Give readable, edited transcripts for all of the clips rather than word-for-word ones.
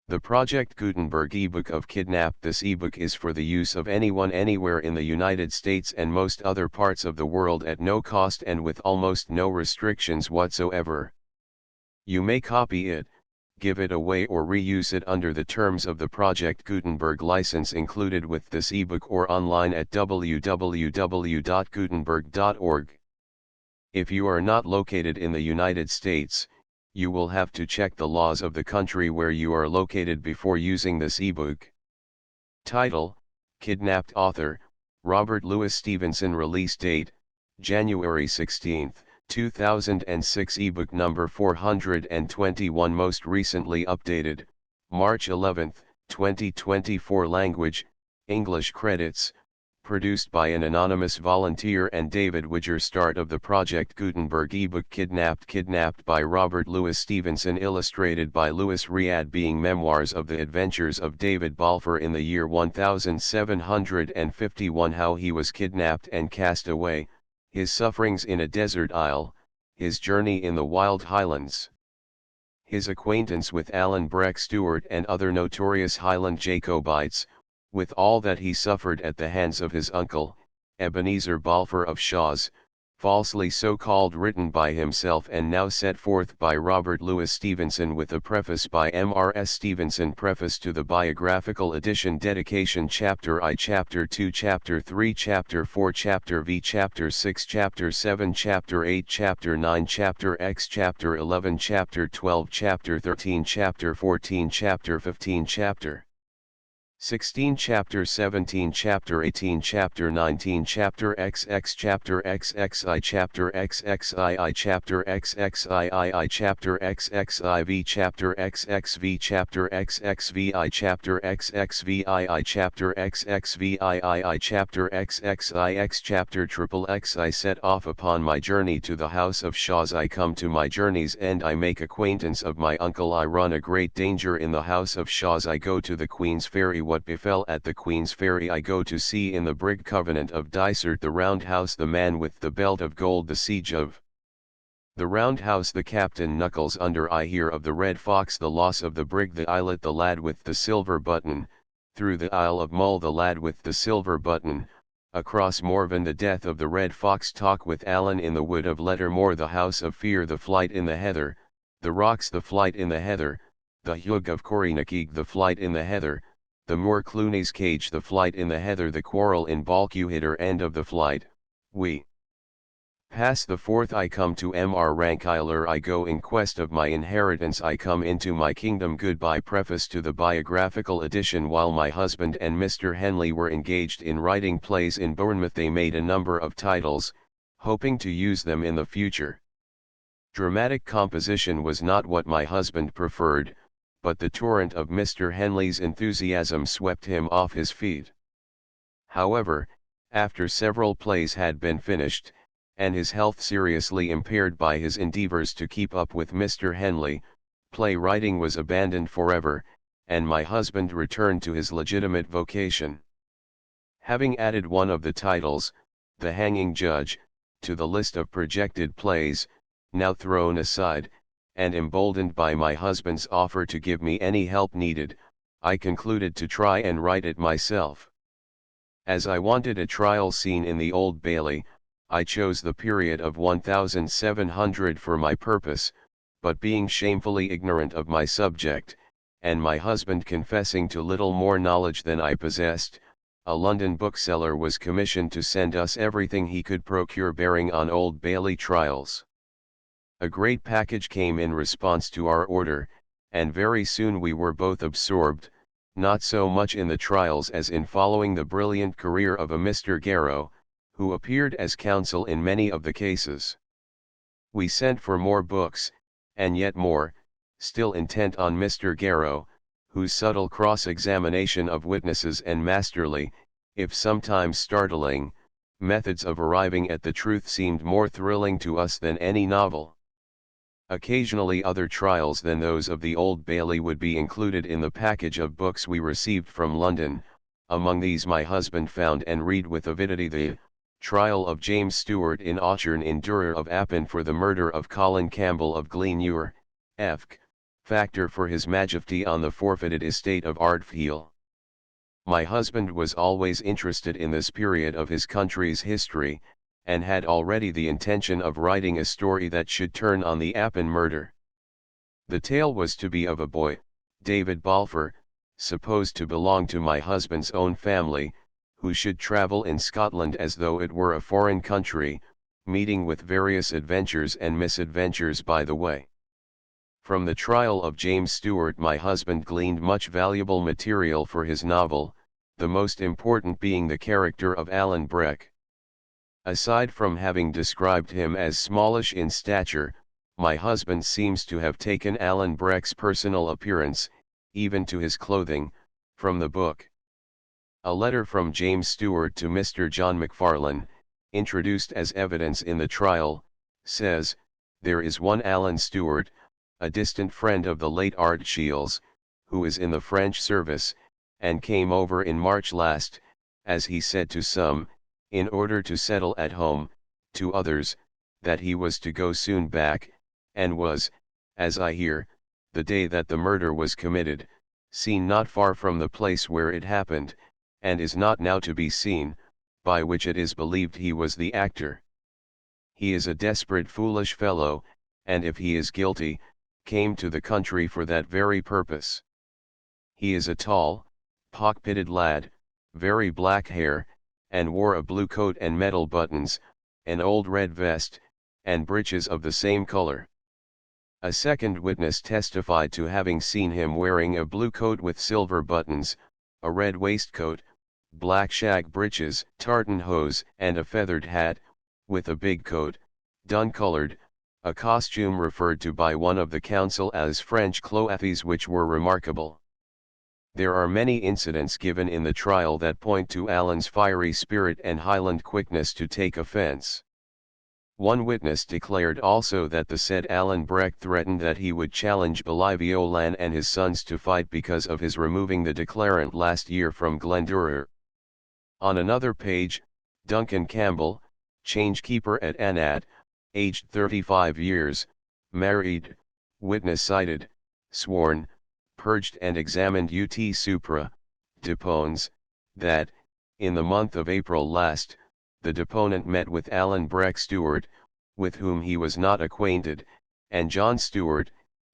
The Project Gutenberg ebook of Kidnapped. This ebook is for the use of anyone anywhere in the United States and most other parts of the world at no cost and with almost no restrictions whatsoever. You may copy it, give it away or reuse it under the terms of the Project Gutenberg license included with this ebook or online at www.gutenberg.org. If you are not located in the United States, you will have to check the laws of the country where you are located before using this ebook. Title: Kidnapped. Author: Robert Louis Stevenson. Release date: January 16, 2006. Ebook number 421. Most recently updated, March 11, 2024. Language: English. Credits: produced by an anonymous volunteer and David Widger. Start of the Project Gutenberg ebook Kidnapped. Kidnapped by Robert Louis Stevenson. Illustrated by Louis Riad. Being memoirs of the adventures of David Balfour in the year 1751. How he was kidnapped and cast away, his sufferings in a desert isle, his journey in the wild highlands, his acquaintance with Alan Breck Stewart and other notorious Highland Jacobites, with all that he suffered at the hands of his uncle, Ebenezer Balfour of Shaw's, falsely so called, written by himself and now set forth by Robert Louis Stevenson with a preface by M.R.S. Stevenson. Preface to the biographical edition. Dedication. Chapter I, Chapter 2, Chapter 3, Chapter 4, Chapter V, Chapter 6, Chapter 7, Chapter 8, Chapter 9, Chapter X, Chapter 11, Chapter 12, Chapter 13, Chapter 14, Chapter 15, Chapter 16, Chapter 17, Chapter 18, Chapter 19, Chapter XX, Chapter XXI, Chapter XXII, Chapter XXII, Chapter XXIV, Chapter XXV, Chapter XXVI, Chapter XXVII, Chapter XXVII, Chapter XXIX, Chapter XXX. I set off upon my journey to the house of Shaw's. I come to my journey's end. I make acquaintance of my uncle. I run a great danger in the house of Shaw's. I go to the Queen's Ferry. What befell at the Queen's Ferry? I go to sea in the brig Covenant of Dysart. The round house. The man with the belt of gold. The siege of the round house. The captain knuckles under. I hear of the Red Fox. The loss of the brig. The islet. The lad with the silver button. Through the Isle of Mull. The lad with the silver button. Across Morven. The death of the Red Fox. Talk with Allen in the wood of Lettermore. The house of fear. The flight in the heather. The rocks. The flight in the heather. The hug of Corrynakeeg. The flight in the heather. The Moor Clooney's cage. The flight in the heather. The quarrel in Balquhidder. End of the flight. We pass the fourth. I come to Mr. Rankeillor. I go in quest of my inheritance. I come into my kingdom. Goodbye. Preface to the biographical edition. While my husband and Mr. Henley were engaged in writing plays in Bournemouth, they made a number of titles, hoping to use them in the future. Dramatic composition was not what my husband preferred, but the torrent of Mr. Henley's enthusiasm swept him off his feet. However, after several plays had been finished, and his health seriously impaired by his endeavors to keep up with Mr. Henley, playwriting was abandoned forever, and my husband returned to his legitimate vocation. Having added one of the titles, The Hanging Judge, to the list of projected plays, now thrown aside, and emboldened by my husband's offer to give me any help needed, I concluded to try and write it myself. As I wanted a trial scene in the Old Bailey, I chose the period of 1700 for my purpose, but being shamefully ignorant of my subject, and my husband confessing to little more knowledge than I possessed, a London bookseller was commissioned to send us everything he could procure bearing on Old Bailey trials. A great package came in response to our order, and very soon we were both absorbed, not so much in the trials as in following the brilliant career of a Mr. Garrow, who appeared as counsel in many of the cases. We sent for more books, and yet more, still intent on Mr. Garrow, whose subtle cross-examination of witnesses and masterly, if sometimes startling, methods of arriving at the truth seemed more thrilling to us than any novel. Occasionally other trials than those of the Old Bailey would be included in the package of books we received from London. Among these my husband found and read with avidity the Trial of James Stewart in Auchern in Durer of Appin for the murder of Colin Campbell of Gleanure, Efk, factor for his majesty on the forfeited estate of Ardfheal. My husband was always interested in this period of his country's history, and had already the intention of writing a story that should turn on the Appin murder. The tale was to be of a boy, David Balfour, supposed to belong to my husband's own family, who should travel in Scotland as though it were a foreign country, meeting with various adventures and misadventures by the way. From the trial of James Stewart my husband gleaned much valuable material for his novel, the most important being the character of Alan Breck. Aside from having described him as smallish in stature, my husband seems to have taken Alan Breck's personal appearance, even to his clothing, from the book. A letter from James Stewart to Mr. John Macfarlane, introduced as evidence in the trial, says, "There is one Alan Stewart, a distant friend of the late Ardshiels, who is in the French service, and came over in March last, as he said to some, in order to settle at home, to others, that he was to go soon back, and was, as I hear, the day that the murder was committed, seen not far from the place where it happened, and is not now to be seen, by which it is believed he was the actor. He is a desperate foolish fellow, and if he is guilty, came to the country for that very purpose. He is a tall, pock-pitted lad, very black hair, and wore a blue coat and metal buttons, an old red vest, and breeches of the same color. A second witness testified to having seen him wearing a blue coat with silver buttons, a red waistcoat, black shag breeches, tartan hose, and a feathered hat, with a big coat, dun-colored, a costume referred to by one of the council as French cloathes, which were remarkable. There are many incidents given in the trial that point to Alan's fiery spirit and Highland quickness to take offence. One witness declared also that the said Alan Breck threatened that he would challenge Baliviolan and his sons to fight because of his removing the declarant last year from Glendurr. On another page, Duncan Campbell, changekeeper at Anat, aged 35 years, married, witness cited, sworn, purged and examined ut supra, depones, that, in the month of April last, the deponent met with Alan Breck Stewart, with whom he was not acquainted, and John Stewart,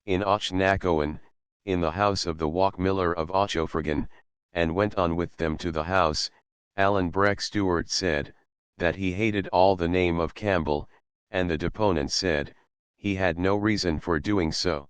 in Auchnacoan, in the house of the walk miller of Auchofregan, and went on with them to the house. Alan Breck Stewart said, that he hated all the name of Campbell, and the deponent said, he had no reason for doing so.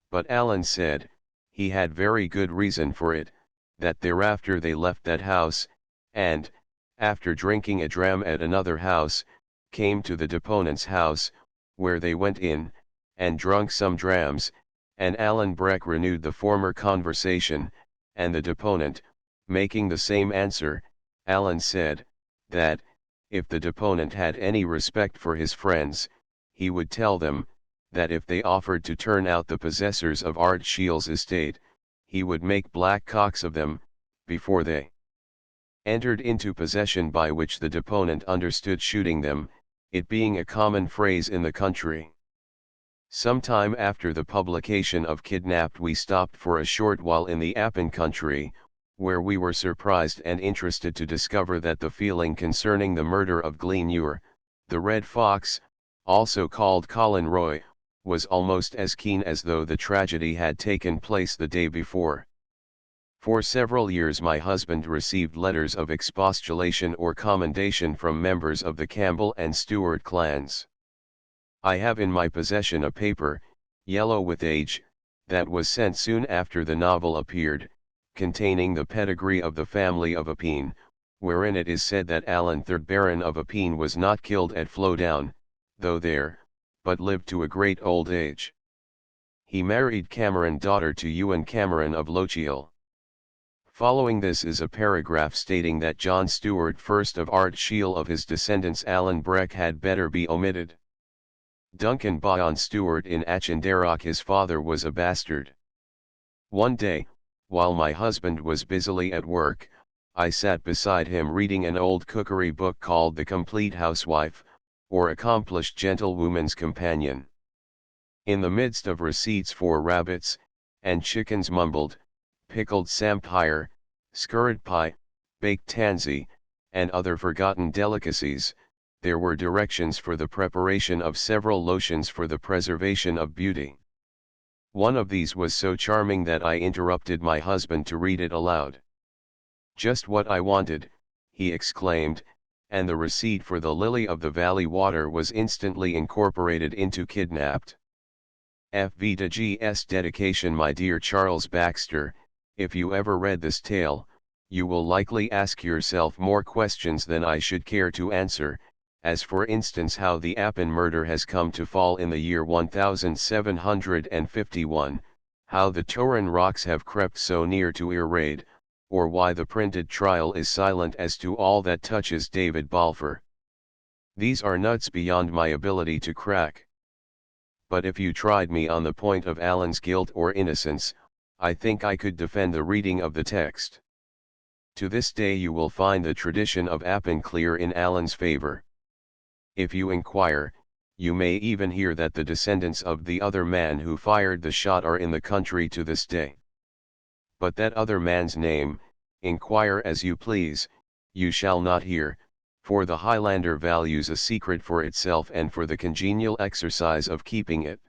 But Alan said, he had very good reason for it, that thereafter they left that house, and, after drinking a dram at another house, came to the deponent's house, where they went in, and drunk some drams, and Alan Breck renewed the former conversation, and the deponent, making the same answer, Alan said, that, if the deponent had any respect for his friends, he would tell them, that if they offered to turn out the possessors of Ardshiel's estate, he would make black cocks of them, before they entered into possession, by which the deponent understood shooting them, it being a common phrase in the country. Some time after the publication of Kidnapped we stopped for a short while in the Appin country, where we were surprised and interested to discover that the feeling concerning the murder of Glenure, the Red Fox, also called Colin Roy, was almost as keen as though the tragedy had taken place the day before. For several years my husband received letters of expostulation or commendation from members of the Campbell and Stewart clans. I have in my possession a paper, yellow with age, that was sent soon after the novel appeared, containing the pedigree of the family of Appin, wherein it is said that Alan III Baron of Appin was not killed at Flowdown, though there, but lived to a great old age. He married Cameron, daughter to Ewan Cameron of Lochiel. Following this is a paragraph stating that John Stewart, first of Ardshiel of his descendants Alan Breck, had better be omitted. Duncan Bayon Stewart in Achindarroch, his father was a bastard. One day, while my husband was busily at work, I sat beside him reading an old cookery book called The Complete Housewife, or Accomplished Gentlewoman's Companion. In the midst of receipts for rabbits, and chickens mumbled, pickled samphire, scurrid pie, baked tansy, and other forgotten delicacies, there were directions for the preparation of several lotions for the preservation of beauty. One of these was so charming that I interrupted my husband to read it aloud. "Just what I wanted," he exclaimed, and the receipt for the lily of the valley water was instantly incorporated into Kidnapped. FV to GS dedication. My dear Charles Baxter, if you ever read this tale, you will likely ask yourself more questions than I should care to answer, as for instance how the Appin murder has come to fall in the year 1751, how the Turin rocks have crept so near to Irraid, or why the printed trial is silent as to all that touches David Balfour. These are nuts beyond my ability to crack. But if you tried me on the point of Alan's guilt or innocence, I think I could defend the reading of the text. To this day you will find the tradition of Appin clear in Alan's favor. If you inquire, you may even hear that the descendants of the other man who fired the shot are in the country to this day. But that other man's name, inquire as you please, you shall not hear, for the Highlander values a secret for itself and for the congenial exercise of keeping it.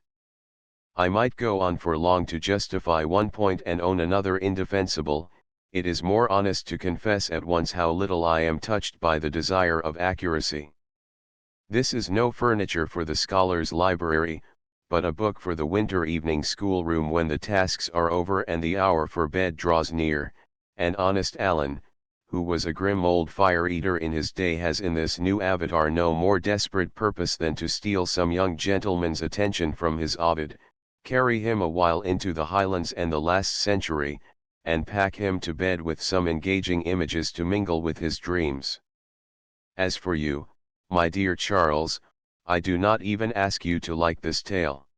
I might go on for long to justify one point and own another indefensible. It is more honest to confess at once how little I am touched by the desire of accuracy. This is no furniture for the scholar's library, but a book for the winter evening schoolroom when the tasks are over and the hour for bed draws near, and honest Alan, who was a grim old fire-eater in his day, has in this new avatar no more desperate purpose than to steal some young gentleman's attention from his Ovid, carry him a while into the Highlands and the last century, and pack him to bed with some engaging images to mingle with his dreams. As for you, my dear Charles, I do not even ask you to like this tale.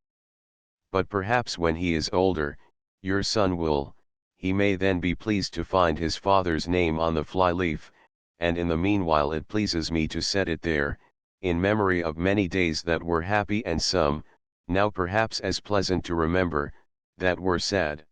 But perhaps when he is older, your son will. He may then be pleased to find his father's name on the fly-leaf, and in the meanwhile it pleases me to set it there, in memory of many days that were happy and some, now perhaps as pleasant to remember, that were sad.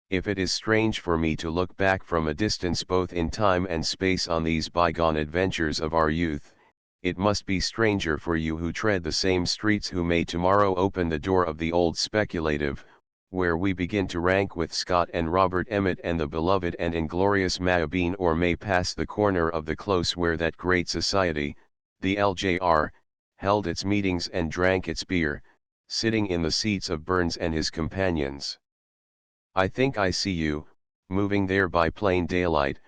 If it is strange for me to look back from a distance both in time and space on these bygone adventures of our youth, it must be stranger for you who tread the same streets, who may tomorrow open the door of the old speculative, where we begin to rank with Scott and Robert Emmet and the beloved and inglorious Mahabeen, or may pass the corner of the close where that great society, the LJR, held its meetings and drank its beer, sitting in the seats of Burns and his companions. I think I see you, moving there by plain daylight,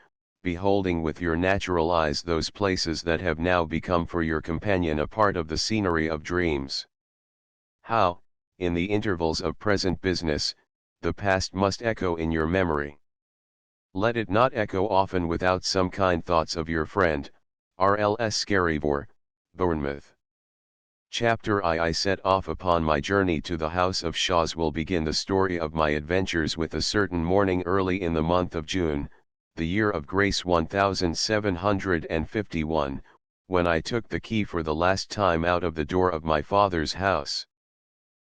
beholding with your natural eyes those places that have now become for your companion a part of the scenery of dreams. How, in the intervals of present business, the past must echo in your memory. Let it not echo often without some kind thoughts of your friend, R.L.S. Scarivore, Bournemouth. Chapter I set off upon my journey to the house of Shaws will begin the story of my adventures with a certain morning early in the month of June, the year of grace 1751, when I took the key for the last time out of the door of my father's house.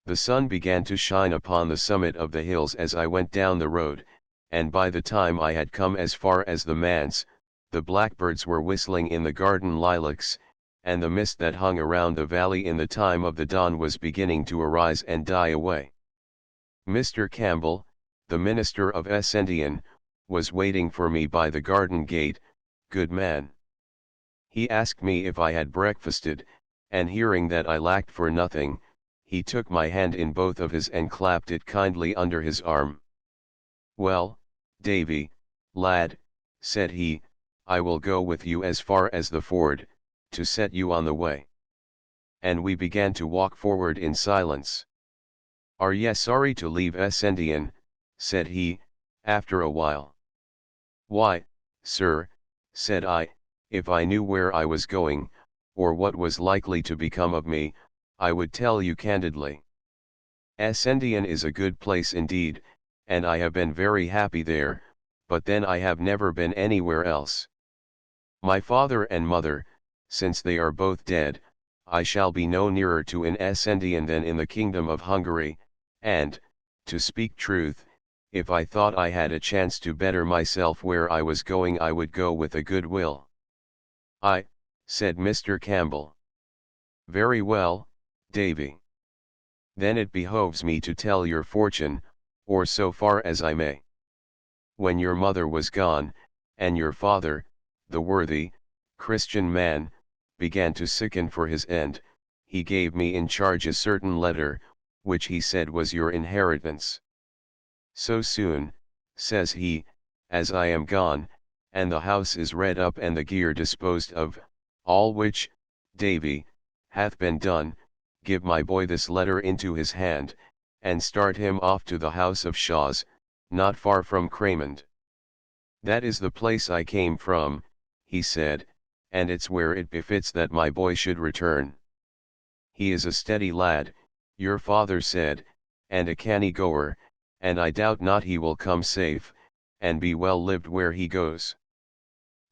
The sun began to shine upon the summit of the hills as I went down the road, and by the time I had come as far as the manse, the blackbirds were whistling in the garden lilacs, and the mist that hung around the valley in the time of the dawn was beginning to arise and die away. Mr. Campbell, the minister of Essendian, was waiting for me by the garden gate. Good man. He asked me if I had breakfasted, and hearing that I lacked for nothing, he took my hand in both of his and clapped it kindly under his arm. "Well, Davy, lad," said he, "I will go with you as far as the ford, to set you on the way." And we began to walk forward in silence. "Are ye sorry to leave Essendian?" said he, after a while. "Why, sir," said I, "if I knew where I was going, or what was likely to become of me, I would tell you candidly. Essendian is a good place indeed, and I have been very happy there, but then I have never been anywhere else. My father and mother, since they are both dead, I shall be no nearer to an Essendian than in the kingdom of Hungary, and, to speak truth, if I thought I had a chance to better myself where I was going I would go with a good will. Said Mr. Campbell. Very well, Davy. Then it behoves me to tell your fortune, or so far as I may. When your mother was gone, and your father, the worthy, Christian man, began to sicken for his end, he gave me in charge a certain letter, which he said was your inheritance. So soon, says he, as I am gone, and the house is redd up and the gear disposed of, all which, Davy, hath been done, give my boy this letter into his hand, and start him off to the house of Shaws, not far from Craymond. That is the place I came from, he said, and it's where it befits that my boy should return. He is a steady lad, your father said, and a canny goer, and I doubt not he will come safe, and be well lived where he goes.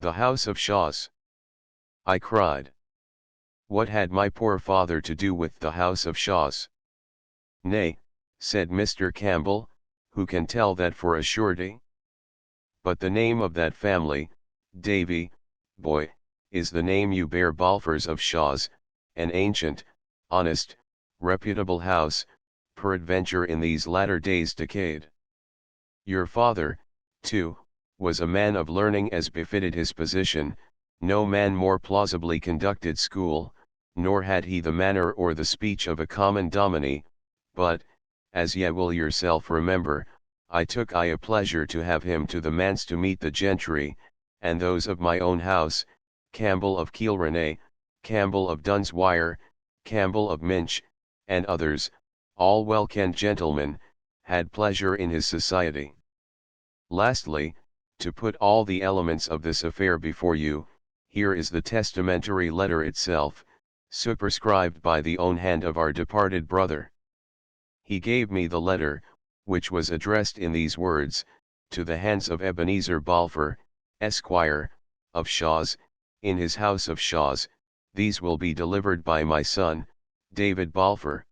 The house of Shaws, I cried. What had my poor father to do with the house of Shaws? Nay, said Mr. Campbell, who can tell that for a surety? But the name of that family, Davy, boy, is the name you bear, Balfours of Shaws, an ancient, honest, reputable house, peradventure in these latter days decayed. Your father, too, was a man of learning as befitted his position, no man more plausibly conducted school, nor had he the manner or the speech of a common dominie, but, as ye will yourself remember, I took a pleasure to have him to the manse to meet the gentry, and those of my own house, Campbell of Keelrenay, Campbell of Dunswire, Campbell of Minch, and others, all well-kenned gentlemen, had pleasure in his society. Lastly, to put all the elements of this affair before you, here is the testamentary letter itself, superscribed by the own hand of our departed brother. He gave me the letter, which was addressed in these words, to the hands of Ebenezer Balfour, Esquire, of Shaws, in his house of Shaws. These will be delivered by my son, David Balfour.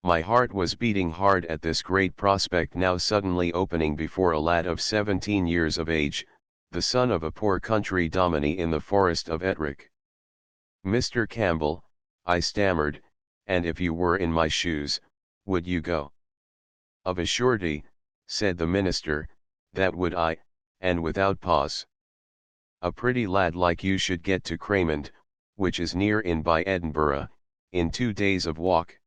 My heart was beating hard at this great prospect now suddenly opening before a lad of 17 years of age, the son of a poor country dominie in the forest of Ettrick. Mr. Campbell, I stammered, and if you were in my shoes, would you go? Of a surety, said the minister, that would I, and without pause. A pretty lad like you should get to Craymond, which is near in by Edinburgh, in 2 days of walk.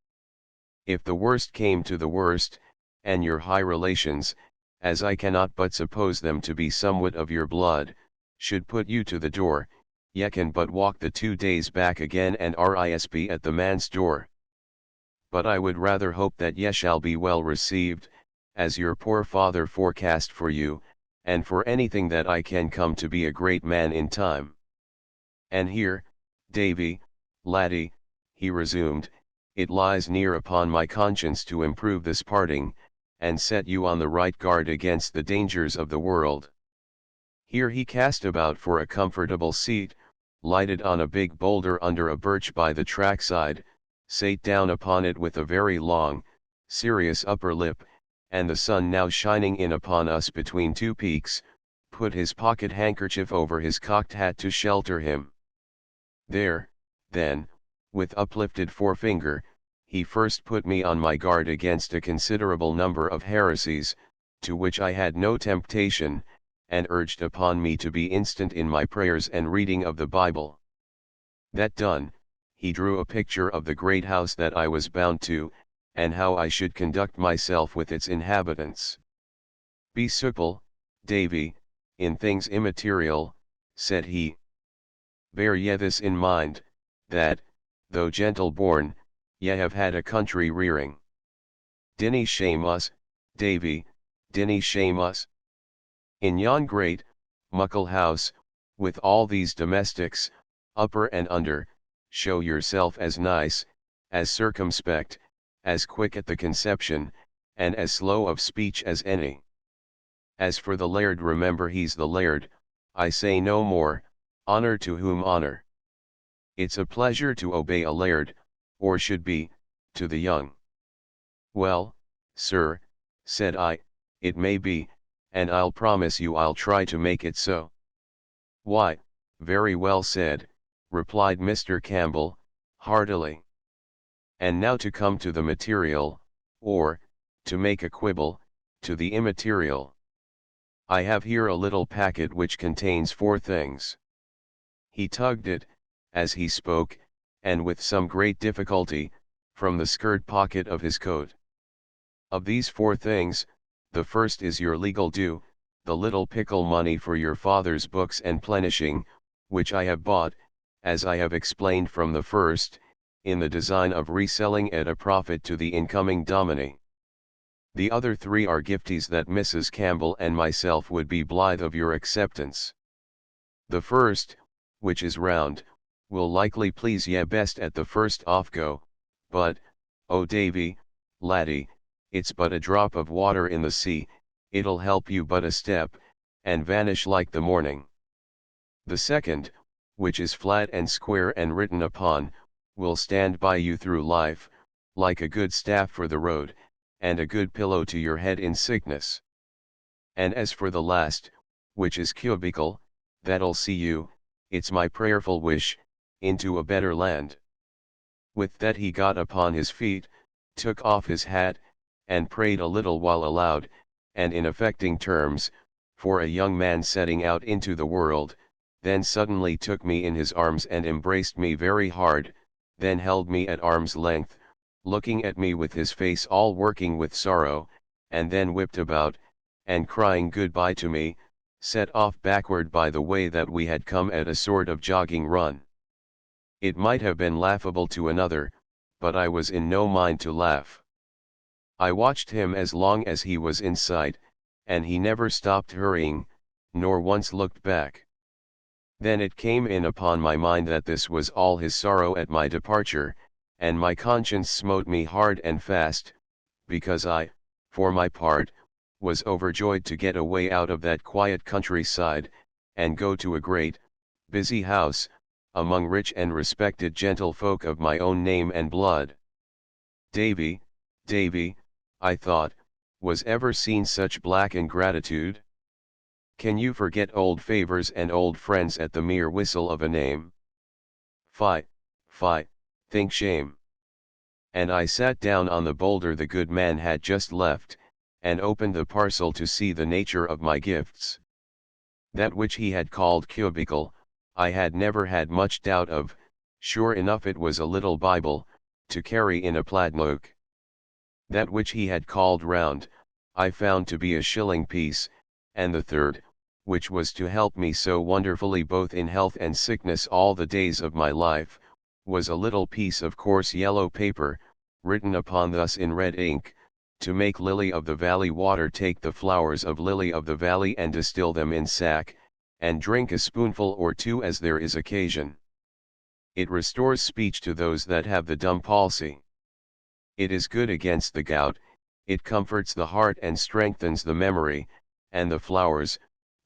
If the worst came to the worst, and your high relations, as I cannot but suppose them to be somewhat of your blood, should put you to the door, ye can but walk the 2 days back again and risp at the man's door. But I would rather hope that ye shall be well received, as your poor father forecast for you, and for anything that I can come to be a great man in time. And here, Davy, laddie, he resumed, it lies near upon my conscience to improve this parting, and set you on the right guard against the dangers of the world. Here he cast about for a comfortable seat, lighted on a big boulder under a birch by the trackside, sate down upon it with a very long, serious upper lip, and the sun now shining in upon us between 2 peaks, put his pocket handkerchief over his cocked hat to shelter him. There, then, with uplifted forefinger, he first put me on my guard against a considerable number of heresies, to which I had no temptation, and urged upon me to be instant in my prayers and reading of the Bible. That done, he drew a picture of the great house that I was bound to, and how I should conduct myself with its inhabitants. Be supple, Davy, in things immaterial, said he. Bear ye this in mind, that, though gentle born, ye have had a country rearing. Dinny shame us, Davy, dinny shame us. In yon great, muckle house, with all these domestics, upper and under, show yourself as nice, as circumspect, as quick at the conception, and as slow of speech as any. As for the laird, remember he's the laird, I say no more, honour to whom honour. It's a pleasure to obey a laird, or should be, to the young. Well, sir, said I, it may be, and I'll promise you I'll try to make it so. Why, very well said, replied Mr. Campbell, heartily. And now to come to the material, or, to make a quibble, to the immaterial. I have here a little packet which contains 4 things. He tugged it, as he spoke, and with some great difficulty, from the skirt pocket of his coat. Of these 4 things, the first is your legal due, the little pickle money for your father's books and plenishing, which I have bought, as I have explained from the first, in the design of reselling at a profit to the incoming dominie. The other 3 are gifties that Mrs. Campbell and myself would be blithe of your acceptance. The first, which is round, will likely please ye best at the first off-go, but, oh Davy, laddie, it's but a drop of water in the sea, it'll help you but a step, and vanish like the morning. The second, which is flat and square and written upon, will stand by you through life, like a good staff for the road, and a good pillow to your head in sickness. And as for the last, which is cubical, that'll see you, it's my prayerful wish, into a better land. With that he got upon his feet, took off his hat, and prayed a little while aloud, and in affecting terms, for a young man setting out into the world, then suddenly took me in his arms and embraced me very hard, then held me at arm's length, looking at me with his face all working with sorrow, and then whipped about, and crying good-bye to me, set off backward by the way that we had come at a sort of jogging run. It might have been laughable to another, but I was in no mind to laugh. I watched him as long as he was in sight, and he never stopped hurrying, nor once looked back. Then it came in upon my mind that this was all his sorrow at my departure, and my conscience smote me hard and fast, because I, for my part, was overjoyed to get away out of that quiet countryside, and go to a great, busy house, among rich and respected gentlefolk of my own name and blood. Davy, I thought, was ever seen such black ingratitude? Can you forget old favors and old friends at the mere whistle of a name? Fie, think shame. And I sat down on the boulder the good man had just left, and opened the parcel to see the nature of my gifts. That which he had called cubical, I had never had much doubt of, sure enough it was a little Bible, to carry in a plaidnook. That which he had called round, I found to be a shilling piece, and the third, which was to help me so wonderfully both in health and sickness all the days of my life, was a little piece of coarse yellow paper, written upon thus in red ink, to make Lily of the Valley water take the flowers of Lily of the Valley and distill them in sack, and drink a spoonful or 2 as there is occasion. It restores speech to those that have the dumb palsy. It is good against the gout, it comforts the heart and strengthens the memory, and the flowers,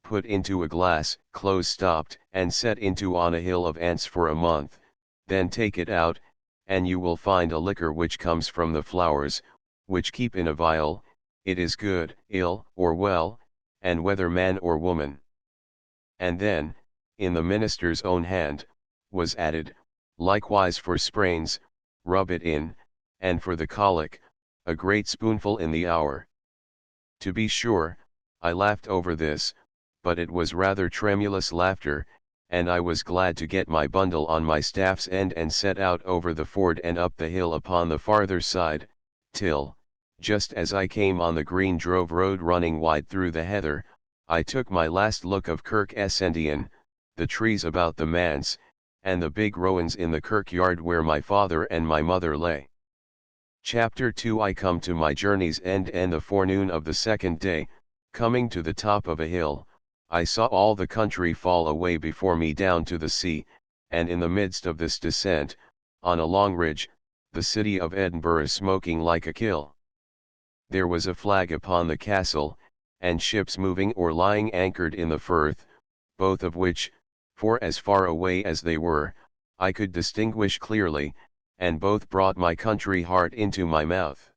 put into a glass, close stopped, and set into on a hill of ants for a month, then take it out, and you will find a liquor which comes from the flowers, which keep in a vial, it is good, ill, or well, and whether man or woman. And then, in the minister's own hand, was added, likewise for sprains, rub it in, and for the colic, a great spoonful in the hour. To be sure, I laughed over this, but it was rather tremulous laughter, and I was glad to get my bundle on my staff's end and set out over the ford and up the hill upon the farther side, till, just as I came on the green drove road running wide through the heather, I took my last look of Kirk Essendian, the trees about the manse, and the big rowans in the kirkyard where my father and my mother lay. Chapter 2 I come to my journey's end, and the forenoon of the second day, coming to the top of a hill, I saw all the country fall away before me down to the sea, and in the midst of this descent, on a long ridge, the city of Edinburgh smoking like a kill. There was a flag upon the castle, and ships moving or lying anchored in the firth, both of which, for as far away as they were, I could distinguish clearly, and both brought my country heart into my mouth.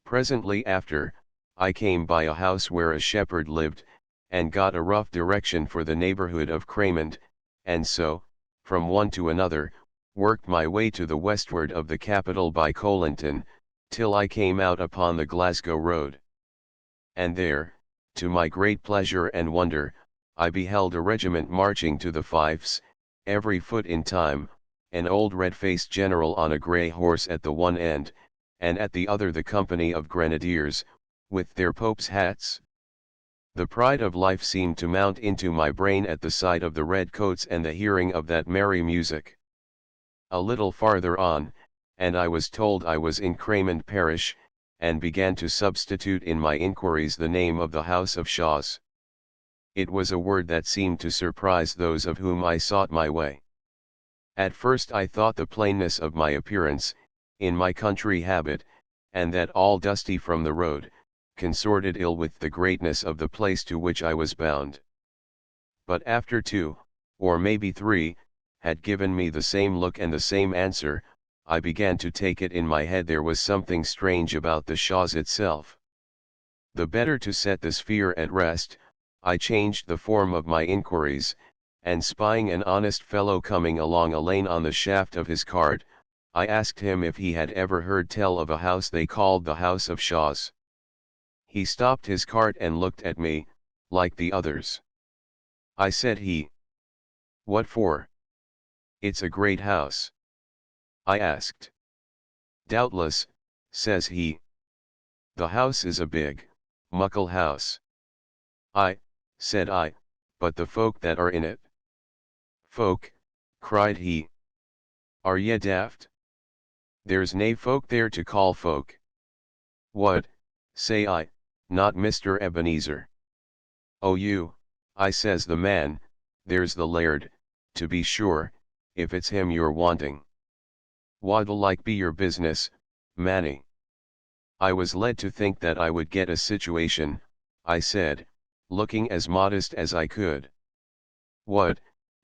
Presently after, I came by a house where a shepherd lived, and got a rough direction for the neighborhood of Cramond, and so, from one to another, worked my way to the westward of the capital by Colinton, till I came out upon the Glasgow road. And there, to my great pleasure and wonder, I beheld a regiment marching to the fifes, every foot in time, an old red-faced general on a grey horse at the one end, and at the other the company of grenadiers, with their pope's hats. The pride of life seemed to mount into my brain at the sight of the red coats and the hearing of that merry music. A little farther on, and I was told I was in Cramond parish, and began to substitute in my inquiries the name of the house of Shaws. It was a word that seemed to surprise those of whom I sought my way. At first I thought the plainness of my appearance, in my country habit, and that all dusty from the road, consorted ill with the greatness of the place to which I was bound. But after two, or maybe three, had given me the same look and the same answer, I began to take it in my head there was something strange about the Shaws itself. The better to set this fear at rest, I changed the form of my inquiries, and spying an honest fellow coming along a lane on the shaft of his cart, I asked him if he had ever heard tell of a house they called the House of Shaws. He stopped his cart and looked at me, like the others. I said he. What for? It's a great house. I asked. Doubtless, says he. The house is a big, muckle house. Said I, but the folk that are in it. Folk, cried he. Are ye daft? There's nae folk there to call folk. What, say I, not Mr. Ebenezer. Oh you, I says the man, there's the laird, to be sure, if it's him you're wanting. What'll like be your business, Manny? I was led to think that I would get a situation, I said, looking as modest as I could. What,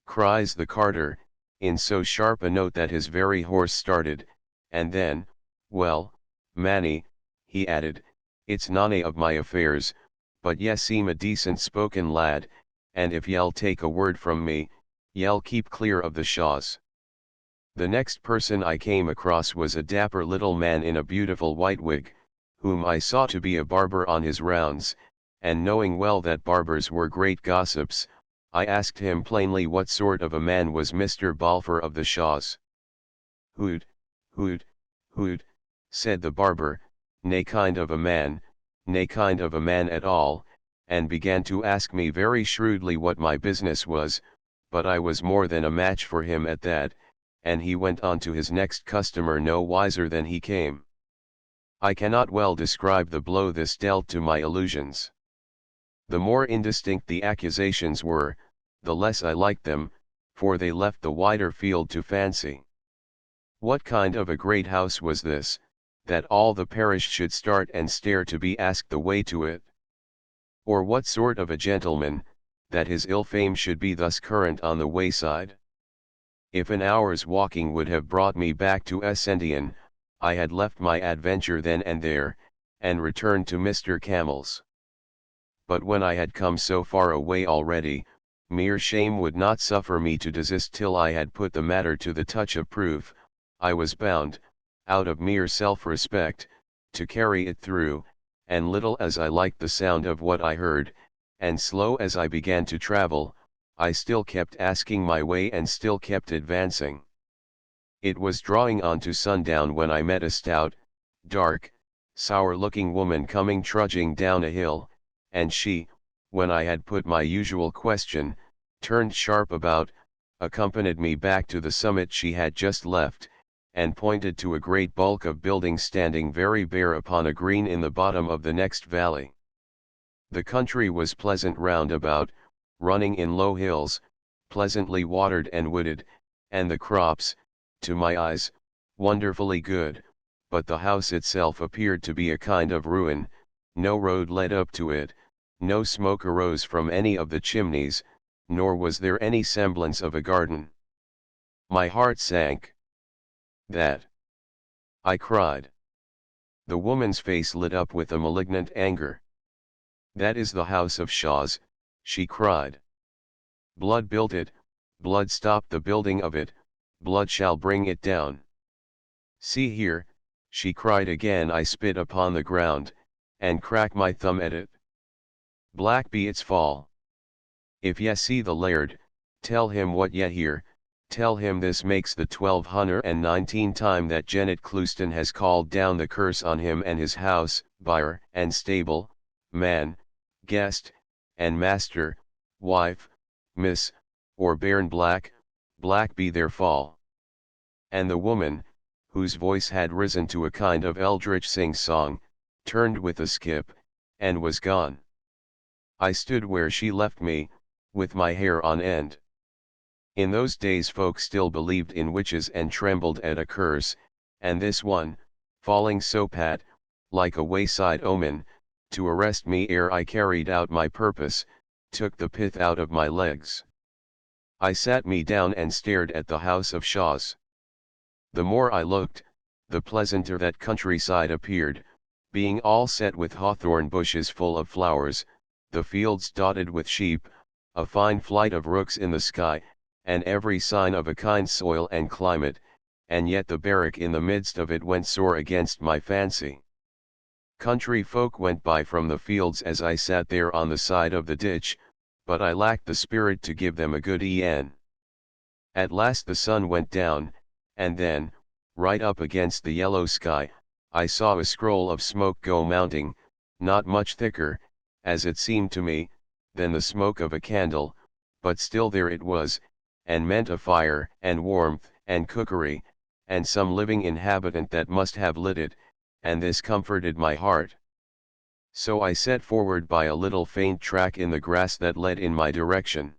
cries the carter, in so sharp a note that his very horse started, and then, well, Manny, he added, it's none of my affairs, but ye seem a decent spoken lad, and if ye'll take a word from me, ye'll keep clear of the Shaws. The next person I came across was a dapper little man in a beautiful white wig, whom I saw to be a barber on his rounds, and knowing well that barbers were great gossips, I asked him plainly what sort of a man was Mr. Balfour of the Shaws. Hoot, hoot, said the barber, nae kind of a man, nae kind of a man at all, and began to ask me very shrewdly what my business was, but I was more than a match for him at that, and he went on to his next customer no wiser than he came. I cannot well describe the blow this dealt to my illusions. The more indistinct the accusations were, the less I liked them, for they left the wider field to fancy. What kind of a great house was this, that all the parish should start and stare to be asked the way to it? Or what sort of a gentleman, that his ill fame should be thus current on the wayside? If an hour's walking would have brought me back to Essendian, I had left my adventure then and there, and returned to Mr. Camel's. But when I had come so far away already, mere shame would not suffer me to desist till I had put the matter to the touch of proof. I was bound, out of mere self-respect, to carry it through, and little as I liked the sound of what I heard, and slow as I began to travel, I still kept asking my way and still kept advancing. It was drawing on to sundown when I met a stout, dark, sour-looking woman coming trudging down a hill, and she, when I had put my usual question, turned sharp about, accompanied me back to the summit she had just left, and pointed to a great bulk of building standing very bare upon a green in the bottom of the next valley. The country was pleasant round about, running in low hills, pleasantly watered and wooded, and the crops, to my eyes, wonderfully good, but the house itself appeared to be a kind of ruin. No road led up to it, no smoke arose from any of the chimneys, nor was there any semblance of a garden. My heart sank. That, I cried. The woman's face lit up with a malignant anger. That is the house of Shaw's, she cried. Blood built it, blood stopped the building of it, blood shall bring it down. See here, she cried again. I spit upon the ground, and crack my thumb at it. Black be its fall. If ye see the laird, tell him what ye hear, tell him this makes the 1219 time that Janet Clouston has called down the curse on him and his house, byre and stable, man, guest, and master, wife, miss, or bairn black, black be their fall. And the woman, whose voice had risen to a kind of eldritch sing-song, turned with a skip, and was gone. I stood where she left me, with my hair on end. In those days folk still believed in witches and trembled at a curse, and this one, falling so pat, like a wayside omen, to arrest me ere I carried out my purpose, took the pith out of my legs. I sat me down and stared at the house of Shaw's. The more I looked, the pleasanter that countryside appeared, being all set with hawthorn bushes full of flowers, the fields dotted with sheep, a fine flight of rooks in the sky, and every sign of a kind soil and climate, and yet the barrack in the midst of it went sore against my fancy. Country folk went by from the fields as I sat there on the side of the ditch, but I lacked the spirit to give them a good e'en. At last the sun went down, and then, right up against the yellow sky, I saw a scroll of smoke go mounting, not much thicker, as it seemed to me, than the smoke of a candle, but still there it was, and meant a fire, and warmth, and cookery, and some living inhabitant that must have lit it, and this comforted my heart. So I set forward by a little faint track in the grass that led in my direction.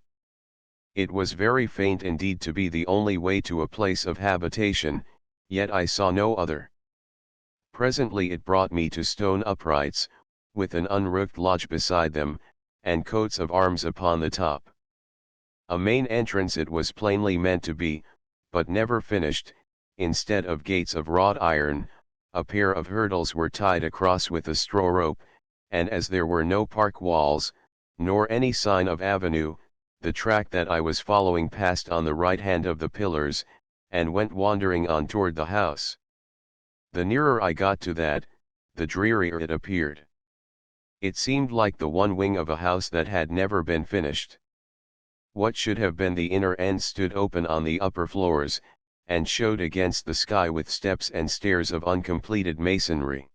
It was very faint indeed to be the only way to a place of habitation, yet I saw no other. Presently it brought me to stone uprights, with an unroofed lodge beside them, and coats of arms upon the top. A main entrance it was plainly meant to be, but never finished. Instead of gates of wrought iron, a pair of hurdles were tied across with a straw rope, and as there were no park walls, nor any sign of avenue, the track that I was following passed on the right hand of the pillars, and went wandering on toward the house. The nearer I got to that, the drearier it appeared. It seemed like the one wing of a house that had never been finished. What should have been the inner end stood open on the upper floors, and showed against the sky with steps and stairs of uncompleted masonry.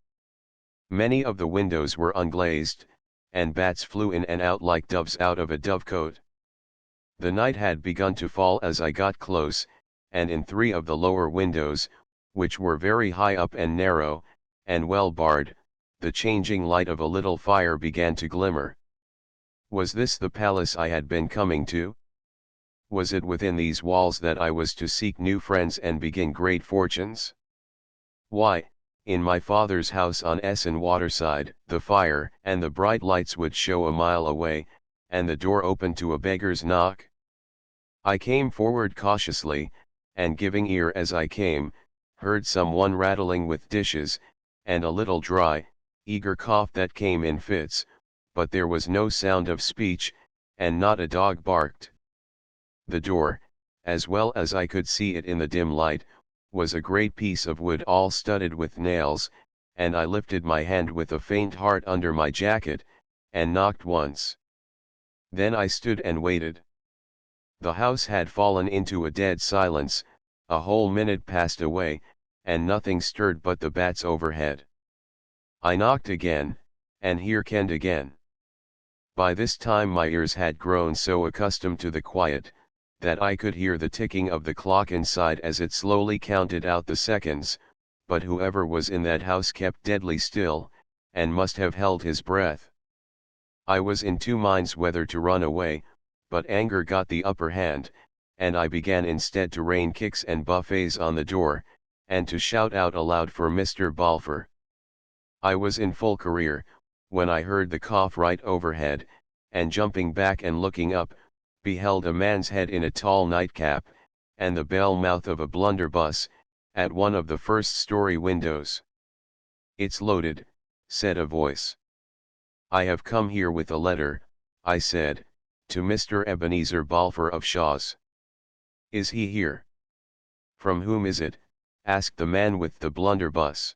Many of the windows were unglazed, and bats flew in and out like doves out of a dovecote. The night had begun to fall as I got close, and in 3 of the lower windows, which were very high up and narrow, and well barred, the changing light of a little fire began to glimmer. Was this the palace I had been coming to? Was it within these walls that I was to seek new friends and begin great fortunes? Why, in my father's house on Essen Waterside, the fire and the bright lights would show a mile away, and the door open to a beggar's knock. I came forward cautiously, and giving ear as I came, heard some one rattling with dishes, and a little dry, eager cough that came in fits, but there was no sound of speech, and not a dog barked. The door, as well as I could see it in the dim light, was a great piece of wood all studded with nails, and I lifted my hand with a faint heart under my jacket, and knocked once. Then I stood and waited. The house had fallen into a dead silence, a whole minute passed away, and nothing stirred but the bats overhead. I knocked again, and hearkened again. By this time my ears had grown so accustomed to the quiet, that I could hear the ticking of the clock inside as it slowly counted out the seconds, but whoever was in that house kept deadly still, and must have held his breath. I was in 2 minds whether to run away, but anger got the upper hand, and I began instead to rain kicks and buffets on the door, and to shout out aloud for Mr. Balfour. I was in full career, when I heard the cough right overhead, and jumping back and looking up, beheld a man's head in a tall nightcap, and the bell mouth of a blunderbuss, at one of the first-story windows. "It's loaded," said a voice. "I have come here with a letter," I said, "to Mr. Ebenezer Balfour of Shaw's." "Is he here?" "From whom is it?" asked the man with the blunderbuss.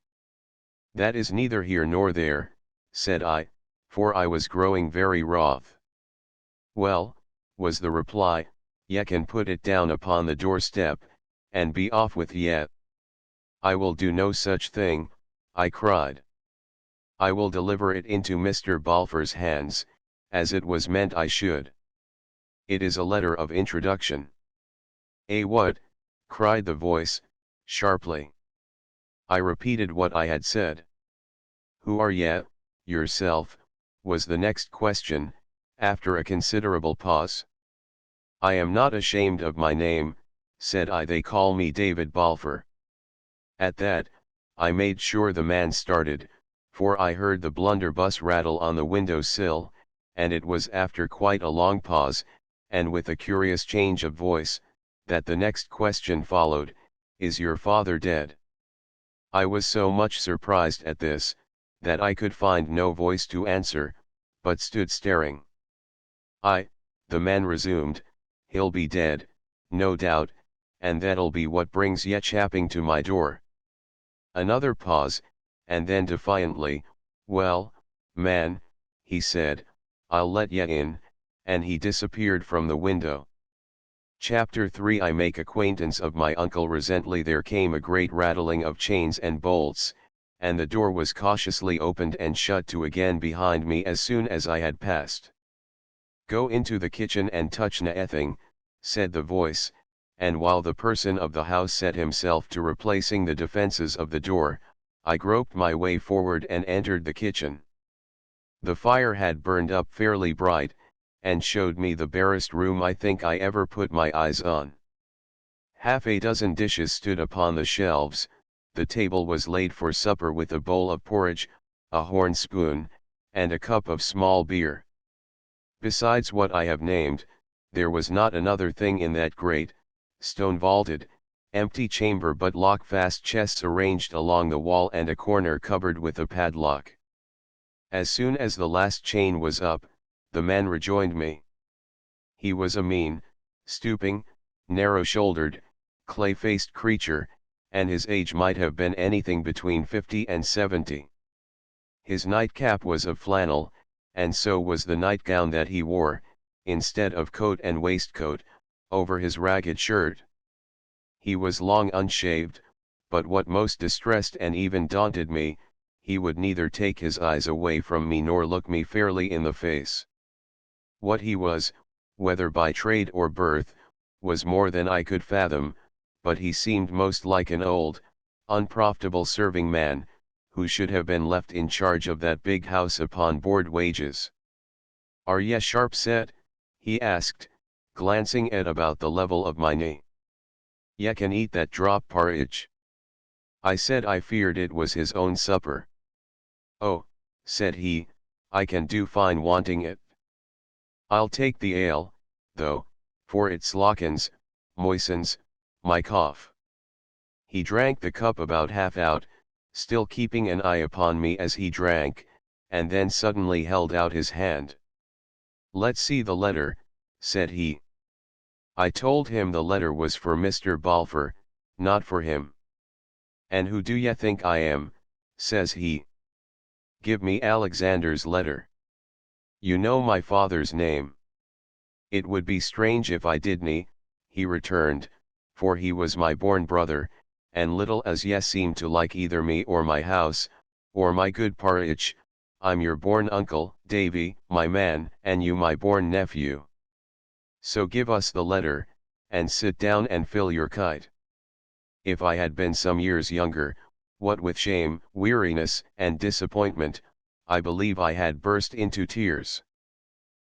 "That is neither here nor there," said I, for I was growing very wroth. "Well," was the reply, "ye can put it down upon the doorstep, and be off with ye." "I will do no such thing," I cried. "I will deliver it into Mr. Balfour's hands, as it was meant I should. It is a letter of introduction." "Eh, what?" cried the voice, sharply. I repeated what I had said. "Who are ye, yourself?" was the next question, after a considerable pause. "I am not ashamed of my name," said I. "They call me David Balfour." At that, I made sure the man started, for I heard the blunderbuss rattle on the window sill, and it was after quite a long pause, and with a curious change of voice, that the next question followed: "Is your father dead?" I was so much surprised at this, that I could find no voice to answer, but stood staring. The man resumed, "He'll be dead, no doubt, and that'll be what brings ye chapping to my door." Another pause, and then defiantly, "Well, man," he said, "I'll let ye in," and he disappeared from the window. Chapter 3 I make acquaintance of my uncle. Recently there came a great rattling of chains and bolts, and the door was cautiously opened and shut to again behind me as soon as I had passed. "Go into the kitchen and touch naething," said the voice, and while the person of the house set himself to replacing the defences of the door, I groped my way forward and entered the kitchen. The fire had burned up fairly bright, and showed me the barest room I think I ever put my eyes on. Half a dozen dishes stood upon the shelves, the table was laid for supper with a bowl of porridge, a horn spoon, and a cup of small beer. Besides what I have named, there was not another thing in that great, stone-vaulted, empty chamber but lock-fast chests arranged along the wall and a corner cupboard with a padlock. As soon as the last chain was up, the man rejoined me. He was a mean, stooping, narrow-shouldered, clay-faced creature, and his age might have been anything between 50 and 70. His nightcap was of flannel, and so was the nightgown that he wore, instead of coat and waistcoat, over his ragged shirt. He was long unshaved, but what most distressed and even daunted me, he would neither take his eyes away from me nor look me fairly in the face. What he was, whether by trade or birth, was more than I could fathom, but he seemed most like an old, unprofitable serving man, who should have been left in charge of that big house upon board wages. "Are ye sharp set?" he asked, glancing at about the level of my knee. "Ye can eat that drop porridge?" I said I feared it was his own supper. "Oh," said he, "I can do fine wanting it. I'll take the ale, though, for it slockens, moistens, my cough." He drank the cup about half out, still keeping an eye upon me as he drank, and then suddenly held out his hand. "Let's see the letter," said he. I told him the letter was for Mr. Balfour, not for him. "And who do ye think I am?" says he. "Give me Alexander's letter. You know my father's name." "It would be strange if I didn't," he returned, "for he was my born brother, and little as ye seem to like either me or my house, or my good porridge, I'm your born uncle, Davy, my man, and you my born nephew. So give us the letter, and sit down and fill your kite." If I had been some years younger, what with shame, weariness, and disappointment, I believe I had burst into tears.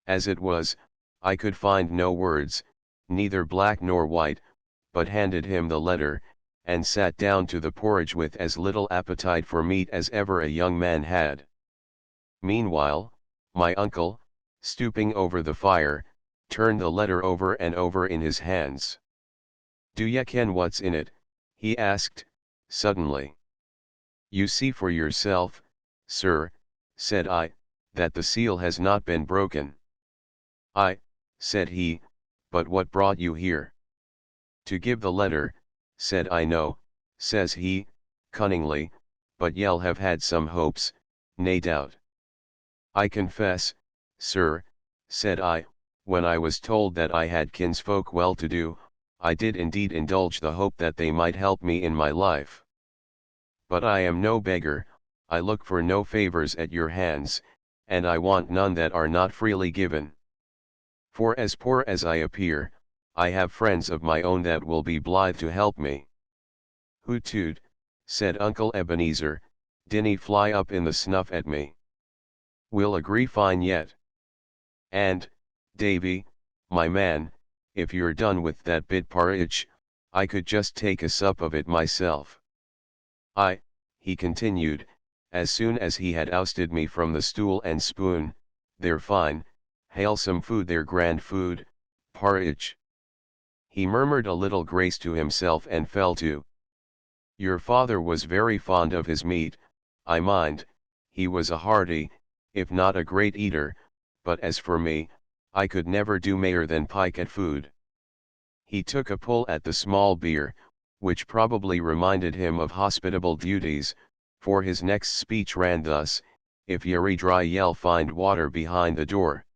As it was, I could find no words, neither black nor white, but handed him the letter, and sat down to the porridge with as little appetite for meat as ever a young man had. Meanwhile, my uncle, stooping over the fire, turned the letter over and over in his hands. Do ya ken what's in it? He asked, suddenly. You see for yourself, sir, said I, that the seal has not been broken. I, said he, but what brought you here? To give the letter, said I. No, says he, cunningly, but ye'll have had some hopes, nae doubt. I confess, sir, said I, when I was told that I had kinsfolk well to do, I did indeed indulge the hope that they might help me in my life. But I am no beggar, I look for no favours at your hands, and I want none that are not freely given. For as poor as I appear, I have friends of my own that will be blithe to help me. Hoot toot, said Uncle Ebenezer, dinny fly up in the snuff at me. We'll agree fine yet. And, Davy, my man, if you're done with that bit porridge, I could just take a sup of it myself. He continued, as soon as he had ousted me from the stool and spoon, they're fine, halesome food, they're grand food, porridge. He murmured a little grace to himself and fell to. Your father was very fond of his meat, I mind, he was a hearty, if not a great eater, but as for me, I could never do mair than pike at food. He took a pull at the small beer, which probably reminded him of hospitable duties, for his next speech ran thus, if ye're dry ye'll find water behind the door.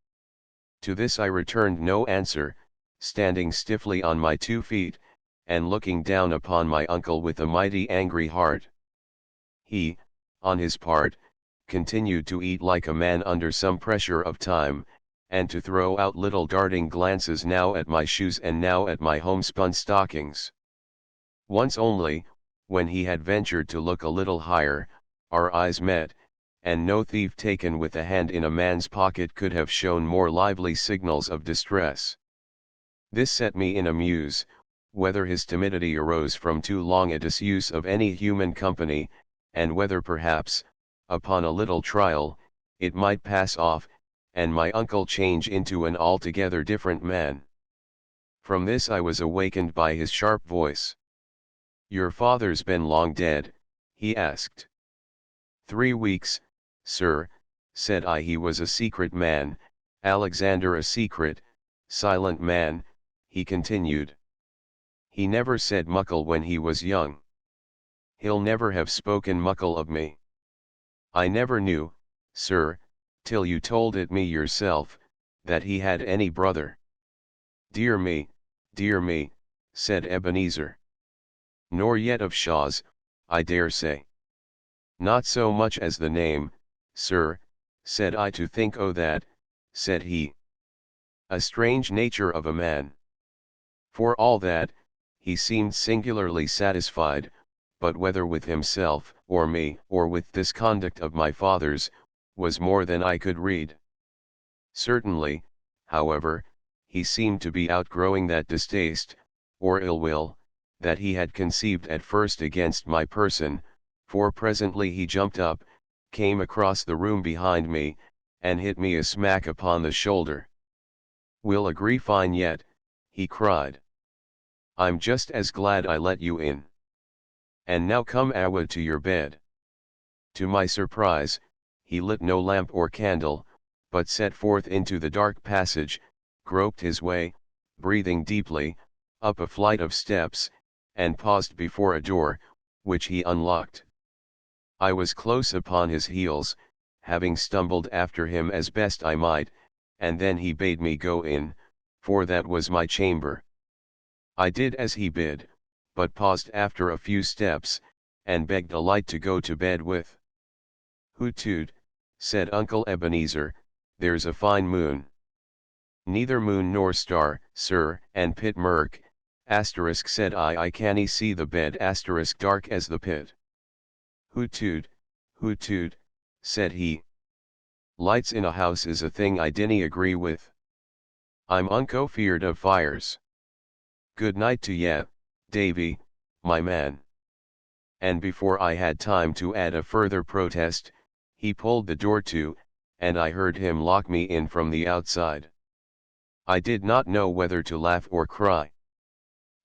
To this I returned no answer, standing stiffly on my 2 feet, and looking down upon my uncle with a mighty angry heart. He, on his part, continued to eat like a man under some pressure of time, and to throw out little darting glances now at my shoes and now at my homespun stockings. Once only, when he had ventured to look a little higher, our eyes met, and no thief taken with a hand in a man's pocket could have shown more lively signals of distress. This set me in a muse, whether his timidity arose from too long a disuse of any human company, and whether perhaps, upon a little trial, it might pass off, and my uncle change into an altogether different man. From this I was awakened by his sharp voice. Your father's been long dead, he asked. 3 weeks, sir, said I. He was a secret man, Alexander, a secret, silent man, he continued. He never said muckle when he was young. He'll never have spoken muckle of me. I never knew, sir, till you told it me yourself, that he had any brother. Dear me, said Ebenezer. Nor yet of Shaw's, I dare say. Not so much as the name, sir, said I. To think o' that, said he. A strange nature of a man. For all that, he seemed singularly satisfied, but whether with himself, or me, or with this conduct of my father's, was more than I could read. Certainly, however, he seemed to be outgrowing that distaste, or ill will, that he had conceived at first against my person, for presently he jumped up, came across the room behind me, and hit me a smack upon the shoulder. We'll agree fine yet, he cried. I'm just as glad I let you in. And now come awa to your bed. To my surprise, he lit no lamp or candle, but set forth into the dark passage, groped his way, breathing deeply, up a flight of steps, and paused before a door, which he unlocked. I was close upon his heels, having stumbled after him as best I might, and then he bade me go in, for that was my chamber. I did as he bid, but paused after a few steps, and begged a light to go to bed with. Hoot toot, said Uncle Ebenezer, there's a fine moon. Neither moon nor star, sir, and pit murk, asterisk, said I canny see the bed, asterisk, dark as the pit. Hoot toot, said he. Lights in a house is a thing I dinny agree with. I'm unco feared of fires. Good night to ye, Davy, my man. And before I had time to add a further protest, he pulled the door to, and I heard him lock me in from the outside. I did not know whether to laugh or cry.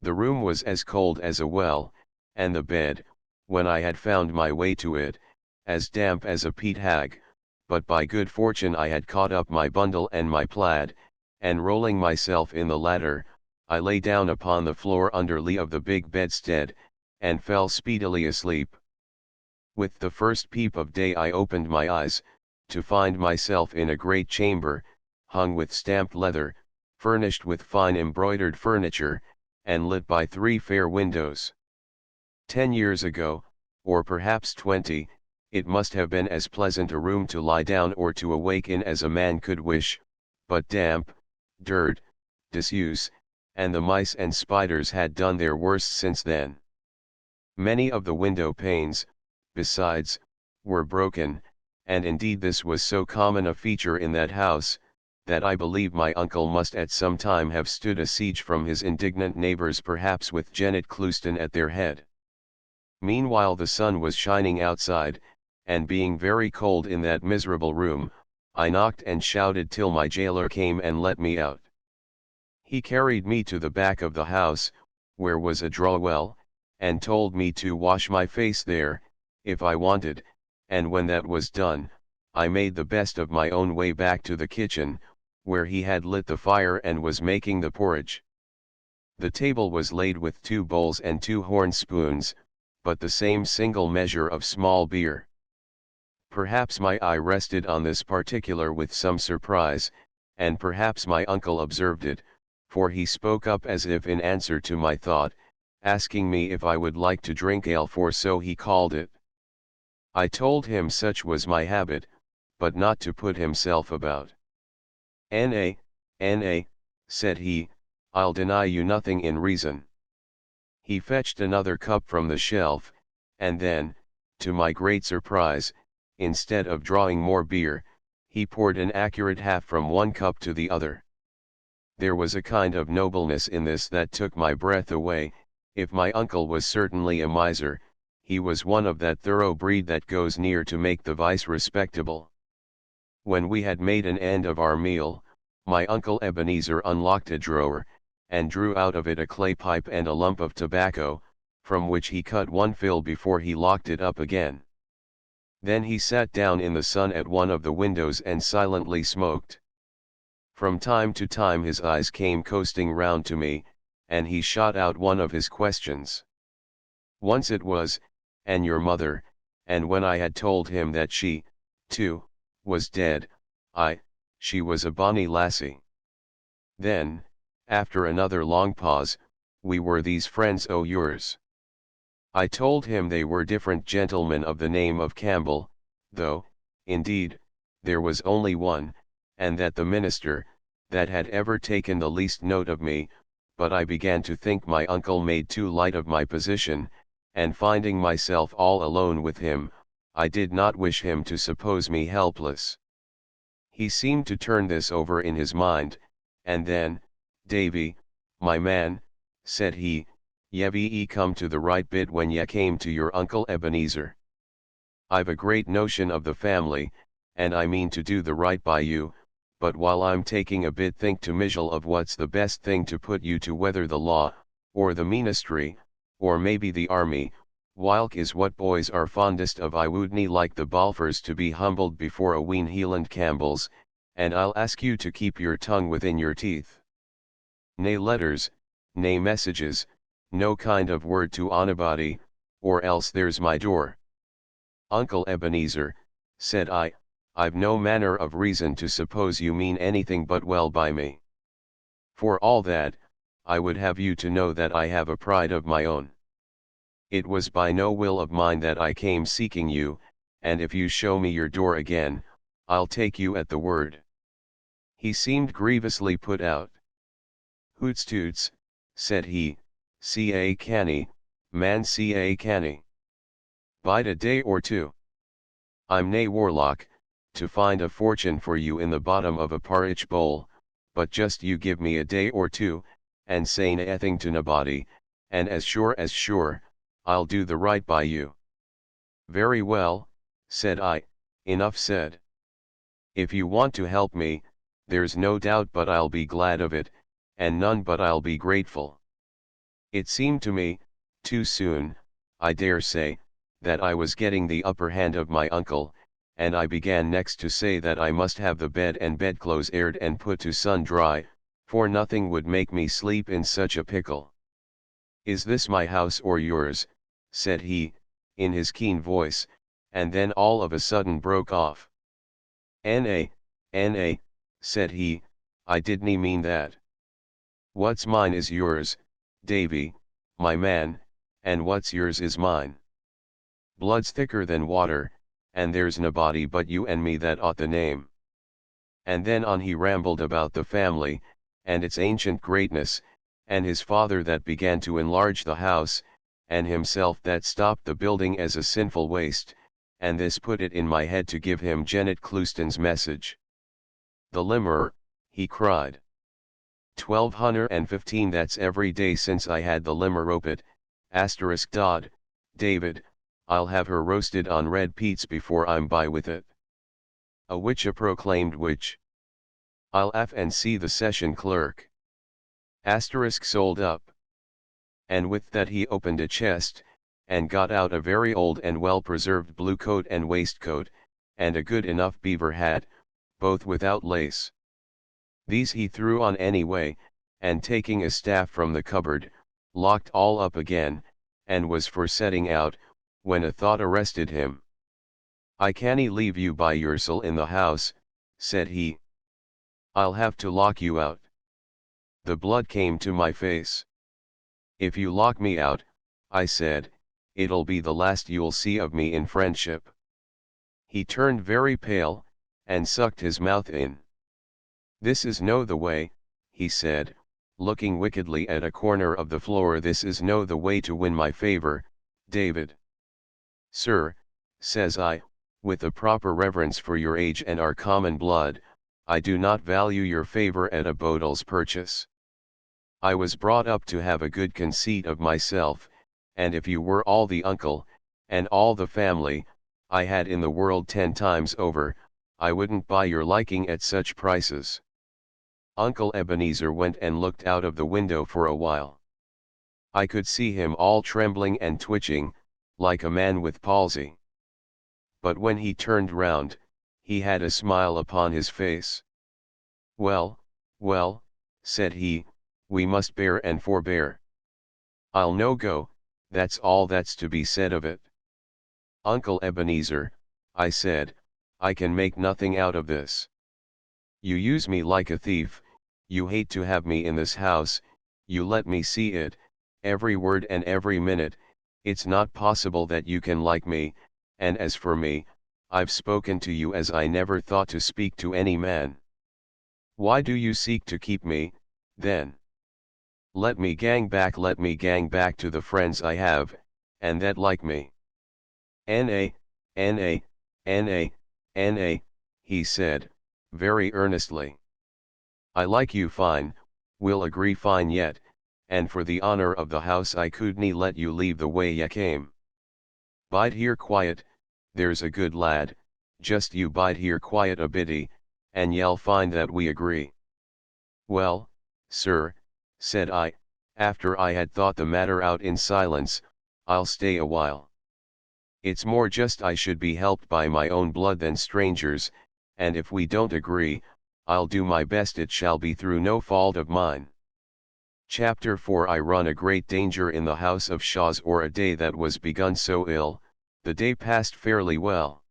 The room was as cold as a well, and the bed, when I had found my way to it, as damp as a peat hag, but by good fortune I had caught up my bundle and my plaid, and rolling myself in the latter, I lay down upon the floor under lee of the big bedstead, and fell speedily asleep. With the first peep of day I opened my eyes, to find myself in a great chamber, hung with stamped leather, furnished with fine embroidered furniture, and lit by 3 fair windows. 10 years ago, or perhaps 20, it must have been as pleasant a room to lie down or to awake in as a man could wish, but damp, dirt, disuse, and the mice and spiders had done their worst since then. Many of the window panes, besides, were broken, and indeed this was so common a feature in that house, that I believe my uncle must at some time have stood a siege from his indignant neighbors, perhaps with Janet Clouston at their head. Meanwhile the sun was shining outside, and being very cold in that miserable room, I knocked and shouted till my jailer came and let me out. He carried me to the back of the house, where was a draw-well, and told me to wash my face there, if I wanted, and when that was done, I made the best of my own way back to the kitchen, where he had lit the fire and was making the porridge. The table was laid with 2 bowls and 2 horn spoons, but the same single measure of small beer. Perhaps my eye rested on this particular with some surprise, and perhaps my uncle observed it, for he spoke up as if in answer to my thought, asking me if I would like to drink ale, for so he called it. I told him such was my habit, but not to put himself about. N.A., said he, I'll deny you nothing in reason. He fetched another cup from the shelf, and then, to my great surprise, instead of drawing more beer, he poured an accurate half from one cup to the other. There was a kind of nobleness in this that took my breath away. If my uncle was certainly a miser, he was one of that thorough breed that goes near to make the vice respectable. When we had made an end of our meal, my uncle Ebenezer unlocked a drawer, and drew out of it a clay pipe and a lump of tobacco, from which he cut one fill before he locked it up again. Then he sat down in the sun at one of the windows and silently smoked. From time to time his eyes came coasting round to me, and he shot out one of his questions. Once it was, "And your mother?" and when I had told him that she, too, was dead, she was a bonny lassie. Then, after another long pause, "We were these friends o' yours?" I told him they were different gentlemen of the name of Campbell, though, indeed, there was only one, and that the minister, that had ever taken the least note of me, but I began to think my uncle made too light of my position, and finding myself all alone with him, I did not wish him to suppose me helpless. He seemed to turn this over in his mind, and then, "Davy, my man," said he, "ye come to the right bit when ye came to your uncle Ebenezer. I've a great notion of the family, and I mean to do the right by you, but while I'm taking a bit think to mijel of what's the best thing to put you to, whether the law, or the ministry, or maybe the army, whilk is what boys are fondest of. I wouldn't like the Balfours to be humbled before a ween Hieland Campbells, and I'll ask you to keep your tongue within your teeth. Nae letters, nae messages, no kind of word to onybody, or else there's my door." "Uncle Ebenezer," said I, "I've no manner of reason to suppose you mean anything but well by me. For all that, I would have you to know that I have a pride of my own. It was by no will of mine that I came seeking you, and if you show me your door again, I'll take you at the word." He seemed grievously put out. "Hoots toots," said he, "ca canny, man, ca canny. Bide a day or two. I'm nae warlock, to find a fortune for you in the bottom of a porridge bowl, but just you give me a day or two, and say naething to nobody, and as sure, I'll do the right by you." "Very well," said I, "enough said. If you want to help me, there's no doubt but I'll be glad of it, and none but I'll be grateful." It seemed to me, too soon, I dare say, that I was getting the upper hand of my uncle, and I began next to say that I must have the bed and bedclothes aired and put to sun dry, for nothing would make me sleep in such a pickle. "Is this my house or yours?" said he, in his keen voice, and then all of a sudden broke off. "N.A., N.A., said he, "I didn't mean that. What's mine is yours, Davy, my man, and what's yours is mine. Blood's thicker than water, and there's nobody but you and me that ought the name." And then on he rambled about the family, and its ancient greatness, and his father that began to enlarge the house, and himself that stopped the building as a sinful waste, and this put it in my head to give him Janet Clouston's message. "The limmer," he cried. 1215 that's every day since I had the limmer opit, *. David, I'll have her roasted on red peats before I'm by with it. A witch proclaimed witch. I'll af and see the session clerk. * sold up. And with that he opened a chest, and got out a very old and well-preserved blue coat and waistcoat, and a good enough beaver hat, both without lace. These he threw on anyway, and taking a staff from the cupboard, locked all up again, and was for setting out, when a thought arrested him. "I can't leave you by yoursel in the house," said he. "I'll have to lock you out." The blood came to my face. "If you lock me out," I said, "it'll be the last you'll see of me in friendship." He turned very pale, and sucked his mouth in. "This is no the way," he said, looking wickedly at a corner of the floor, "this is no the way to win my favor, David." "Sir," says I, with the proper reverence for your age and our common blood, "I do not value your favor at a bodle's purchase. I was brought up to have a good conceit of myself, and if you were all the uncle, and all the family, I had in the world 10 times over, I wouldn't buy your liking at such prices." Uncle Ebenezer went and looked out of the window for a while. I could see him all trembling and twitching, like a man with palsy. But when he turned round, he had a smile upon his face. "Well, well," said he, "we must bear and forbear. I'll no go, that's all that's to be said of it." "Uncle Ebenezer," I said, "I can make nothing out of this. You use me like a thief, you hate to have me in this house, you let me see it, every word and every minute, it's not possible that you can like me, and as for me, I've spoken to you as I never thought to speak to any man. Why do you seek to keep me, then? Let me gang back to the friends I have, and that like me." "N.A., N.A., N.A., N.A., he said, very earnestly. "I like you fine, we'll agree fine yet, and for the honor of the house I couldn't let you leave the way ye came. Bide here quiet, there's a good lad, just you bide here quiet a bitty, and ye'll find that we agree." "Well, sir," said I, after I had thought the matter out in silence, "I'll stay a while. It's more just I should be helped by my own blood than strangers, and if we don't agree, I'll do my best it shall be through no fault of mine." Chapter 4 I run a great danger in the house of Shaw's, or a day that was begun so ill, the day passed fairly well.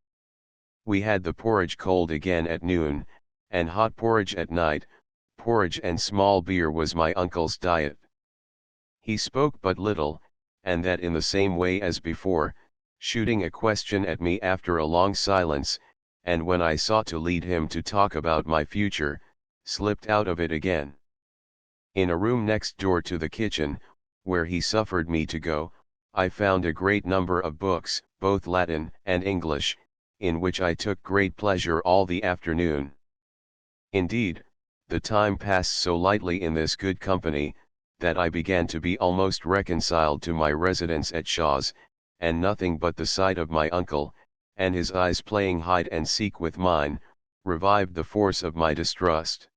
We had the porridge cold again at noon, and hot porridge at night. Porridge and small beer was my uncle's diet. He spoke but little, and that in the same way as before, shooting a question at me after a long silence, and when I sought to lead him to talk about my future, slipped out of it again. In a room next door to the kitchen, where he suffered me to go, I found a great number of books, both Latin and English, in which I took great pleasure all the afternoon. Indeed, the time passed so lightly in this good company, that I began to be almost reconciled to my residence at Shaw's, and nothing but the sight of my uncle, and his eyes playing hide and seek with mine, revived the force of my distrust.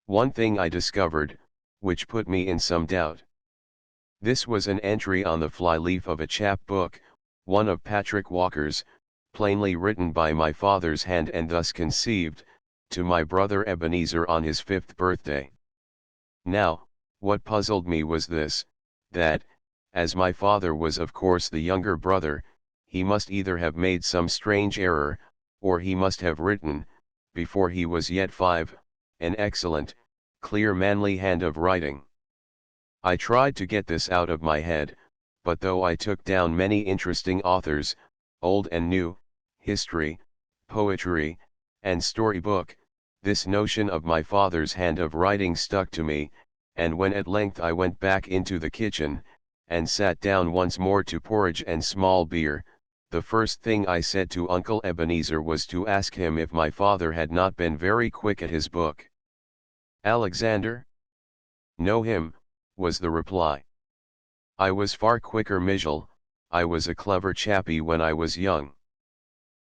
One thing I discovered, which put me in some doubt. This was an entry on the flyleaf of a chap book, one of Patrick Walker's, plainly written by my father's hand and thus conceived, to my brother Ebenezer on his 5th birthday. Now, what puzzled me was this, that, as my father was of course the younger brother, he must either have made some strange error, or he must have written, before he was yet 5, an excellent, clear manly hand of writing. I tried to get this out of my head, but though I took down many interesting authors, old and new, history, poetry, and storybook, this notion of my father's hand of writing stuck to me, and when at length I went back into the kitchen, and sat down once more to porridge and small beer, the first thing I said to Uncle Ebenezer was to ask him if my father had not been very quick at his book. Alexander? Know him, was the reply. I was far quicker, Mijel, I was a clever chappie when I was young.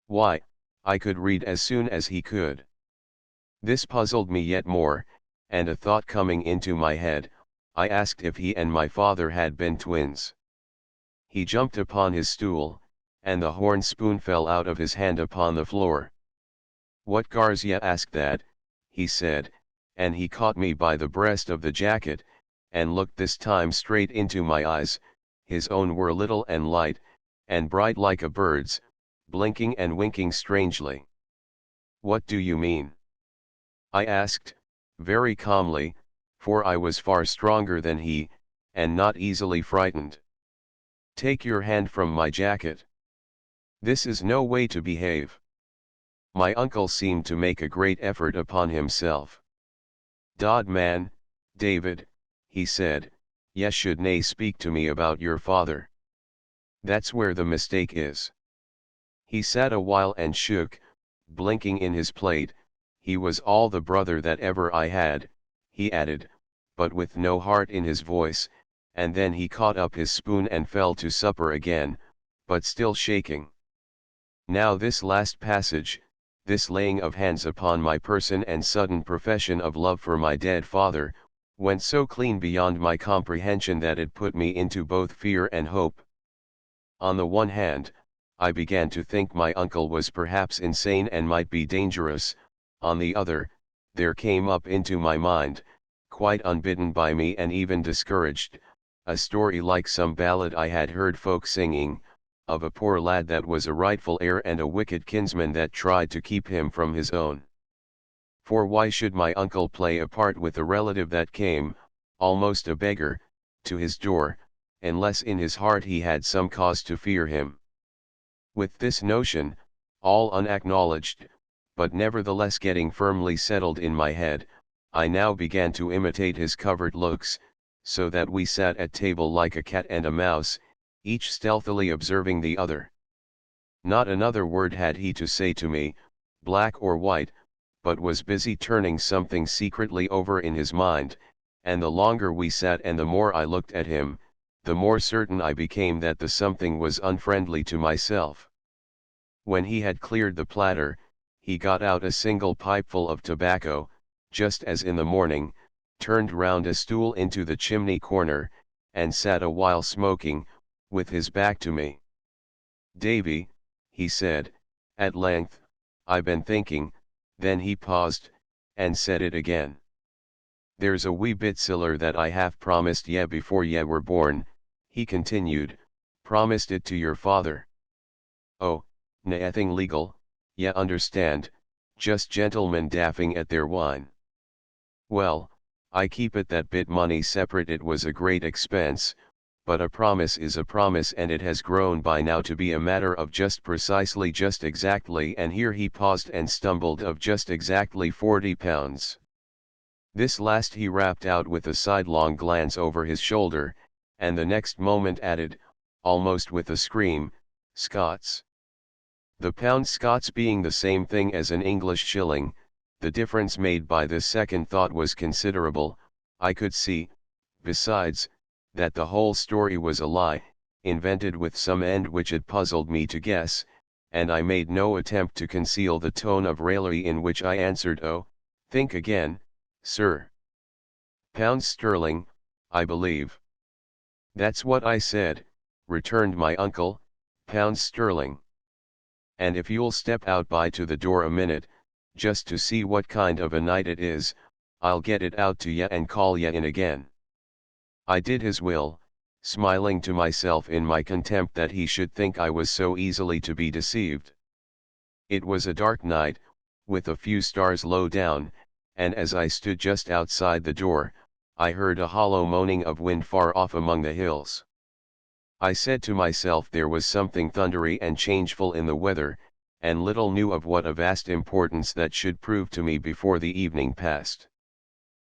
Why, I could read as soon as he could. This puzzled me yet more, and a thought coming into my head, I asked if he and my father had been twins. He jumped upon his stool, and the horn spoon fell out of his hand upon the floor. What gars ye ask that, he said, and he caught me by the breast of the jacket, and looked this time straight into my eyes. His own were little and light, and bright like a bird's, blinking and winking strangely. What do you mean? I asked, very calmly, for I was far stronger than he, and not easily frightened. Take your hand from my jacket. This is no way to behave. My uncle seemed to make a great effort upon himself. Dod man, David, he said, ye should nae speak to me about your father. That's where the mistake is. He sat a while and shook, blinking in his plate. He was all the brother that ever I had, he added, but with no heart in his voice, and then he caught up his spoon and fell to supper again, but still shaking. Now this last passage, this laying of hands upon my person and sudden profession of love for my dead father, went so clean beyond my comprehension that it put me into both fear and hope. On the one hand, I began to think my uncle was perhaps insane and might be dangerous. On the other, there came up into my mind, quite unbidden by me and even discouraged, a story like some ballad I had heard folk singing, of a poor lad that was a rightful heir and a wicked kinsman that tried to keep him from his own. For why should my uncle play a part with a relative that came, almost a beggar, to his door, unless in his heart he had some cause to fear him? With this notion, all unacknowledged, but nevertheless getting firmly settled in my head, I now began to imitate his covert looks, so that we sat at table like a cat and a mouse, each stealthily observing the other. Not another word had he to say to me, black or white, but was busy turning something secretly over in his mind, and the longer we sat and the more I looked at him, the more certain I became that the something was unfriendly to myself. When he had cleared the platter, he got out a single pipeful of tobacco, just as in the morning, turned round a stool into the chimney corner, and sat a while smoking, with his back to me. Davy, he said, at length, I been thinking. Then he paused, and said it again. There's a wee bit siller that I have promised ye before ye were born, he continued, promised it to your father. Oh, naething legal, ye understand, just gentlemen daffing at their wine. Well, I keep it that bit money separate. It was a great expense, but a promise is a promise, and it has grown by now to be a matter of just precisely, just exactly, and here he paused and stumbled, of just exactly £40. This last he rapped out with a sidelong glance over his shoulder, and the next moment added, almost with a scream, Scots. The pound Scots being the same thing as an English shilling, the difference made by this second thought was considerable. I could see, besides, that the whole story was a lie, invented with some end which it puzzled me to guess, and I made no attempt to conceal the tone of raillery in which I answered, oh, think again, sir. Pounds sterling, I believe. "That's what I said," returned my uncle, "pounds sterling. And if you'll step out by to the door a minute, just to see what kind of a night it is, I'll get it out to ye and call ye in again." I did his will, smiling to myself in my contempt that he should think I was so easily to be deceived. It was a dark night, with a few stars low down, and as I stood just outside the door, I heard a hollow moaning of wind far off among the hills. I said to myself there was something thundery and changeful in the weather, and little knew of what a vast importance that should prove to me before the evening passed.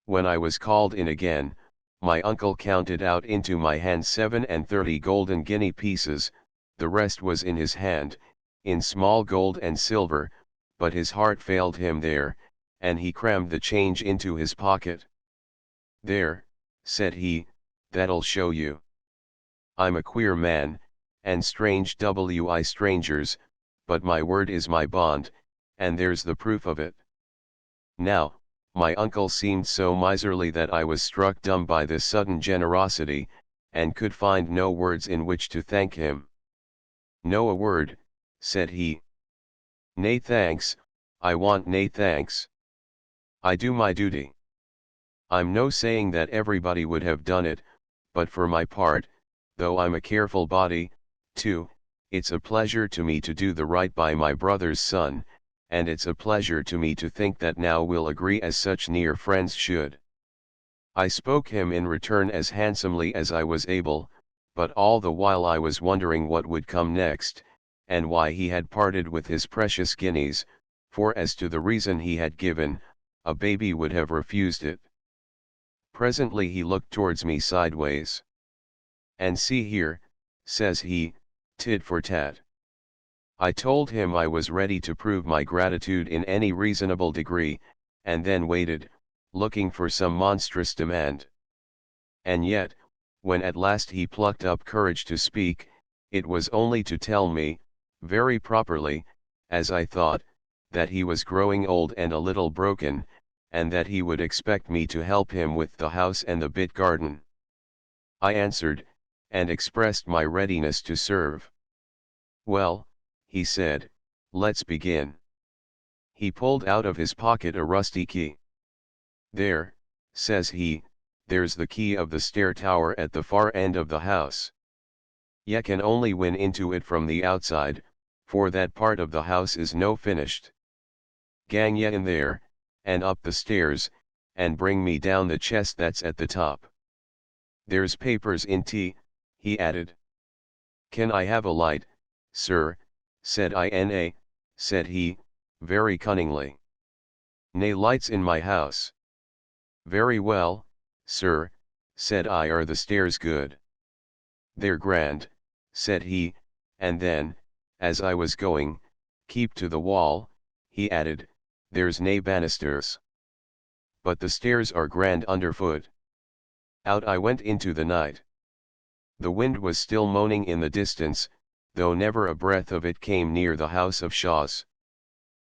When I was called in again, my uncle counted out into my hand 37 golden guinea pieces, the rest was in his hand, in small gold and silver, but his heart failed him there, and he crammed the change into his pocket. "There," said he, "that'll show you. I'm a queer man, and strange wi strangers, but my word is my bond, and there's the proof of it." Now, my uncle seemed so miserly that I was struck dumb by this sudden generosity, and could find no words in which to thank him. "No a word," said he. "Nay thanks, I want nae thanks. I do my duty. I'm no saying that everybody would have done it, but for my part, though I'm a careful body, too, it's a pleasure to me to do the right by my brother's son, and it's a pleasure to me to think that now we'll agree as such near friends should." I spoke him in return as handsomely as I was able, but all the while I was wondering what would come next, and why he had parted with his precious guineas, for as to the reason he had given, a baby would have refused it. Presently he looked towards me sideways. "And see here," says he, "tit for tat." I told him I was ready to prove my gratitude in any reasonable degree, and then waited, looking for some monstrous demand. And yet, when at last he plucked up courage to speak, it was only to tell me, very properly, as I thought, that he was growing old and a little broken, and that he would expect me to help him with the house and the bit garden. I answered, and expressed my readiness to serve. "Well," he said, "let's begin." He pulled out of his pocket a rusty key. "There," says he, "there's the key of the stair tower at the far end of the house. Ye can only win into it from the outside, for that part of the house is no finished. Gang ye in there, and up the stairs, and bring me down the chest that's at the top. There's papers in tea," he added. "Can I have a light, sir?" said I. "Na," said he, very cunningly. "Nae lights in my house." "Very well, sir," said I. "Are the stairs good?" "They're grand," said he, and then, as I was going, "keep to the wall," he added, "there's nae banisters. But the stairs are grand underfoot." Out I went into the night. The wind was still moaning in the distance, though never a breath of it came near the house of Shaw's.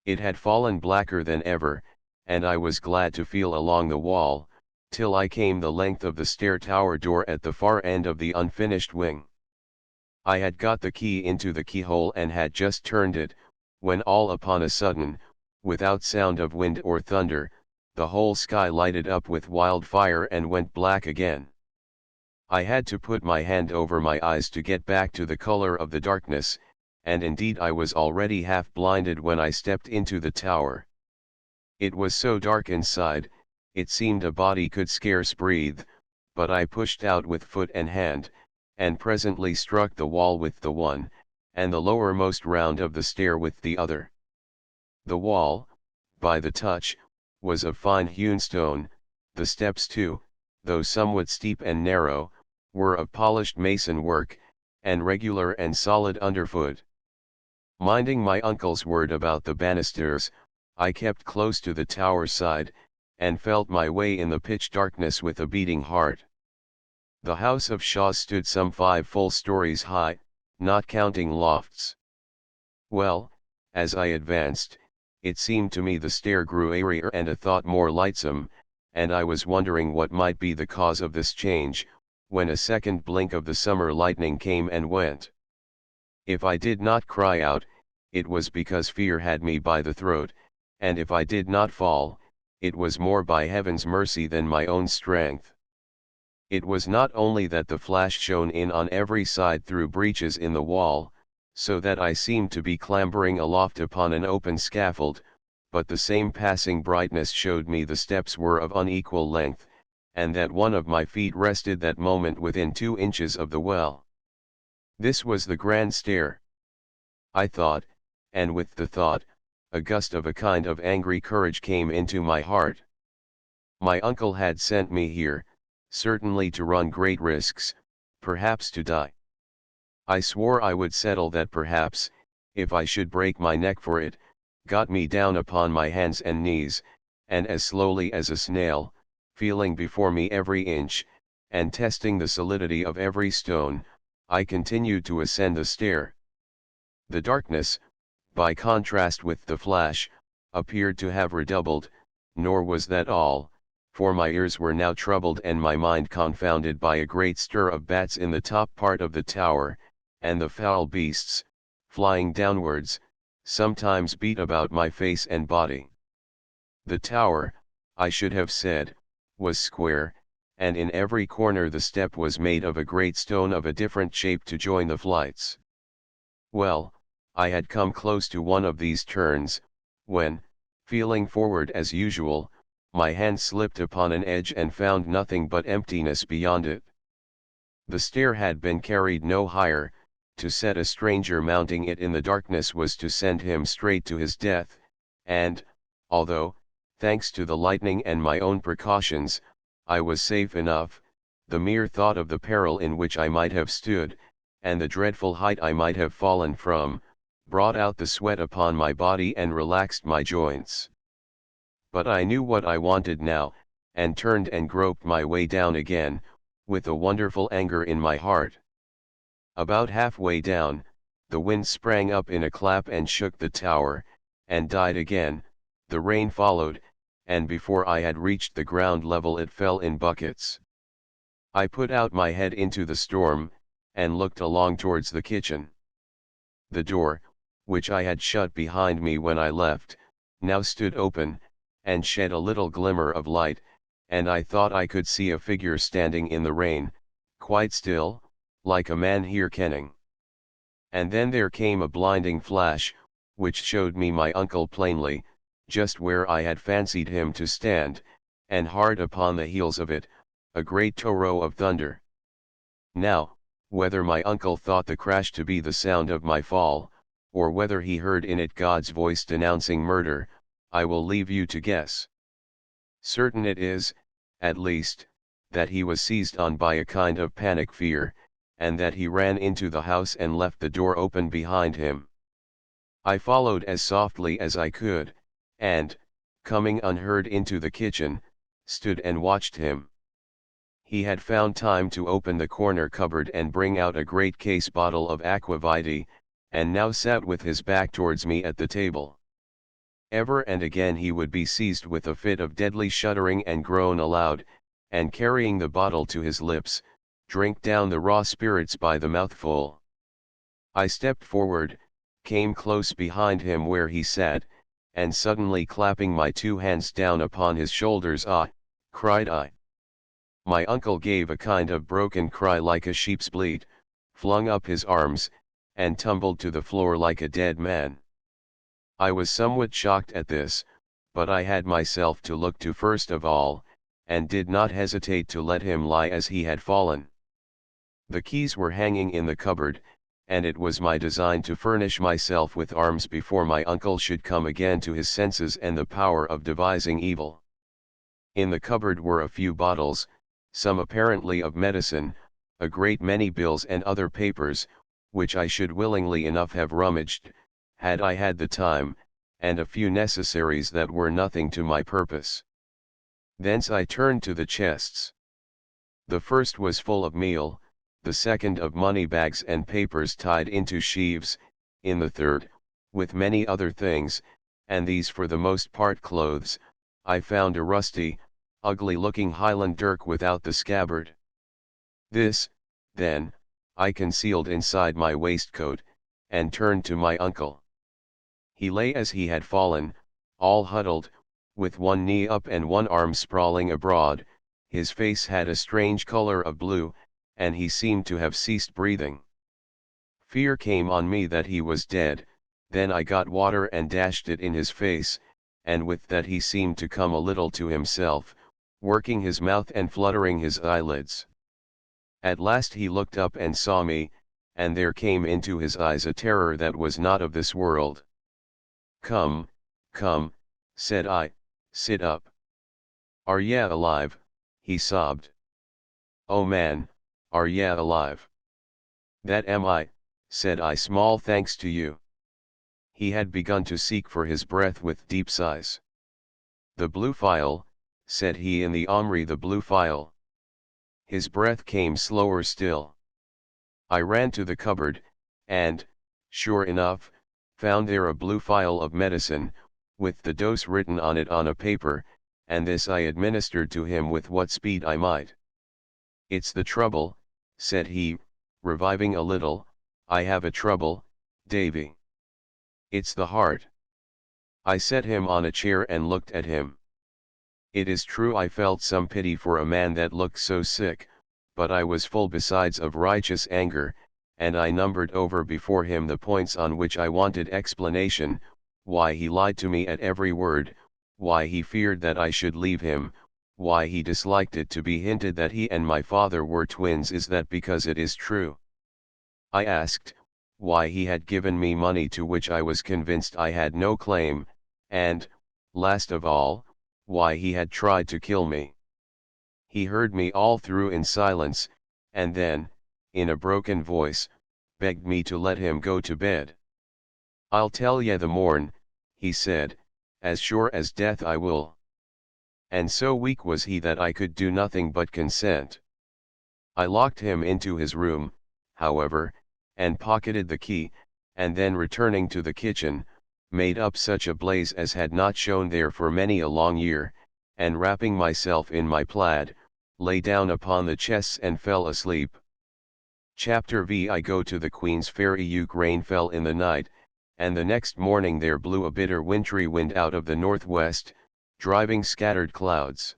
It had fallen blacker than ever, and I was glad to feel along the wall, till I came the length of the stair tower door at the far end of the unfinished wing. I had got the key into the keyhole and had just turned it, when all upon a sudden, without sound of wind or thunder, the whole sky lighted up with wildfire and went black again. I had to put my hand over my eyes to get back to the color of the darkness, and indeed I was already half blinded when I stepped into the tower. It was so dark inside, it seemed a body could scarce breathe, but I pushed out with foot and hand, and presently struck the wall with the one, and the lowermost round of the stair with the other. The wall, by the touch, was of fine hewn stone, the steps too, though somewhat steep and narrow, were of polished mason work, and regular and solid underfoot. Minding my uncle's word about the banisters, I kept close to the tower side, and felt my way in the pitch darkness with a beating heart. The house of Shaw stood some 5 full stories high, not counting lofts. Well, as I advanced, it seemed to me the stair grew airier and a thought more lightsome, and I was wondering what might be the cause of this change, when a second blink of the summer lightning came and went. If I did not cry out, it was because fear had me by the throat, and if I did not fall, it was more by heaven's mercy than my own strength. It was not only that the flash shone in on every side through breaches in the wall, so that I seemed to be clambering aloft upon an open scaffold, but the same passing brightness showed me the steps were of unequal length, and that one of my feet rested that moment within 2 inches of the well. This was the grand stair. I thought, and with the thought, a gust of a kind of angry courage came into my heart. My uncle had sent me here, certainly to run great risks, perhaps to die. I swore I would settle that perhaps, if I should break my neck for it, got me down upon my hands and knees, and as slowly as a snail, feeling before me every inch, and testing the solidity of every stone, I continued to ascend the stair. The darkness, by contrast with the flash, appeared to have redoubled, nor was that all, for my ears were now troubled and my mind confounded by a great stir of bats in the top part of the tower, and the foul beasts, flying downwards, sometimes beat about my face and body. The tower, I should have said, was square, and in every corner the step was made of a great stone of a different shape to join the flights. Well, I had come close to one of these turns, when, feeling forward as usual, my hand slipped upon an edge and found nothing but emptiness beyond it. The stair had been carried no higher. To set a stranger mounting it in the darkness was to send him straight to his death, and, although, thanks to the lightning and my own precautions, I was safe enough, the mere thought of the peril in which I might have stood, and the dreadful height I might have fallen from, brought out the sweat upon my body and relaxed my joints. But I knew what I wanted now, and turned and groped my way down again, with a wonderful anger in my heart. About halfway down, the wind sprang up in a clap and shook the tower, and died again, the rain followed, and before I had reached the ground level it fell in buckets. I put out my head into the storm, and looked along towards the kitchen. The door, which I had shut behind me when I left, now stood open, and shed a little glimmer of light, and I thought I could see a figure standing in the rain, quite still, like a man hearkening. And then there came a blinding flash, which showed me my uncle plainly, just where I had fancied him to stand, and hard upon the heels of it, a great tow of thunder. Now, whether my uncle thought the crash to be the sound of my fall, or whether he heard in it God's voice denouncing murder, I will leave you to guess. Certain it is, at least, that he was seized on by a kind of panic fear, and that he ran into the house and left the door open behind him. I followed as softly as I could, and, coming unheard into the kitchen, stood and watched him. He had found time to open the corner cupboard and bring out a great case bottle of aqua vitae, and now sat with his back towards me at the table. Ever and again he would be seized with a fit of deadly shuddering and groan aloud, and carrying the bottle to his lips, drink down the raw spirits by the mouthful. I stepped forward, came close behind him where he sat, and suddenly clapping my 2 hands down upon his shoulders, "Ah!" cried I. My uncle gave a kind of broken cry like a sheep's bleat, flung up his arms, and tumbled to the floor like a dead man. I was somewhat shocked at this, but I had myself to look to first of all, and did not hesitate to let him lie as he had fallen. The keys were hanging in the cupboard, and it was my design to furnish myself with arms before my uncle should come again to his senses and the power of devising evil. In the cupboard were a few bottles, some apparently of medicine, a great many bills and other papers, which I should willingly enough have rummaged, had I had the time, and a few necessaries that were nothing to my purpose. Thence I turned to the chests. The first was full of meal, the second of money bags and papers tied into sheaves, in the third, with many other things, and these for the most part clothes, I found a rusty, ugly-looking Highland dirk without the scabbard. This, then, I concealed inside my waistcoat, and turned to my uncle. He lay as he had fallen, all huddled, with one knee up and one arm sprawling abroad. His face had a strange color of blue, and he seemed to have ceased breathing. Fear came on me that he was dead. Then I got water and dashed it in his face, and with that he seemed to come a little to himself, working his mouth and fluttering his eyelids. At last he looked up and saw me, and there came into his eyes a terror that was not of this world. "Come, come," said I, "sit up. Are ya alive?" he sobbed. "Oh man, are ya alive?" "That am I," said I, "small thanks to you." He had begun to seek for his breath with deep sighs. "The blue phial," said he in the Omri, "the blue phial." His breath came slower still. I ran to the cupboard, and, sure enough, found there a blue phial of medicine, with the dose written on it on a paper, and this I administered to him with what speed I might. "It's the trouble," said he, reviving a little, "I have a trouble, Davy. It's the heart." I set him on a chair and looked at him. It is true I felt some pity for a man that looked so sick, but I was full besides of righteous anger, and I numbered over before him the points on which I wanted explanation, why he lied to me at every word, why he feared that I should leave him, why he disliked it to be hinted that he and my father were twins. Is that because it is true? I asked, why he had given me money to which I was convinced I had no claim, and, last of all, why he had tried to kill me. He heard me all through in silence, and then, in a broken voice, begged me to let him go to bed. "I'll tell ye the morn," he said, "as sure as death I will." And so weak was he that I could do nothing but consent. I locked him into his room, however, and pocketed the key, and then returning to the kitchen, made up such a blaze as had not shone there for many a long year, and wrapping myself in my plaid, lay down upon the chests and fell asleep. Chapter V. I go to the Queen's Ferry. Rain fell in the night, and the next morning there blew a bitter wintry wind out of the northwest, driving scattered clouds.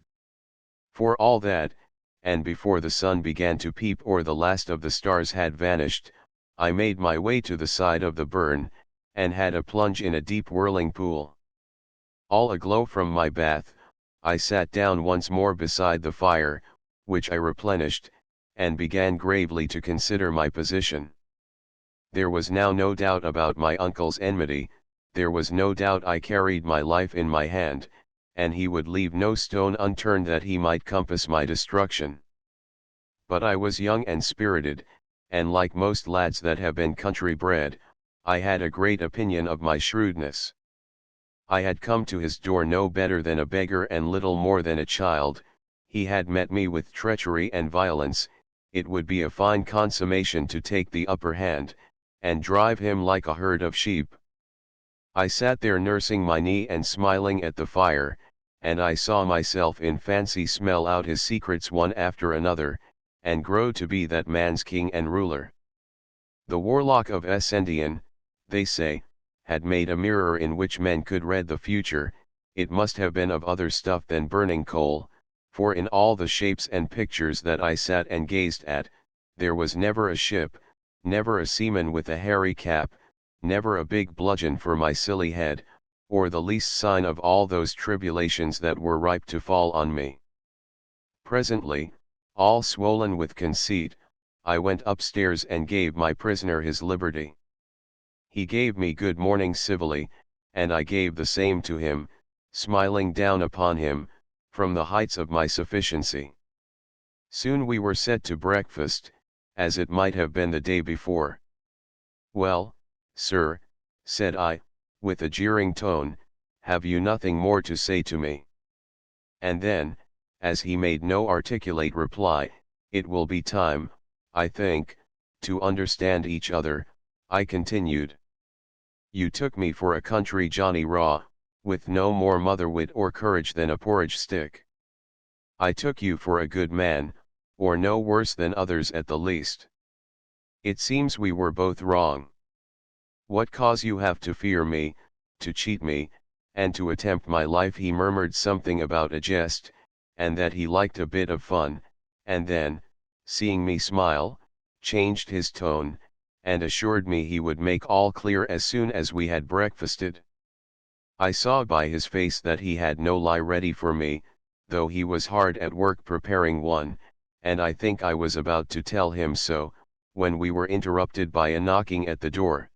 For all that, and before the sun began to peep or the last of the stars had vanished, I made my way to the side of the burn, and had a plunge in a deep whirling pool. All aglow from my bath, I sat down once more beside the fire, which I replenished, and began gravely to consider my position. There was now no doubt about my uncle's enmity, there was no doubt I carried my life in my hand, and he would leave no stone unturned that he might compass my destruction. But I was young and spirited, and like most lads that have been country bred, I had a great opinion of my shrewdness. I had come to his door no better than a beggar and little more than a child. He had met me with treachery and violence. It would be a fine consummation to take the upper hand, and drive him like a herd of sheep. I sat there nursing my knee and smiling at the fire, and I saw myself in fancy smell out his secrets one after another, and grow to be that man's king and ruler. The warlock of Essendian, they say, had made a mirror in which men could read the future. It must have been of other stuff than burning coal, for in all the shapes and pictures that I sat and gazed at, there was never a ship, never a seaman with a hairy cap, never a big bludgeon for my silly head, or the least sign of all those tribulations that were ripe to fall on me. Presently, all swollen with conceit, I went upstairs and gave my prisoner his liberty. He gave me good morning civilly, and I gave the same to him, smiling down upon him, from the heights of my sufficiency. Soon we were set to breakfast, as it might have been the day before. "Well, sir," said I, with a jeering tone, "have you nothing more to say to me?" And then, as he made no articulate reply, "It will be time, I think, to understand each other," I continued. "You took me for a country Johnny Raw, with no more mother wit or courage than a porridge stick. I took you for a good man, or no worse than others at the least. It seems we were both wrong. What cause you have to fear me, to cheat me, and to attempt my life? He murmured something about a jest, and that he liked a bit of fun, and then, seeing me smile, changed his tone, and assured me he would make all clear as soon as we had breakfasted. I saw by his face that he had no lie ready for me, though he was hard at work preparing one, and I think I was about to tell him so, when we were interrupted by a knocking at the door.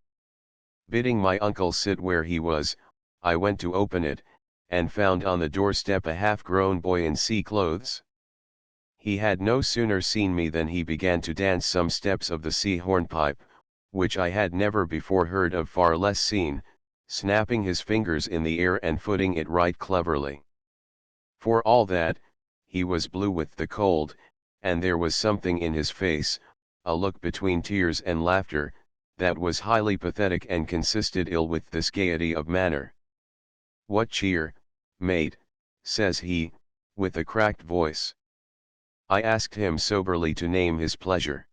Bidding my uncle sit where he was, I went to open it, and found on the doorstep a half-grown boy in sea clothes. He had no sooner seen me than he began to dance some steps of the sea hornpipe, which I had never before heard of, far less seen, snapping his fingers in the air and footing it right cleverly. For all that, he was blue with the cold, and there was something in his face, a look between tears and laughter, that was highly pathetic and consisted ill with this gaiety of manner. "What cheer, mate?" says he, with a cracked voice. I asked him soberly to name his pleasure.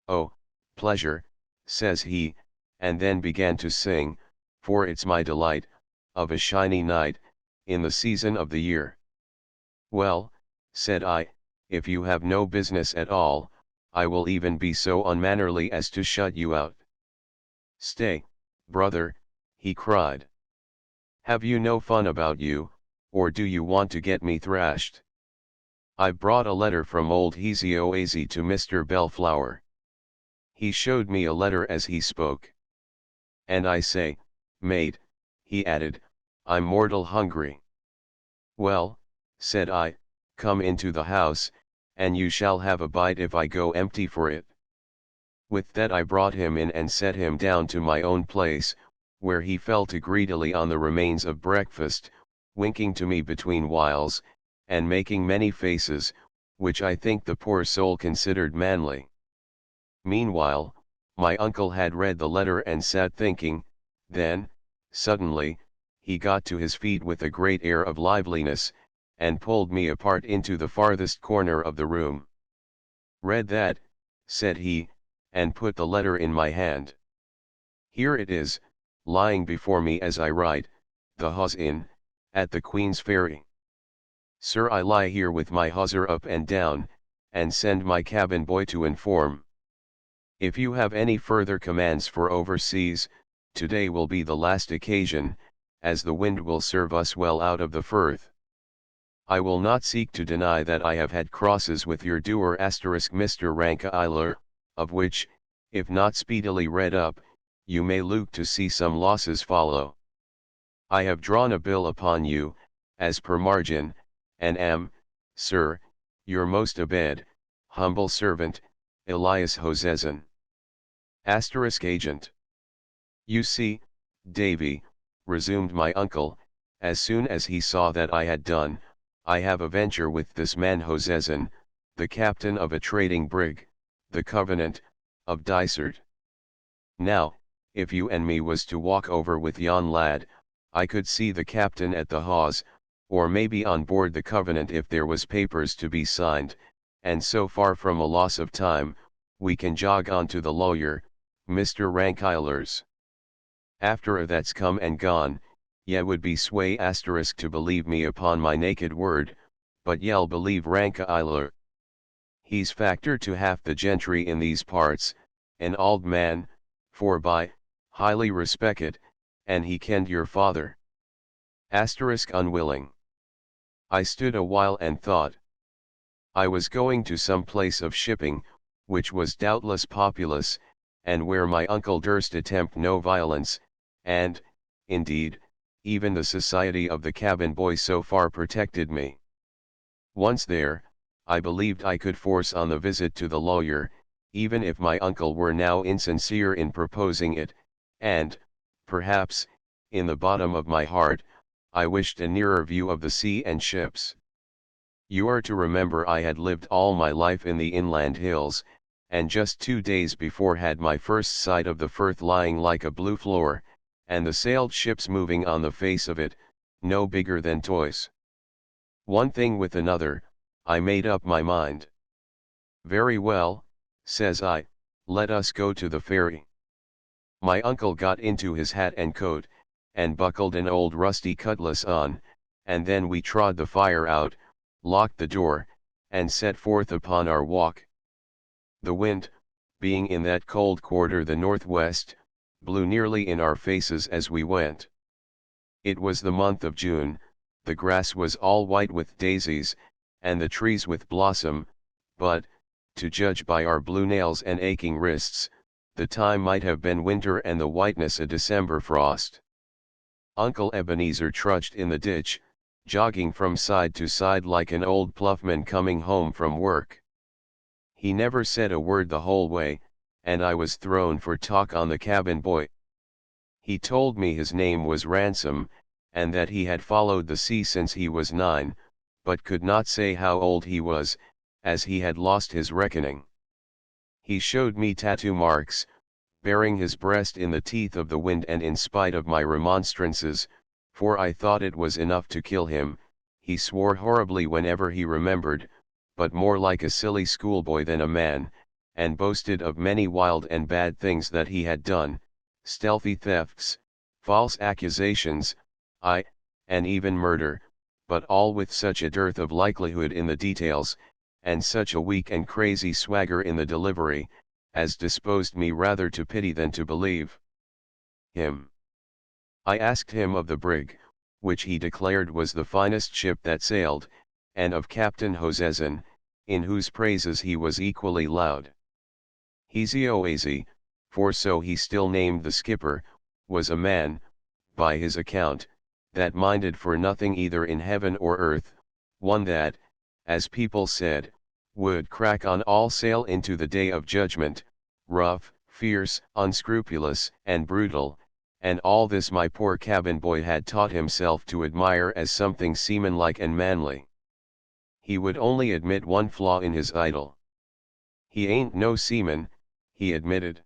"Oh, pleasure," says he, and then began to sing, "For it's my delight, of a shiny night, in the season of the year." "Well," said I, "if you have no business at all, I will even be so unmannerly as to shut you out." "Stay, brother," he cried. "Have you no fun about you, or do you want to get me thrashed? I've brought a letter from old Hesioazy to Mr. Bellflower." He showed me a letter as he spoke. "And I say, mate," he added, "I'm mortal hungry." "Well," said I, "come into the house, and you shall have a bite if I go empty for it." With that I brought him in and set him down to my own place, where he fell to greedily on the remains of breakfast, winking to me between whiles, and making many faces, which I think the poor soul considered manly. Meanwhile, my uncle had read the letter and sat thinking. Then, suddenly, he got to his feet with a great air of liveliness, and pulled me apart into the farthest corner of the room. "Read that," said he, and put the letter in my hand. "Here it is, lying before me as I write, the Hawes Inn, at the Queen's Ferry. Sir, I lie here with my hawser up and down, and send my cabin boy to inform. If you have any further commands for overseas, today will be the last occasion, as the wind will serve us well out of the Firth. I will not seek to deny that I have had crosses with your doer Mr. Rankeillor, of which, if not speedily read up, you may look to see some losses follow. I have drawn a bill upon you, as per margin, and am, sir, your most obed, humble servant, Elias Hosezin. Agent. You see, Davy, resumed my uncle, as soon as he saw that I had done, I have a venture with this man Hosezin, the captain of a trading brig, the Covenant, of Dysart. Now, if you and me was to walk over with yon lad, I could see the captain at the hawse, or maybe on board the Covenant if there was papers to be signed, and so far from a loss of time, we can jog on to the lawyer, Mr. Rankeillor's. After a that's come and gone, ye would be sway to believe me upon my naked word, but ye'll believe Rankeillor. He's factor to half the gentry in these parts, an old man, forby, highly respected, and he kenned your father. Unwilling. I stood a while and thought. I was going to some place of shipping, which was doubtless populous, and where my uncle durst attempt no violence, and, indeed, even the society of the cabin boy so far protected me. Once there, I believed I could force on the visit to the lawyer, even if my uncle were now insincere in proposing it, and, perhaps, in the bottom of my heart, I wished a nearer view of the sea and ships. You are to remember I had lived all my life in the inland hills, and just 2 days before had my first sight of the Firth lying like a blue floor, and the sailed ships moving on the face of it, no bigger than toys. One thing with another, I made up my mind. Very well, says I, let us go to the ferry. My uncle got into his hat and coat, and buckled an old rusty cutlass on, and then we trod the fire out, locked the door, and set forth upon our walk. The wind, being in that cold quarter the northwest, blew nearly in our faces as we went. It was the month of June, the grass was all white with daisies, and the trees with blossom, but, to judge by our blue nails and aching wrists, the time might have been winter and the whiteness a December frost. Uncle Ebenezer trudged in the ditch, jogging from side to side like an old ploughman coming home from work. He never said a word the whole way, and I was thrown for talk on the cabin boy. He told me his name was Ransom, and that he had followed the sea since he was 9, but could not say how old he was, as he had lost his reckoning. He showed me tattoo marks, bearing his breast in the teeth of the wind, and in spite of my remonstrances, for I thought it was enough to kill him, he swore horribly whenever he remembered, but more like a silly schoolboy than a man, and boasted of many wild and bad things that he had done, stealthy thefts, false accusations, and even murder, but all with such a dearth of likelihood in the details, and such a weak and crazy swagger in the delivery, as disposed me rather to pity than to believe him. I asked him of the brig, which he declared was the finest ship that sailed, and of Captain Hoseson, in whose praises he was equally loud. Hesioase, for so he still named the skipper, was a man, by his account, that minded for nothing either in heaven or earth, one that, as people said, would crack on all sail into the day of judgment, rough, fierce, unscrupulous, and brutal, and all this my poor cabin boy had taught himself to admire as something seamanlike and manly. He would only admit one flaw in his idol. He ain't no seaman, he admitted.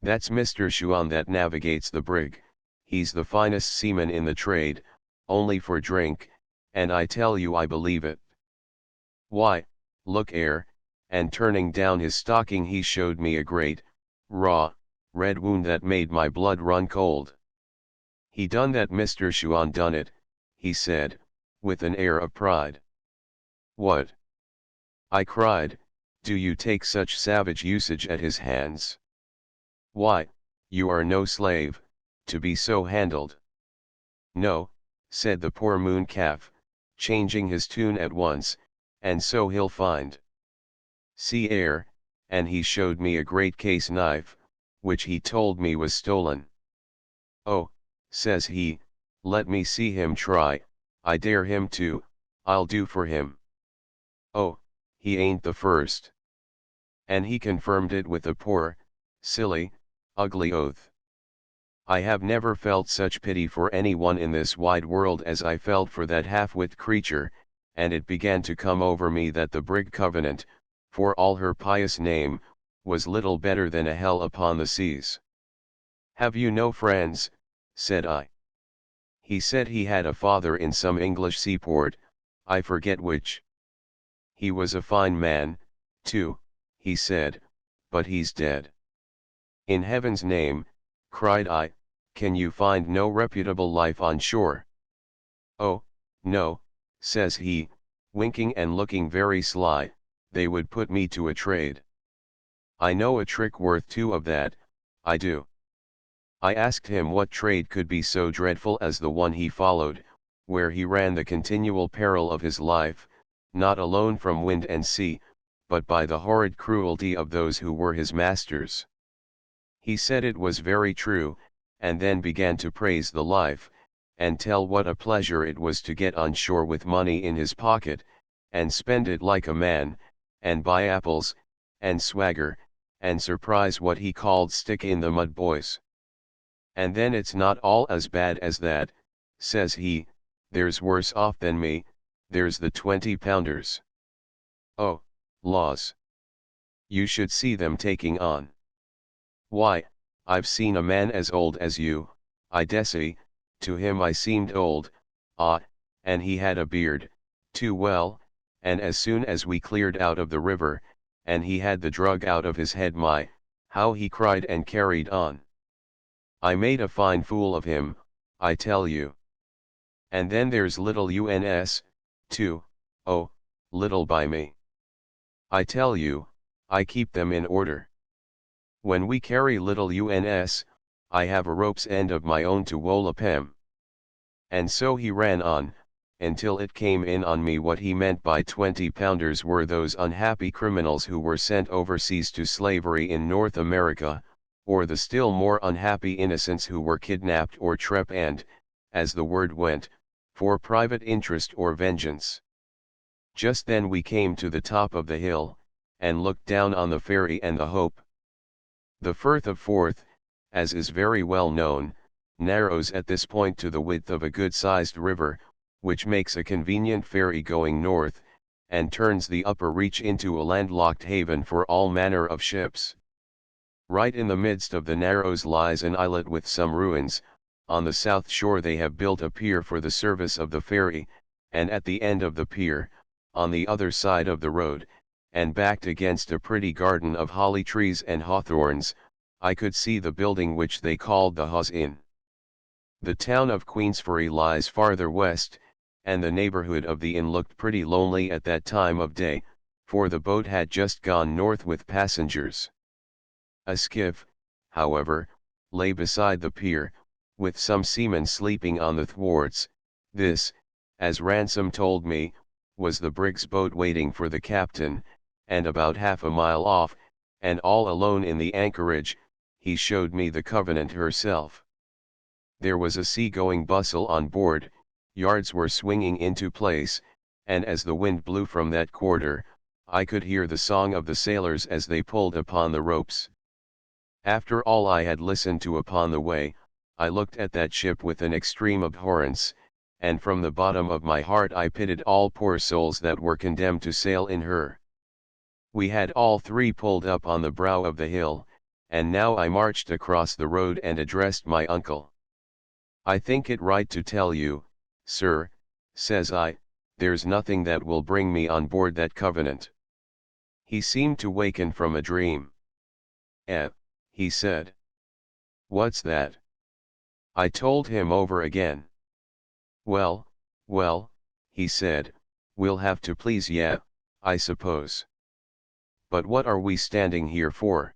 That's Mr. Shuan that navigates the brig, he's the finest seaman in the trade, only for drink, and I tell you I believe it. Why, look ere, and turning down his stocking he showed me a great, raw, red wound that made my blood run cold. He done that, Mr. Shuan done it, he said, with an air of pride. What? I cried, do you take such savage usage at his hands? Why, you are no slave, to be so handled. No, said the poor mooncalf, changing his tune at once, and so he'll find. See ere, and he showed me a great case knife, which he told me was stolen. Oh, says he, let me see him try, I dare him to, I'll do for him. Oh, he ain't the first. And he confirmed it with a poor, silly, ugly oath. I have never felt such pity for anyone in this wide world as I felt for that half-wit creature, and it began to come over me that the brig Covenant, for all her pious name, was little better than a hell upon the seas. Have you no friends? Said I. He said he had a father in some English seaport, I forget which. He was a fine man, too, he said, but he's dead. In heaven's name, cried I, can you find no reputable life on shore? Oh, no, says he, winking and looking very sly, they would put me to a trade. I know a trick worth 2 of that, I do. I asked him what trade could be so dreadful as the one he followed, where he ran the continual peril of his life, not alone from wind and sea, but by the horrid cruelty of those who were his masters. He said it was very true, and then began to praise the life, and tell what a pleasure it was to get on shore with money in his pocket, and spend it like a man, and buy apples, and swagger, and surprise what he called stick-in-the-mud boys. And then it's not all as bad as that, says he, there's worse off than me, there's the 20-pounders. Oh, laws! You should see them taking on. Why, I've seen a man as old as you, I dessay, to him I seemed old, and he had a beard, too well, and as soon as we cleared out of the river, and he had the drug out of his head. My, how he cried and carried on. I made a fine fool of him, I tell you. And then there's little UNS, too, oh, little by me. I tell you, I keep them in order. When we carry little UNS, I have a rope's end of my own to wallop him. And so he ran on, until it came in on me what he meant by 20-pounders were those unhappy criminals who were sent overseas to slavery in North America, or the still more unhappy innocents who were kidnapped or trepanned, as the word went, for private interest or vengeance. Just then we came to the top of the hill, and looked down on the ferry and the Hope. The Firth of Forth, as is very well known, narrows at this point to the width of a good-sized river, which makes a convenient ferry going north, and turns the upper reach into a landlocked haven for all manner of ships. Right in the midst of the narrows lies an islet with some ruins. On the south shore they have built a pier for the service of the ferry, and at the end of the pier, on the other side of the road, and backed against a pretty garden of holly trees and hawthorns, I could see the building which they called the Hawes Inn. The town of Queensferry lies farther west, and the neighborhood of the inn looked pretty lonely at that time of day, for the boat had just gone north with passengers. A skiff, however, lay beside the pier, with some seamen sleeping on the thwarts. This, as Ransom told me, was the brig's boat waiting for the captain, and about half a mile off, and all alone in the anchorage, he showed me the Covenant herself. There was a sea-going bustle on board, yards were swinging into place, and as the wind blew from that quarter, I could hear the song of the sailors as they pulled upon the ropes. After all I had listened to upon the way, I looked at that ship with an extreme abhorrence, and from the bottom of my heart I pitied all poor souls that were condemned to sail in her. We had all three pulled up on the brow of the hill, and now I marched across the road and addressed my uncle. I think it right to tell you, sir, says I, there's nothing that will bring me on board that Covenant. He seemed to waken from a dream. He said. What's that? I told him over again. Well, he said, we'll have to please ye, I suppose. But what are we standing here for?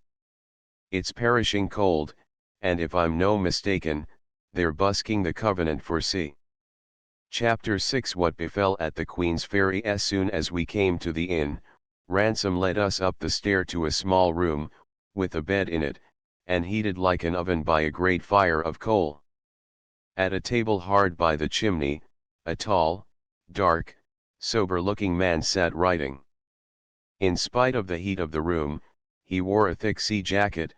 It's perishing cold, and if I'm no mistaken, they're busking the Covenant for sea. Chapter 6 What befell at the Queensferry. As soon as we came to the inn, Ransom led us up the stair to a small room, with a bed in it, and heated like an oven by a great fire of coal. At a table hard by the chimney, a tall, dark, sober-looking man sat writing. In spite of the heat of the room, he wore a thick sea jacket,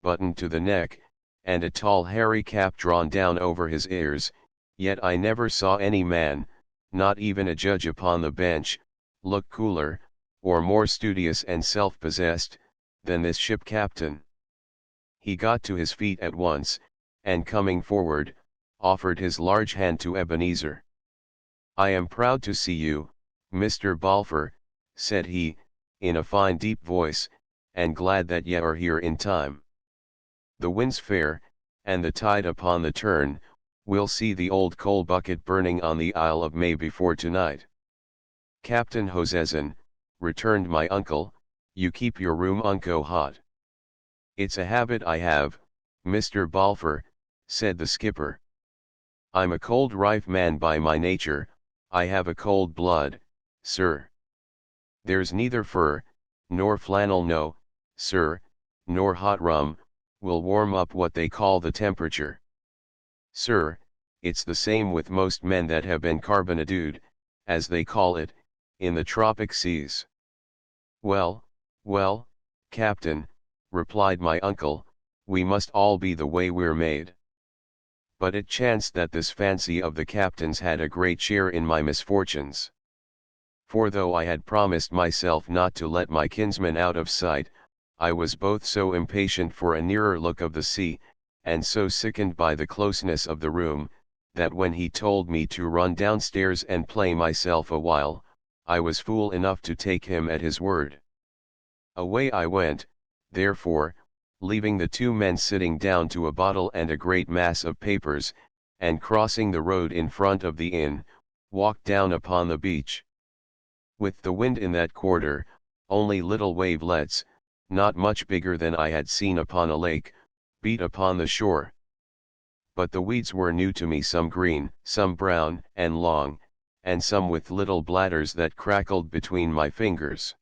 buttoned to the neck, and a tall hairy cap drawn down over his ears, yet I never saw any man, not even a judge upon the bench, look cooler, or more studious and self-possessed, than this ship captain. He got to his feet at once, and coming forward, offered his large hand to Ebenezer. I am proud to see you, Mr. Balfour, said he, in a fine deep voice, and glad that ye are here in time. The wind's fair, and the tide upon the turn, we'll see the old coal bucket burning on the Isle of May before tonight. Captain Hoseson, returned my uncle, you keep your room unco hot. It's a habit I have, Mr. Balfour, said the skipper. I'm a cold rife man by my nature, I have a cold blood, sir. There's neither fur, nor flannel no, sir, nor hot rum, will warm up what they call the temperature. Sir, it's the same with most men that have been carbonaded, as they call it, in the tropic seas. Well, Captain, replied my uncle, we must all be the way we're made. But it chanced that this fancy of the captain's had a great share in my misfortunes. For though I had promised myself not to let my kinsman out of sight, I was both so impatient for a nearer look of the sea, and so sickened by the closeness of the room, that when he told me to run downstairs and play myself a while, I was fool enough to take him at his word. Away I went, therefore, leaving the two men sitting down to a bottle and a great mass of papers, and crossing the road in front of the inn, walked down upon the beach. With the wind in that quarter, only little wavelets, not much bigger than I had seen upon a lake, beat upon the shore. But the weeds were new to me, some green, some brown and long, and some with little bladders that crackled between my fingers.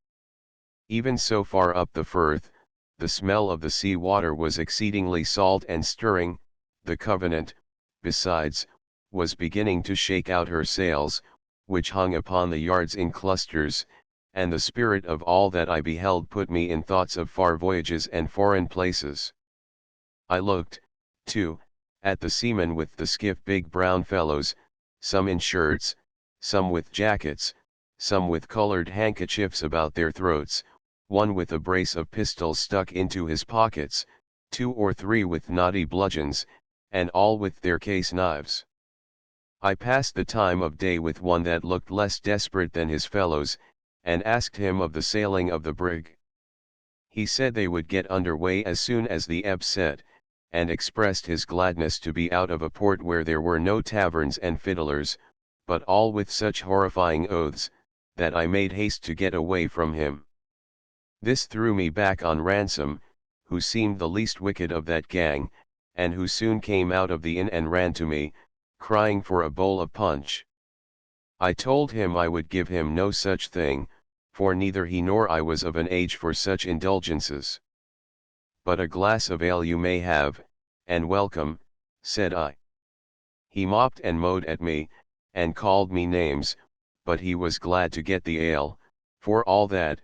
Even so far up the firth, the smell of the sea water was exceedingly salt and stirring. The Covenant, besides, was beginning to shake out her sails, which hung upon the yards in clusters, and the spirit of all that I beheld put me in thoughts of far voyages and foreign places. I looked, too, at the seamen with the skiff, big brown fellows, some in shirts, some with jackets, some with colored handkerchiefs about their throats, one with a brace of pistols stuck into his pockets, 2 or 3 with knotty bludgeons, and all with their case knives. I passed the time of day with one that looked less desperate than his fellows, and asked him of the sailing of the brig. He said they would get under way as soon as the ebb set, and expressed his gladness to be out of a port where there were no taverns and fiddlers, but all with such horrifying oaths, that I made haste to get away from him. This threw me back on Ransom, who seemed the least wicked of that gang, and who soon came out of the inn and ran to me, crying for a bowl of punch. I told him I would give him no such thing, for neither he nor I was of an age for such indulgences. But a glass of ale you may have, and welcome, said I. He mopped and mowed at me, and called me names, but he was glad to get the ale, for all that,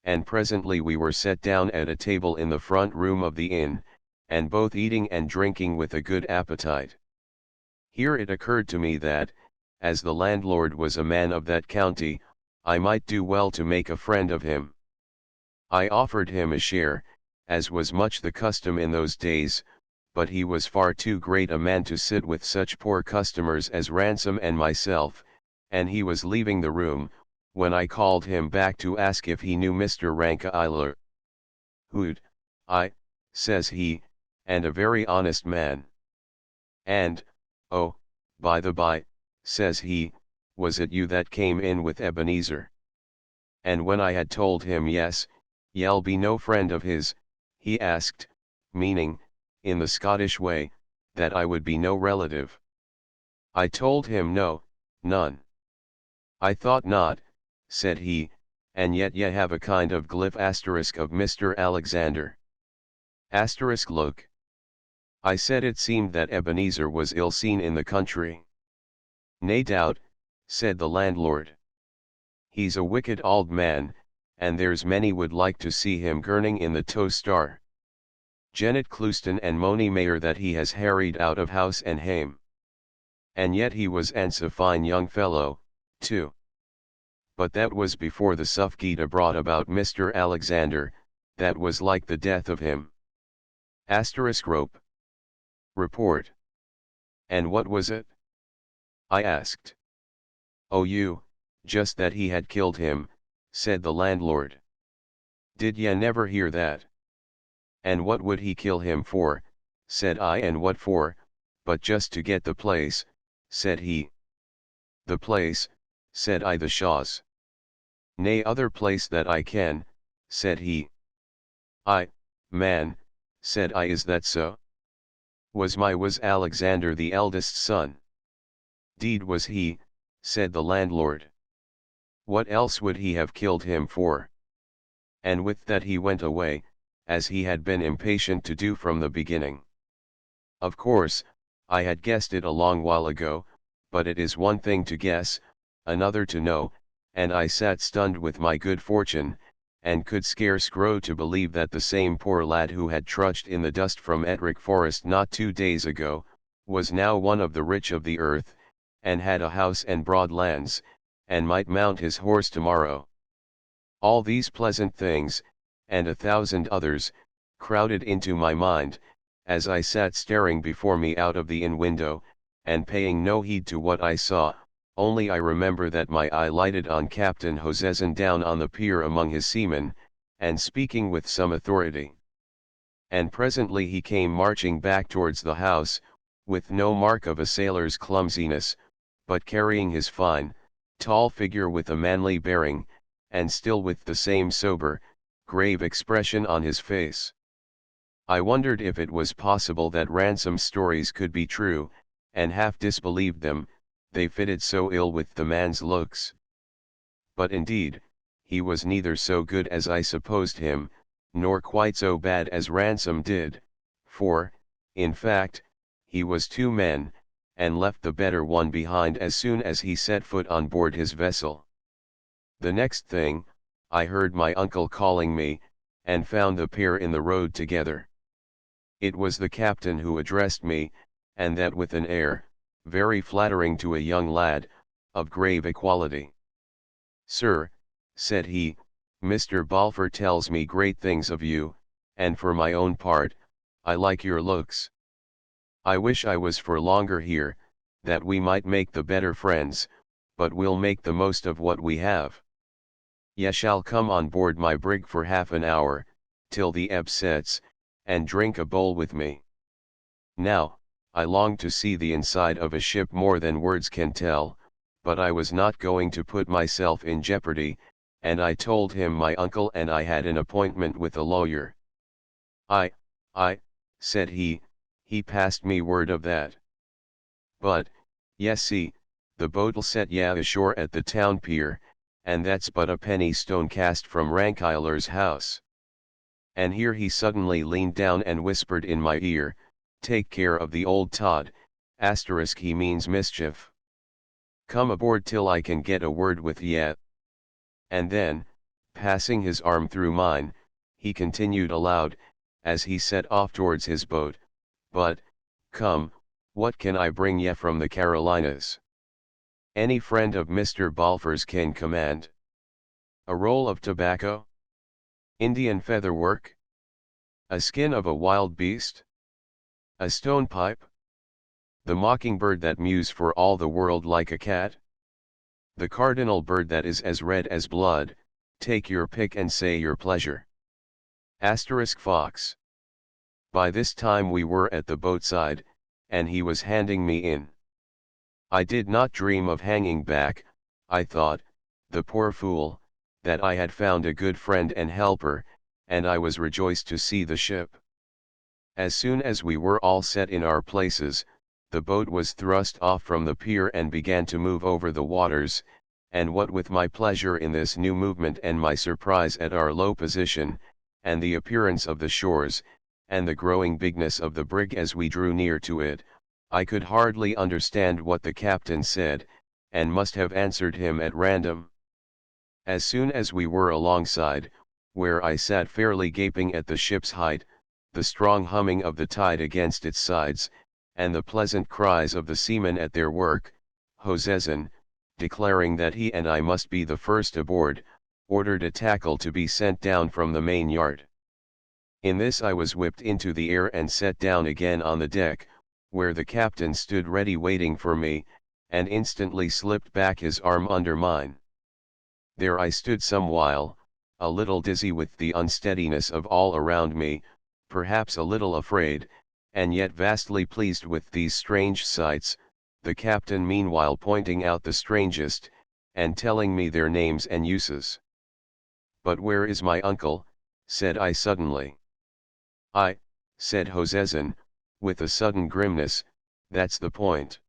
and presently we were set down at a table in the front room of the inn, and both eating and drinking with a good appetite. Here it occurred to me that, as the landlord was a man of that county, I might do well to make a friend of him. I offered him a share, as was much the custom in those days, but he was far too great a man to sit with such poor customers as Ransom and myself, and he was leaving the room, when I called him back to ask if he knew Mr. Rankeillor. "Hoot, I," says he, "and a very honest man. And, oh, by the by," says he, "was it you that came in with Ebenezer?" And when I had told him yes, ye'll be no friend of his, he asked, meaning, in the Scottish way, that I would be no relative. I told him no, none. "I thought not," said he, "and yet ye have a kind of glyph asterisk of Mr. Alexander. Asterisk look." I said it seemed that Ebenezer was ill seen in the country. "Nae doubt," said the landlord. "He's a wicked old man, and there's many would like to see him gurning in the Tow Star. Janet Clouston and mony mayor that he has harried out of house and hame. And yet he was ance a fine young fellow, too. But that was before the Suffgate brought about Mr. Alexander, that was like the death of him." Asterisk rope. Report. "And what was it?" I asked. "Oh just that he had killed him," said the landlord. "Did ye never hear that?" "And what would he kill him for?" said I. "And what for, but just to get the place," said he. "The place," said I, "the Shaws." "Nay other place that I can," said he. Man," said I, "is that so?" Was Alexander the eldest son?" "Deed was he," said the landlord. "What else would he have killed him for?" And with that he went away, as he had been impatient to do from the beginning. Of course, I had guessed it a long while ago, but it is one thing to guess, another to know, and I sat stunned with my good fortune, and could scarce grow to believe that the same poor lad who had trudged in the dust from Ettrick Forest not 2 days ago, was now one of the rich of the earth, and had a house and broad lands, and might mount his horse tomorrow. All these pleasant things, and 1,000 others, crowded into my mind, as I sat staring before me out of the inn window, and paying no heed to what I saw, only I remember that my eye lighted on Captain Hoseson down on the pier among his seamen, and speaking with some authority. And presently he came marching back towards the house, with no mark of a sailor's clumsiness, but carrying his fine, tall figure with a manly bearing, and still with the same sober, grave expression on his face. I wondered if it was possible that Ransom's stories could be true, and half disbelieved them, they fitted so ill with the man's looks. But indeed, he was neither so good as I supposed him, nor quite so bad as Ransom did, for, in fact, he was two men, and left the better one behind as soon as he set foot on board his vessel. The next thing, I heard my uncle calling me, and found the pair in the road together. It was the captain who addressed me, and that with an air, very flattering to a young lad, of grave equality. "Sir," said he, "Mr. Balfour tells me great things of you, and for my own part, I like your looks. I wish I was for longer here, that we might make the better friends, but we'll make the most of what we have. Ye shall come on board my brig for half an hour, till the ebb sets, and drink a bowl with me. Now, I long to see the inside of a ship more than words can tell, but I was not going to put myself in jeopardy, and I told him my uncle and I had an appointment with a lawyer. I, said he passed me word of that. But, yes see, the boat'll set ye ashore at the town pier, and that's but a penny stone cast from Rankiler's house." And here he suddenly leaned down and whispered in my ear, "Take care of the old Tod, asterisk he means mischief. Come aboard till I can get a word with ye." And then, passing his arm through mine, he continued aloud, as he set off towards his boat, "But, come, what can I bring ye from the Carolinas? Any friend of Mr. Balfour's can command. A roll of tobacco? Indian feather work? A skin of a wild beast? A stone pipe? The mockingbird that mews for all the world like a cat? The cardinal bird that is as red as blood, take your pick and say your pleasure. Asterisk fox." By this time we were at the boatside, and he was handing me in. I did not dream of hanging back. I thought, the poor fool, that I had found a good friend and helper, and I was rejoiced to see the ship. As soon as we were all set in our places, the boat was thrust off from the pier and began to move over the waters, and what with my pleasure in this new movement and my surprise at our low position, and the appearance of the shores, and the growing bigness of the brig as we drew near to it, I could hardly understand what the captain said, and must have answered him at random. As soon as we were alongside, where I sat fairly gaping at the ship's height, the strong humming of the tide against its sides, and the pleasant cries of the seamen at their work, Hoseson, declaring that he and I must be the first aboard, ordered a tackle to be sent down from the main yard. In this I was whipped into the air and set down again on the deck, where the captain stood ready waiting for me, and instantly slipped back his arm under mine. There I stood some while, a little dizzy with the unsteadiness of all around me, perhaps a little afraid, and yet vastly pleased with these strange sights, the captain meanwhile pointing out the strangest, and telling me their names and uses. "But where is my uncle?" said I suddenly. "I," said Hoseson, with a sudden grimness, "that's the point."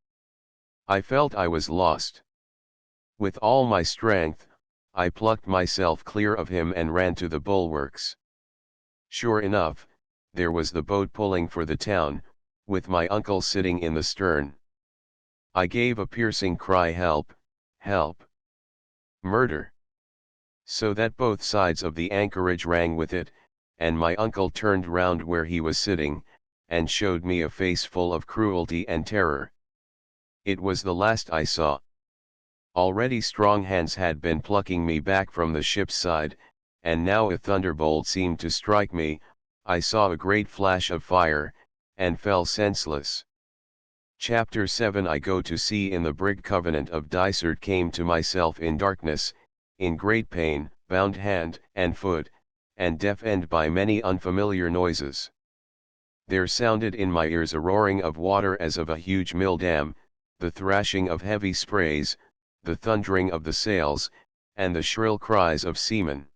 I felt I was lost. With all my strength, I plucked myself clear of him and ran to the bulwarks. Sure enough, there was the boat pulling for the town, with my uncle sitting in the stern. I gave a piercing cry, "Help! Help! Murder!" so that both sides of the anchorage rang with it, and my uncle turned round where he was sitting, and showed me a face full of cruelty and terror. It was the last I saw. Already strong hands had been plucking me back from the ship's side, and now a thunderbolt seemed to strike me. I saw a great flash of fire, and fell senseless. Chapter 7 I go to sea in the brig Covenant of Dysart. Came to myself in darkness, in great pain, bound hand and foot, and deafened by many unfamiliar noises. There sounded in my ears a roaring of water as of a huge mill dam, the thrashing of heavy sprays, the thundering of the sails, and the shrill cries of seamen.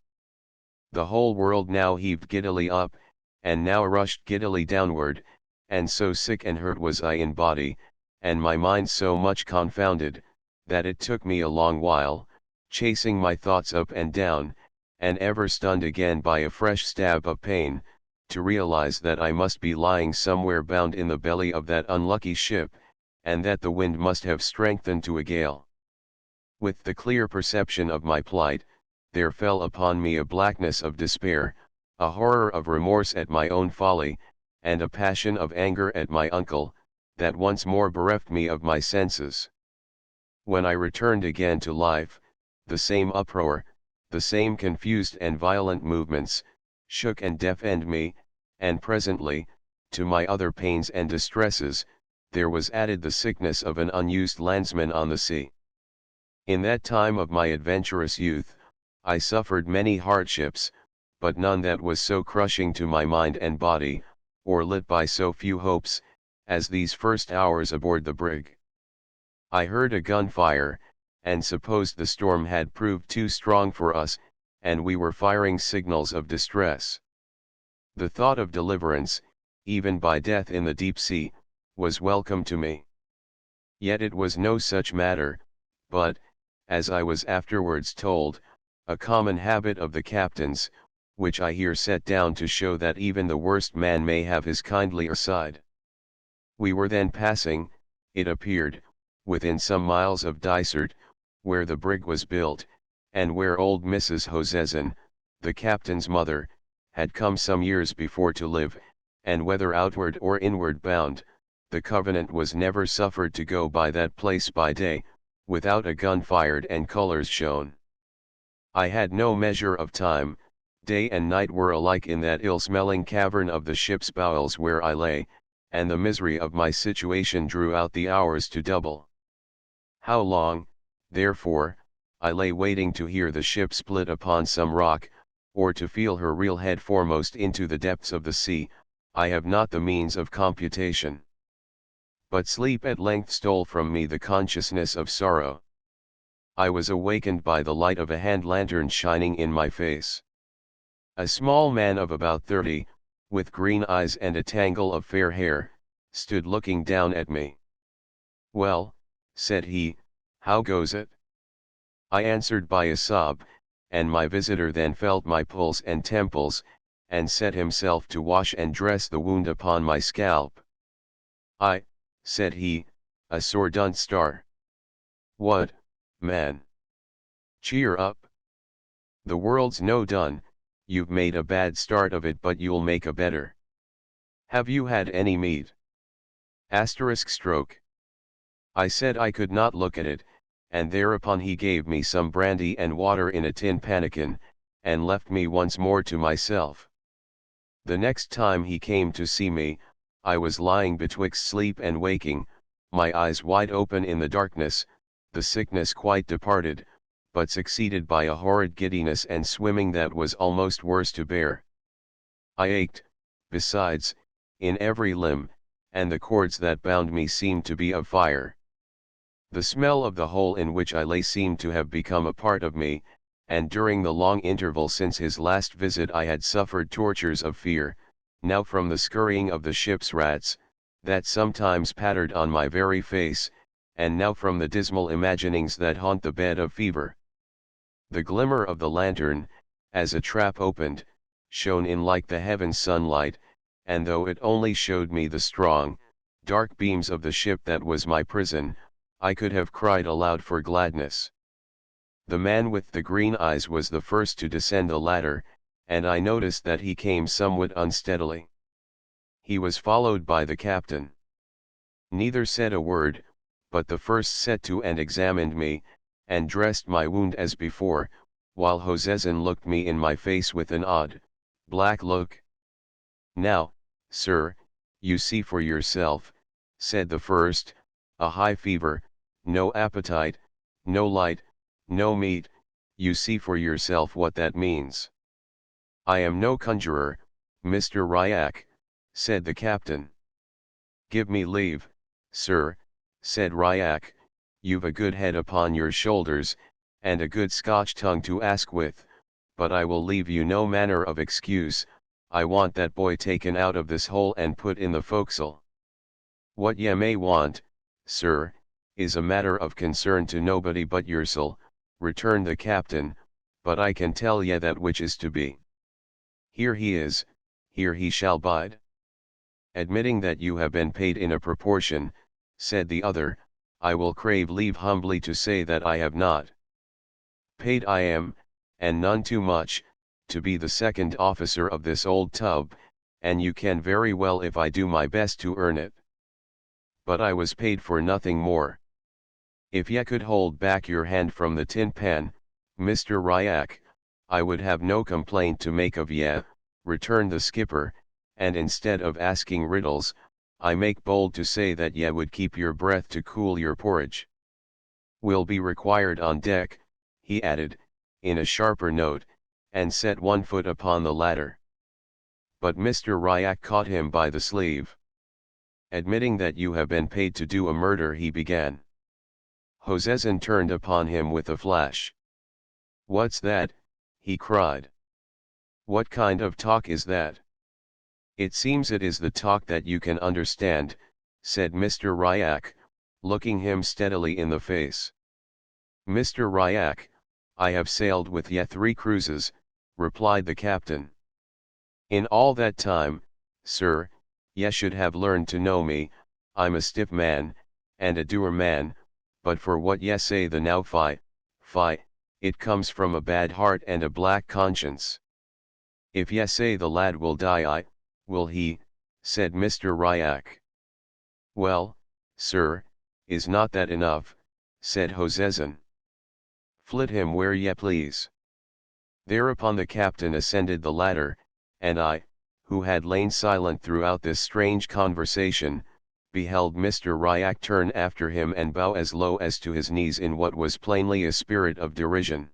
The whole world now heaved giddily up, and now rushed giddily downward, and so sick and hurt was I in body, and my mind so much confounded, that it took me a long while, chasing my thoughts up and down, and ever stunned again by a fresh stab of pain, to realize that I must be lying somewhere bound in the belly of that unlucky ship, and that the wind must have strengthened to a gale. With the clear perception of my plight, there fell upon me a blackness of despair, a horror of remorse at my own folly, and a passion of anger at my uncle, that once more bereft me of my senses. When I returned again to life, the same uproar, the same confused and violent movements, shook and deafened me, and presently, to my other pains and distresses, there was added the sickness of an unused landsman on the sea. In that time of my adventurous youth, I suffered many hardships, but none that was so crushing to my mind and body, or lit by so few hopes, as these first hours aboard the brig. I heard a gun fire, and supposed the storm had proved too strong for us, and we were firing signals of distress. The thought of deliverance, even by death in the deep sea, was welcome to me. Yet it was no such matter, but, as I was afterwards told, a common habit of the captain's, which I here set down to show that even the worst man may have his kindlier side. We were then passing, it appeared, within some miles of Dysart, where the brig was built, and where old Mrs. Hoseson, the captain's mother, had come some years before to live, and whether outward or inward bound, the Covenant was never suffered to go by that place by day, without a gun fired and colours shown. I had no measure of time, day and night were alike in that ill-smelling cavern of the ship's bowels where I lay, and the misery of my situation drew out the hours to double. How long, therefore, I lay waiting to hear the ship split upon some rock, or to feel her reel head foremost into the depths of the sea, I have not the means of computation. But sleep at length stole from me the consciousness of sorrow. I was awakened by the light of a hand lantern shining in my face. A small man of about 30, with green eyes and a tangle of fair hair, stood looking down at me. "Well," said he, "how goes it?" I answered by a sob, and my visitor then felt my pulse and temples, and set himself to wash and dress the wound upon my scalp. "I," said he, "a sore dunt star." "What, man? Cheer up. The world's no done, you've made a bad start of it, but you'll make a better. Have you had any meat?" Stroke. I said I could not look at it, and thereupon he gave me some brandy and water in a tin pannikin, and left me once more to myself. The next time he came to see me, I was lying betwixt sleep and waking, my eyes wide open in the darkness, the sickness quite departed, but succeeded by a horrid giddiness and swimming that was almost worse to bear. I ached, besides, in every limb, and the cords that bound me seemed to be of fire. The smell of the hole in which I lay seemed to have become a part of me, and during the long interval since his last visit I had suffered tortures of fear, now from the scurrying of the ship's rats, that sometimes pattered on my very face, and now from the dismal imaginings that haunt the bed of fever. The glimmer of the lantern, as a trap opened, shone in like the heaven's sunlight, and though it only showed me the strong, dark beams of the ship that was my prison, I could have cried aloud for gladness. The man with the green eyes was the first to descend the ladder, and I noticed that he came somewhat unsteadily. He was followed by the captain. Neither said a word, but the first set to and examined me, and dressed my wound as before, while Hoseson looked me in my face with an odd, black look. "Now, sir, you see for yourself," said the first, "a high fever, no appetite, no light, no meat, you see for yourself what that means." "I am no conjurer, Mr. Ryak," said the captain. "Give me leave, sir," said Ryak, "you've a good head upon your shoulders, and a good Scotch tongue to ask with, but I will leave you no manner of excuse. I want that boy taken out of this hole and put in the forecastle." "What ye may want, sir, is a matter of concern to nobody but yoursel," returned the captain, "but I can tell ye that which is to be. Here he is, here he shall bide." "Admitting that you have been paid in a proportion," said the other, "I will crave leave humbly to say that I have not. Paid I am, and none too much, to be the second officer of this old tub, and you can very well if I do my best to earn it. But I was paid for nothing more. If ye could hold back your hand from the tin pan, Mr. Ryak, I would have no complaint to make of ye," returned the skipper, "and instead of asking riddles, I make bold to say that ye would keep your breath to cool your porridge. Will be required on deck," he added, in a sharper note, and set one foot upon the ladder. But Mr. Ryak caught him by the sleeve. "Admitting that you have been paid to do a murder," he began. Hoseason turned upon him with a flash. "What's that?" he cried. "What kind of talk is that?" "It seems it is the talk that you can understand," said Mr. Ryak, looking him steadily in the face. "Mr. Ryak, I have sailed with ye 3 cruises," replied the captain. "In all that time, sir, ye should have learned to know me. I'm a stiff man, and a dour man, but for what ye say the now fie, it comes from a bad heart and a black conscience." "If ye say the lad will die, will he," said Mr. Ryak. "Well, sir, is not that enough?" said Hoseason. "Flit him where ye please." Thereupon the captain ascended the ladder, and I, who had lain silent throughout this strange conversation, beheld Mr. Ryak turn after him and bow as low as to his knees in what was plainly a spirit of derision.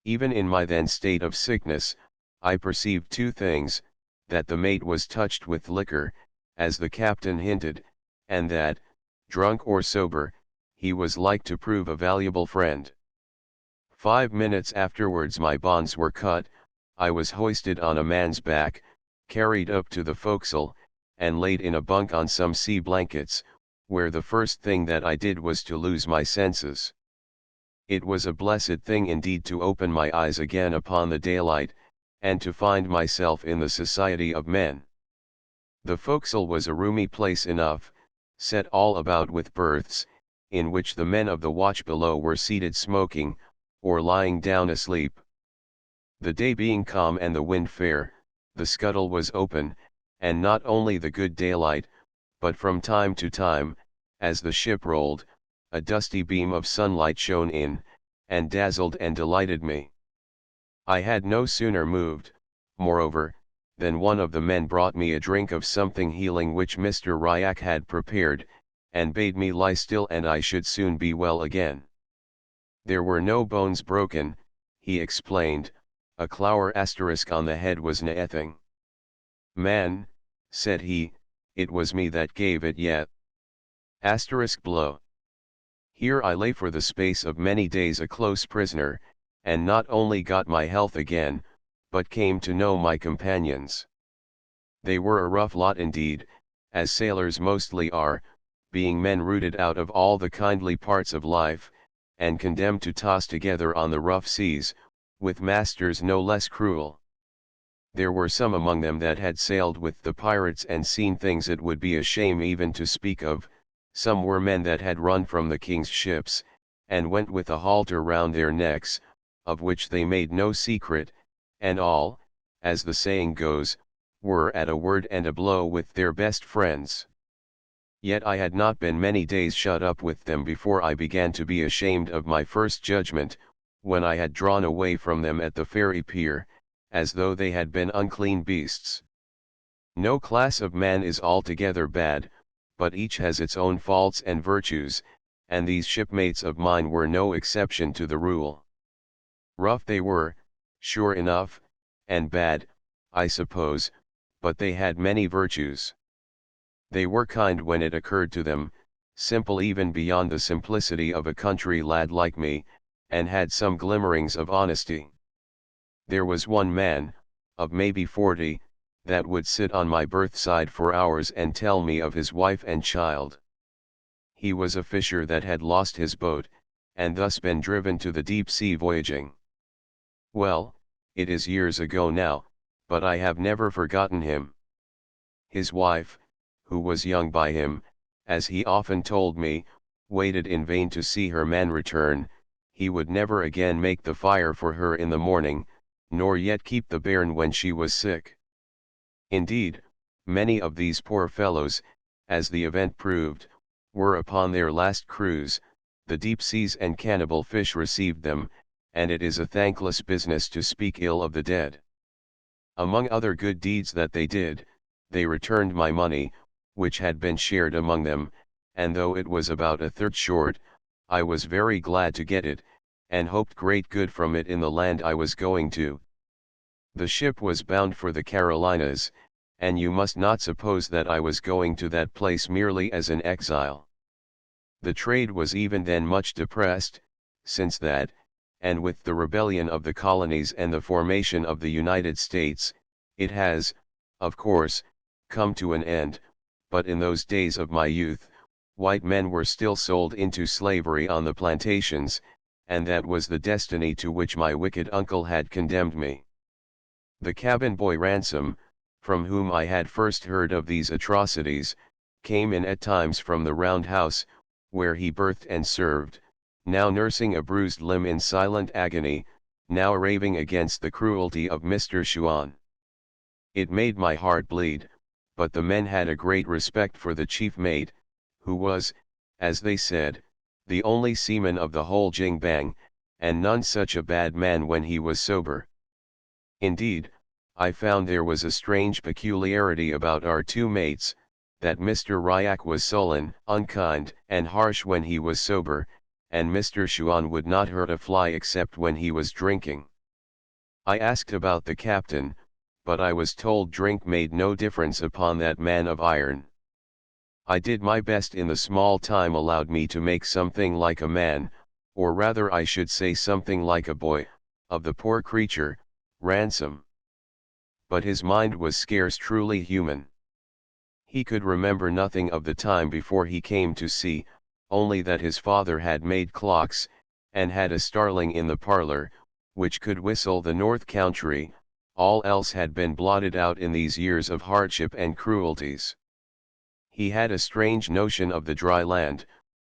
Even in my then state of sickness, I perceived 2 things, that the mate was touched with liquor, as the captain hinted, and that, drunk or sober, he was like to prove a valuable friend. 5 minutes afterwards my bonds were cut, I was hoisted on a man's back, carried up to the forecastle, and laid in a bunk on some sea blankets, where the first thing that I did was to lose my senses. It was a blessed thing indeed to open my eyes again upon the daylight, and to find myself in the society of men. The forecastle was a roomy place enough, set all about with berths, in which the men of the watch below were seated smoking, or lying down asleep. The day being calm and the wind fair, the scuttle was open, and not only the good daylight, but from time to time, as the ship rolled, a dusty beam of sunlight shone in, and dazzled and delighted me. I had no sooner moved, moreover, than one of the men brought me a drink of something healing which Mr. Ryak had prepared, and bade me lie still and I should soon be well again. There were no bones broken, he explained, a clower asterisk on the head was naething. "Man," said he, "it was me that gave it ye. Asterisk blow. Here I lay for the space of many days a close prisoner, and not only got my health again, but came to know my companions. They were a rough lot indeed, as sailors mostly are, being men rooted out of all the kindly parts of life, and condemned to toss together on the rough seas, with masters no less cruel. There were some among them that had sailed with the pirates and seen things it would be a shame even to speak of. Some were men that had run from the king's ships, and went with a halter round their necks, of which they made no secret, and all, as the saying goes, were at a word and a blow with their best friends. Yet I had not been many days shut up with them before I began to be ashamed of my first judgment, when I had drawn away from them at the ferry pier, as though they had been unclean beasts. No class of man is altogether bad, but each has its own faults and virtues, and these shipmates of mine were no exception to the rule. Rough they were, sure enough, and bad, I suppose, but they had many virtues. They were kind when it occurred to them, simple even beyond the simplicity of a country lad like me, and had some glimmerings of honesty. There was one man, of maybe 40, that would sit on my berthside for hours and tell me of his wife and child. He was a fisher that had lost his boat, and thus been driven to the deep sea voyaging. Well, it is years ago now, but I have never forgotten him. His wife, who was young by him, as he often told me, waited in vain to see her man return. He would never again make the fire for her in the morning, nor yet keep the bairn when she was sick. Indeed, many of these poor fellows, as the event proved, were upon their last cruise. The deep seas and cannibal fish received them, and it is a thankless business to speak ill of the dead. Among other good deeds that they did, they returned my money, which had been shared among them, and though it was about a third short, I was very glad to get it, and hoped great good from it in the land I was going to. The ship was bound for the Carolinas, and you must not suppose that I was going to that place merely as an exile. The trade was even then much depressed, since that, and with the rebellion of the colonies and the formation of the United States, it has, of course, come to an end, but in those days of my youth, white men were still sold into slavery on the plantations, and that was the destiny to which my wicked uncle had condemned me. The cabin boy Ransom, from whom I had first heard of these atrocities, came in at times from the round house, where he berthed and served, now nursing a bruised limb in silent agony, now raving against the cruelty of Mr. Shuan. It made my heart bleed, but the men had a great respect for the chief mate, who was, as they said, the only seaman of the whole jing-bang, and none such a bad man when he was sober. Indeed, I found there was a strange peculiarity about our two mates, that Mr. Ryak was sullen, unkind, and harsh when he was sober, and Mr. Shuan would not hurt a fly except when he was drinking. I asked about the captain, but I was told drink made no difference upon that man of iron. I did my best in the small time allowed me to make something like a man, or rather I should say something like a boy, of the poor creature, Ransom. But his mind was scarce truly human. He could remember nothing of the time before he came to sea, only that his father had made clocks, and had a starling in the parlour, which could whistle the north country. All else had been blotted out in these years of hardship and cruelties. He had a strange notion of the dry land,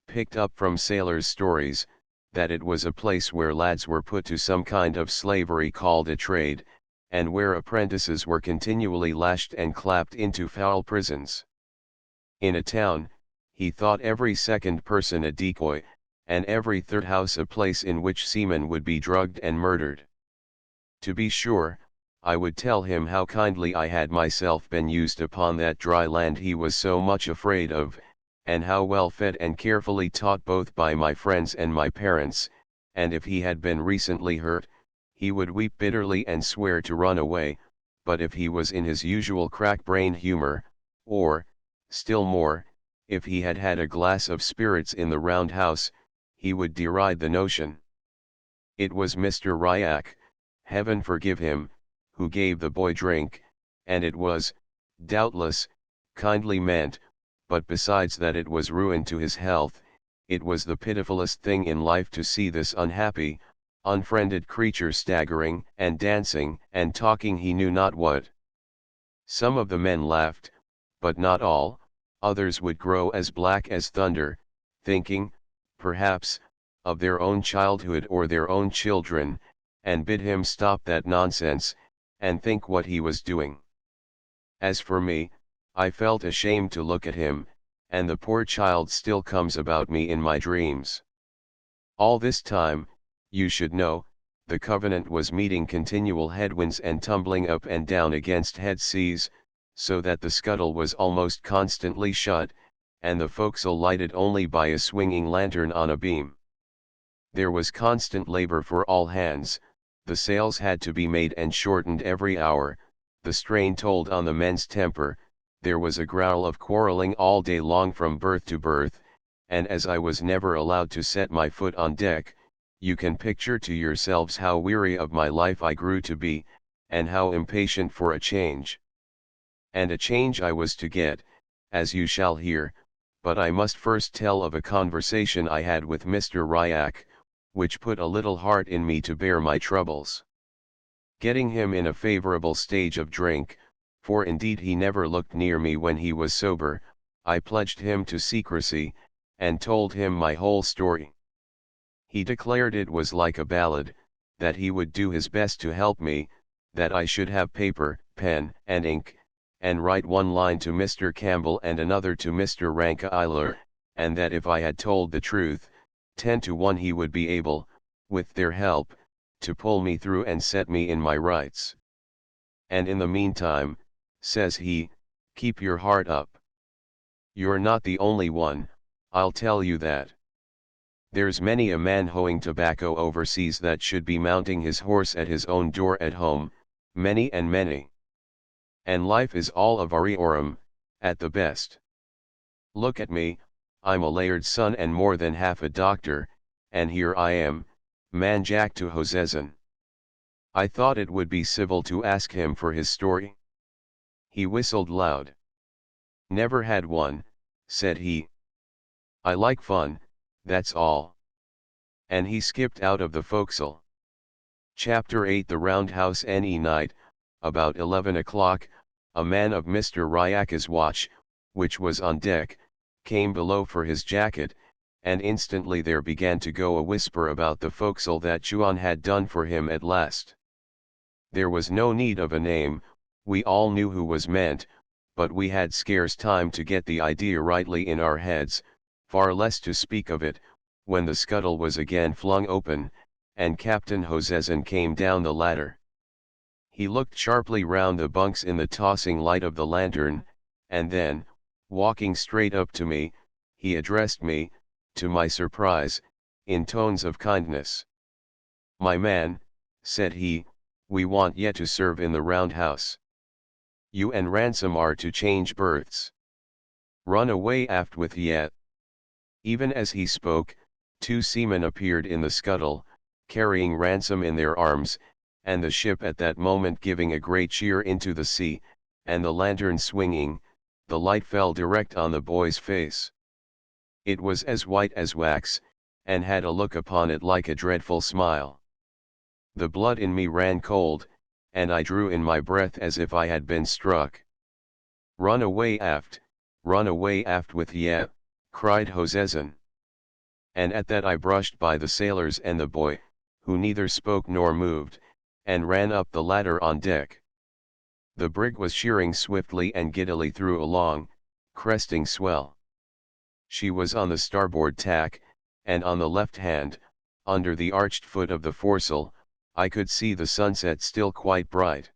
picked up from sailors' stories, that it was a place where lads were put to some kind of slavery called a trade, and where apprentices were continually lashed and clapped into foul prisons. In a town, he thought every second person a decoy, and every third house a place in which seamen would be drugged and murdered. To be sure, I would tell him how kindly I had myself been used upon that dry land he was so much afraid of, and how well fed and carefully taught both by my friends and my parents, and if he had been recently hurt, he would weep bitterly and swear to run away, but if he was in his usual crack-brained humor, or, still more, if he had had a glass of spirits in the round house, he would deride the notion. It was Mr. Ryak, heaven forgive him, who gave the boy drink, and it was, doubtless, kindly meant, but besides that it was ruin to his health, it was the pitifullest thing in life to see this unhappy, unfriended creature staggering and dancing and talking he knew not what. Some of the men laughed, but not all. Others would grow as black as thunder, thinking, perhaps, of their own childhood or their own children, and bid him stop that nonsense, and think what he was doing. As for me, I felt ashamed to look at him, and the poor child still comes about me in my dreams. All this time, you should know, the Covenant was meeting continual headwinds and tumbling up and down against head seas, so that the scuttle was almost constantly shut, and the forecastle lighted only by a swinging lantern on a beam. There was constant labor for all hands, The sails had to be made and shortened every hour, the strain told on the men's temper, there was a growl of quarreling all day long from berth to berth, and as I was never allowed to set my foot on deck, you can picture to yourselves how weary of my life I grew to be, and how impatient for a change. And a change I was to get, as you shall hear, but I must first tell of a conversation I had with Mr. Ryak, which put a little heart in me to bear my troubles. Getting him in a favorable stage of drink, for indeed he never looked near me when he was sober, I pledged him to secrecy, and told him my whole story. He declared it was like a ballad, that he would do his best to help me, that I should have paper, pen, and ink, and write one line to Mr. Campbell and another to Mr. Rankeeiler, and that if I had told the truth, 10 to 1 he would be able, with their help, to pull me through and set me in my rights. And in the meantime, says he, keep your heart up. You're not the only one, I'll tell you that. There's many a man hoeing tobacco overseas that should be mounting his horse at his own door at home, many and many. And life is all a variorum, at the best. Look at me, I'm a laird's son and more than half a doctor, and here I am, man Jack to Hoseson. I thought it would be civil to ask him for his story. He whistled loud. Never had one, said he. I like fun, that's all. And he skipped out of the forecastle. Chapter 8 The roundhouse any night, about 11 o'clock, a man of Mr. Ryaka's watch, which was on deck, came below for his jacket, and instantly there began to go a whisper about the forecastle that Chuan had done for him at last. There was no need of a name, we all knew who was meant, but we had scarce time to get the idea rightly in our heads, far less to speak of it, when the scuttle was again flung open, and Captain Hoseson came down the ladder. He looked sharply round the bunks in the tossing light of the lantern, and then, walking straight up to me, he addressed me, to my surprise, in tones of kindness. My man, said he, we want yet to serve in the roundhouse. You and Ransom are to change berths. Run away aft with yet. Even as he spoke, 2 seamen appeared in the scuttle, carrying Ransom in their arms, and the ship at that moment giving a great sheer into the sea, and the lantern swinging, the light fell direct on the boy's face. It was as white as wax, and had a look upon it like a dreadful smile. The blood in me ran cold, and I drew in my breath as if I had been struck. Run away aft with ye, cried Hoseson. And at that I brushed by the sailors and the boy, who neither spoke nor moved, and ran up the ladder on deck. The brig was sheering swiftly and giddily through a long, cresting swell. She was on the starboard tack, and on the left hand, under the arched foot of the foresail, I could see the sunset still quite bright.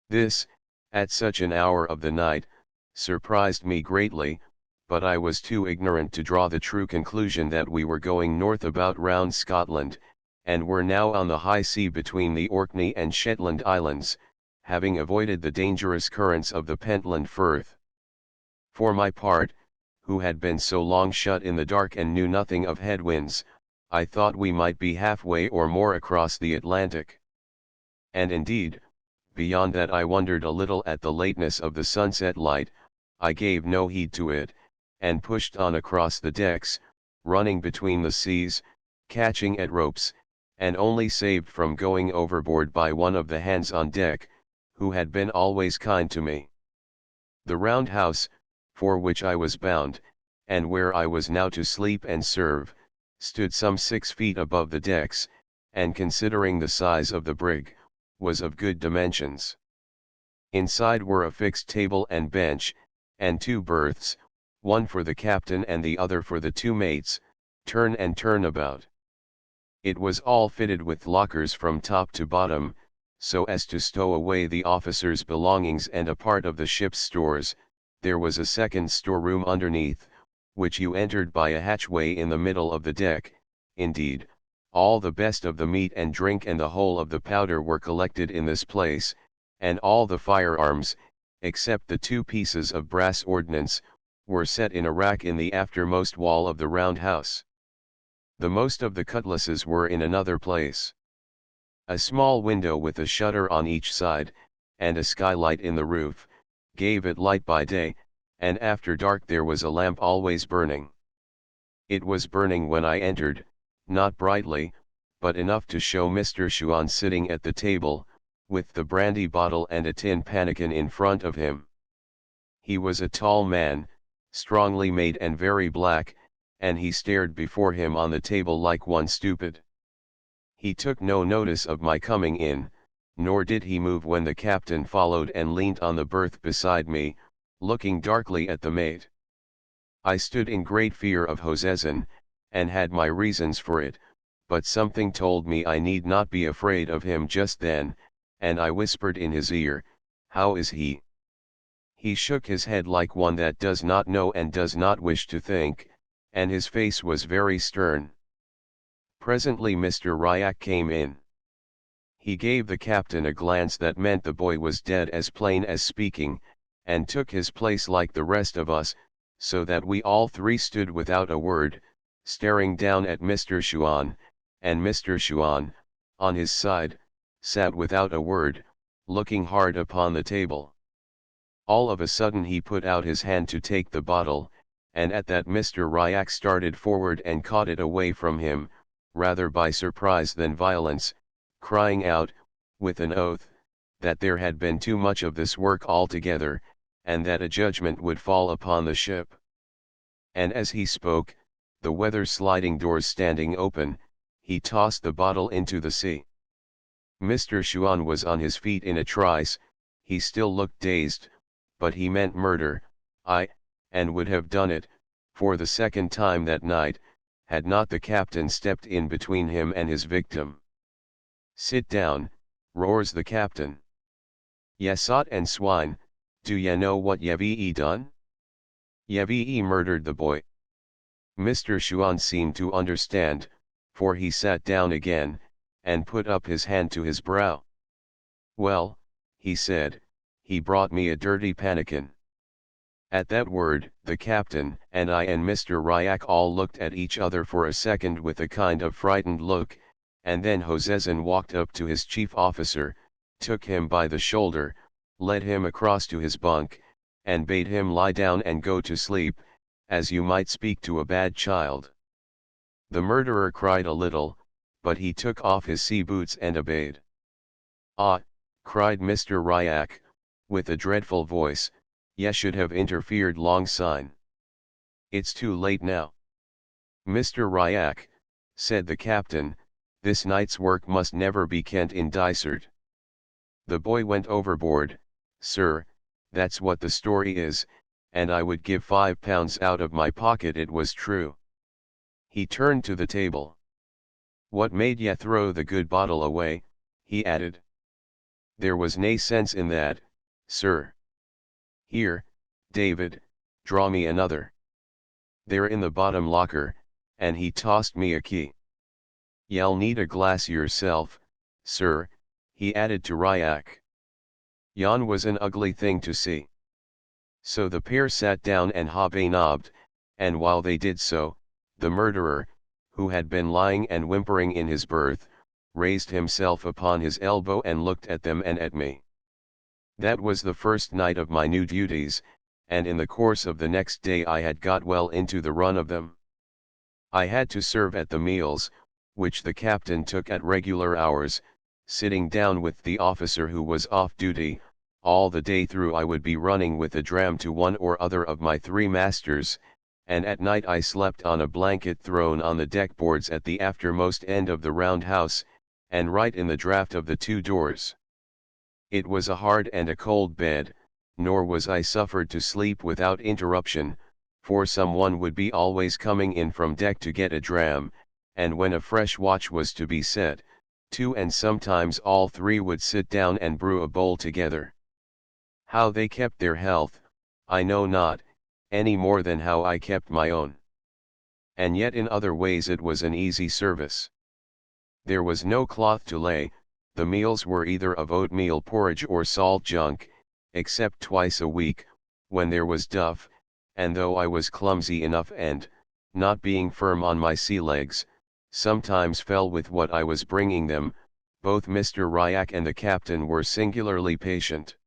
This, at such an hour of the night, surprised me greatly, but I was too ignorant to draw the true conclusion that we were going north about round Scotland, and were now on the high sea between the Orkney and Shetland Islands, having avoided the dangerous currents of the Pentland Firth. For my part, who had been so long shut in the dark and knew nothing of headwinds, I thought we might be halfway or more across the Atlantic. And indeed, beyond that I wondered a little at the lateness of the sunset light, I gave no heed to it, and pushed on across the decks, running between the seas, catching at ropes, and only saved from going overboard by one of the hands on deck, who had been always kind to me. The roundhouse, for which I was bound, and where I was now to sleep and serve, stood some 6 feet above the decks, and considering the size of the brig, was of good dimensions. Inside were a fixed table and bench, and 2 berths, one for the captain and the other for the 2 mates, turn and turn about. It was all fitted with lockers from top to bottom, so as to stow away the officers' belongings and a part of the ship's stores. There was a second storeroom underneath, which you entered by a hatchway in the middle of the deck. Indeed, All the best of the meat and drink and the whole of the powder were collected in this place, and all the firearms, except the 2 pieces of brass ordnance, were set in a rack in the aftermost wall of the round house. The most of the cutlasses were in another place. A small window with a shutter on each side, and a skylight in the roof, gave it light by day, and after dark there was a lamp always burning. It was burning when I entered, not brightly, but enough to show Mr. Chuan sitting at the table, with the brandy bottle and a tin pannikin in front of him. He was a tall man, strongly made and very black, and he stared before him on the table like one stupid. He took no notice of my coming in, nor did he move when the captain followed and leant on the berth beside me, looking darkly at the mate. I stood in great fear of Hosezin, and had my reasons for it, but something told me I need not be afraid of him just then, and I whispered in his ear, "How is he?" He shook his head like one that does not know and does not wish to think, and his face was very stern. Presently Mr. Ryak came in. He gave the captain a glance that meant the boy was dead as plain as speaking, and took his place like the rest of us, so that we all 3 stood without a word, staring down at Mr. Chuan, and Mr. Chuan, on his side, sat without a word, looking hard upon the table. All of a sudden he put out his hand to take the bottle, and at that Mr. Ryak started forward and caught it away from him, rather by surprise than violence, crying out, with an oath, that there had been too much of this work altogether, and that a judgment would fall upon the ship. And as he spoke, the weather sliding doors standing open, he tossed the bottle into the sea. Mr. Chuan was on his feet in a trice, he still looked dazed, but he meant murder, and would have done it, for the second time that night, had not the captain stepped in between him and his victim. "Sit down," roars the captain. "Ye sot and swine, do ye know what ye've done? Ye've murdered the boy." Mr. Chuan seemed to understand, for he sat down again, and put up his hand to his brow. "Well," he said, "he brought me a dirty pannikin." At that word, the captain, and I and Mr. Ryak all looked at each other for a second with a kind of frightened look, and then Hosezin walked up to his chief officer, took him by the shoulder, led him across to his bunk, and bade him lie down and go to sleep, as you might speak to a bad child. The murderer cried a little, but he took off his sea boots and obeyed. "Ah," cried Mr. Ryak, with a dreadful voice, "ye should have interfered long syne. It's too late now." "Mr. Ryak," said the captain, "this night's work must never be kent in Dysart. The boy went overboard, sir, that's what the story is, and I would give £5 out of my pocket it was true." He turned to the table. "What made ye throw the good bottle away?" he added. "There was nae sense in that, sir. Here, David, draw me another. They're in the bottom locker," and he tossed me a key. "Ye'll need a glass yourself, sir," he added to Ryak. Yon was an ugly thing to see. So the pair sat down and hobnobbed, and while they did so, the murderer, who had been lying and whimpering in his berth, raised himself upon his elbow and looked at them and at me. That was the first night of my new duties, and in the course of the next day I had got well into the run of them. I had to serve at the meals, which the captain took at regular hours, sitting down with the officer who was off duty. All the day through I would be running with a dram to one or other of my 3 masters, and at night I slept on a blanket thrown on the deck boards at the aftermost end of the round house, and right in the draught of the 2 doors. It was a hard and a cold bed, nor was I suffered to sleep without interruption, for some one would be always coming in from deck to get a dram, and when a fresh watch was to be set, 2 and sometimes all 3 would sit down and brew a bowl together. How they kept their health, I know not, any more than how I kept my own. And yet in other ways it was an easy service. There was no cloth to lay, the meals were either of oatmeal porridge or salt junk, except twice a week, when there was duff, and though I was clumsy enough and, not being firm on my sea legs, sometimes fell with what I was bringing them, both Mr. Ryak and the captain were singularly patient.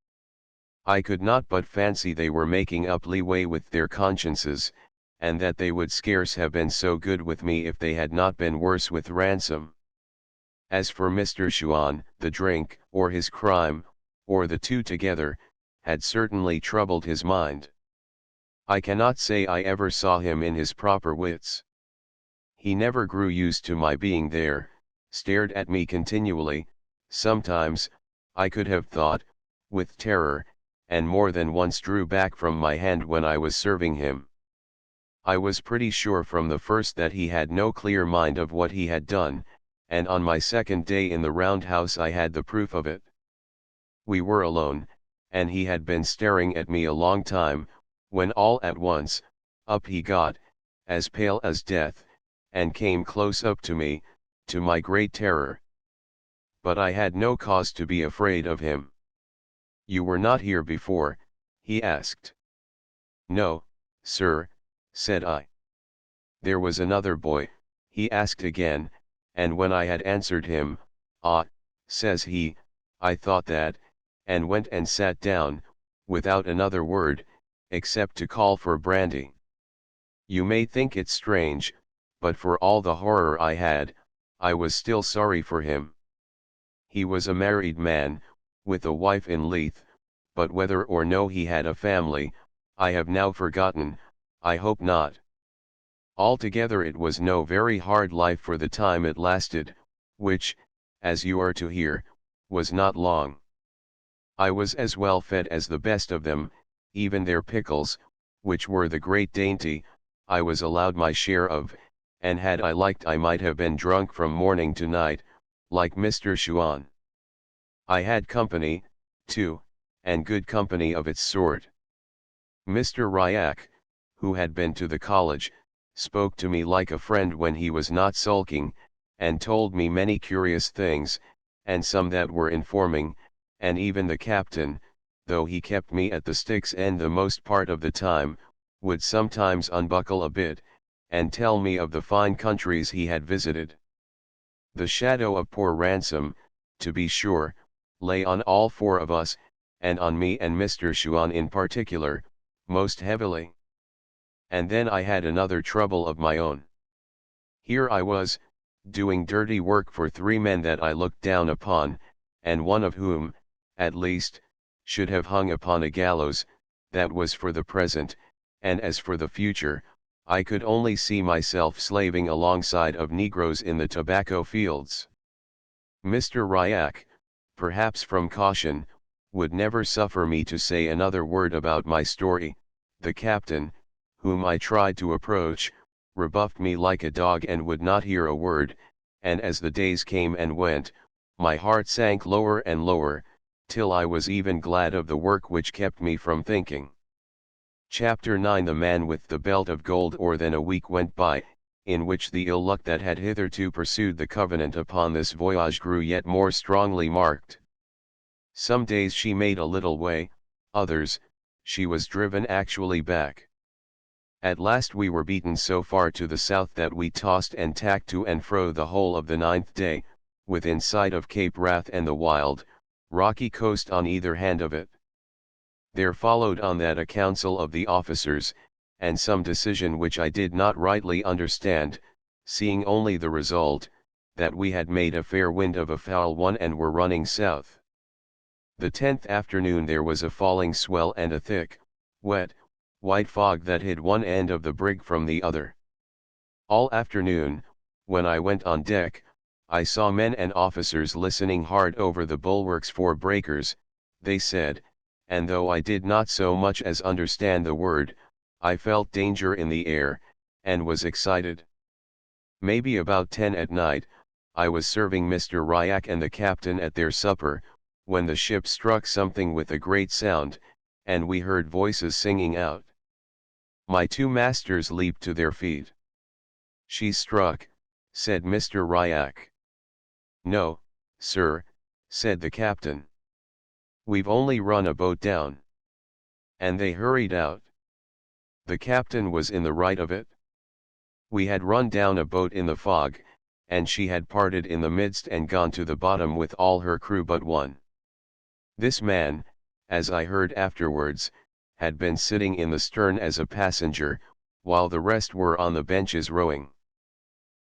I could not but fancy they were making up leeway with their consciences, and that they would scarce have been so good with me if they had not been worse with Ransom. As for Mr. Shuan, the drink, or his crime, or the two together, had certainly troubled his mind. I cannot say I ever saw him in his proper wits. He never grew used to my being there, stared at me continually, sometimes, I could have thought, with terror, and more than once drew back from my hand when I was serving him. I was pretty sure from the first that he had no clear mind of what he had done, and on my second day in the roundhouse I had the proof of it. We were alone, and he had been staring at me a long time, when all at once, up he got, as pale as death, and came close up to me, to my great terror. But I had no cause to be afraid of him. "You were not here before?" he asked. "No, sir," said I. "There was another boy," he asked again, and when I had answered him, "Ah," says he, "I thought that," and went and sat down, without another word, except to call for brandy. You may think it strange, but for all the horror I had, I was still sorry for him. He was a married man, with a wife in Leith, but whether or no he had a family, I have now forgotten, I hope not. Altogether it was no very hard life for the time it lasted, which, as you are to hear, was not long. I was as well fed as the best of them, even their pickles, which were the great dainty, I was allowed my share of, and had I liked I might have been drunk from morning to night, like Mr. Shuan. I had company, too, and good company of its sort. Mr. Ryak, who had been to the college, spoke to me like a friend when he was not sulking, and told me many curious things, and some that were informing, and even the captain, though he kept me at the stick's end the most part of the time, would sometimes unbuckle a bit, and tell me of the fine countries he had visited. The shadow of poor Ransom, to be sure, lay on all four of us, and on me and Mr. Shuan in particular, most heavily. And then I had another trouble of my own. Here I was, doing dirty work for three men that I looked down upon, and one of whom, at least, should have hung upon a gallows. That was for the present, and as for the future, I could only see myself slaving alongside of negroes in the tobacco fields. Mr. Ryak, perhaps from caution, would never suffer me to say another word about my story. The captain, whom I tried to approach, rebuffed me like a dog and would not hear a word, and as the days came and went, my heart sank lower and lower, till I was even glad of the work which kept me from thinking. Chapter 9. The Man with the Belt of Gold. Or then a week went by, in which the ill luck that had hitherto pursued the Covenant upon this voyage grew yet more strongly marked. Some days she made a little way, others, she was driven actually back. At last we were beaten so far to the south that we tossed and tacked to and fro the whole of the 9th day, within sight of Cape Wrath and the wild, rocky coast on either hand of it. There followed on that a council of the officers, and some decision which I did not rightly understand, seeing only the result, that we had made a fair wind of a foul one and were running south. The 10th afternoon there was a falling swell and a thick, wet, white fog that hid one end of the brig from the other. All afternoon, when I went on deck, I saw men and officers listening hard over the bulwarks for breakers, they said, and though I did not so much as understand the word, I felt danger in the air, and was excited. Maybe about 10 at night, I was serving Mr. Ryak and the captain at their supper, when the ship struck something with a great sound, and we heard voices singing out. My two masters leaped to their feet. "She's struck," said Mr. Ryak. "No, sir," said the captain. "We've only run a boat down." And they hurried out. The captain was in the right of it. We had run down a boat in the fog, and she had parted in the midst and gone to the bottom with all her crew but one. This man, as I heard afterwards, had been sitting in the stern as a passenger, while the rest were on the benches rowing.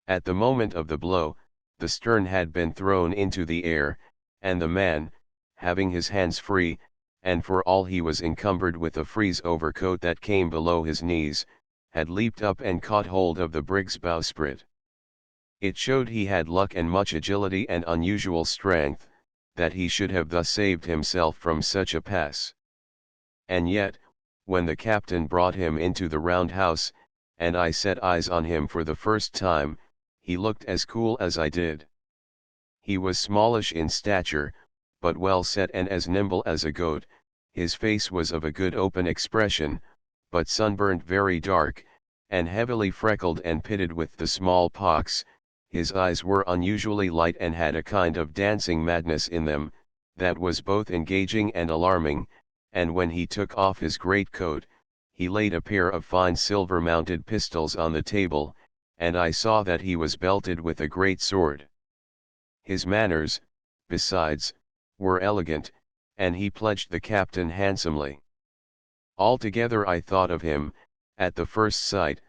At the moment of the blow, the stern had been thrown into the air, and the man, having his hands free, and for all he was encumbered with a frieze overcoat that came below his knees, had leaped up and caught hold of the brig's bowsprit. It showed he had luck and much agility and unusual strength, that he should have thus saved himself from such a pass. And yet, when the captain brought him into the round house, and I set eyes on him for the first time, he looked as cool as I did. He was smallish in stature, but well set and as nimble as a goat. His face was of a good open expression, but sunburnt very dark, and heavily freckled and pitted with the small pox. His eyes were unusually light and had a kind of dancing madness in them, that was both engaging and alarming, and when he took off his great coat, he laid a pair of fine silver-mounted pistols on the table, and I saw that he was belted with a great sword. His manners, besides, were elegant, and he pledged the captain handsomely. Altogether I thought of him, at the first sight,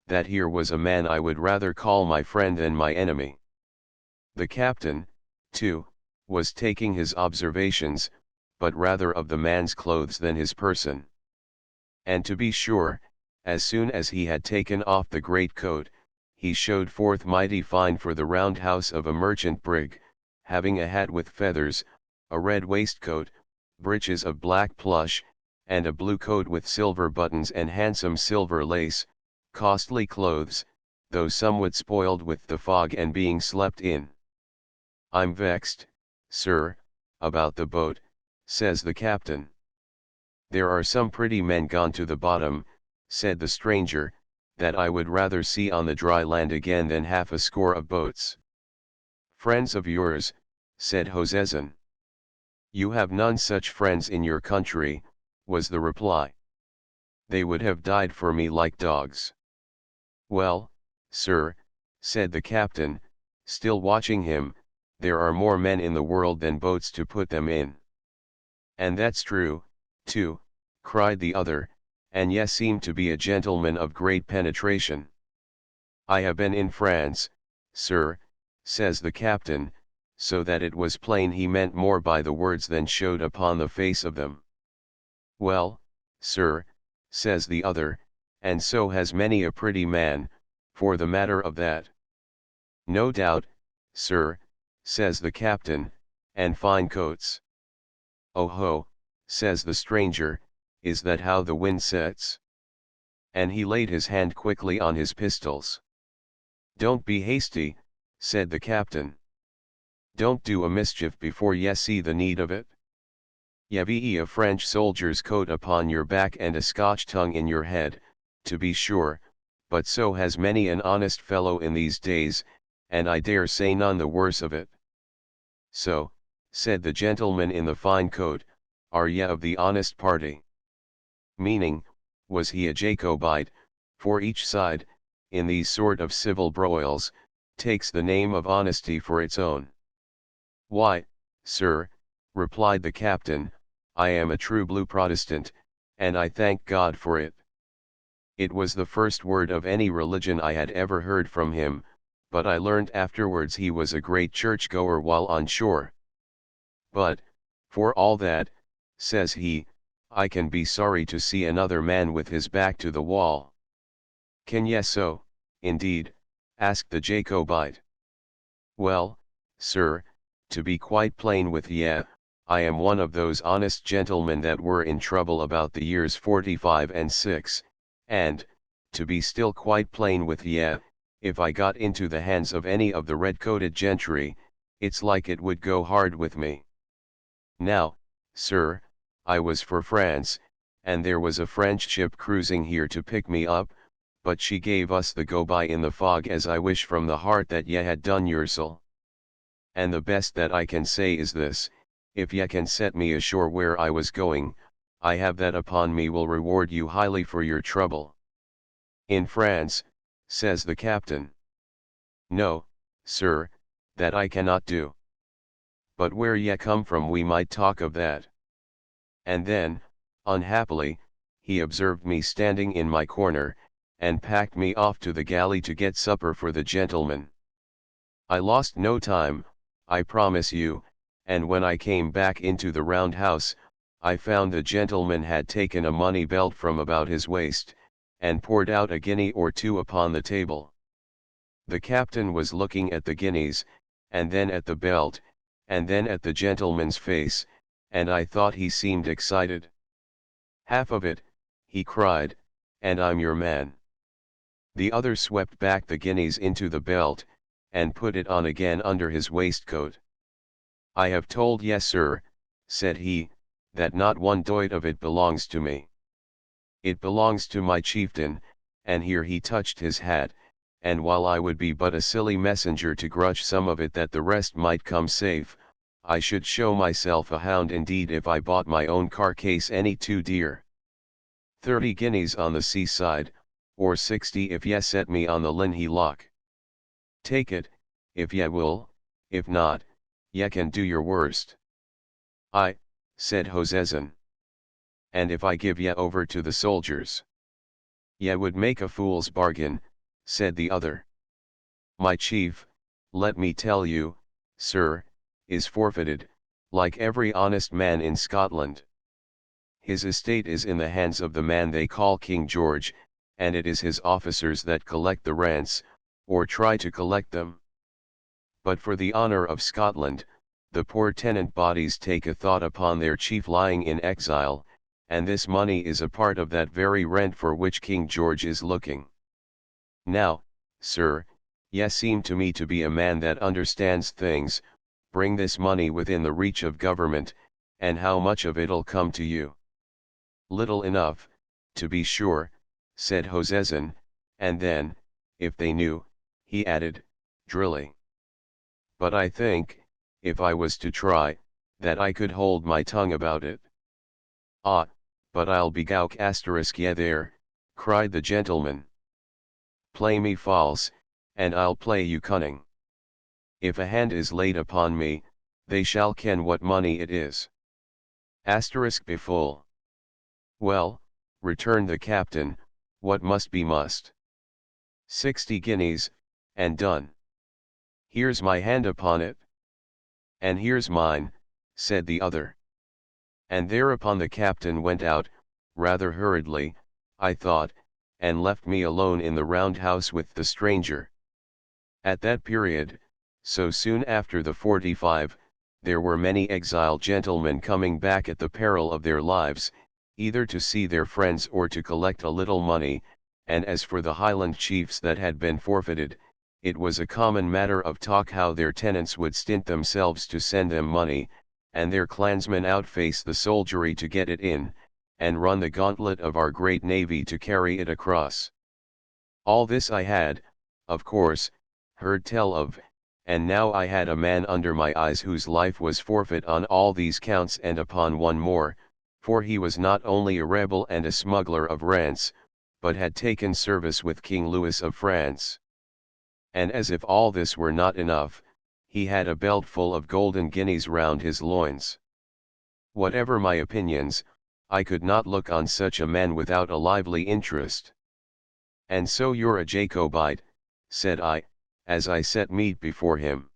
that here was a man I would rather call my friend than my enemy. The captain, too, was taking his observations, but rather of the man's clothes than his person. And to be sure, as soon as he had taken off the great coat, he showed forth mighty fine for the round house of a merchant brig, having a hat with feathers, a red waistcoat, breeches of black plush, and a blue coat with silver buttons and handsome silver lace, costly clothes, though somewhat spoiled with the fog and being slept in. "I'm vexed, sir, about the boat," says the captain. "There are some pretty men gone to the bottom," said the stranger, "that I would rather see on the dry land again than half a score of boats." "Friends of yours," said Hosezan. "You have none such friends in your country," was the reply. "They would have died for me like dogs." "Well, sir," said the captain, still watching him, "there are more men in the world than boats to put them in." "And that's true, too," cried the other, "and ye seem to be a gentleman of great penetration." "I have been in France, sir," says the captain, so that it was plain he meant more by the words than showed upon the face of them. "Well, sir," says the other, "and so has many a pretty man, for the matter of that." "No doubt, sir," says the captain, "and fine coats." "Oh ho," says the stranger, "is that how the wind sets?" And he laid his hand quickly on his pistols. "Don't be hasty," said the captain. "Don't do a mischief before ye see the need of it. Ye've a French soldier's coat upon your back and a Scotch tongue in your head, to be sure, but so has many an honest fellow in these days, and I dare say none the worse of it." "So," said the gentleman in the fine coat, "are ye of the honest party?" Meaning, was he a Jacobite, for each side, in these sort of civil broils, takes the name of honesty for its own. "Why, sir," replied the captain, "I am a true blue Protestant, and I thank God for it." It was the first word of any religion I had ever heard from him, but I learnt afterwards he was a great church-goer while on shore. "But, for all that," says he, "I can be sorry to see another man with his back to the wall." "Can ye so, indeed?" asked the Jacobite. "Well, sir, to be quite plain with ye, I am one of those honest gentlemen that were in trouble about the years 45 and 6, and, to be still quite plain with ye, if I got into the hands of any of the red-coated gentry, it's like it would go hard with me. Now, sir, I was for France, and there was a French ship cruising here to pick me up, but she gave us the go-by in the fog as I wish from the heart that ye had done yoursel. and the best that I can say is this: if ye can set me ashore where I was going, I have that upon me will reward you highly for your trouble. In France, says the captain. No, sir, that I cannot do. But where ye come from we might talk of that. And then, unhappily, he observed me standing in my corner, and packed me off to the galley to get supper for the gentlemen. I lost no time, I promise you, and when I came back into the round house, I found the gentleman had taken a money belt from about his waist, and poured out a guinea or two upon the table. The captain was looking at the guineas, and then at the belt, and then at the gentleman's face, and I thought he seemed excited. "Half of it," he cried, "and I'm your man." The other swept back the guineas into the belt, and put it on again under his waistcoat. "I have told ye, sir," said he, "that not one doit of it belongs to me. It belongs to my chieftain," and here he touched his hat, "and while I would be but a silly messenger to grudge some of it that the rest might come safe, I should show myself a hound indeed if I bought my own carcase any too dear. 30 guineas on the seaside, or 60 if ye set me on the Linhay lock. Take it, if ye will, if not, ye can do your worst." "I," said Hosezin. "And if I give ye over to the soldiers?" "Ye would make a fool's bargain," said the other. "My chief, let me tell you, sir, is forfeited, like every honest man in Scotland. His estate is in the hands of the man they call King George, and it is his officers that collect the rents, or try to collect them. But for the honour of Scotland, the poor tenant bodies take a thought upon their chief lying in exile, and this money is a part of that very rent for which King George is looking. Now, sir, ye seem to me to be a man that understands things. Bring this money within the reach of government, and how much of it'll come to you?" "Little enough, to be sure," said Hosezin, and then, "if they knew," he added, drily. "But I think, if I was to try, that I could hold my tongue about it." "Ah, but I'll begouk ye there," cried the gentleman. "Play me false, and I'll play you cunning. If a hand is laid upon me, they shall ken what money it is. Be full." "Well," returned the captain, "what must be must. 60 guineas, and done. Here's my hand upon it." "And here's mine," said the other. And thereupon the captain went out, rather hurriedly, I thought, and left me alone in the round house with the stranger. At that period, so soon after the 45, there were many exiled gentlemen coming back at the peril of their lives, either to see their friends or to collect a little money, and as for the Highland chiefs that had been forfeited, it was a common matter of talk how their tenants would stint themselves to send them money, and their clansmen outface the soldiery to get it in, and run the gauntlet of our great navy to carry it across. All this I had, of course, heard tell of, and now I had a man under my eyes whose life was forfeit on all these counts and upon one more, for he was not only a rebel and a smuggler of rents, but had taken service with King Louis of France. And as if all this were not enough, he had a belt full of golden guineas round his loins. Whatever my opinions, I could not look on such a man without a lively interest. "And so you're a Jacobite," said I, as I set meat before him.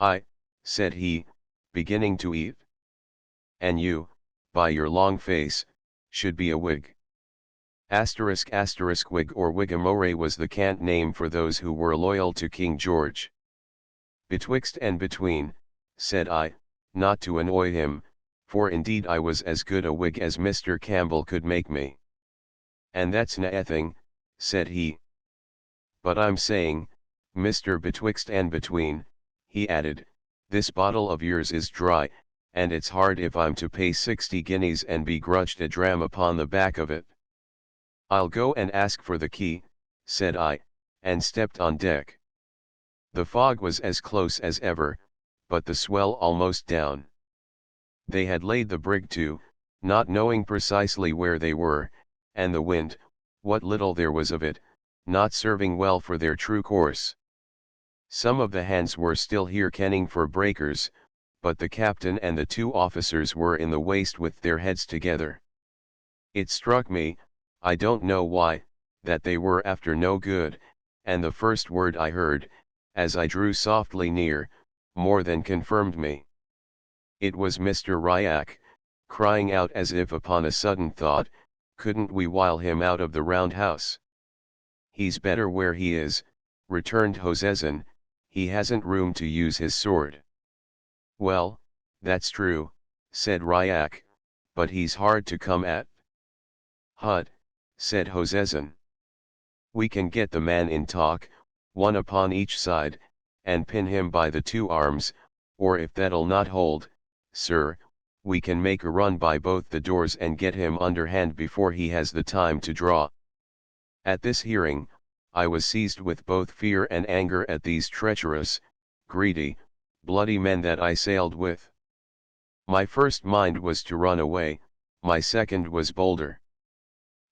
"I," said he, beginning to eat. "And you, by your long face, should be a Whig." Whig or Whigamore was the cant name for those who were loyal to King George. "Betwixt and between," said I, not to annoy him, for indeed I was as good a Whig as Mr. Campbell could make me. "And that's naething," said he. "But I'm saying, Mr. Betwixt and between," he added, "this bottle of yours is dry, and it's hard if I'm to pay 60 guineas and be grudged a dram upon the back of it." "I'll go and ask for the key," said I, and stepped on deck. The fog was as close as ever, but the swell almost down. They had laid the brig to, not knowing precisely where they were, and the wind, what little there was of it, not serving well for their true course. Some of the hands were still here kenning for breakers, but the captain and the two officers were in the waist with their heads together. It struck me, I don't know why, that they were after no good, and the first word I heard, as I drew softly near, more than confirmed me. It was Mr. Ryak, crying out as if upon a sudden thought, couldn't we wile him out of the roundhouse? He's better where he is, returned Hoseson, he hasn't room to use his sword. Well, that's true, said Ryak, but he's hard to come at. Hut, said Hoseson. We can get the man in talk, one upon each side, and pin him by the two arms, or if that'll not hold, sir, we can make a run by both the doors and get him underhand before he has the time to draw. At this hearing, I was seized with both fear and anger at these treacherous, greedy, bloody men that I sailed with. My first mind was to run away, my second was bolder.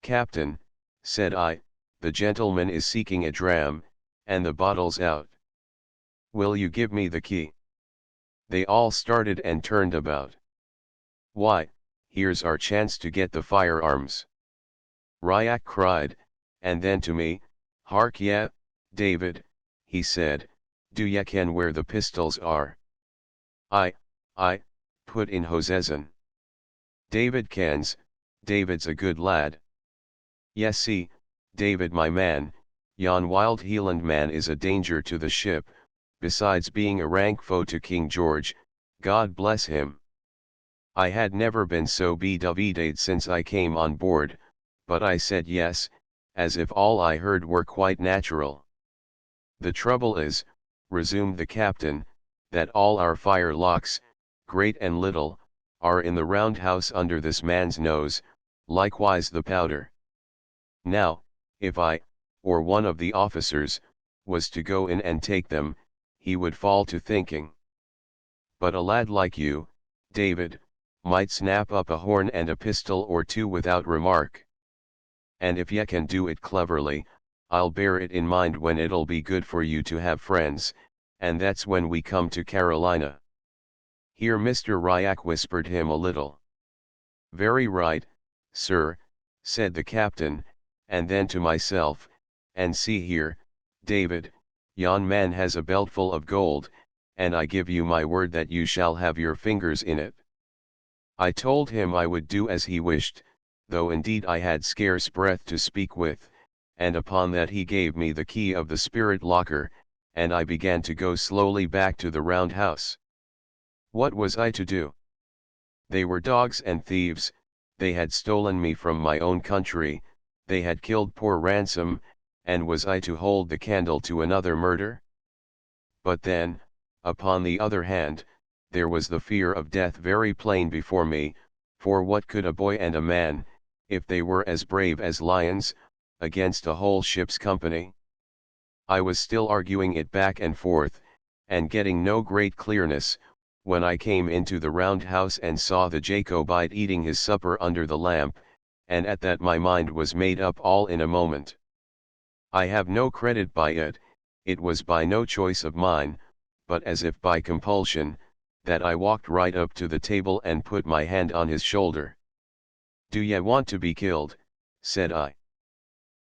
Captain, said I, the gentleman is seeking a dram, and the bottle's out. Will you give me the key? They all started and turned about. Why, here's our chance to get the firearms. Ryak cried, and then to me, hark ye, David, he said, do ye ken where the pistols are? I, put in Hoseson. David kens, David's a good lad. Yes see, David my man, yon wild Hieland man is a danger to the ship, besides being a rank foe to King George, God bless him. I had never been so beduved since I came on board, but I said yes, as if all I heard were quite natural. The trouble is, resumed the captain, that all our firelocks, great and little, are in the roundhouse under this man's nose, likewise the powder. Now, if I, or one of the officers, was to go in and take them, he would fall to thinking. But a lad like you, David, might snap up a horn and a pistol or two without remark. And if ye can do it cleverly, I'll bear it in mind when it'll be good for you to have friends, and that's when we come to Carolina. Here Mr. Ryak whispered him a little. Very right, sir, said the captain, and then to myself, and see here, David, yon man has a beltful of gold, and I give you my word that you shall have your fingers in it. I told him I would do as he wished, though indeed I had scarce breath to speak with, and upon that he gave me the key of the spirit locker, and I began to go slowly back to the roundhouse. What was I to do? They were dogs and thieves, they had stolen me from my own country, they had killed poor Ransom, and was I to hold the candle to another murder? But then, upon the other hand, there was the fear of death very plain before me, for what could a boy and a man, if they were as brave as lions, against a whole ship's company? I was still arguing it back and forth, and getting no great clearness, when I came into the roundhouse and saw the Jacobite eating his supper under the lamp, and at that my mind was made up all in a moment. I have no credit by it, it was by no choice of mine, but as if by compulsion, that I walked right up to the table and put my hand on his shoulder. Do ye want to be killed? Said I.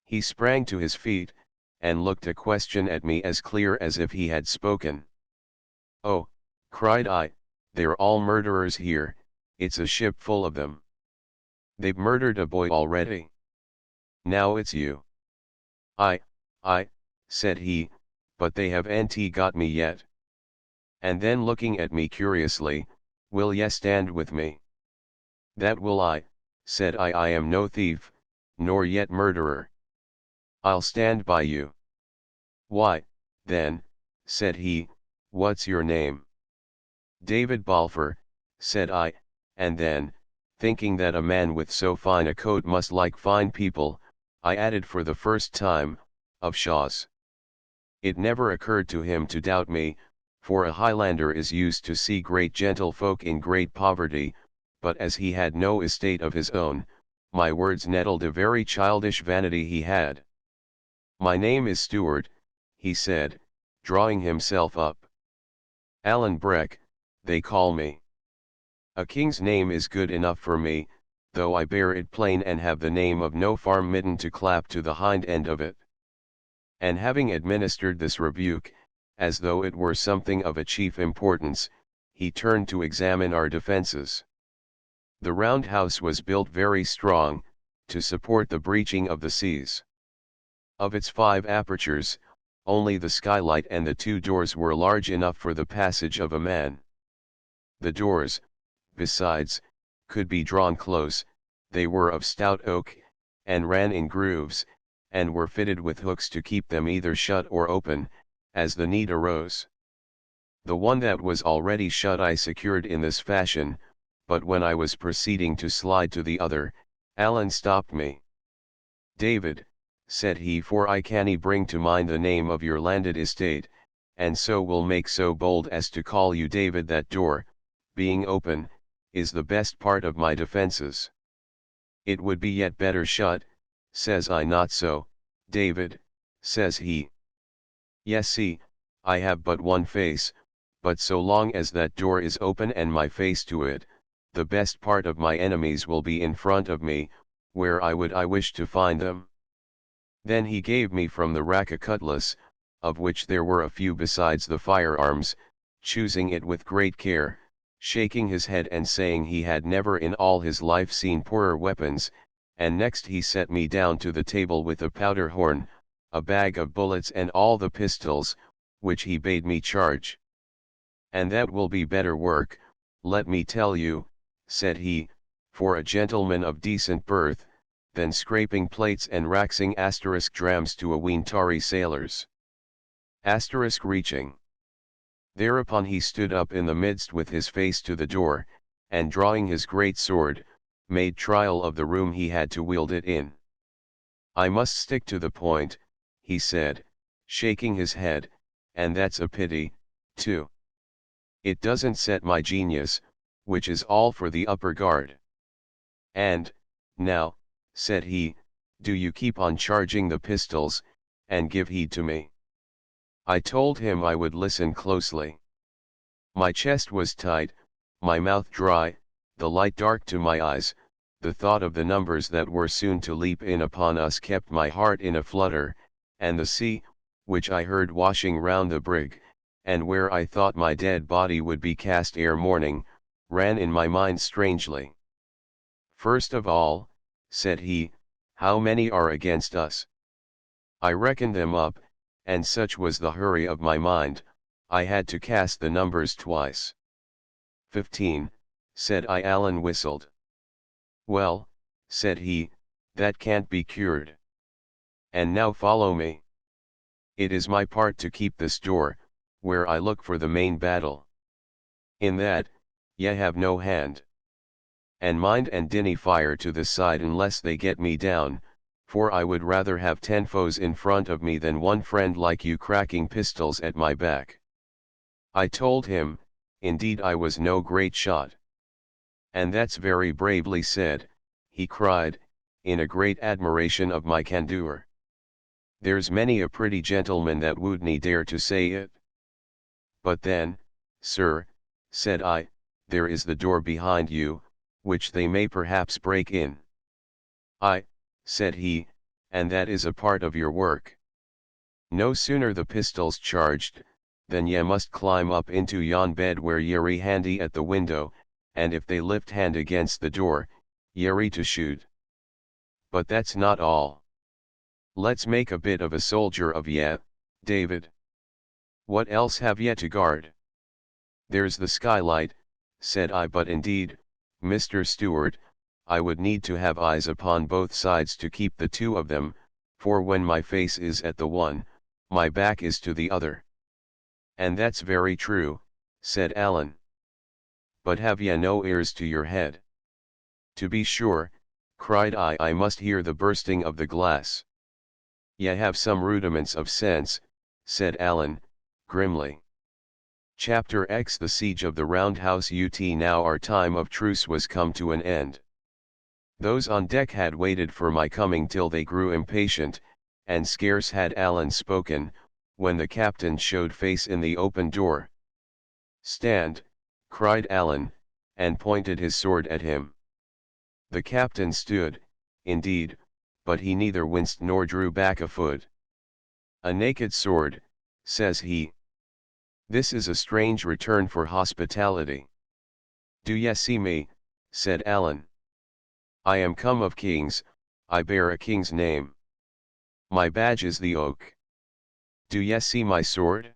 He sprang to his feet, and looked a question at me as clear as if he had spoken. Oh, cried I, they're all murderers here, it's a ship full of them. They've murdered a boy already. Now it's you. I, said he, but they haven't got me yet. And then looking at me curiously, will ye stand with me? That will I, said I am no thief, nor yet murderer. I'll stand by you. Why, then, said he, what's your name? David Balfour, said I, and then, thinking that a man with so fine a coat must like fine people, I added for the first time, of Shaw's. It never occurred to him to doubt me, for a Highlander is used to see great gentlefolk in great poverty, but as he had no estate of his own, my words nettled a very childish vanity he had. My name is Stewart, he said, drawing himself up. Alan Breck, they call me. A king's name is good enough for me, though I bear it plain and have the name of no farm midden to clap to the hind end of it. And having administered this rebuke, as though it were something of a chief importance, he turned to examine our defences. The round house was built very strong, to support the breaching of the seas. Of its 5 apertures, only the skylight and the 2 doors were large enough for the passage of a man. The doors, besides, could be drawn close, they were of stout oak, and ran in grooves, and were fitted with hooks to keep them either shut or open, as the need arose. The one that was already shut I secured in this fashion, but when I was proceeding to slide to the other, Alan stopped me. David, said he, for I canny bring to mind the name of your landed estate, and so will make so bold as to call you David, that door, being open, is the best part of my defences. It would be yet better shut, says I. Not so, David, says he. Yes, see, I have but one face, but so long as that door is open and my face to it, the best part of my enemies will be in front of me, where I wish to find them. Then he gave me from the rack a cutlass, of which there were a few besides the firearms, choosing it with great care, shaking his head and saying he had never in all his life seen poorer weapons, and next he set me down to the table with a powder horn, a bag of bullets and all the pistols, which he bade me charge. And that will be better work, let me tell you, said he, for a gentleman of decent birth, than scraping plates and raxing drams to a ween tarry sailors. Reaching. Thereupon he stood up in the midst with his face to the door, and drawing his great sword, made trial of the room he had to wield it in. I must stick to the point, he said, shaking his head, and that's a pity, too. It doesn't set my genius, which is all for the upper guard. And, now, said he, do you keep on charging the pistols, and give heed to me. I told him I would listen closely. My chest was tight, my mouth dry, the light dark to my eyes, the thought of the numbers that were soon to leap in upon us kept my heart in a flutter, and the sea, which I heard washing round the brig, and where I thought my dead body would be cast ere morning, ran in my mind strangely. First of all, said he, how many are against us? I reckoned them up, and such was the hurry of my mind, I had to cast the numbers twice. 15, said I. Alan whistled. Well, said he, that can't be cured. And now follow me. It is my part to keep this door, where I look for the main battle. In that, ye have no hand. And mind and dinny fire to the side unless they get me down, for I would rather have 10 foes in front of me than one friend like you cracking pistols at my back. I told him, indeed I was no great shot. And that's very bravely said, he cried, in a great admiration of my candour. There's many a pretty gentleman that wouldn't dare to say it. But then, sir, said I, there is the door behind you, which they may perhaps break in. Aye, said he, and that is a part of your work. No sooner the pistols charged, than ye must climb up into yon bed where ye're handy at the window, and if they lift hand against the door, ye're to shoot. But that's not all. Let's make a bit of a soldier of ye, David. What else have ye to guard? There's the skylight, said I, but indeed, Mr. Stewart, I would need to have eyes upon both sides to keep the 2 of them, for when my face is at the one, my back is to the other. And that's very true, said Alan. But have ye no ears to your head? To be sure, cried I must hear the bursting of the glass. Ye have some rudiments of sense, said Alan, grimly. Chapter X The siege of the roundhouse ut. Now our time of truce was come to an end. Those on deck had waited for my coming till they grew impatient, and scarce had Allen spoken, when the captain showed face in the open door. "Stand," cried Allen, and pointed his sword at him. The captain stood, indeed, but he neither winced nor drew back a foot. "A naked sword," says he. "This is a strange return for hospitality." "Do ye see me?" said Allen. "I am come of kings, I bear a king's name. My badge is the oak. Do ye see my sword?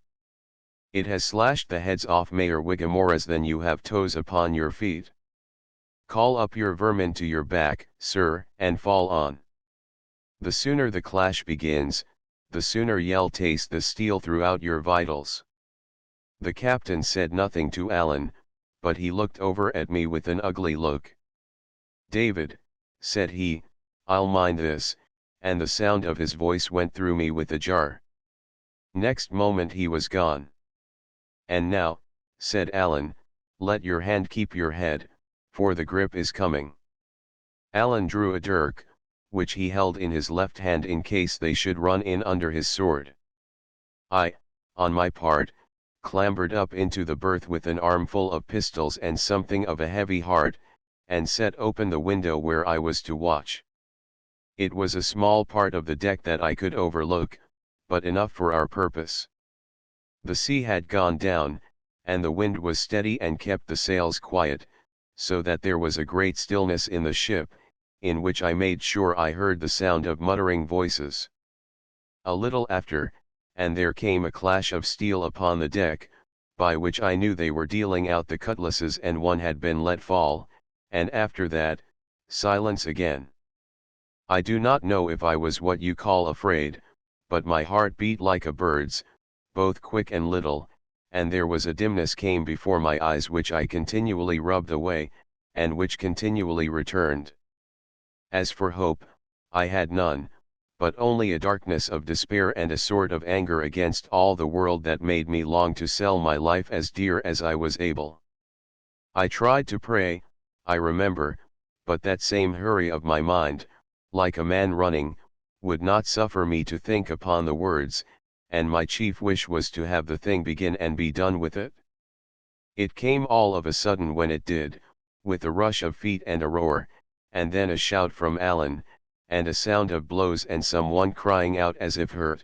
It has slashed the heads off mayor Whigamoras than you have toes upon your feet. Call up your vermin to your back, sir, and fall on. The sooner the clash begins, the sooner ye'll taste the steel throughout your vitals." The captain said nothing to Allen, but he looked over at me with an ugly look. "David," said he, "I'll mind this," and the sound of his voice went through me with a jar. Next moment he was gone. "And now," said Allen, "let your hand keep your head, for the grip is coming." Allen drew a dirk, which he held in his left hand in case they should run in under his sword. I, on my part, clambered up into the berth with an armful of pistols and something of a heavy heart, and set open the window where I was to watch. It was a small part of the deck that I could overlook, but enough for our purpose. The sea had gone down, and the wind was steady and kept the sails quiet, so that there was a great stillness in the ship, in which I made sure I heard the sound of muttering voices. A little after, and there came a clash of steel upon the deck, by which I knew they were dealing out the cutlasses and one had been let fall, and after that, silence again. I do not know if I was what you call afraid, but my heart beat like a bird's, both quick and little, and there was a dimness came before my eyes which I continually rubbed away, and which continually returned. As for hope, I had none, but only a darkness of despair and a sort of anger against all the world that made me long to sell my life as dear as I was able. I tried to pray, I remember, but that same hurry of my mind, like a man running, would not suffer me to think upon the words, and my chief wish was to have the thing begin and be done with it. It came all of a sudden when it did, with a rush of feet and a roar, and then a shout from Allen, and a sound of blows and some one crying out as if hurt.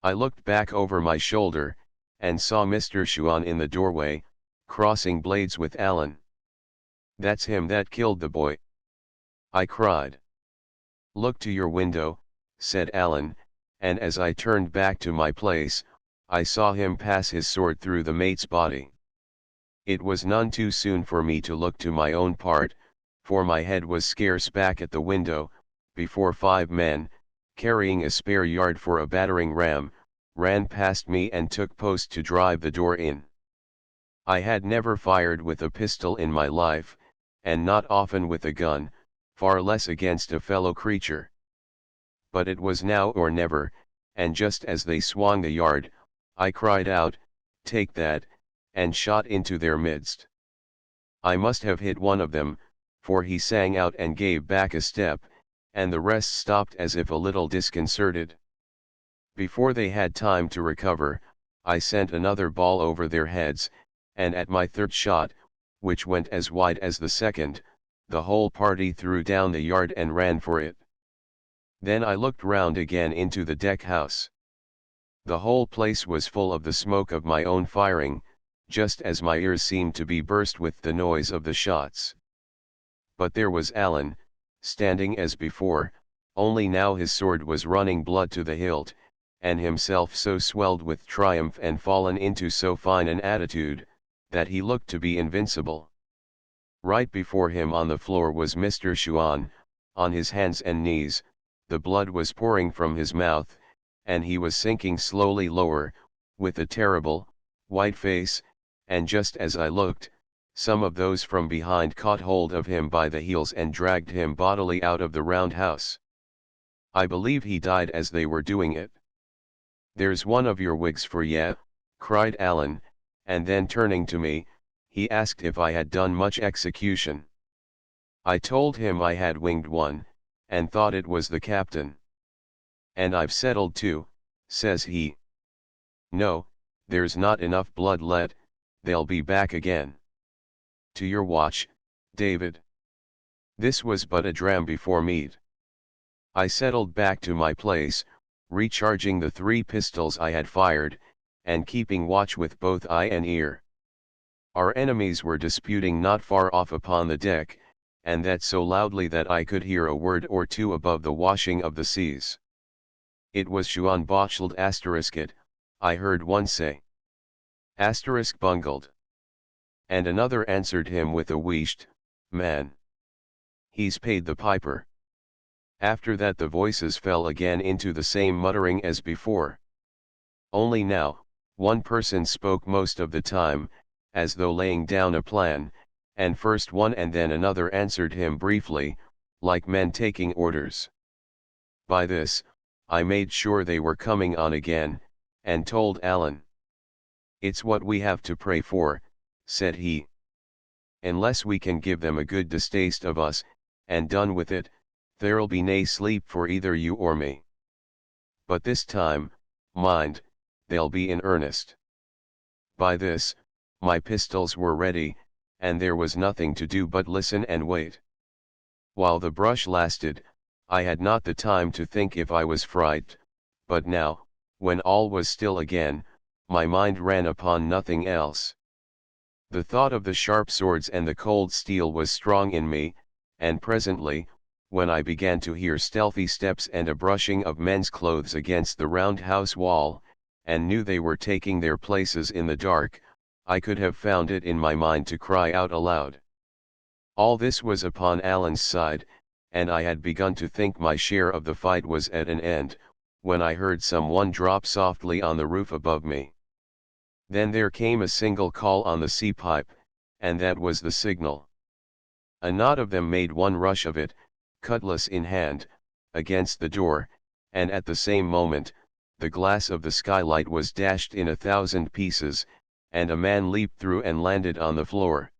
I looked back over my shoulder, and saw Mr. Shuan in the doorway, crossing blades with Allen. "That's him that killed the boy," I cried. "Look to your window," said Allen, and as I turned back to my place, I saw him pass his sword through the mate's body. It was none too soon for me to look to my own part, for my head was scarce back at the window, before 5 men, carrying a spare yard for a battering ram, ran past me and took post to drive the door in. I had never fired with a pistol in my life, and not often with a gun, far less against a fellow creature. But it was now or never, and just as they swung the yard, I cried out, "Take that," and shot into their midst. I must have hit one of them, for he sang out and gave back a step, and the rest stopped as if a little disconcerted. Before they had time to recover, I sent another ball over their heads, and at my third shot, which went as wide as the second, the whole party threw down the yard and ran for it. Then I looked round again into the deck house. The whole place was full of the smoke of my own firing, just as my ears seemed to be burst with the noise of the shots. But there was Allen, standing as before, only now his sword was running blood to the hilt, and himself so swelled with triumph and fallen into so fine an attitude, that he looked to be invincible. Right before him on the floor was Mr. Shuan, on his hands and knees, the blood was pouring from his mouth, and he was sinking slowly lower, with a terrible, white face, and just as I looked, some of those from behind caught hold of him by the heels and dragged him bodily out of the roundhouse. I believe he died as they were doing it. "There's one of your Whigs for ye," cried Allen, and then turning to me, he asked if I had done much execution. I told him I had winged one, and thought it was the captain. "And I've settled too," says he. "No, there's not enough blood let, they'll be back again. To your watch, David." This was but a dram before meat. I settled back to my place, recharging the 3 pistols I had fired, and keeping watch with both eye and ear. Our enemies were disputing not far off upon the deck, and that so loudly that I could hear a word or two above the washing of the seas. "It was Schuan botchled it," I heard one say. Bungled. And another answered him with a wheesht, "Man, he's paid the piper." After that the voices fell again into the same muttering as before. Only now, one person spoke most of the time, as though laying down a plan, and first one and then another answered him briefly, like men taking orders. By this, I made sure they were coming on again, and told Alan. "It's what we have to pray for," said he. "Unless we can give them a good distaste of us, and done with it, there'll be nae sleep for either you or me. But this time, mind, they'll be in earnest." By this, my pistols were ready, and there was nothing to do but listen and wait. While the brush lasted, I had not the time to think if I was frightened, but now, when all was still again, my mind ran upon nothing else. The thought of the sharp swords and the cold steel was strong in me, and presently, when I began to hear stealthy steps and a brushing of men's clothes against the round house wall, and knew they were taking their places in the dark, I could have found it in my mind to cry out aloud. All this was upon Alan's side, and I had begun to think my share of the fight was at an end, when I heard some one drop softly on the roof above me. Then there came a single call on the sea pipe, and that was the signal. A knot of them made one rush of it, cutlass in hand, against the door, and at the same moment, the glass of the skylight was dashed in 1,000 pieces, and a man leaped through and landed on the floor.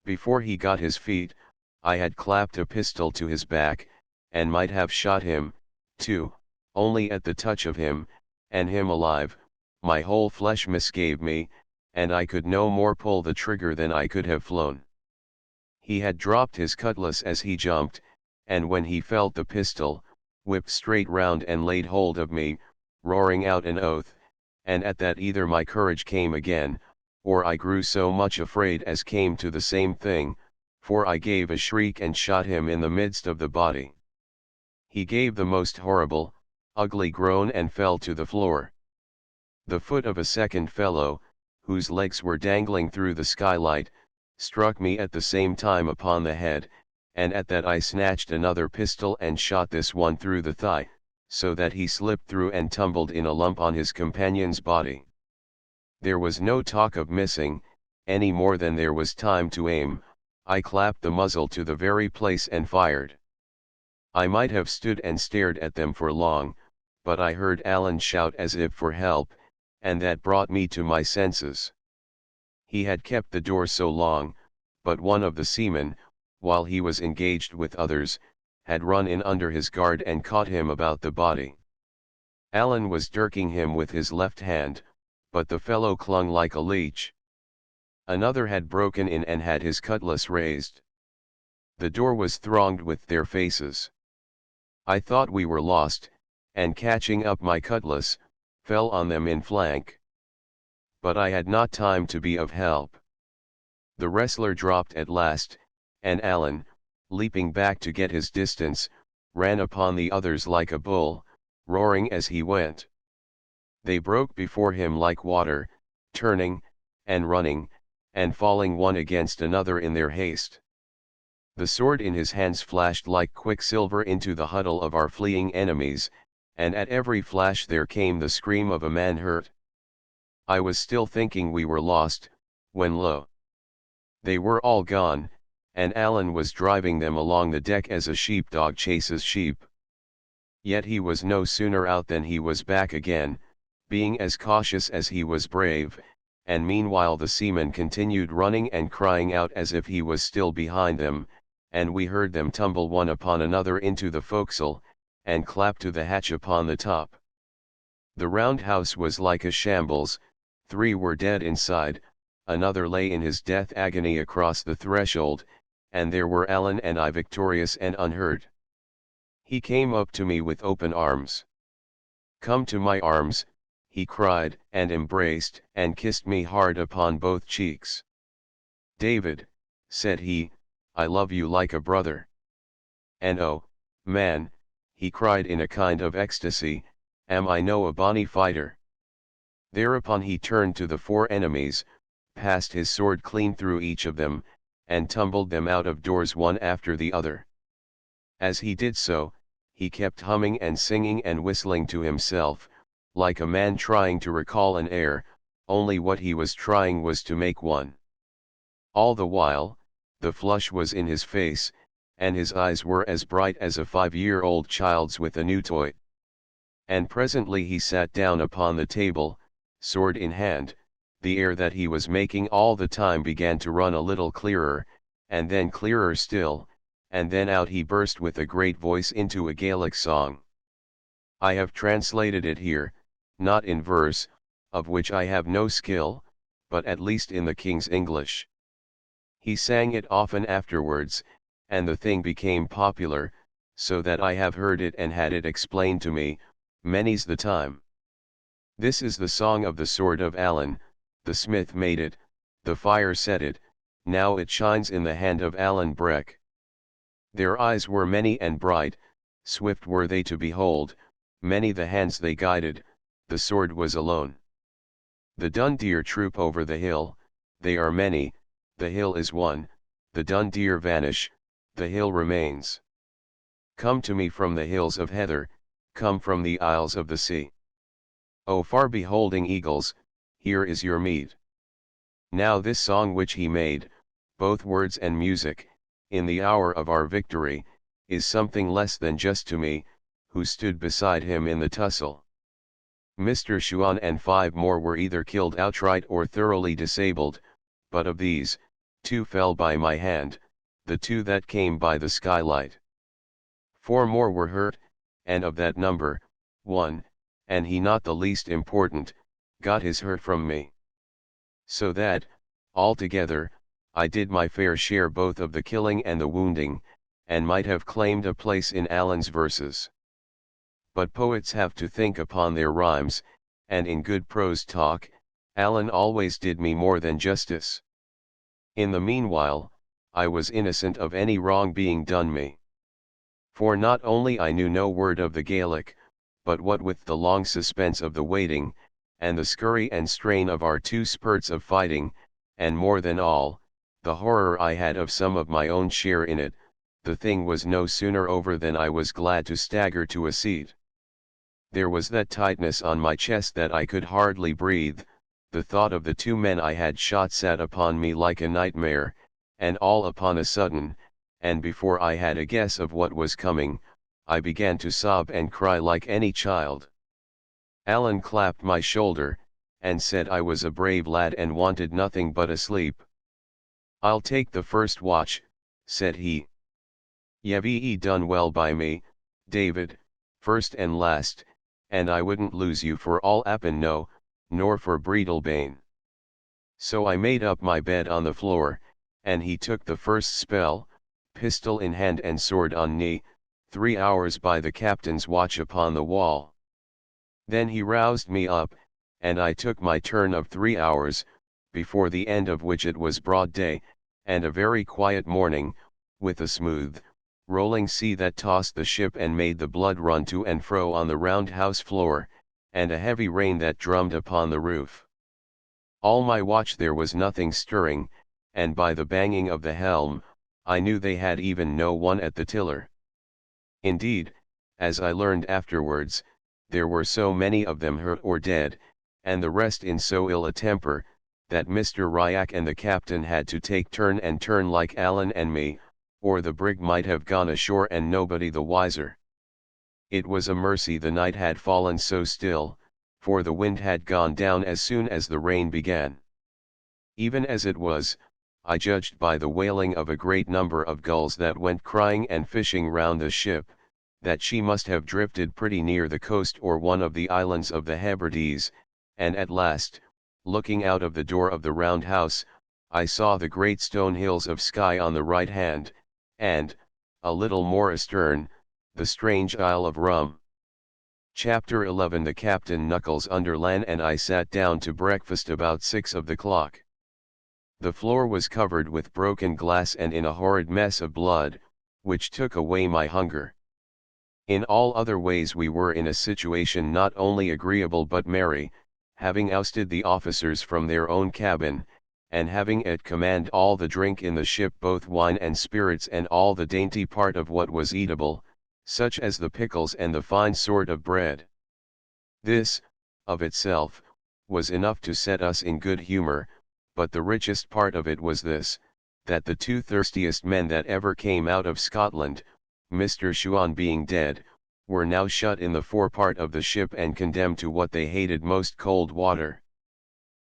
Before he got his feet, I had clapped a pistol to his back, and might have shot him, too, only at the touch of him, and him alive, my whole flesh misgave me, and I could no more pull the trigger than I could have flown. He had dropped his cutlass as he jumped, and when he felt the pistol, whipped straight round and laid hold of me, roaring out an oath, and at that either my courage came again, or I grew so much afraid as came to the same thing, for I gave a shriek and shot him in the midst of the body. He gave the most horrible, ugly groan and fell to the floor. The foot of a second fellow, whose legs were dangling through the skylight, struck me at the same time upon the head, and at that I snatched another pistol and shot this one through the thigh, so that he slipped through and tumbled in a lump on his companion's body. There was no talk of missing, any more than there was time to aim. I clapped the muzzle to the very place and fired. I might have stood and stared at them for long, but I heard Alan shout as if for help, and that brought me to my senses. He had kept the door so long, but one of the seamen, while he was engaged with others, had run in under his guard and caught him about the body. Alan was dirking him with his left hand, but the fellow clung like a leech. Another had broken in and had his cutlass raised. The door was thronged with their faces. I thought we were lost, and catching up my cutlass, fell on them in flank. But I had not time to be of help. The wrestler dropped at last, and Alan, leaping back to get his distance, ran upon the others like a bull, roaring as he went. They broke before him like water, turning, and running, and falling one against another in their haste. The sword in his hands flashed like quicksilver into the huddle of our fleeing enemies, and at every flash there came the scream of a man hurt. I was still thinking we were lost, when lo! They were all gone, and Alan was driving them along the deck as a sheepdog chases sheep. Yet he was no sooner out than he was back again, being as cautious as he was brave, and meanwhile the seamen continued running and crying out as if he was still behind them, and we heard them tumble one upon another into the forecastle, and clap to the hatch upon the top. The round house was like a shambles, 3 were dead inside, another lay in his death agony across the threshold, and there were Allen and I victorious and unhurt. He came up to me with open arms. "Come to my arms," he cried, and embraced and kissed me hard upon both cheeks. "David," said he, "I love you like a brother. And oh, man," he cried in a kind of ecstasy, "am I no a bonny fighter?" Thereupon he turned to the 4 enemies, passed his sword clean through each of them, and tumbled them out of doors one after the other. As he did so, he kept humming and singing and whistling to himself, like a man trying to recall an air, only what he was trying was to make one. All the while, the flush was in his face, and his eyes were as bright as a 5-year-old child's with a new toy. And presently he sat down upon the table, sword in hand. The air that he was making all the time began to run a little clearer, and then clearer still, and then out he burst with a great voice into a Gaelic song. I have translated it here, not in verse, of which I have no skill, but at least in the King's English. He sang it often afterwards, and the thing became popular, so that I have heard it and had it explained to me, many's the time. This is the song of the sword of Allen. The smith made it, the fire set it, now it shines in the hand of Alan Breck. Their eyes were many and bright, swift were they to behold, many the hands they guided, the sword was alone. The dun deer troop over the hill, they are many, the hill is one, the dun deer vanish, the hill remains. Come to me from the hills of heather, come from the isles of the sea. O far beholding eagles, here is your meed. Now this song which he made, both words and music, in the hour of our victory, is something less than just to me, who stood beside him in the tussle. Mr. Shuan and 5 more were either killed outright or thoroughly disabled, but of these, 2 fell by my hand, the 2 that came by the skylight. 4 more were hurt, and of that number, 1, and he not the least important, got his hurt from me. So that, altogether, I did my fair share both of the killing and the wounding, and might have claimed a place in Allen's verses. But poets have to think upon their rhymes, and in good prose talk, Allen always did me more than justice. In the meanwhile, I was innocent of any wrong being done me. For not only I knew no word of the Gaelic, but what with the long suspense of the waiting, and the scurry and strain of our 2 spurts of fighting, and more than all, the horror I had of some of my own share in it, the thing was no sooner over than I was glad to stagger to a seat. There was that tightness on my chest that I could hardly breathe, the thought of the 2 men I had shot sat upon me like a nightmare, and all upon a sudden, and before I had a guess of what was coming, I began to sob and cry like any child. Allen clapped my shoulder, and said I was a brave lad and wanted nothing but a sleep. "I'll take the first watch," said he. "Ye've done well by me, David, first and last, and I wouldn't lose you for all Appin no, nor for Breedalbane." So I made up my bed on the floor, and he took the first spell, pistol in hand and sword on knee, 3 hours by the captain's watch upon the wall. Then he roused me up, and I took my turn of 3 hours, before the end of which it was broad day, and a very quiet morning, with a smooth, rolling sea that tossed the ship and made the blood run to and fro on the round house floor, and a heavy rain that drummed upon the roof. All my watch there was nothing stirring, and by the banging of the helm, I knew they had even no one at the tiller. Indeed, as I learned afterwards, there were so many of them hurt or dead, and the rest in so ill a temper, that Mr. Ryak and the captain had to take turn and turn like Allen and me, or the brig might have gone ashore and nobody the wiser. It was a mercy the night had fallen so still, for the wind had gone down as soon as the rain began. Even as it was, I judged by the wailing of a great number of gulls that went crying and fishing round the ship, that she must have drifted pretty near the coast or one of the islands of the Hebrides, and at last, looking out of the door of the round house, I saw the great stone hills of Skye on the right hand, and, a little more astern, the strange Isle of Rum. Chapter 11. The captain knuckles under land and I sat down to breakfast about 6 of the clock. The floor was covered with broken glass and in a horrid mess of blood, which took away my hunger. In all other ways we were in a situation not only agreeable but merry, having ousted the officers from their own cabin, and having at command all the drink in the ship, both wine and spirits and all the dainty part of what was eatable, such as the pickles and the fine sort of bread. This, of itself, was enough to set us in good humor, but the richest part of it was this, that the two thirstiest men that ever came out of Scotland, Mr. Shuan being dead, were now shut in the forepart of the ship and condemned to what they hated most, cold water.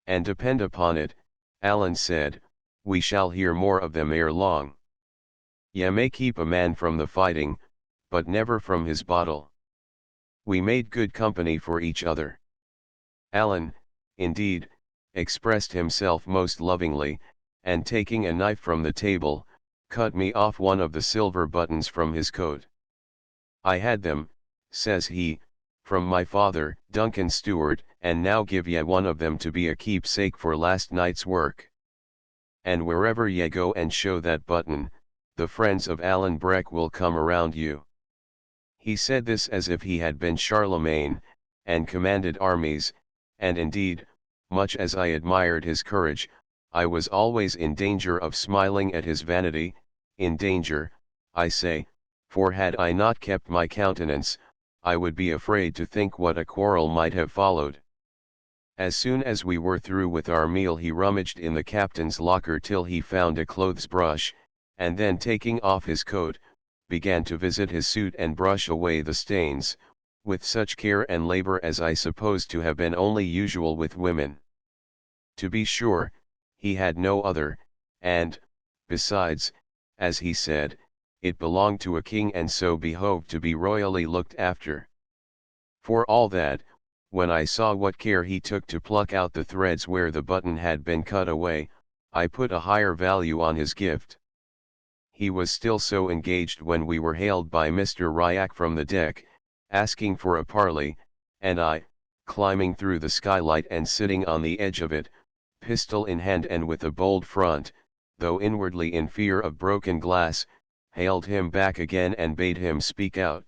And depend upon it, Allen said, we shall hear more of them ere long. Ye may keep a man from the fighting, but never from his bottle. We made good company for each other. Allen, indeed, expressed himself most lovingly, and taking a knife from the table, cut me off one of the silver buttons from his coat. I had them, says he, from my father, Duncan Stewart, and now give ye one of them to be a keepsake for last night's work. And wherever ye go and show that button, the friends of Alan Breck will come around you. He said this as if he had been Charlemagne, and commanded armies, and indeed, much as I admired his courage, I was always in danger of smiling at his vanity, in danger, I say, for had I not kept my countenance, I would be afraid to think what a quarrel might have followed. As soon as we were through with our meal he rummaged in the captain's locker till he found a clothes brush, and then taking off his coat, began to visit his suit and brush away the stains, with such care and labor as I suppose to have been only usual with women. To be sure, he had no other, and, besides, as he said, it belonged to a king and so behoved to be royally looked after. For all that, when I saw what care he took to pluck out the threads where the button had been cut away, I put a higher value on his gift. He was still so engaged when we were hailed by Mr. Ryak from the deck, asking for a parley, and I, climbing through the skylight and sitting on the edge of it, pistol in hand and with a bold front, though inwardly in fear of broken glass, hailed him back again and bade him speak out.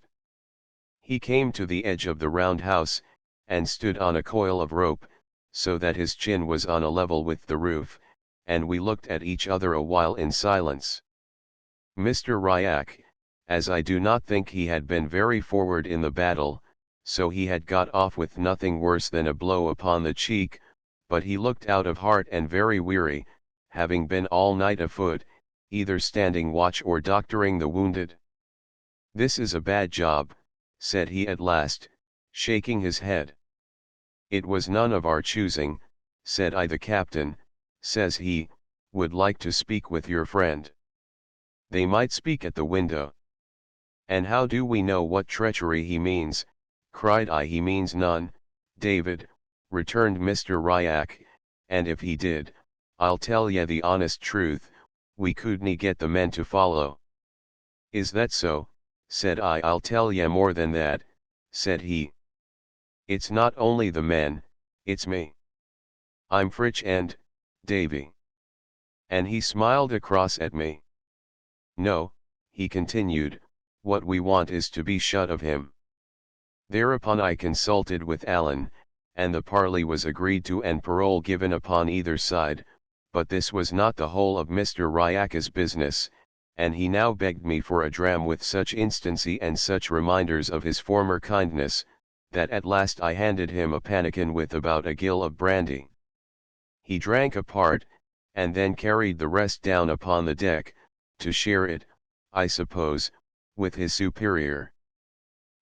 He came to the edge of the round house, and stood on a coil of rope, so that his chin was on a level with the roof, and we looked at each other a while in silence. Mr. Ryak, as I do not think he had been very forward in the battle, so he had got off with nothing worse than a blow upon the cheek, but he looked out of heart and very weary, having been all night afoot, either standing watch or doctoring the wounded. This is a bad job, said he at last, shaking his head. It was none of our choosing, said I. The captain, says he, would like to speak with your friend. They might speak at the window. And how do we know what treachery he means, cried I. He means none, David, returned Mr. Ryak, and if he did, I'll tell ye the honest truth, we couldn't get the men to follow. Is that so, said I. I'll tell ye more than that, said he. It's not only the men, it's me. I'm Fritch and, Davy. And he smiled across at me. No, he continued, what we want is to be shut of him. Thereupon I consulted with Allen, and the parley was agreed to and parole given upon either side, but this was not the whole of Mr. Ryaka's business, and he now begged me for a dram with such instancy and such reminders of his former kindness, that at last I handed him a pannikin with about a gill of brandy. He drank a part, and then carried the rest down upon the deck, to share it, I suppose, with his superior.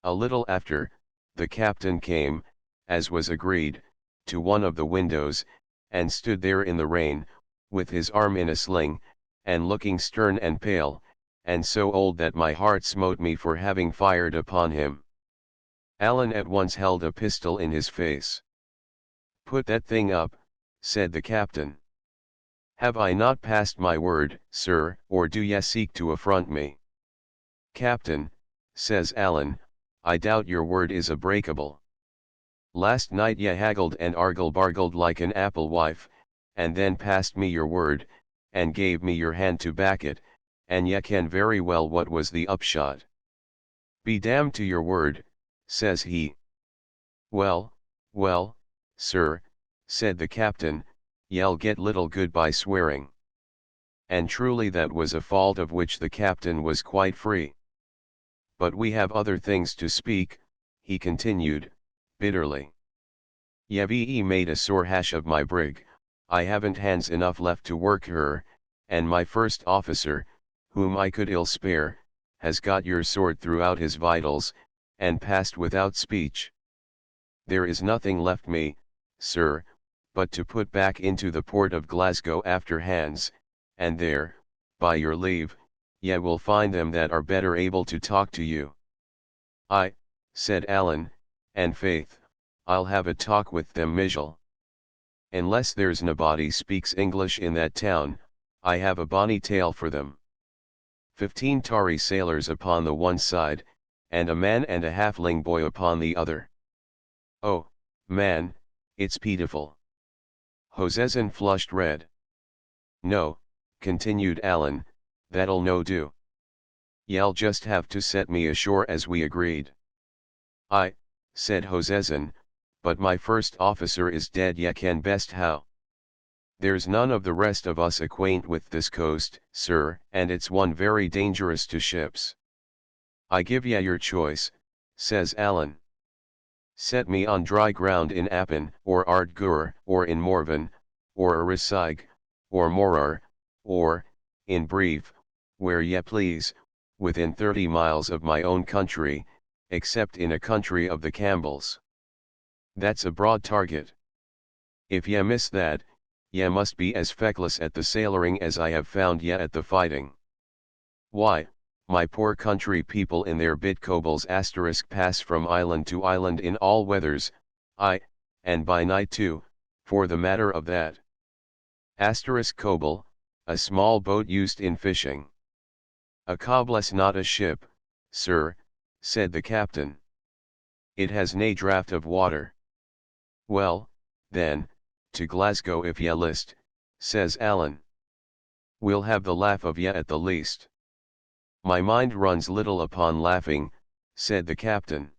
A little after, the captain came, as was agreed, to one of the windows, and stood there in the rain, with his arm in a sling, and looking stern and pale, and so old that my heart smote me for having fired upon him. Allen at once held a pistol in his face. "Put that thing up," said the captain. "Have I not passed my word, sir, or do ye seek to affront me?" "Captain," says Allen, "I doubt your word is a breakable. Last night ye haggled and argle-bargled like an apple wife, and then passed me your word, and gave me your hand to back it, and ye ken very well what was the upshot." "Be damned to your word," says he. "Well, well, sir," said the captain, "ye'll get little good by swearing." And truly that was a fault of which the captain was quite free. "But we have other things to speak," he continued, bitterly. "Ye've made a sore hash of my brig, I haven't hands enough left to work her, and my first officer, whom I could ill spare, has got your sword throughout his vitals, and passed without speech. There is nothing left me, sir, but to put back into the port of Glasgow after hands, and there, by your leave, ye will find them that are better able to talk to you." "Aye," said Allen, "and faith, I'll have a talk with them mijel. Unless there's nobody speaks English in that town, I have a bonny tale for them. 15 tarry sailors upon the one side, and a man and a halfling boy upon the other. Oh, man, it's pitiful." Hoseason flushed red. "No," continued Allen, "that'll no do. Ye'll just have to set me ashore as we agreed." "Aye," said Hoseason, "but my first officer is dead. Ye ken best how. There's none of the rest of us acquaint with this coast, sir, and it's one very dangerous to ships." "I give ye your choice," says Allen. "Set me on dry ground in Appin, or Ardgour, or in Morven, or Arisig, or Morar, or, in brief, where ye please, within 30 miles of my own country, except in a country of the Campbells. That's a broad target. If ye miss that, ye must be as feckless at the sailoring as I have found ye at the fighting. Why, my poor country people in their bit cobles pass from island to island in all weathers, aye, and by night too, for the matter of that. Coble, a small boat used in fishing." "A cobless, not a ship, sir," said the captain. "It has nae draught of water." "Well, then, to Glasgow if ye list," says Allen. "We'll have the laugh of ye at the least." "My mind runs little upon laughing," said the captain.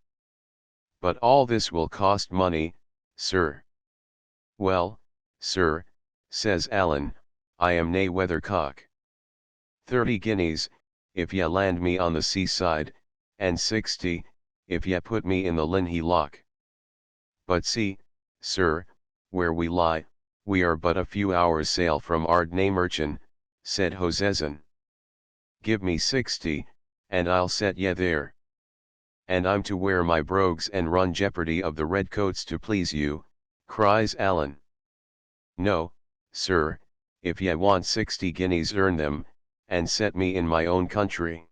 "But all this will cost money, sir." "Well, sir," says Allen, "I am nae weathercock. 30 guineas, if ye land me on the seaside, and 60, if ye put me in the Linhay lock. But see, sir, where we lie, we are but a few hours' sail from Ardnamurchan," said Hoseason. "Give me 60, and I'll set ye there." "And I'm to wear my brogues and run jeopardy of the redcoats to please you," cries Allen. "No, sir, if ye want 60 guineas earn them, and set me in my own country."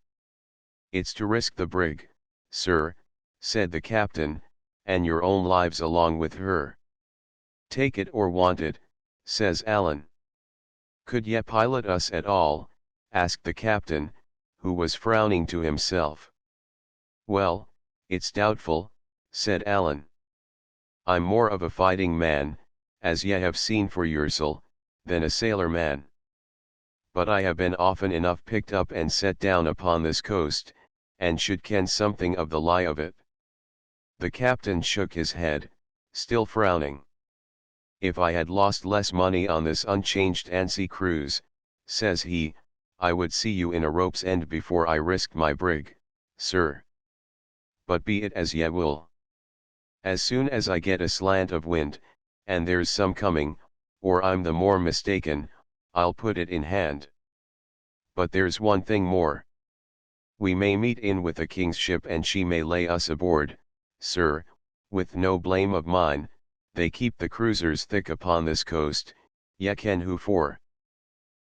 "It's to risk the brig, sir," said the captain, "and your own lives along with her." "Take it or want it," says Allen. "Could ye pilot us at all?" asked the captain, who was frowning to himself. "Well, it's doubtful," said Allen. "I'm more of a fighting man, as ye have seen for yoursel, than a sailor man. But I have been often enough picked up and set down upon this coast, and should ken something of the lie of it." The captain shook his head, still frowning. "If I had lost less money on this unchanged Annecy cruise," says he, "I would see you in a rope's end before I risked my brig, sir. But be it as ye will. As soon as I get a slant of wind, and there's some coming, or I'm the more mistaken, I'll put it in hand. But there's one thing more. We may meet in with a king's ship and she may lay us aboard, sir, with no blame of mine. They keep the cruisers thick upon this coast, ye ken who for."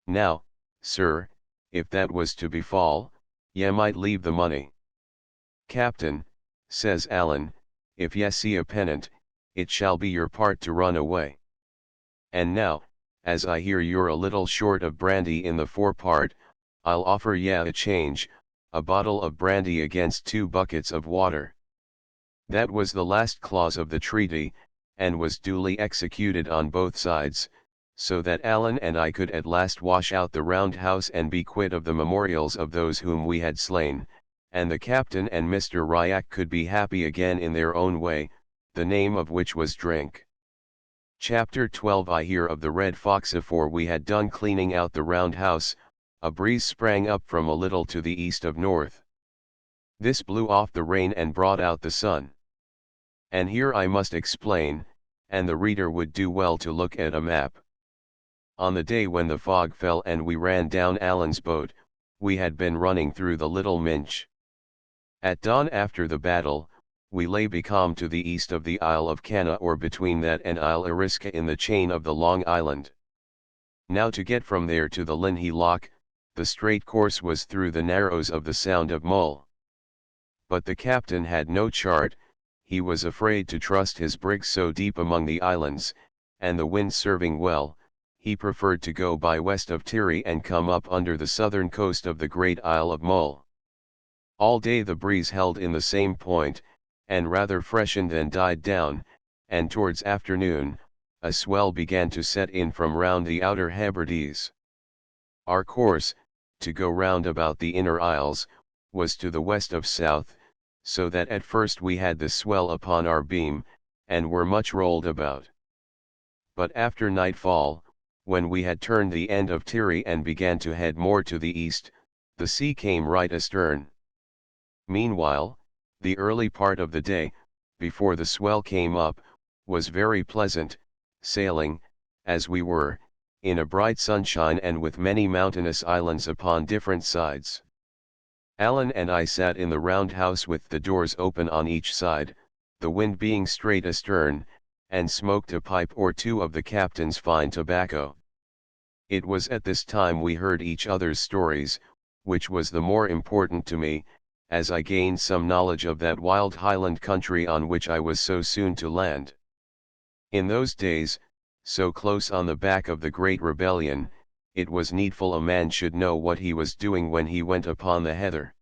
Now, sir, if that was to befall, ye might leave the money. Captain, says Allen, if ye see a pennant, it shall be your part to run away. And now, as I hear you're a little short of brandy in the forepart, I'll offer ye a change, a bottle of brandy against 2 buckets of water. That was the last clause of the treaty, and was duly executed on both sides, so that Allen and I could at last wash out the round house and be quit of the memorials of those whom we had slain, and the captain and Mr. Ryak could be happy again in their own way, the name of which was drink. Chapter 12. I hear of the Red Fox. Afore we had done cleaning out the round house, a breeze sprang up from a little to the east of north. This blew off the rain and brought out the sun. And here I must explain, and the reader would do well to look at a map. On the day when the fog fell and we ran down Allen's boat, we had been running through the Little Minch. At dawn after the battle, we lay becalmed to the east of the Isle of Canna, or between that and Isle Eriska in the chain of the Long Island. Now to get from there to the Linhay Loch, the straight course was through the narrows of the Sound of Mull. But the captain had no chart, he was afraid to trust his brig so deep among the islands, and the wind serving well, he preferred to go by west of Tirry and come up under the southern coast of the great Isle of Mull. All day the breeze held in the same point, and rather freshened than died down, and towards afternoon, a swell began to set in from round the outer Hebrides. Our course, to go round about the inner isles, was to the west of south, so that at first we had the swell upon our beam, and were much rolled about. But after nightfall, when we had turned the end of Tirry and began to head more to the east, the sea came right astern. Meanwhile, the early part of the day, before the swell came up, was very pleasant, sailing, as we were, in a bright sunshine and with many mountainous islands upon different sides. Allen and I sat in the round house with the doors open on each side, the wind being straight astern, and smoked a pipe or 2 of the captain's fine tobacco. It was at this time we heard each other's stories, which was the more important to me, as I gained some knowledge of that wild Highland country on which I was so soon to land. In those days, so close on the back of the great rebellion, it was needful a man should know what he was doing when he went upon the heather.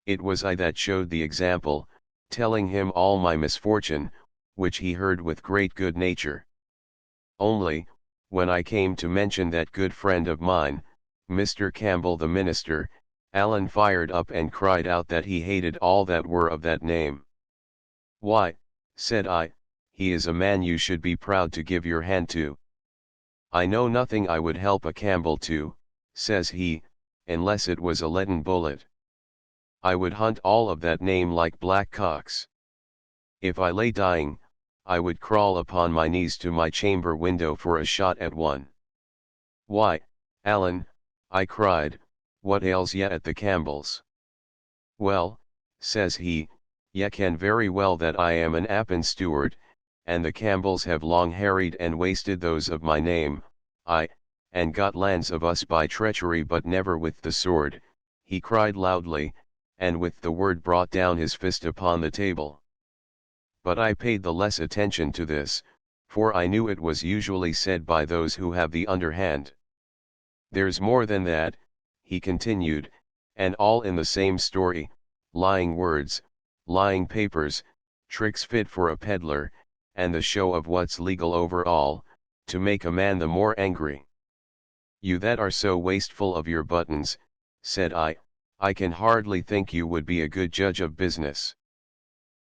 It was I that showed the example, telling him all my misfortune, which he heard with great good nature. Only, when I came to mention that good friend of mine, Mr. Campbell the minister, Allen fired up and cried out that he hated all that were of that name. Why, said I, he is a man you should be proud to give your hand to. I know nothing I would help a Campbell to, says he, unless it was a leaden bullet. I would hunt all of that name like black cocks. If I lay dying, I would crawl upon my knees to my chamber window for a shot at one. Why, Allen, I cried, what ails ye at the Campbells? Well, says he, ye can very well that I am an Appin steward, and the Campbells have long harried and wasted those of my name, and got lands of us by treachery but never with the sword, he cried loudly, and with the word brought down his fist upon the table. But I paid the less attention to this, for I knew it was usually said by those who have the underhand. There's more than that, he continued, and all in the same story, lying words, lying papers, tricks fit for a peddler, and the show of what's legal over all, to make a man the more angry. You that are so wasteful of your buttons, said I can hardly think you would be a good judge of business.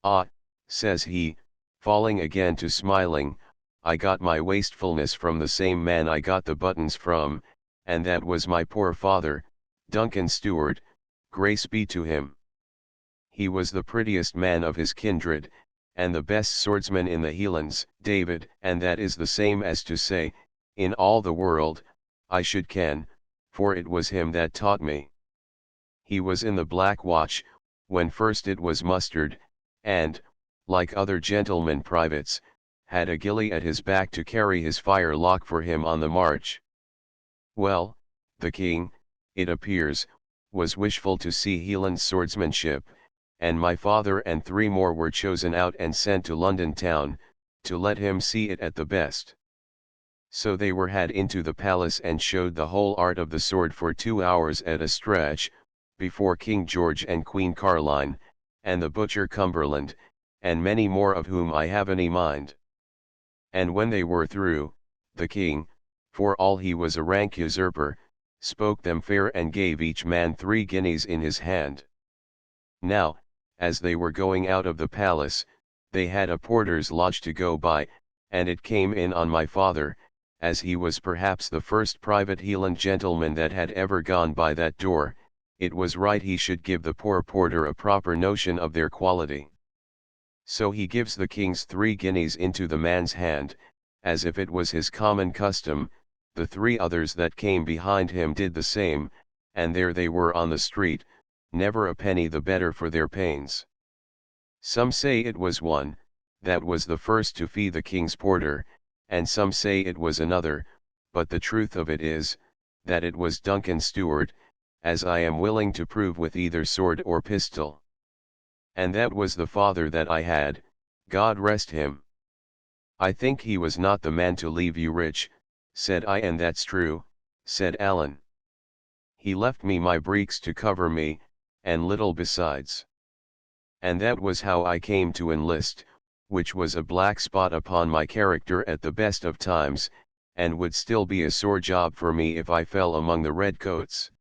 Ah, says he, falling again to smiling, I got my wastefulness from the same man I got the buttons from, and that was my poor father, Duncan Stewart, grace be to him. He was the prettiest man of his kindred, and the best swordsman in the Hielands, David, and that is the same as to say, in all the world, I should ken, for it was him that taught me. He was in the Black Watch, when first it was mustered, and, like other gentlemen privates, had a gillie at his back to carry his firelock for him on the march. Well, The king, it appears, was wishful to see Heelan's swordsmanship, and my father and 3 more were chosen out and sent to London town, to let him see it at the best. So they were had into the palace and showed the whole art of the sword for 2 hours at a stretch, before King George and Queen Caroline, and the butcher Cumberland, and many more of whom I have any mind. And when they were through, the king, for all he was a rank usurper, spoke them fair and gave each man 3 guineas in his hand. Now, as they were going out of the palace, they had a porter's lodge to go by, and it came in on my father, as he was perhaps the first private Heeland gentleman that had ever gone by that door, it was right he should give the poor porter a proper notion of their quality. So he gives the king's 3 guineas into the man's hand, as if it was his common custom. The 3 others that came behind him did the same, and there they were on the street, never a penny the better for their pains. Some say it was one, that was the first to fee the king's porter, and some say it was another, but the truth of it is, that it was Duncan Stewart, as I am willing to prove with either sword or pistol. And that was the father that I had, God rest him. I think he was not the man to leave you rich, said I. And that's true, said Allen. He left me my breeks to cover me, and little besides. And that was how I came to enlist, which was a black spot upon my character at the best of times, and would still be a sore job for me if I fell among the redcoats.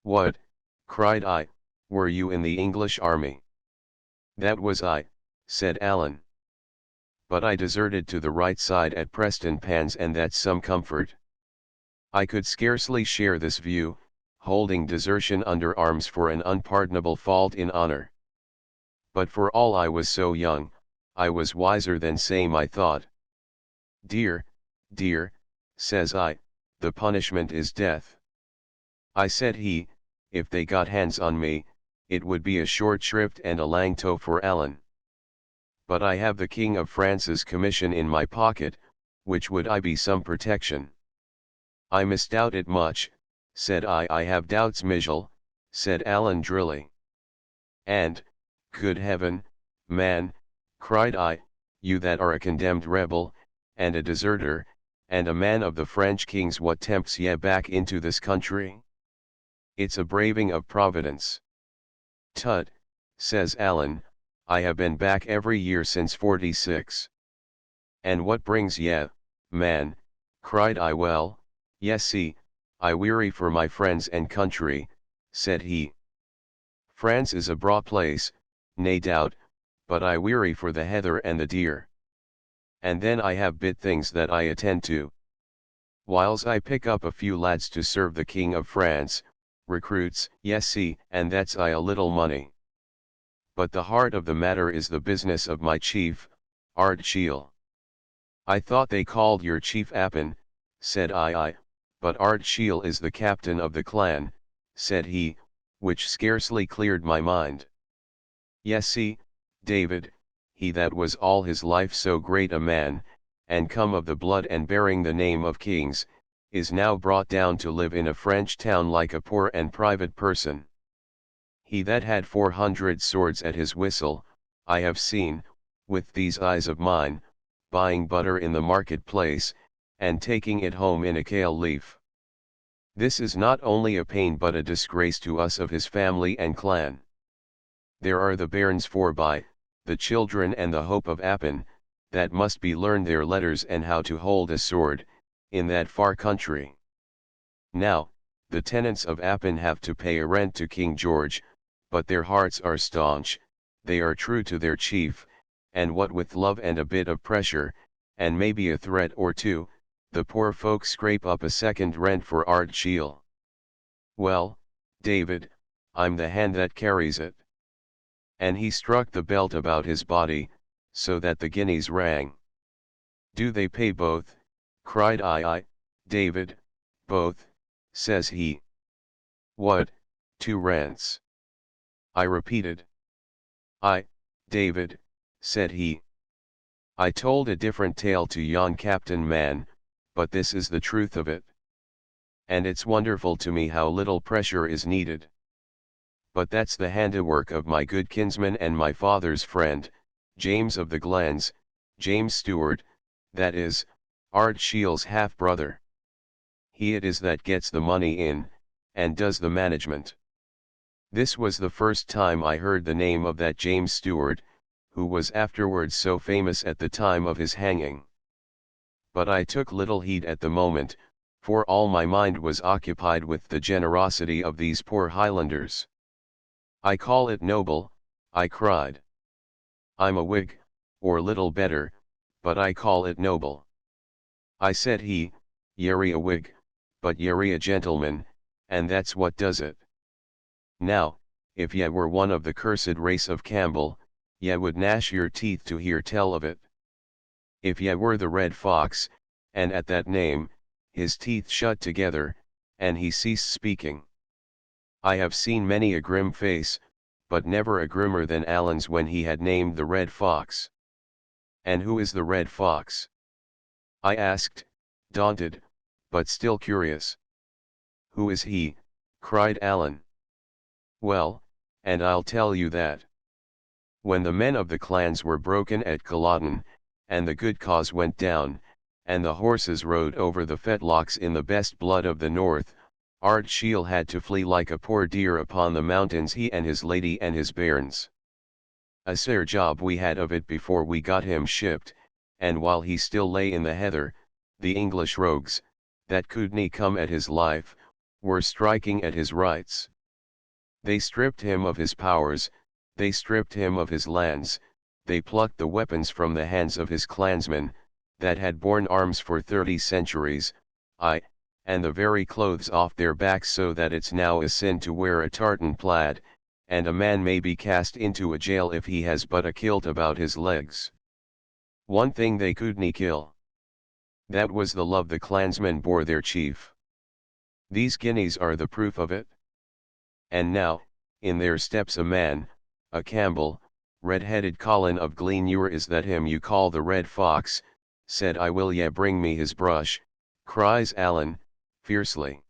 What, cried I, were you in the English army? That was I, said Allen. But I deserted to the right side at Prestonpans, and that's some comfort. I could scarcely share this view, holding desertion under arms for an unpardonable fault in honor. But for all I was so young, I was wiser than same I thought. Dear, dear, says I, the punishment is death. I said he, if they got hands on me, it would be a short shrift and a lang tow for Allen. But I have the King of France's commission in my pocket, which would I be some protection. I misdoubt it much, said I. I have doubts Mijel, said Allen drily. And, good heaven, man, cried I, you that are a condemned rebel, and a deserter, and a man of the French king's, what tempts ye back into this country? It's a braving of Providence. Tut, says Allen, I have been back every year since '46. And what brings ye, man, cried I. Well, yes, see, I weary for my friends and country, said he. France is a braw place, nae doubt, but I weary for the heather and the deer. And then I have bit things that I attend to. Whiles I pick up a few lads to serve the King of France, recruits, yes see, and that's I a little money. But the heart of the matter is the business of my chief, Art Shiel. I thought they called your chief Appin, said I, but Art Shiel is the captain of the clan, said he, which scarcely cleared my mind. Yes see, David, he that was all his life so great a man, and come of the blood and bearing the name of kings, is now brought down to live in a French town like a poor and private person. He that had 400 swords at his whistle, I have seen, with these eyes of mine, buying butter in the market-place, and taking it home in a kale leaf. This is not only a pain but a disgrace to us of his family and clan. There are the bairns forby, the children and the hope of Appin, that must be learned their letters and how to hold a sword, in that far country. Now, the tenants of Appin have to pay a rent to King George, but their hearts are staunch, they are true to their chief, and what with love and a bit of pressure, and maybe a threat or two, the poor folks scrape up a second rent for Art Shiel. Well, David, I'm the hand that carries it. And he struck the belt about his body, so that the guineas rang. Do they pay both? Cried I, David, both, says he. What, 2 rents? I repeated. David, said he. I told a different tale to yon captain man, but this is the truth of it. and it's wonderful to me how little pressure is needed. But that's the handiwork of my good kinsman and my father's friend, James of the Glens, James Stewart, that is, Art Shiel's half-brother. He it is that gets the money in, and does the management. This was the first time I heard the name of that James Stewart, who was afterwards so famous at the time of his hanging. But I took little heed at the moment, for all my mind was occupied with the generosity of these poor Highlanders. "I call it noble," I cried. "I'm a Whig, or little better, but I call it noble." I said "Yerry a Whig, but yerry a gentleman, and that's what does it. Now, if ye were one of the cursed race of Campbell, ye would gnash your teeth to hear tell of it. If ye were the Red Fox," and at that name, his teeth shut together, and he ceased speaking. I have seen many a grim face, but never a grimmer than Alan's when he had named the Red Fox. "And who is the Red Fox?" I asked, daunted, but still curious. "Who is he?" cried Alan. "Well, and I'll tell you that. When the men of the clans were broken at Culloden, and the good cause went down, and the horses rode over the fetlocks in the best blood of the north, Art Shiel had to flee like a poor deer upon the mountains, he and his lady and his bairns. A sair job we had of it before we got him shipped, and while he still lay in the heather, the English rogues, that couldn't come at his life, were striking at his rights. They stripped him of his powers, they stripped him of his lands, they plucked the weapons from the hands of his clansmen, that had borne arms for 30 centuries, and the very clothes off their backs, so that it's now a sin to wear a tartan plaid, and a man may be cast into a jail if he has but a kilt about his legs. One thing they couldn't kill. That was the love the clansmen bore their chief. These guineas are the proof of it. And now, in their steps a man, a Campbell, red-headed Colin of Glenure. "Is that him you call the Red Fox?" said I. "Will ye bring me his brush?" cries Alan, fiercely.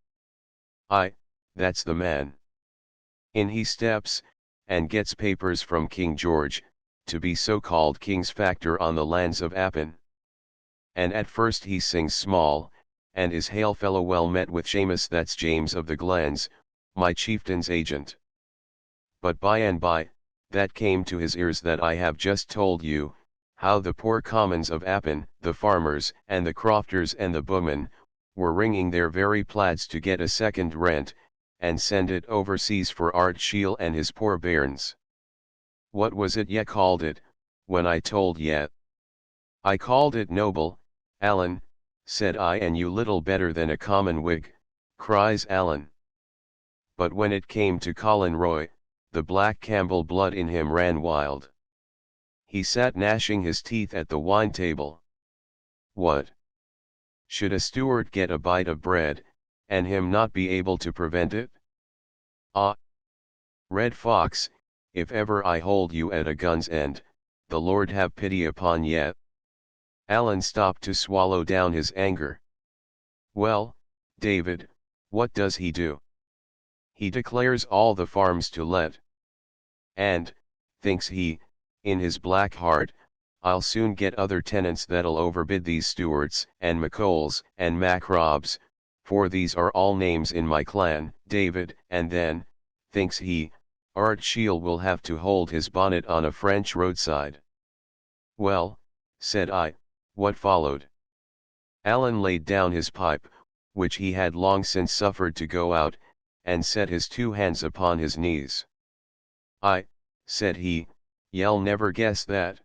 "Aye, that's the man." In he steps, and gets papers from King George, to be so-called King's factor on the lands of Appin. And at first he sings small, and is hail fellow well met with Seamus, that's James of the Glens, my chieftain's agent. But by and by, that came to his ears that I have just told you, how the poor commons of Appin, the farmers and the crofters and the bowmen, were wringing their very plaids to get a second rent, and send it overseas for Art Shiel and his poor bairns. "What was it ye called it, when I told ye?" "I called it noble, Alan," said I. "And you little better than a common Whig," cries Alan. But when it came to Colin Roy, the black Campbell blood in him ran wild. He sat gnashing his teeth at the wine table. What? Should a steward get a bite of bread, and him not be able to prevent it? Ah! Red Fox, if ever I hold you at a gun's end, the Lord have pity upon ye. Alan stopped to swallow down his anger. "Well, David, what does he do?" "He declares all the farms to let. And, thinks he, in his black heart, I'll soon get other tenants that'll overbid these Stewarts and McColls and Macrobs, for these are all names in my clan, David, and then, thinks he, Art Shiel will have to hold his bonnet on a French roadside." "Well," said I, "what followed?" Alan laid down his pipe, which he had long since suffered to go out, and set his 2 hands upon his knees. "I," said he, "ye'll never guess that.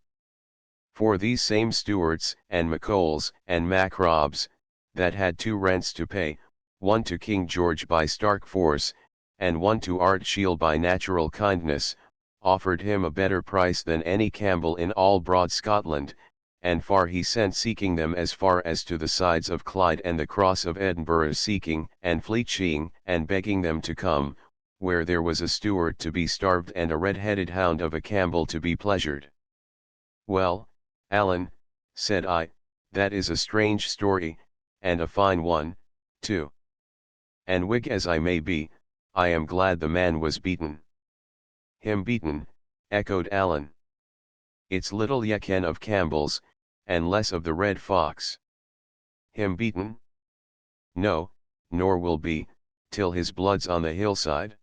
For these same Stewarts and McColls and Macrobs, that had 2 rents to pay, one to King George by stark force, and one to Art Shiel by natural kindness, offered him a better price than any Campbell in all broad Scotland, and far he sent seeking them as far as to the sides of Clyde and the cross of Edinburgh, seeking and fleeching and begging them to come, where there was a Stewart to be starved and a red-headed hound of a Campbell to be pleasured." "Well, Alan," said I, "that is a strange story, and a fine one, too." And Whig as I may be, I am glad the man was beaten. Him beaten, echoed Allen. It's little ye ken of Campbell's, and less of the Red Fox. Him beaten? No, nor will be, till his blood's on the hillside.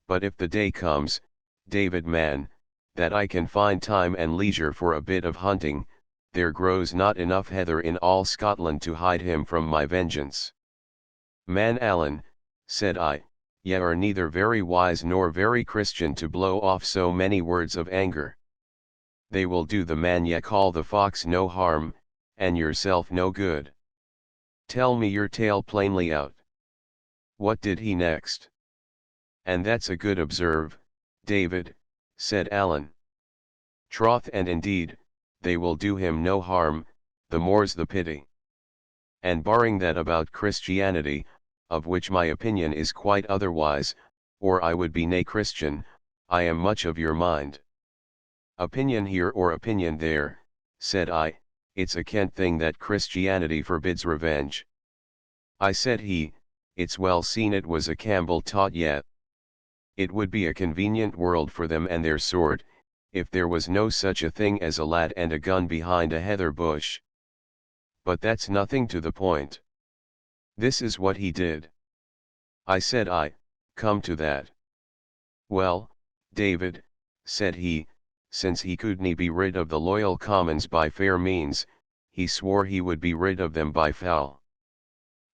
But if the day comes, David man, that I can find time and leisure for a bit of hunting, there grows not enough heather in all Scotland to hide him from my vengeance. Man Allen, said I, ye are neither very wise nor very Christian to blow off so many words of anger. They will do the man ye call the fox no harm, and yourself no good. Tell me your tale plainly out. What did he next? And that's a good observe, David, said Allen. Troth and indeed, they will do him no harm, the more's the pity. And barring that about Christianity, of which my opinion is quite otherwise, or I would be nae Christian, I am much of your mind. Opinion here or opinion there, said I, it's a kent thing that Christianity forbids revenge. I said it's well seen it was a Campbell taught yet. It would be a convenient world for them and their sort, if there was no such a thing as a lad and a gun behind a heather bush. But that's nothing to the point. This is what he did. I said come to that. Well, David, said he, since he couldn't be rid of the loyal commons by fair means, he swore he would be rid of them by foul.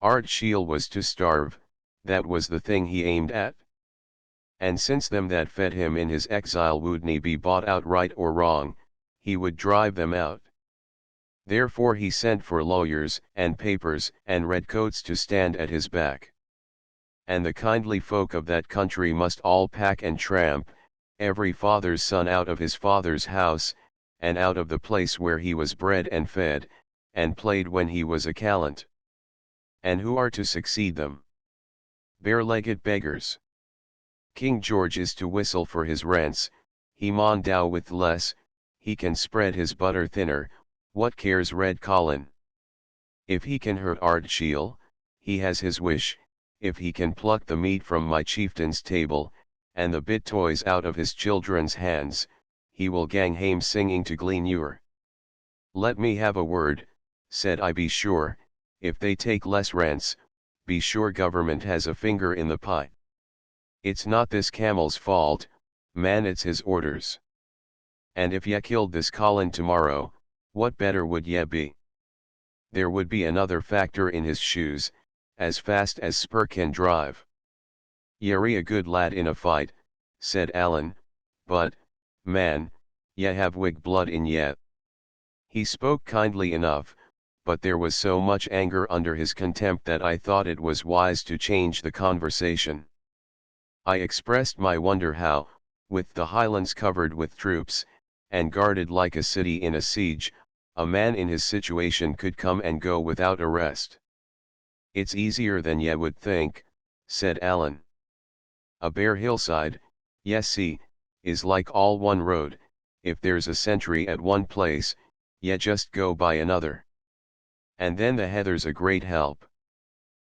Art Shiel was to starve, that was the thing he aimed at. And since them that fed him in his exile wouldn't be bought out right or wrong, he would drive them out. Therefore he sent for lawyers and papers and redcoats to stand at his back. And the kindly folk of that country must all pack and tramp, every father's son out of his father's house, and out of the place where he was bred and fed, and played when he was a callant. And who are to succeed them? Bare-legged beggars. King George is to whistle for his rents, he maun dow with less, he can spread his butter thinner, what cares Red Colin? If he can hurt Art Shiel, he has his wish, if he can pluck the meat from my chieftain's table, and the bit toys out of his children's hands, he will gang hame singing to Gleanure. Let me have a word, said I. Be sure, if they take less rents, be sure government has a finger in the pie. It's not this camel's fault, man, it's his orders. And if ye killed this Colin tomorrow, what better would ye be? There would be another factor in his shoes, as fast as spur can drive. Ye're a good lad in a fight, said Allen, but, man, ye have Whig blood in ye. He spoke kindly enough, but there was so much anger under his contempt that I thought it was wise to change the conversation. I expressed my wonder how, with the Highlands covered with troops, and guarded like a city in a siege, a man in his situation could come and go without arrest. It's easier than ye would think, said Allen. A bare hillside, ye see, is like all one road, if there's a sentry at one place, ye just go by another. And then the heather's a great help.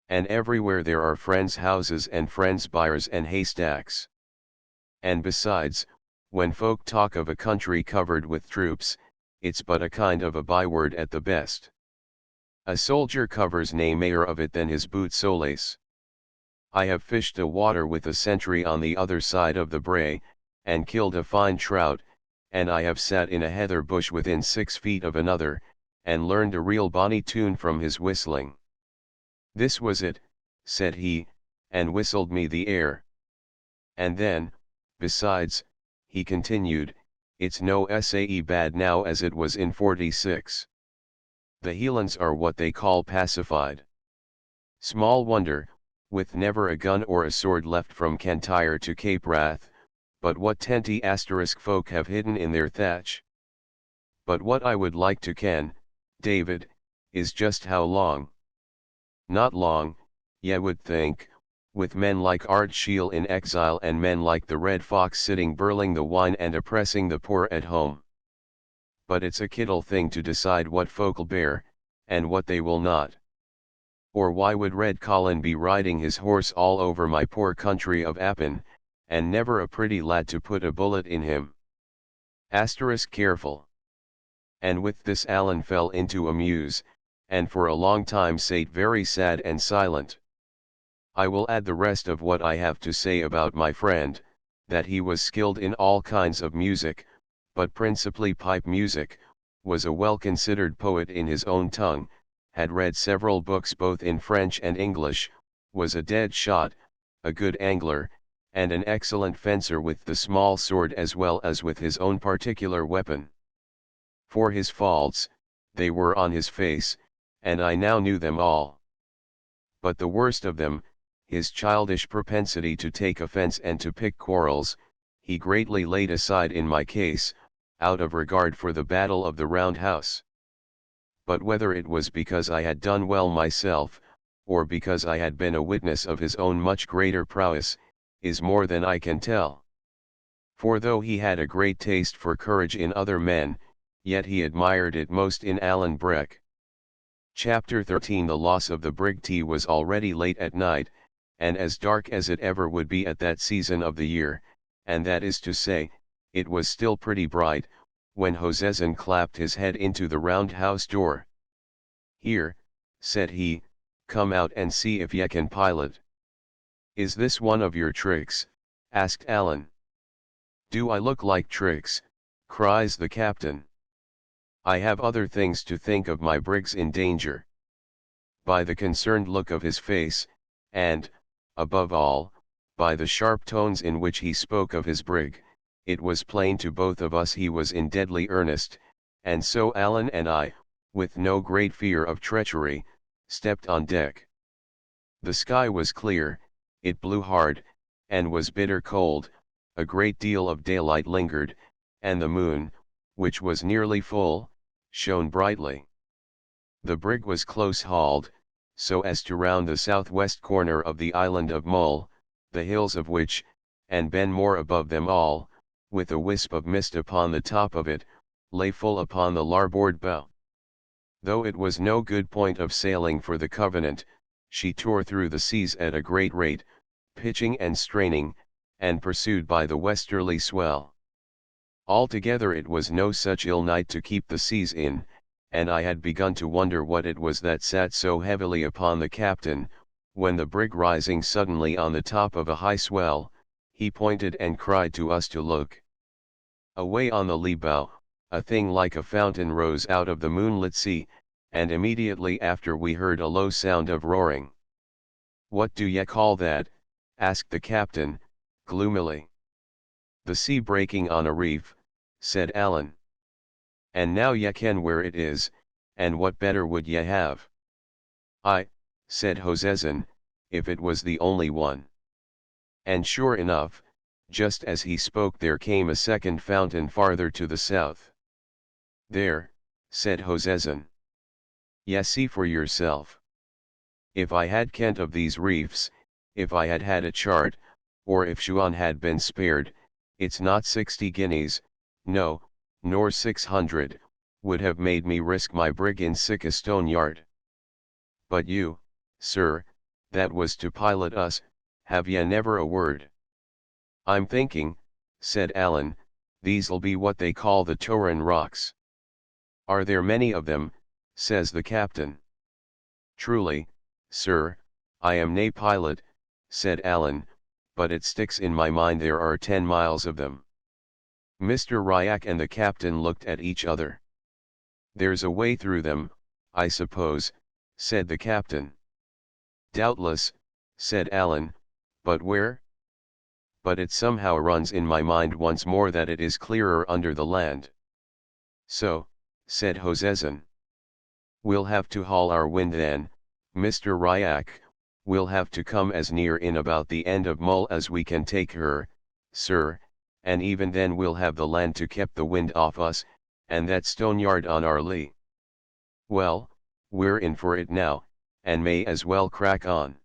And everywhere there are friends' houses and friends' byres and haystacks. And besides, when folk talk of a country covered with troops, it's but a kind of a byword at the best. A soldier covers nae mair of it than his boot soles. I have fished a water with a sentry on the other side of the brae, and killed a fine trout, and I have sat in a heather bush within 6 feet of another, and learned a real bonny tune from his whistling. This was it, said he, and whistled me the air. And then, besides, he continued, it's no sae bad now as it was in '46. The Hielands are what they call pacified. Small wonder, with never a gun or a sword left from Cantyre to Cape Wrath, but what tenty asterisk folk have hidden in their thatch. But what I would like to ken, David, is just how long. Not long, ye would think, with men like Art Shiel in exile and men like the Red Fox sitting birling the wine and oppressing the poor at home. But it's a kittle thing to decide what folk'll bear, and what they will not. Or why would Red Colin be riding his horse all over my poor country of Appin, and never a pretty lad to put a bullet in him? Asterisk careful. And with this Alan fell into a muse, and for a long time sate very sad and silent. I will add the rest of what I have to say about my friend, that he was skilled in all kinds of music, but principally pipe music, was a well-considered poet in his own tongue, had read several books both in French and English, was a dead shot, a good angler, and an excellent fencer with the small sword as well as with his own particular weapon. For his faults, they were on his face, and I now knew them all. But the worst of them, his childish propensity to take offense and to pick quarrels, he greatly laid aside in my case, out of regard for the battle of the Round House. But whether it was because I had done well myself, or because I had been a witness of his own much greater prowess, is more than I can tell. For though he had a great taste for courage in other men, yet he admired it most in Alan Breck. Chapter 13. The loss of the brig T was already late at night, and as dark as it ever would be at that season of the year, and that is to say, it was still pretty bright, when Hoseason clapped his head into the round house door. "Here," said he, "come out and see if ye can pilot." "Is this one of your tricks?" asked Alan. "Do I look like tricks?" cries the captain. "I have other things to think of. My brig's in danger." By the concerned look of his face, and, above all, by the sharp tones in which he spoke of his brig, it was plain to both of us he was in deadly earnest, and so Alan and I, with no great fear of treachery, stepped on deck. The sky was clear, it blew hard, and was bitter cold, a great deal of daylight lingered, and the moon, which was nearly full, shone brightly. The brig was close hauled, so as to round the southwest corner of the island of Mull, the hills of which, and Ben More above them all, with a wisp of mist upon the top of it, lay full upon the larboard bow. Though it was no good point of sailing for the Covenant, she tore through the seas at a great rate, pitching and straining, and pursued by the westerly swell. Altogether it was no such ill night to keep the seas in, and I had begun to wonder what it was that sat so heavily upon the captain, when the brig rising suddenly on the top of a high swell, he pointed and cried to us to look. Away on the lee bow, a thing like a fountain rose out of the moonlit sea, and immediately after we heard a low sound of roaring. "What do ye call that?" asked the captain, gloomily. "The sea breaking on a reef," said Alan. "And now ye ken where it is, and what better would ye have?" "Aye," said Hoseason, "if it was the only one." And sure enough, just as he spoke there came a second fountain farther to the south. "There," said Hoseason. "Ye see for yourself. If I had kent of these reefs, if I had had a chart, or if Shuan had been spared, it's not 60 guineas, no, nor 600, would have made me risk my brig in sic a stone yard. But you, sir, that was to pilot us, have ye never a word?" "I'm thinking," said Alan, "these'll be what they call the Toran rocks." "Are there many of them?" says the captain. "Truly, sir, I am nae pilot," said Alan, "but it sticks in my mind there are 10 miles of them." Mr. Ryak and the captain looked at each other. "There's a way through them, I suppose," said the captain. "Doubtless," said Alan, "but where? But it somehow runs in my mind once more that it is clearer under the land." "So," said Hoseason. "We'll have to haul our wind then, Mr. Ryak, we'll have to come as near in about the end of Mull as we can take her, sir, and even then we'll have the land to keep the wind off us, and that stone yard on our lee. Well, we're in for it now, and may as well crack on."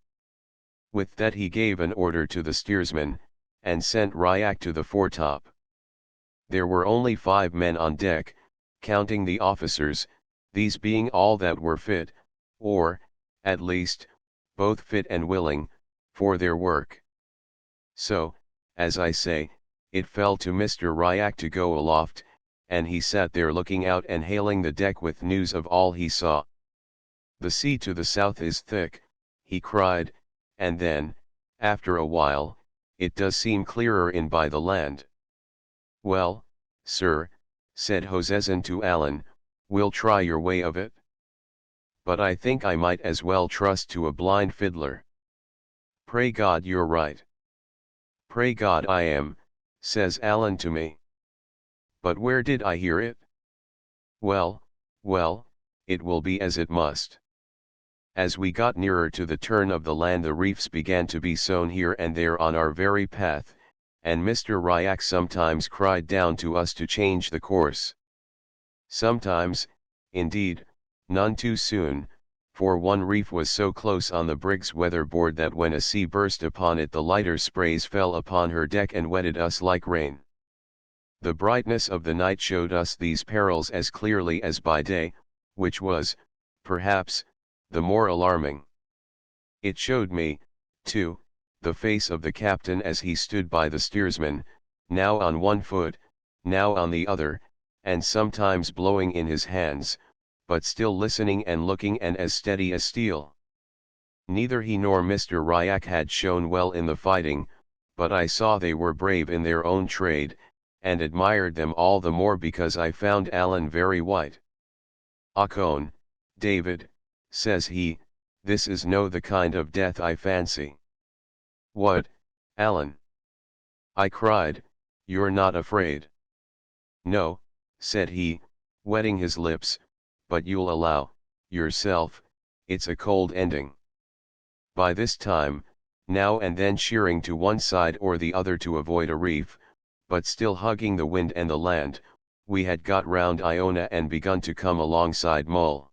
With that he gave an order to the steersman, and sent Ryak to the foretop. There were only 5 men on deck, counting the officers, these being all that were fit, or, at least, both fit and willing, for their work. So, as I say, it fell to Mr. Ryak to go aloft, and he sat there looking out and hailing the deck with news of all he saw. "The sea to the south is thick," he cried, "and then, after a while, it does seem clearer in by the land." "Well, sir," said Hoseson to Allen, "we'll try your way of it. But I think I might as well trust to a blind fiddler." "Pray God you're right." "Pray God I am," says Allen to me. "But where did I hear it?" "Well, well, it will be as it must." As we got nearer to the turn of the land, the reefs began to be sown here and there on our very path, and Mr. Ryak sometimes cried down to us to change the course. Sometimes, indeed, none too soon, for one reef was so close on the brig's weatherboard that when a sea burst upon it the lighter sprays fell upon her deck and wetted us like rain. The brightness of the night showed us these perils as clearly as by day, which was, perhaps, the more alarming. It showed me, too, the face of the captain as he stood by the steersman, now on one foot, now on the other, and sometimes blowing in his hands, but still listening and looking and as steady as steel. Neither he nor Mr. Ryak had shown well in the fighting, but I saw they were brave in their own trade, and admired them all the more because I found Allen very white. "Ochone, David," says he, "this is no the kind of death I fancy." "What, Allen?" I cried, "you're not afraid?" "No," said he, wetting his lips, "but you'll allow, yourself, it's a cold ending." By this time, now and then sheering to one side or the other to avoid a reef, but still hugging the wind and the land, we had got round Iona and begun to come alongside Mull.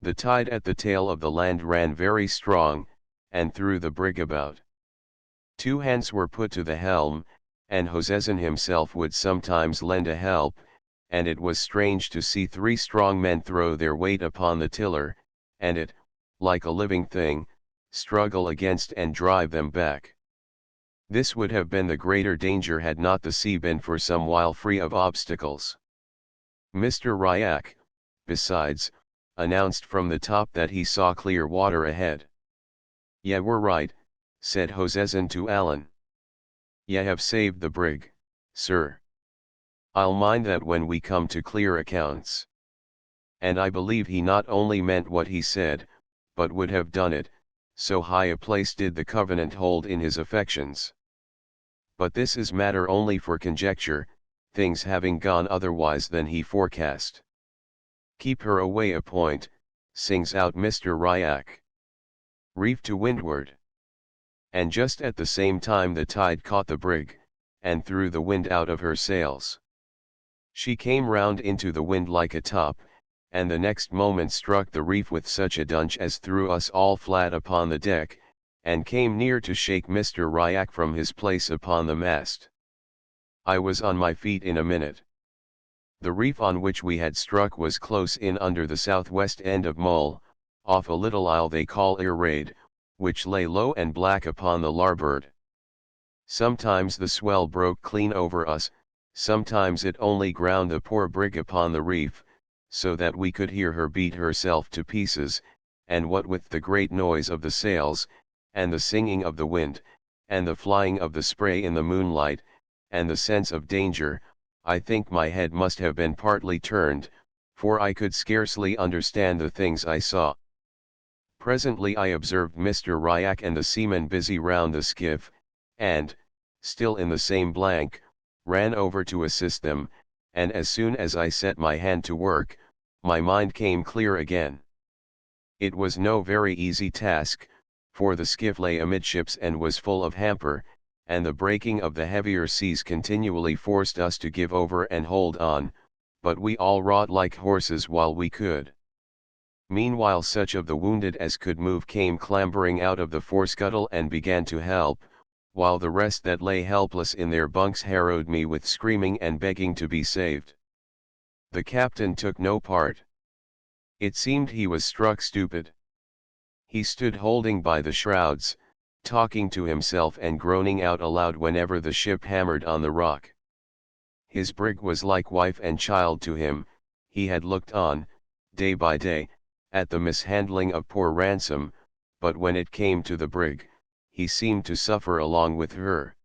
The tide at the tail of the land ran very strong, and threw the brig about. 2 hands were put to the helm, and Hoseson himself would sometimes lend a help, and it was strange to see 3 strong men throw their weight upon the tiller, and it, like a living thing, struggle against and drive them back. This would have been the greater danger had not the sea been for some while free of obstacles. Mr. Ryak, besides, announced from the top that he saw clear water ahead. "Ye were right," said Hoseson to Allen. "Ye have saved the brig, sir. I'll mind that when we come to clear accounts." And I believe he not only meant what he said, but would have done it, so high a place did the covenant hold in his affections. But this is matter only for conjecture, things having gone otherwise than he forecast. "Keep her away a point," sings out Mr. Ryak. "Reef to windward." And just at the same time the tide caught the brig, and threw the wind out of her sails. She came round into the wind like a top, and the next moment struck the reef with such a dunch as threw us all flat upon the deck, and came near to shake Mr. Ryak from his place upon the mast. I was on my feet in a minute. The reef on which we had struck was close in under the southwest end of Mull, off a little isle they call Irrade, which lay low and black upon the larboard. Sometimes the swell broke clean over us, sometimes it only ground the poor brig upon the reef, so that we could hear her beat herself to pieces, and what with the great noise of the sails, and the singing of the wind, and the flying of the spray in the moonlight, and the sense of danger, I think my head must have been partly turned, for I could scarcely understand the things I saw. Presently I observed Mr. Ryak and the seamen busy round the skiff, and, still in the same blank, ran over to assist them, and as soon as I set my hand to work, my mind came clear again. It was no very easy task, for the skiff lay amidships and was full of hamper, and the breaking of the heavier seas continually forced us to give over and hold on, but we all wrought like horses while we could. Meanwhile such of the wounded as could move came clambering out of the forescuttle and began to help, while the rest that lay helpless in their bunks harrowed me with screaming and begging to be saved. The captain took no part. It seemed he was struck stupid. He stood holding by the shrouds, talking to himself and groaning out aloud whenever the ship hammered on the rock. His brig was like wife and child to him. He had looked on, day by day, at the mishandling of poor Ransom, but when it came to the brig, he seemed to suffer along with her.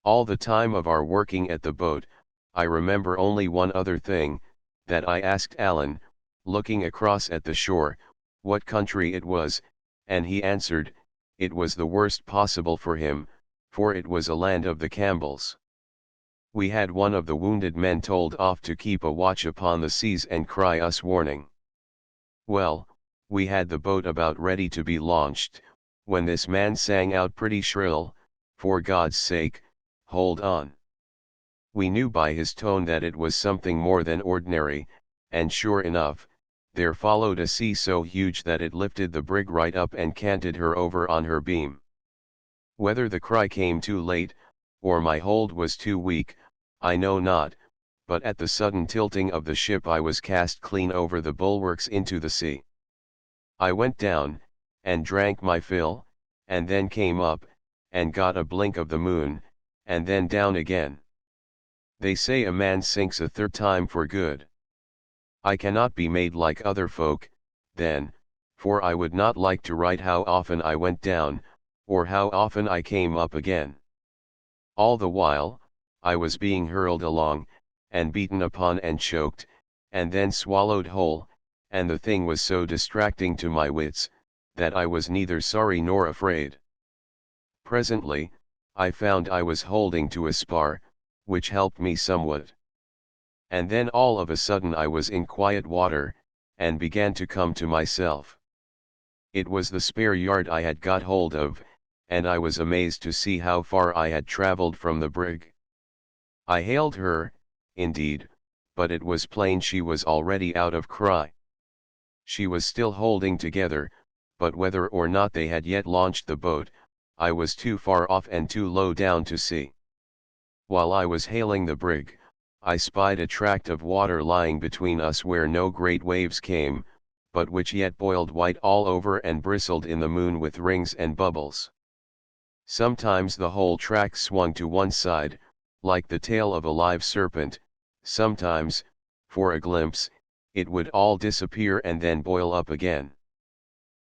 All the time of our working at the boat, I remember only one other thing, that I asked Alan, looking across at the shore, what country it was, and he answered, it was the worst possible for him, for it was a land of the Campbells. We had one of the wounded men told off to keep a watch upon the seas and cry us warning. Well, we had the boat about ready to be launched, when this man sang out pretty shrill, for God's sake, hold on. We knew by his tone that it was something more than ordinary, and sure enough, there followed a sea so huge that it lifted the brig right up and canted her over on her beam. Whether the cry came too late, or my hold was too weak, I know not, but at the sudden tilting of the ship I was cast clean over the bulwarks into the sea. I went down, and drank my fill, and then came up, and got a blink of the moon, and then down again. They say a man sinks a third time for good. I cannot be made like other folk, then, for I would not like to write how often I went down, or how often I came up again. All the while, I was being hurled along, and beaten upon and choked, and then swallowed whole, and the thing was so distracting to my wits, that I was neither sorry nor afraid. Presently, I found I was holding to a spar, which helped me somewhat. And then all of a sudden I was in quiet water, and began to come to myself. It was the spare yard I had got hold of, and I was amazed to see how far I had travelled from the brig. I hailed her, indeed, but it was plain she was already out of cry. She was still holding together, but whether or not they had yet launched the boat, I was too far off and too low down to see. While I was hailing the brig, I spied a tract of water lying between us where no great waves came, but which yet boiled white all over and bristled in the moon with rings and bubbles. Sometimes the whole tract swung to one side, like the tail of a live serpent, sometimes, for a glimpse, it would all disappear and then boil up again.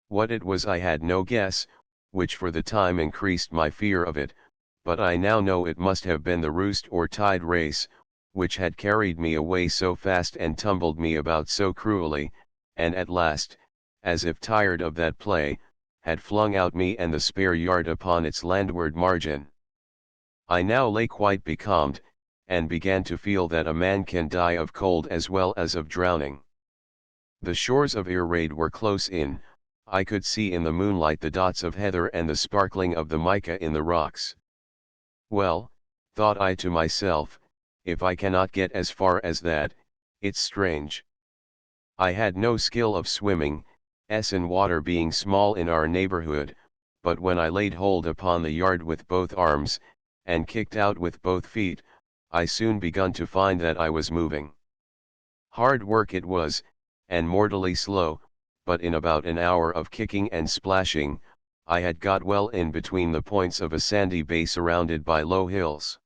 What it was I had no guess, which for the time increased my fear of it, but I now know it must have been the roost or tide race, which had carried me away so fast and tumbled me about so cruelly, and at last, as if tired of that play, had flung out me and the spare yard upon its landward margin. I now lay quite becalmed, and began to feel that a man can die of cold as well as of drowning. The shores of Irraid were close in. I could see in the moonlight the dots of heather and the sparkling of the mica in the rocks. Well, thought I to myself, if I cannot get as far as that, it's strange. I had no skill of swimming, and water being small in our neighborhood, but when I laid hold upon the yard with both arms, and kicked out with both feet, I soon begun to find that I was moving. Hard work it was, and mortally slow, but in about an hour of kicking and splashing, I had got well in between the points of a sandy bay surrounded by low hills.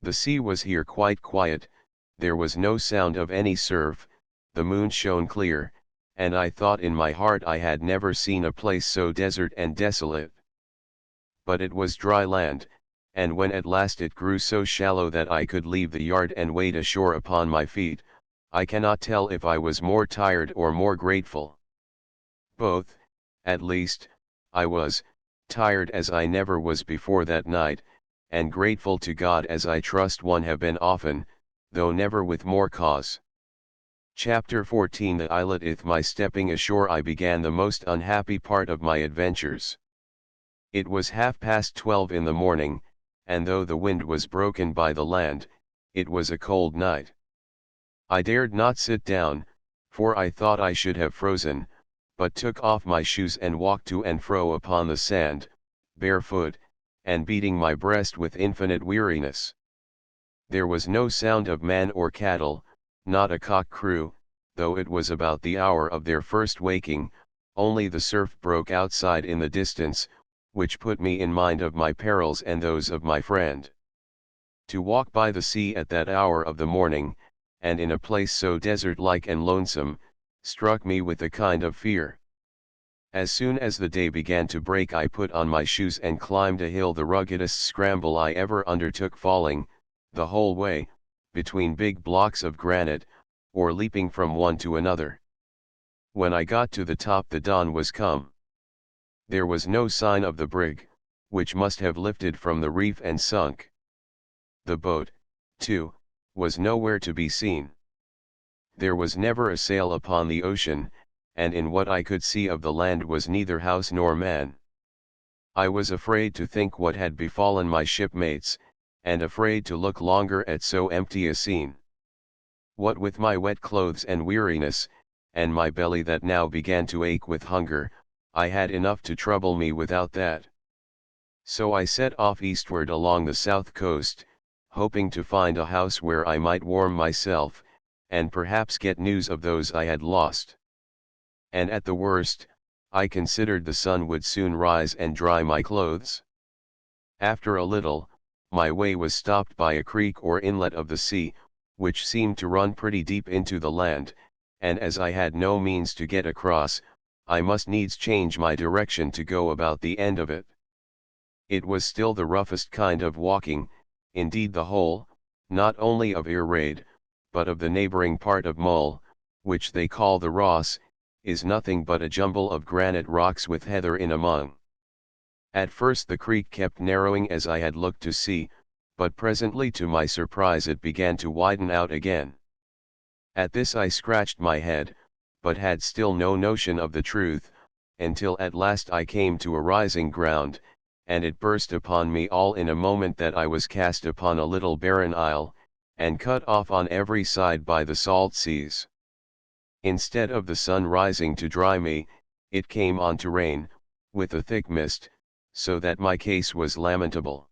The sea was here quite quiet, there was no sound of any surf, the moon shone clear, and I thought in my heart I had never seen a place so desert and desolate. But it was dry land, and when at last it grew so shallow that I could leave the yard and wade ashore upon my feet, I cannot tell if I was more tired or more grateful. Both, at least, I was, tired as I never was before that night, and grateful to God as I trust one have been often, though never with more cause. Chapter 14 The islet ith my stepping ashore I began the most unhappy part of my adventures. It was 12:30 in the morning, and though the wind was broken by the land, it was a cold night. I dared not sit down, for I thought I should have frozen, but took off my shoes and walked to and fro upon the sand, barefoot, and beating my breast with infinite weariness. There was no sound of man or cattle, not a cock crew, though it was about the hour of their first waking, only the surf broke outside in the distance, which put me in mind of my perils and those of my friend. To walk by the sea at that hour of the morning, and in a place so desert-like and lonesome, struck me with a kind of fear. As soon as the day began to break I put on my shoes and climbed a hill, the ruggedest scramble I ever undertook, falling, the whole way, between big blocks of granite, or leaping from one to another. When I got to the top the dawn was come. There was no sign of the brig, which must have lifted from the reef and sunk. The boat, too, was nowhere to be seen. There was never a sail upon the ocean, and in what I could see of the land was neither house nor man. I was afraid to think what had befallen my shipmates, and afraid to look longer at so empty a scene. What with my wet clothes and weariness, and my belly that now began to ache with hunger, I had enough to trouble me without that. So I set off eastward along the south coast, hoping to find a house where I might warm myself, and perhaps get news of those I had lost. And at the worst, I considered the sun would soon rise and dry my clothes. After a little, my way was stopped by a creek or inlet of the sea, which seemed to run pretty deep into the land, and as I had no means to get across, I must needs change my direction to go about the end of it. It was still the roughest kind of walking, indeed the whole, not only of Irraid, but of the neighboring part of Mull, which they call the Ross, is nothing but a jumble of granite rocks with heather in among. At first the creek kept narrowing as I had looked to see, but presently to my surprise it began to widen out again. At this I scratched my head, but had still no notion of the truth, until at last I came to a rising ground, and it burst upon me all in a moment that I was cast upon a little barren isle, and cut off on every side by the salt seas. Instead of the sun rising to dry me, it came on to rain, with a thick mist, so that my case was lamentable.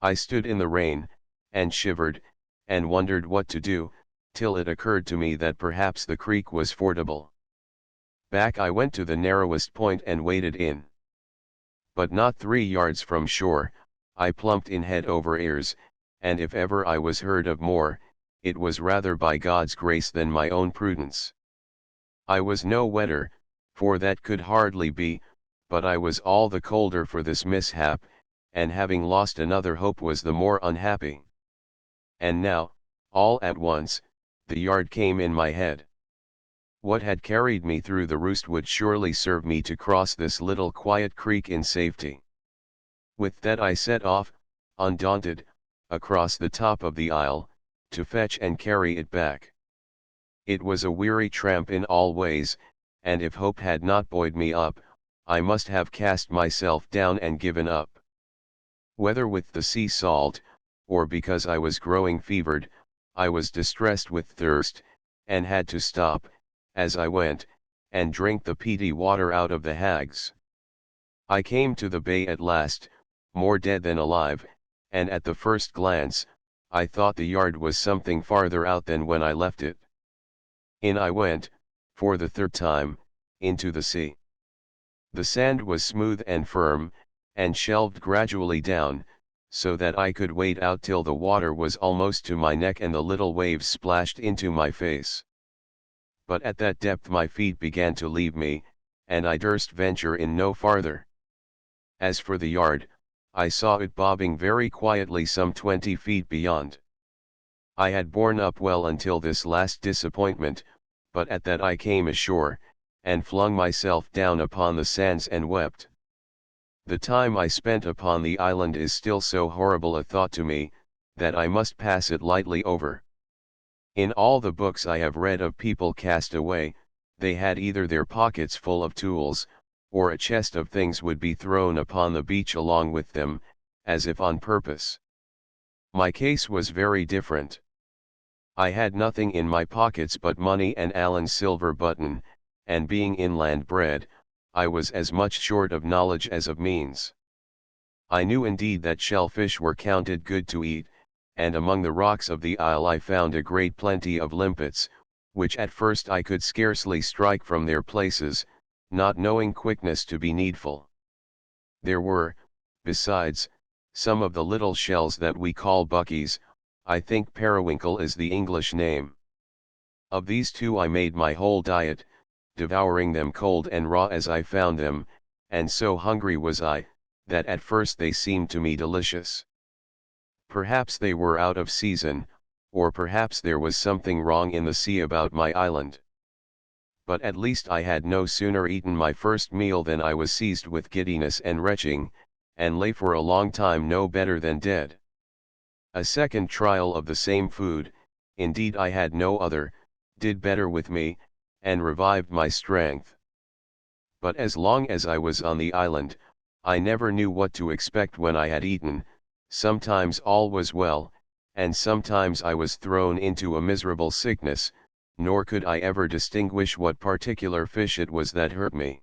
I stood in the rain, and shivered, and wondered what to do, till it occurred to me that perhaps the creek was fordable. Back I went to the narrowest point and waded in. But not 3 yards from shore, I plumped in head over ears, and if ever I was heard of more, it was rather by God's grace than my own prudence. I was no wetter, for that could hardly be, but I was all the colder for this mishap, and having lost another hope was the more unhappy. And now, all at once, the yard came in my head. What had carried me through the roost would surely serve me to cross this little quiet creek in safety. With that I set off, undaunted, across the top of the isle, to fetch and carry it back. It was a weary tramp in all ways, and if hope had not buoyed me up, I must have cast myself down and given up. Whether with the sea salt, or because I was growing fevered, I was distressed with thirst, and had to stop, as I went, and drink the peaty water out of the hags. I came to the bay at last, more dead than alive, and at the first glance, I thought the yard was something farther out than when I left it. In I went, for the third time, into the sea. The sand was smooth and firm, and shelved gradually down, so that I could wade out till the water was almost to my neck and the little waves splashed into my face. But at that depth my feet began to leave me, and I durst venture in no farther. As for the yard, I saw it bobbing very quietly some 20 feet beyond. I had borne up well until this last disappointment, but at that I came ashore, and flung myself down upon the sands and wept. The time I spent upon the island is still so horrible a thought to me, that I must pass it lightly over. In all the books I have read of people cast away, they had either their pockets full of tools, or a chest of things would be thrown upon the beach along with them, as if on purpose. My case was very different. I had nothing in my pockets but money and Allen's silver button, and being inland bred, I was as much short of knowledge as of means. I knew indeed that shellfish were counted good to eat, and among the rocks of the isle I found a great plenty of limpets, which at first I could scarcely strike from their places, not knowing quickness to be needful. There were, besides, some of the little shells that we call buckies. I think periwinkle is the English name. Of these two I made my whole diet, devouring them cold and raw as I found them, and so hungry was I, that at first they seemed to me delicious. Perhaps they were out of season, or perhaps there was something wrong in the sea about my island. But at least I had no sooner eaten my first meal than I was seized with giddiness and retching, and lay for a long time no better than dead. A second trial of the same food, indeed I had no other, did better with me, and revived my strength. But as long as I was on the island, I never knew what to expect when I had eaten. Sometimes all was well, and sometimes I was thrown into a miserable sickness, nor could I ever distinguish what particular fish it was that hurt me.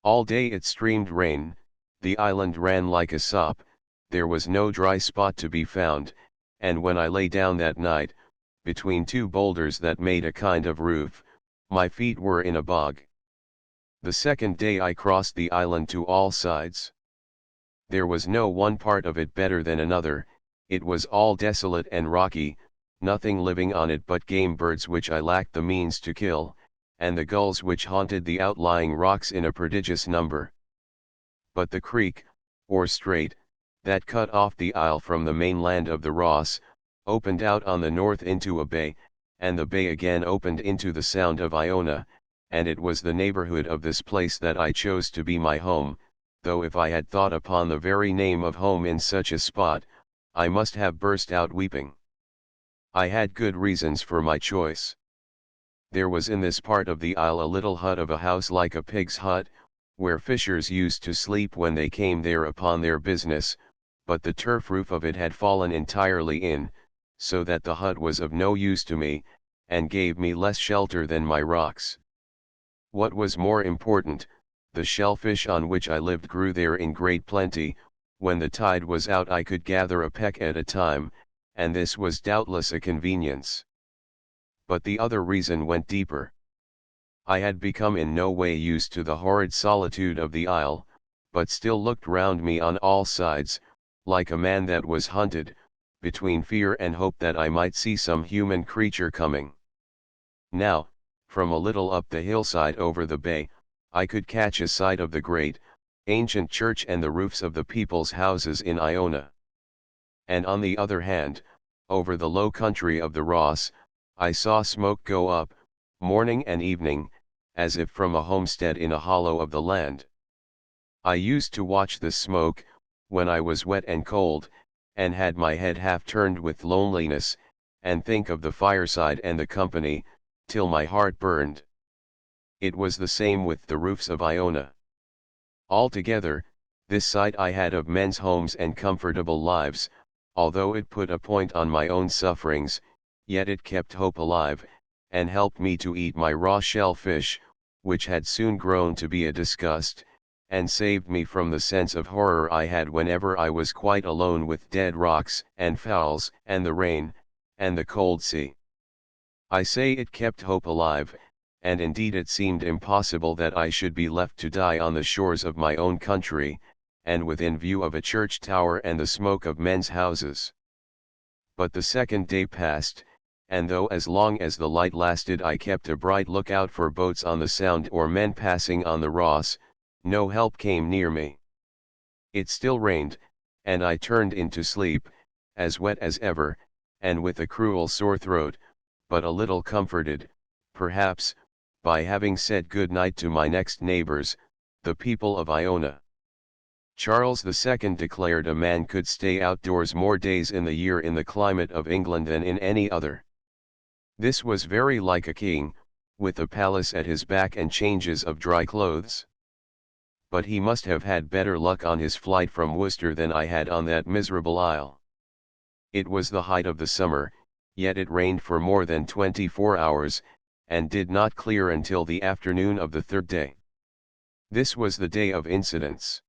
All day it streamed rain, the island ran like a sop, there was no dry spot to be found, and when I lay down that night, between two boulders that made a kind of roof, my feet were in a bog. The second day I crossed the island to all sides. There was no one part of it better than another, it was all desolate and rocky, nothing living on it but game birds which I lacked the means to kill, and the gulls which haunted the outlying rocks in a prodigious number. But the creek, or strait, that cut off the isle from the mainland of the Ross, opened out on the north into a bay, and the bay again opened into the Sound of Iona, and it was the neighborhood of this place that I chose to be my home, though if I had thought upon the very name of home in such a spot, I must have burst out weeping. I had good reasons for my choice. There was in this part of the isle a little hut of a house like a pig's hut, where fishers used to sleep when they came there upon their business, but the turf roof of it had fallen entirely in, so that the hut was of no use to me, and gave me less shelter than my rocks. What was more important, the shellfish on which I lived grew there in great plenty. When the tide was out I could gather a peck at a time, and this was doubtless a convenience. But the other reason went deeper. I had become in no way used to the horrid solitude of the isle, but still looked round me on all sides, like a man that was hunted, between fear and hope that I might see some human creature coming. Now, from a little up the hillside over the bay, I could catch a sight of the great, ancient church and the roofs of the people's houses in Iona. And on the other hand, over the low country of the Ross, I saw smoke go up, morning and evening, as if from a homestead in a hollow of the land. I used to watch the smoke, when I was wet and cold, and had my head half turned with loneliness, and think of the fireside and the company, till my heart burned. It was the same with the roofs of Iona. Altogether, this sight I had of men's homes and comfortable lives, although it put a point on my own sufferings, yet it kept hope alive, and helped me to eat my raw shellfish, which had soon grown to be a disgust, and saved me from the sense of horror I had whenever I was quite alone with dead rocks and fowls and the rain, and the cold sea. I say it kept hope alive, and indeed it seemed impossible that I should be left to die on the shores of my own country, and within view of a church tower and the smoke of men's houses. But the second day passed, and though as long as the light lasted I kept a bright lookout for boats on the Sound or men passing on the Ross, no help came near me. It still rained, and I turned into sleep, as wet as ever, and with a cruel sore throat, but a little comforted, perhaps, by having said good night to my next neighbors, the people of Iona. Charles II declared a man could stay outdoors more days in the year in the climate of England than in any other. This was very like a king, with a palace at his back and changes of dry clothes. But he must have had better luck on his flight from Worcester than I had on that miserable isle. It was the height of the summer, yet it rained for more than 24 hours, and did not clear until the afternoon of the third day. This was the day of incidents.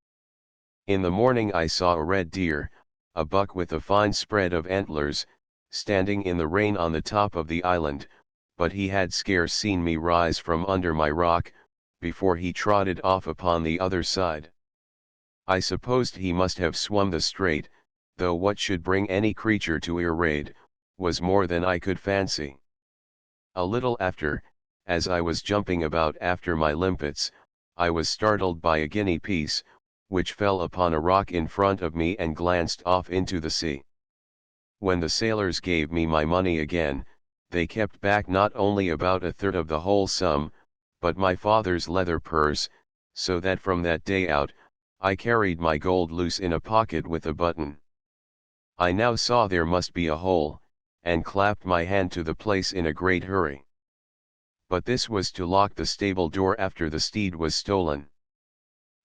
In the morning I saw a red deer, a buck with a fine spread of antlers, standing in the rain on the top of the island, but he had scarce seen me rise from under my rock, before he trotted off upon the other side. I supposed he must have swum the strait, though what should bring any creature to Irraid, was more than I could fancy. A little after, as I was jumping about after my limpets, I was startled by a guinea piece, which fell upon a rock in front of me and glanced off into the sea. When the sailors gave me my money again, they kept back not only about a third of the whole sum, but my father's leather purse, so that from that day out, I carried my gold loose in a pocket with a button. I now saw there must be a hole, and clapped my hand to the place in a great hurry. But this was to lock the stable door after the steed was stolen.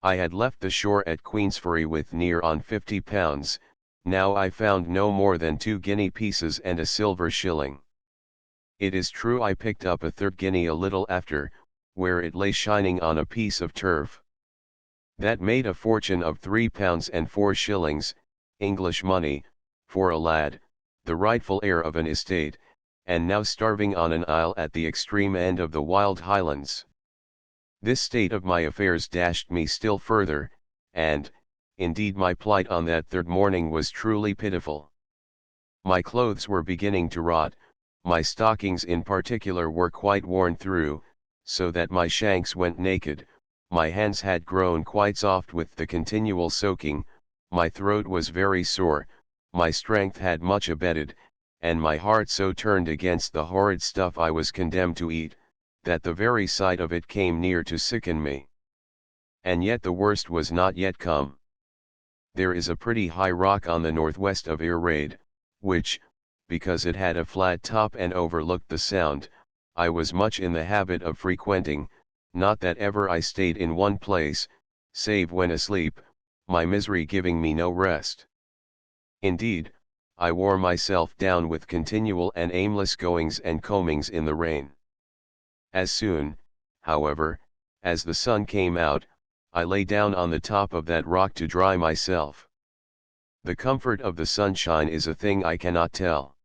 I had left the shore at Queensferry with near on £50, now I found no more than 2 guinea pieces and a silver shilling. It is true I picked up a third guinea a little after, where it lay shining on a piece of turf. That made a fortune of £3 and 4 shillings, English money, for a lad, the rightful heir of an estate, and now starving on an isle at the extreme end of the wild Highlands. This state of my affairs dashed me still further, and, indeed my plight on that third morning was truly pitiful. My clothes were beginning to rot, my stockings in particular were quite worn through, so that my shanks went naked, my hands had grown quite soft with the continual soaking, my throat was very sore, my strength had much abated, and my heart so turned against the horrid stuff I was condemned to eat, that the very sight of it came near to sicken me. And yet the worst was not yet come. There is a pretty high rock on the northwest of Irraid, which, because it had a flat top and overlooked the Sound, I was much in the habit of frequenting, not that ever I stayed in one place, save when asleep, my misery giving me no rest. Indeed, I wore myself down with continual and aimless goings and combings in the rain. As soon, however, as the sun came out, I lay down on the top of that rock to dry myself. The comfort of the sunshine is a thing I cannot tell.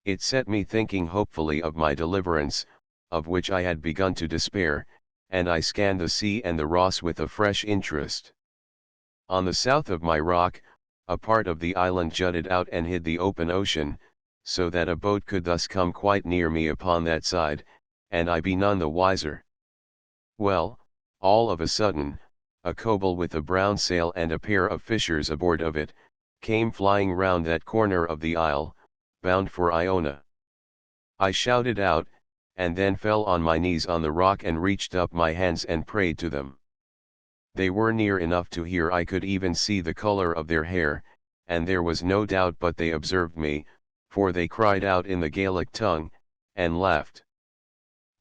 It set me thinking hopefully of my deliverance, of which I had begun to despair, and I scanned the sea and the Ross with a fresh interest. On the south of my rock, a part of the island jutted out and hid the open ocean, so that a boat could thus come quite near me upon that side, and I be none the wiser. Well, all of a sudden, a coble with a brown sail and a pair of fishers aboard of it, came flying round that corner of the isle, bound for Iona. I shouted out, and then fell on my knees on the rock and reached up my hands and prayed to them. They were near enough to hear I could even see the color of their hair, and there was no doubt but they observed me, for they cried out in the Gaelic tongue, and laughed.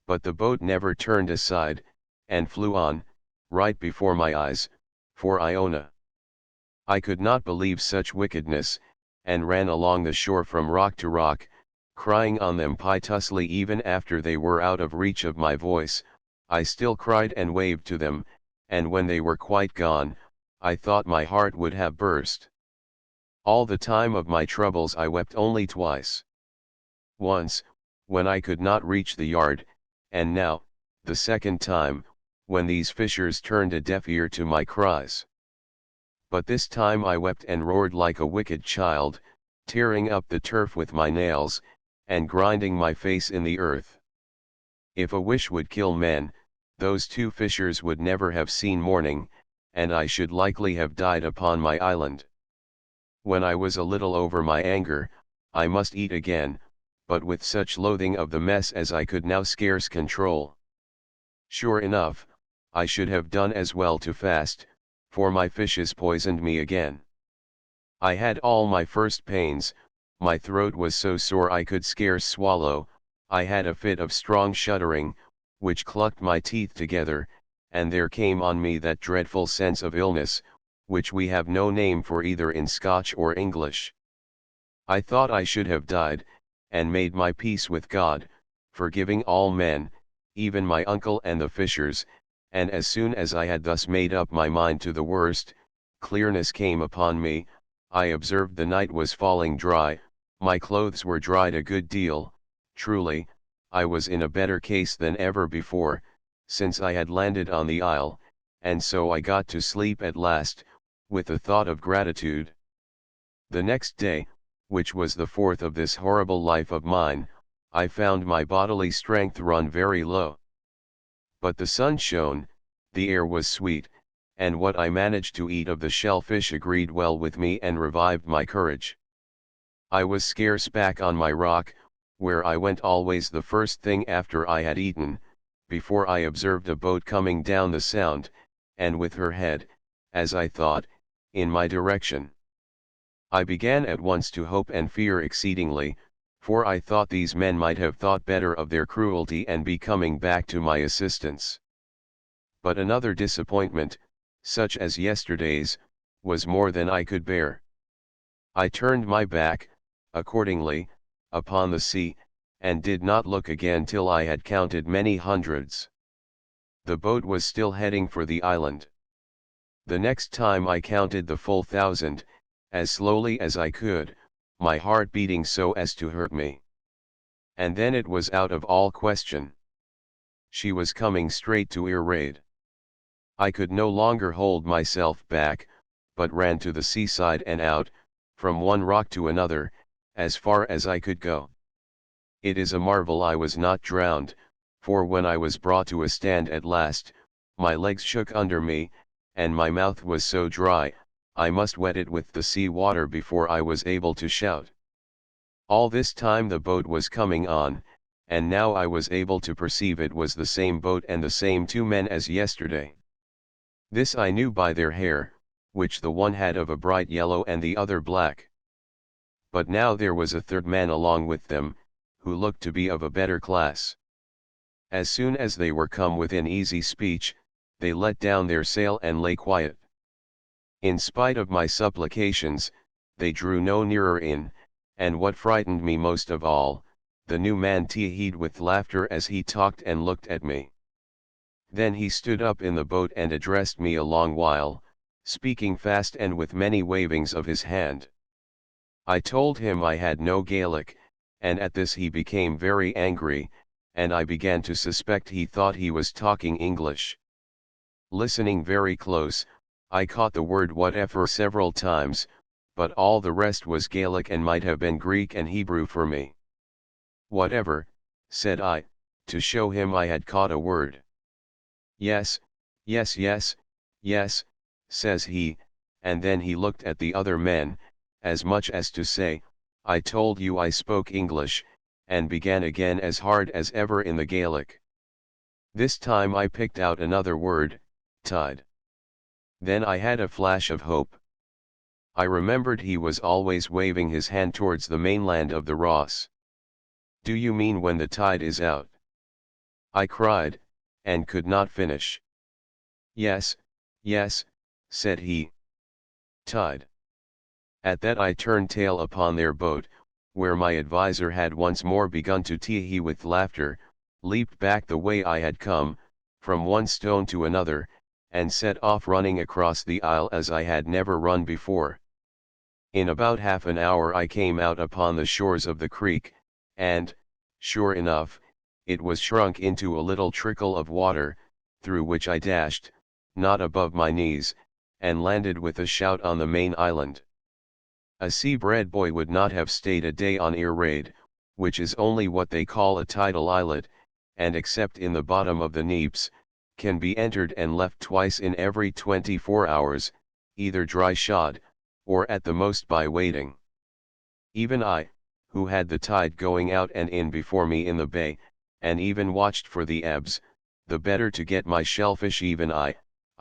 But the boat never turned aside, and flew on, right before my eyes, for Iona. I could not believe such wickedness, and ran along the shore from rock to rock, crying on them piteously. Even after they were out of reach of my voice, I still cried and waved to them, and when they were quite gone, I thought my heart would have burst. All the time of my troubles I wept only twice. Once, when I could not reach the yard, and now, the second time, when these fishers turned a deaf ear to my cries. But this time I wept and roared like a wicked child, tearing up the turf with my nails, and grinding my face in the earth. If a wish would kill men, those 2 fishers would never have seen morning, and I should likely have died upon my island. When I was a little over my anger, I must eat again, but with such loathing of the mess as I could now scarce control. Sure enough, I should have done as well to fast, for my fishes poisoned me again. I had all my first pains, my throat was so sore I could scarce swallow, I had a fit of strong shuddering, which clucked my teeth together, and there came on me that dreadful sense of illness, which we have no name for either in Scotch or English. I thought I should have died, and made my peace with God, forgiving all men, even my uncle and the fishers, and as soon as I had thus made up my mind to the worst, clearness came upon me. I observed the night was falling dry, my clothes were dried a good deal, truly, I was in a better case than ever before, since I had landed on the isle, and so I got to sleep at last, with a thought of gratitude. The next day, which was the fourth of this horrible life of mine, I found my bodily strength run very low. But the sun shone, the air was sweet, and what I managed to eat of the shellfish agreed well with me and revived my courage. I was scarce back on my rock, where I went always the first thing after I had eaten, before I observed a boat coming down the sound, and with her head, as I thought, in my direction. I began at once to hope and fear exceedingly, for I thought these men might have thought better of their cruelty and be coming back to my assistance. But another disappointment, such as yesterday's, was more than I could bear. I turned my back, accordingly, upon the sea, and did not look again till I had counted many hundreds. The boat was still heading for the island. The next time I counted the full 1,000, as slowly as I could, my heart beating so as to hurt me. And then it was out of all question. She was coming straight to Irraid. I could no longer hold myself back, but ran to the seaside and out, from one rock to another, as far as I could go. It is a marvel I was not drowned, for when I was brought to a stand at last, my legs shook under me, and my mouth was so dry, I must wet it with the sea water before I was able to shout. All this time the boat was coming on, and now I was able to perceive it was the same boat and the same two men as yesterday. This I knew by their hair, which the one had of a bright yellow and the other black. But now there was a third man along with them, who looked to be of a better class. As soon as they were come within easy speech, they let down their sail and lay quiet. In spite of my supplications, they drew no nearer in, and what frightened me most of all, the new man tee-heed with laughter as he talked and looked at me. Then he stood up in the boat and addressed me a long while, speaking fast and with many wavings of his hand. I told him I had no Gaelic, and at this he became very angry, and I began to suspect he thought he was talking English. Listening very close, I caught the word whatever several times, but all the rest was Gaelic and might have been Greek and Hebrew for me. Whatever, said I, to show him I had caught a word. Yes, yes, yes, yes, says he, and then he looked at the other men, as much as to say, I told you I spoke English, and began again as hard as ever in the Gaelic. This time I picked out another word, tide. Then I had a flash of hope. I remembered he was always waving his hand towards the mainland of the Ross. Do you mean when the tide is out? I cried, and could not finish. Yes, yes, said he. Tide. At that I turned tail upon their boat, where my adviser had once more begun to tee-hee with laughter, leaped back the way I had come, from one stone to another, and set off running across the isle as I had never run before. In about half an hour I came out upon the shores of the creek, and, sure enough, it was shrunk into a little trickle of water, through which I dashed, not above my knees, and landed with a shout on the main island. A sea-bred boy would not have stayed a day on Irraid, which is only what they call a tidal islet, and except in the bottom of the neaps, can be entered and left twice in every 24 hours, either dry shod, or at the most by wading. Even I, who had the tide going out and in before me in the bay, and even watched for the ebbs, the better to get my shellfish, even I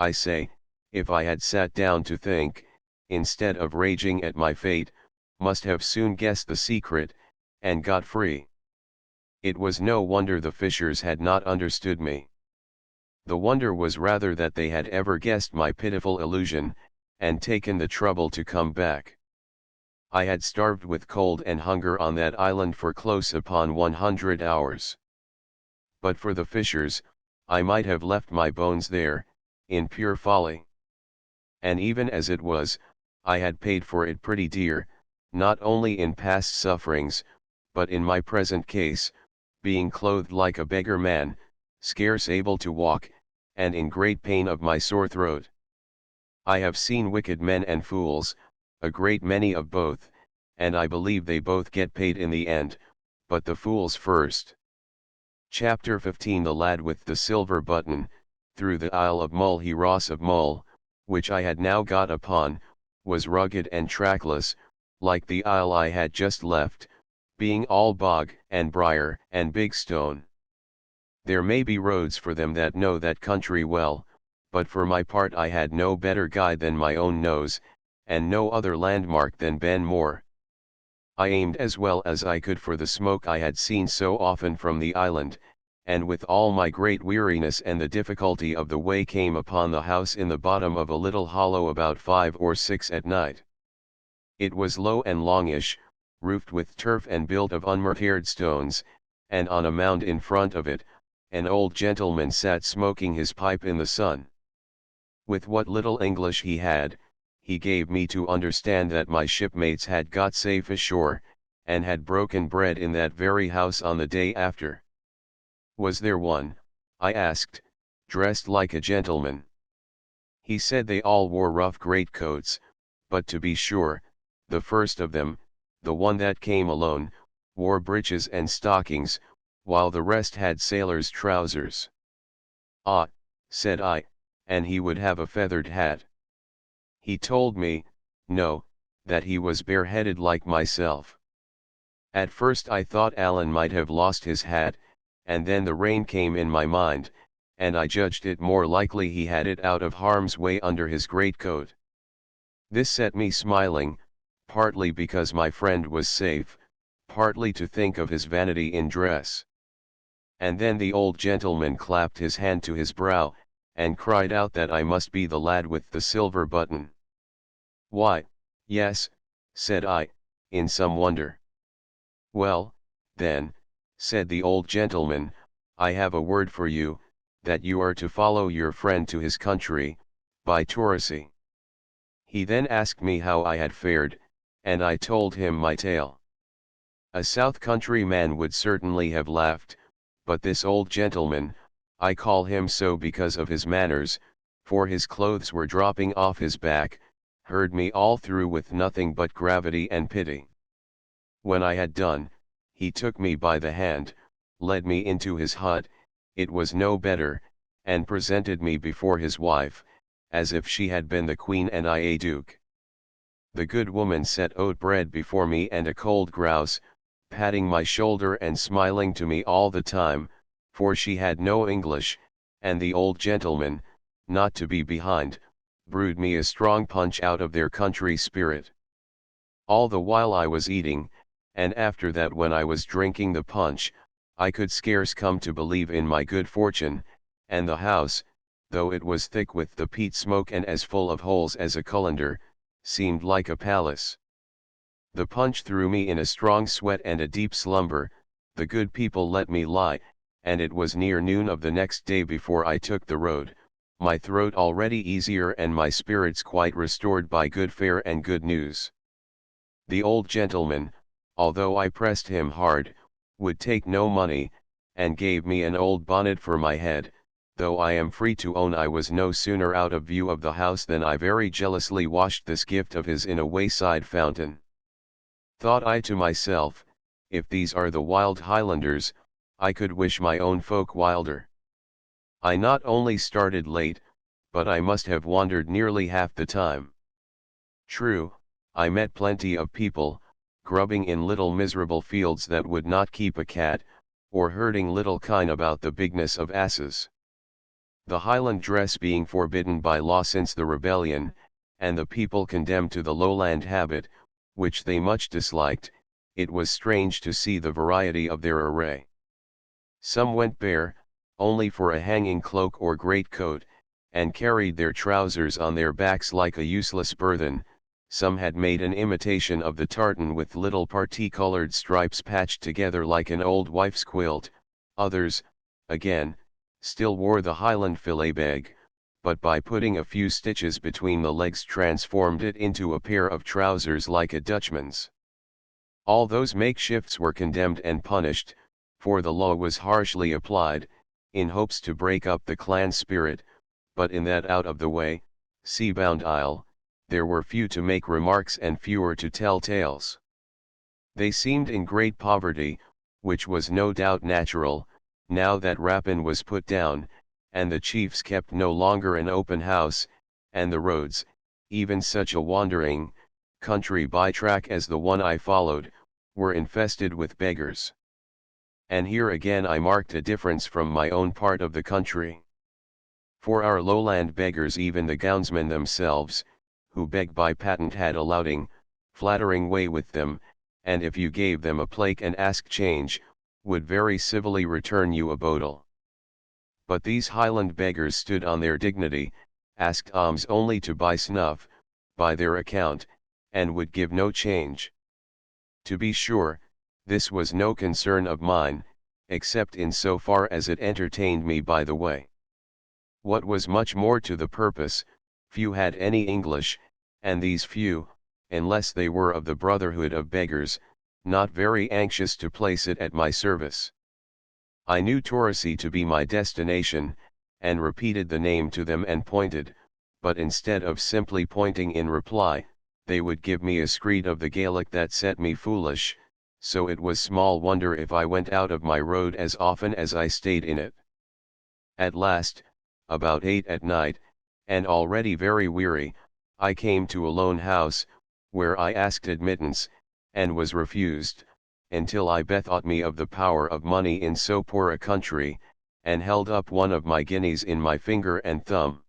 say, if I had sat down to think, instead of raging at my fate, must have soon guessed the secret, and got free. It was no wonder the fishers had not understood me. The wonder was rather that they had ever guessed my pitiful illusion, and taken the trouble to come back. I had starved with cold and hunger on that island for close upon 100 hours. But for the fishers, I might have left my bones there, in pure folly. And even as it was, I had paid for it pretty dear, not only in past sufferings, but in my present case, being clothed like a beggar man, scarce able to walk, and in great pain of my sore throat. I have seen wicked men and fools, a great many of both, and I believe they both get paid in the end, but the fools first. Chapter 15 The Lad with the Silver Button. Through the Isle of Mull he Ross of Mull, which I had now got upon, was rugged and trackless, like the isle I had just left, being all bog and briar and big stone. There may be roads for them that know that country well, but for my part I had no better guide than my own nose, and no other landmark than Ben Moor. I aimed as well as I could for the smoke I had seen so often from the island, and with all my great weariness and the difficulty of the way came upon the house in the bottom of a little hollow about 5 or 6 at night. It was low and longish, roofed with turf and built of unmortared stones, and on a mound in front of it, an old gentleman sat smoking his pipe in the sun. With what little English he had, he gave me to understand that my shipmates had got safe ashore, and had broken bread in that very house on the day after. Was there one, I asked, dressed like a gentleman? He said they all wore rough greatcoats, but to be sure, the first of them, the one that came alone, wore breeches and stockings, while the rest had sailors' trousers. Ah, said I, and he would have a feathered hat. He told me, no, that he was bareheaded like myself. At first I thought Alan might have lost his hat, and then the rain came in my mind, and I judged it more likely he had it out of harm's way under his greatcoat. This set me smiling, partly because my friend was safe, partly to think of his vanity in dress. And then the old gentleman clapped his hand to his brow, and cried out that I must be the lad with the silver button. Why, yes, said I, in some wonder. Well, then, said the old gentleman, I have a word for you, that you are to follow your friend to his country, by Torresey. He then asked me how I had fared, and I told him my tale. A south country man would certainly have laughed, but this old gentleman, I call him so because of his manners, for his clothes were dropping off his back, heard me all through with nothing but gravity and pity. When I had done, he took me by the hand, led me into his hut, it was no better, and presented me before his wife, as if she had been the queen and I a duke. The good woman set oat bread before me and a cold grouse, patting my shoulder and smiling to me all the time, for she had no English, and the old gentleman, not to be behind, brewed me a strong punch out of their country spirit. All the while I was eating, and after that when I was drinking the punch, I could scarce come to believe in my good fortune, and the house, though it was thick with the peat smoke and as full of holes as a colander, seemed like a palace. The punch threw me in a strong sweat and a deep slumber, the good people let me lie, and it was near noon of the next day before I took the road, my throat already easier and my spirits quite restored by good fare and good news. The old gentleman, although I pressed him hard, would take no money, and gave me an old bonnet for my head, though I am free to own I was no sooner out of view of the house than I very jealously washed this gift of his in a wayside fountain. Thought I to myself, if these are the wild Highlanders, I could wish my own folk wilder. I not only started late, but I must have wandered nearly half the time. True, I met plenty of people, grubbing in little miserable fields that would not keep a cat, or herding little kine about the bigness of asses. The Highland dress being forbidden by law since the rebellion, and the people condemned to the lowland habit, which they much disliked, it was strange to see the variety of their array. Some went bare, only for a hanging cloak or greatcoat, and carried their trousers on their backs like a useless burthen. Some had made an imitation of the tartan with little parti-colored stripes patched together like an old wife's quilt, others, again, still wore the Highland fillet-beg, but by putting a few stitches between the legs transformed it into a pair of trousers like a Dutchman's. All those makeshifts were condemned and punished, for the law was harshly applied, in hopes to break up the clan spirit, but in that out of the way, sea-bound isle, there were few to make remarks and fewer to tell tales. They seemed in great poverty, which was no doubt natural, now that rapine was put down, and the chiefs kept no longer an open house, and the roads, even such a wandering, country by-track as the one I followed, were infested with beggars. And here again I marked a difference from my own part of the country. For our lowland beggars, even the gownsmen themselves, who begged by patent, had a louting, flattering way with them, and if you gave them a plate and asked change, would very civilly return you a bodle. But these Highland beggars stood on their dignity, asked alms only to buy snuff, by their account, and would give no change. To be sure, this was no concern of mine, except in so far as it entertained me by the way. What was much more to the purpose, few had any English, and these few, unless they were of the brotherhood of beggars, not very anxious to place it at my service. I knew Torosay to be my destination, and repeated the name to them and pointed, but instead of simply pointing in reply, they would give me a screed of the Gaelic that set me foolish, so it was small wonder if I went out of my road as often as I stayed in it. At last, about 8 at night, and already very weary, I came to a lone house, where I asked admittance, and was refused, until I bethought me of the power of money in so poor a country, and held up one of my guineas in my finger and thumb.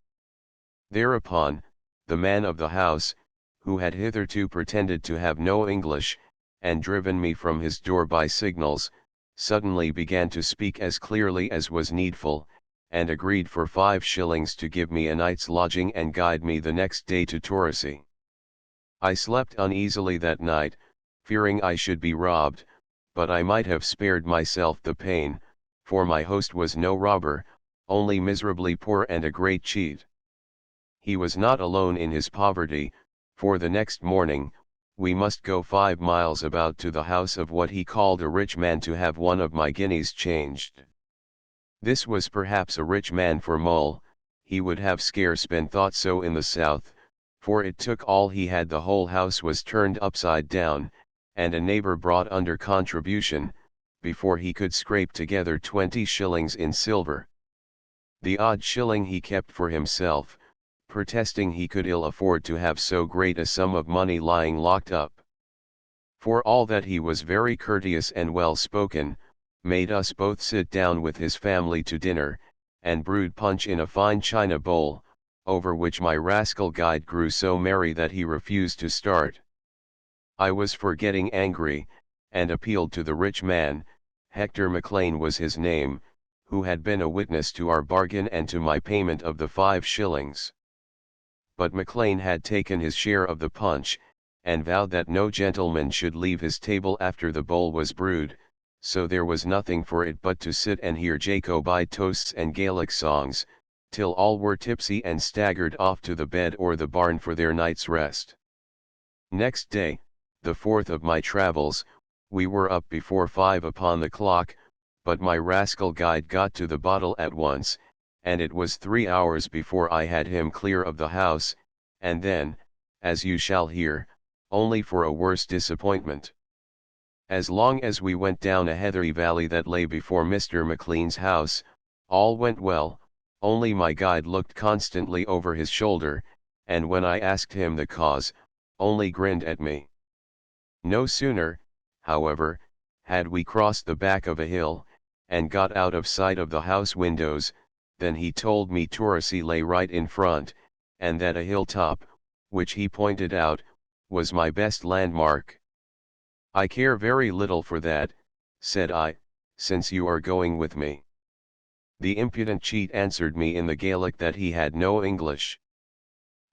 Thereupon, the man of the house, who had hitherto pretended to have no English, and driven me from his door by signals, suddenly began to speak as clearly as was needful, and agreed for 5 shillings to give me a night's lodging and guide me the next day to Torosay. I slept uneasily that night, fearing I should be robbed, but I might have spared myself the pain, for my host was no robber, only miserably poor and a great cheat. He was not alone in his poverty, for the next morning, we must go 5 miles about to the house of what he called a rich man to have one of my guineas changed. This was perhaps a rich man for Mull, he would have scarce been thought so in the south, for it took all he had, the whole house was turned upside down, and a neighbour brought under contribution, before he could scrape together 20 shillings in silver. The odd shilling he kept for himself, protesting he could ill afford to have so great a sum of money lying locked up. For all that he was very courteous and well spoken, made us both sit down with his family to dinner, and brewed punch in a fine china bowl, over which my rascal guide grew so merry that he refused to start. I was for getting angry, and appealed to the rich man, Hector McLean was his name, who had been a witness to our bargain and to my payment of the 5 shillings. But McLean had taken his share of the punch, and vowed that no gentleman should leave his table after the bowl was brewed, so there was nothing for it but to sit and hear Jacobite toasts and Gaelic songs, till all were tipsy and staggered off to the bed or the barn for their night's rest. Next day, the 4th of my travels, we were up before 5 upon the clock, but my rascal guide got to the bottle at once, and it was 3 hours before I had him clear of the house, and then, as you shall hear, only for a worse disappointment. As long as we went down a heathery valley that lay before Mr. McLean's house, all went well, only my guide looked constantly over his shoulder, and when I asked him the cause, only grinned at me. No sooner, however, had we crossed the back of a hill, and got out of sight of the house windows, than he told me Torosay lay right in front, and that a hilltop, which he pointed out, was my best landmark. I care very little for that, said I, since you are going with me. The impudent cheat answered me in the Gaelic that he had no English.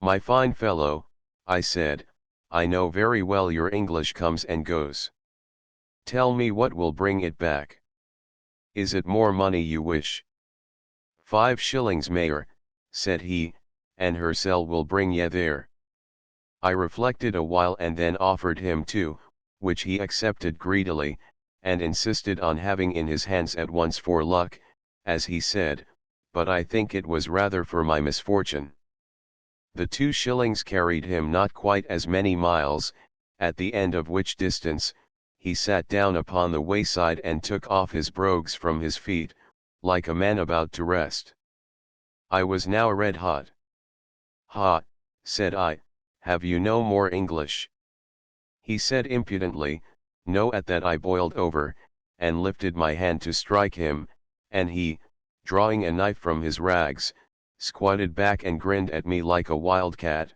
My fine fellow, I said, I know very well your English comes and goes. Tell me what will bring it back. Is it more money you wish? 5 shillings, mayor, said he, and her sell will bring ye there. I reflected a while and then offered him 2, which he accepted greedily, and insisted on having in his hands at once for luck, as he said, but I think it was rather for my misfortune. The 2 shillings carried him not quite as many miles, at the end of which distance, he sat down upon the wayside and took off his brogues from his feet, like a man about to rest. I was now red hot. "Ha," said I, "have you no more English?" He said impudently, "No." At that I boiled over, and lifted my hand to strike him, and he, drawing a knife from his rags, squatted back and grinned at me like a wild cat.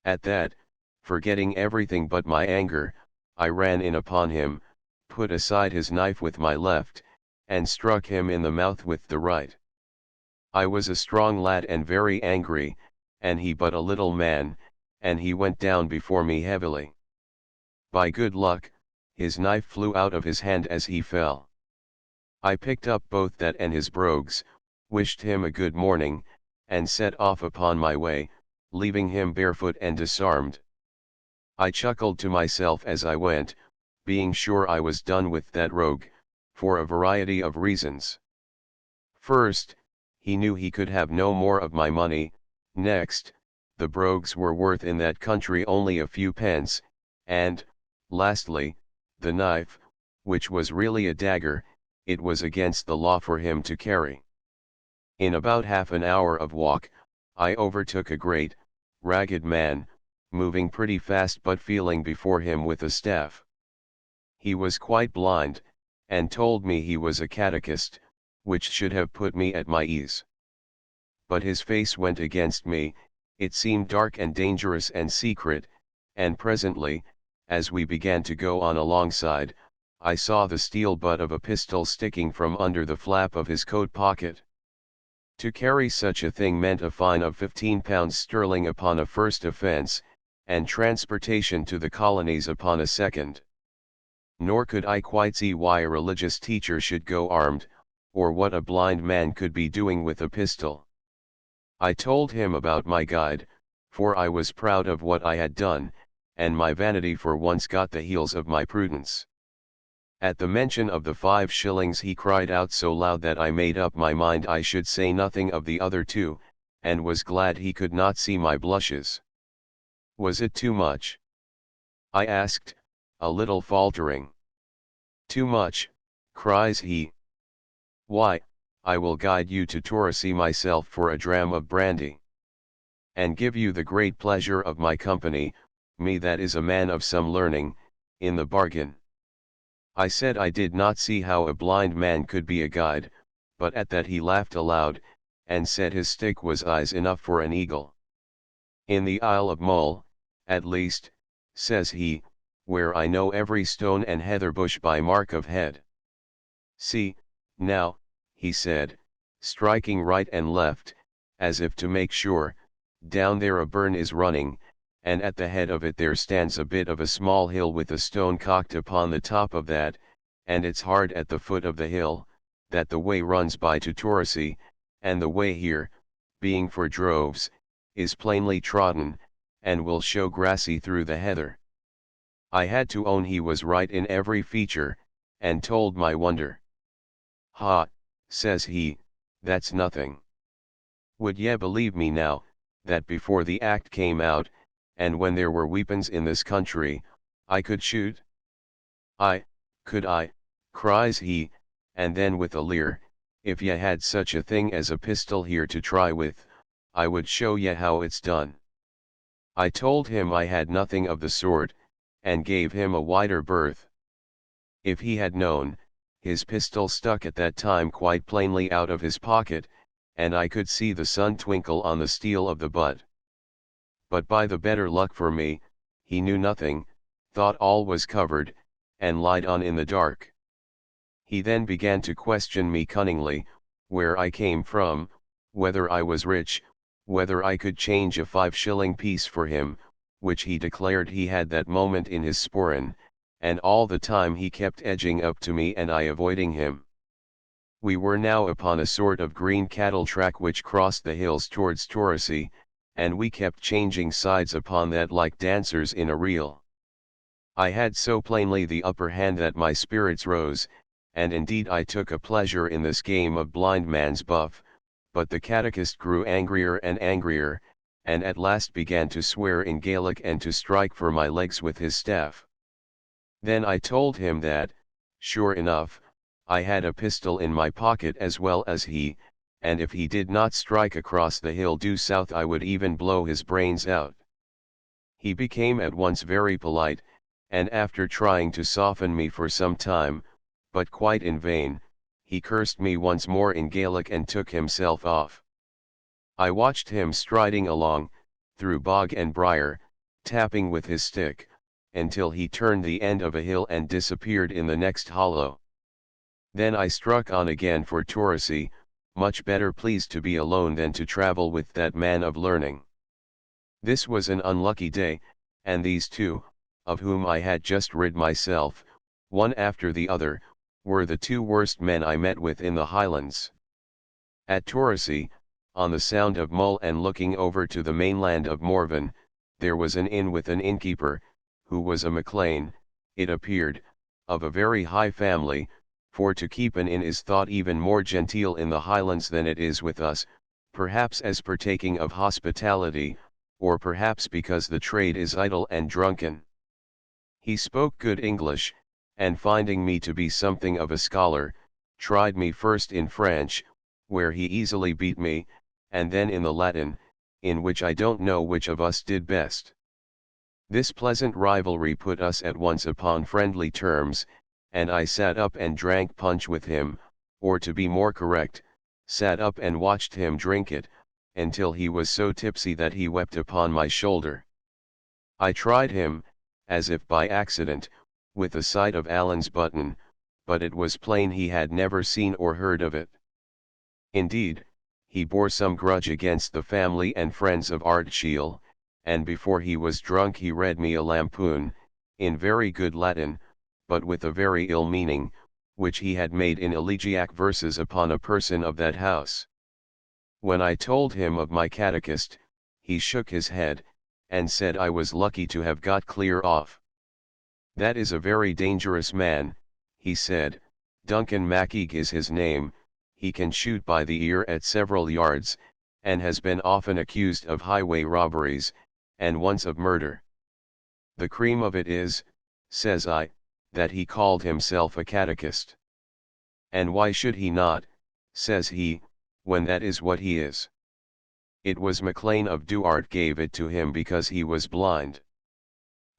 At that, forgetting everything but my anger, I ran in upon him, put aside his knife with my left, and struck him in the mouth with the right. I was a strong lad and very angry, and he but a little man, and he went down before me heavily. By good luck, his knife flew out of his hand as he fell. I picked up both that and his brogues, wished him a good morning, and set off upon my way, leaving him barefoot and disarmed. I chuckled to myself as I went, being sure I was done with that rogue, for a variety of reasons. First, he knew he could have no more of my money; next, the brogues were worth in that country only a few pence, and, lastly, the knife, which was really a dagger, it was against the law for him to carry. In about half an hour of walk, I overtook a great, ragged man, moving pretty fast but feeling before him with a staff. He was quite blind, and told me he was a catechist, which should have put me at my ease. But his face went against me, it seemed dark and dangerous and secret, and presently, as we began to go on alongside, I saw the steel butt of a pistol sticking from under the flap of his coat pocket. To carry such a thing meant a fine of £15 sterling upon a first offence, and transportation to the colonies upon a second. Nor could I quite see why a religious teacher should go armed, or what a blind man could be doing with a pistol. I told him about my guide, for I was proud of what I had done, and my vanity for once got the heels of my prudence. At the mention of the 5 shillings he cried out so loud that I made up my mind I should say nothing of the other 2, and was glad he could not see my blushes. Was it too much? I asked, a little faltering. Too much, cries he. Why, I will guide you to Torosay myself for a dram of brandy, and give you the great pleasure of my company, me that is a man of some learning, in the bargain. I said I did not see how a blind man could be a guide, but at that he laughed aloud, and said his stick was eyes enough for an eagle. In the Isle of Mull, at least, says he, where I know every stone and heather bush by mark of head. See, now, he said, striking right and left, as if to make sure, down there a burn is running, and at the head of it there stands a bit of a small hill with a stone cocked upon the top of that, and it's hard at the foot of the hill, that the way runs by to Torosay, and the way here, being for droves, is plainly trodden, and will show grassy through the heather. I had to own he was right in every feature, and told my wonder. Ha, says he, that's nothing. Would ye believe me now, that before the act came out, and when there were weapons in this country, I could shoot? Could I, cries he, and then with a leer, if ye had such a thing as a pistol here to try with, I would show ye how it's done. I told him I had nothing of the sort, and gave him a wider berth. If he had known, his pistol stuck at that time quite plainly out of his pocket, and I could see the sun twinkle on the steel of the butt. But by the better luck for me, he knew nothing, thought all was covered, and lied on in the dark. He then began to question me cunningly, where I came from, whether I was rich, whether I could change a 5-shilling piece for him, which he declared he had that moment in his sporran, and all the time he kept edging up to me and I avoiding him. We were now upon a sort of green cattle track which crossed the hills towards Torosay, and we kept changing sides upon that like dancers in a reel. I had so plainly the upper hand that my spirits rose, and indeed I took a pleasure in this game of blind man's buff, but the catechist grew angrier and angrier, and at last began to swear in Gaelic and to strike for my legs with his staff. Then I told him that, sure enough, I had a pistol in my pocket as well as he, and if he did not strike across the hill due south I would even blow his brains out. He became at once very polite, and after trying to soften me for some time, but quite in vain, he cursed me once more in Gaelic and took himself off. I watched him striding along, through bog and briar, tapping with his stick, until he turned the end of a hill and disappeared in the next hollow. Then I struck on again for Torresey, much better pleased to be alone than to travel with that man of learning. This was an unlucky day, and these two, of whom I had just rid myself, one after the other, were the two worst men I met with in the Highlands. At Torresey, on the Sound of Mull and looking over to the mainland of Morven, there was an inn with an innkeeper, who was a MacLean, it appeared, of a very high family, for to keep an inn is thought even more genteel in the Highlands than it is with us, perhaps as partaking of hospitality, or perhaps because the trade is idle and drunken. He spoke good English, and finding me to be something of a scholar, tried me first in French, where he easily beat me, and then in the Latin, in which I don't know which of us did best. This pleasant rivalry put us at once upon friendly terms, and I sat up and drank punch with him, or to be more correct, sat up and watched him drink it, until he was so tipsy that he wept upon my shoulder. I tried him, as if by accident, with the sight of Allen's button, but it was plain he had never seen or heard of it. Indeed, he bore some grudge against the family and friends of Ardshiel, and before he was drunk he read me a lampoon, in very good Latin, but with a very ill meaning, which he had made in elegiac verses upon a person of that house. When I told him of my catechist, he shook his head, and said I was lucky to have got clear off. That is a very dangerous man, he said. Duncan Mackeig is his name, he can shoot by the ear at several yards, and has been often accused of highway robberies, and once of murder. The cream of it is, says I, that he called himself a catechist. And why should he not, says he, when that is what he is? It was MacLean of Duart gave it to him because he was blind.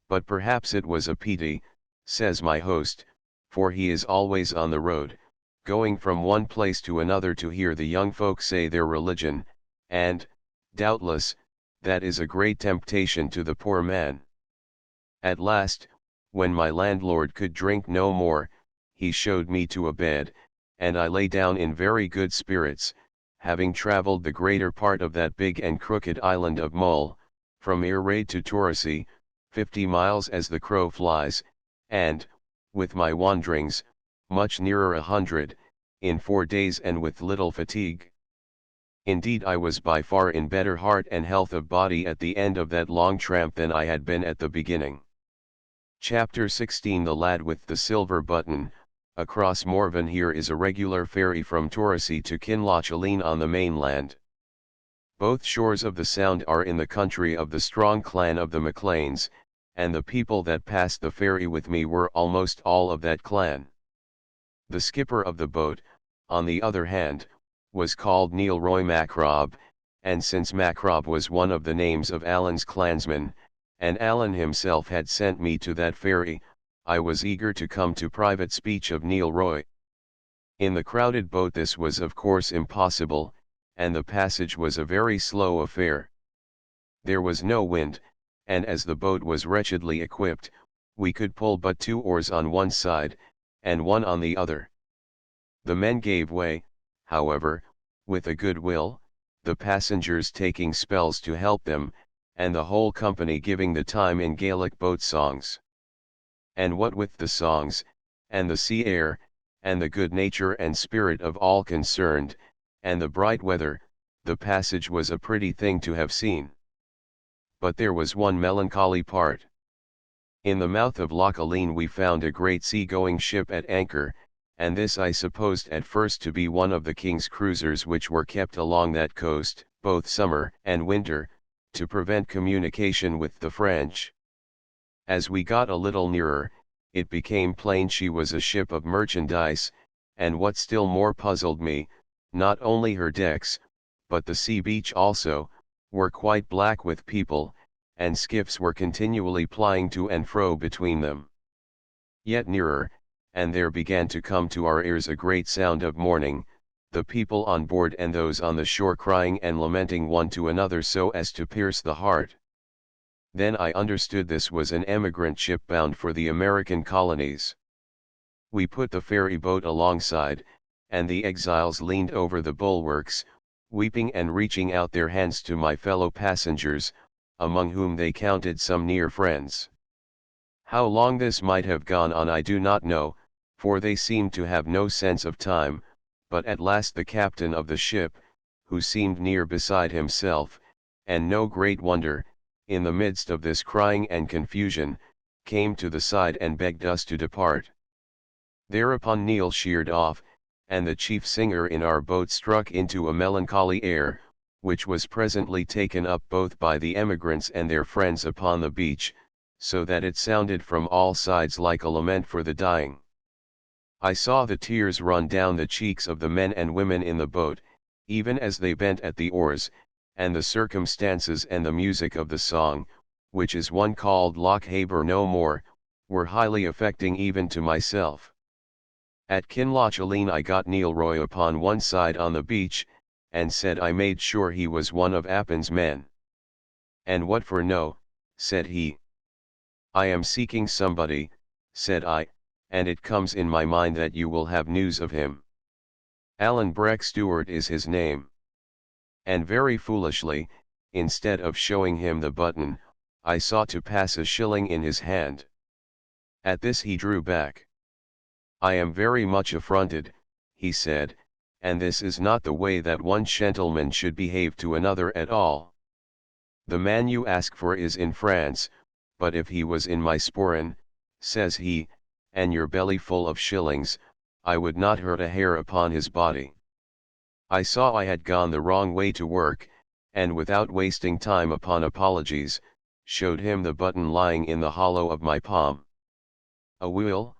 But perhaps it was a pity, says my host, for he is always on the road, going from one place to another to hear the young folk say their religion, and, doubtless, that is a great temptation to the poor man. At last, when my landlord could drink no more, he showed me to a bed, and I lay down in very good spirits, having travelled the greater part of that big and crooked island of Mull, from Irraid to Torresey, 50 miles as the crow flies, and, with my wanderings, much nearer 100, in 4 days and with little fatigue. Indeed I was by far in better heart and health of body at the end of that long tramp than I had been at the beginning. Chapter 16 The Lad with the Silver Button. Across Morven here is a regular ferry from Torresey to Kinlochaline on the mainland. Both shores of the sound are in the country of the strong clan of the MacLeans, and the people that passed the ferry with me were almost all of that clan. The skipper of the boat, on the other hand, was called Neil Roy Macrob, and since Macrob was one of the names of Allen's clansmen, and Allen himself had sent me to that ferry, I was eager to come to private speech of Neil Roy. In the crowded boat this was of course impossible, and the passage was a very slow affair. There was no wind, and as the boat was wretchedly equipped, we could pull but 2 oars on one side, and one on the other. The men gave way, however, with a good will, the passengers taking spells to help them, and the whole company giving the time in Gaelic boat songs. And what with the songs, and the sea air, and the good nature and spirit of all concerned, and the bright weather, the passage was a pretty thing to have seen. But there was one melancholy part. In the mouth of Loch Aline we found a great sea-going ship at anchor, and this I supposed at first to be one of the king's cruisers which were kept along that coast, both summer and winter, to prevent communication with the French. As we got a little nearer, it became plain she was a ship of merchandise, and what still more puzzled me, not only her decks, but the sea beach also, were quite black with people, and skiffs were continually plying to and fro between them. Yet nearer, and there began to come to our ears a great sound of mourning, the people on board and those on the shore crying and lamenting one to another so as to pierce the heart. Then I understood this was an emigrant ship bound for the American colonies. We put the ferry boat alongside, and the exiles leaned over the bulwarks, weeping and reaching out their hands to my fellow passengers, among whom they counted some near friends. How long this might have gone on I do not know, for they seemed to have no sense of time, but at last the captain of the ship, who seemed near beside himself, and no great wonder, in the midst of this crying and confusion, came to the side and begged us to depart. Thereupon Neil sheered off, and the chief singer in our boat struck into a melancholy air, which was presently taken up both by the emigrants and their friends upon the beach, so that it sounded from all sides like a lament for the dying. I saw the tears run down the cheeks of the men and women in the boat, even as they bent at the oars, and the circumstances and the music of the song, which is one called Loch Haber no more, were highly affecting even to myself. At Kinlochaline I got Neil Roy upon one side on the beach, and said I made sure he was one of Appin's men. And what for no, said he. I am seeking somebody, said I, and it comes in my mind that you will have news of him. Alan Breck Stewart is his name. And very foolishly, instead of showing him the button, I saw to pass a shilling in his hand. At this he drew back. I am very much affronted, he said, and this is not the way that one gentleman should behave to another at all. The man you ask for is in France, but if he was in my sporran, says he, and your belly full of shillings, I would not hurt a hair upon his body. I saw I had gone the wrong way to work, and without wasting time upon apologies, showed him the button lying in the hollow of my palm. A wheel,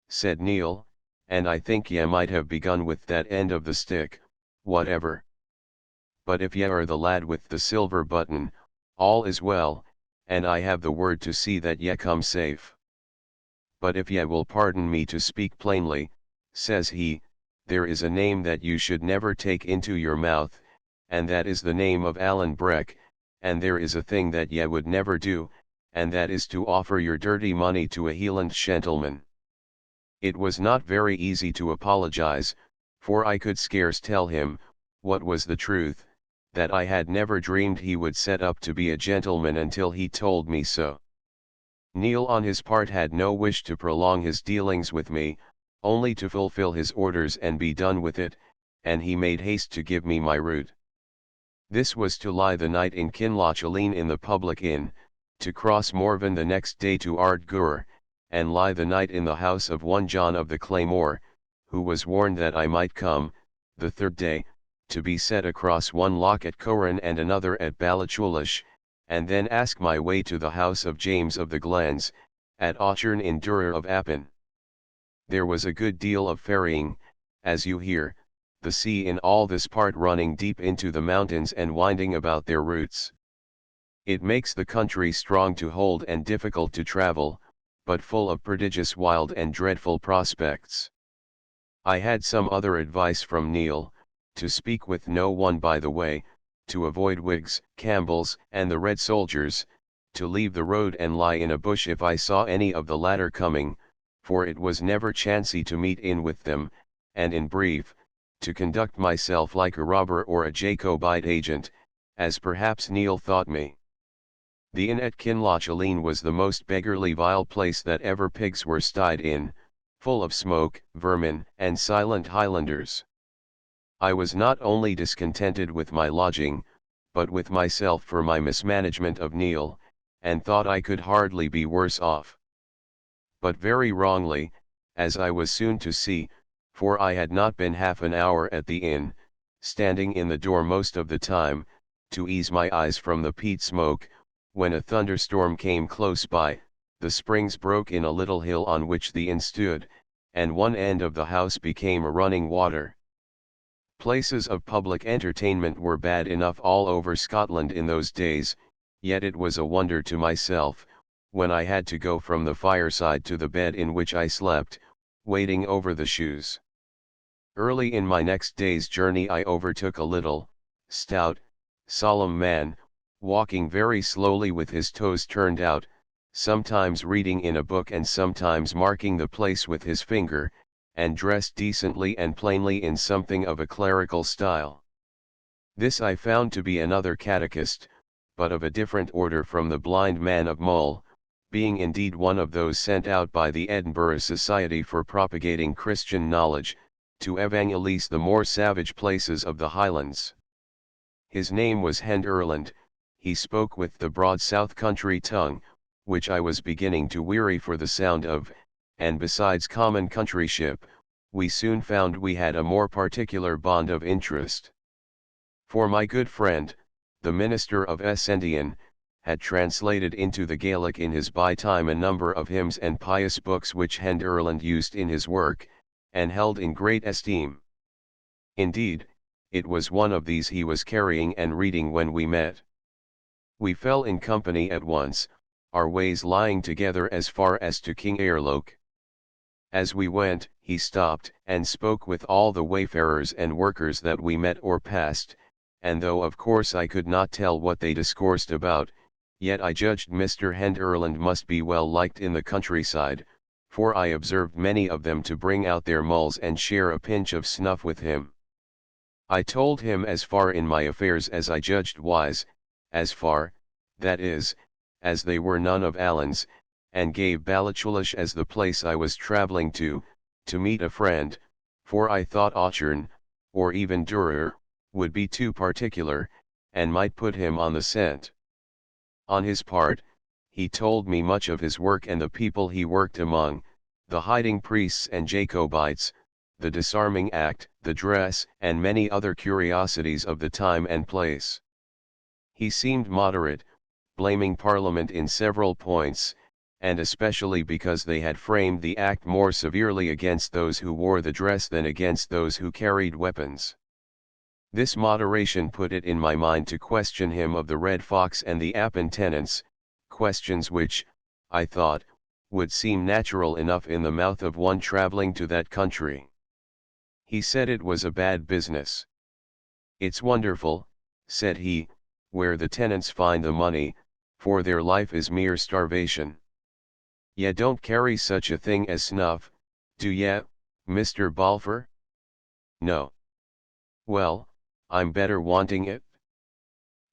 said Neil, and I think ye might have begun with that end of the stick, whatever. But if ye are the lad with the silver button, all is well, and I have the word to see that ye come safe. But if ye will pardon me to speak plainly, says he, there is a name that you should never take into your mouth, and that is the name of Alan Breck, and there is a thing that ye would never do, and that is to offer your dirty money to a Hieland gentleman. It was not very easy to apologize, for I could scarce tell him, what was the truth, that I had never dreamed he would set up to be a gentleman until he told me so. Neil on his part had no wish to prolong his dealings with me, only to fulfill his orders and be done with it, and he made haste to give me my route. This was to lie the night in Kinlochaline in the public inn, to cross Morven the next day to Ardgour, and lie the night in the house of one John of the Claymore, who was warned that I might come, the third day, to be set across one loch at Coran and another at Ballachulish, and then ask my way to the house of James of the Glens, at Auchern in Durer of Appin. There was a good deal of ferrying, as you hear, the sea in all this part running deep into the mountains and winding about their roots. It makes the country strong to hold and difficult to travel, but full of prodigious wild and dreadful prospects. I had some other advice from Neil, to speak with no one by the way, to avoid Whigs, Campbells, and the Red soldiers, to leave the road and lie in a bush if I saw any of the latter coming, for it was never chancy to meet in with them, and in brief, to conduct myself like a robber or a Jacobite agent, as perhaps Neil thought me. The inn at Kinlochaline was the most beggarly vile place that ever pigs were stayed in, full of smoke, vermin, and silent Highlanders. I was not only discontented with my lodging, but with myself for my mismanagement of Neil, and thought I could hardly be worse off. But very wrongly, as I was soon to see, for I had not been half an hour at the inn, standing in the door most of the time, to ease my eyes from the peat smoke, when a thunderstorm came close by. The springs broke in a little hill on which the inn stood, and one end of the house became a running water. Places of public entertainment were bad enough all over Scotland in those days, yet it was a wonder to myself, when I had to go from the fireside to the bed in which I slept, wading over the shoes. Early in my next day's journey I overtook a little, stout, solemn man, walking very slowly with his toes turned out, sometimes reading in a book and sometimes marking the place with his finger, and dressed decently and plainly in something of a clerical style. This I found to be another catechist, but of a different order from the blind man of Mull, being indeed one of those sent out by the Edinburgh Society for propagating Christian knowledge, to evangelize the more savage places of the Highlands. His name was Hend Erland. He spoke with the broad south country tongue, which I was beginning to weary for the sound of, and besides common countryship, we soon found we had a more particular bond of interest. For my good friend, the minister of Essendian, had translated into the Gaelic in his by time a number of hymns and pious books which Hend Erland used in his work, and held in great esteem. Indeed, it was one of these he was carrying and reading when we met. We fell in company at once, our ways lying together as far as to King Airloak. As we went, he stopped and spoke with all the wayfarers and workers that we met or passed, and though of course I could not tell what they discoursed about, yet I judged Mr. Hend Erland must be well liked in the countryside, for I observed many of them to bring out their mulls and share a pinch of snuff with him. I told him as far in my affairs as I judged wise, as far, that is, as they were none of Allen's, and gave Ballachulish as the place I was travelling to meet a friend, for I thought Auchern, or even Durer, would be too particular, and might put him on the scent. On his part, he told me much of his work and the people he worked among, the hiding priests and Jacobites, the disarming act, the dress, and many other curiosities of the time and place. He seemed moderate, blaming Parliament in several points, and especially because they had framed the act more severely against those who wore the dress than against those who carried weapons. This moderation put it in my mind to question him of the Red Fox and the Appin tenants, questions which, I thought, would seem natural enough in the mouth of one travelling to that country. He said it was a bad business. "It's wonderful," said he, "where the tenants find the money, for their life is mere starvation. Ye don't carry such a thing as snuff, do ye, Mr. Balfour?" "No." "Well, I'm better wanting it."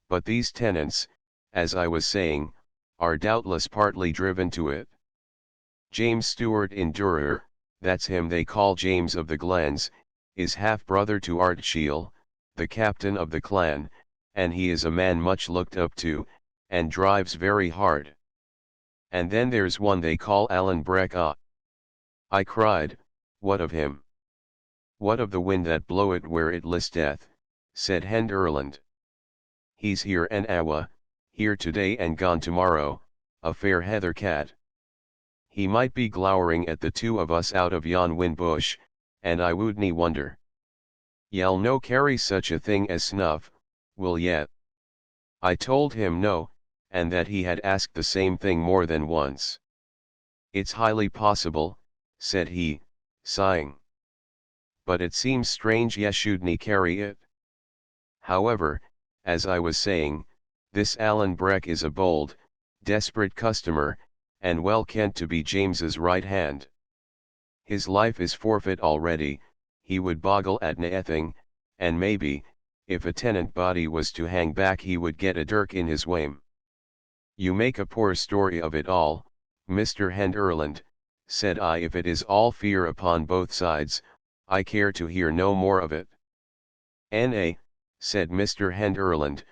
But these tenants, as I was saying, are doubtless partly driven to it. James Stewart in Durer, that's him they call James of the Glens, is half-brother to Ardshiel, the captain of the clan, and he is a man much looked up to, and drives very hard. And then there's one they call Alan Breck. I cried, "What of him?" "What of the wind that blow it where it listeth?" said Hend Erland. "He's here an awa, here today and gone tomorrow, a fair heather cat. He might be glowering at the two of us out of yon whin bush, and I wouldn't wonder. Ye'll no carry such a thing as snuff, will ye?" I told him no, and that he had asked the same thing more than once. "It's highly possible," said he, sighing. "But it seems strange ye shouldn't carry it. However, as I was saying, this Alan Breck is a bold, desperate customer, and well kent to be James's right hand. His life is forfeit already, he would boggle at naething, and maybe, if a tenant body was to hang back he would get a dirk in his wame." "You make a poor story of it all, Mr. Hend Erland," said I. "If it is all fear upon both sides, I care to hear no more of it." "N.A., said Mr. Hend Erland,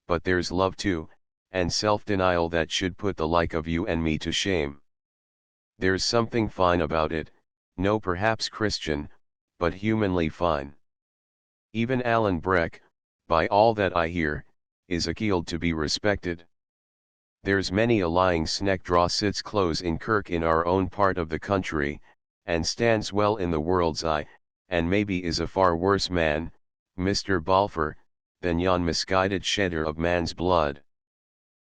"but there's love too, and self-denial that should put the like of you and me to shame. There's something fine about it, no perhaps Christian, but humanly fine. Even Alan Breck, by all that I hear, is a guild to be respected. There's many a lying sneck draw sits close in kirk in our own part of the country, and stands well in the world's eye, and maybe is a far worse man, Mr. Balfour, than yon misguided shedder of man's blood.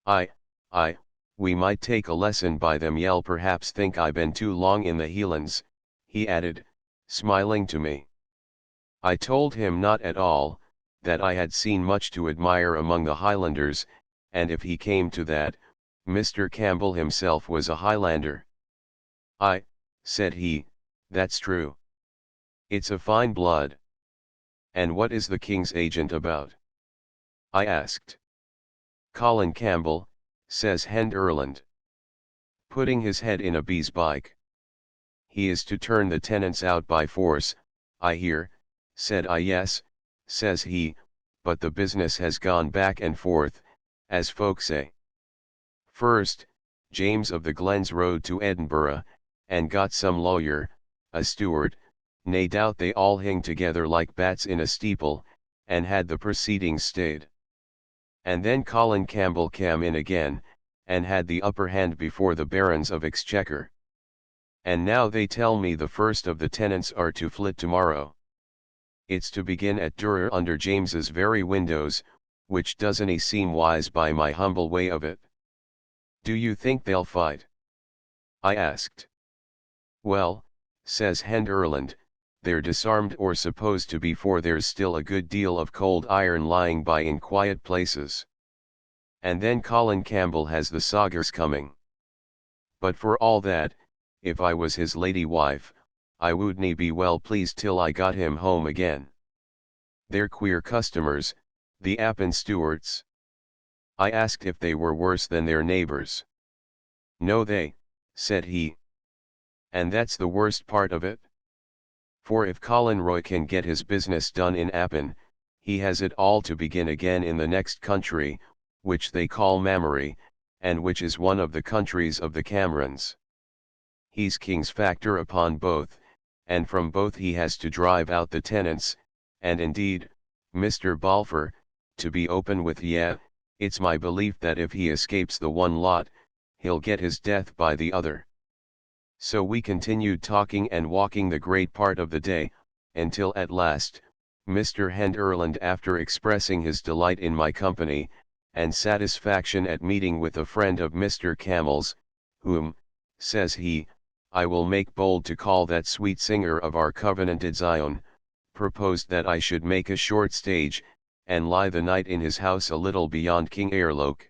I, we might take a lesson by them. Yell perhaps think I been too long in the Heelands, he added, smiling to me. I told him not at all, that I had seen much to admire among the Highlanders, and if he came to that, Mr. Campbell himself was a Highlander. Said he, that's true. It's a fine blood. And what is the king's agent about? I asked. Colin Campbell, says Hend Erland. Putting his head in a bee's bike. He is to turn the tenants out by force, I hear, said I. Yes, says he, but the business has gone back and forth, as folk say. First, James of the Glens rode to Edinburgh, and got some lawyer, a steward, nae doubt they all hing together like bats in a steeple, and had the proceedings stayed. And then Colin Campbell cam in again, and had the upper hand before the barons of Exchequer. And now they tell me the first of the tenants are to flit tomorrow. It's to begin at Durer under James's very windows, which doesn't seem wise by my humble way of it. Do you think they'll fight? I asked. Well, says Hend Erland, they're disarmed or supposed to be, for there's still a good deal of cold iron lying by in quiet places. And then Colin Campbell has the sogers coming. But for all that, if I was his lady wife, I wouldn't be well pleased till I got him home again. They're queer customers, the Appin stewards. I asked if they were worse than their neighbors. No they, said he. And that's the worst part of it. For if Colin Roy can get his business done in Appin, he has it all to begin again in the next country, which they call Mamory, and which is one of the countries of the Camerons. He's king's factor upon both, and from both he has to drive out the tenants, and indeed, Mr. Balfour, to be open with ye, it's my belief that if he escapes the one lot, he'll get his death by the other. So we continued talking and walking the great part of the day, until at last, Mr. Hend Erland, after expressing his delight in my company, and satisfaction at meeting with a friend of Mr. Campbell's, whom, says he, I will make bold to call that sweet singer of our covenanted Zion, proposed that I should make a short stage, and lie the night in his house a little beyond King Airloak.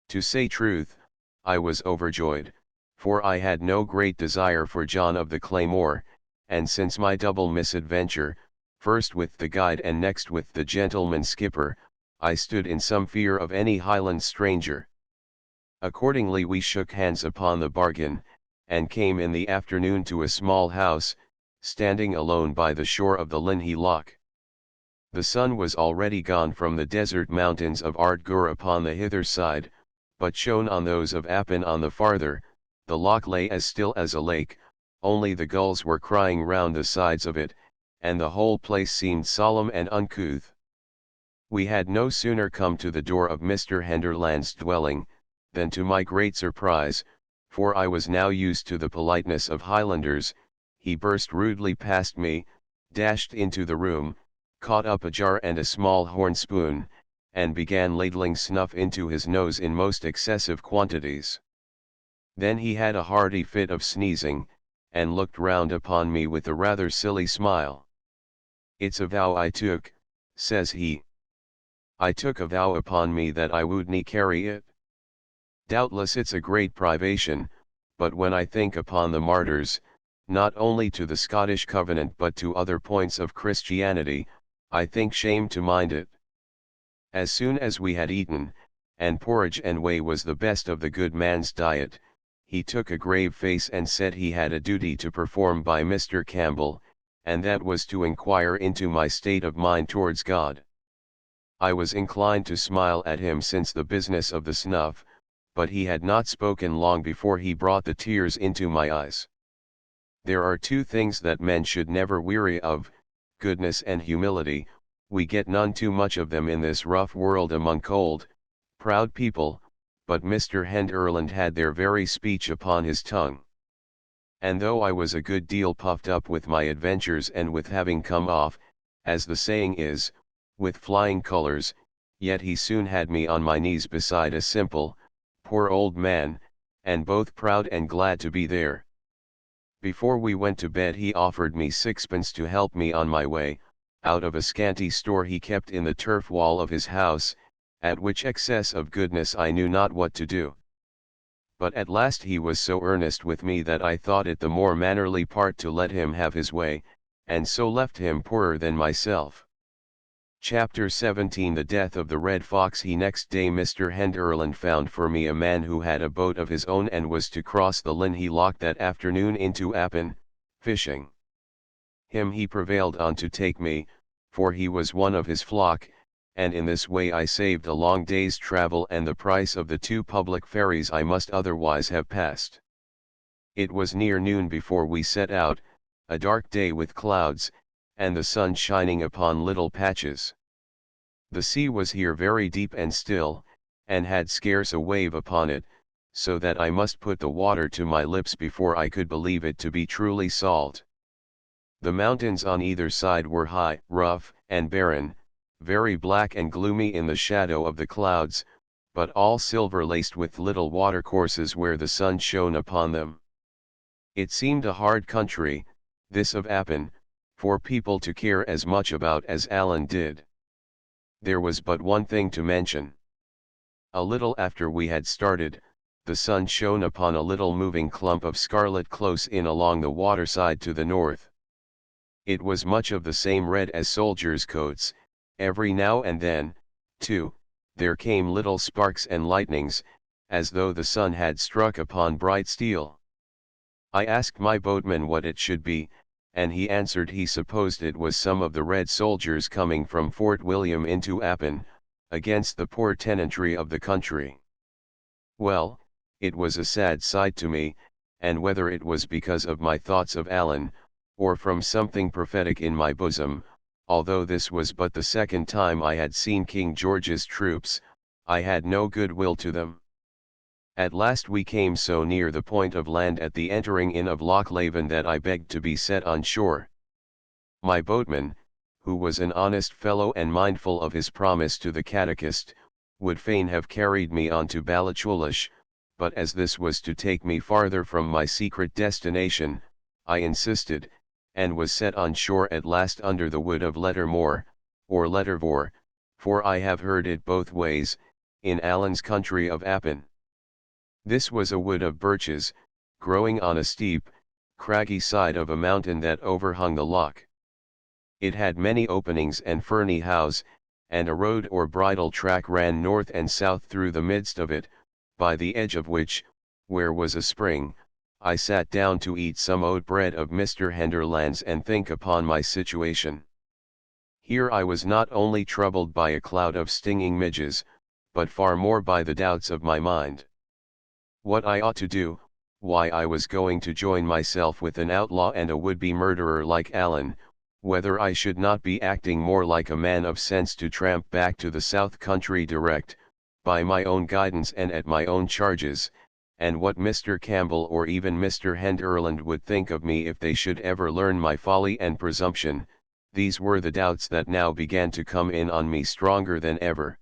To say truth, I was overjoyed, for I had no great desire for John of the Claymore, and since my double misadventure, first with the guide and next with the gentleman skipper, I stood in some fear of any Highland stranger. Accordingly we shook hands upon the bargain, and came in the afternoon to a small house, standing alone by the shore of the Linhay Loch. The sun was already gone from the desert mountains of Ardgour upon the hither side, but shone on those of Appin on the farther. The loch lay as still as a lake, only the gulls were crying round the sides of it, and the whole place seemed solemn and uncouth. We had no sooner come to the door of Mr. Henderland's dwelling, than to my great surprise, for I was now used to the politeness of Highlanders, he burst rudely past me, dashed into the room, caught up a jar and a small horn spoon, and began ladling snuff into his nose in most excessive quantities. Then he had a hearty fit of sneezing, and looked round upon me with a rather silly smile. It's a vow I took, says he. I took a vow upon me that I wouldn't carry it. Doubtless it's a great privation, but when I think upon the martyrs, not only to the Scottish covenant but to other points of Christianity, I think shame to mind it. As soon as we had eaten, and porridge and whey was the best of the good man's diet, he took a grave face and said he had a duty to perform by Mr. Campbell, and that was to inquire into my state of mind towards God. I was inclined to smile at him since the business of the snuff, but he had not spoken long before he brought the tears into my eyes. There are two things that men should never weary of, goodness and humility. We get none too much of them in this rough world among cold, proud people, but Mr. Henderland had their very speech upon his tongue. And though I was a good deal puffed up with my adventures and with having come off, as the saying is, with flying colors, yet he soon had me on my knees beside a simple, poor old man, and both proud and glad to be there. Before we went to bed he offered me sixpence to help me on my way, out of a scanty store he kept in the turf wall of his house, at which excess of goodness I knew not what to do. But at last he was so earnest with me that I thought it the more mannerly part to let him have his way, and so left him poorer than myself. Chapter 17 The Death of the Red Fox. Next day Mr. Henderland found for me a man who had a boat of his own and was to cross the Lynn he locked that afternoon into Appin, fishing. Him he prevailed on to take me, for he was one of his flock, and in this way I saved a long day's travel and the price of the 2 public ferries I must otherwise have passed. It was near noon before we set out, a dark day with clouds, and the sun shining upon little patches. The sea was here very deep and still, and had scarce a wave upon it, so that I must put the water to my lips before I could believe it to be truly salt. The mountains on either side were high, rough, and barren, very black and gloomy in the shadow of the clouds, but all silver-laced with little watercourses where the sun shone upon them. It seemed a hard country, this of Appin, for people to care as much about as Allen did. There was but one thing to mention. A little after we had started, the sun shone upon a little moving clump of scarlet close in along the waterside to the north. It was much of the same red as soldiers' coats. Every now and then, too, there came little sparks and lightnings, as though the sun had struck upon bright steel. I asked my boatman what it should be, and he answered he supposed it was some of the red soldiers coming from Fort William into Appin, against the poor tenantry of the country. Well, it was a sad sight to me, and whether it was because of my thoughts of Allen, or from something prophetic in my bosom, although this was but the second time I had seen King George's troops, I had no good will to them. At last we came so near the point of land at the entering in of Loch Laven that I begged to be set on shore. My boatman, who was an honest fellow and mindful of his promise to the catechist, would fain have carried me on to Ballachulish, but as this was to take me farther from my secret destination, I insisted, and was set on shore at last under the wood of Lettermore, or Lettervore, for I have heard it both ways, in Allen's country of Appin. This was a wood of birches, growing on a steep, craggy side of a mountain that overhung the loch. It had many openings and ferny houghs, and a road or bridle track ran north and south through the midst of it, by the edge of which, where was a spring, I sat down to eat some oat bread of Mr. Henderland's and think upon my situation. Here I was not only troubled by a cloud of stinging midges, but far more by the doubts of my mind. What I ought to do, why I was going to join myself with an outlaw and a would-be murderer like Allen, whether I should not be acting more like a man of sense to tramp back to the south country direct, by my own guidance and at my own charges, and what Mr. Campbell or even Mr. Henderland would think of me if they should ever learn my folly and presumption. These were the doubts that now began to come in on me stronger than ever.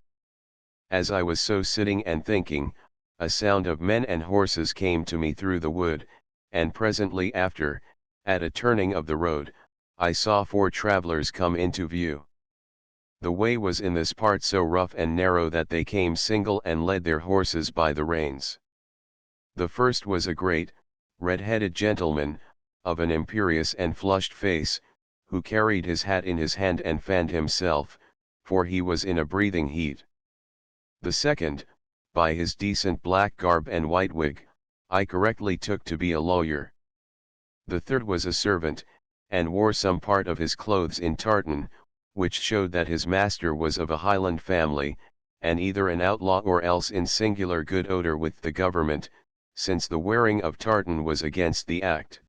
As I was so sitting and thinking, a sound of men and horses came to me through the wood, and presently after, at a turning of the road, I saw 4 travelers come into view. The way was in this part so rough and narrow that they came single and led their horses by the reins. The first was a great, red-headed gentleman, of an imperious and flushed face, who carried his hat in his hand and fanned himself, for he was in a breathing heat. The second, by his decent black garb and white wig, I correctly took to be a lawyer. The third was a servant, and wore some part of his clothes in tartan, which showed that his master was of a Highland family, and either an outlaw or else in singular good odor with the government, since the wearing of tartan was against the act.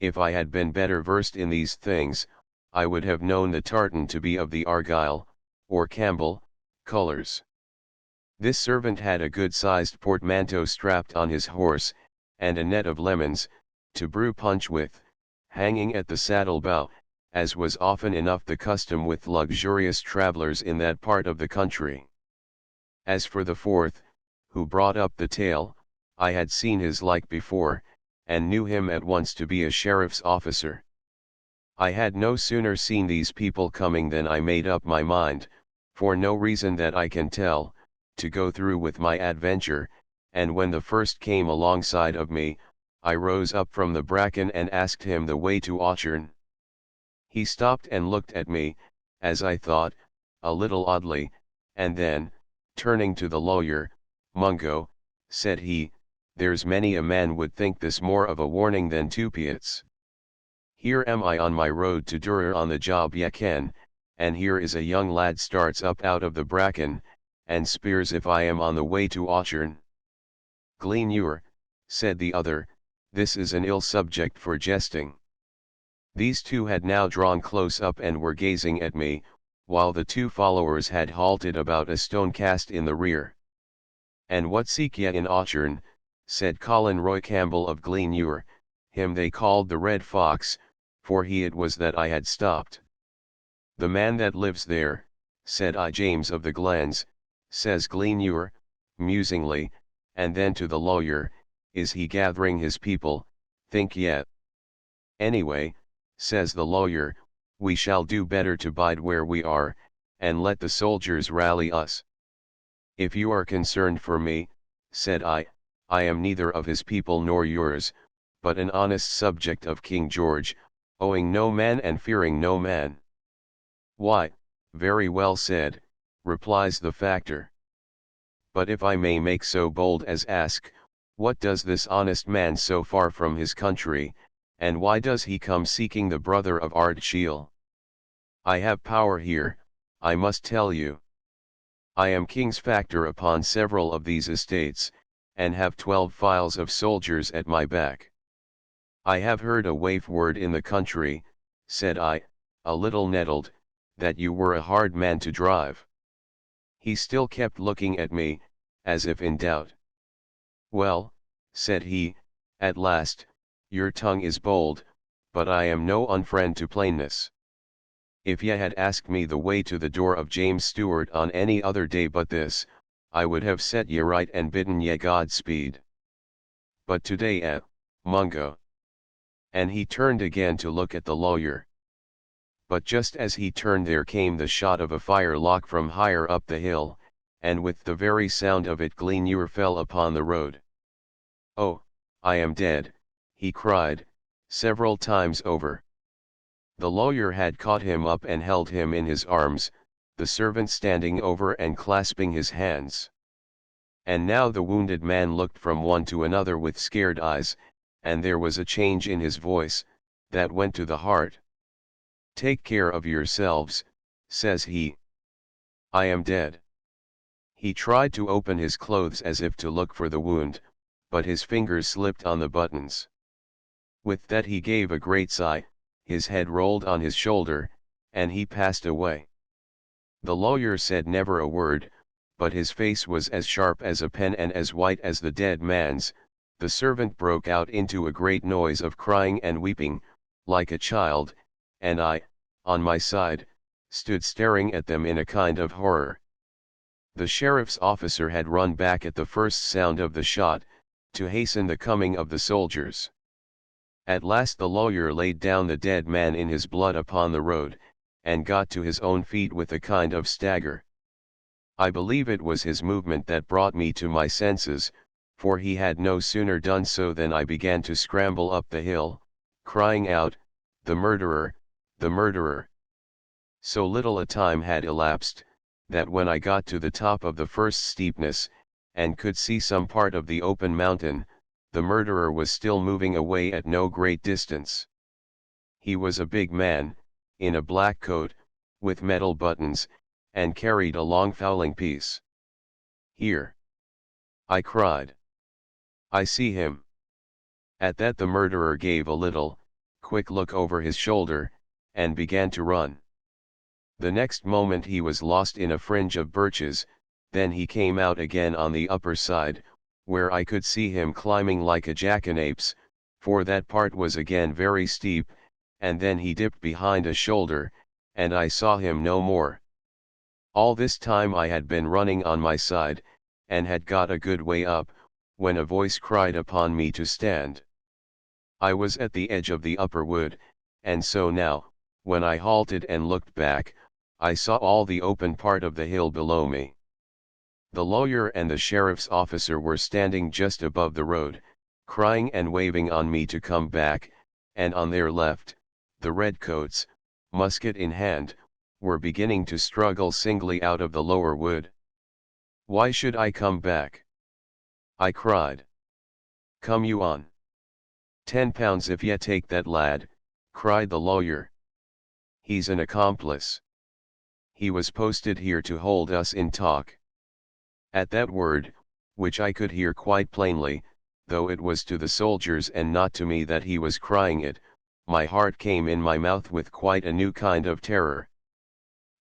If I had been better versed in these things, I would have known the tartan to be of the Argyle, or Campbell, colours. This servant had a good-sized portmanteau strapped on his horse, and a net of lemons, to brew punch with, hanging at the saddle-bow, as was often enough the custom with luxurious travellers in that part of the country. As for the fourth, who brought up the tale, I had seen his like before, and knew him at once to be a sheriff's officer. I had no sooner seen these people coming than I made up my mind, for no reason that I can tell, to go through with my adventure, and when the first came alongside of me, I rose up from the bracken and asked him the way to Auchern. He stopped and looked at me, as I thought, a little oddly, and then, turning to the lawyer, "Mungo," said he, "there's many a man would think this more of a warning than tupiates. Here am I on my road to Durer on the job ye ken, and here is a young lad starts up out of the bracken, and speers if I am on the way to Auchern." "Gleanure," said the other, "this is an ill subject for jesting." These two had now drawn close up and were gazing at me, while the two followers had halted about a stone cast in the rear. "And what seek ye in Auchern?" said Colin Roy Campbell of Gleanure, him they called the Red Fox, for he it was that I had stopped. "The man that lives there," said I. "James of the Glens," says Gleanure, musingly, and then to the lawyer, "is he gathering his people, think ye?" "Anyway," says the lawyer, "we shall do better to bide where we are, and let the soldiers rally us." "If you are concerned for me," said I am neither of his people nor yours, but an honest subject of King George, owing no man and fearing no man." "Why, very well said," replies the factor. "But if I may make so bold as ask, what does this honest man so far from his country, and why does he come seeking the brother of Ardshiel? I have power here, I must tell you. I am king's factor upon several of these estates, and have 12 files of soldiers at my back. I have heard a waif word in the country," said I, a little nettled, "that you were a hard man to drive." He still kept looking at me, as if in doubt. "Well," said he, at last, "your tongue is bold, but I am no unfriend to plainness. If ye had asked me the way to the door of James Stewart on any other day but this, I would have set ye right and bidden ye Godspeed. But today, Mungo." And he turned again to look at the lawyer. But just as he turned there came the shot of a firelock from higher up the hill, and with the very sound of it Gleanure fell upon the road. "Oh, I am dead," he cried, several times over. The lawyer had caught him up and held him in his arms, the servant standing over and clasping his hands. And now the wounded man looked from one to another with scared eyes, and there was a change in his voice, that went to the heart. "Take care of yourselves," says he. "I am dead." He tried to open his clothes as if to look for the wound, but his fingers slipped on the buttons. With that he gave a great sigh, his head rolled on his shoulder, and he passed away. The lawyer said never a word, but his face was as sharp as a pen and as white as the dead man's. The servant broke out into a great noise of crying and weeping, like a child, and I, on my side, stood staring at them in a kind of horror. The sheriff's officer had run back at the first sound of the shot, to hasten the coming of the soldiers. At last the lawyer laid down the dead man in his blood upon the road, and got to his own feet with a kind of stagger. I believe it was his movement that brought me to my senses, for he had no sooner done so than I began to scramble up the hill, crying out, "The murderer, the murderer!" So little a time had elapsed, that when I got to the top of the first steepness, and could see some part of the open mountain, the murderer was still moving away at no great distance. He was a big man, in a black coat, with metal buttons, and carried a long fowling piece. "Here!" I cried. "I see him." At that the murderer gave a little, quick look over his shoulder, and began to run. The next moment he was lost in a fringe of birches, then he came out again on the upper side, where I could see him climbing like a jackanapes, for that part was again very steep, and then he dipped behind a shoulder, and I saw him no more. All this time I had been running on my side, and had got a good way up, when a voice cried upon me to stand. I was at the edge of the upper wood, and so now, when I halted and looked back, I saw all the open part of the hill below me. The lawyer and the sheriff's officer were standing just above the road, crying and waving on me to come back, and on their left, the redcoats, musket in hand, were beginning to struggle singly out of the lower wood. "Why should I come back?" I cried. "Come you on. £10 if ye take that lad," cried the lawyer. "He's an accomplice. He was posted here to hold us in talk." At that word, which I could hear quite plainly, though it was to the soldiers and not to me that he was crying it, my heart came in my mouth with quite a new kind of terror.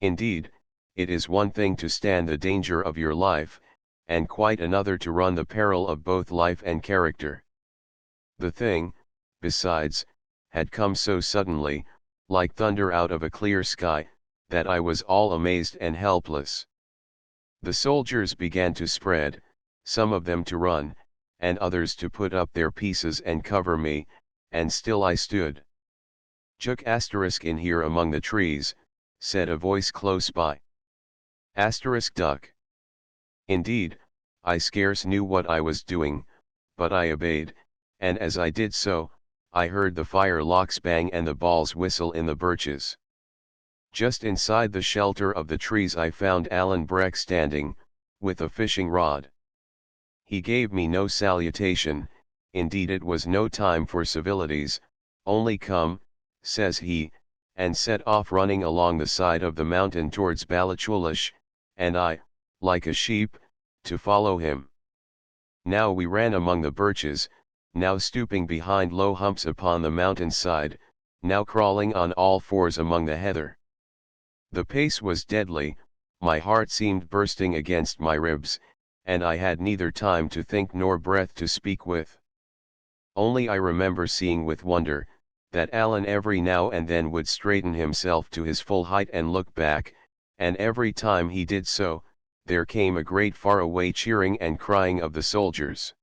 Indeed, it is one thing to stand the danger of your life, and quite another to run the peril of both life and character. The thing, besides, had come so suddenly, like thunder out of a clear sky, that I was all amazed and helpless. The soldiers began to spread, some of them to run, and others to put up their pieces and cover me, and still I stood. "Juk in here among the trees," said a voice close by. Duck. Indeed, I scarce knew what I was doing, but I obeyed, and as I did so, I heard the firelocks bang and the balls whistle in the birches. Just inside the shelter of the trees I found Alan Breck standing, with a fishing rod. He gave me no salutation, indeed it was no time for civilities, "Only come," says he, and set off running along the side of the mountain towards Balachulish, and I, like a sheep, to follow him. Now we ran among the birches, now stooping behind low humps upon the mountain side, now crawling on all fours among the heather. The pace was deadly, my heart seemed bursting against my ribs, and I had neither time to think nor breath to speak with. Only I remember seeing with wonder, that Alan every now and then would straighten himself to his full height and look back, and every time he did so, there came a great far-away cheering and crying of the soldiers.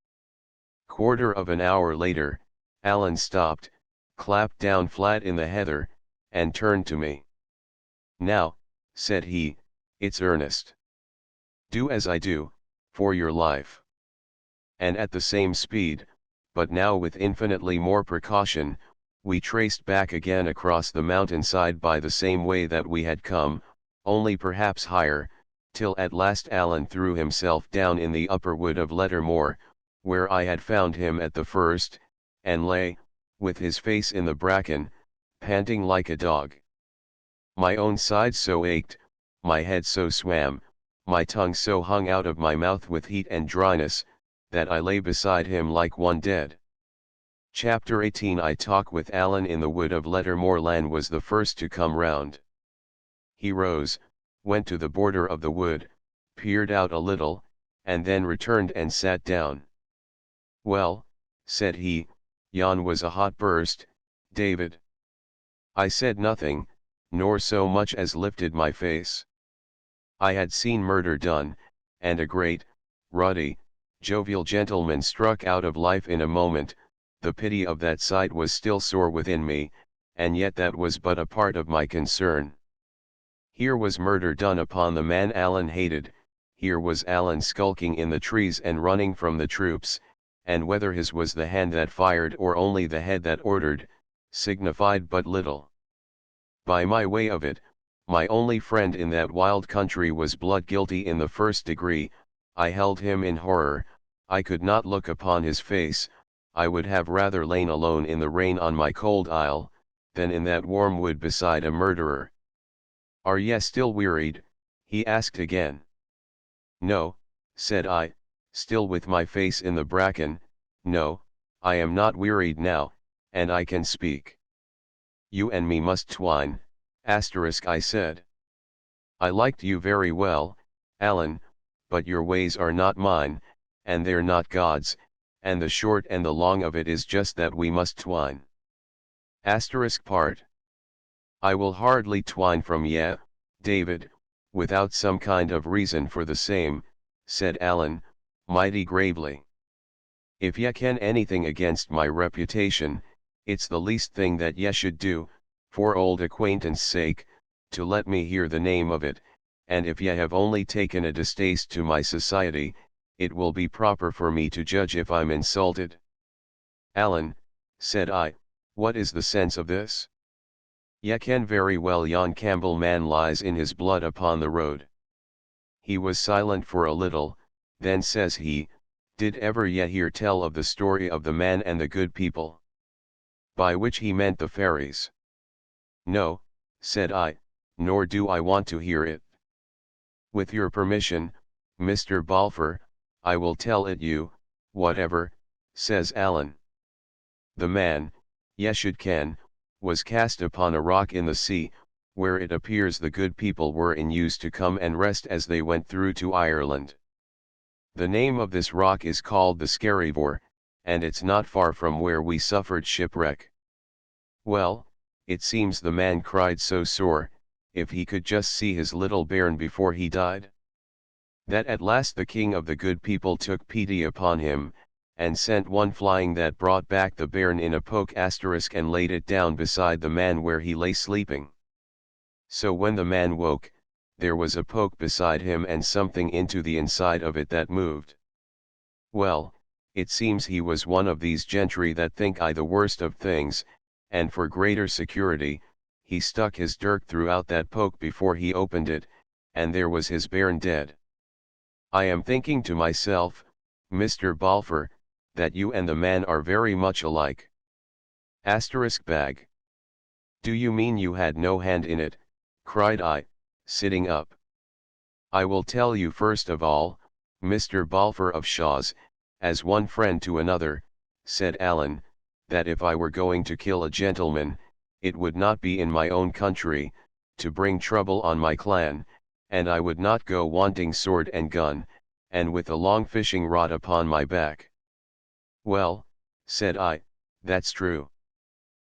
Quarter of an hour later, Alan stopped, clapped down flat in the heather, and turned to me. "Now," said he, "it's earnest. Do as I do, for your life." And at the same speed, but now with infinitely more precaution, we traced back again across the mountainside by the same way that we had come, only perhaps higher, till at last Alan threw himself down in the upper wood of Lettermore, where I had found him at the first, and lay, with his face in the bracken, panting like a dog. My own side so ached, my head so swam, my tongue so hung out of my mouth with heat and dryness, that I lay beside him like one dead. Chapter 18 I Talk with Alan in the wood of Lettermore Land was the first to come round. He rose, went to the border of the wood, peered out a little, and then returned and sat down. "Well," said he, "yon was a hot burst, David." I said nothing, nor so much as lifted my face. I had seen murder done, and a great, ruddy, jovial gentleman struck out of life in a moment. The pity of that sight was still sore within me, and yet that was but a part of my concern. Here was murder done upon the man Alan hated, here was Alan skulking in the trees and running from the troops, and whether his was the hand that fired or only the head that ordered, signified but little. By my way of it, my only friend in that wild country was blood guilty in the first degree. I held him in horror, I could not look upon his face. I would have rather lain alone in the rain on my cold isle, than in that warm wood beside a murderer. "Are ye still wearied?" he asked again. "No," said I, still with my face in the bracken, "no, I am not wearied now, and I can speak." You and me must twine, asterisk I said. I liked you very well, Alan, but your ways are not mine, and they're not God's, and the short and the long of it is just that we must twine. Asterisk part. I will hardly twine from ye, David, without some kind of reason for the same, said Alan, mighty gravely. If ye can anything against my reputation, it's the least thing that ye should do, for old acquaintance' sake, to let me hear the name of it, and if ye have only taken a distaste to my society, it will be proper for me to judge if I'm insulted. Alan, said I, what is the sense of this? Ye ken very well yon Campbell man lies in his blood upon the road. He was silent for a little, then says he, did ever ye hear tell of the story of the man and the good people? By which he meant the fairies. No, said I, nor do I want to hear it. With your permission, Mr. Balfour, I will tell it you, whatever, says Alan. The man, ye should ken, was cast upon a rock in the sea, where it appears the good people were in use to come and rest as they went through to Ireland. The name of this rock is called the Skerryvore, and it's not far from where we suffered shipwreck. Well, it seems the man cried so sore, if he could just see his little bairn before he died, that at last the king of the good people took pity upon him, and sent one flying that brought back the bairn in a poke asterisk and laid it down beside the man where he lay sleeping. So when the man woke, there was a poke beside him and something into the inside of it that moved. Well, it seems he was one of these gentry that think I the worst of things, and for greater security, he stuck his dirk throughout that poke before he opened it, and there was his bairn dead. I am thinking to myself, Mr. Balfour, that you and the man are very much alike. Asterisk bag. Do you mean you had no hand in it? Cried I, sitting up. I will tell you first of all, Mr. Balfour of Shaw's, as one friend to another, said Alan, that if I were going to kill a gentleman, it would not be in my own country, to bring trouble on my clan, and I would not go wanting sword and gun, and with a long fishing rod upon my back. Well, said I, that's true.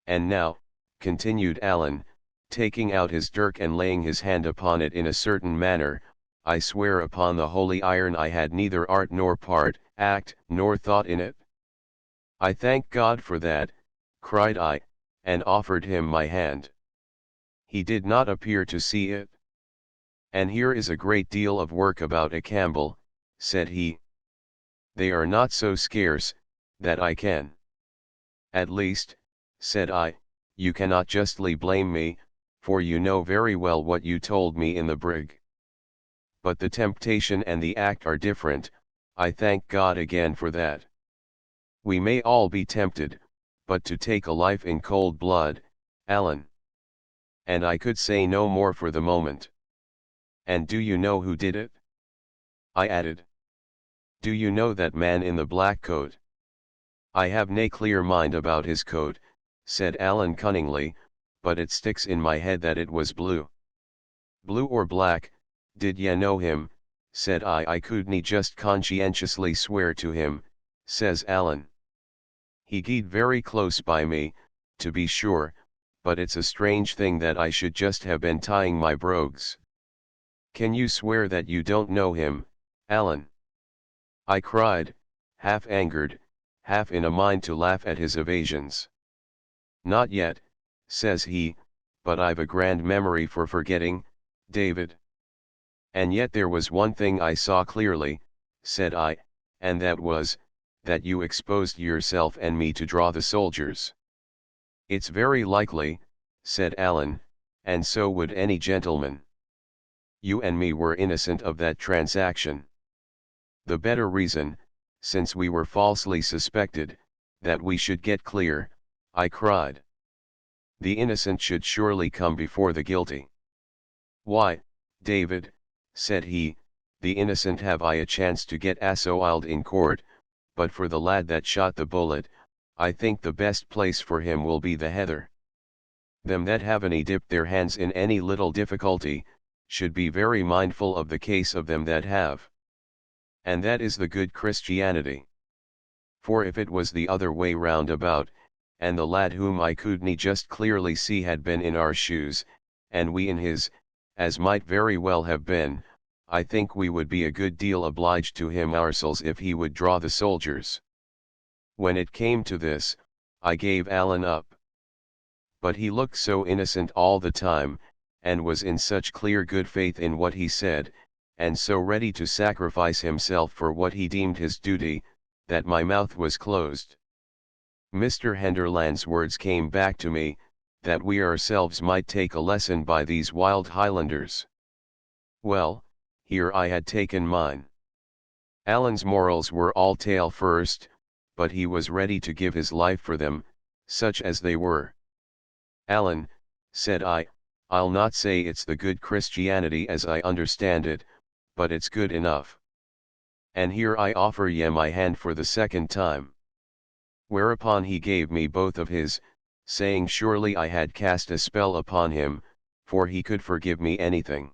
And now, continued Alan, taking out his dirk and laying his hand upon it in a certain manner, I swear upon the holy iron I had neither art nor part, act, nor thought in it. I thank God for that, cried I, and offered him my hand. He did not appear to see it. And here is a great deal of work about a Campbell, said he. They are not so scarce, that I can. At least, said I, you cannot justly blame me, for you know very well what you told me in the brig. But the temptation and the act are different, I thank God again for that. We may all be tempted, but to take a life in cold blood, Alan. And I could say no more for the moment. And do you know who did it? I added. Do you know that man in the black coat? I have nae clear mind about his coat, said Alan cunningly, but it sticks in my head that it was blue. Blue or black, did ye know him? Said I couldn't just conscientiously swear to him, says Alan. He gied very close by me, to be sure, but it's a strange thing that I should just have been tying my brogues. Can you swear that you don't know him, Alan? I cried, half angered, half in a mind to laugh at his evasions. Not yet, says he, but I've a grand memory for forgetting, David. And yet there was one thing I saw clearly, said I, and that was, that you exposed yourself and me to draw the soldiers. It's very likely, said Alan, and so would any gentleman. You and me were innocent of that transaction. The better reason, since we were falsely suspected, that we should get clear, I cried. The innocent should surely come before the guilty. Why, David, said he, the innocent have I a chance to get assoiled in court, but for the lad that shot the bullet, I think the best place for him will be the heather. Them that have any dipped their hands in any little difficulty, should be very mindful of the case of them that have. And that is the good Christianity. For if it was the other way round about, and the lad whom I couldn't just clearly see had been in our shoes, and we in his, as might very well have been, I think we would be a good deal obliged to him ourselves if he would draw the soldiers. When it came to this, I gave Allen up. But he looked so innocent all the time, and was in such clear good faith in what he said, and so ready to sacrifice himself for what he deemed his duty, that my mouth was closed. Mr. Henderland's words came back to me, that we ourselves might take a lesson by these wild Highlanders. Well, here I had taken mine. Allen's morals were all tale first, but he was ready to give his life for them, such as they were. Allen, said I, I'll not say it's the good Christianity as I understand it, but it's good enough. And here I offer ye my hand for the second time. Whereupon he gave me both of his, saying surely I had cast a spell upon him, for he could forgive me anything.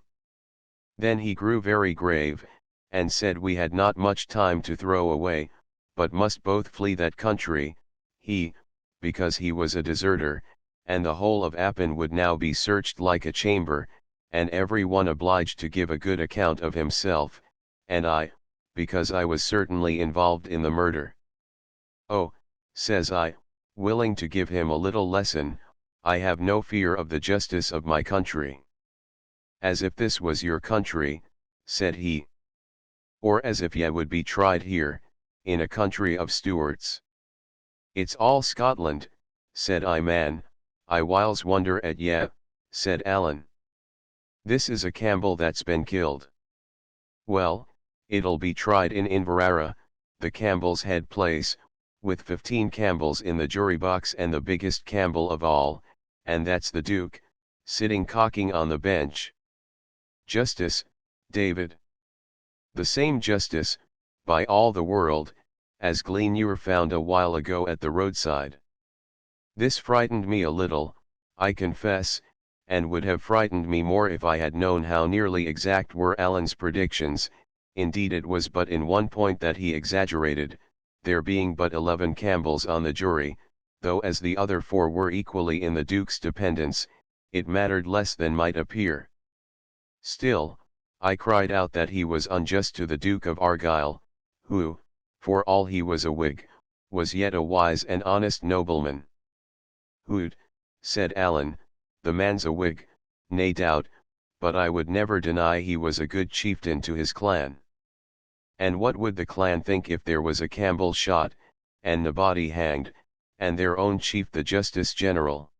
Then he grew very grave, and said we had not much time to throw away, but must both flee that country, he, because he was a deserter, and the whole of Appin would now be searched like a chamber, and every one obliged to give a good account of himself, and I, because I was certainly involved in the murder. Oh, says I, willing to give him a little lesson, I have no fear of the justice of my country. As if this was your country, said he. Or as if ye would be tried here, in a country of Stuarts. It's all Scotland, said I. Man, I whiles wonder at ye, said Allen. This is a Campbell that's been killed. Well, it'll be tried in Inverara, the Campbell's head place, with 15 Campbells in the jury box and the biggest Campbell of all, and that's the Duke, sitting cocking on the bench. Justice, David. The same justice, by all the world, as Gleanure found a while ago at the roadside. This frightened me a little, I confess, and would have frightened me more if I had known how nearly exact were Allen's predictions. Indeed it was but in one point that he exaggerated, there being but 11 Campbells on the jury, though as the other 4 were equally in the Duke's dependence, it mattered less than might appear. Still, I cried out that he was unjust to the Duke of Argyll, who, for all he was a Whig, was yet a wise and honest nobleman. Hoot, said Allen, the man's a Whig, nae doubt, but I would never deny he was a good chieftain to his clan. And what would the clan think if there was a Campbell shot, and nobody hanged, and their own chief the Justice General?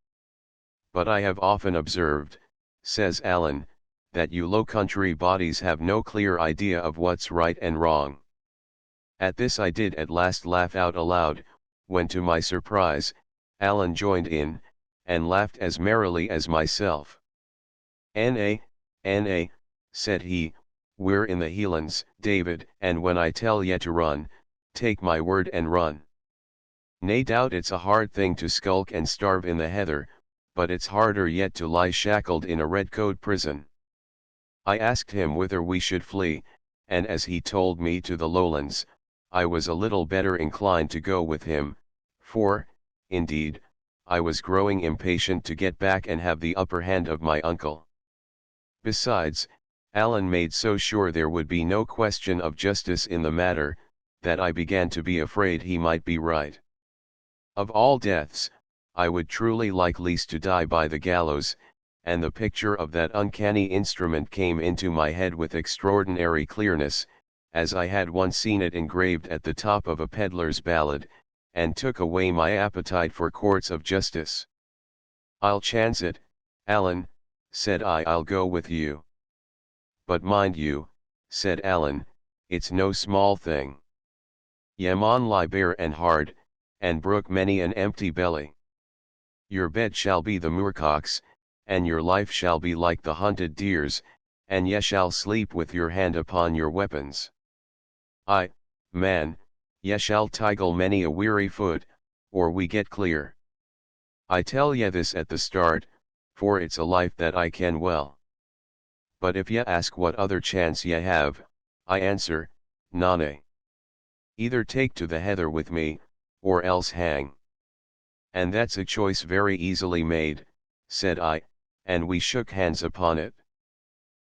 But I have often observed, says Allen, that you low country bodies have no clear idea of what's right and wrong. At this I did at last laugh out aloud, when to my surprise, Allen joined in, and laughed as merrily as myself. N.A., N.A., said he, we're in the Hielands, David, and when I tell ye to run, take my word and run. Nae doubt it's a hard thing to skulk and starve in the heather, but it's harder yet to lie shackled in a red-coat prison. I asked him whither we should flee, and as he told me to the lowlands, I was a little better inclined to go with him, for, indeed, I was growing impatient to get back and have the upper hand of my uncle. Besides, Allen made so sure there would be no question of justice in the matter, that I began to be afraid he might be right. Of all deaths, I would truly like least to die by the gallows, and the picture of that uncanny instrument came into my head with extraordinary clearness, as I had once seen it engraved at the top of a peddler's ballad, and took away my appetite for courts of justice. I'll chance it, Allen, said I. I'll go with you. But mind you, said Allen, it's no small thing. Ye maun lie bare and hard, and brook many an empty belly. Your bed shall be the moorcocks, and your life shall be like the hunted deers, and ye shall sleep with your hand upon your weapons. Aye, man, ye shall tiggle many a weary foot, or we get clear. I tell ye this at the start, for it's a life that I can well. But if ye ask what other chance ye have, I answer, none. Either take to the heather with me, or else hang. And that's a choice very easily made, said I, and we shook hands upon it.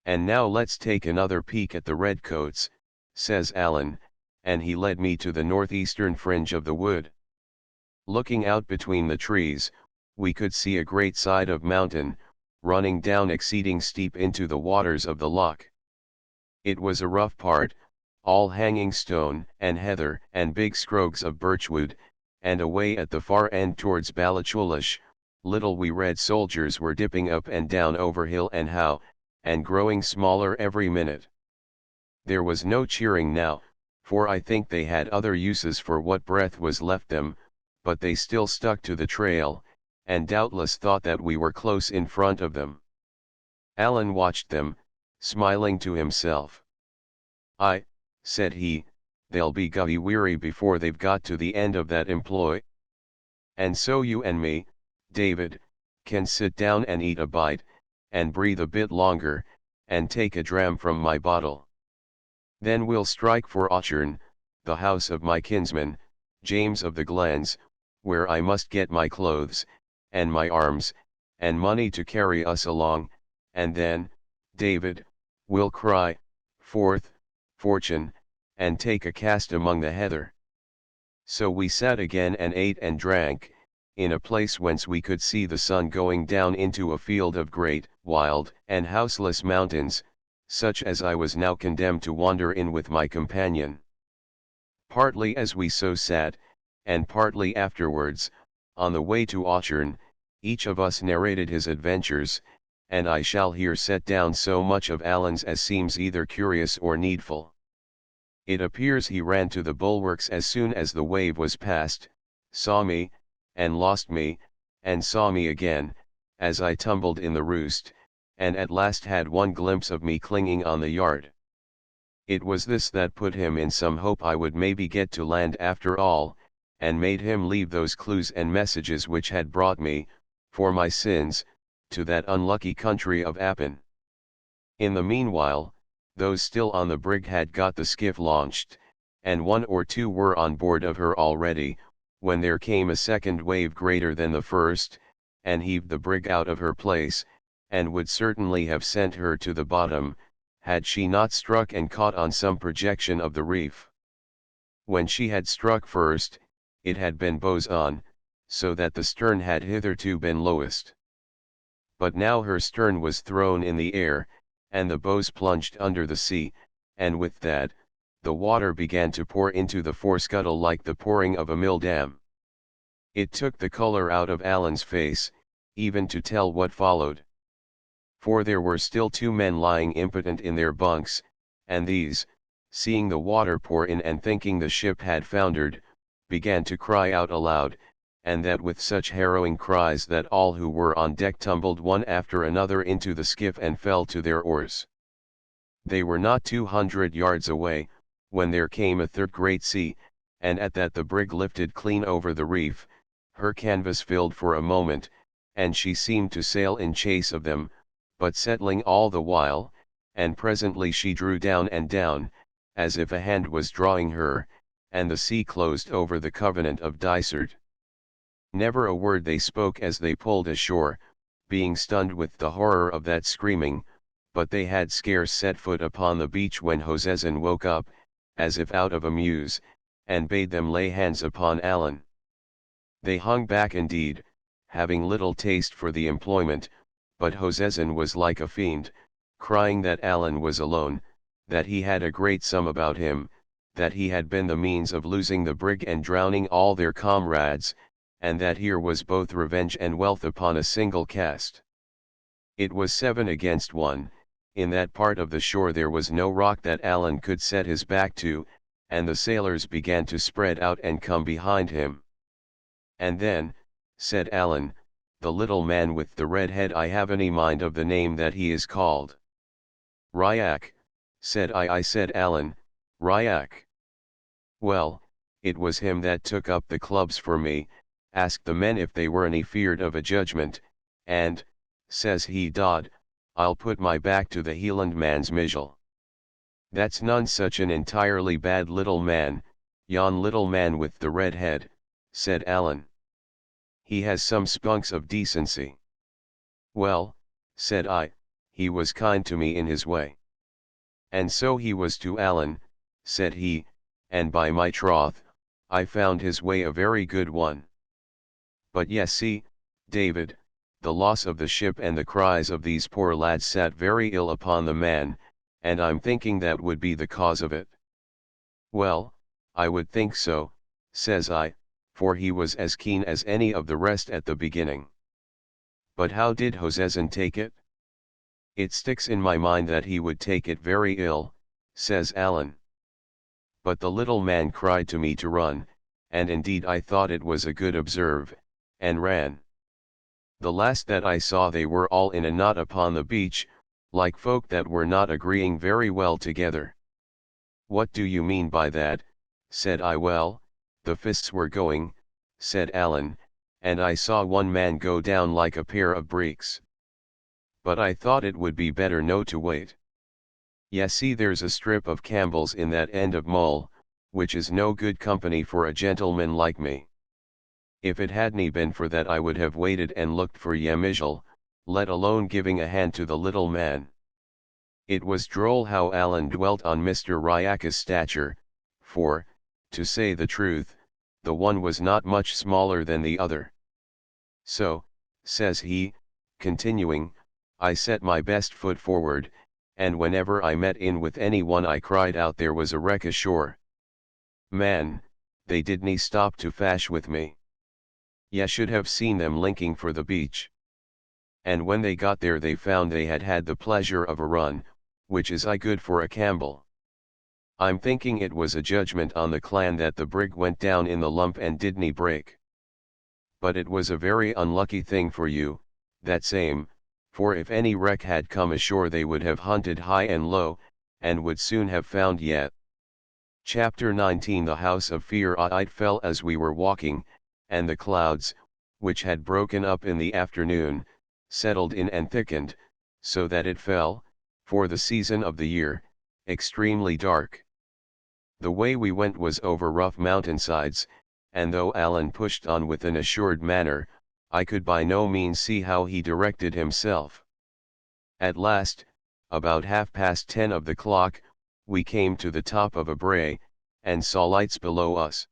And now let's take another peek at the redcoats, says Allen, and he led me to the northeastern fringe of the wood. Looking out between the trees, we could see a great side of mountain, running down exceeding steep into the waters of the loch. It was a rough part, all hanging stone and heather and big scrogs of birchwood, and away at the far end towards Balachulish, little wee red soldiers were dipping up and down over hill and howe, and growing smaller every minute. There was no cheering now, for I think they had other uses for what breath was left them, but they still stuck to the trail, and doubtless thought that we were close in front of them. Allen watched them, smiling to himself. "I," said he, "they'll be gutty weary before they've got to the end of that employ. And so you and me, David, can sit down and eat a bite, and breathe a bit longer, and take a dram from my bottle. Then we'll strike for Auchern, the house of my kinsman, James of the Glens, where I must get my clothes, and my arms, and money to carry us along, and then, David, we'll cry forth, fortune, and take a cast among the heather." So we sat again and ate and drank, in a place whence we could see the sun going down into a field of great, wild, and houseless mountains, such as I was now condemned to wander in with my companion. Partly as we so sat, and partly afterwards, on the way to Auchern, each of us narrated his adventures, and I shall here set down so much of Allen's as seems either curious or needful. It appears he ran to the bulwarks as soon as the wave was past, saw me, and lost me, and saw me again, as I tumbled in the roost, and at last had one glimpse of me clinging on the yard. It was this that put him in some hope I would maybe get to land after all, and made him leave those clues and messages which had brought me, for my sins, to that unlucky country of Appin. In the meanwhile, those still on the brig had got the skiff launched, and one or two were on board of her already, when there came a second wave greater than the first, and heaved the brig out of her place, and would certainly have sent her to the bottom, had she not struck and caught on some projection of the reef. When she had struck first, it had been bows on, so that the stern had hitherto been lowest. But now her stern was thrown in the air, and the bows plunged under the sea, and with that, the water began to pour into the forescuttle like the pouring of a mill dam. It took the color out of Allen's face, even to tell what followed. For there were still two men lying impotent in their bunks, and these, seeing the water pour in and thinking the ship had foundered, began to cry out aloud, and that with such harrowing cries that all who were on deck tumbled one after another into the skiff and fell to their oars. They were not 200 yards away, when there came a third great sea, and at that the brig lifted clean over the reef, her canvas filled for a moment, and she seemed to sail in chase of them, but settling all the while, and presently she drew down and down, as if a hand was drawing her, and the sea closed over the Covenant of Dysart. Never a word they spoke as they pulled ashore, being stunned with the horror of that screaming, but they had scarce set foot upon the beach when Hosezin woke up, as if out of a muse, and bade them lay hands upon Allen. They hung back indeed, having little taste for the employment, but Hosezin was like a fiend, crying that Allen was alone, that he had a great sum about him, that he had been the means of losing the brig and drowning all their comrades, and that here was both revenge and wealth upon a single cast. It was 7 against 1, in that part of the shore there was no rock that Allen could set his back to, and the sailors began to spread out and come behind him. "And then," said Allen, "the little man with the red head, I haven't any mind of the name that he is called." "Ryak," said I said Allen, "Ryak." "Well, it was him that took up the clubs for me, asked the men if they were any feared of a judgment, and, says he Dodd, I'll put my back to the Heeland man's mizzle. That's none such an entirely bad little man, yon little man with the red head, said Alan. He has some spunks of decency. Well, said I, he was kind to me in his way. And so he was to Alan, said he, and by my troth, I found his way a very good one. But ye see, David, the loss of the ship and the cries of these poor lads sat very ill upon the man, and I'm thinking that would be the cause of it. Well, I would think so, says I, for he was as keen as any of the rest at the beginning. But how did Hosesson take it? It sticks in my mind that he would take it very ill, says Alan. But the little man cried to me to run, and indeed I thought it was a good observe, and ran. The last that I saw they were all in a knot upon the beach, like folk that were not agreeing very well together. What do you mean by that? Said I. Well, the fists were going, said Alan, and I saw one man go down like a pair of breeks. But I thought it would be better no to wait. Ye see there's a strip of Campbell's in that end of Mull, which is no good company for a gentleman like me. If it hadn't been for that I would have waited and looked for ye mizzle, let alone giving a hand to the little man. It was droll how Alan dwelt on Mr. Ryaka's stature, for, to say the truth, the one was not much smaller than the other. So, says he, continuing, I set my best foot forward, and whenever I met in with any one I cried out there was a wreck ashore. Man, they didn't stop to fash with me. Ye should have seen them linking for the beach. And when they got there they found they had had the pleasure of a run, which is good for a Campbell. I'm thinking it was a judgment on the clan that the brig went down in the lump and didn't break. But it was a very unlucky thing for you, that same, for if any wreck had come ashore they would have hunted high and low, and would soon have found yet. Chapter 19 The house of fear it fell as we were walking, and the clouds, which had broken up in the afternoon, settled in and thickened, so that it fell, for the season of the year, extremely dark. The way we went was over rough mountainsides, and though Alan pushed on with an assured manner, I could by no means see how he directed himself. At last, about 10:30 of the clock, we came to the top of a brae, and saw lights below us.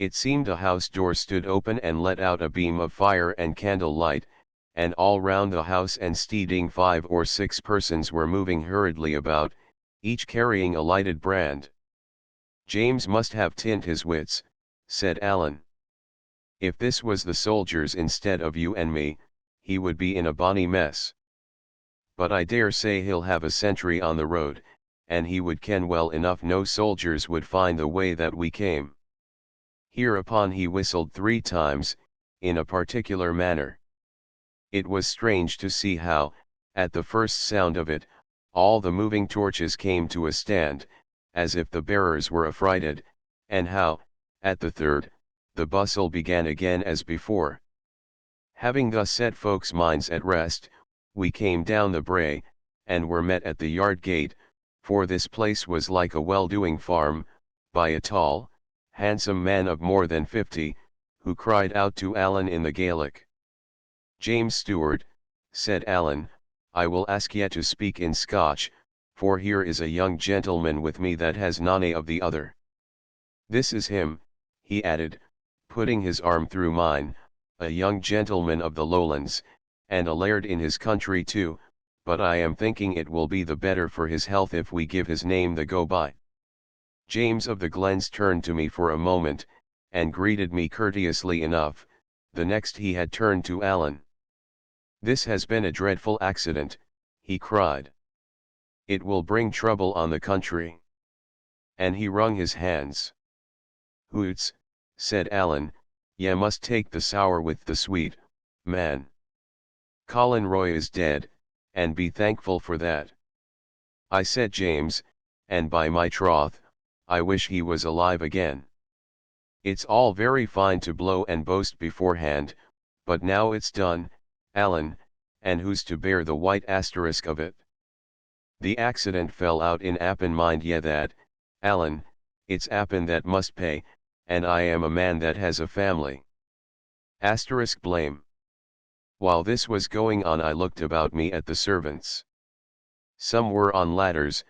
It seemed a house door stood open and let out a beam of fire and candle light, and all round the house and steading 5 or 6 persons were moving hurriedly about, each carrying a lighted brand. James must have tint his wits, said Alan. If this was the soldiers instead of you and me, he would be in a bonny mess. But I dare say he'll have a sentry on the road, and he would ken well enough no soldiers would find the way that we came. Hereupon he whistled 3 times, in a particular manner. It was strange to see how, at the first sound of it, all the moving torches came to a stand, as if the bearers were affrighted, and how, at the third, the bustle began again as before. Having thus set folks' minds at rest, we came down the brae, and were met at the yard gate, for this place was like a well-doing farm, by a tall, handsome man of more than 50, who cried out to Alan in the Gaelic. James Stewart, said Alan, I will ask ye to speak in Scotch, for here is a young gentleman with me that has none of the other. This is him, he added, putting his arm through mine, a young gentleman of the Lowlands, and a laird in his country too, but I am thinking it will be the better for his health if we give his name the go-by. James of the Glens turned to me for a moment, and greeted me courteously enough, the next he had turned to Alan. This has been a dreadful accident, he cried. It will bring trouble on the country. And he wrung his hands. Hoots, said Alan, ye must take the sour with the sweet, man. Colin Roy is dead, and be thankful for that. I said James, and by my troth, I wish he was alive again. It's all very fine to blow and boast beforehand, but now it's done, Alan, and who's to bear the white asterisk of it? The accident fell out in appin mind ye that, Alan, it's appin that must pay, and I am a man that has a family. Asterisk blame. While this was going on I looked about me at the servants. Some were on ladders,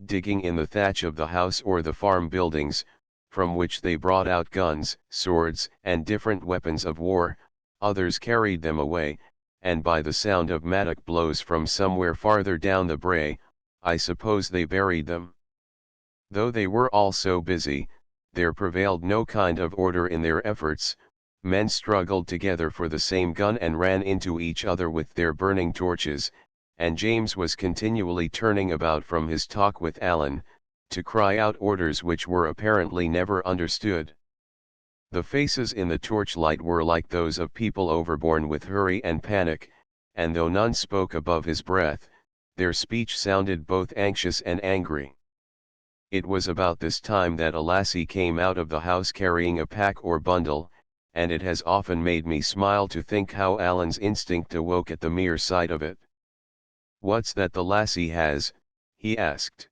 digging in the thatch of the house or the farm buildings, from which they brought out guns, swords, and different weapons of war, others carried them away, and by the sound of mattock blows from somewhere farther down the brae, I suppose they buried them. Though they were all so busy, there prevailed no kind of order in their efforts. Men struggled together for the same gun and ran into each other with their burning torches, and James was continually turning about from his talk with Alan, to cry out orders which were apparently never understood. The faces in the torchlight were like those of people overborne with hurry and panic, and though none spoke above his breath, their speech sounded both anxious and angry. It was about this time that a lassie came out of the house carrying a pack or bundle, and it has often made me smile to think how Alan's instinct awoke at the mere sight of it. "What's that the lassie has?" he asked.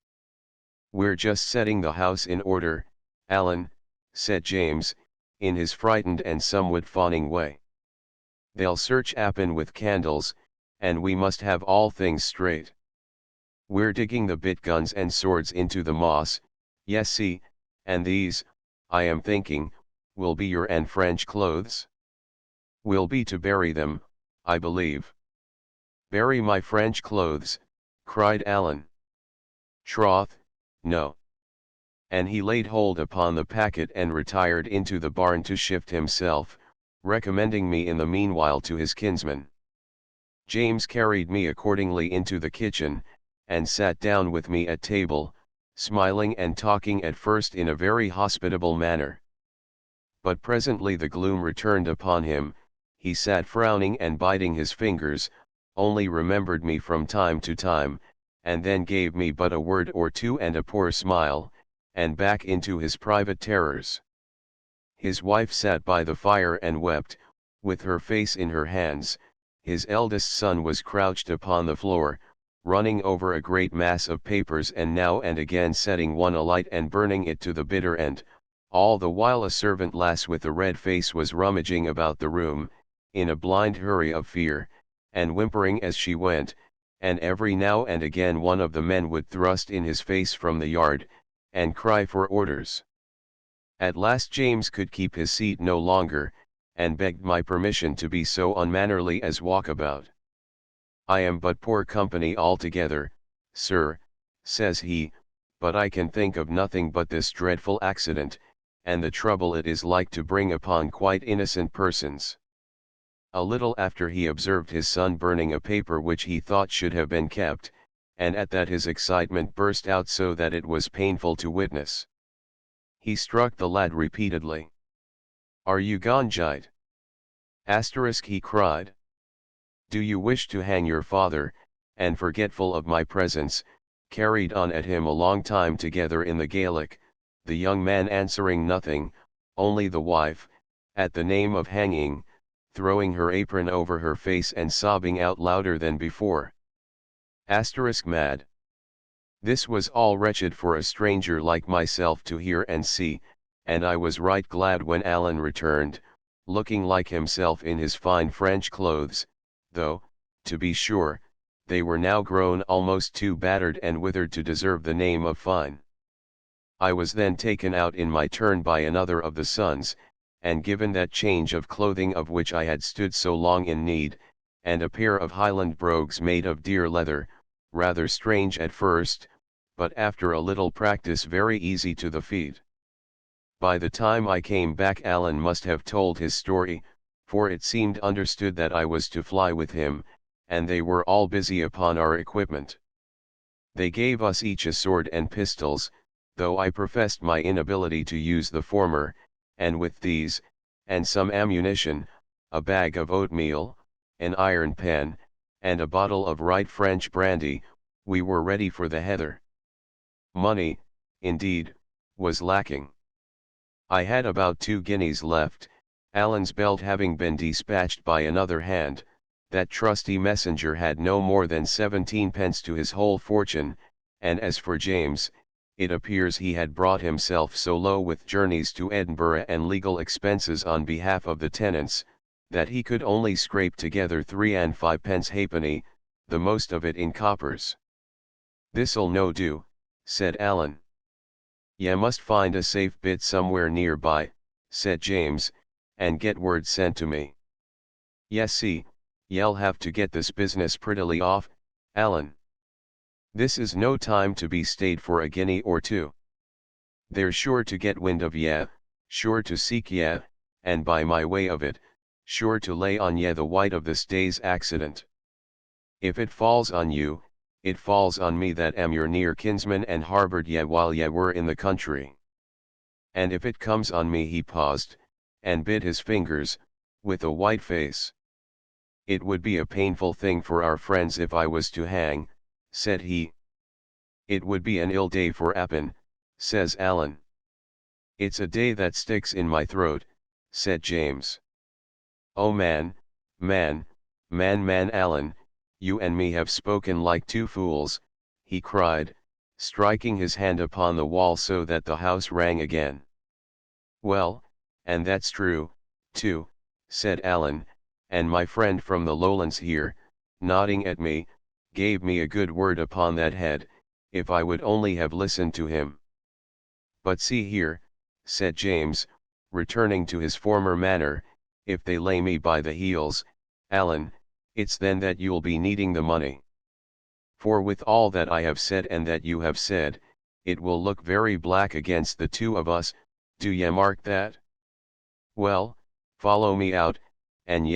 "We're just setting the house in order, Alan," said James, in his frightened and somewhat fawning way. "They'll search Appin with candles, and we must have all things straight. We're digging the bit guns and swords into the moss, yes see, and these, I am thinking, will be your and French clothes. We'll be to bury them, I believe." "Bury my French clothes," cried Alan. "Troth, no." And he laid hold upon the packet and retired into the barn to shift himself, recommending me in the meanwhile to his kinsman. James carried me accordingly into the kitchen, and sat down with me at table, smiling and talking at first in a very hospitable manner. But presently the gloom returned upon him, he sat frowning and biting his fingers, only remembered me from time to time, and then gave me but a word or two and a poor smile, and back into his private terrors. His wife sat by the fire and wept, with her face in her hands. His eldest son was crouched upon the floor, running over a great mass of papers and now and again setting one alight and burning it to the bitter end, all the while a servant lass with a red face was rummaging about the room, in a blind hurry of fear, and whimpering as she went, and every now and again one of the men would thrust in his face from the yard, and cry for orders. At last James could keep his seat no longer, and begged my permission to be so unmannerly as walk about. "I am but poor company altogether, sir," says he, "but I can think of nothing but this dreadful accident, and the trouble it is like to bring upon quite innocent persons." A little after he observed his son burning a paper which he thought should have been kept, and at that his excitement burst out so that it was painful to witness. He struck the lad repeatedly. "Are you gone, Gide?" Asterisk, he cried. "Do you wish to hang your father?" and forgetful of my presence, carried on at him a long time together in the Gaelic, the young man answering nothing, only the wife, at the name of hanging, throwing her apron over her face and sobbing out louder than before. Asterisk mad. This was all wretched for a stranger like myself to hear and see, and I was right glad when Alan returned, looking like himself in his fine French clothes, though, to be sure, they were now grown almost too battered and withered to deserve the name of fine. I was then taken out in my turn by another of the sons, and given that change of clothing of which I had stood so long in need, and a pair of Highland brogues made of deer leather, rather strange at first, but after a little practice very easy to the feet. By the time I came back Alan must have told his story, for it seemed understood that I was to fly with him, and they were all busy upon our equipment. They gave us each a sword and pistols, though I professed my inability to use the former, and with these, and some ammunition, a bag of oatmeal, an iron pen, and a bottle of right French brandy, we were ready for the heather. Money, indeed, was lacking. I had about 2 guineas left, Alan's belt having been dispatched by another hand, That trusty messenger had no more than 17 pence to his whole fortune, and as for James, it appears he had brought himself so low with journeys to Edinburgh and legal expenses on behalf of the tenants, that he could only scrape together 3 and 5 pence halfpenny, the most of it in coppers. "This'll no do," said Allen. "Ye must find a safe bit somewhere near by," said James, "and get word sent to me." "Yes, see, ye'll have to get this business prettily off, Allen. This is no time to be stayed for a guinea or two. They're sure to get wind of ye, sure to seek ye, and by my way of it, sure to lay on ye the white of this day's accident. If it falls on you, it falls on me that am your near kinsman and harboured ye while ye were in the country. And if it comes on me," he paused, and bit his fingers, with a white face. "It would be a painful thing for our friends if I was to hang," said he. "It would be an ill day for Appin," says Allen. "It's a day that sticks in my throat," said James. "Oh man, man, man Allen, you and me have spoken like two fools," he cried, striking his hand upon the wall so that the house rang again. "Well, and that's true, too," said Allen, "and my friend from the lowlands here, nodding at me, gave me a good word upon that head, if I would only have listened to him. But see here," said James, returning to his former manner, "if they lay me by the heels, Allen, it's then that you'll be needing the money. For with all that I have said and that you have said, it will look very black against the two of us, do ye mark that? Well, follow me out, and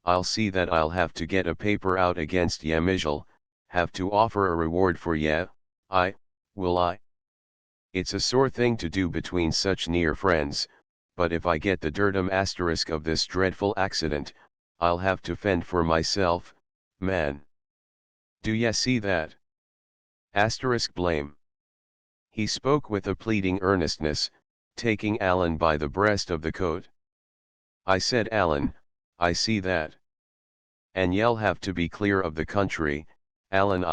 I'll see that I'll have to get a paper out against ye Mijel, have to offer a reward for ye, will I? It's a sore thing to do between such near friends, but if I get the dirtum asterisk of this dreadful accident, I'll have to fend for myself, man. Do ye see that? Asterisk blame." He spoke with a pleading earnestness, taking Allen by the breast of the coat. "I said, Allen, I see that. And ye'll have to be clear of the country, Allen,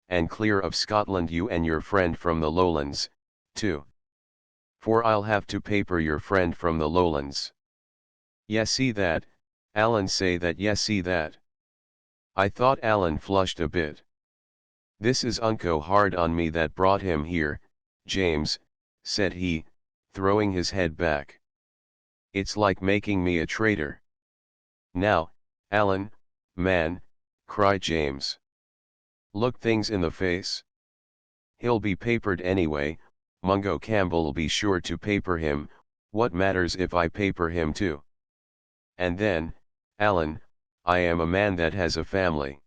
and clear of Scotland you and your friend from the lowlands, too. For I'll have to paper your friend from the lowlands. Ye see that, Allen, say that ye see that." I thought Allen flushed a bit. "This is unco hard on me that brought him here, James," said he, throwing his head back. "It's like making me a traitor." "Now, Allen, man," cried James. "Look things in the face. He'll be papered anyway, Mungo Campbell'll be sure to paper him, what matters if I paper him too? And then, Allen, I am a man that has a family."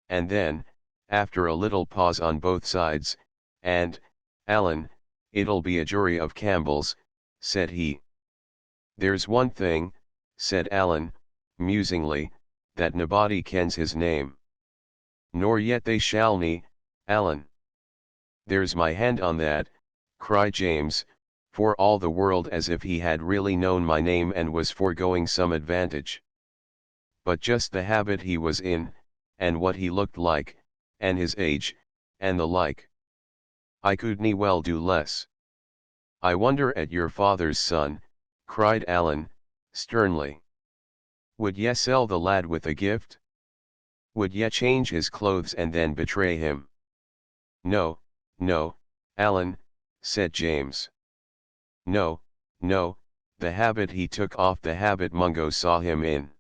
And then, after a little pause on both sides, "And, Allen, it'll be a jury of Campbells," said he. "There's one thing," said Allen, musingly, "that nobody kens his name. Nor yet they shall nie, Allen." "There's my hand on that," cried James, for all the world as if he had really known my name and was foregoing some advantage. "But just the habit he was in, and what he looked like, and his age, and the like. I couldn't well do less." "I wonder at your father's son," cried Allen, sternly. "Would ye sell the lad with a gift? Would ye change his clothes and then betray him?" "No, no, Allen," said James. "No, no, the habit he took off, the habit Mungo saw him in.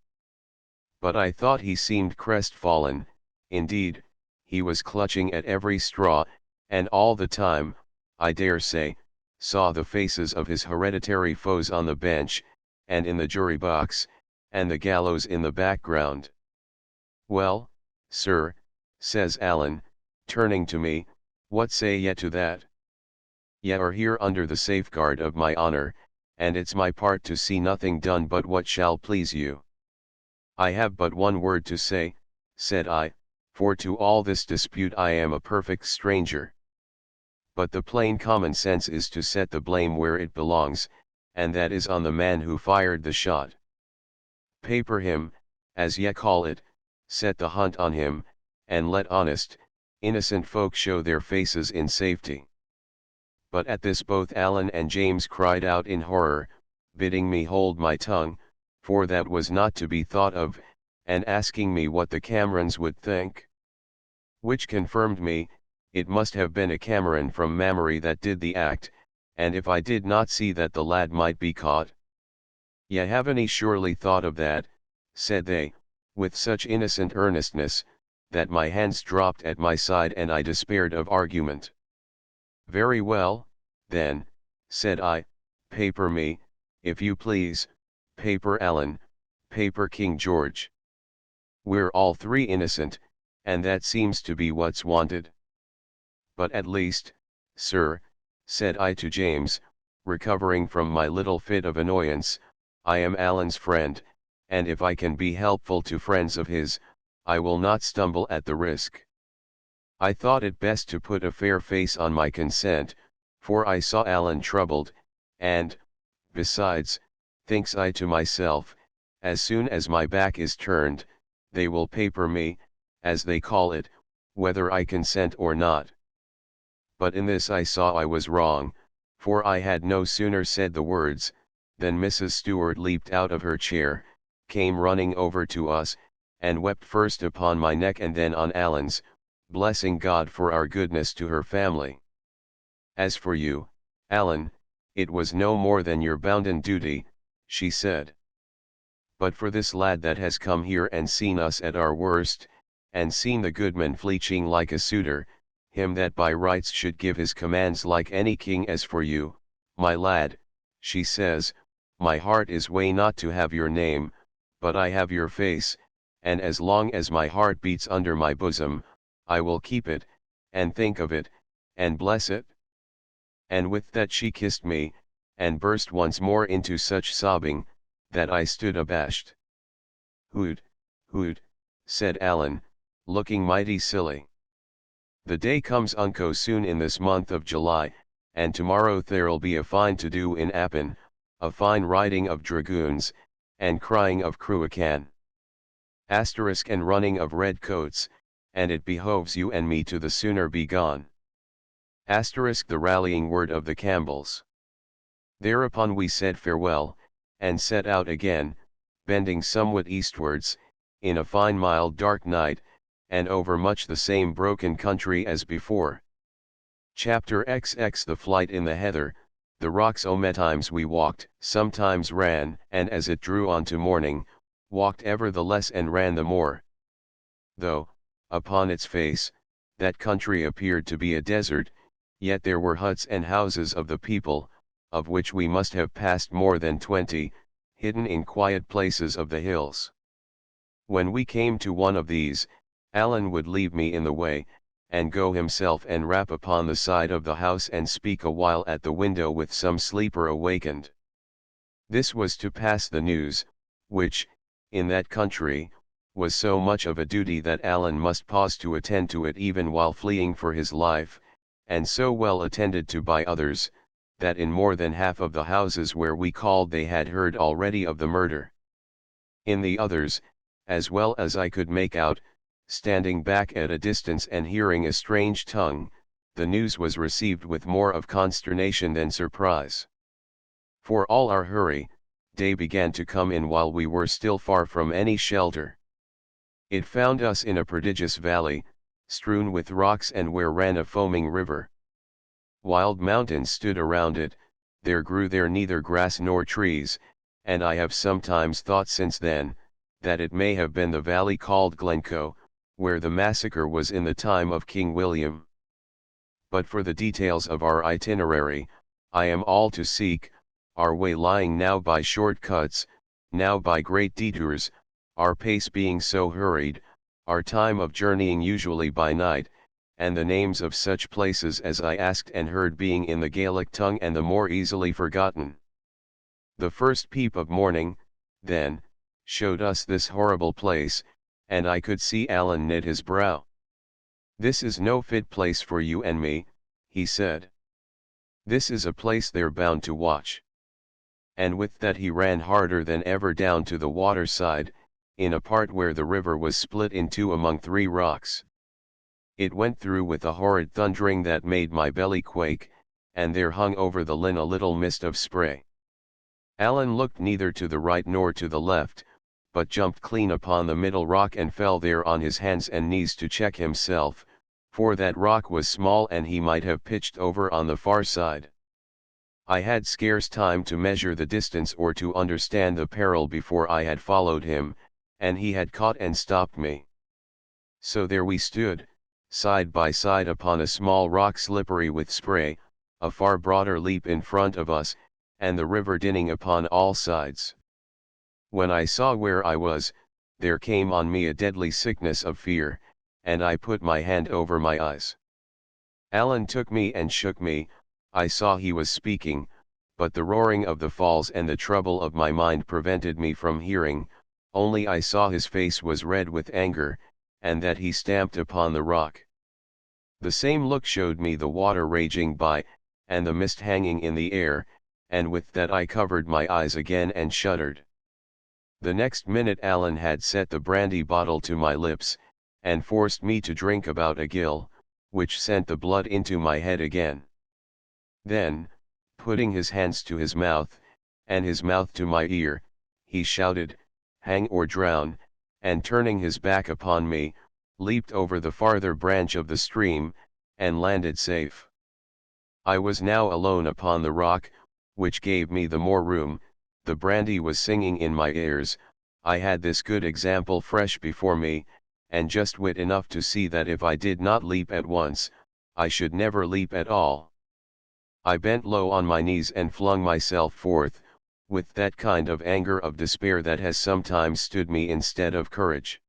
But I thought he seemed crestfallen, indeed, he was clutching at every straw, and all the time, I dare say, saw the faces of his hereditary foes on the bench, and in the jury box, and the gallows in the background. Well, sir," says Allen, turning to me, "what say ye to that? Ye are here under the safeguard of my honor, and it's my part to see nothing done but what shall please you." "I have but one word to say," said I, "for to all this dispute I am a perfect stranger. But the plain common sense is to set the blame where it belongs, and that is on the man who fired the shot. Paper him, as ye call it, set the hunt on him, and let honest, innocent folk show their faces in safety. But at this both Alan and James cried out in horror, bidding me hold my tongue, for that was not to be thought of, and asking me what the Camerons would think. Which confirmed me, it must have been a Cameron from Mamory that did the act, and if I did not see that the lad might be caught. Ye haven't surely thought of that, said they, with such innocent earnestness, that my hands dropped at my side and I despaired of argument. Very well, then, said I, paper me, if you please, paper Alan, paper King George. We're all three innocent, and that seems to be what's wanted. But at least, sir, said I to James, recovering from my little fit of annoyance, I am Alan's friend, and if I can be helpful to friends of his, I will not stumble at the risk. I thought it best to put a fair face on my consent, for I saw Alan troubled, and, besides, thinks I to myself, as soon as my back is turned, they will paper me, as they call it, whether I consent or not. But in this I saw I was wrong, for I had no sooner said the words, than Mrs. Stewart leaped out of her chair, came running over to us, and wept first upon my neck and then on Alan's, blessing God for our goodness to her family. As for you, Alan, it was no more than your bounden duty, she said. But for this lad that has come here and seen us at our worst, and seen the goodman fleeching like a suitor, him that by rights should give his commands like any king, as for you, my lad, she says, my heart is way not to have your name, but I have your face, and as long as my heart beats under my bosom, I will keep it, and think of it, and bless it. And with that she kissed me, and burst once more into such sobbing, that I stood abashed. Hoot, hoot, said Alan, looking mighty silly. The day comes unco soon in this month of July, and tomorrow there'll be a fine to do in Appin, a fine riding of dragoons, and crying of cruacan. Asterisk and running of red coats, and it behoves you and me to the sooner be gone. Asterisk the rallying word of the Campbells. Thereupon we said farewell, and set out again, bending somewhat eastwards, in a fine mild dark night, and over much the same broken country as before. Chapter XX The flight in the heather, the rocks. Ometimes we walked, sometimes ran, and as it drew on to morning, walked ever the less and ran the more. Though, upon its face, that country appeared to be a desert, yet there were huts and houses of the people, of which we must have passed more than 20, hidden in quiet places of the hills. When we came to one of these, Alan would leave me in the way, and go himself and rap upon the side of the house and speak a while at the window with some sleeper awakened. This was to pass the news, which, in that country, was so much of a duty that Alan must pause to attend to it even while fleeing for his life, and so well attended to by others, that in more than half of the houses where we called they had heard already of the murder. In the others, as well as I could make out, standing back at a distance and hearing a strange tongue, the news was received with more of consternation than surprise. For all our hurry, day began to come in while we were still far from any shelter. It found us in a prodigious valley, strewn with rocks and where ran a foaming river. Wild mountains stood around it, there grew there neither grass nor trees, and I have sometimes thought since then, that it may have been the valley called Glencoe, where the massacre was in the time of King William. But for the details of our itinerary, I am all to seek, our way lying now by short cuts, now by great detours, our pace being so hurried, our time of journeying usually by night, and the names of such places as I asked and heard being in the Gaelic tongue and the more easily forgotten. The first peep of morning, then, showed us this horrible place, and I could see Alan knit his brow. "This is no fit place for you and me," he said. "This is a place they're bound to watch." And with that he ran harder than ever down to the waterside, in a part where the river was split in two among three rocks. It went through with a horrid thundering that made my belly quake, and there hung over the Lynn a little mist of spray. Alan looked neither to the right nor to the left, but jumped clean upon the middle rock and fell there on his hands and knees to check himself, for that rock was small and he might have pitched over on the far side. I had scarce time to measure the distance or to understand the peril before I had followed him, and he had caught and stopped me. So there we stood, side by side upon a small rock slippery with spray, a far broader leap in front of us, and the river dinning upon all sides. When I saw where I was, there came on me a deadly sickness of fear, and I put my hand over my eyes. Alan took me and shook me. I saw he was speaking, but the roaring of the falls and the trouble of my mind prevented me from hearing, only I saw his face was red with anger, and that he stamped upon the rock. The same look showed me the water raging by, and the mist hanging in the air, and with that I covered my eyes again and shuddered. The next minute Alan had set the brandy bottle to my lips, and forced me to drink about a gill, which sent the blood into my head again. Then, putting his hands to his mouth, and his mouth to my ear, he shouted, "Hang or drown," and turning his back upon me, leaped over the farther branch of the stream, and landed safe. I was now alone upon the rock, which gave me the more room. The brandy was singing in my ears. I had this good example fresh before me, and just wit enough to see that if I did not leap at once, I should never leap at all. I bent low on my knees and flung myself forth, with that kind of anger of despair that has sometimes stood me instead of courage.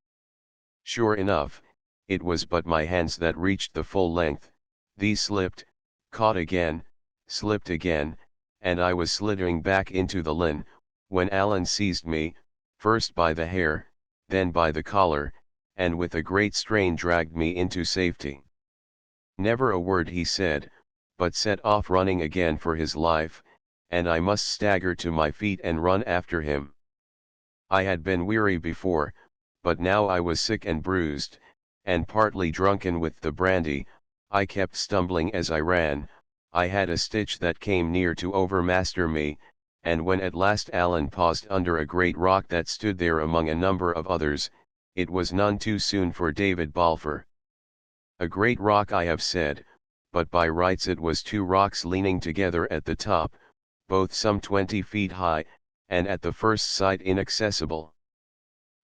Sure enough, it was but my hands that reached the full length. These slipped, caught again, slipped again, and I was slithering back into the Lynn, when Alan seized me, first by the hair, then by the collar, and with a great strain dragged me into safety. Never a word he said, but set off running again for his life, and I must stagger to my feet and run after him. I had been weary before, but now I was sick and bruised, and partly drunken with the brandy. I kept stumbling as I ran. I had a stitch that came near to overmaster me, and when at last Alan paused under a great rock that stood there among a number of others, it was none too soon for David Balfour. A great rock, I have said, but by rights it was two rocks leaning together at the top, both some 20 feet high, and at the first sight inaccessible.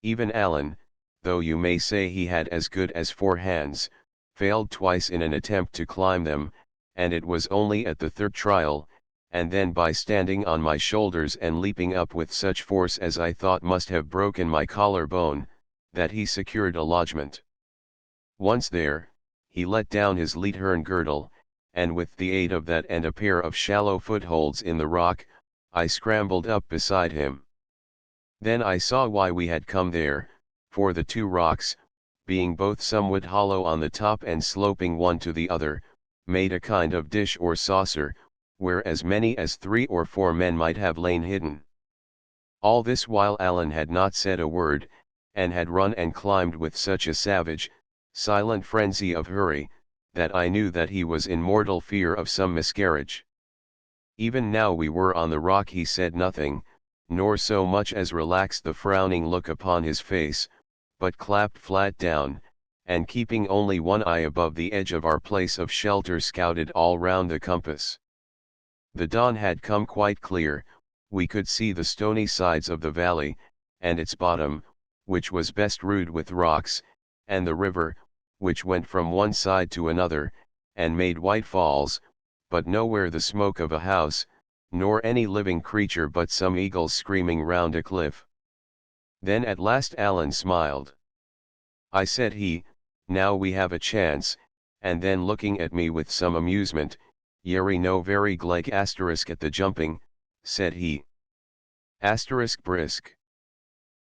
Even Alan, though you may say he had as good as 4 hands, failed twice in an attempt to climb them, and it was only at the third trial, and then by standing on my shoulders and leaping up with such force as I thought must have broken my collar bone, that he secured a lodgment. Once there, he let down his leathern girdle, and with the aid of that and a pair of shallow footholds in the rock, I scrambled up beside him. Then I saw why we had come there, for the two rocks, being both somewhat hollow on the top and sloping one to the other, made a kind of dish or saucer, where as many as 3 or 4 men might have lain hidden. All this while Alan had not said a word, and had run and climbed with such a savage, silent frenzy of hurry, that I knew that he was in mortal fear of some miscarriage. Even now we were on the rock he said nothing, nor so much as relaxed the frowning look upon his face, but clapped flat down, and keeping only one eye above the edge of our place of shelter scouted all round the compass. The dawn had come quite clear. We could see the stony sides of the valley, and its bottom, which was bestrewed with rocks, and the river, which went from one side to another, and made white falls, but nowhere the smoke of a house, nor any living creature but some eagles screaming round a cliff. Then at last Alan smiled. "I," said he, "now we have a chance," and then looking at me with some amusement, "Yeri no very glek asterisk at the jumping," said he. Asterisk brisk.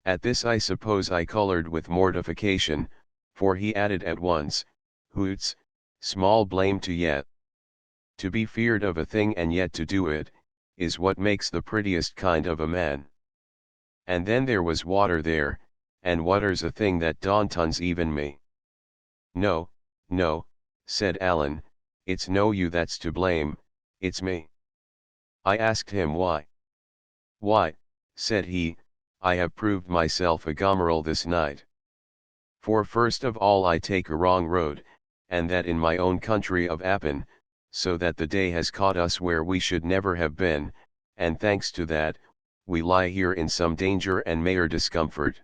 At this I suppose I colored with mortification, for he added at once, "Hoots, small blame to yet. To be feared of a thing and yet to do it, is what makes the prettiest kind of a man." And then there was water there, and whater's a thing that dauntons even me. No, no, said Alan, it's no you that's to blame, it's me. I asked him why. Why, said he, I have proved myself a gomeril this night. For first of all I take a wrong road, and that in my own country of Appin, so that the day has caught us where we should never have been, and thanks to that, we lie here in some danger and mayor discomfort.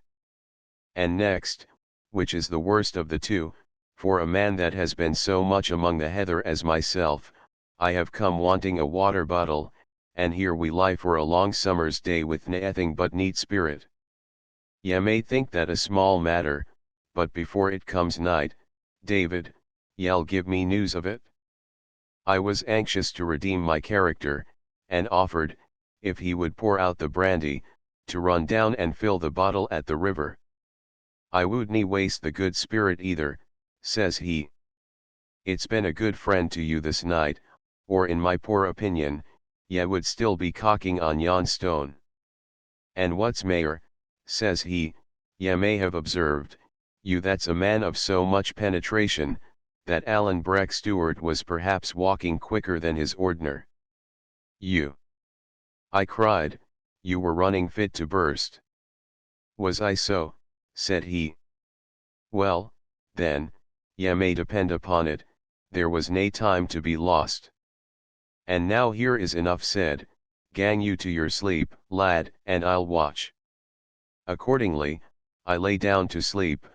And next, which is the worst of the two, for a man that has been so much among the heather as myself, I have come wanting a water bottle, and here we lie for a long summer's day with naething but neat spirit. Ye may think that a small matter, but before it comes night, David, ye'll give me news of it? I was anxious to redeem my character, and offered, if he would pour out the brandy, to run down and fill the bottle at the river. I wouldn't waste the good spirit either, says he. It's been a good friend to you this night, or in my poor opinion, ye would still be cocking on yon stone. And what's mayor, says he, ye may have observed, you that's a man of so much penetration, that Alan Breck Stewart was perhaps walking quicker than his ordiner. You! I cried, you were running fit to burst. Was I so, said he. Well, then, ye may depend upon it, there was nae time to be lost. And now here is enough said, gang you to your sleep, lad, and I'll watch. Accordingly, I lay down to sleep.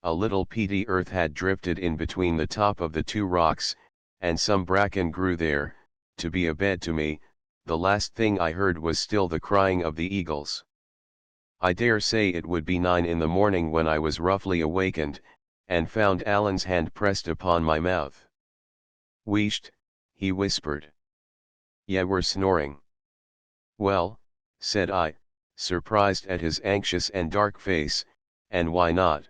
A little peaty earth had drifted in between the top of the two rocks, and some bracken grew there, to be a bed to me. The last thing I heard was still the crying of the eagles. I dare say it would be 9 in the morning when I was roughly awakened, and found Alan's hand pressed upon my mouth. Wheesht, he whispered. Ye were snoring. Well, said I, surprised at his anxious and dark face, and why not?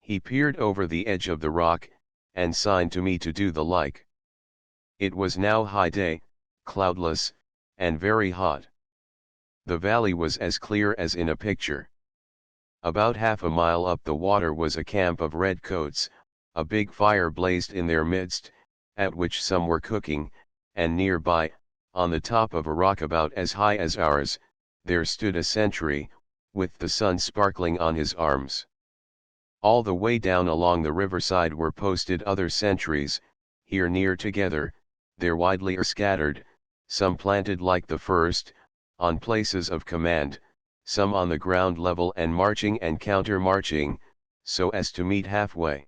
He peered over the edge of the rock, and signed to me to do the like. It was now high day, cloudless, and very hot. The valley was as clear as in a picture. About half a mile up the water was a camp of redcoats, a big fire blazed in their midst, at which some were cooking, and nearby, on the top of a rock about as high as ours, there stood a sentry, with the sun sparkling on his arms. All the way down along the riverside were posted other sentries, here near together, there widely scattered, some planted like the first, on places of command, some on the ground level and marching and counter-marching, so as to meet halfway.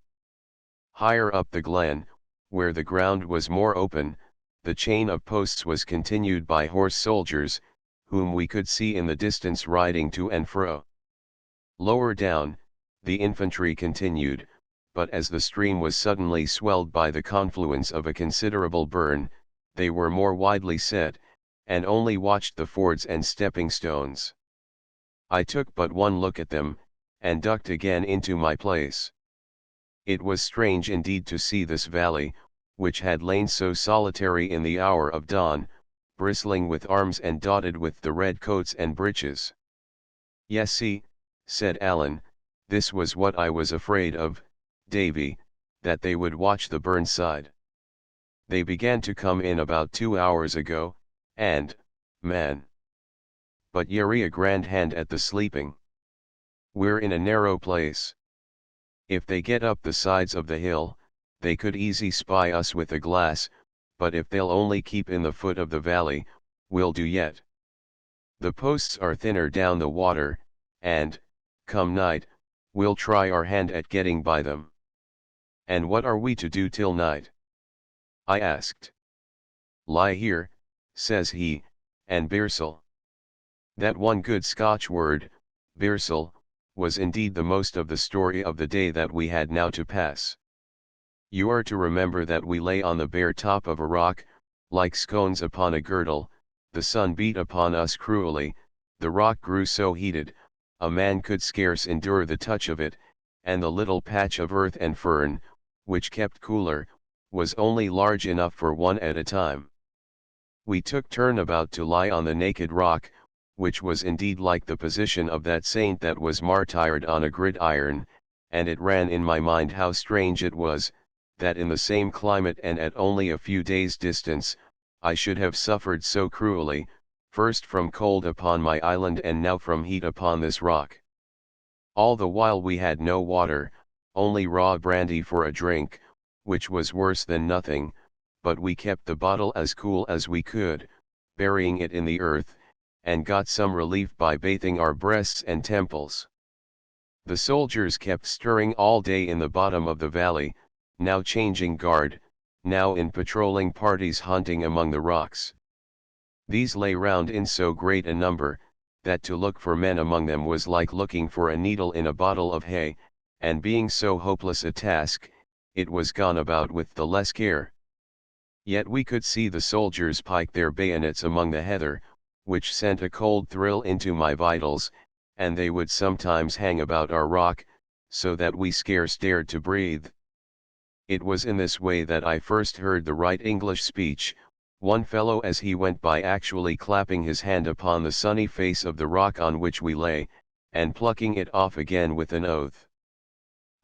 Higher up the glen, where the ground was more open, the chain of posts was continued by horse soldiers, whom we could see in the distance riding to and fro. Lower down, the infantry continued, but as the stream was suddenly swelled by the confluence of a considerable burn, they were more widely set, and only watched the fords and stepping stones. I took but one look at them, and ducked again into my place. It was strange indeed to see this valley, which had lain so solitary in the hour of dawn, bristling with arms and dotted with the red coats and breeches. Yes, see, said Alan, this was what I was afraid of, Davy, that they would watch the burnside. They began to come in about 2 hours ago, and, man, but ye're a grand hand at the sleeping. We're in a narrow place. If they get up the sides of the hill, they could easy spy us with a glass, but if they'll only keep in the foot of the valley, we'll do yet. The posts are thinner down the water, and, come night, we'll try our hand at getting by them. And what are we to do till night? I asked. Lie here, says he, and birsel. That one good Scotch word, birsel, was indeed the most of the story of the day that we had now to pass. You are to remember that we lay on the bare top of a rock, like scones upon a girdle. The sun beat upon us cruelly, the rock grew so heated, a man could scarce endure the touch of it, and the little patch of earth and fern, which kept cooler, was only large enough for one at a time. We took turn about to lie on the naked rock, which was indeed like the position of that saint that was martyred on a gridiron, and it ran in my mind how strange it was, that in the same climate and at only a few days' distance, I should have suffered so cruelly, first from cold upon my island and now from heat upon this rock. All the while we had no water, only raw brandy for a drink, which was worse than nothing, but we kept the bottle as cool as we could, burying it in the earth, and got some relief by bathing our breasts and temples. The soldiers kept stirring all day in the bottom of the valley, now changing guard, now in patrolling parties hunting among the rocks. These lay round in so great a number, that to look for men among them was like looking for a needle in a bottle of hay, and being so hopeless a task, it was gone about with the less care. Yet we could see the soldiers pike their bayonets among the heather, which sent a cold thrill into my vitals, and they would sometimes hang about our rock, so that we scarce dared to breathe. It was in this way that I first heard the right English speech, one fellow as he went by actually clapping his hand upon the sunny face of the rock on which we lay, and plucking it off again with an oath.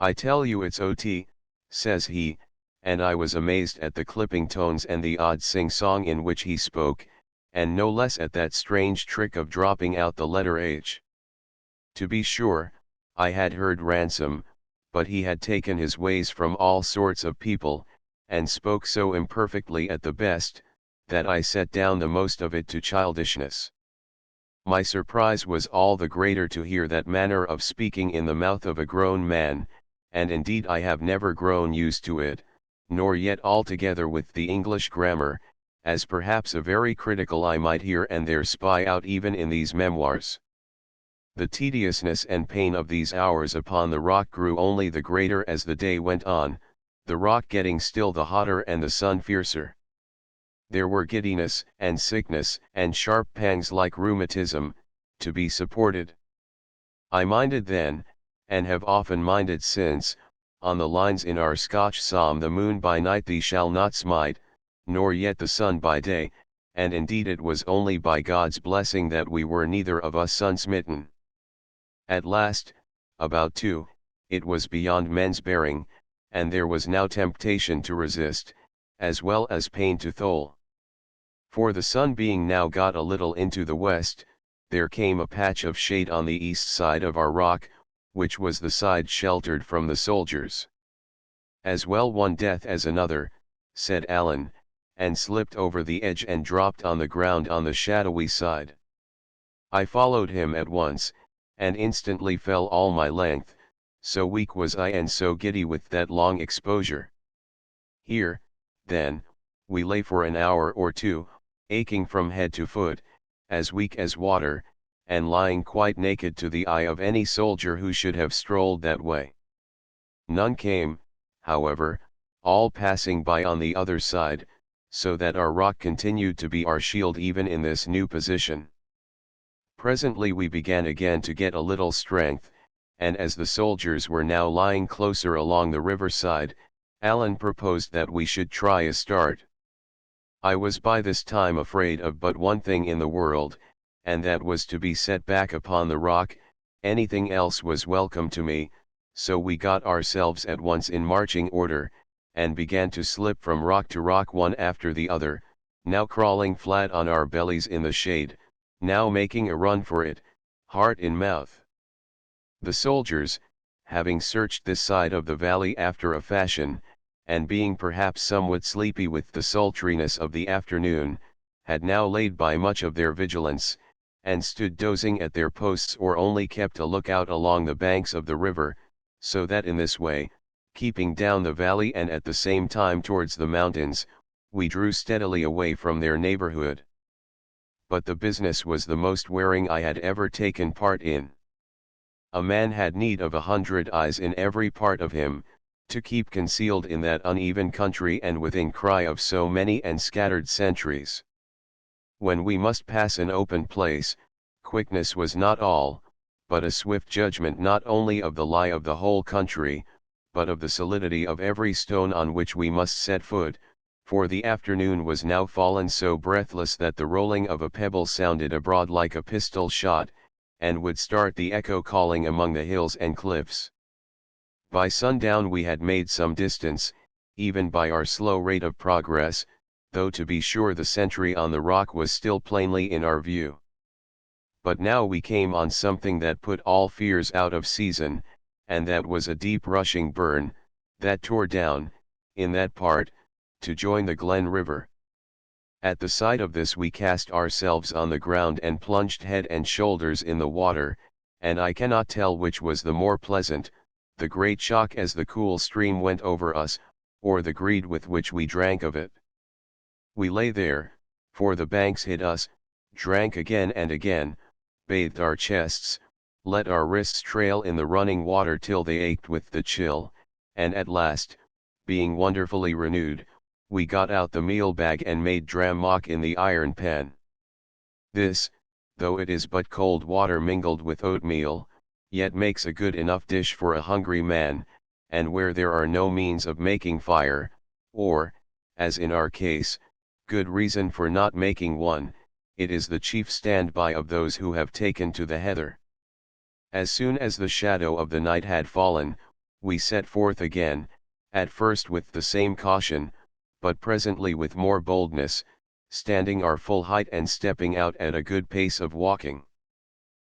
"I tell you it's OT, says he, and I was amazed at the clipping tones and the odd sing-song in which he spoke, and no less at that strange trick of dropping out the letter H. To be sure, I had heard ransom, but he had taken his ways from all sorts of people, and spoke so imperfectly at the best, that I set down the most of it to childishness. My surprise was all the greater to hear that manner of speaking in the mouth of a grown man, and indeed I have never grown used to it, nor yet altogether with the English grammar, as perhaps a very critical eye might here and there spy out even in these memoirs. The tediousness and pain of these hours upon the rock grew only the greater as the day went on, the rock getting still the hotter and the sun fiercer. There were giddiness and sickness and sharp pangs like rheumatism, to be supported. I minded then, and have often minded since, on the lines in our Scotch psalm, "The moon by night thee shall not smite, nor yet the sun by day," and indeed it was only by God's blessing that we were neither of us sun-smitten. At last, about 2, it was beyond men's bearing, and there was now temptation to resist, as well as pain to thole. For the sun being now got a little into the west, there came a patch of shade on the east side of our rock, which was the side sheltered from the soldiers. "As well one death as another," said Allen, and slipped over the edge and dropped on the ground on the shadowy side. I followed him at once, and instantly fell all my length, so weak was I and so giddy with that long exposure. Here, then, we lay for an hour or two, aching from head to foot, as weak as water, and lying quite naked to the eye of any soldier who should have strolled that way. None came, however, all passing by on the other side, so that our rock continued to be our shield even in this new position. Presently we began again to get a little strength, and as the soldiers were now lying closer along the riverside, Allen proposed that we should try a start. I was by this time afraid of but one thing in the world, and that was to be set back upon the rock. Anything else was welcome to me, so we got ourselves at once in marching order, and began to slip from rock to rock one after the other, now crawling flat on our bellies in the shade, now making a run for it, heart in mouth. The soldiers, having searched this side of the valley after a fashion, and being perhaps somewhat sleepy with the sultriness of the afternoon, had now laid by much of their vigilance, and stood dozing at their posts or only kept a lookout along the banks of the river, so that in this way, keeping down the valley and at the same time towards the mountains, we drew steadily away from their neighborhood. But the business was the most wearing I had ever taken part in. A man had need of 100 eyes in every part of him, to keep concealed in that uneven country and within cry of so many and scattered sentries. When we must pass an open place, quickness was not all, but a swift judgment not only of the lie of the whole country, but of the solidity of every stone on which we must set foot, for the afternoon was now fallen so breathless that the rolling of a pebble sounded abroad like a pistol shot, and would start the echo calling among the hills and cliffs. By sundown we had made some distance, even by our slow rate of progress, though to be sure the sentry on the rock was still plainly in our view. But now we came on something that put all fears out of season, and that was a deep rushing burn, that tore down, in that part, to join the Glen River. At the sight of this we cast ourselves on the ground and plunged head and shoulders in the water, and I cannot tell which was the more pleasant, the great shock as the cool stream went over us, or the greed with which we drank of it. We lay there, for the banks hid us, drank again and again, bathed our chests, let our wrists trail in the running water till they ached with the chill, and at last, being wonderfully renewed, we got out the meal bag and made dram mock in the iron pan. This, though it is but cold water mingled with oatmeal, yet makes a good enough dish for a hungry man, and where there are no means of making fire, or, as in our case, good reason for not making one, it is the chief standby of those who have taken to the heather. As soon as the shadow of the night had fallen, we set forth again, at first with the same caution, but presently with more boldness, standing our full height and stepping out at a good pace of walking.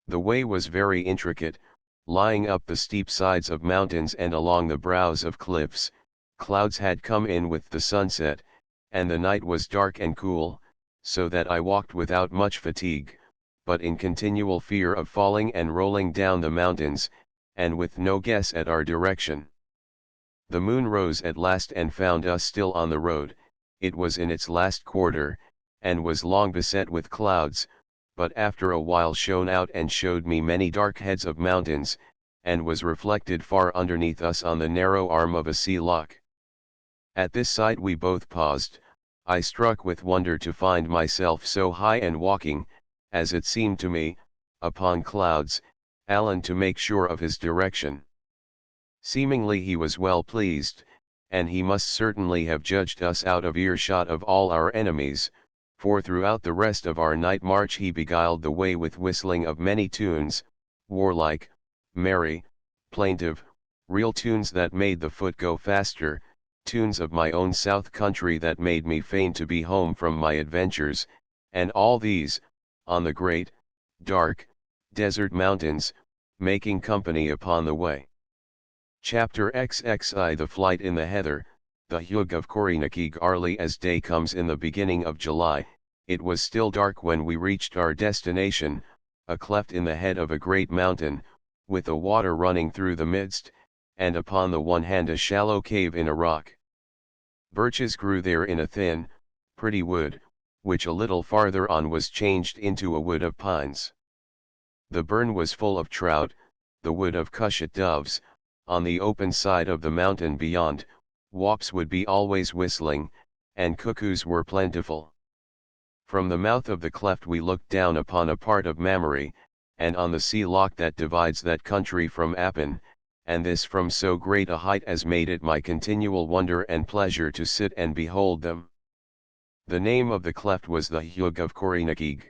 The way was very intricate, lying up the steep sides of mountains and along the brows of cliffs. Clouds had come in with the sunset, and the night was dark and cool, so that I walked without much fatigue, but in continual fear of falling and rolling down the mountains, and with no guess at our direction. The moon rose at last and found us still on the road. It was in its last quarter, and was long beset with clouds, but after a while shone out and showed me many dark heads of mountains, and was reflected far underneath us on the narrow arm of a sea loch. At this sight we both paused, I struck with wonder to find myself so high and walking, as it seemed to me, upon clouds, Alan to make sure of his direction. Seemingly he was well pleased, and he must certainly have judged us out of earshot of all our enemies, for throughout the rest of our night march he beguiled the way with whistling of many tunes, warlike, merry, plaintive, real tunes that made the foot go faster, tunes of my own south country that made me fain to be home from my adventures, and all these, on the great, dark, desert mountains, making company upon the way. Chapter XXI The Flight in the Heather. The Hugh of Corrynakieg early as day comes in the beginning of July. It was still dark when we reached our destination, a cleft in the head of a great mountain, with a water running through the midst, and upon the one hand a shallow cave in a rock. Birches grew there in a thin, pretty wood, which a little farther on was changed into a wood of pines. The burn was full of trout, the wood of cushat doves. On the open side of the mountain beyond, whaups would be always whistling, and cuckoos were plentiful. From the mouth of the cleft we looked down upon a part of Mamory, and on the sea loch that divides that country from Appin, and this from so great a height as made it my continual wonder and pleasure to sit and behold them. The name of the cleft was the Hugh of Corrynakieg,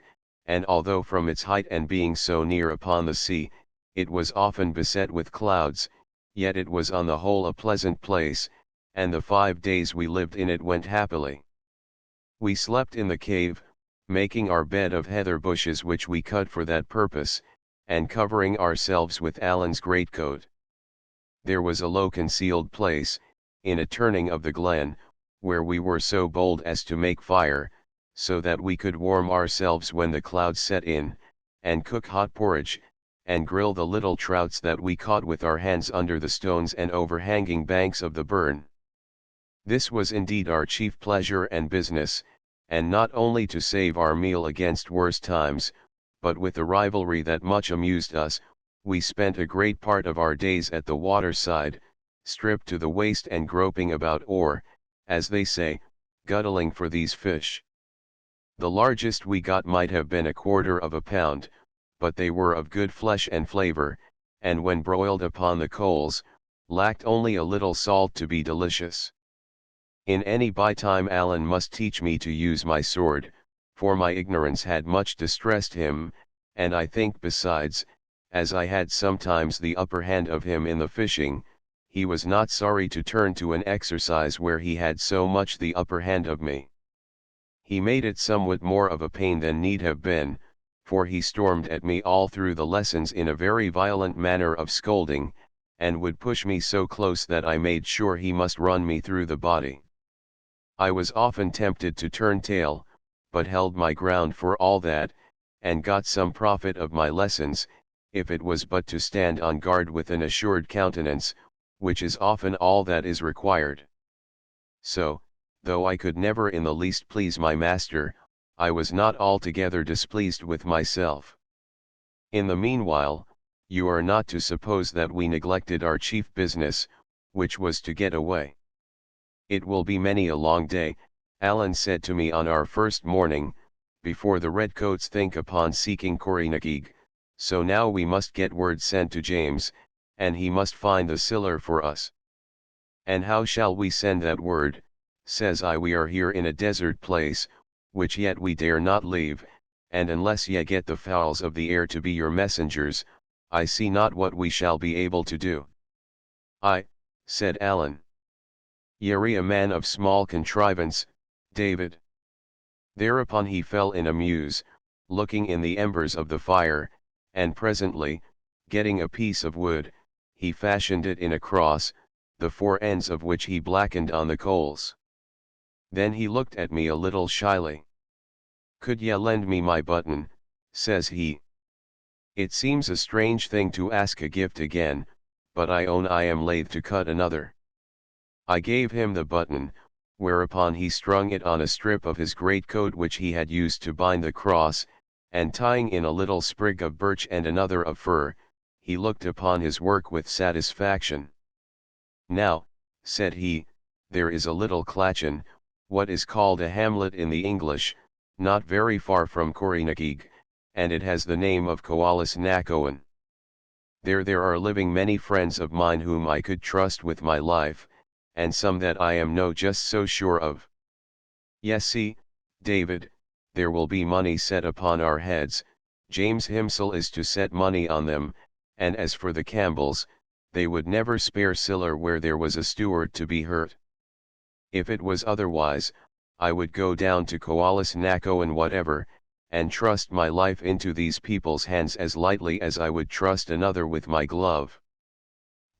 and although from its height and being so near upon the sea, it was often beset with clouds, yet it was on the whole a pleasant place, and the 5 days we lived in it went happily. We slept in the cave, making our bed of heather bushes which we cut for that purpose, and covering ourselves with Alan's greatcoat. There was a low concealed place, in a turning of the glen, where we were so bold as to make fire, so that we could warm ourselves when the clouds set in, and cook hot porridge, and grill the little trouts that we caught with our hands under the stones and overhanging banks of the burn. This was indeed our chief pleasure and business, and not only to save our meal against worse times, but with a rivalry that much amused us, we spent a great part of our days at the waterside, stripped to the waist and groping about or, as they say, guttling for these fish. The largest we got might have been 1/4 pound, but they were of good flesh and flavor, and when broiled upon the coals, lacked only a little salt to be delicious. In any by time Alan must teach me to use my sword, for my ignorance had much distressed him, and I think besides, as I had sometimes the upper hand of him in the fishing, he was not sorry to turn to an exercise where he had so much the upper hand of me. He made it somewhat more of a pain than need have been, for he stormed at me all through the lessons in a very violent manner of scolding, and would push me so close that I made sure he must run me through the body. I was often tempted to turn tail, but held my ground for all that, and got some profit of my lessons, if it was but to stand on guard with an assured countenance, which is often all that is required. So, though I could never in the least please my master, I was not altogether displeased with myself. In the meanwhile, you are not to suppose that we neglected our chief business, which was to get away. It will be many a long day, Alan said to me on our first morning, before the redcoats think upon seeking Corrynakieg, so now we must get word sent to James, and he must find the siller for us. And how shall we send that word, says I. We are here in a desert place, which yet we dare not leave, and unless ye get the fowls of the air to be your messengers, I see not what we shall be able to do. I, said Alan. Ye a man of small contrivance, David. Thereupon he fell in a muse, looking in the embers of the fire, and presently, getting a piece of wood, he fashioned it in a cross, the four ends of which he blackened on the coals. Then he looked at me a little shyly. Could ye lend me my button, says he. It seems a strange thing to ask a gift again, but I own I am loath to cut another. I gave him the button, whereupon he strung it on a strip of his greatcoat which he had used to bind the cross, and tying in a little sprig of birch and another of fir, he looked upon his work with satisfaction. Now, said he, there is a little clachan, what is called a hamlet in the English, not very far from Corrynakieg, and it has the name of Coalis Nacoan. There are living many friends of mine whom I could trust with my life, and some that I am no just so sure of. Yes, see, David, there will be money set upon our heads, James himself is to set money on them, and as for the Campbells, they would never spare siller where there was a steward to be hurt. If it was otherwise, I would go down to Coalis Nacoan whatever, and trust my life into these people's hands as lightly as I would trust another with my glove.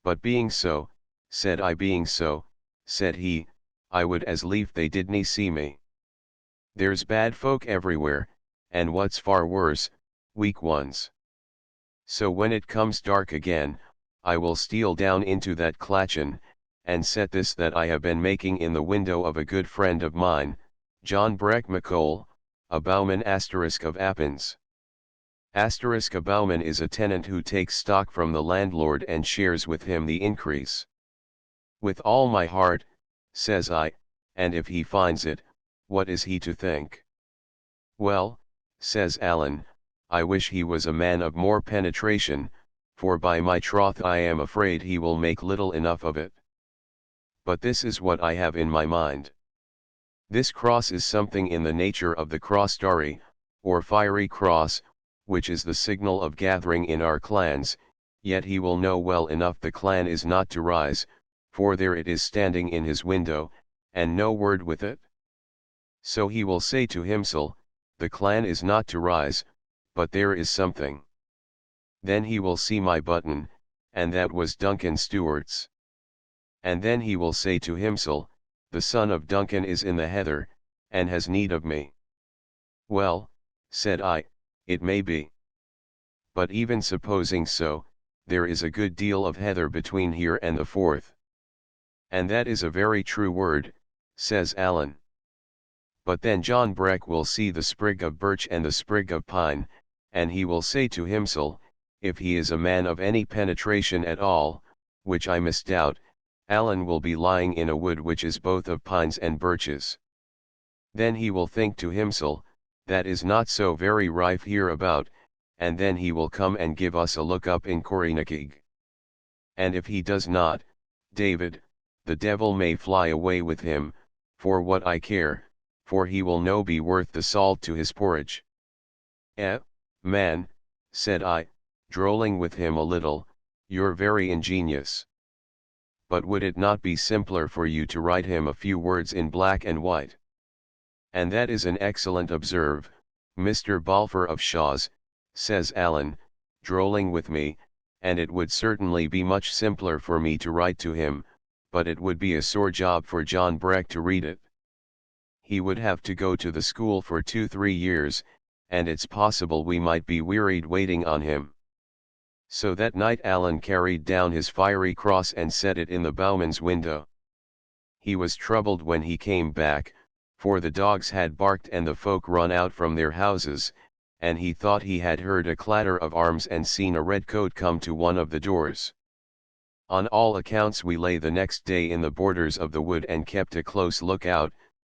But being so, said I. Being so, said he, I would as lief they didn't see me. There's bad folk everywhere, and what's far worse, weak ones. So when it comes dark again, I will steal down into that clachan, and set this that I have been making in the window of a good friend of mine, John Breck McCole, a bowman of Appins. A bowman is a tenant who takes stock from the landlord and shares with him the increase. With all my heart, says I, and if he finds it, what is he to think? Well, says Alan, I wish he was a man of more penetration, for by my troth I am afraid he will make little enough of it. But this is what I have in my mind. This cross is something in the nature of the cross starry, or fiery cross, which is the signal of gathering in our clans, yet he will know well enough the clan is not to rise, for there it is standing in his window, and no word with it. So he will say to himself, the clan is not to rise, but there is something. Then he will see my button, and that was Duncan Stewart's. And then he will say to himself, the son of Duncan is in the heather, and has need of me. Well, said I, it may be. But even supposing so, there is a good deal of heather between here and the Forth. And that is a very true word, says Alan. But then John Breck will see the sprig of birch and the sprig of pine, and he will say to himself, if he is a man of any penetration at all, which I misdoubt, Alan will be lying in a wood which is both of pines and birches. Then he will think to himself, that is not so very rife hereabout, and then he will come and give us a look up in Corrynakieg. And if he does not, David, the devil may fly away with him, for what I care, for he will no be worth the salt to his porridge. Man, said I, drolling with him a little, you're very ingenious. But would it not be simpler for you to write him a few words in black and white? And that is an excellent observe, Mr. Balfour of Shaw's, says Allen, drolling with me, and it would certainly be much simpler for me to write to him, but it would be a sore job for John Breck to read it. He would have to go to the school for 2-3 years, and it's possible we might be wearied waiting on him. So that night Allen carried down his fiery cross and set it in the bowman's window. He was troubled when he came back, for the dogs had barked and the folk run out from their houses, and he thought he had heard a clatter of arms and seen a redcoat come to one of the doors. On all accounts we lay the next day in the borders of the wood and kept a close look-out,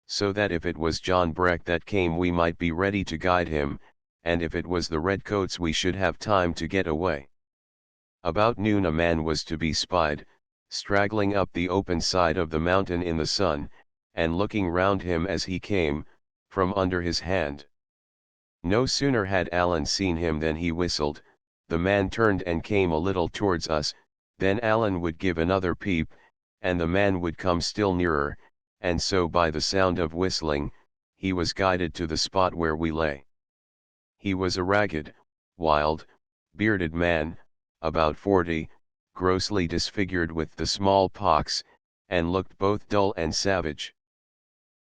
so that if it was John Breck that came we might be ready to guide him, and if it was the redcoats we should have time to get away. About noon a man was to be spied, straggling up the open side of the mountain in the sun, and looking round him as he came, from under his hand. No sooner had Allen seen him than he whistled, the man turned and came a little towards us, then Allen would give another peep, and the man would come still nearer, and so by the sound of whistling, he was guided to the spot where we lay. He was a ragged, wild, bearded man, about 40, grossly disfigured with the smallpox, and looked both dull and savage.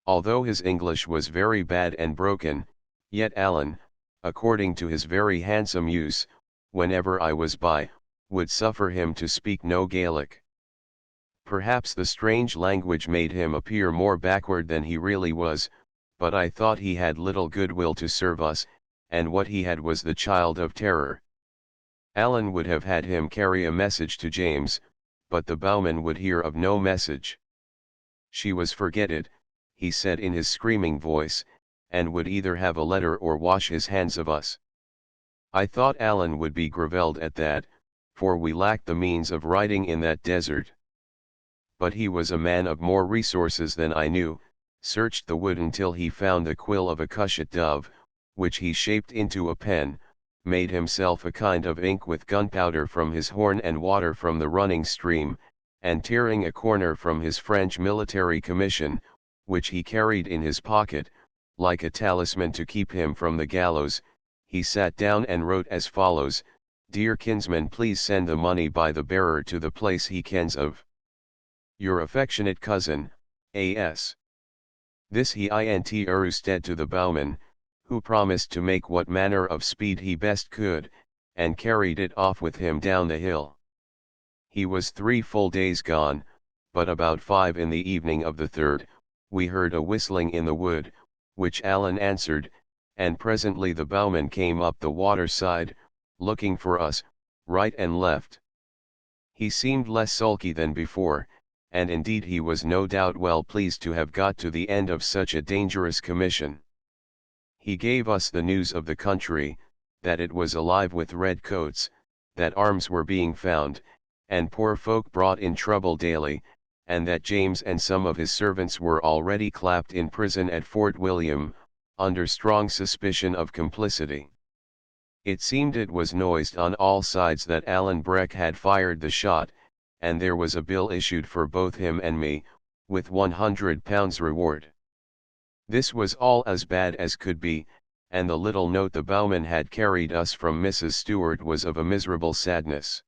Although his English was very bad and broken, yet Allen, according to his very handsome use, whenever I was by, would suffer him to speak no Gaelic. Perhaps the strange language made him appear more backward than he really was, but I thought he had little goodwill to serve us, and what he had was the child of terror. Allen would have had him carry a message to James, but the bowman would hear of no message. She was forgetted, he said in his screaming voice, and would either have a letter or wash his hands of us. I thought Allen would be gravelled at that, for we lacked the means of riding in that desert. But he was a man of more resources than I knew, searched the wood until he found the quill of a cushat dove, which he shaped into a pen, made himself a kind of ink with gunpowder from his horn and water from the running stream, and tearing a corner from his French military commission, which he carried in his pocket, like a talisman to keep him from the gallows, he sat down and wrote as follows: "Dear kinsman, please send the money by the bearer to the place he kens of. Your affectionate cousin, A.S." This he intrusted to the bowman, who promised to make what manner of speed he best could, and carried it off with him down the hill. He was 3 full days gone, but about 5 in the evening of the 3rd, we heard a whistling in the wood, which Allen answered, and presently the bowman came up the water side, looking for us, right and left. He seemed less sulky than before, and indeed he was no doubt well pleased to have got to the end of such a dangerous commission. He gave us the news of the country, that it was alive with redcoats, that arms were being found, and poor folk brought in trouble daily, and that James and some of his servants were already clapped in prison at Fort William, under strong suspicion of complicity. It seemed it was noised on all sides that Allen Breck had fired the shot, and there was a bill issued for both him and me, with £100 reward. This was all as bad as could be, and the little note the bowman had carried us from Mrs. Stewart was of a miserable sadness.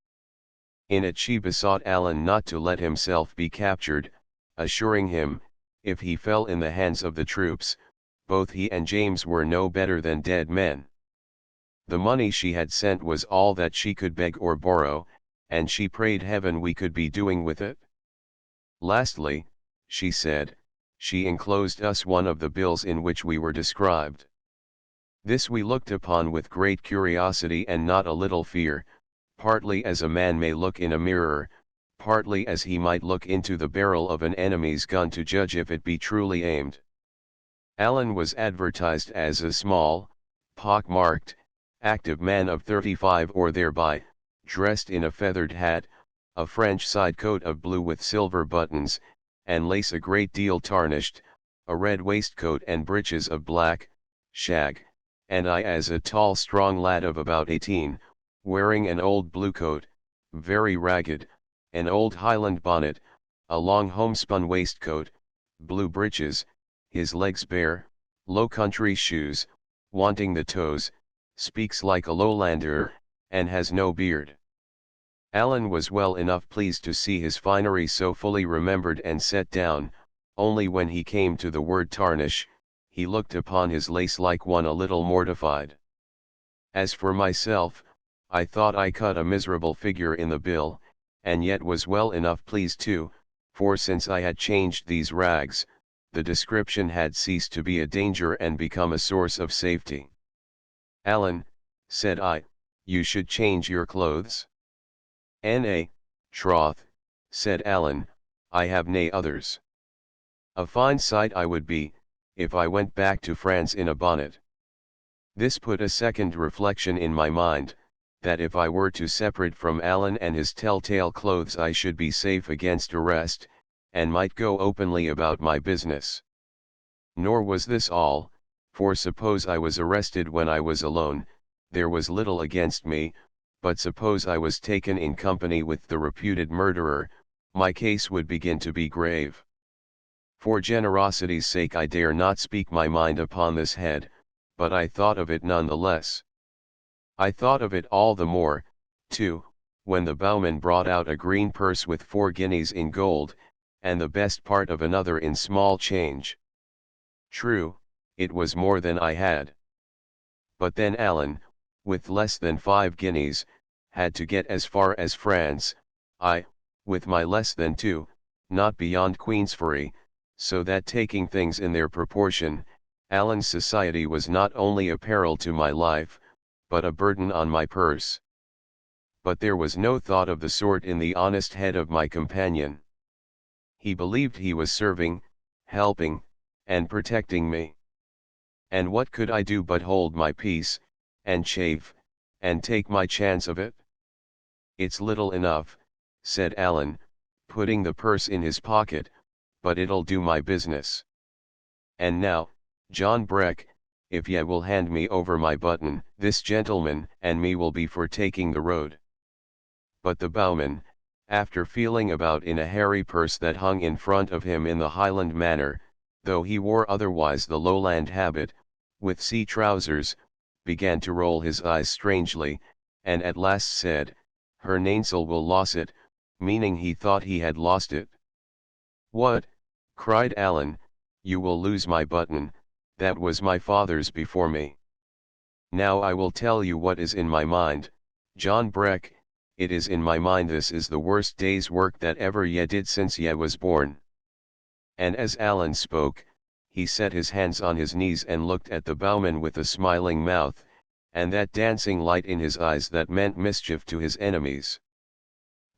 In it she besought Allen not to let himself be captured, assuring him, if he fell in the hands of the troops, both he and James were no better than dead men. The money she had sent was all that she could beg or borrow, and she prayed heaven we could be doing with it. Lastly, she said, she enclosed us one of the bills in which we were described. This we looked upon with great curiosity and not a little fear, partly as a man may look in a mirror, partly as he might look into the barrel of an enemy's gun to judge if it be truly aimed. Allen was advertised as a small, pock-marked, active man of 35 or thereby, dressed in a feathered hat, a French side coat of blue with silver buttons, and lace a great deal tarnished, a red waistcoat and breeches of black shag, and I as a tall strong lad of about 18, wearing an old blue coat, very ragged, an old Highland bonnet, a long homespun waistcoat, blue breeches, his legs bare, low country shoes, wanting the toes, speaks like a lowlander, and has no beard. Alan was well enough pleased to see his finery so fully remembered and set down, only when he came to the word tarnish, he looked upon his lace like one a little mortified. As for myself, I thought I cut a miserable figure in the bill, and yet was well enough pleased too, for since I had changed these rags, the description had ceased to be a danger and become a source of safety. Alan, said I, you should change your clothes. Nay, troth, said Alan, I have nae others. A fine sight I would be, if I went back to France in a bonnet. This put a second reflection in my mind, that if I were to separate from Alan and his telltale clothes I should be safe against arrest, and might go openly about my business. Nor was this all, for suppose I was arrested when I was alone, there was little against me, but suppose I was taken in company with the reputed murderer, my case would begin to be grave. For generosity's sake I dare not speak my mind upon this head, but I thought of it none the less. I thought of it all the more, too, when the bowman brought out a green purse with 4 guineas in gold, and the best part of another in small change. True, it was more than I had. But then Alan, with less than 5 guineas, had to get as far as France, I, with my less than 2, not beyond Queensferry, so that taking things in their proportion, Alan's society was not only a peril to my life, but a burden on my purse. But there was no thought of the sort in the honest head of my companion. He believed he was serving, helping, and protecting me. And what could I do but hold my peace, and chafe, and take my chance of it? It's little enough, said Alan, putting the purse in his pocket, but it'll do my business. And now, John Breck, if ye will hand me over my button, this gentleman and me will be for taking the road. But the bowman, after feeling about in a hairy purse that hung in front of him in the Highland manner, though he wore otherwise the lowland habit, with sea trousers, began to roll his eyes strangely, and at last said, her nainsel will loss it, meaning he thought he had lost it. What, cried Alan, you will lose my button, that was my father's before me. Now I will tell you what is in my mind, John Breck, it is in my mind this is the worst day's work that ever ye did since ye was born. And as Alan spoke, he set his hands on his knees and looked at the bowman with a smiling mouth, and that dancing light in his eyes that meant mischief to his enemies.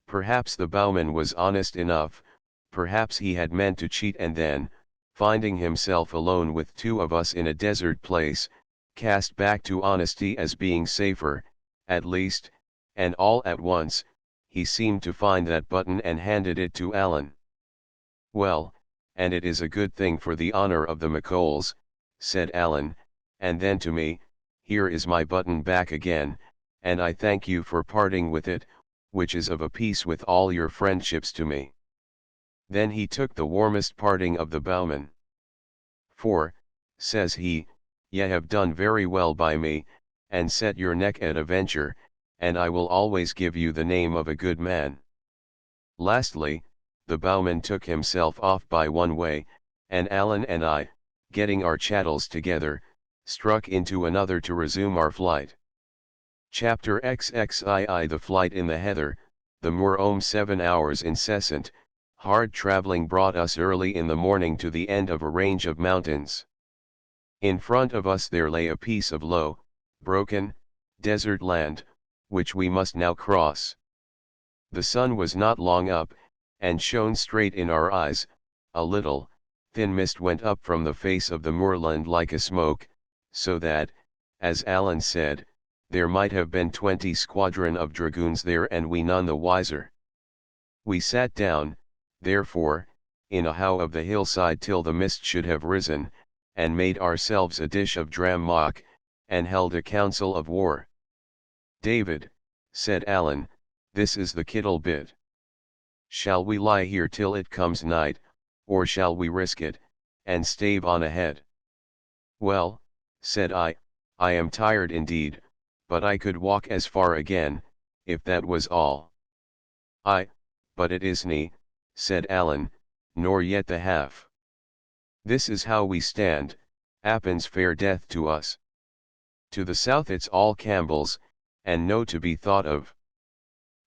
Perhaps the bowman was honest enough, perhaps he had meant to cheat and then, finding himself alone with 2 of us in a desert place, cast back to honesty as being safer, at least, and all at once, he seemed to find that button and handed it to Alan. Well, and it is a good thing for the honor of the McCols, said Alan, and then to me, here is my button back again, and I thank you for parting with it, which is of a piece with all your friendships to me. Then he took the warmest parting of the bowman. For, says he, ye have done very well by me, and set your neck at a venture, and I will always give you the name of a good man. Lastly, the bowman took himself off by one way, and Alan and I, getting our chattels together, struck into another to resume our flight. Chapter XXII The flight in the heather, the moor 7 hours incessant, hard travelling brought us early in the morning to the end of a range of mountains. In front of us there lay a piece of low, broken, desert land, which we must now cross. The sun was not long up, and shone straight in our eyes, a little, thin mist went up from the face of the moorland like a smoke, so that, as Alan said, there might have been 20 squadron of dragoons there and we none the wiser. We sat down, therefore, in a how of the hillside till the mist should have risen, and made ourselves a dish of dram mock, and held a council of war. David, said Allen, this is the kittle bit. Shall we lie here till it comes night, or shall we risk it, and stave on ahead? Well, said I am tired indeed, but I could walk as far again, if that was all. But it isn't, said Allen, nor yet the half. This is how we stand, appens fair death to us. To the south it's all Campbell's, and no to be thought of.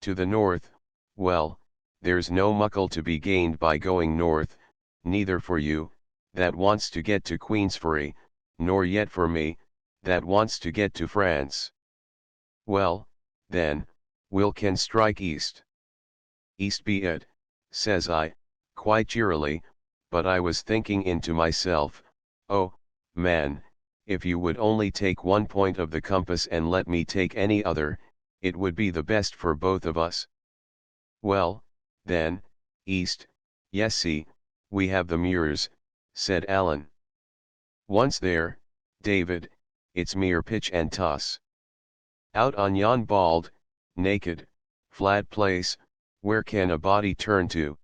To the north, well, there's no muckle to be gained by going north, neither for you, that wants to get to Queensferry, nor yet for me, that wants to get to France. Well, then, we'll can strike east. East be it, says I, quite cheerily, but I was thinking into myself, oh, man, if you would only take one point of the compass and let me take any other, it would be the best for both of us. Well, then, east, yes see, we have the muirs, said Allen. Once there, David, it's mere pitch and toss. Out on yon bald, naked, flat place, where can a body turn to?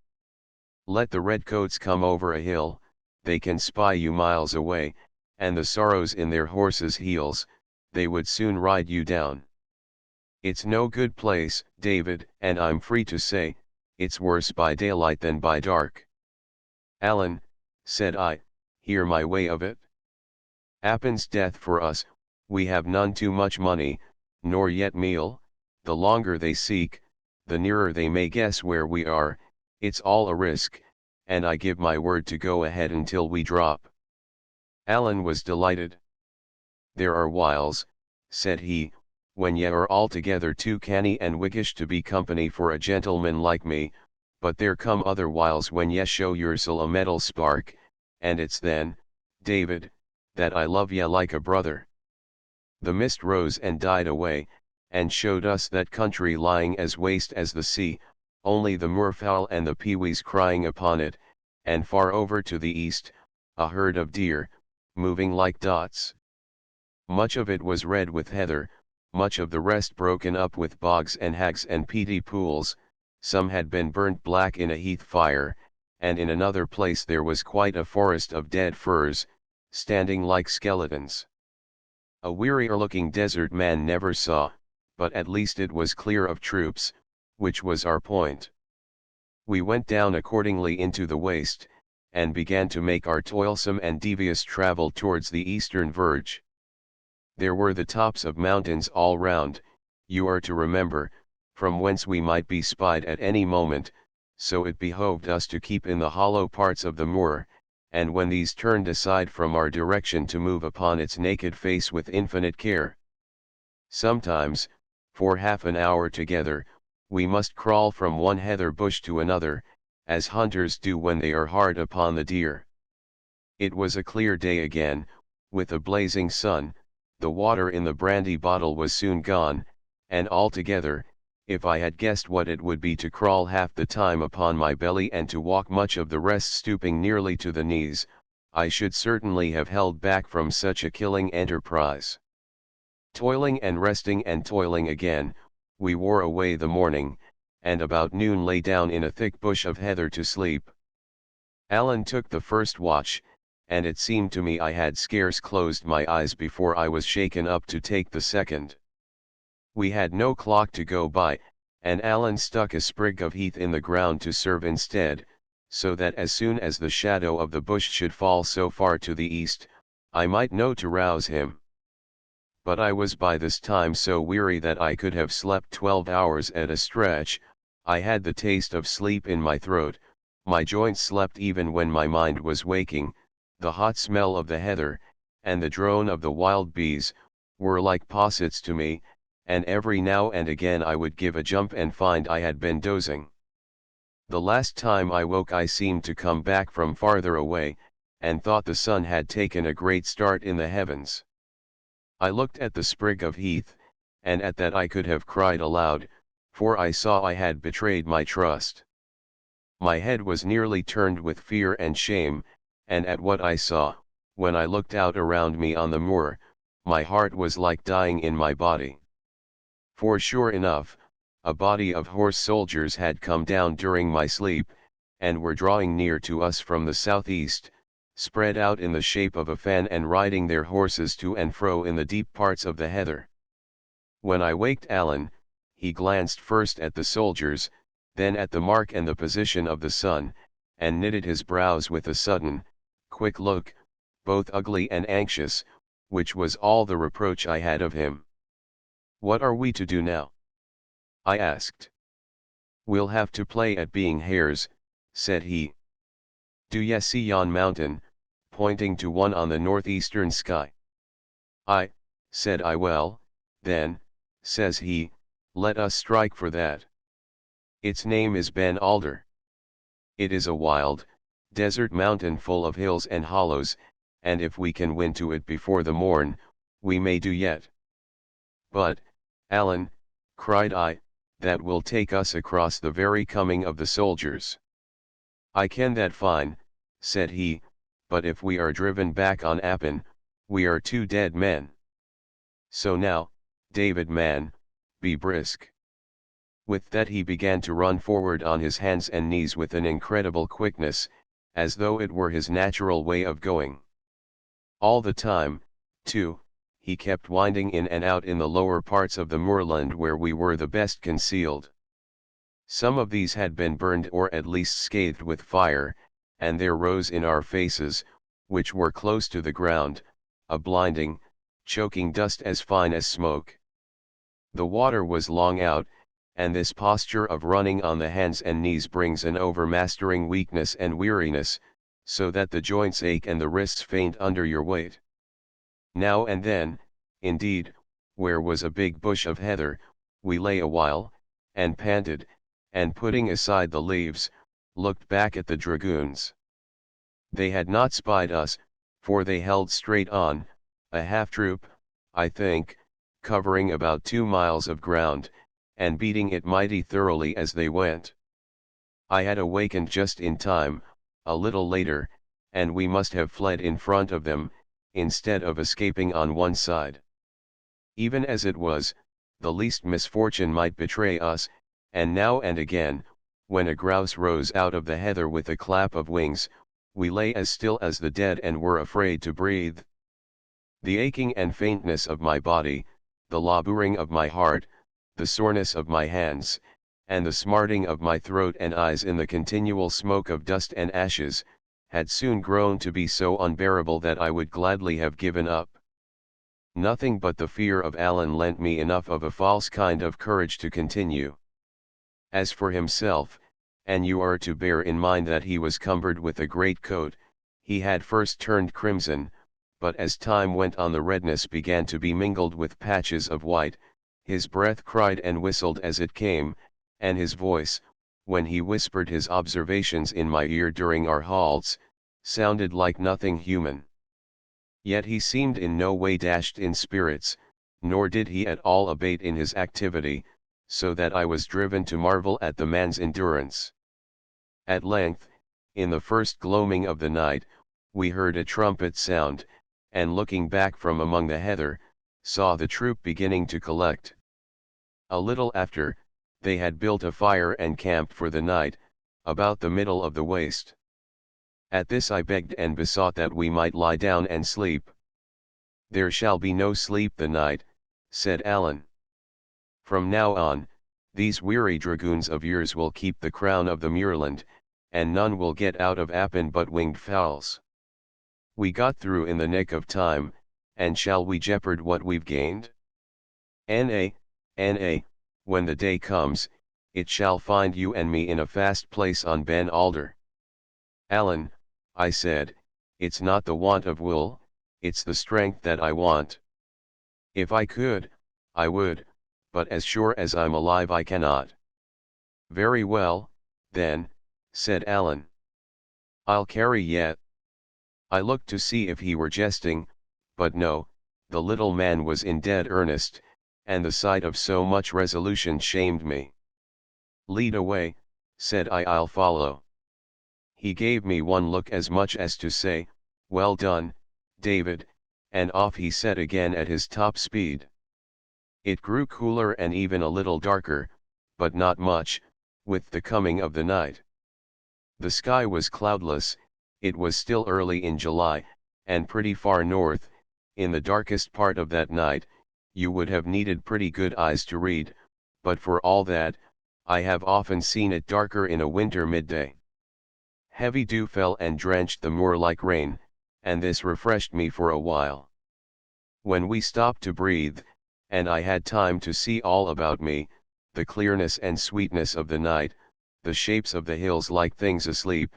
Let the redcoats come over a hill, they can spy you miles away, and the sorrows in their horses' heels, they would soon ride you down. It's no good place, David, and I'm free to say, it's worse by daylight than by dark. Allen, said I, hear my way of it. Appens death for us, we have none too much money, nor yet meal, the longer they seek, the nearer they may guess where we are, it's all a risk, and I give my word to go ahead until we drop. Allen was delighted. There are whiles, said he, when ye are altogether too canny and wiggish to be company for a gentleman like me, but there come other whiles when ye show yoursel a metal spark, and it's then, David, that I love ye like a brother. The mist rose and died away, and showed us that country lying as waste as the sea, only the moorfowl and the peewees crying upon it, and far over to the east, a herd of deer, moving like dots. Much of it was red with heather, much of the rest broken up with bogs and hags and peaty pools, some had been burnt black in a heath fire, and in another place there was quite a forest of dead firs, standing like skeletons. A wearier-looking desert man never saw, but at least it was clear of troops, which was our point. We went down accordingly into the waste, and began to make our toilsome and devious travel towards the eastern verge. There were the tops of mountains all round, you are to remember, from whence we might be spied at any moment, so it behoved us to keep in the hollow parts of the moor, and when these turned aside from our direction to move upon its naked face with infinite care. Sometimes, for half an hour together, we must crawl from one heather bush to another, as hunters do when they are hard upon the deer. It was a clear day again, with a blazing sun, the water in the brandy bottle was soon gone, and altogether, if I had guessed what it would be to crawl half the time upon my belly and to walk much of the rest stooping nearly to the knees, I should certainly have held back from such a killing enterprise. Toiling and resting and toiling again, we wore away the morning, and about noon lay down in a thick bush of heather to sleep. Allen took the first watch, and it seemed to me I had scarce closed my eyes before I was shaken up to take the second. We had no clock to go by, and Allen stuck a sprig of heath in the ground to serve instead, so that as soon as the shadow of the bush should fall so far to the east, I might know to rouse him. But I was by this time so weary that I could have slept 12 hours at a stretch, I had the taste of sleep in my throat, my joints slept even when my mind was waking, the hot smell of the heather, and the drone of the wild bees, were like possets to me, and every now and again I would give a jump and find I had been dozing. The last time I woke I seemed to come back from farther away, and thought the sun had taken a great start in the heavens. I looked at the sprig of heath, and at that I could have cried aloud, for I saw I had betrayed my trust. My head was nearly turned with fear and shame, and at what I saw, when I looked out around me on the moor, my heart was like dying in my body. For sure enough, a body of horse soldiers had come down during my sleep, and were drawing near to us from the southeast, spread out in the shape of a fan and riding their horses to and fro in the deep parts of the heather. When I waked Alan, he glanced first at the soldiers, then at the mark and the position of the sun, and knitted his brows with a sudden, quick look, both ugly and anxious, which was all the reproach I had of him. "What are we to do now?" I asked. "We'll have to play at being hares," said he. "Do ye see yon mountain," pointing to one on the northeastern sky. "Aye," said I. "Well, then," says he, "let us strike for that. Its name is Ben Alder. It is a wild, desert mountain full of hills and hollows, and if we can win to it before the morn, we may do yet." "But, Alan," cried I, "that will take us across the very coming of the soldiers." "I ken that fine," said he, "but if we are driven back on Appin, we are two dead men. So now, David man, be brisk." With that he began to run forward on his hands and knees with an incredible quickness, as though it were his natural way of going. All the time, too, he kept winding in and out in the lower parts of the moorland where we were the best concealed. Some of these had been burned or at least scathed with fire, and there rose in our faces, which were close to the ground, a blinding, choking dust as fine as smoke. The water was long out, and this posture of running on the hands and knees brings an overmastering weakness and weariness, so that the joints ache and the wrists faint under your weight. Now and then, indeed, where was a big bush of heather, we lay a while, and panted, and putting aside the leaves, looked back at the dragoons. They had not spied us, for they held straight on, a half-troop, I think, covering about 2 miles of ground, and beating it mighty thoroughly as they went. I had awakened just in time, a little later, and we must have fled in front of them, instead of escaping on one side. Even as it was, the least misfortune might betray us, and now and again, when a grouse rose out of the heather with a clap of wings, we lay as still as the dead and were afraid to breathe. The aching and faintness of my body, the laboring of my heart, the soreness of my hands, and the smarting of my throat and eyes in the continual smoke of dust and ashes, had soon grown to be so unbearable that I would gladly have given up. Nothing but the fear of Alan lent me enough of a false kind of courage to continue. As for himself, and you are to bear in mind that he was cumbered with a great coat, he had first turned crimson, but as time went on the redness began to be mingled with patches of white. His breath cried and whistled as it came, and his voice, when he whispered his observations in my ear during our halts, sounded like nothing human. Yet he seemed in no way dashed in spirits, nor did he at all abate in his activity, so that I was driven to marvel at the man's endurance. At length, in the first gloaming of the night, we heard a trumpet sound, and looking back from among the heather, saw the troop beginning to collect. A little after, they had built a fire and camped for the night, about the middle of the waste. At this I begged and besought that we might lie down and sleep. "There shall be no sleep the night," said Alan. "From now on, these weary dragoons of yours will keep the crown of the muirland, and none will get out of Appin but winged fowls. We got through in the nick of time, and shall we jeopard what we've gained? N.A., when the day comes, it shall find you and me in a fast place on Ben Alder." "Alan," I said, "it's not the want of wool, it's the strength that I want. If I could, I would, but as sure as I'm alive I cannot." "Very well, then," said Alan. "I'll carry yet." I looked to see if he were jesting, but no, the little man was in dead earnest, and the sight of so much resolution shamed me. "Lead away," said I. "I'll follow." He gave me one look as much as to say, "Well done, David," and off he set again at his top speed. It grew cooler and even a little darker, but not much, with the coming of the night. The sky was cloudless, it was still early in July, and pretty far north. In the darkest part of that night, you would have needed pretty good eyes to read, but for all that, I have often seen it darker in a winter midday. Heavy dew fell and drenched the moor like rain, and this refreshed me for a while. When we stopped to breathe, and I had time to see all about me, the clearness and sweetness of the night, the shapes of the hills like things asleep,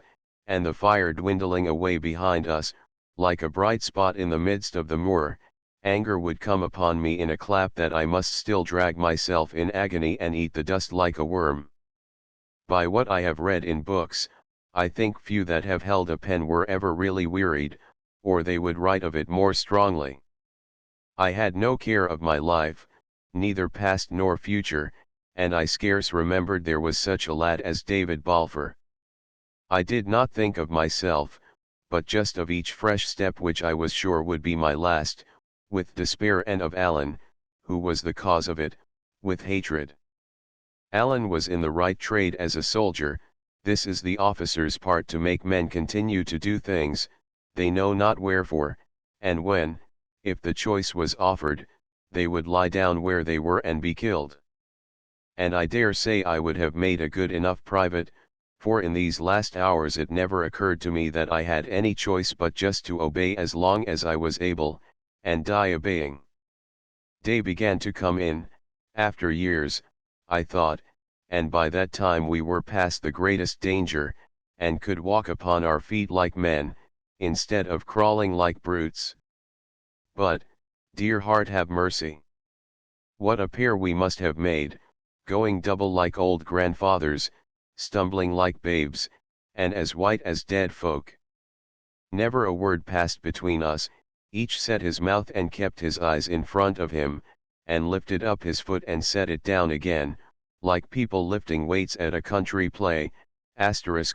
and the fire dwindling away behind us, like a bright spot in the midst of the moor, anger would come upon me in a clap that I must still drag myself in agony and eat the dust like a worm. By what I have read in books, I think few that have held a pen were ever really wearied, or they would write of it more strongly. I had no care of my life, neither past nor future, and I scarce remembered there was such a lad as David Balfour. I did not think of myself, but just of each fresh step which I was sure would be my last, with despair, and of Alan, who was the cause of it, with hatred. Alan was in the right trade as a soldier. This is the officer's part, to make men continue to do things, they know not wherefore, and when, if the choice was offered, they would lie down where they were and be killed. And I dare say I would have made a good enough private, for in these last hours it never occurred to me that I had any choice but just to obey as long as I was able, and die obeying. Day began to come in, after years, I thought, and by that time we were past the greatest danger, and could walk upon our feet like men, instead of crawling like brutes. But, dear heart have mercy! What a pair we must have made, going double like old grandfathers, stumbling like babes, and as white as dead folk. Never a word passed between us, each set his mouth and kept his eyes in front of him, and lifted up his foot and set it down again, like people lifting weights at a country play,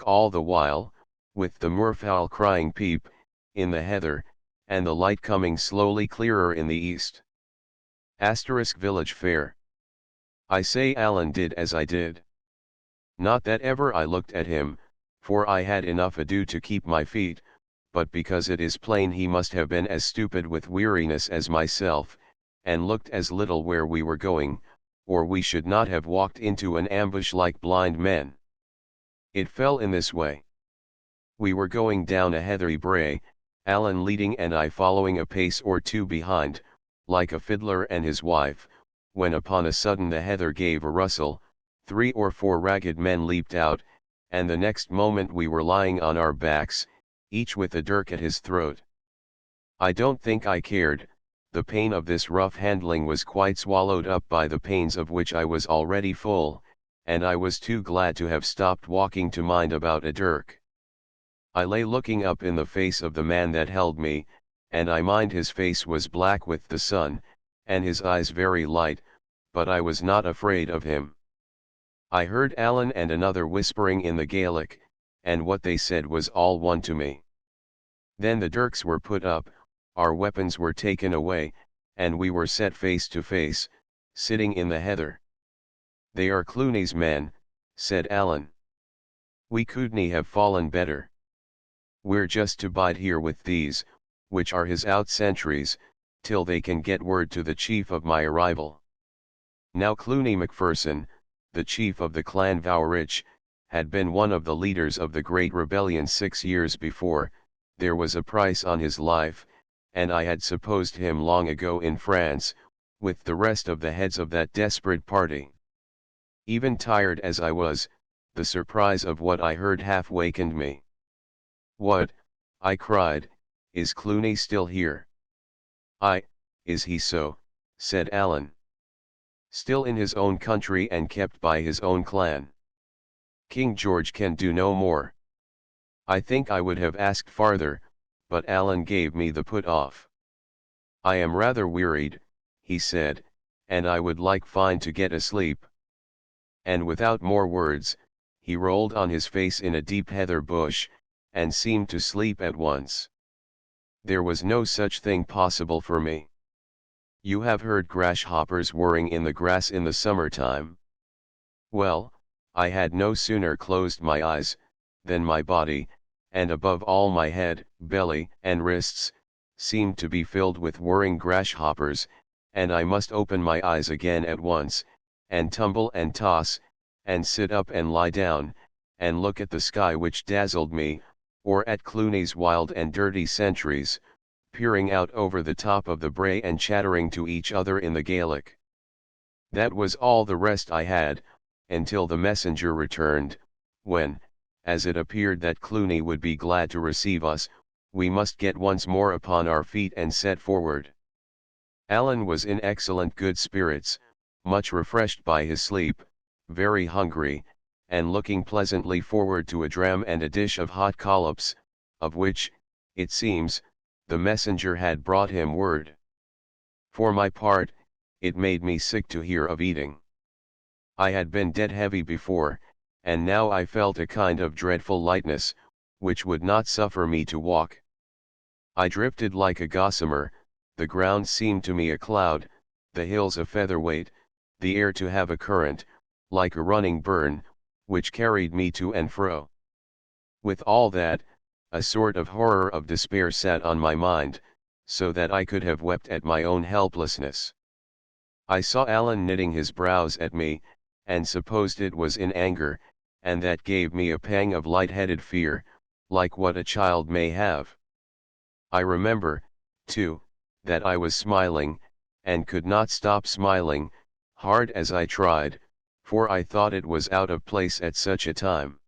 all the while, with the moorfowl crying peep, in the heather, and the light coming slowly clearer in the east. Village fair. I say Alan did as I did. Not that ever I looked at him, for I had enough ado to keep my feet, but because it is plain he must have been as stupid with weariness as myself, and looked as little where we were going, or we should not have walked into an ambush like blind men. It fell in this way. We were going down a heathery brae, Alan leading and I following a pace or two behind, like a fiddler and his wife, when upon a sudden the heather gave a rustle, 3 or 4 ragged men leaped out, and the next moment we were lying on our backs, each with a dirk at his throat. I don't think I cared. The pain of this rough handling was quite swallowed up by the pains of which I was already full, and I was too glad to have stopped walking to mind about a dirk. I lay looking up in the face of the man that held me, and I mind his face was black with the sun, and his eyes very light, but I was not afraid of him. I heard Alan and another whispering in the Gaelic, and what they said was all one to me. Then the dirks were put up, our weapons were taken away, and we were set face to face, sitting in the heather. "They are Clooney's men," said Alan. "We couldn't have fallen better. We're just to bide here with these, which are his out sentries, till they can get word to the chief of my arrival." Now Clooney Macpherson, the chief of the clan Vowrich, had been one of the leaders of the great rebellion 6 years before. There was a price on his life, and I had supposed him long ago in France, with the rest of the heads of that desperate party. Even tired as I was, the surprise of what I heard half wakened me. "What," I cried, "is Clooney still here?" "Aye, is he so," said Alan. "Still in his own country and kept by his own clan. King George can do no more." I think I would have asked farther, but Alan gave me the put off. "I am rather wearied," he said, "and I would like fine to get asleep." And without more words, he rolled on his face in a deep heather bush, and seemed to sleep at once. There was no such thing possible for me. You have heard grasshoppers whirring in the grass in the summertime. Well, I had no sooner closed my eyes, than my body, and above all my head, belly, and wrists, seemed to be filled with whirring grasshoppers, and I must open my eyes again at once, and tumble and toss, and sit up and lie down, and look at the sky which dazzled me, or at Cluny's wild and dirty sentries, peering out over the top of the brae and chattering to each other in the Gaelic. That was all the rest I had, until the messenger returned, when, as it appeared that Cluny would be glad to receive us, we must get once more upon our feet and set forward. Alan was in excellent good spirits, much refreshed by his sleep, very hungry, and looking pleasantly forward to a dram and a dish of hot collops, of which, it seems, the messenger had brought him word. For my part, it made me sick to hear of eating. I had been dead heavy before, and now I felt a kind of dreadful lightness, which would not suffer me to walk. I drifted like a gossamer, the ground seemed to me a cloud, the hills a featherweight, the air to have a current, like a running burn, which carried me to and fro. With all that, a sort of horror of despair sat on my mind, so that I could have wept at my own helplessness. I saw Alan knitting his brows at me, and supposed it was in anger, and that gave me a pang of light-headed fear, like what a child may have. I remember, too, that I was smiling, and could not stop smiling, hard as I tried, for I thought it was out of place at such a time.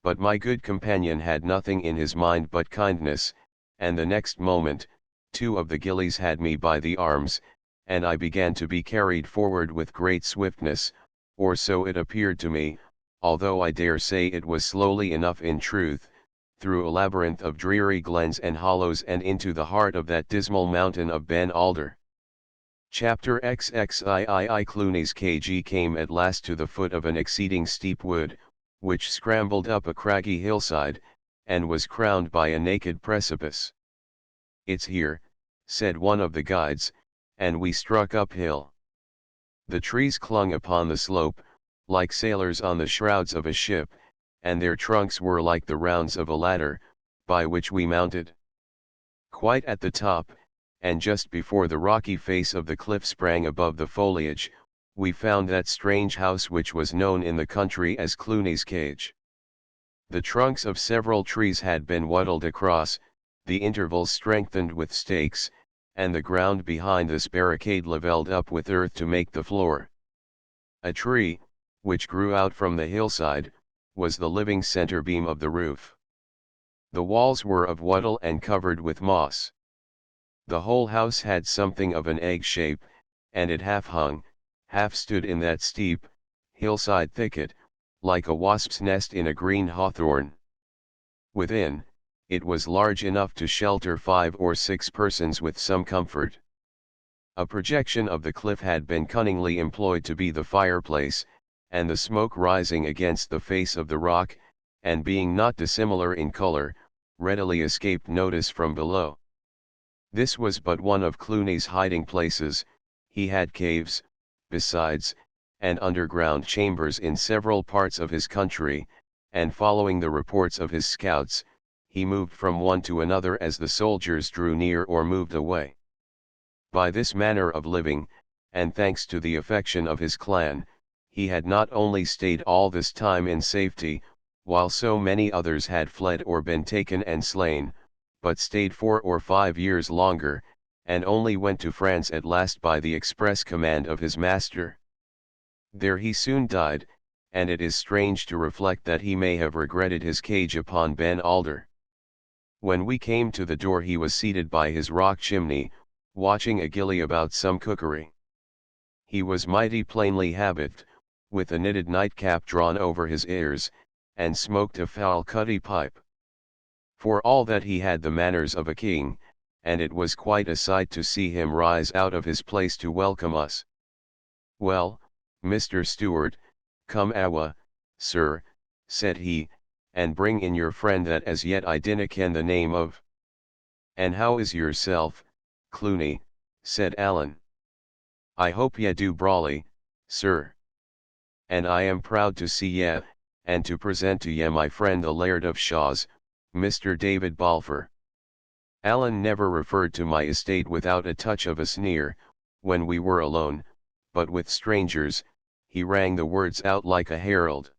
But my good companion had nothing in his mind but kindness, and the next moment, two of the gillies had me by the arms, and I began to be carried forward with great swiftness, or so it appeared to me, although I dare say it was slowly enough in truth, through a labyrinth of dreary glens and hollows and into the heart of that dismal mountain of Ben Alder. Chapter XXII Cluny's KG came at last to the foot of an exceeding steep wood, which scrambled up a craggy hillside, and was crowned by a naked precipice. "It's here," said one of the guides, and we struck uphill. The trees clung upon the slope, like sailors on the shrouds of a ship, and their trunks were like the rounds of a ladder, by which we mounted. Quite at the top, and just before the rocky face of the cliff sprang above the foliage, we found that strange house which was known in the country as Cluny's Cage. The trunks of several trees had been wattled across, the intervals strengthened with stakes, and the ground behind this barricade levelled up with earth to make the floor. A tree, which grew out from the hillside, was the living center beam of the roof. The walls were of wattle and covered with moss. The whole house had something of an egg shape, and it half hung, half stood in that steep, hillside thicket, like a wasp's nest in a green hawthorn. Within, it was large enough to shelter 5 or 6 persons with some comfort. A projection of the cliff had been cunningly employed to be the fireplace, and the smoke rising against the face of the rock, and being not dissimilar in color, readily escaped notice from below. This was but one of Cluny's hiding places. He had caves, besides, and underground chambers in several parts of his country, and following the reports of his scouts, he moved from one to another as the soldiers drew near or moved away. By this manner of living, and thanks to the affection of his clan, he had not only stayed all this time in safety, while so many others had fled or been taken and slain, but stayed 4 or 5 years longer, and only went to France at last by the express command of his master. There he soon died, and it is strange to reflect that he may have regretted his cage upon Ben Alder. When we came to the door he was seated by his rock chimney, watching a gillie about some cookery. He was mighty plainly habited, with a knitted nightcap drawn over his ears, and smoked a foul cutty pipe. For all that he had the manners of a king, and it was quite a sight to see him rise out of his place to welcome us. "Well, Mr. Stewart, come awa, sir," said he, and bring in your friend that as yet I dinna ken the name of. And how is yourself, Clooney, said Alan. I hope ye do brawly, sir. And I am proud to see ye, and to present to ye my friend the Laird of Shaws, Mr. David Balfour. Alan never referred to my estate without a touch of a sneer, when we were alone, but with strangers, he rang the words out like a herald.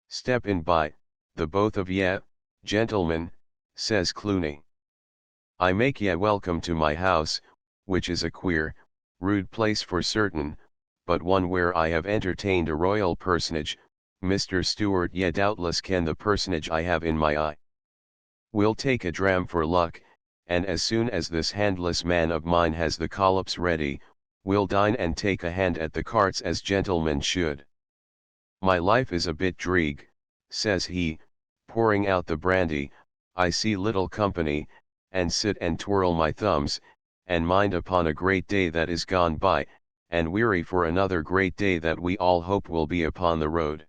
Step in by, the both of ye, gentlemen, says Clooney. I make ye welcome to my house, which is a queer, rude place for certain, but one where I have entertained a royal personage. Mr. Stewart, ye doubtless ken the personage I have in my eye. We'll take a dram for luck, and as soon as this handless man of mine has the collops ready, we'll dine and take a hand at the carts as gentlemen should. My life is a bit dreeg, says he, pouring out the brandy. I see little company, and sit and twirl my thumbs, and mind upon a great day that is gone by, and weary for another great day that we all hope will be upon the road.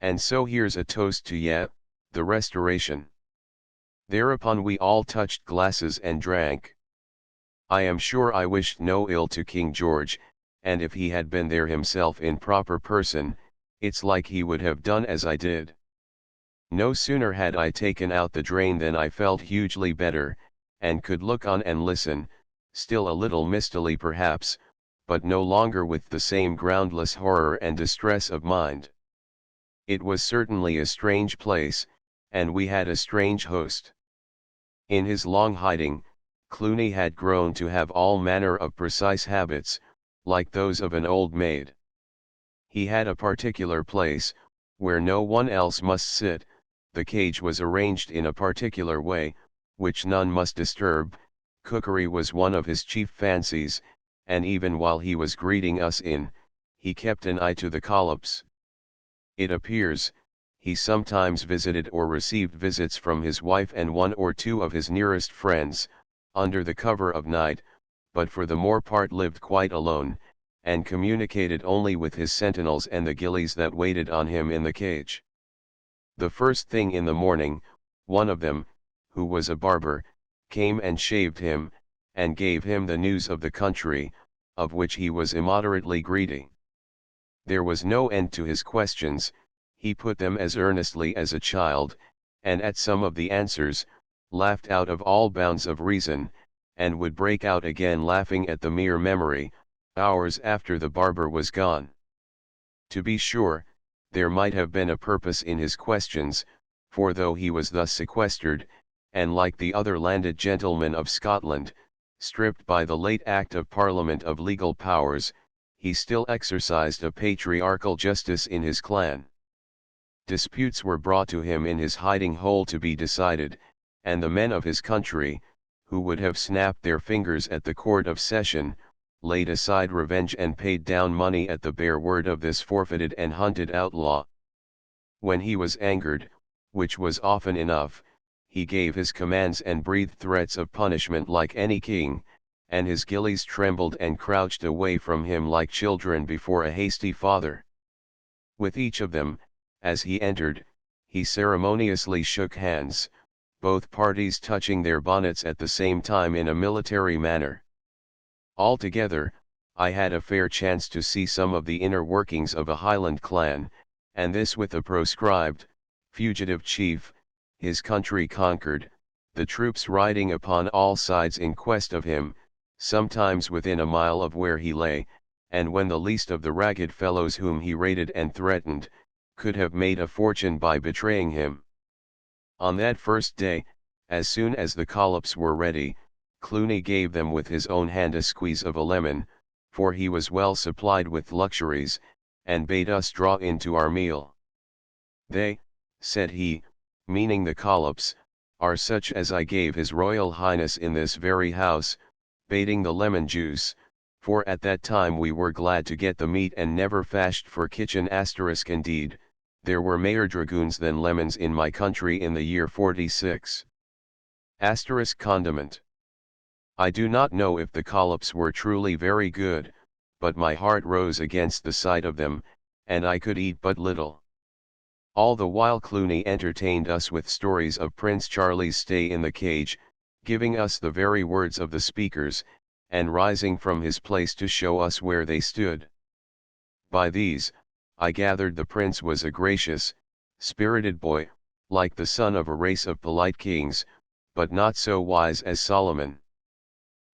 And so here's a toast to ye, the Restoration. Thereupon we all touched glasses and drank. I am sure I wished no ill to King George, and if he had been there himself in proper person, it's like he would have done as I did. No sooner had I taken out the drain than I felt hugely better, and could look on and listen, still a little mistily perhaps, but no longer with the same groundless horror and distress of mind. It was certainly a strange place, and we had a strange host. In his long hiding, Clooney had grown to have all manner of precise habits, like those of an old maid. He had a particular place, where no one else must sit. The cage was arranged in a particular way, which none must disturb. Cookery was one of his chief fancies, and even while he was greeting us in, he kept an eye to the collops. It appears, he sometimes visited or received visits from his wife and one or two of his nearest friends, under the cover of night, but for the more part lived quite alone, and communicated only with his sentinels and the gillies that waited on him in the cage. The first thing in the morning, one of them, who was a barber, came and shaved him, and gave him the news of the country, of which he was immoderately greedy. There was no end to his questions, he put them as earnestly as a child, and at some of the answers, laughed out of all bounds of reason, and would break out again laughing at the mere memory, hours after the barber was gone. To be sure, there might have been a purpose in his questions, for though he was thus sequestered, and like the other landed gentlemen of Scotland, stripped by the late Act of Parliament of legal powers, he still exercised a patriarchal justice in his clan. Disputes were brought to him in his hiding hole to be decided, and the men of his country, who would have snapped their fingers at the Court of Session, laid aside revenge and paid down money at the bare word of this forfeited and hunted outlaw. When he was angered, which was often enough, he gave his commands and breathed threats of punishment like any king, and his gillies trembled and crouched away from him like children before a hasty father. With each of them, as he entered, he ceremoniously shook hands, both parties touching their bonnets at the same time in a military manner. Altogether, I had a fair chance to see some of the inner workings of a Highland clan, and this with a proscribed, fugitive chief, his country conquered, the troops riding upon all sides in quest of him, sometimes within a mile of where he lay, and when the least of the ragged fellows whom he raided and threatened, could have made a fortune by betraying him. On that first day, as soon as the collops were ready, Clooney gave them with his own hand a squeeze of a lemon, for he was well supplied with luxuries, and bade us draw in to our meal. They, said he, meaning the collops, are such as I gave his Royal Highness in this very house, bating the lemon juice, for at that time we were glad to get the meat and never fashed for kitchen. Indeed, there were mayor dragoons than lemons in my country in the year 46. Condiment. I do not know if the collops were truly very good, but my heart rose against the sight of them, and I could eat but little. All the while Clooney entertained us with stories of Prince Charlie's stay in the cage, giving us the very words of the speakers, and rising from his place to show us where they stood. By these, I gathered the prince was a gracious, spirited boy, like the son of a race of polite kings, but not so wise as Solomon.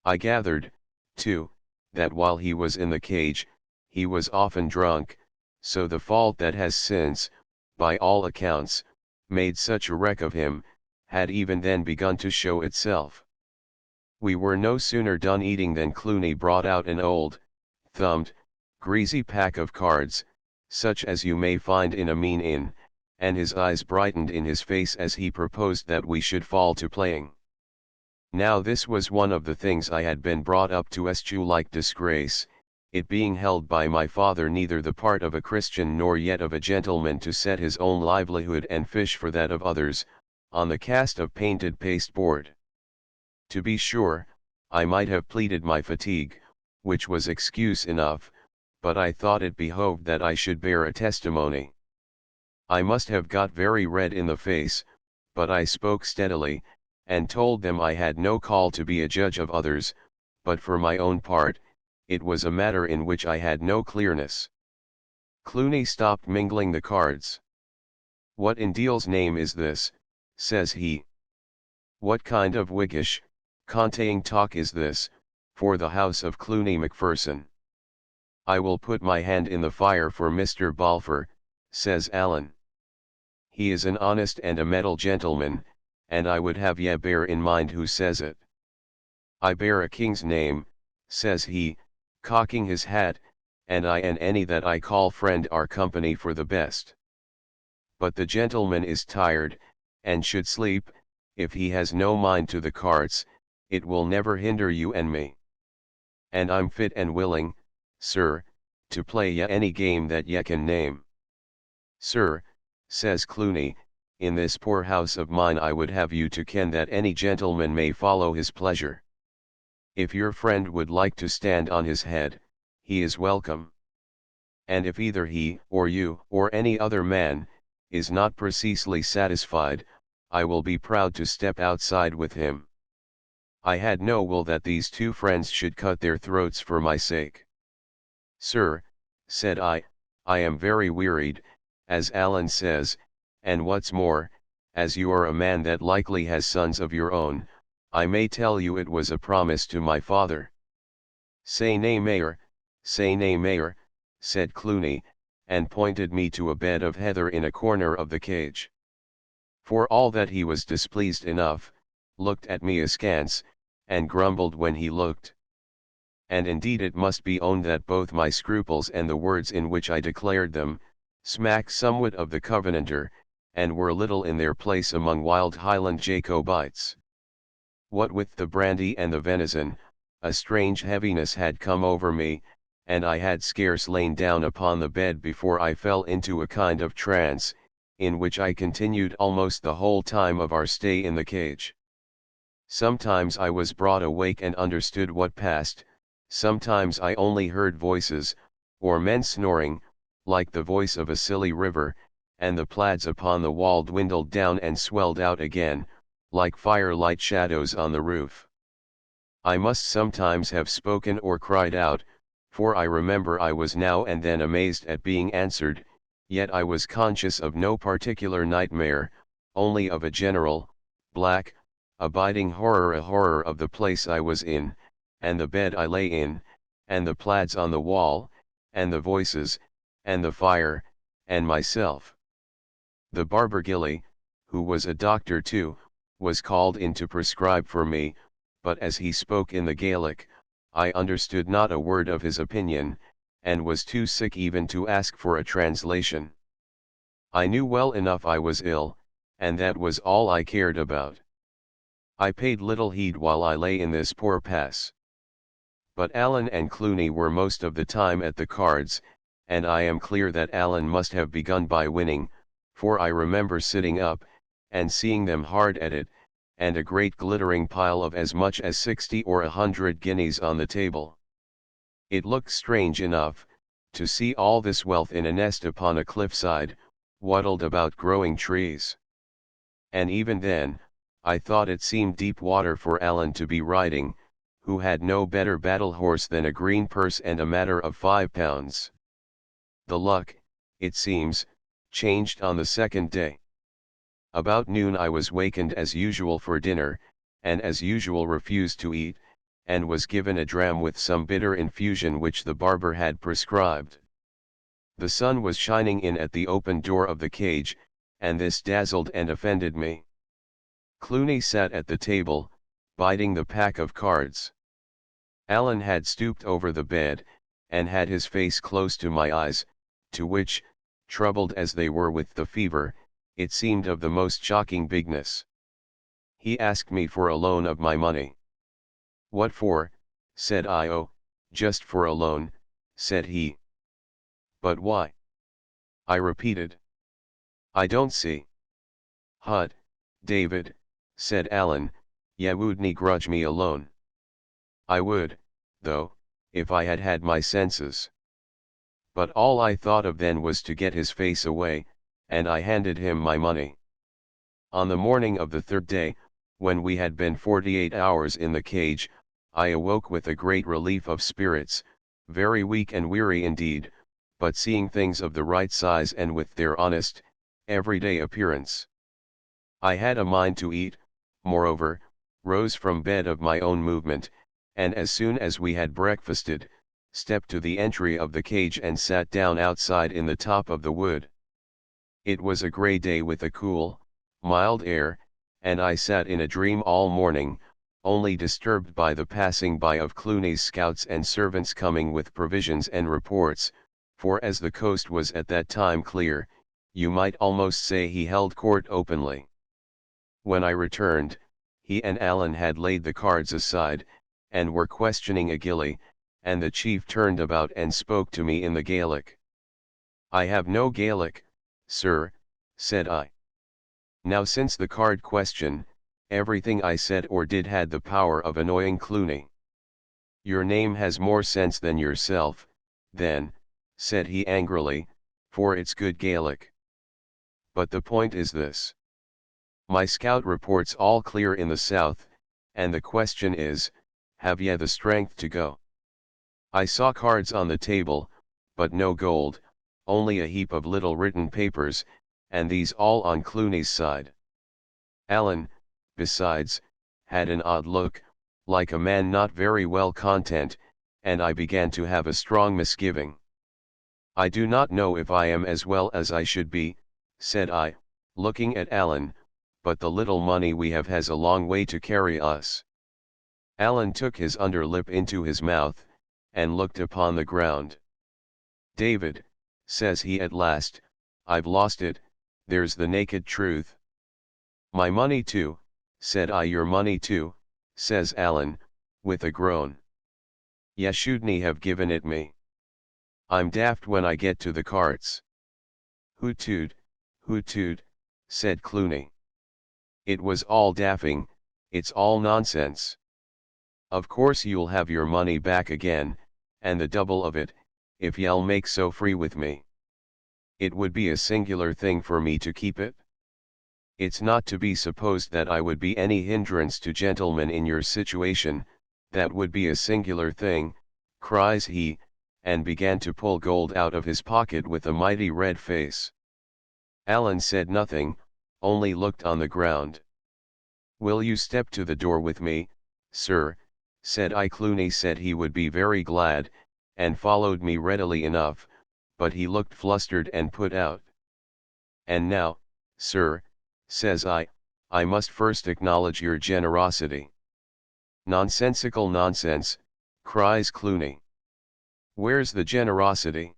I gathered, too, that while he was in the cage, he was often drunk, so the fault that has since, by all accounts, made such a wreck of him, had even then begun to show itself. We were no sooner done eating than Clooney brought out an old, thumbed, greasy pack of cards, such as you may find in a mean inn, and his eyes brightened in his face as he proposed that we should fall to playing. Now this was one of the things I had been brought up to eschew like disgrace, it being held by my father neither the part of a Christian nor yet of a gentleman to set his own livelihood and fish for that of others, on the cast of painted pasteboard. To be sure, I might have pleaded my fatigue, which was excuse enough, but I thought it behoved that I should bear a testimony. I must have got very red in the face, but I spoke steadily, and told them I had no call to be a judge of others, but for my own part, it was a matter in which I had no clearness. Clooney stopped mingling the cards. "What in Deal's name is this?" says he. "What kind of Whiggish, containg talk is this, for the house of Clooney Macpherson?" "I will put my hand in the fire for Mr. Balfour," says Allen. "He is an honest and a metal gentleman, and I would have ye bear in mind who says it." "I bear a king's name," says he, cocking his hat, "and I and any that I call friend are company for the best. But the gentleman is tired, and should sleep, if he has no mind to the cards, it will never hinder you and me. And I'm fit and willing, sir, to play ye any game that ye can name." "Sir," says Clooney, "in this poor house of mine I would have you to ken that any gentleman may follow his pleasure. If your friend would like to stand on his head, he is welcome. And if either he, or you, or any other man, is not precisely satisfied, I will be proud to step outside with him. I had no will that these two friends should cut their throats for my sake." "Sir," said I am very wearied, as Allen says, and what's more, as you are a man that likely has sons of your own, I may tell you it was a promise to my father." Say nay, mayor," said Clooney, and pointed me to a bed of heather in a corner of the cage. For all that he was displeased enough, looked at me askance, and grumbled when he looked. And indeed it must be owned that both my scruples and the words in which I declared them, smack somewhat of the Covenanter, and were little in their place among wild Highland Jacobites. What with the brandy and the venison, a strange heaviness had come over me, and I had scarce lain down upon the bed before I fell into a kind of trance, in which I continued almost the whole time of our stay in the cage. Sometimes I was brought awake and understood what passed, sometimes I only heard voices, or men snoring, like the voice of a silly river, and the plaids upon the wall dwindled down and swelled out again, like firelight shadows on the roof. I must sometimes have spoken or cried out, for I remember I was now and then amazed at being answered, yet I was conscious of no particular nightmare, only of a general, black, abiding horror, a horror of the place I was in, and the bed I lay in, and the plaids on the wall, and the voices, and the fire, and myself. The barber Gilly, who was a doctor too, was called in to prescribe for me, but as he spoke in the Gaelic, I understood not a word of his opinion, and was too sick even to ask for a translation. I knew well enough I was ill, and that was all I cared about. I paid little heed while I lay in this poor pass. But Allen and Clooney were most of the time at the cards, and I am clear that Allen must have begun by winning, for I remember sitting up, and seeing them hard at it, and a great glittering pile of as much as 60 or 100 guineas on the table. It looked strange enough, to see all this wealth in a nest upon a cliffside, waddled about growing trees. And even then, I thought it seemed deep water for Alan to be riding, who had no better battle horse than a green purse and a matter of £5. The luck, it seems, changed on the second day. About noon I was wakened as usual for dinner, and as usual refused to eat, and was given a dram with some bitter infusion which the barber had prescribed. The sun was shining in at the open door of the cage, and this dazzled and offended me. Clooney sat at the table, biting the pack of cards. Alan had stooped over the bed, and had his face close to my eyes, to which, troubled as they were with the fever, it seemed of the most shocking bigness. He asked me for a loan of my money. "What for?" said I. "Oh, just for a loan," said he. "But why?" I repeated. "I don't see." "Hut, David," said Alan, "ya wouldn't grudge me a loan." "I would, though, if I had had my senses." But all I thought of then was to get his face away, and I handed him my money. On the morning of the third day, when we had been 48 hours in the cage, I awoke with a great relief of spirits, very weak and weary indeed, but seeing things of the right size and with their honest, everyday appearance. I had a mind to eat, moreover, rose from bed of my own movement, and as soon as we had breakfasted, stepped to the entry of the cage and sat down outside in the top of the wood. It was a grey day with a cool, mild air, and I sat in a dream all morning, only disturbed by the passing by of Clooney's scouts and servants coming with provisions and reports, for as the coast was at that time clear, you might almost say he held court openly. When I returned, he and Alan had laid the cards aside, and were questioning a gillie, and the chief turned about and spoke to me in the Gaelic. "I have no Gaelic, sir," said I. Now since the card question, everything I said or did had the power of annoying Clooney. "Your name has more sense than yourself, then," said he angrily, "for it's good Gaelic. But the point is this. My scout reports all clear in the south, and the question is, have ye the strength to go?" I saw cards on the table, but no gold, only a heap of little written papers, and these all on Clooney's side. Alan, besides, had an odd look, like a man not very well content, and I began to have a strong misgiving. "I do not know if I am as well as I should be," said I, looking at Alan, "but the little money we have has a long way to carry us." Alan took his under lip into his mouth, and looked upon the ground. "David," says he at last, "I've lost it, there's the naked truth." "My money too," said I. "Your money too," says Alan, with a groan. "Ye shouldn't have given it me. I'm daft when I get to the carts." Hoot toot," said Clooney. "It was all daffing, it's all nonsense. Of course you'll have your money back again, and the double of it, if ye'll make so free with me. It would be a singular thing for me to keep it. It's not to be supposed that I would be any hindrance to gentlemen in your situation, that would be a singular thing," cries he, and began to pull gold out of his pocket with a mighty red face. Alan said nothing, only looked on the ground. "Will you step to the door with me, sir?" said I. Clooney said he would be very glad, and followed me readily enough, but he looked flustered and put out. "And now, sir," says I must first acknowledge your generosity." "Nonsensical nonsense," cries Clooney. "Where's the generosity?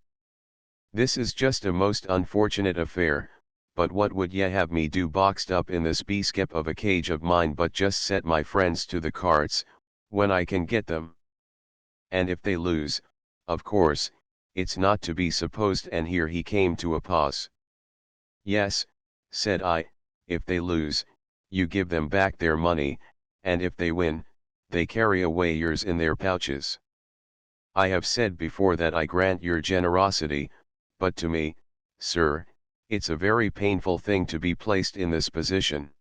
This is just a most unfortunate affair, but what would ye have me do boxed up in this beeskep of a cage of mine but just set my friends to the carts, when I can get them? And if they lose, of course, it's not to be supposed," and here he came to a pause. "Yes," said I, "if they lose, you give them back their money, and if they win, they carry away yours in their pouches. I have said before that I grant your generosity, but to me, sir, It's a very painful thing to be placed in this position.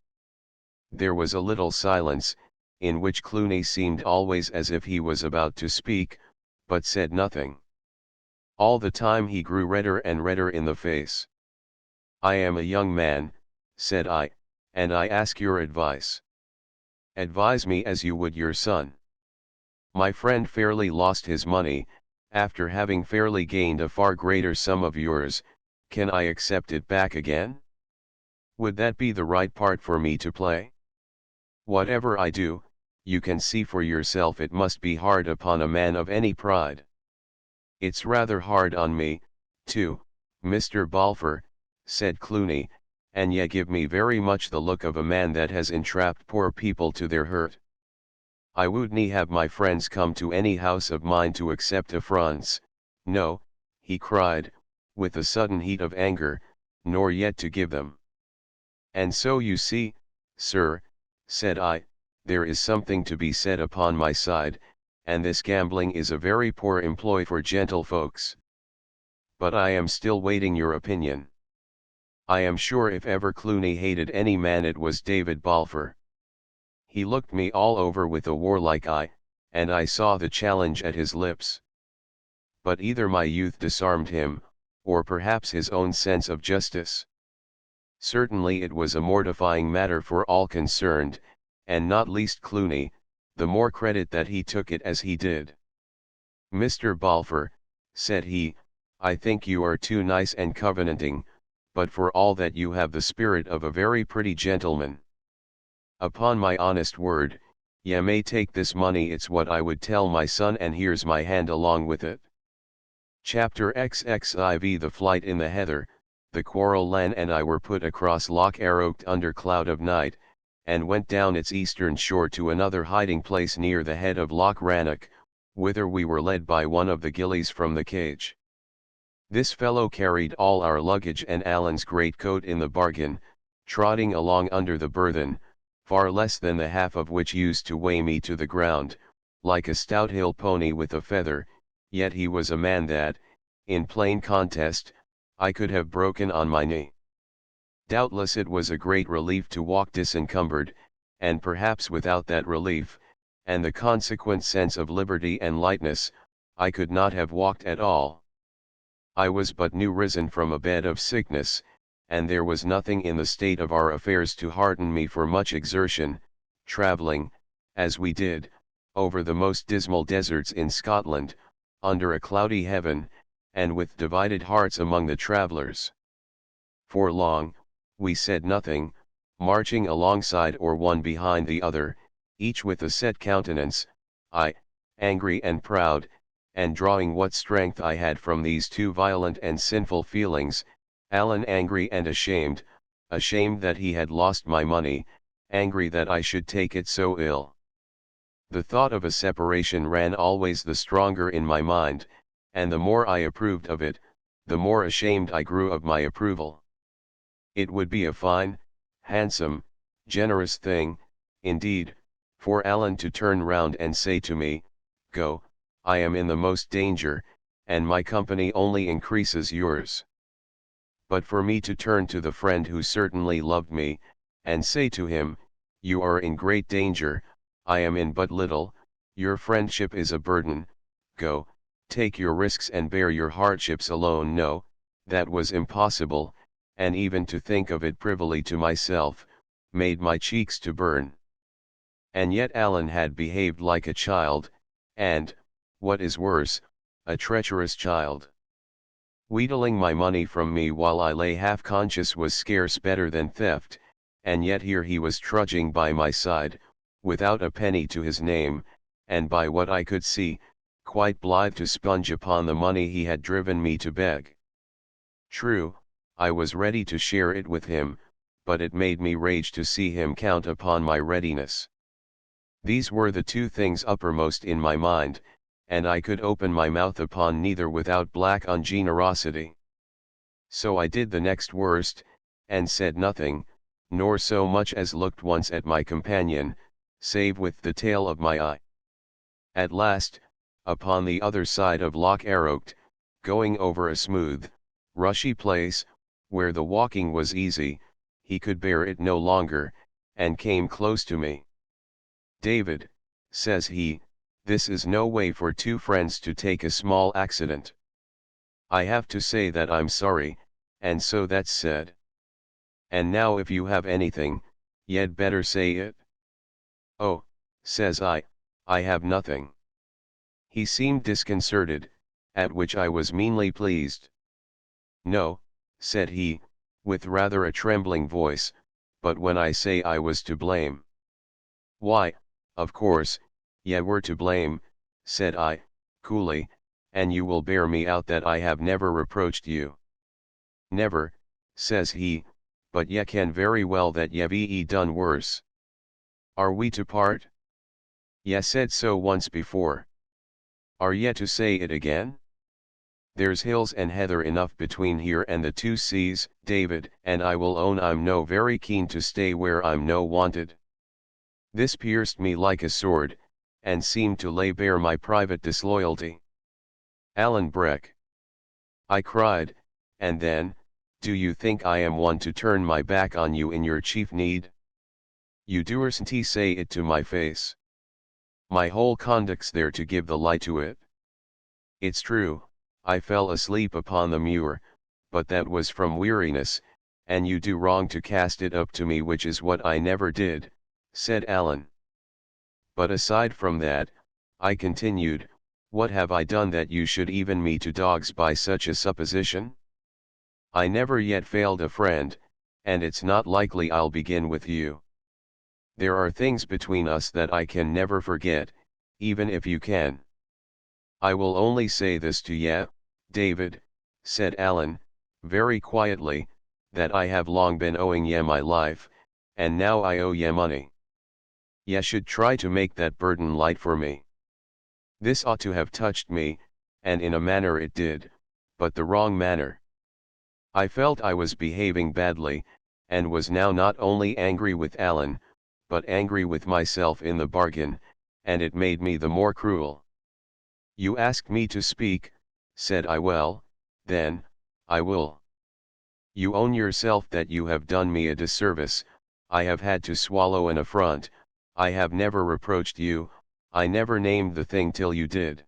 There was a little silence, in which Clooney seemed always as if he was about to speak, but said nothing. All the time he grew redder and redder in the face. "I am a young man," said I, "and I ask your advice. Advise me as you would your son. My friend fairly lost his money, after having fairly gained a far greater sum of yours. Can I accept it back again? Would that be the right part for me to play? Whatever I do, you can see for yourself it must be hard upon a man of any pride. It's rather hard on me, too, Mr. Balfour," said Clooney, "and ye give me very much the look of a man that has entrapped poor people to their hurt. I wouldn't have my friends come to any house of mine to accept affronts, no," he cried, with a sudden heat of anger, "nor yet to give them. And so you see, sir," said I, "there is something to be said upon my side, and this gambling is a very poor employ for gentlefolks. But I am still waiting your opinion. I am sure if ever Clooney hated any man it was David Balfour." He looked me all over with a warlike eye, and I saw the challenge at his lips. But either my youth disarmed him, or perhaps his own sense of justice. Certainly it was a mortifying matter for all concerned, and not least Clooney, the more credit that he took it as he did. "Mr. Balfour," said he, "I think you are too nice and covenanting, but for all that you have the spirit of a very pretty gentleman. Upon my honest word, ye may take this money, it's what I would tell my son, and here's my hand along with it." Chapter XXIV. The flight in the heather. The Quarrel Lan and I were put across Loch Arrocht under cloud of night, and went down its eastern shore to another hiding place near the head of Loch Rannoch, whither we were led by one of the gillies from the cage. This fellow carried all our luggage and Alan's greatcoat in the bargain, trotting along under the burthen, far less than the half of which used to weigh me to the ground, like a stout hill pony with a feather, yet he was a man that, in plain contest, I could have broken on my knee. Doubtless it was a great relief to walk disencumbered, and perhaps without that relief, and the consequent sense of liberty and lightness, I could not have walked at all. I was but new risen from a bed of sickness, and there was nothing in the state of our affairs to hearten me for much exertion, travelling, as we did, over the most dismal deserts in Scotland, under a cloudy heaven, and with divided hearts among the travellers. For long, we said nothing, marching alongside or one behind the other, each with a set countenance, I, angry and proud, and drawing what strength I had from these two violent and sinful feelings, Alan angry and ashamed that he had lost my money, angry that I should take it so ill. The thought of a separation ran always the stronger in my mind, and the more I approved of it, the more ashamed I grew of my approval. It would be a fine, handsome, generous thing, indeed, for Alan to turn round and say to me, "Go, I am in the most danger, and my company only increases yours." But for me to turn to the friend who certainly loved me, and say to him, "You are in great danger, I am in but little, your friendship is a burden, go, take your risks and bear your hardships alone," no, that was impossible, and even to think of it privily to myself, made my cheeks to burn. And yet Alan had behaved like a child, and, what is worse, a treacherous child. Wheedling my money from me while I lay half conscious was scarce better than theft, and yet here he was trudging by my side, without a penny to his name, and by what I could see, quite blithe to sponge upon the money he had driven me to beg. True, I was ready to share it with him, but it made me rage to see him count upon my readiness. These were the two things uppermost in my mind, and I could open my mouth upon neither without black ungenerosity. So I did the next worst, and said nothing, nor so much as looked once at my companion, save with the tail of my eye. At last, upon the other side of Loch Arrocht, going over a smooth, rushy place, where the walking was easy, he could bear it no longer, and came close to me. "David," says he, "this is no way for two friends to take a small accident. I have to say that I'm sorry, and so that's said. And now if you have anything, you'd better say it." "Oh," says I have nothing." He seemed disconcerted, at which I was meanly pleased. "No," said he, with rather a trembling voice, "but when I say I was to blame—" "Why, of course, ye were to blame," said I, coolly, "and you will bear me out that I have never reproached you." "Never," says he, "but ye can very well that ye've done worse. Are we to part? Ye said so once before. Are ye to say it again? There's hills and heather enough between here and the two seas, David, and I will own I'm no very keen to stay where I'm no wanted." This pierced me like a sword, and seemed to lay bare my private disloyalty. "Alan Breck," I cried, and then, "do you think I am one to turn my back on you in your chief need? You dursn't say it to my face. My whole conduct's there to give the lie to it. It's true, I fell asleep upon the muir, but that was from weariness, and you do wrong to cast it up to me, which is what I never did," said Alan. "But aside from that," I continued, "what have I done that you should even me to dogs by such a supposition? I never yet failed a friend, and it's not likely I'll begin with you. There are things between us that I can never forget, even if you can. I will only say this to ye, David," said Alan, very quietly, "that I have long been owing ye my life, and now I owe ye money. Ye should try to make that burden light for me." This ought to have touched me, and in a manner it did, but the wrong manner. I felt I was behaving badly, and was now not only angry with Alan, but angry with myself in the bargain, and it made me the more cruel. "You ask me to speak," said I. "Well, then, I will. You own yourself that you have done me a disservice. I have had to swallow an affront. I have never reproached you, I never named the thing till you did.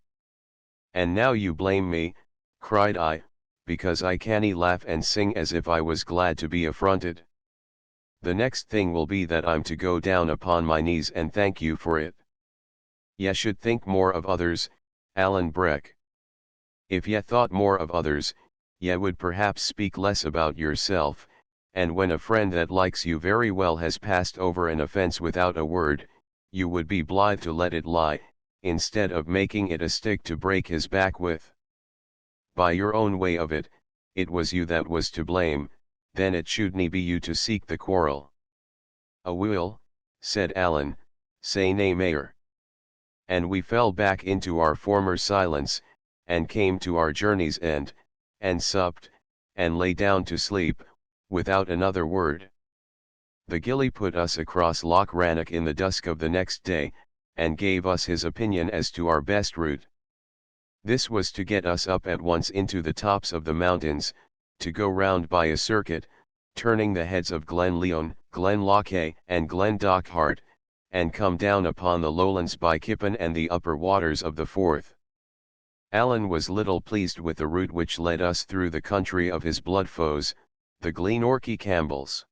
And now you blame me," cried I, "because I canny laugh and sing as if I was glad to be affronted. The next thing will be that I'm to go down upon my knees and thank you for it. Ye should think more of others, Alan Breck. If ye thought more of others, ye would perhaps speak less about yourself, and when a friend that likes you very well has passed over an offence without a word, you would be blithe to let it lie, instead of making it a stick to break his back with. By your own way of it, it was you that was to blame, then it shouldn't be you to seek the quarrel." "Aweel," said Alan, "say nae mair." And we fell back into our former silence, and came to our journey's end, and supped, and lay down to sleep, without another word. The gillie put us across Loch Rannoch in the dusk of the next day, and gave us his opinion as to our best route. This was to get us up at once into the tops of the mountains, to go round by a circuit, turning the heads of Glen Leon, Glen Lochay, and Glen Dockhart, and come down upon the lowlands by Kippen and the upper waters of the Forth. Alan was little pleased with the route which led us through the country of his blood foes, the Glenorchy Campbells.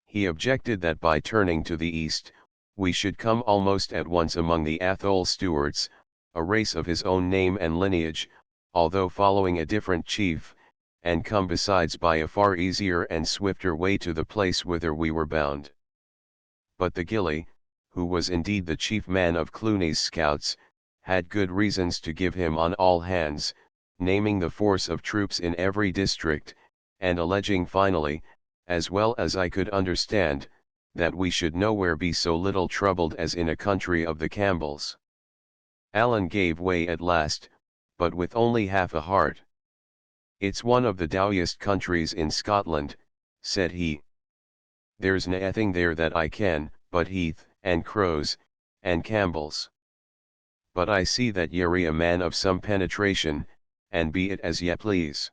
He objected that by turning to the east, we should come almost at once among the Athole Stewarts, a race of his own name and lineage, although following a different chief, and come besides by a far easier and swifter way to the place whither we were bound. But the gillie, who was indeed the chief man of Cluny's scouts, had good reasons to give him on all hands, naming the force of troops in every district, and alleging finally, as well as I could understand, that we should nowhere be so little troubled as in a country of the Campbells. Alan gave way at last, but with only half a heart. "It's one of the dowiest countries in Scotland," said he. "There's naething there that I ken, but heath, and crows, and Campbells. But I see that ye're a man of some penetration, and be it as ye please.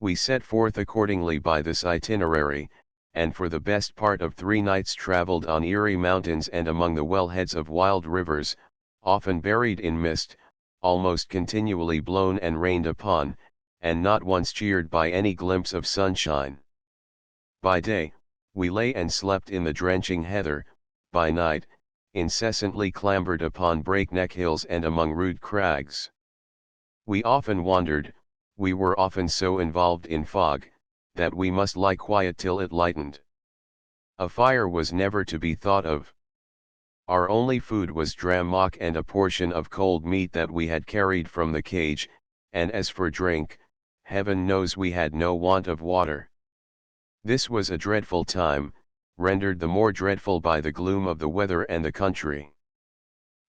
We set forth accordingly by this itinerary, and for the best part of 3 nights travelled on eerie mountains and among the wellheads of wild rivers, often buried in mist, almost continually blown and rained upon, and not once cheered by any glimpse of sunshine. By day, we lay and slept in the drenching heather; by night, incessantly clambered upon breakneck hills and among rude crags. We often wandered, we were often so involved in fog, that we must lie quiet till it lightened. A fire was never to be thought of. Our only food was dram and a portion of cold meat that we had carried from the cage, and as for drink, heaven knows we had no want of water. This was a dreadful time, rendered the more dreadful by the gloom of the weather and the country.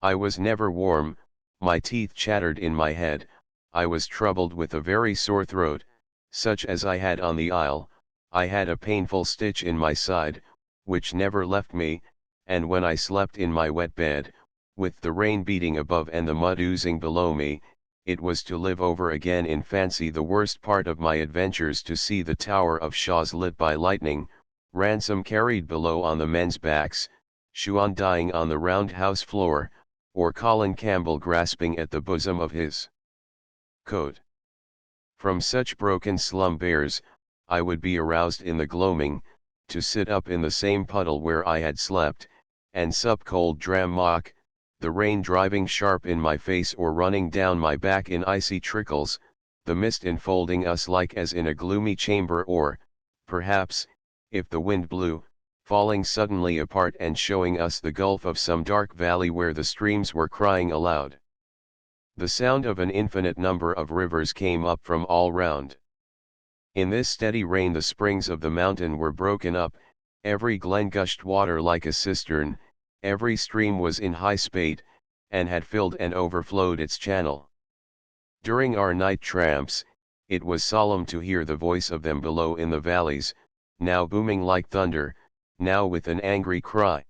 I was never warm, my teeth chattered in my head, I was troubled with a very sore throat, such as I had on the isle, I had a painful stitch in my side, which never left me, and when I slept in my wet bed, with the rain beating above and the mud oozing below me, it was to live over again in fancy the worst part of my adventures, to see the Tower of Shaws lit by lightning, Ransom carried below on the men's backs, Shuan dying on the round-house floor, or Colin Campbell grasping at the bosom of his coat. From such broken slumbers, I would be aroused in the gloaming, to sit up in the same puddle where I had slept, and sup cold dram, the rain driving sharp in my face or running down my back in icy trickles, the mist enfolding us like as in a gloomy chamber, or, perhaps, if the wind blew, falling suddenly apart and showing us the gulf of some dark valley where the streams were crying aloud. The sound of an infinite number of rivers came up from all round. In this steady rain the springs of the mountain were broken up, every glen gushed water like a cistern, every stream was in high spate, and had filled and overflowed its channel. During our night tramps, it was solemn to hear the voice of them below in the valleys, now booming like thunder, now with an angry cry.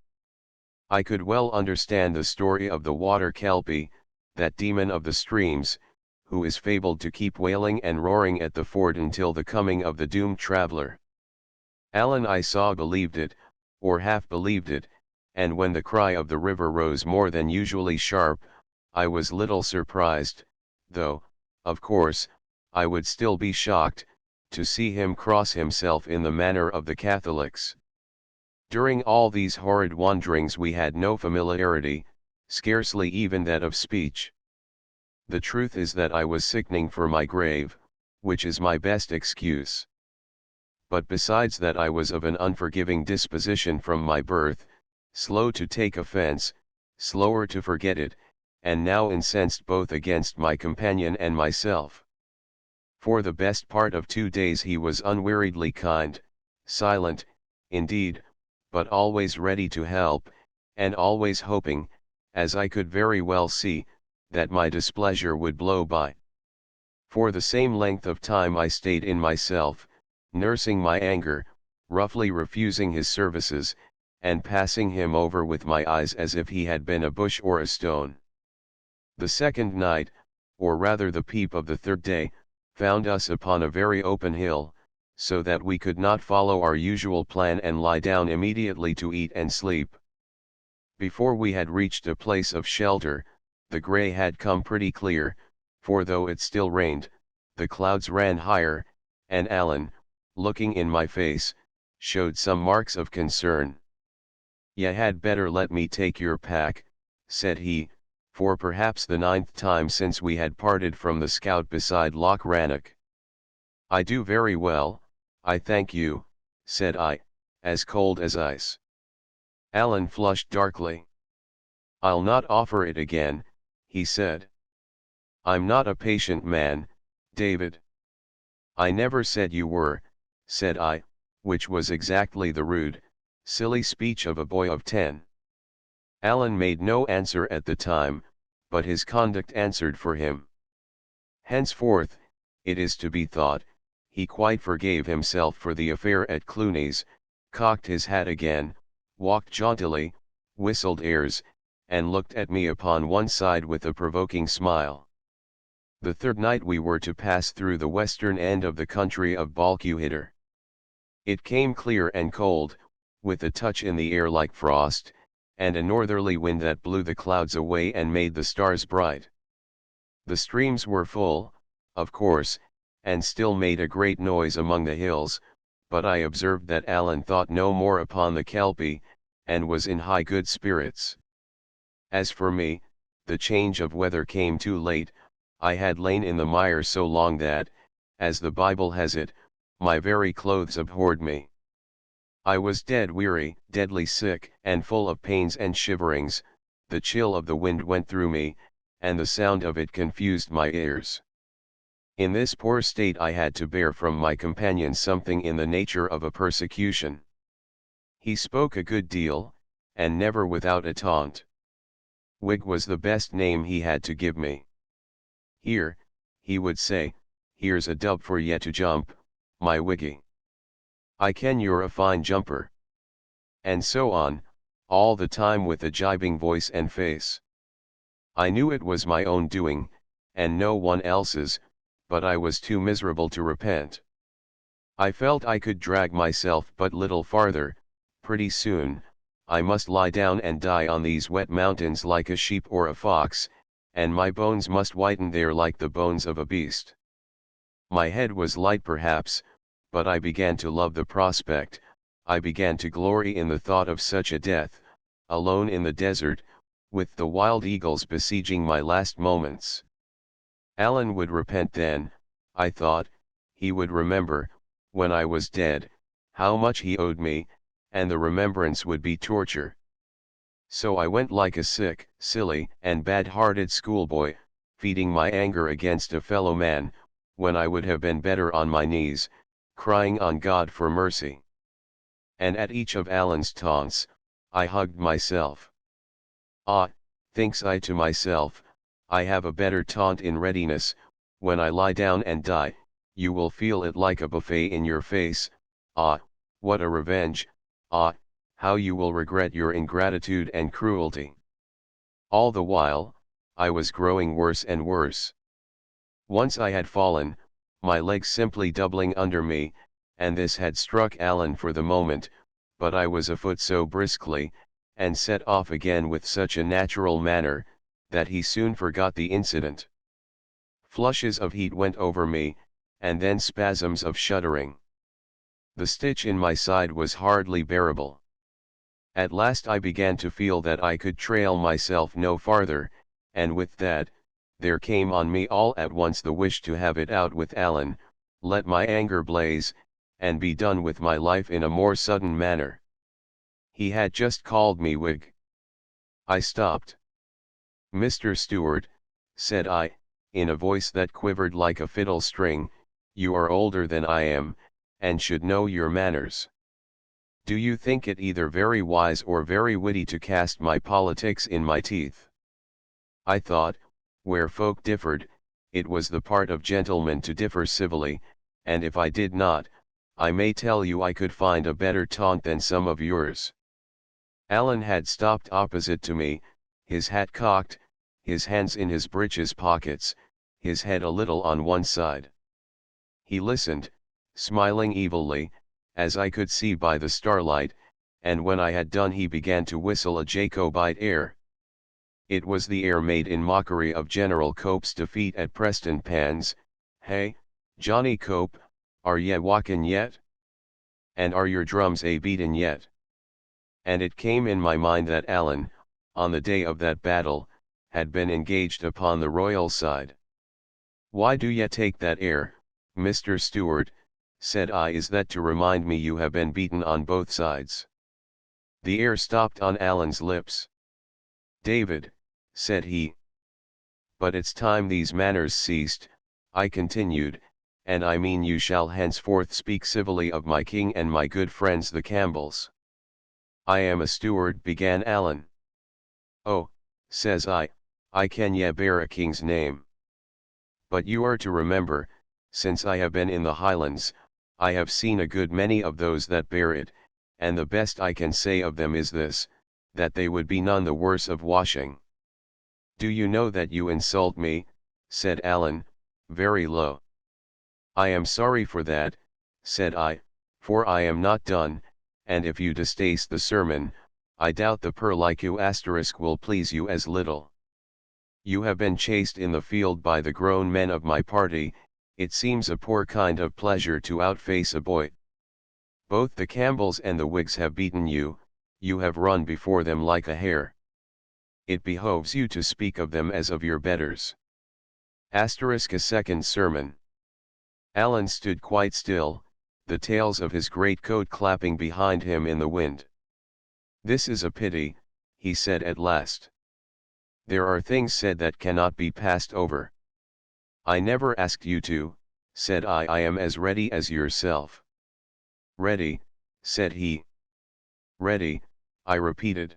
I could well understand the story of the water kelpie, that demon of the streams, who is fabled to keep wailing and roaring at the ford until the coming of the doomed traveler. Alan I saw believed it, or half believed it, and when the cry of the river rose more than usually sharp, I was little surprised, though, of course, I would still be shocked, to see him cross himself in the manner of the Catholics. During all these horrid wanderings we had no familiarity, scarcely even that of speech. The truth is that I was sickening for my grave, which is my best excuse. But besides that I was of an unforgiving disposition from my birth, slow to take offence, slower to forget it, and now incensed both against my companion and myself. For the best part of 2 days he was unweariedly kind, silent, indeed, but always ready to help, and always hoping, as I could very well see, that my displeasure would blow by. For the same length of time I stayed in myself, nursing my anger, roughly refusing his services, and passing him over with my eyes as if he had been a bush or a stone. The second night, or rather the peep of the third day, found us upon a very open hill, so that we could not follow our usual plan and lie down immediately to eat and sleep. Before we had reached a place of shelter, the grey had come pretty clear, for though it still rained, the clouds ran higher, and Alan, looking in my face, showed some marks of concern. "Ye had better let me take your pack," said he, for perhaps the 9th time since we had parted from the scout beside Loch Rannoch. "I do very well, I thank you," said I, as cold as ice. Alan flushed darkly. "I'll not offer it again," he said. "I'm not a patient man, David." "I never said you were," said I, which was exactly the rude, silly speech of a boy of 10. Alan made no answer at the time, but his conduct answered for him. Henceforth, it is to be thought, he quite forgave himself for the affair at Cluny's, cocked his hat again, walked jauntily, whistled airs, and looked at me upon one side with a provoking smile. The third night we were to pass through the western end of the country of Balquhidder. It came clear and cold, with a touch in the air like frost, and a northerly wind that blew the clouds away and made the stars bright. The streams were full, of course, and still made a great noise among the hills, but I observed that Alan thought no more upon the Kelpie, and was in high good spirits. As for me, the change of weather came too late. I had lain in the mire so long that, as the Bible has it, my very clothes abhorred me. I was dead weary, deadly sick, and full of pains and shiverings. The chill of the wind went through me, and the sound of it confused my ears. In this poor state I had to bear from my companion something in the nature of a persecution. He spoke a good deal, and never without a taunt. Whig was the best name he had to give me. Here, he would say, here's a dub for ye to jump, my Wiggy. I ken you're a fine jumper. And so on, all the time with a gibing voice and face. I knew it was my own doing, and no one else's, but I was too miserable to repent. I felt I could drag myself but little farther. Pretty soon, I must lie down and die on these wet mountains like a sheep or a fox, and my bones must whiten there like the bones of a beast. My head was light perhaps, but I began to love the prospect. I began to glory in the thought of such a death, alone in the desert, with the wild eagles besieging my last moments. Alan would repent then, I thought. He would remember, when I was dead, how much he owed me, and the remembrance would be torture. So I went like a sick, silly, and bad-hearted schoolboy, feeding my anger against a fellow man, when I would have been better on my knees, crying on God for mercy. And at each of Alan's taunts, I hugged myself. Ah, thinks I to myself, I have a better taunt in readiness. When I lie down and die, you will feel it like a buffet in your face. Ah, what a revenge! Ah, how you will regret your ingratitude and cruelty. All the while, I was growing worse and worse. Once I had fallen, my legs simply doubling under me, and this had struck Alan for the moment, but I was afoot so briskly, and set off again with such a natural manner, that he soon forgot the incident. Flushes of heat went over me, and then spasms of shuddering. The stitch in my side was hardly bearable. At last I began to feel that I could trail myself no farther, and with that, there came on me all at once the wish to have it out with Alan, let my anger blaze, and be done with my life in a more sudden manner. He had just called me Whig. I stopped. Mr. Stewart, said I, in a voice that quivered like a fiddle string, you are older than I am, and should know your manners. Do you think it either very wise or very witty to cast my politics in my teeth? I thought, where folk differed, it was the part of gentlemen to differ civilly, and if I did not, I may tell you I could find a better taunt than some of yours. Alan had stopped opposite to me, his hat cocked, his hands in his breeches pockets, his head a little on one side. He listened, smiling evilly, as I could see by the starlight, and when I had done he began to whistle a Jacobite air. It was the air made in mockery of General Cope's defeat at Preston Pans. Hey, Johnny Cope, are ye walkin' yet? And are your drums a beatin' yet? And it came in my mind that Alan, on the day of that battle, had been engaged upon the royal side. Why do ye take that air, Mr. Stewart? Said I. Is that to remind me you have been beaten on both sides? The air stopped on Alan's lips. David, said he. But it's time these manners ceased, I continued, and I mean you shall henceforth speak civilly of my king and my good friends the Campbells. I am a steward, began Alan. Oh, says I can ye bear a king's name. But you are to remember, since I have been in the Highlands, I have seen a good many of those that bear it, and the best I can say of them is this, that they would be none the worse of washing. Do you know that you insult me, said Alan, very low. I am sorry for that, said I, for I am not done, and if you distaste the sermon, I doubt the perlicu asterisk will please you as little. You have been chased in the field by the grown men of my party, it seems a poor kind of pleasure to outface a boy. Both the Campbells and the Whigs have beaten you, you have run before them like a hare. It behoves you to speak of them as of your betters. Asterisk a second sermon. Allen stood quite still, the tails of his greatcoat clapping behind him in the wind. This is a pity, he said at last. There are things said that cannot be passed over. I never asked you to, said I. I am as ready as yourself. Ready, said he. Ready, I repeated.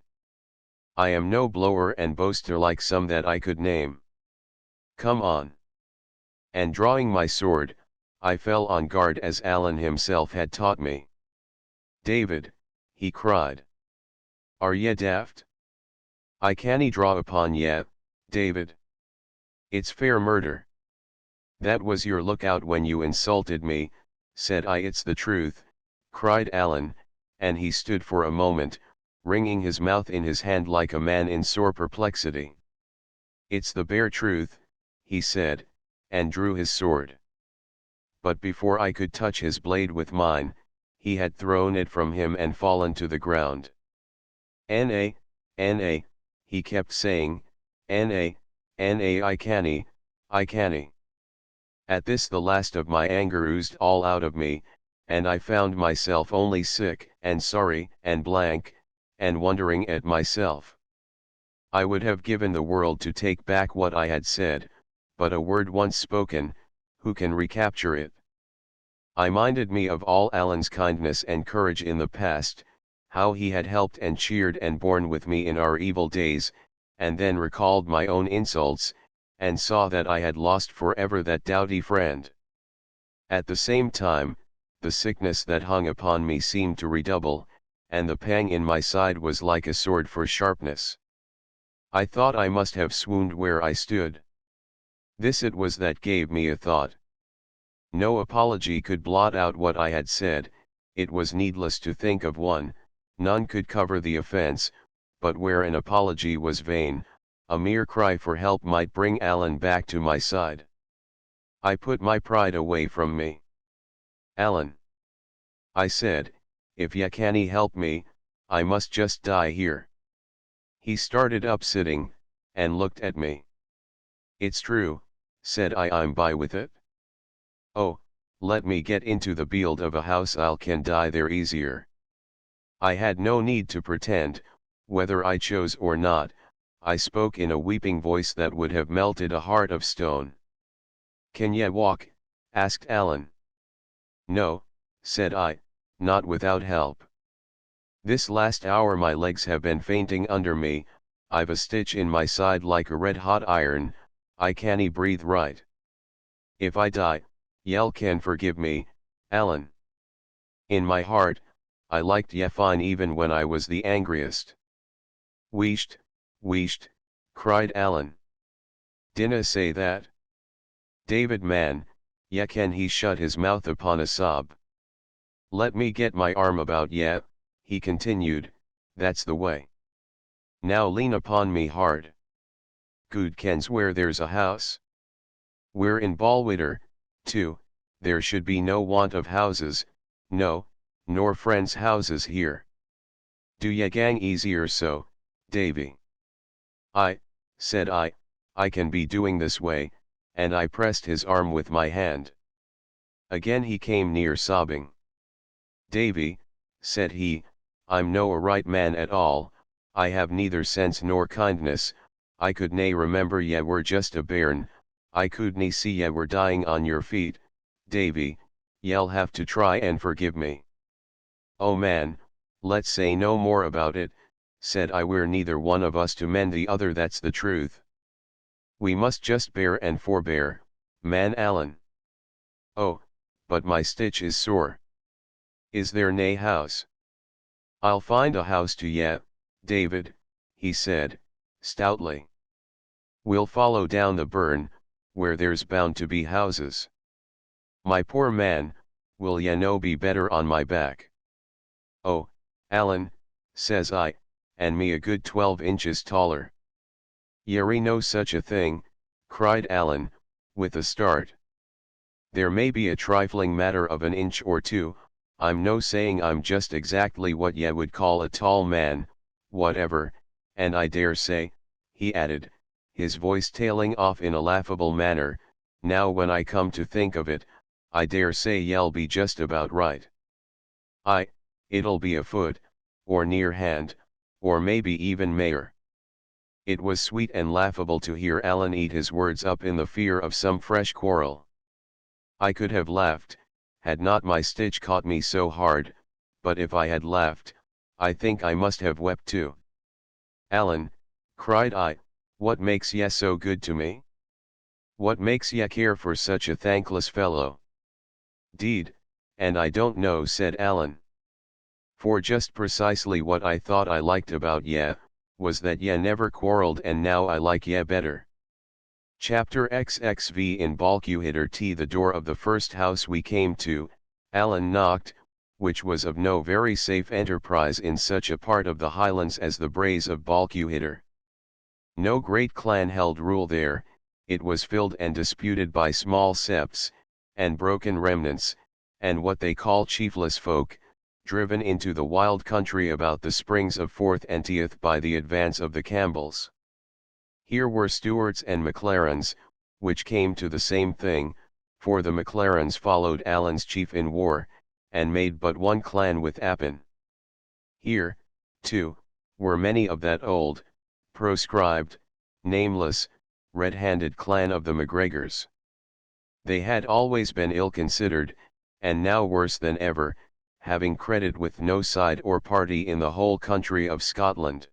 I am no blower and boaster like some that I could name. Come on. And drawing my sword, I fell on guard as Allen himself had taught me. David, he cried. Are ye daft? I canny draw upon ye, David. It's fair murder. That was your lookout when you insulted me, said I. It's the truth, cried Allen, and he stood for a moment, wringing his mouth in his hand like a man in sore perplexity. It's the bare truth, he said, and drew his sword. But before I could touch his blade with mine, he had thrown it from him and fallen to the ground. N.A., N.A., he kept saying, N.A., N.A. I canny. At this the last of my anger oozed all out of me, and I found myself only sick and sorry and blank, and wondering at myself. I would have given the world to take back what I had said, but a word once spoken, who can recapture it? I minded me of all Allen's kindness and courage in the past, how he had helped and cheered and borne with me in our evil days, and then recalled my own insults, and saw that I had lost forever that doughty friend. At the same time, the sickness that hung upon me seemed to redouble, and the pang in my side was like a sword for sharpness. I thought I must have swooned where I stood. This it was that gave me a thought. No apology could blot out what I had said, it was needless to think of one, none could cover the offense, but where an apology was vain, a mere cry for help might bring Allen back to my side. I put my pride away from me. Allen, I said, if ye canny help me, I must just die here. He started up sitting, and looked at me. It's true, said I. I'm by with it. Oh, let me get into the bield of a house, I'll can die there easier. I had no need to pretend, whether I chose or not, I spoke in a weeping voice that would have melted a heart of stone. Can ye walk? Asked Allen. No, said I, not without help. This last hour my legs have been fainting under me, I've a stitch in my side like a red-hot iron, I canny breathe right. If I die, ye'll can forgive me, Allen. In my heart, I liked ye fine even when I was the angriest. Wheesht, wheesht, cried Allen. Dinna say that. David man, ye can. He shut his mouth upon a sob. Let me get my arm about ye, he continued, that's the way. Now lean upon me hard. Good kens where there's a house. We're in Balwider, too, there should be no want of houses, no, nor friends' houses here. Do ye gang easier so, Davy? Said I can be doing this way, and I pressed his arm with my hand. Again he came near sobbing. Davy, said he, I'm no a right man at all, I have neither sense nor kindness, I could nae remember ye were just a bairn, I could nae see ye were dying on your feet, Davy, ye'll have to try and forgive me. Oh man, let's say no more about it, said I. We're neither one of us to mend the other, that's the truth. We must just bear and forbear, man Allen. Oh, but my stitch is sore. Is there nae house? I'll find a house to ye, David, he said, stoutly. We'll follow down the burn, where there's bound to be houses. My poor man, will ye no be better on my back? Oh, Alan, says I, and me a good 12 inches taller. Yerry no such a thing, cried Alan, with a start. There may be a trifling matter of an inch or two, I'm no saying I'm just exactly what ye would call a tall man, whatever, and I dare say, he added, his voice tailing off in a laughable manner, now when I come to think of it, I dare say ye'll be just about right. It'll be a foot, or near hand, or maybe even mayor. It was sweet and laughable to hear Alan eat his words up in the fear of some fresh quarrel. I could have laughed, had not my stitch caught me so hard, but if I had laughed, I think I must have wept too. Alan, cried I, what makes ye so good to me? What makes ye care for such a thankless fellow? "'Deed, and I don't know," said Alan. "For just precisely what I thought I liked about ye, was that ye never quarrelled, and now I like ye better." Chapter XXV. In Balquhidder T. The door of the first house we came to, Alan knocked, which was of no very safe enterprise in such a part of the Highlands as the Braes of Balquhidder. No great clan held rule there, it was filled and disputed by small septs, and broken remnants, and what they call chiefless folk, driven into the wild country about the springs of Forth and Teith by the advance of the Campbells. Here were Stewarts and Maclarens, which came to the same thing, for the Maclarens followed Alan's chief in war, and made but one clan with Appin. Here, too, were many of that old, proscribed, nameless, red-handed clan of the MacGregors. They had always been ill-considered, and now worse than ever, having credit with no side or party in the whole country of Scotland.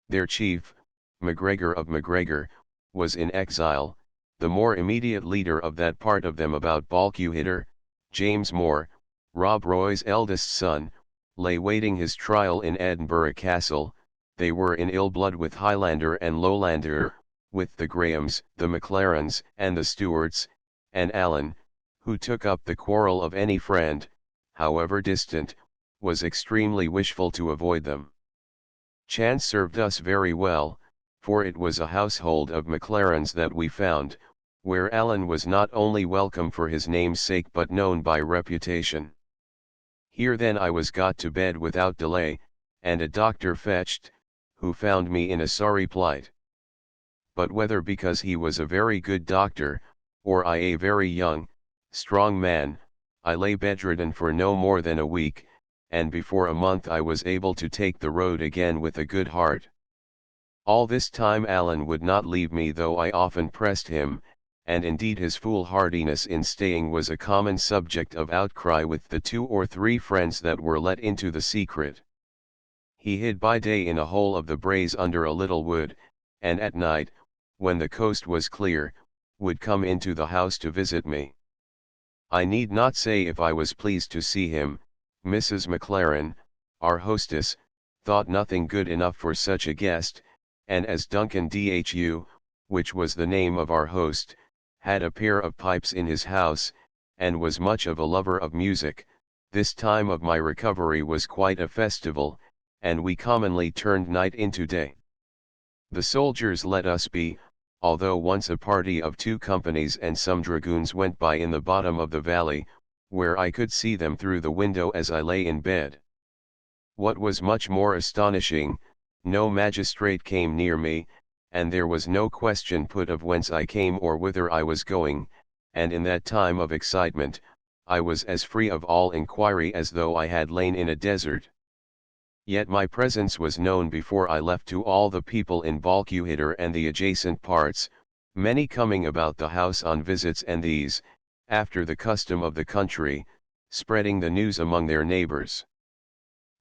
Their chief, MacGregor of MacGregor, was in exile, the more immediate leader of that part of them about Balquhidder, James More, Rob Roy's eldest son, lay waiting his trial in Edinburgh Castle. They were in ill blood with Highlander and Lowlander, with the Grahams, the Maclarens, and the Stewarts, and Alan, who took up the quarrel of any friend, however distant, was extremely wishful to avoid them. Chance served us very well, for it was a household of Maclarens that we found, where Alan was not only welcome for his name's sake but known by reputation. Here then I was got to bed without delay, and a doctor fetched, who found me in a sorry plight. But whether because he was a very good doctor, or I a very young, strong man, I lay bedridden for no more than a week, and before a month I was able to take the road again with a good heart. All this time Alan would not leave me, though I often pressed him, and indeed his foolhardiness in staying was a common subject of outcry with the 2 or 3 friends that were let into the secret. He hid by day in a hole of the braes under a little wood, and at night, when the coast was clear, would come into the house to visit me. I need not say if I was pleased to see him. Mrs. Maclaren, our hostess, thought nothing good enough for such a guest, and as Duncan Dhu, which was the name of our host, had a pair of pipes in his house, and was much of a lover of music, this time of my recovery was quite a festival, and we commonly turned night into day. The soldiers let us be, although once a party of 2 companies and some dragoons went by in the bottom of the valley, where I could see them through the window as I lay in bed. What was much more astonishing, no magistrate came near me, and there was no question put of whence I came or whither I was going, and in that time of excitement, I was as free of all inquiry as though I had lain in a desert. Yet my presence was known before I left to all the people in Balquhidder and the adjacent parts, many coming about the house on visits, and these, after the custom of the country, spreading the news among their neighbours.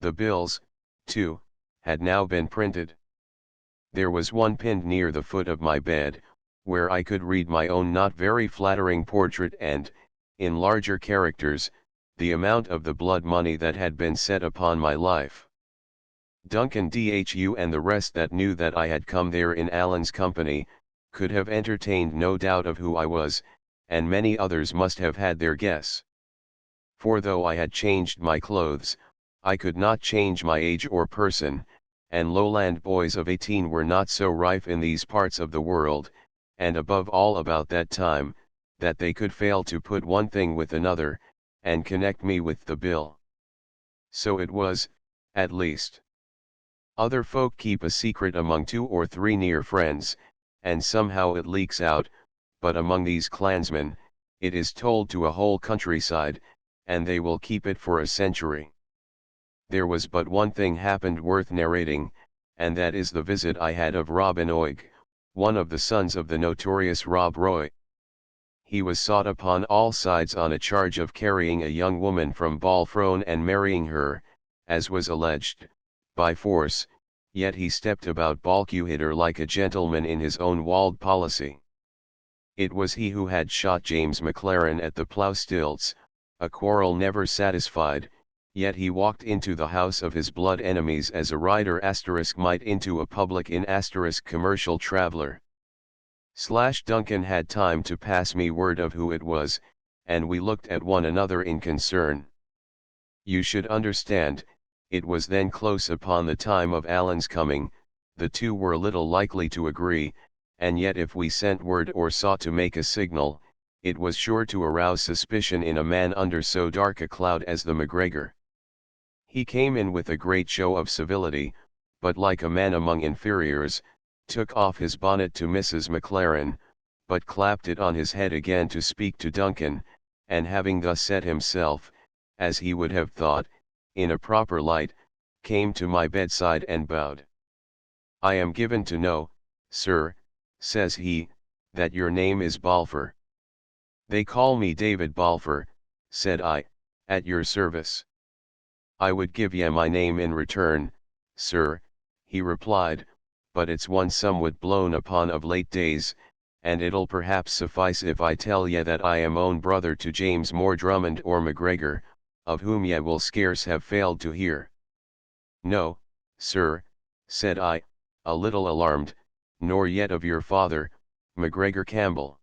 The bills, too, had now been printed. There was one pinned near the foot of my bed, where I could read my own not very flattering portrait and, in larger characters, the amount of the blood money that had been set upon my life. Duncan Dhu and the rest that knew that I had come there in Alan's company, could have entertained no doubt of who I was, and many others must have had their guess. For though I had changed my clothes, I could not change my age or person, and lowland boys of 18 were not so rife in these parts of the world, and above all about that time, that they could fail to put one thing with another, and connect me with the bill. So it was, at least. Other folk keep a secret among 2 or 3 near friends, and somehow it leaks out, but among these clansmen, it is told to a whole countryside, and they will keep it for a century. There was but one thing happened worth narrating, and that is the visit I had of Robin Oig, one of the sons of the notorious Rob Roy. He was sought upon all sides on a charge of carrying a young woman from Balfrone and marrying her, as was alleged, by force, yet he stepped about Balquhidder like a gentleman in his own walled policy. It was he who had shot James MacLaren at the plough stilts, a quarrel never satisfied, yet he walked into the house of his blood enemies as a rider * might into a public inn * commercial traveller. Duncan had time to pass me word of who it was, and we looked at one another in concern. You should understand, it was then close upon the time of Alan's coming, the two were little likely to agree, and yet if we sent word or sought to make a signal, it was sure to arouse suspicion in a man under so dark a cloud as the MacGregor. He came in with a great show of civility, but like a man among inferiors, took off his bonnet to Mrs. MacLaren, but clapped it on his head again to speak to Duncan, and having thus set himself, as he would have thought, in a proper light, came to my bedside and bowed. "I am given to know, sir," says he, "that your name is Balfour." "They call me David Balfour," said I, "at your service." "I would give ye my name in return, sir," he replied, "but it's one somewhat blown upon of late days, and it'll perhaps suffice if I tell ye that I am own brother to James More Drummond or MacGregor, of whom ye will scarce have failed to hear." "No, sir," said I, a little alarmed, "nor yet of your father, MacGregor Campbell."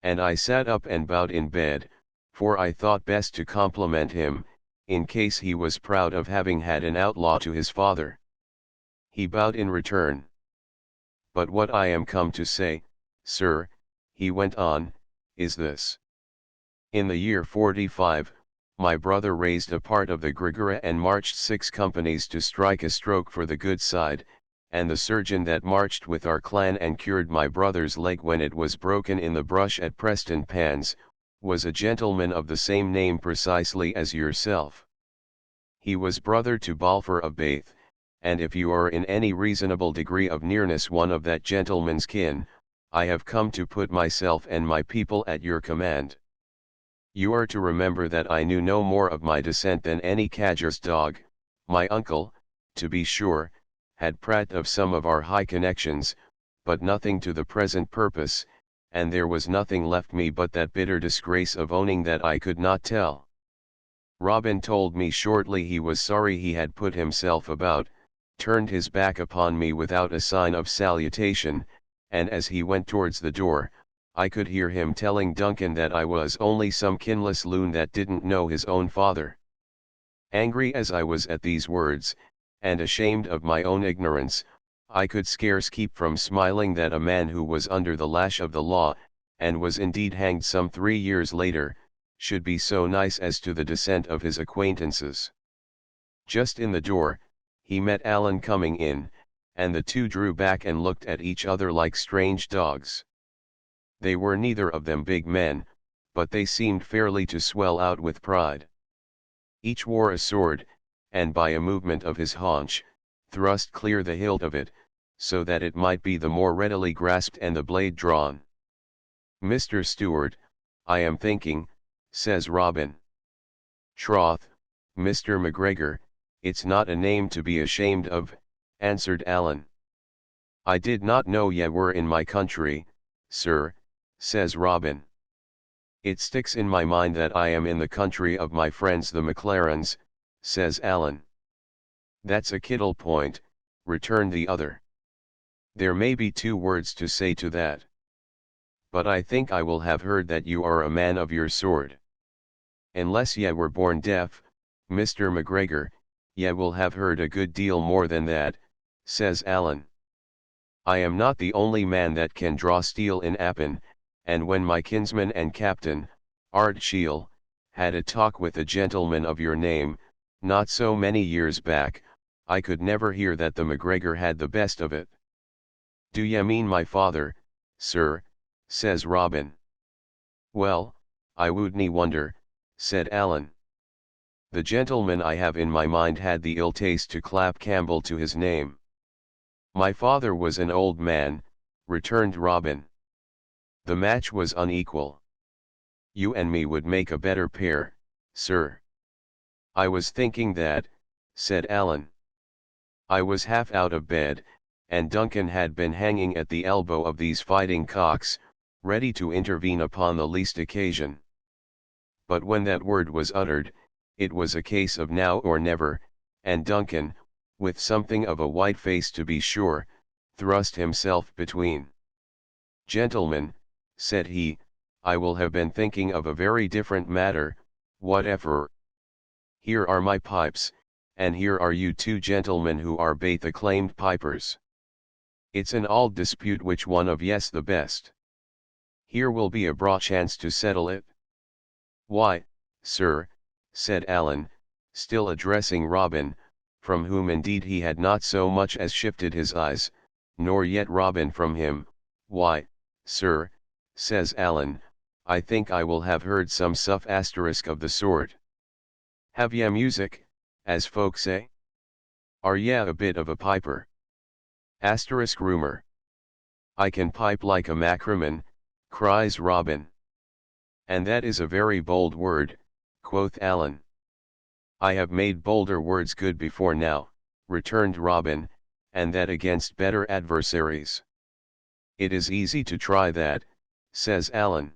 And I sat up and bowed in bed, for I thought best to compliment him, in case he was proud of having had an outlaw to his father. He bowed in return. "But what I am come to say, sir," he went on, "is this. In the year 45, my brother raised a part of the Gregora and marched 6 companies to strike a stroke for the good side, and the surgeon that marched with our clan and cured my brother's leg when it was broken in the brush at Preston Pans, was a gentleman of the same name precisely as yourself. He was brother to Balfour of Bath, and if you are in any reasonable degree of nearness one of that gentleman's kin, I have come to put myself and my people at your command. You are to remember that I knew no more of my descent than any cadger's dog. My uncle, to be sure, had prated of some of our high connections, but nothing to the present purpose, and there was nothing left me but that bitter disgrace of owning that I could not tell. Robin told me shortly he was sorry he had put himself about, turned his back upon me without a sign of salutation, and as he went towards the door, I could hear him telling Duncan that I was only some kinless loon that didn't know his own father. Angry as I was at these words, and ashamed of my own ignorance, I could scarce keep from smiling that a man who was under the lash of the law, and was indeed hanged some 3 years later, should be so nice as to the descent of his acquaintances. Just in the door, he met Alan coming in, and the two drew back and looked at each other like strange dogs. They were neither of them big men, but they seemed fairly to swell out with pride. Each wore a sword, and by a movement of his haunch, thrust clear the hilt of it, so that it might be the more readily grasped and the blade drawn. "Mr. Stewart, I am thinking," says Robin. "Troth, Mr. MacGregor, it's not a name to be ashamed of," answered Alan. "I did not know ye were in my country, sir," says Robin. "It sticks in my mind that I am in the country of my friends the MacLarens," says Alan. "That's a kittle point," returned the other. There may be two words to say to that. But I think I will have heard that you are a man of your sword. Unless ye were born deaf, Mr. McGregor, ye will have heard a good deal more than that, says Allen. I am not the only man that can draw steel in Appin, and when my kinsman and captain, Art Shiel, had a talk with a gentleman of your name, not so many years back, I could never hear that the McGregor had the best of it. Do ye mean my father, sir? Says Robin. Well, I wouldn't wonder, said Allen. The gentleman I have in my mind had the ill taste to clap Campbell to his name. My father was an old man, returned Robin. The match was unequal. You and me would make a better pair, sir. I was thinking that, said Allen. I was half out of bed, and Duncan had been hanging at the elbow of these fighting cocks, ready to intervene upon the least occasion. But when that word was uttered, it was a case of now or never, and Duncan, with something of a white face to be sure, thrust himself between. Gentlemen, said he, I will have been thinking of a very different matter, whatever. Here are my pipes, and here are you two gentlemen who are baith acclaimed pipers. It's an auld dispute which one of yes the best. Here will be a braw chance to settle it. Why, sir, said Allen, still addressing Robin, from whom indeed he had not so much as shifted his eyes, nor yet Robin from him. Why, sir, says Allen, I think I will have heard some suff asterisk of the sort. Have ye music, as folk say? Are ye a bit of a piper? Asterisk rumour. I can pipe like a macraman, cries Robin. And that is a very bold word, quoth Allen. I have made bolder words good before now, returned Robin, and that against better adversaries. It is easy to try that, says Allen.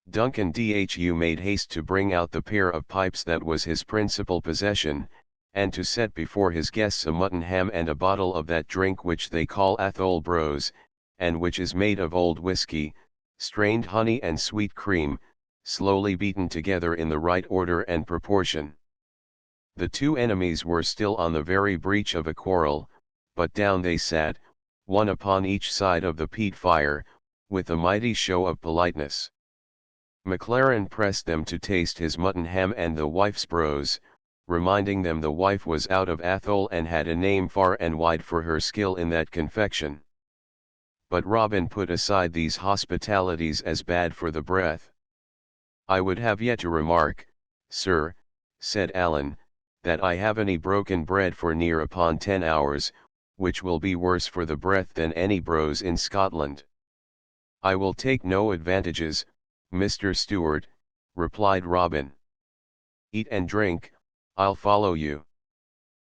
Duncan Dhu made haste to bring out the pair of pipes that was his principal possession, and to set before his guests a mutton ham and a bottle of that drink which they call Athole Brose, and which is made of old whiskey, strained honey and sweet cream, slowly beaten together in the right order and proportion. The two enemies were still on the very breach of a quarrel, but down they sat, one upon each side of the peat fire, with a mighty show of politeness. McLaren pressed them to taste his mutton ham and the wife's brose, reminding them the wife was out of Athole and had a name far and wide for her skill in that confection. But Robin put aside these hospitalities as bad for the breath. I would have yet to remark, sir, said Allen, that I haven't broken bread for near upon 10 hours, which will be worse for the breath than any brose in Scotland. I will take no advantages, Mr. Steward, replied Robin. Eat and drink, I'll follow you.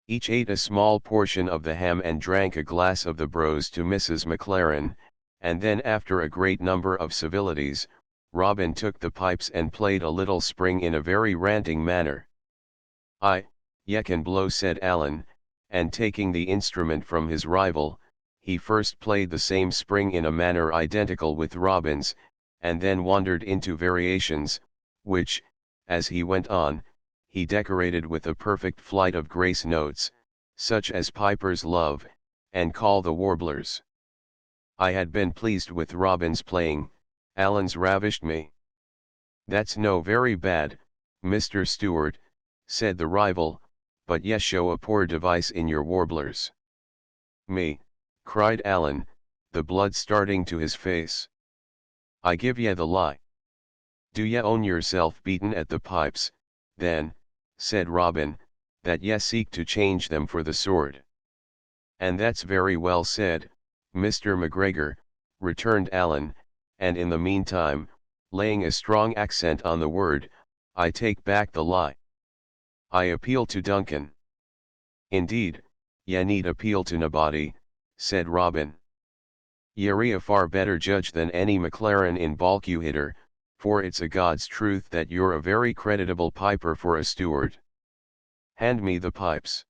Each ate a small portion of the ham and drank a glass of the brose to Mrs. McLaren, and then after a great number of civilities, Robin took the pipes and played a little spring in a very ranting manner. Ye can blow, said Allen, and taking the instrument from his rival, he first played the same spring in a manner identical with Robin's, and then wandered into variations, which, as he went on, he decorated with a perfect flight of grace notes, such as pipers love, and call the warblers. I had been pleased with Robin's playing, Allen's ravished me. That's no very bad, Mr. Stewart, said the rival, but ye show a poor device in your warblers. Me, cried Allen, the blood starting to his face. I give ye the lie. Do ye own yourself beaten at the pipes, then, said Robin, that ye seek to change them for the sword? And that's very well said, Mr. McGregor, returned Allen, and in the meantime, laying a strong accent on the word, I take back the lie. I appeal to Duncan. Indeed, ye need appeal to nobody, said Robin. Ye're a far better judge than any McLaren in Balquhidder, for it's a God's truth that you're a very creditable piper for a steward. Hand me the pipes.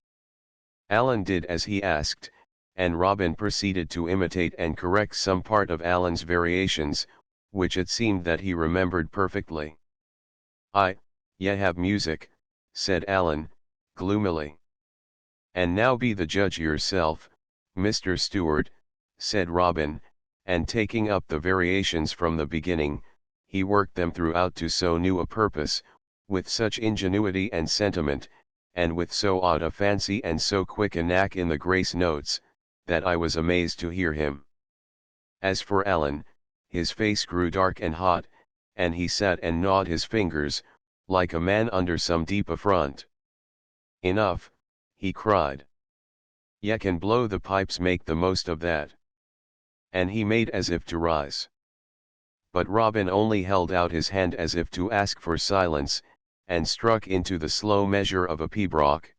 Allen did as he asked, and Robin proceeded to imitate and correct some part of Alan's variations, which it seemed that he remembered perfectly. Ye have music," said Alan, gloomily. "And now be the judge yourself, Mr. Stewart," said Robin, and taking up the variations from the beginning, he worked them throughout to so new a purpose, with such ingenuity and sentiment, and with so odd a fancy and so quick a knack in the grace notes, that I was amazed to hear him. As for Alan, his face grew dark and hot, and he sat and gnawed his fingers, like a man under some deep affront. "Enough," he cried. "Ye can blow the pipes, make the most of that." And he made as if to rise. But Robin only held out his hand as if to ask for silence, and struck into the slow measure of a pibroch.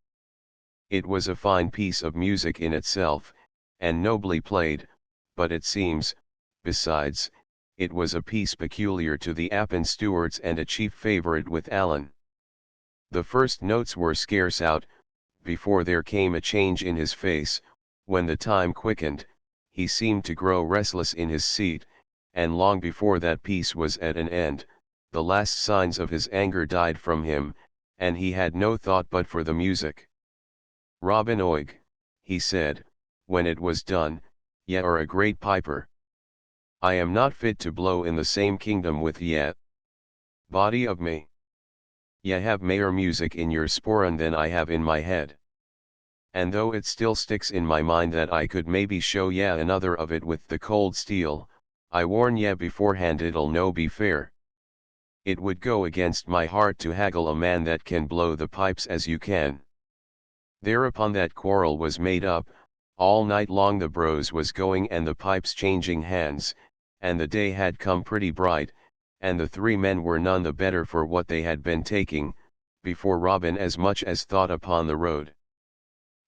It was a fine piece of music in itself, and nobly played, but it seems, besides, it was a piece peculiar to the Appin Stewarts and a chief favourite with Alan. The first notes were scarce out, before there came a change in his face. When the time quickened, he seemed to grow restless in his seat, and long before that piece was at an end, the last signs of his anger died from him, and he had no thought but for the music. "Robin Oig," he said, when it was done, "ye are a great piper. I am not fit to blow in the same kingdom with ye. Body of me! Ye have mair music in your sporran than I have in my head. And though it still sticks in my mind that I could maybe show ye another of it with the cold steel, I warn ye beforehand it'll no be fair. It would go against my heart to haggle a man that can blow the pipes as you can." Thereupon that quarrel was made up. All night long the brose was going and the pipes changing hands, and the day had come pretty bright, and the three men were none the better for what they had been taking, before Robin as much as thought upon the road.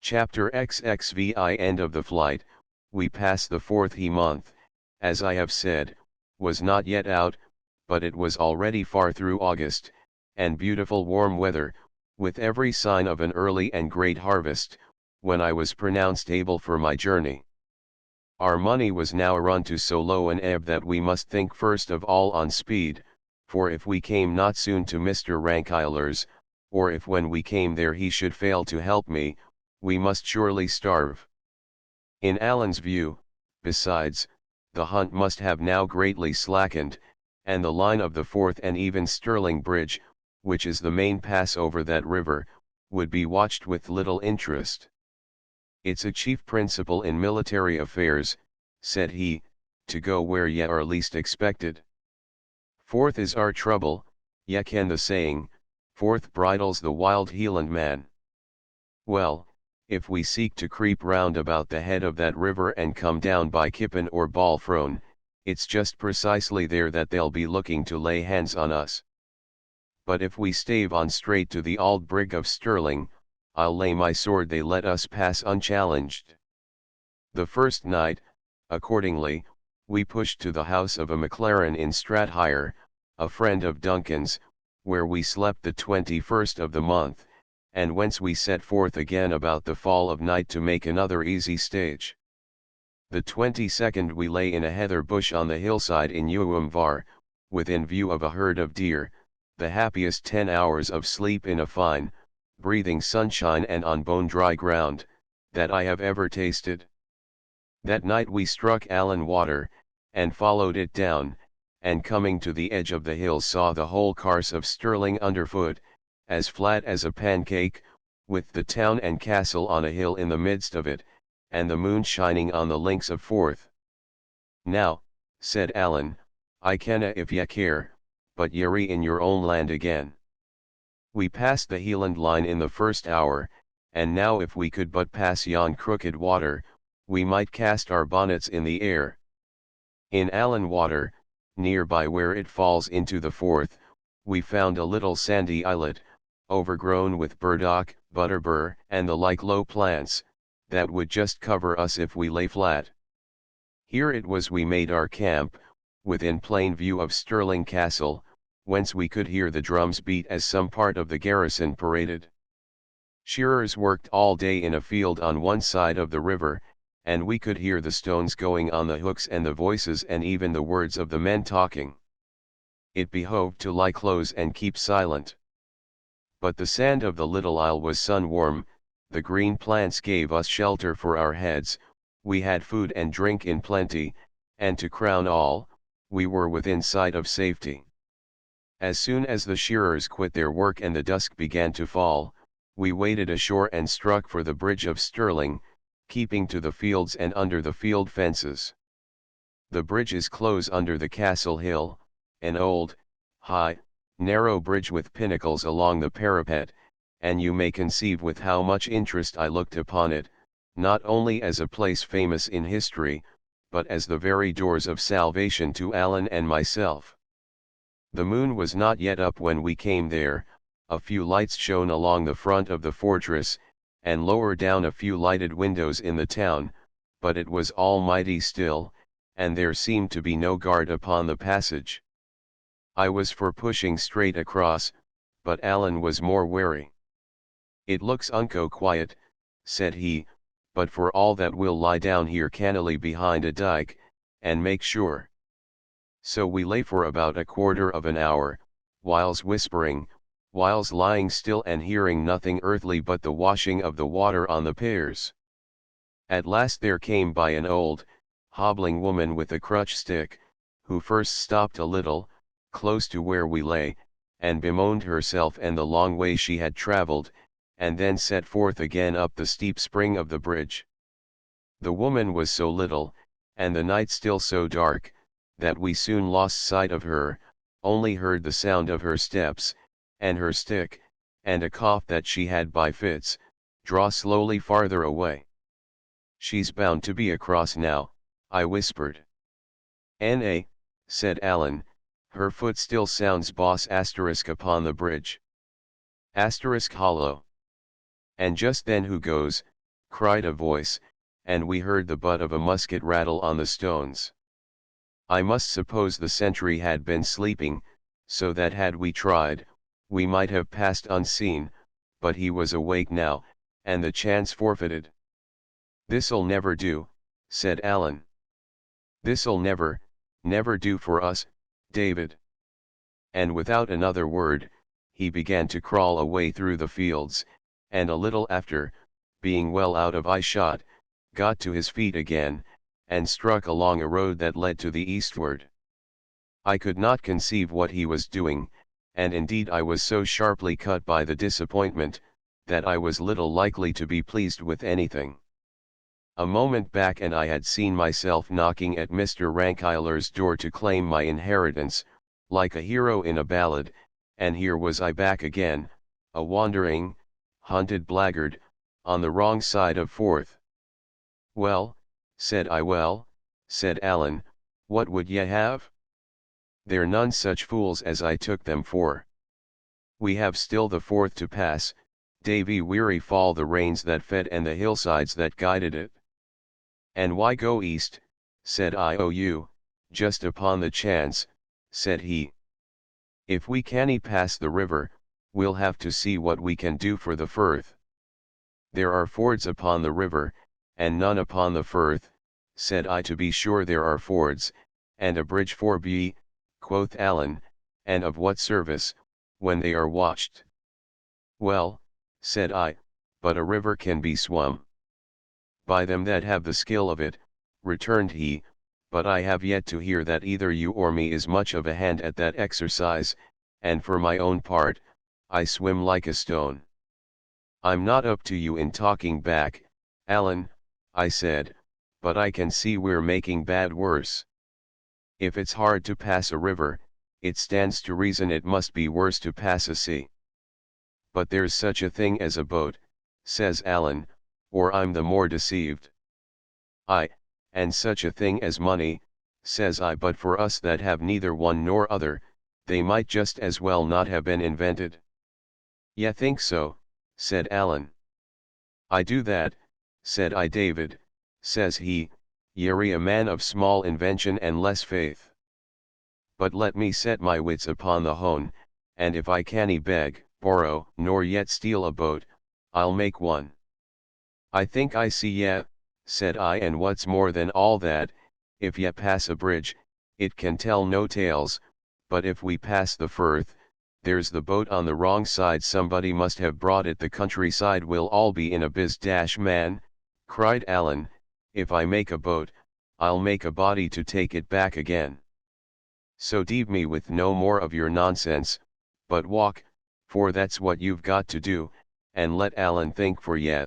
Chapter XXVI. End of the flight. We pass the 4th month, as I have said, was not yet out, but it was already far through August, and beautiful warm weather, with every sign of an early and great harvest, when I was pronounced able for my journey. Our money was now run to so low an ebb that we must think first of all on speed, for if we came not soon to Mr. Rankeillor's, or if when we came there he should fail to help me, we must surely starve. In Alan's view, besides, the hunt must have now greatly slackened, and the line of the Forth and even Stirling Bridge, which is the main pass over that river, would be watched with little interest. "It's a chief principle in military affairs," said he, "to go where ye are least expected. Forth is our trouble, ye ken the saying, Forth bridles the wild Hieland man. Well, if we seek to creep round about the head of that river and come down by Kippen or Balfrone, it's just precisely there that they'll be looking to lay hands on us. But if we stave on straight to the auld brig of Stirling, I'll lay my sword they let us pass unchallenged." The first night, accordingly, we pushed to the house of a MacLaren in Strathire, a friend of Duncan's, where we slept the 21st of the month, and whence we set forth again about the fall of night to make another easy stage. The 22nd we lay in a heather bush on the hillside in Uamvar, within view of a herd of deer, the happiest 10 hours of sleep in a fine, breathing sunshine and on bone-dry ground, that I have ever tasted. That night we struck Allan Water, and followed it down, and coming to the edge of the hill saw the whole carse of Stirling underfoot, as flat as a pancake, with the town and castle on a hill in the midst of it, and the moon shining on the links of Forth. "Now," said Allan, "I kenna if ye care, but ye're in your own land again. We passed the Hieland line in the first hour, and now if we could but pass yon crooked water, we might cast our bonnets in the air." In Allan Water, near by where it falls into the Forth, we found a little sandy islet, overgrown with burdock, butterbur, and the like low plants, that would just cover us if we lay flat. Here it was we made our camp, within plain view of Stirling Castle, whence we could hear the drums beat as some part of the garrison paraded. Shearers worked all day in a field on one side of the river, and we could hear the stones going on the hooks and the voices and even the words of the men talking. It behoved to lie close and keep silent. But the sand of the little isle was sun-warm, the green plants gave us shelter for our heads, we had food and drink in plenty, and to crown all, we were within sight of safety. As soon as the shearers quit their work and the dusk began to fall, we waded ashore and struck for the bridge of Stirling, keeping to the fields and under the field fences. The bridge is close under the castle hill, an old, high, narrow bridge with pinnacles along the parapet, and you may conceive with how much interest I looked upon it, not only as a place famous in history, but as the very doors of salvation to Alan and myself. The moon was not yet up when we came there, a few lights shone along the front of the fortress, and lower down a few lighted windows in the town, but it was almighty still, and there seemed to be no guard upon the passage. I was for pushing straight across, but Alan was more wary. "It looks unco quiet," said he, "but for all that we'll lie down here cannily behind a dyke, and make sure." So we lay for about a quarter of an hour, whiles whispering, whiles lying still and hearing nothing earthly but the washing of the water on the piers. At last there came by an old, hobbling woman with a crutch stick, who first stopped a little, close to where we lay, and bemoaned herself and the long way she had travelled, and then set forth again up the steep spring of the bridge. The woman was so little, and the night still so dark, that we soon lost sight of her, only heard the sound of her steps, and her stick, and a cough that she had by fits, draw slowly farther away. "She's bound to be across now," I whispered. "N.A.," said Alan, "her foot still sounds boss asterisk upon the bridge. Asterisk hollow." And just then "Who goes?" cried a voice, and we heard the butt of a musket rattle on the stones. I must suppose the sentry had been sleeping, so that had we tried, we might have passed unseen, but he was awake now, and the chance forfeited. "This'll never do," said Alan. "This'll never, never do for us, David." And without another word, he began to crawl away through the fields, and a little after, being well out of eye-shot, got to his feet again, and struck along a road that led to the eastward. I could not conceive what he was doing, and indeed I was so sharply cut by the disappointment, that I was little likely to be pleased with anything. A moment back and I had seen myself knocking at Mr. Rankeillor's door to claim my inheritance, like a hero in a ballad, and here was I back again, a wandering, hunted blackguard, on the wrong side of Forth. "Well," said I. "Well," said Alan, "what would ye have? They're none such fools as I took them for. We have still the Forth to pass, Davy weary fall the rains that fed and the hillsides that guided it." "And why go east?" said I. "Oh, you, just upon the chance," said he. "If we canny pass the river, we'll have to see what we can do for the Firth." "There are fords upon the river, and none upon the Firth," said I. "To be sure there are fords, and a bridge forby," quoth Alan, "and of what service, when they are watched?" "Well," said I, "but a river can be swum." "By them that have the skill of it," returned he, "but I have yet to hear that either you or me is much of a hand at that exercise, and for my own part, I swim like a stone." "I'm not up to you in talking back, Alan," I said, "but I can see we're making bad worse. If it's hard to pass a river, it stands to reason it must be worse to pass a sea." "But there's such a thing as a boat," says Alan, "or I'm the more deceived." "Aye, and such a thing as money," says I. "But for us that have neither one nor other, they might just as well not have been invented." "Ye think so?" said Alan. "I do that," said I. "David," says he, "ye're a man of small invention and less faith. But let me set my wits upon the hone, and if I canny beg, borrow, nor yet steal a boat, I'll make one." "I think I see ye," said I, and what's more than all that, if ye pass a bridge, it can tell no tales, but if we pass the firth, there's the boat on the wrong side, somebody must have brought it, the countryside will all be in a biz dash. Man, cried Alan, if I make a boat, I'll make a body to take it back again. So deave me with no more of your nonsense, but walk, for that's what you've got to do, and let Alan think for ye.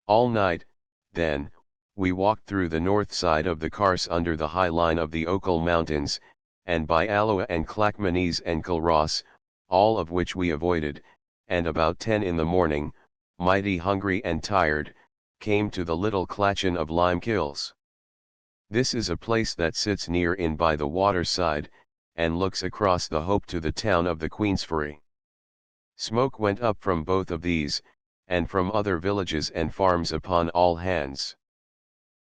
All night, then, we walked through the north side of the Carse under the high line of the Ochil Mountains, and by Alloa and Clackmannys and Kilross, all of which we avoided, and about 10 in the morning, mighty hungry and tired, came to the little Clachan of Limekills. This is a place that sits near in by the waterside, and looks across the Hope to the town of the Queensferry. Smoke went up from both of these, and from other villages and farms upon all hands.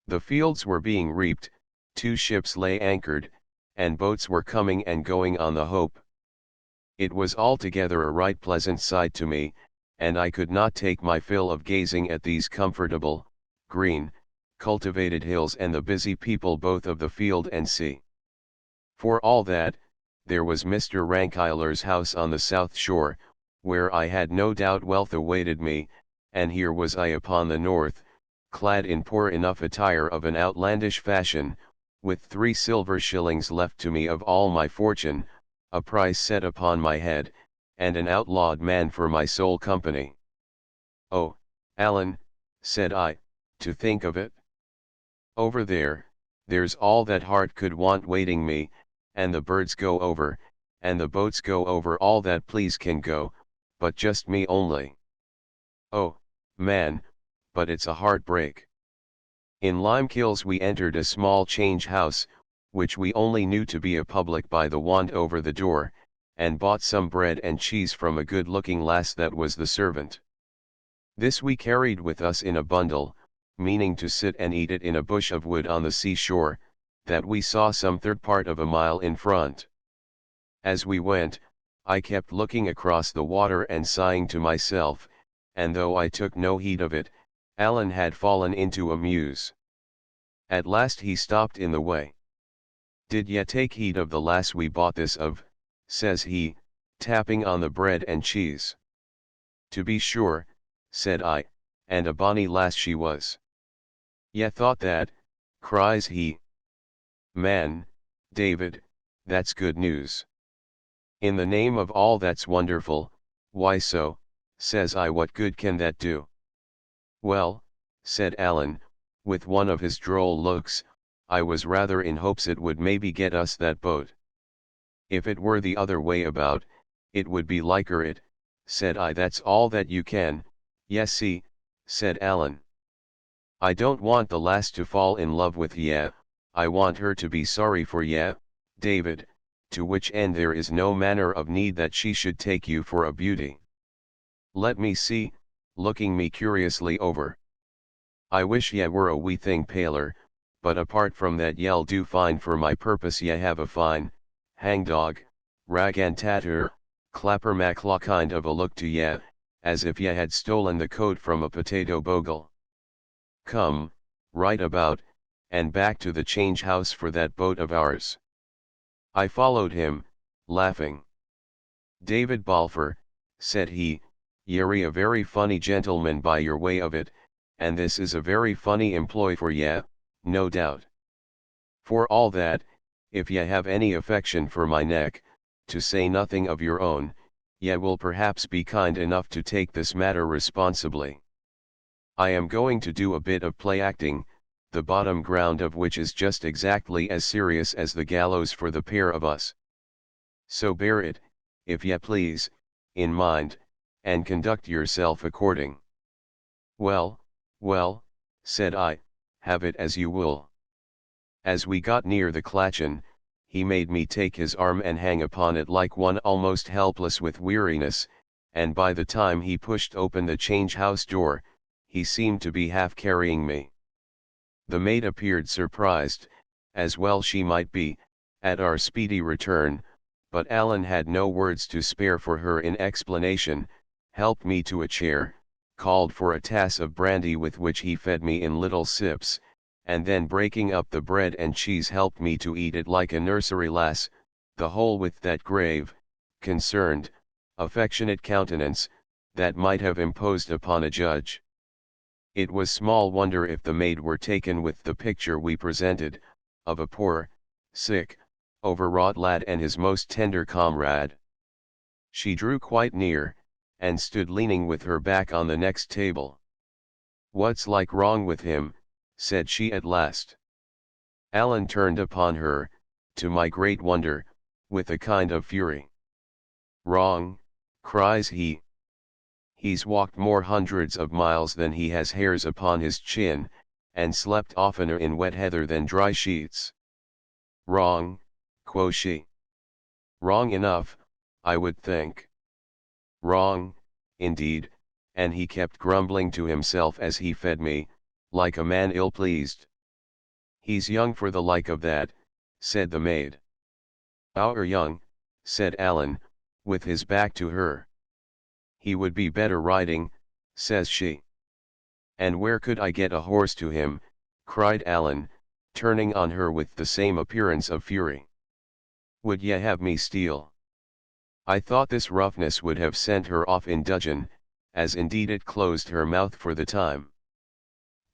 The fields were being reaped, 2 ships lay anchored, and boats were coming and going on the Hope. It was altogether a right pleasant sight to me, and I could not take my fill of gazing at these comfortable, green, cultivated hills and the busy people both of the field and sea. For all that, there was Mr. Rankiler's house on the south shore, where I had no doubt wealth awaited me, and here was I upon the north, clad in poor enough attire of an outlandish fashion, with 3 silver shillings left to me of all my fortune, a price set upon my head, and an outlawed man for my sole company. Oh, Alan, said I, to think of it. Over there's all that heart could want waiting me, and the birds go over, and the boats go over, all that please can go, but just me only. Oh, man, but it's a heartbreak. In Limekills we entered a small change house, which we only knew to be a public by the wand over the door, and bought some bread and cheese from a good-looking lass that was the servant. This we carried with us in a bundle, meaning to sit and eat it in a bush of wood on the seashore, that we saw some third part of a mile in front. As we went, I kept looking across the water and sighing to myself, and though I took no heed of it, Alan had fallen into a muse. At last he stopped in the way. Did ye take heed of the lass we bought this of, says he, tapping on the bread and cheese. To be sure, said I, and a bonny lass she was. Ye thought that, cries he. Man, David, that's good news. In the name of all that's wonderful, why so, says I, what good can that do? Well, said Alan, with one of his droll looks, I was rather in hopes it would maybe get us that boat. If it were the other way about, it would be liker it, said I. That's all that you can, yes see, said Alan. I don't want the lass to fall in love with ye, I want her to be sorry for ye, David, to which end there is no manner of need that she should take you for a beauty. Let me see, looking me curiously over. I wish ye were a wee thing paler, but apart from that ye'll do fine for my purpose. Ye have a fine, hangdog, rag and tatter, clapper-macklaw kind of a look to ye, as if ye had stolen the coat from a potato bogle. Come, right about, and back to the change house for that boat of ours. I followed him, laughing. David Balfour, said he, ye're a very funny gentleman by your way of it, and this is a very funny employ for ye, no doubt. For all that, if ye have any affection for my neck, to say nothing of your own, ye will perhaps be kind enough to take this matter responsibly. I am going to do a bit of play acting, the bottom ground of which is just exactly as serious as the gallows for the pair of us. So bear it, if ye please, in mind, and conduct yourself according. Well, well, said I, have it as you will. As we got near the Clachan, he made me take his arm and hang upon it like one almost helpless with weariness, and by the time he pushed open the change house door, he seemed to be half carrying me. The maid appeared surprised, as well she might be, at our speedy return, but Alan had no words to spare for her in explanation, helped me to a chair, called for a tass of brandy with which he fed me in little sips, and then breaking up the bread and cheese helped me to eat it like a nursery lass, the whole with that grave, concerned, affectionate countenance, that might have imposed upon a judge. It was small wonder if the maid were taken with the picture we presented, of a poor, sick, overwrought lad and his most tender comrade. She drew quite near, and stood leaning with her back on the next table. "What's like wrong with him?" said she at last. Alan turned upon her, to my great wonder, with a kind of fury. "Wrong," cries he. "He's walked more hundreds of miles than he has hairs upon his chin, and slept oftener in wet heather than dry sheets." "Wrong," quo' she. "Wrong enough, I would think." "Wrong, indeed," and he kept grumbling to himself as he fed me, like a man ill-pleased. "He's young for the like of that," said the maid. "Our young," said Alan, with his back to her. "He would be better riding," says she. "And where could I get a horse to him?" cried Alan, turning on her with the same appearance of fury. "Would ye have me steal?" I thought this roughness would have sent her off in dudgeon, as indeed it closed her mouth for the time.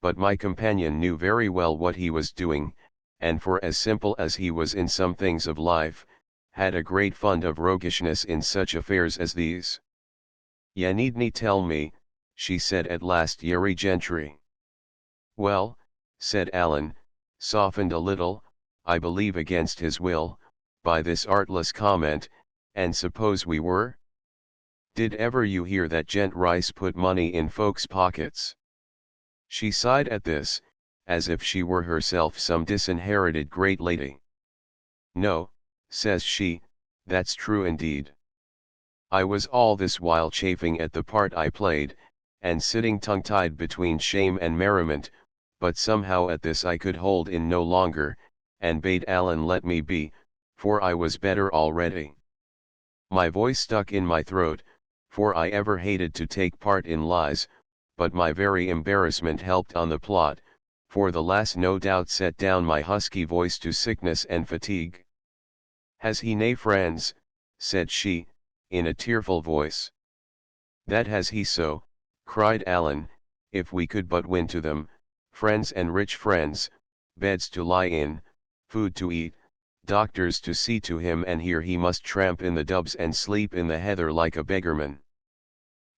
But my companion knew very well what he was doing, and for as simple as he was in some things of life, had a great fund of roguishness in such affairs as these. "Ye needn't tell me," she said at last, "yery gentry." "Well," said Alan, softened a little, I believe against his will, by this artless comment, "and suppose we were? Did ever you hear that gent Rice put money in folks' pockets?" She sighed at this, as if she were herself some disinherited great lady. "No," says she, "that's true indeed." I was all this while chafing at the part I played, and sitting tongue-tied between shame and merriment, but somehow at this I could hold in no longer, and bade Alan let me be, for I was better already. My voice stuck in my throat, for I ever hated to take part in lies, but my very embarrassment helped on the plot, for the lass no doubt set down my husky voice to sickness and fatigue. "Has he nae friends?" said she, in a tearful voice. "That has he so," cried Alan, "if we could but win to them, friends and rich friends, beds to lie in, food to eat, doctors to see to him, and here he must tramp in the dubs and sleep in the heather like a beggarman."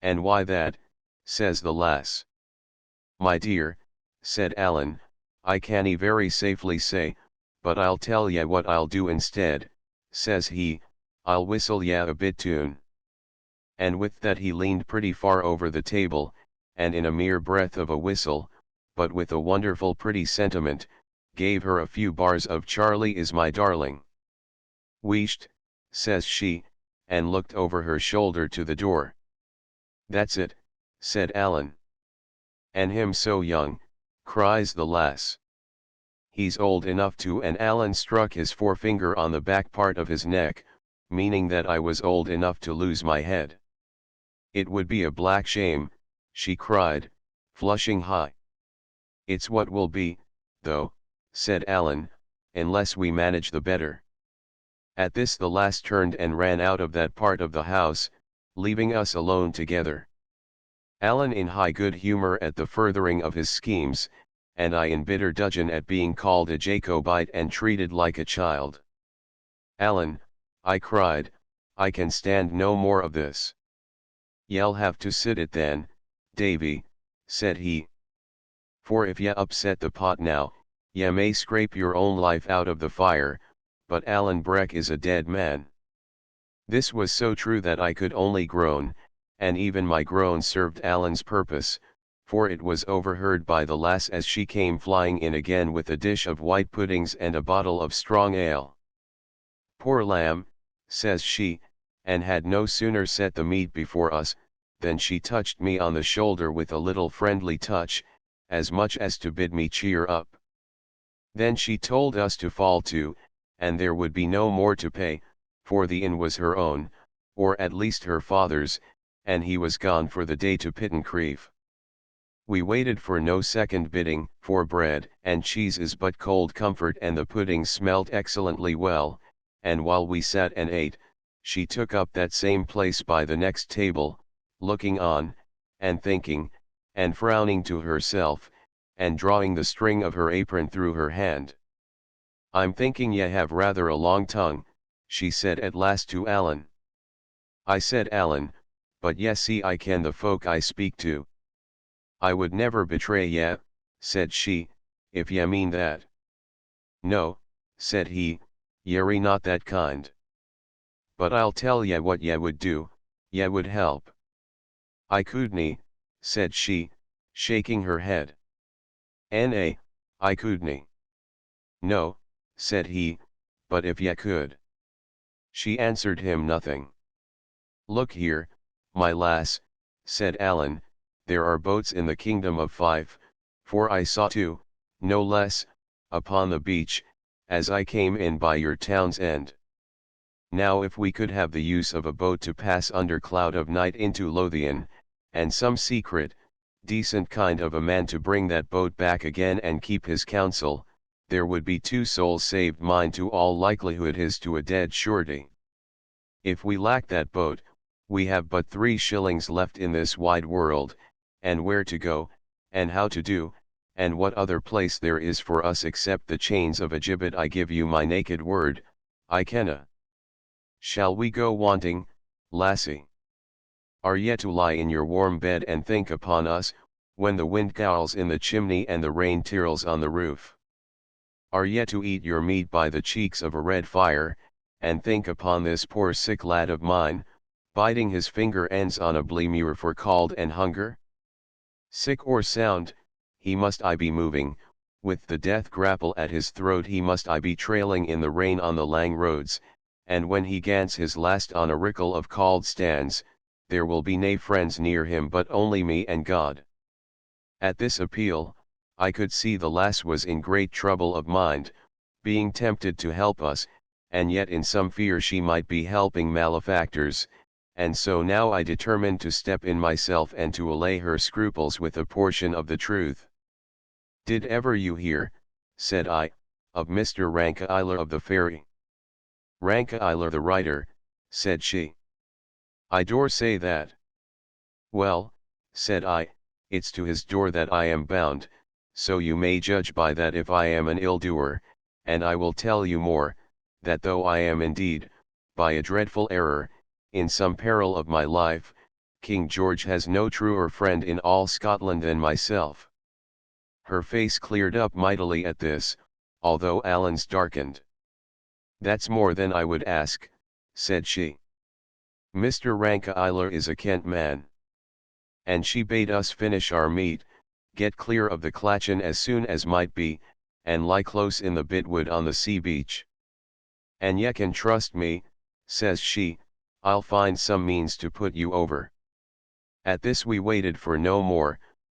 "And why that?" says the lass. "My dear," said Alan, "I cannae very safely say, but I'll tell ye what I'll do instead," says he, "I'll whistle ye a bit tune." And with that he leaned pretty far over the table, and in a mere breath of a whistle, but with a wonderful pretty sentiment, gave her a few bars of "Charlie is my darling." "Wheesht," says she, and looked over her shoulder to the door. "That's it," said Alan. "And him so young," cries the lass. "He's old enough to," and Alan struck his forefinger on the back part of his neck, meaning that I was old enough to lose my head. "It would be a black shame," she cried, flushing high. "It's what will be, though," said Alan, "unless we manage the better." At this the lass turned and ran out of that part of the house, leaving us alone together. Alan in high good humor at the furthering of his schemes, and I in bitter dudgeon at being called a Jacobite and treated like a child. "Alan," I cried, "I can stand no more of this." "Ye'll have to sit it then, Davy," said he. "For if ye upset the pot now, ye may scrape your own life out of the fire, but Alan Breck is a dead man." This was so true that I could only groan, and even my groan served Alan's purpose, for it was overheard by the lass as she came flying in again with a dish of white puddings and a bottle of strong ale. "Poor lamb," says she, and had no sooner set the meat before us, than she touched me on the shoulder with a little friendly touch, as much as to bid me cheer up. Then she told us to fall to, and there would be no more to pay, for the inn was her own, or at least her father's, and he was gone for the day to Pittencrieff. We waited for no second bidding, for bread and cheese is but cold comfort, and the pudding smelt excellently well, and while we sat and ate, she took up that same place by the next table, looking on, and thinking, and frowning to herself, and drawing the string of her apron through her hand. "I'm thinking ye have rather a long tongue," she said at last to Alan. I said, "Alan, but ye see I ken the folk I speak to." "I would never betray ye," said she, "if ye mean that." "No," said he, "ye're not that kind. But I'll tell ye what ye would do, ye would help." "I couldn't," said she, shaking her head. "Na, I couldn't." "No," said he, "but if ye could." She answered him nothing. "Look here, my lass," said Alan, "there are boats in the kingdom of Fife, for I saw two, no less, upon the beach, as I came in by your town's end. Now if we could have the use of a boat to pass under cloud of night into Lothian, and some secret, decent kind of a man to bring that boat back again and keep his counsel, there would be 2 souls saved, mine to all likelihood, his to a dead surety. If we lack that boat, we have but 3 shillings left in this wide world, and where to go, and how to do, and what other place there is for us except the chains of a gibbet, I give you my naked word, I kenna. Shall we go wanting, lassie? Are ye to lie in your warm bed and think upon us, when the wind gowls in the chimney and the rain tirls on the roof? Are ye to eat your meat by the cheeks of a red fire, and think upon this poor sick lad of mine, biting his finger ends on a blemure for cold and hunger? Sick or sound, he must I be moving, with the death grapple at his throat he must I be trailing in the rain on the lang roads, and when he gants his last on a rickle of cauld stands, there will be nae friends near him but only me and God." At this appeal, I could see the lass was in great trouble of mind, being tempted to help us, and yet in some fear she might be helping malefactors, and so now I determined to step in myself and to allay her scruples with a portion of the truth. "Did ever you hear," said I, "of Mr. Rankeeiler of the ferry?" "Rankeeiler the writer," said she. "I dore say that." "Well," said I, "it's to his door that I am bound, so you may judge by that if I am an ill-doer, and I will tell you more, that though I am indeed, by a dreadful error, in some peril of my life, King George has no truer friend in all Scotland than myself." Her face cleared up mightily at this, although Alan's darkened. "That's more than I would ask," said she. "Mr. Rankeeiler is a Kent man." And she bade us finish our meat, get clear of the Clachan as soon as might be, and lie close in the bitwood on the sea beach. "And ye can trust me," says she, "I'll find some means to put you over." At this we waited for no more,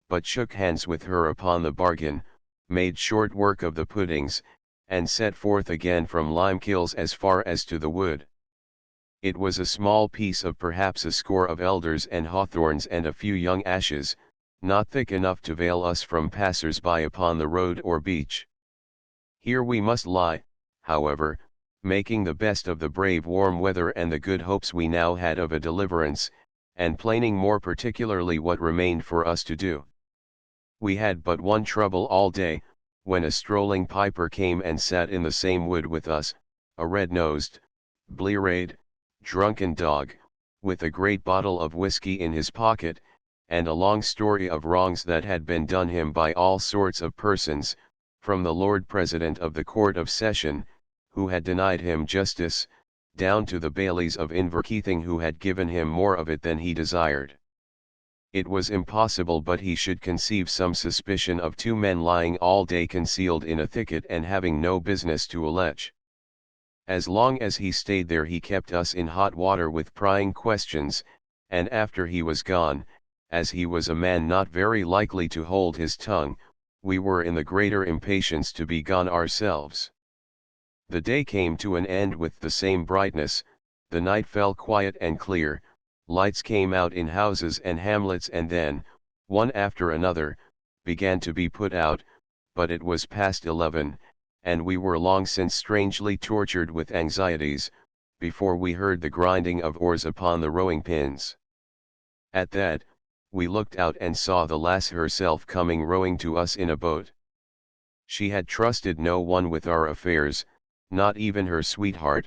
but shook hands with her upon the bargain, made short work of the puddings, and set forth again from Limekills as far as to the wood. It was a small piece of perhaps a score of elders and hawthorns and a few young ashes, not thick enough to veil us from passers-by upon the road or beach. Here we must lie, however, making the best of the brave warm weather and the good hopes we now had of a deliverance, and planning more particularly what remained for us to do. We had but one trouble all day, when a strolling piper came and sat in the same wood with us, a red-nosed, blear-eyed, drunken dog, with a great bottle of whiskey in his pocket, and a long story of wrongs that had been done him by all sorts of persons, from the Lord President of the Court of Session, who had denied him justice, down to the bailies of Inverkeithing who had given him more of it than he desired. It was impossible but he should conceive some suspicion of 2 men lying all day concealed in a thicket and having no business to allege. As long as he stayed there he kept us in hot water with prying questions, and after he was gone, as he was a man not very likely to hold his tongue, we were in the greater impatience to be gone ourselves. The day came to an end with the same brightness, the night fell quiet and clear, lights came out in houses and hamlets, and then, one after another, began to be put out, but it was past 11, and we were long since strangely tortured with anxieties, before we heard the grinding of oars upon the rowing pins. At that, we looked out and saw the lass herself coming rowing to us in a boat. She had trusted no one with our affairs, not even her sweetheart,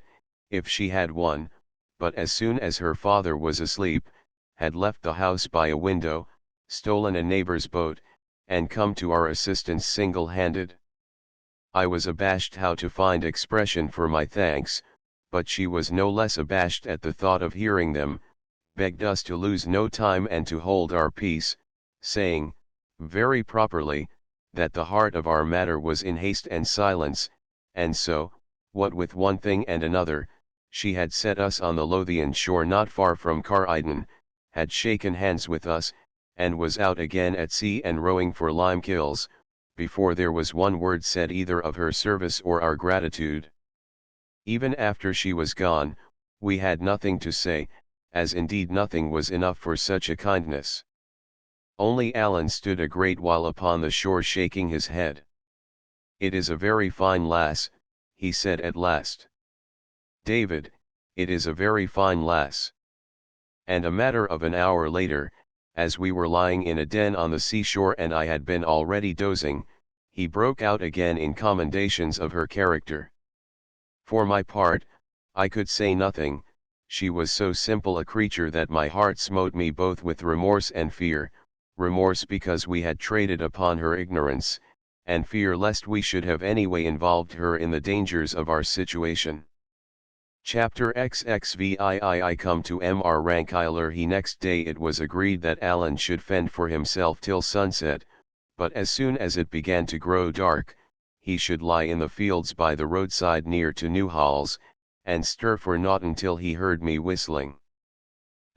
if she had one, but as soon as her father was asleep, had left the house by a window, stolen a neighbor's boat, and come to our assistance single-handed. I was abashed how to find expression for my thanks, but she was no less abashed at the thought of hearing them, begged us to lose no time and to hold our peace, saying, very properly, that the heart of our matter was in haste and silence, and so, what with one thing and another, she had set us on the Lothian shore not far from Car-Iden, had shaken hands with us, and was out again at sea and rowing for Limekills, before there was one word said either of her service or our gratitude. Even after she was gone, we had nothing to say, as indeed nothing was enough for such a kindness. Only Alan stood a great while upon the shore shaking his head. "It is a very fine lass," he said at last. "David, it is a very fine lass." And a matter of an hour later, as we were lying in a den on the seashore and I had been already dozing, he broke out again in commendations of her character. For my part, I could say nothing. She was so simple a creature that my heart smote me both with remorse and fear, remorse because we had traded upon her ignorance, and fear lest we should have anyway involved her in the dangers of our situation. Chapter XXVII. I come to Mr. Rankiler. Next day it was agreed that Alan should fend for himself till sunset, but as soon as it began to grow dark, he should lie in the fields by the roadside near to Newhalls, and stir for naught until he heard me whistling.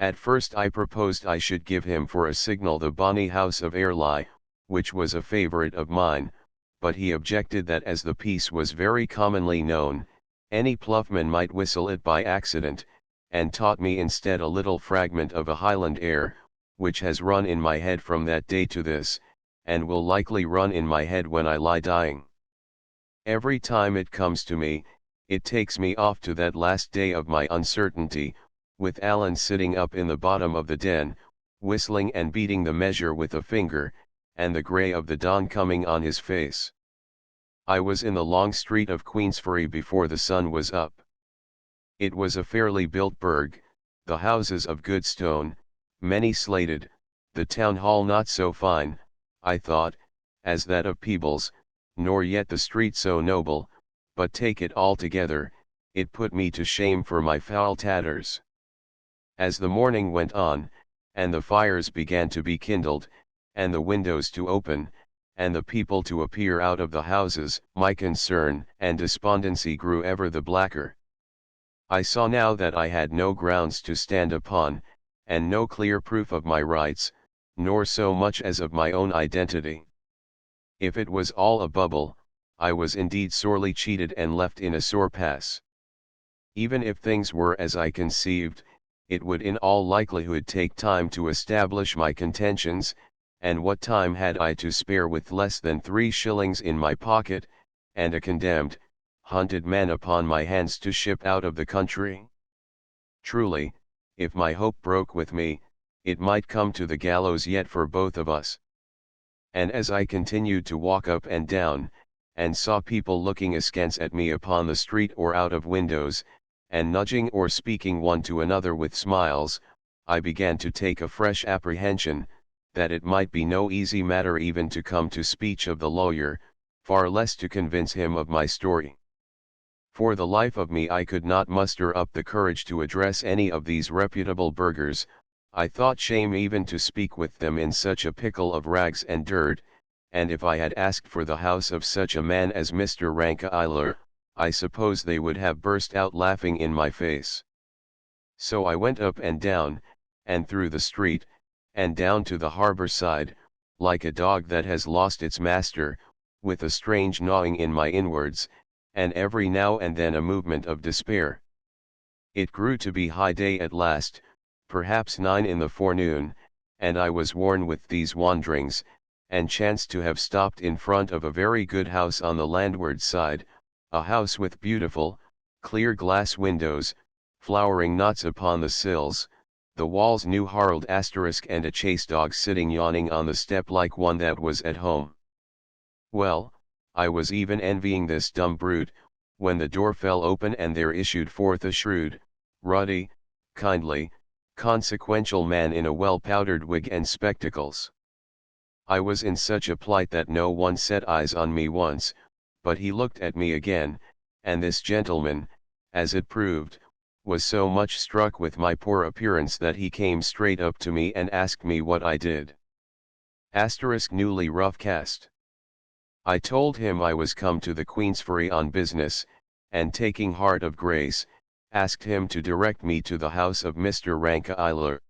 At first I proposed I should give him for a signal the bonny house of Airlie, which was a favourite of mine, but he objected that as the piece was very commonly known, any ploughman might whistle it by accident, and taught me instead a little fragment of a Highland air, which has run in my head from that day to this, and will likely run in my head when I lie dying. Every time it comes to me, it takes me off to that last day of my uncertainty, with Alan sitting up in the bottom of the den, whistling and beating the measure with a finger, and the grey of the dawn coming on his face. I was in the long street of Queensferry before the sun was up. It was a fairly built burg, the houses of good stone, many slated, the town hall not so fine, I thought, as that of Peebles, nor yet the street so noble, but take it all together, it put me to shame for my foul tatters. As the morning went on, and the fires began to be kindled, and the windows to open, and the people to appear out of the houses, my concern and despondency grew ever the blacker. I saw now that I had no grounds to stand upon, and no clear proof of my rights, nor so much as of my own identity. If it was all a bubble, I was indeed sorely cheated and left in a sore pass. Even if things were as I conceived, it would in all likelihood take time to establish my contentions, and what time had I to spare with less than 3 shillings in my pocket, and a condemned, hunted man upon my hands to ship out of the country? Truly, if my hope broke with me, it might come to the gallows yet for both of us. And as I continued to walk up and down, and saw people looking askance at me upon the street or out of windows, and nudging or speaking one to another with smiles, I began to take a fresh apprehension, that it might be no easy matter even to come to speech of the lawyer, far less to convince him of my story. For the life of me I could not muster up the courage to address any of these reputable burghers. I thought shame even to speak with them in such a pickle of rags and dirt, and if I had asked for the house of such a man as Mr. Rankiler, I suppose they would have burst out laughing in my face. So I went up and down, and through the street, and down to the harbour side, like a dog that has lost its master, with a strange gnawing in my inwards, and every now and then a movement of despair. It grew to be high day at last, perhaps 9 in the forenoon, and I was worn with these wanderings, and chanced to have stopped in front of a very good house on the landward side, a house with beautiful, clear glass windows, flowering knots upon the sills, the walls new harled asterisk and a chase dog sitting yawning on the step like one that was at home. Well, I was even envying this dumb brute, when the door fell open and there issued forth a shrewd, ruddy, kindly, consequential man in a well-powdered wig and spectacles. I was in such a plight that no one set eyes on me once, but he looked at me again, and this gentleman, as it proved, was so much struck with my poor appearance that he came straight up to me and asked me what I did. Asterisk newly rough cast. I told him I was come to the Queensferry on business, and taking heart of grace, asked him to direct me to the house of Mr. Rankeeiler.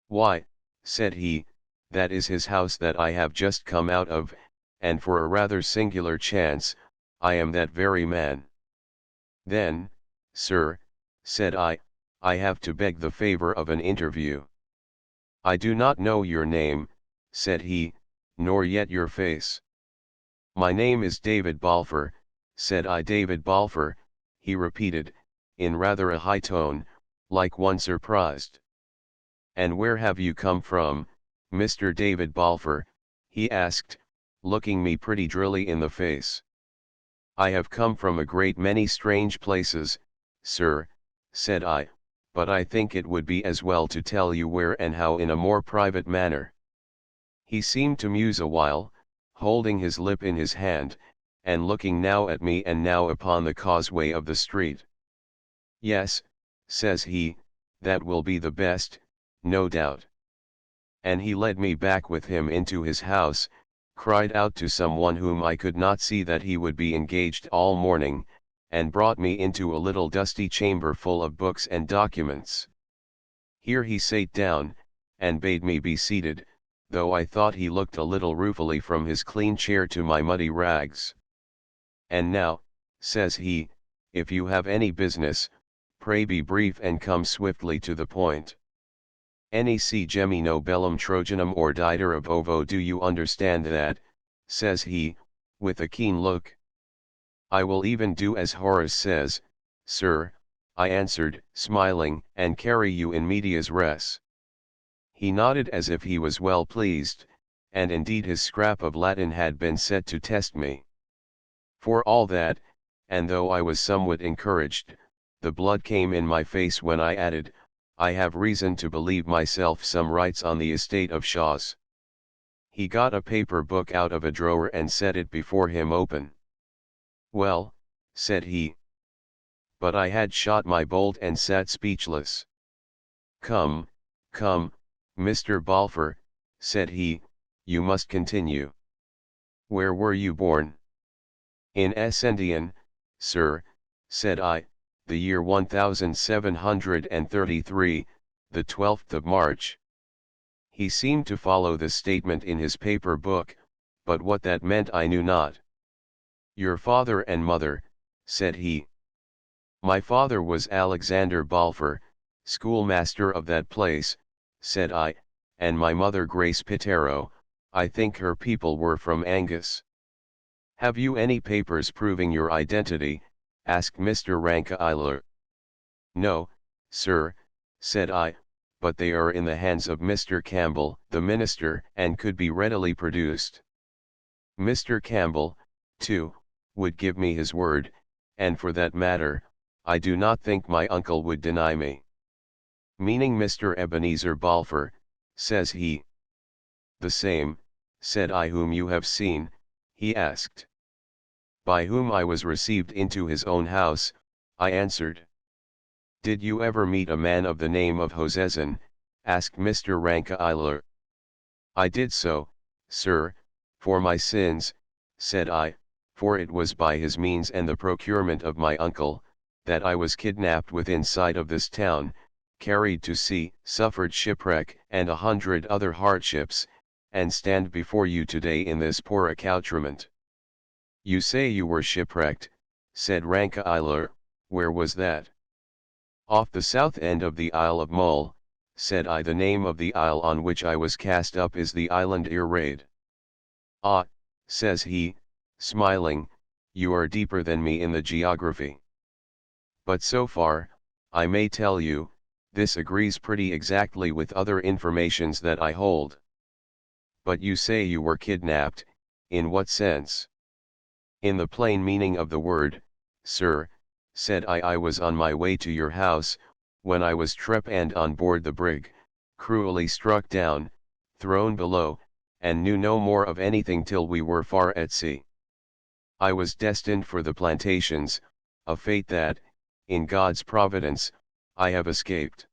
Why, said he, that is his house that I have just come out of, and for a rather singular chance, I am that very man. Then, sir, said I have to beg the favor of an interview. I do not know your name, said he, nor yet your face. My name is David Balfour, said I. David Balfour, he repeated, in rather a high tone, like one surprised. And where have you come from, Mr. David Balfour, he asked, looking me pretty drilly in the face. I have come from a great many strange places, sir, said I, but I think it would be as well to tell you where and how in a more private manner. He seemed to muse a while, holding his lip in his hand, and looking now at me and now upon the causeway of the street. Yes, says he, that will be the best, no doubt. And he led me back with him into his house, cried out to some one whom I could not see that he would be engaged all morning, and brought me into a little dusty chamber full of books and documents. Here he sate down, and bade me be seated, though I thought he looked a little ruefully from his clean chair to my muddy rags. And now, says he, if you have any business, pray be brief and come swiftly to the point. Nec gemino bellum Trojanum or diter of ovo. Do you understand that, says he, with a keen look. I will even do as Horace says, sir, I answered, smiling, and carry you in medias res. He nodded as if he was well pleased, and indeed his scrap of Latin had been set to test me. For all that, and though I was somewhat encouraged, the blood came in my face when I added, I have reason to believe myself some rights on the estate of Shaws. He got a paper book out of a drawer and set it before him open. Well, said he. But I had shot my bolt and sat speechless. Come, Mr. Balfour, said he, you must continue. Where were you born? In Essendian, sir, said I, the year 1733, the 12th of March. He seemed to follow the statement in his paper book, but what that meant I knew not. Your father and mother, said he. My father was Alexander Balfour, schoolmaster of that place, said I, and my mother Grace Pitero, I think her people were from Angus. Have you any papers proving your identity? Asked Mr. Rankeeiler. No, sir, said I, but they are in the hands of Mr. Campbell, the minister, and could be readily produced. Mr. Campbell, too, would give me his word, and for that matter, I do not think my uncle would deny me. Meaning Mr. Ebenezer Balfour, says he. The same, said I. Whom you have seen, he asked. By whom I was received into his own house, I answered. Did you ever meet a man of the name of Hoseson? Asked Mr. Rankeeiler. I did so, sir, for my sins, said I, for it was by his means and the procurement of my uncle, that I was kidnapped within sight of this town, carried to sea, suffered shipwreck and 100 other hardships, and stand before you today in this poor accoutrement. You say you were shipwrecked, said Rankeeiler, where was that? Off the south end of the Isle of Mull, said I. The name of the isle on which I was cast up is the island Irraid. Ah, says he, smiling, you are deeper than me in the geography. But so far, I may tell you, this agrees pretty exactly with other informations that I hold. But you say you were kidnapped, in what sense? In the plain meaning of the word, sir, said I. I was on my way to your house, when I was trepanned on board the brig, cruelly struck down, thrown below, and knew no more of anything till we were far at sea. I was destined for the plantations, a fate that, in God's providence, I have escaped.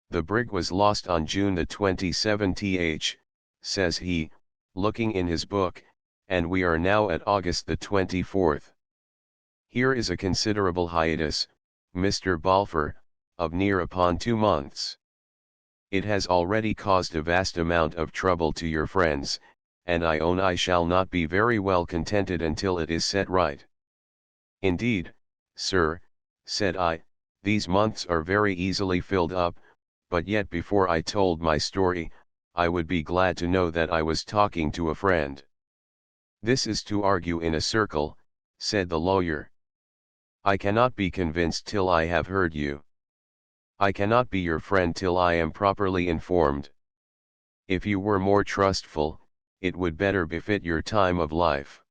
The brig was lost on June the 27th, says he, looking in his book, and we are now at August the 24th. Here is a considerable hiatus, Mr. Balfour, of near upon 2 months. It has already caused a vast amount of trouble to your friends, and I own I shall not be very well contented until it is set right. Indeed, sir, said I, these months are very easily filled up, but yet before I told my story, I would be glad to know that I was talking to a friend. This is to argue in a circle, said the lawyer. I cannot be convinced till I have heard you. I cannot be your friend till I am properly informed. If you were more trustful, it would better befit your time of life.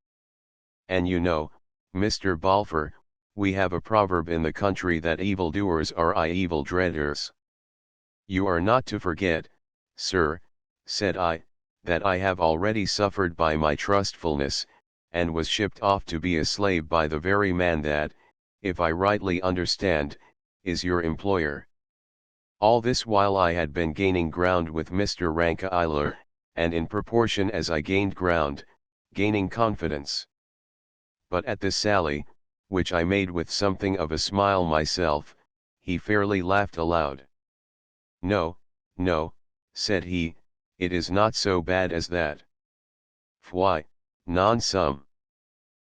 And you know, Mr. Balfour, we have a proverb in the country that evildoers are evil dreaders. You are not to forget, sir, said I, that I have already suffered by my trustfulness, and was shipped off to be a slave by the very man that, if I rightly understand, is your employer. All this while I had been gaining ground with Mr. Rankeillor, and in proportion as I gained ground, gaining confidence. But at this sally, which I made with something of a smile myself, he fairly laughed aloud. No, no, said he, it is not so bad as that. Why, non sum.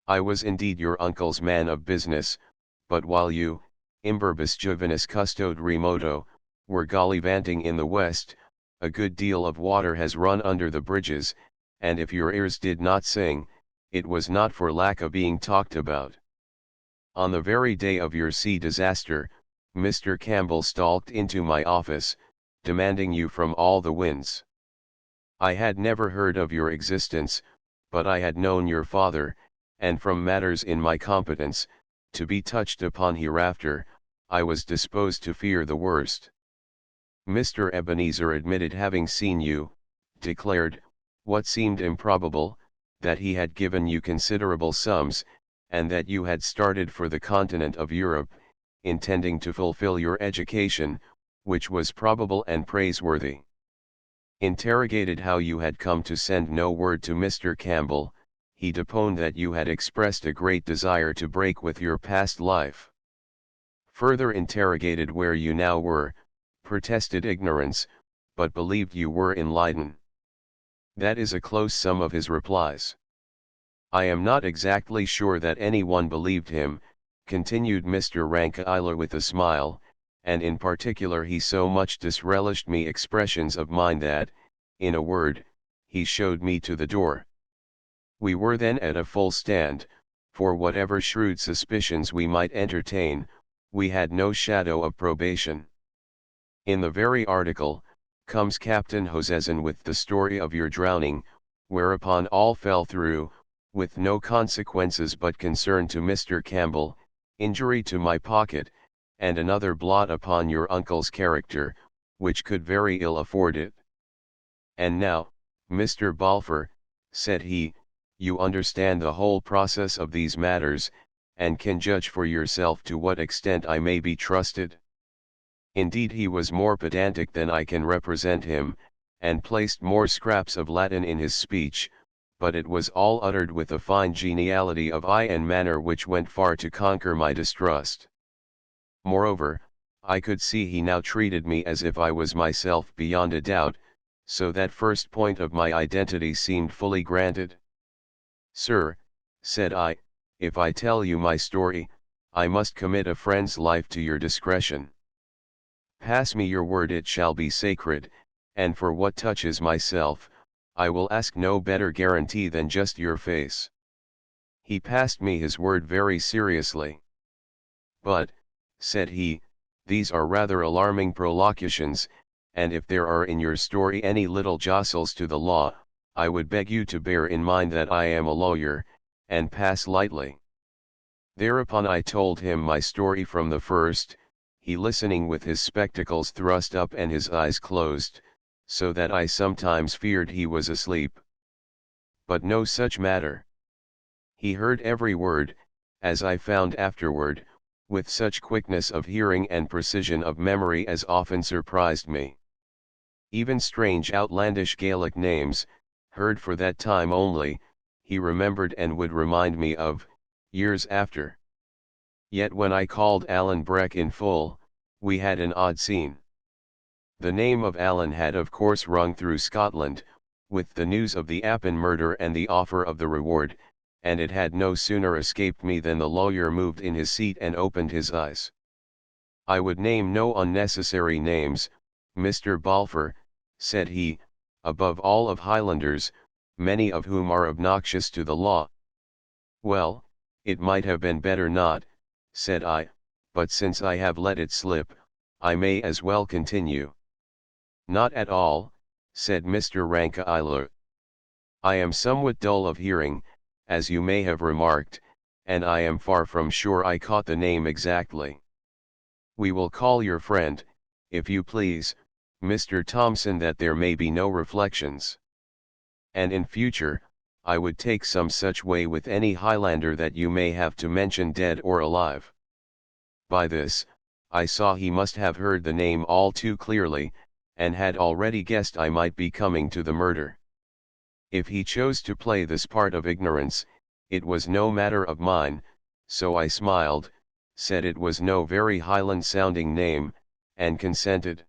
I was indeed your uncle's man of business, but while you, imberbis juvenis custode remoto, were gallivanting in the west, a good deal of water has run under the bridges, and if your ears did not sing, it was not for lack of being talked about. On the very day of your sea disaster, Mr. Campbell stalked into my office, demanding you from all the winds. I had never heard of your existence, but I had known your father, and from matters in my competence, to be touched upon hereafter, I was disposed to fear the worst. Mr. Ebenezer admitted having seen you, declared, what seemed improbable, that he had given you considerable sums, and that you had started for the continent of Europe, intending to fulfill your education, which was probable and praiseworthy. Interrogated how you had come to send no word to Mr. Campbell, he deponed that you had expressed a great desire to break with your past life. Further interrogated where you now were, protested ignorance, but believed you were in Leiden. That is a close sum of his replies. I am not exactly sure that anyone believed him, continued Mr. Rankeillor with a smile, and in particular he so much disrelished me expressions of mine that, in a word, he showed me to the door. We were then at a full stand, for whatever shrewd suspicions we might entertain, we had no shadow of probation. In the very article, comes Captain Hoseson with the story of your drowning, whereupon all fell through, with no consequences but concern to Mr. Campbell, injury to my pocket, and another blot upon your uncle's character, which could very ill afford it. And now, Mr. Balfour, said he, you understand the whole process of these matters, and can judge for yourself to what extent I may be trusted. Indeed he was more pedantic than I can represent him, and placed more scraps of Latin in his speech, but it was all uttered with a fine geniality of eye and manner which went far to conquer my distrust. Moreover, I could see he now treated me as if I was myself beyond a doubt, so that first point of my identity seemed fully granted. Sir, said I, if I tell you my story, I must commit a friend's life to your discretion. Pass me your word it shall be sacred, and for what touches myself, I will ask no better guarantee than just your face. He passed me his word very seriously. But, said he, these are rather alarming prolocutions, and if there are in your story any little jostles to the law, I would beg you to bear in mind that I am a lawyer, and pass lightly. Thereupon I told him my story from the first, he listening with his spectacles thrust up and his eyes closed, so that I sometimes feared he was asleep. But no such matter. He heard every word, as I found afterward, with such quickness of hearing and precision of memory as often surprised me. Even strange outlandish Gaelic names, heard for that time only, he remembered and would remind me of, years after. Yet when I called Alan Breck in full, we had an odd scene. The name of Alan had of course rung through Scotland, with the news of the Appin murder and the offer of the reward, and it had no sooner escaped me than the lawyer moved in his seat and opened his eyes. I would name no unnecessary names, Mr. Balfour, said he, above all of Highlanders, many of whom are obnoxious to the law. Well, it might have been better not, said I, but since I have let it slip, I may as well continue. Not at all, said Mr. Rankeillor. I am somewhat dull of hearing, as you may have remarked, and I am far from sure I caught the name exactly. We will call your friend, if you please, Mr. Thompson, that there may be no reflections. And in future, I would take some such way with any Highlander that you may have to mention dead or alive. By this, I saw he must have heard the name all too clearly, and had already guessed I might be coming to the murder. If he chose to play this part of ignorance, it was no matter of mine, so I smiled, said it was no very Highland-sounding name, and consented.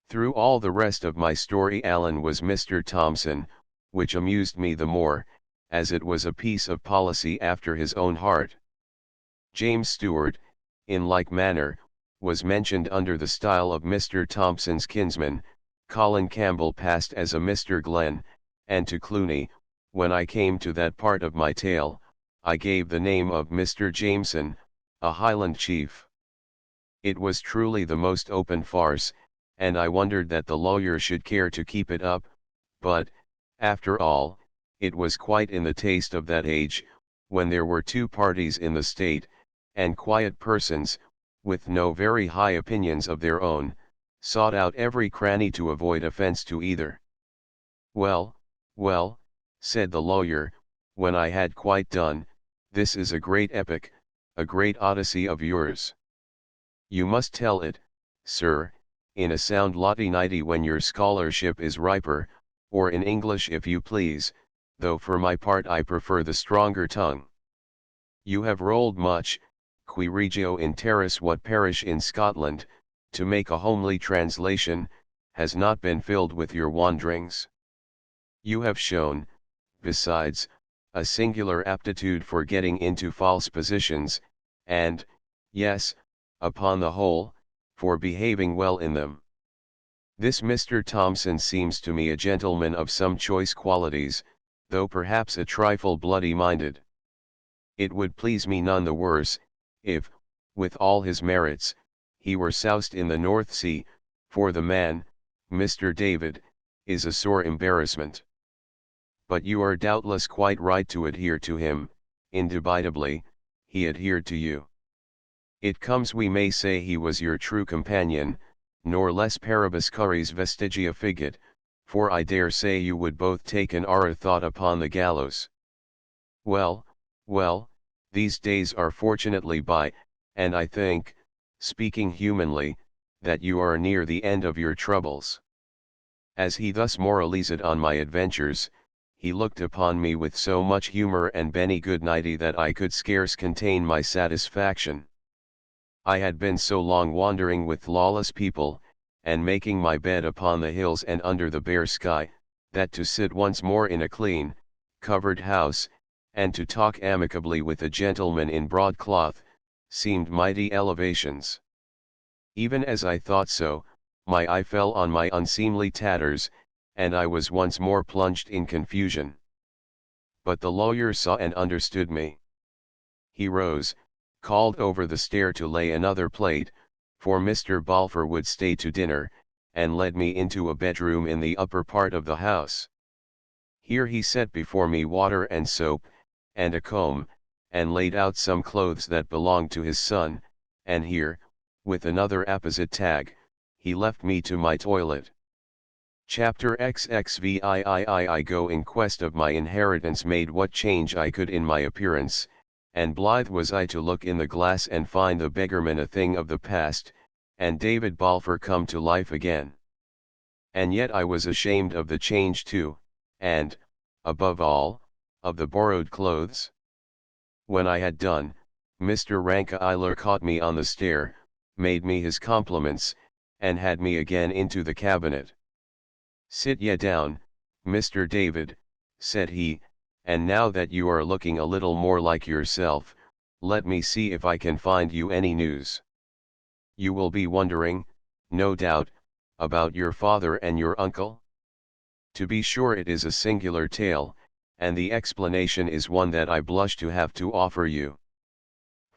Through all the rest of my story Alan was Mr. Thompson, which amused me the more, as it was a piece of policy after his own heart. James Stewart, in like manner, was mentioned under the style of Mr. Thompson's kinsman. Colin Campbell passed as a Mr. Glenn, and to Cluny, when I came to that part of my tale, I gave the name of Mr. Jameson, a Highland chief. It was truly the most open farce, and I wondered that the lawyer should care to keep it up, but, after all, it was quite in the taste of that age, when there were two parties in the state, and quiet persons, with no very high opinions of their own, sought out every cranny to avoid offence to either. Well, well, said the lawyer, when I had quite done, this is a great epic, a great odyssey of yours. You must tell it, sir, in a sound Latinity when your scholarship is riper, or in English if you please, though for my part I prefer the stronger tongue. You have rolled much, qui regio in terris what parish in Scotland, to make a homely translation, has not been filled with your wanderings. You have shown, besides, a singular aptitude for getting into false positions, and, yes, upon the whole, for behaving well in them. This Mr. Thompson seems to me a gentleman of some choice qualities, though perhaps a trifle bloody-minded. It would please me none the worse, if, with all his merits, he were soused in the North Sea, for the man, Mr. David, is a sore embarrassment. But you are doubtless quite right to adhere to him, indubitably, he adhered to you. It comes we may say he was your true companion, nor less paribus curis vestigia figit, for I dare say you would both take an hour thought upon the gallows. Well, well, these days are fortunately by, and I think, speaking humanly, that you are near the end of your troubles. As he thus moralized on my adventures, he looked upon me with so much humour and benny good nighty that I could scarce contain my satisfaction. I had been so long wandering with lawless people, and making my bed upon the hills and under the bare sky, that to sit once more in a clean, covered house, and to talk amicably with a gentleman in broadcloth, seemed mighty elevations. Even as I thought so, my eye fell on my unseemly tatters, and I was once more plunged in confusion. But the lawyer saw and understood me. He rose, called over the stair to lay another plate, for Mr. Balfour would stay to dinner, and led me into a bedroom in the upper part of the house. Here he set before me water and soap, and a comb, and laid out some clothes that belonged to his son, and here, with another apposite tag, he left me to my toilet. Chapter XXVIII I go in quest of my inheritance made what change I could in my appearance, and blithe was I to look in the glass and find the beggarman a thing of the past, and David Balfour come to life again. And yet I was ashamed of the change too, and, above all, of the borrowed clothes. When I had done, Mr. Rankeillor caught me on the stair, made me his compliments, and had me again into the cabinet. "Sit ye down, Mr. David," said he, "and now that you are looking a little more like yourself, let me see if I can find you any news. You will be wondering, no doubt, about your father and your uncle? To be sure it is a singular tale, and the explanation is one that I blush to have to offer you.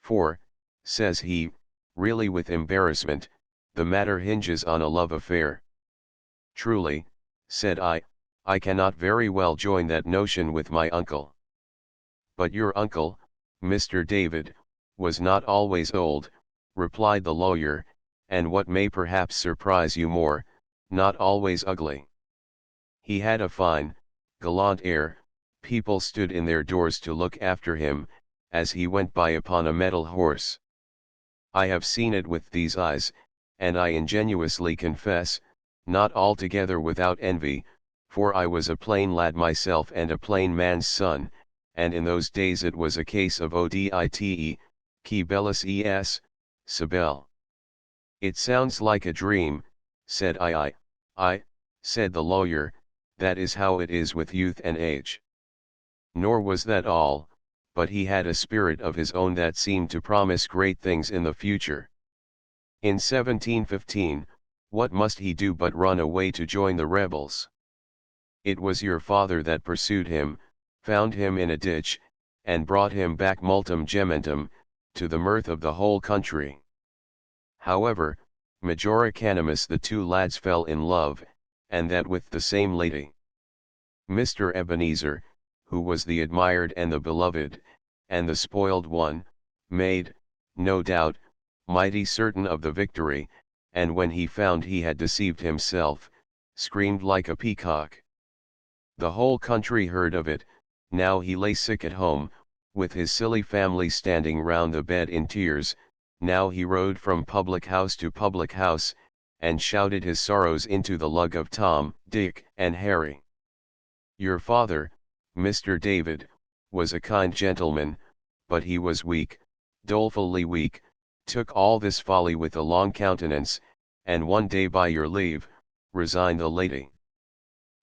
For," says he, really with embarrassment, "the matter hinges on a love affair." "Truly," said I cannot very well join that notion with my uncle." "But your uncle, Mr. David, was not always old," replied the lawyer, "and what may perhaps surprise you more, not always ugly. He had a fine, gallant air, people stood in their doors to look after him, as he went by upon a mettle horse. I have seen it with these eyes, and I ingenuously confess, not altogether without envy, for I was a plain lad myself and a plain man's son, and in those days it was a case of odite, qui bellis es, Sibel." "It sounds like a dream," said I, said the lawyer, "that is how it is with youth and age." Nor was that all, but he had a spirit of his own that seemed to promise great things in the future. In 1715, what must he do but run away to join the rebels? It was your father that pursued him, found him in a ditch, and brought him back multum gementem, to the mirth of the whole country. However, majora canimus the two lads fell in love, and that with the same lady. Mr. Ebenezer, who was the admired and the beloved, and the spoiled one, made, no doubt, mighty certain of the victory, and when he found he had deceived himself, screamed like a peacock. The whole country heard of it. Now he lay sick at home, with his silly family standing round the bed in tears. Now he rode from public house to public house, and shouted his sorrows into the lug of Tom, Dick, and Harry. Your father, Mr. David, was a kind gentleman, but he was weak, dolefully weak, took all this folly with a long countenance, and one day by your leave, resigned the lady.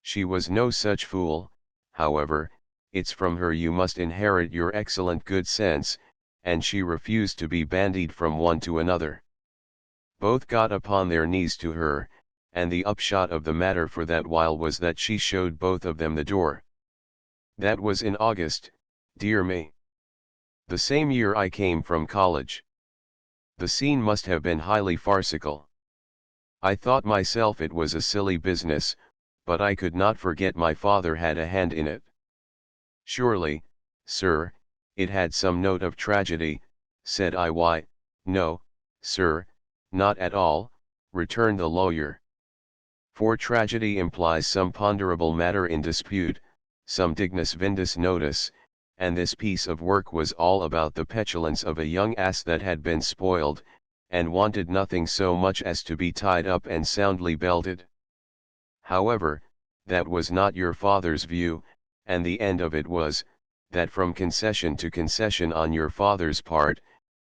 She was no such fool, however, it's from her you must inherit your excellent good sense, and she refused to be bandied from one to another. Both got upon their knees to her, and the upshot of the matter for that while was that she showed both of them the door. That was in August, dear me. The same year I came from college. The scene must have been highly farcical. I thought myself it was a silly business, but I could not forget my father had a hand in it. Surely, sir, it had some note of tragedy, said I. Why, no, sir, not at all, returned the lawyer. For tragedy implies some ponderable matter in dispute, some dignus vindus notice, and this piece of work was all about the petulance of a young ass that had been spoiled, and wanted nothing so much as to be tied up and soundly belted. However, that was not your father's view, and the end of it was, that from concession to concession on your father's part,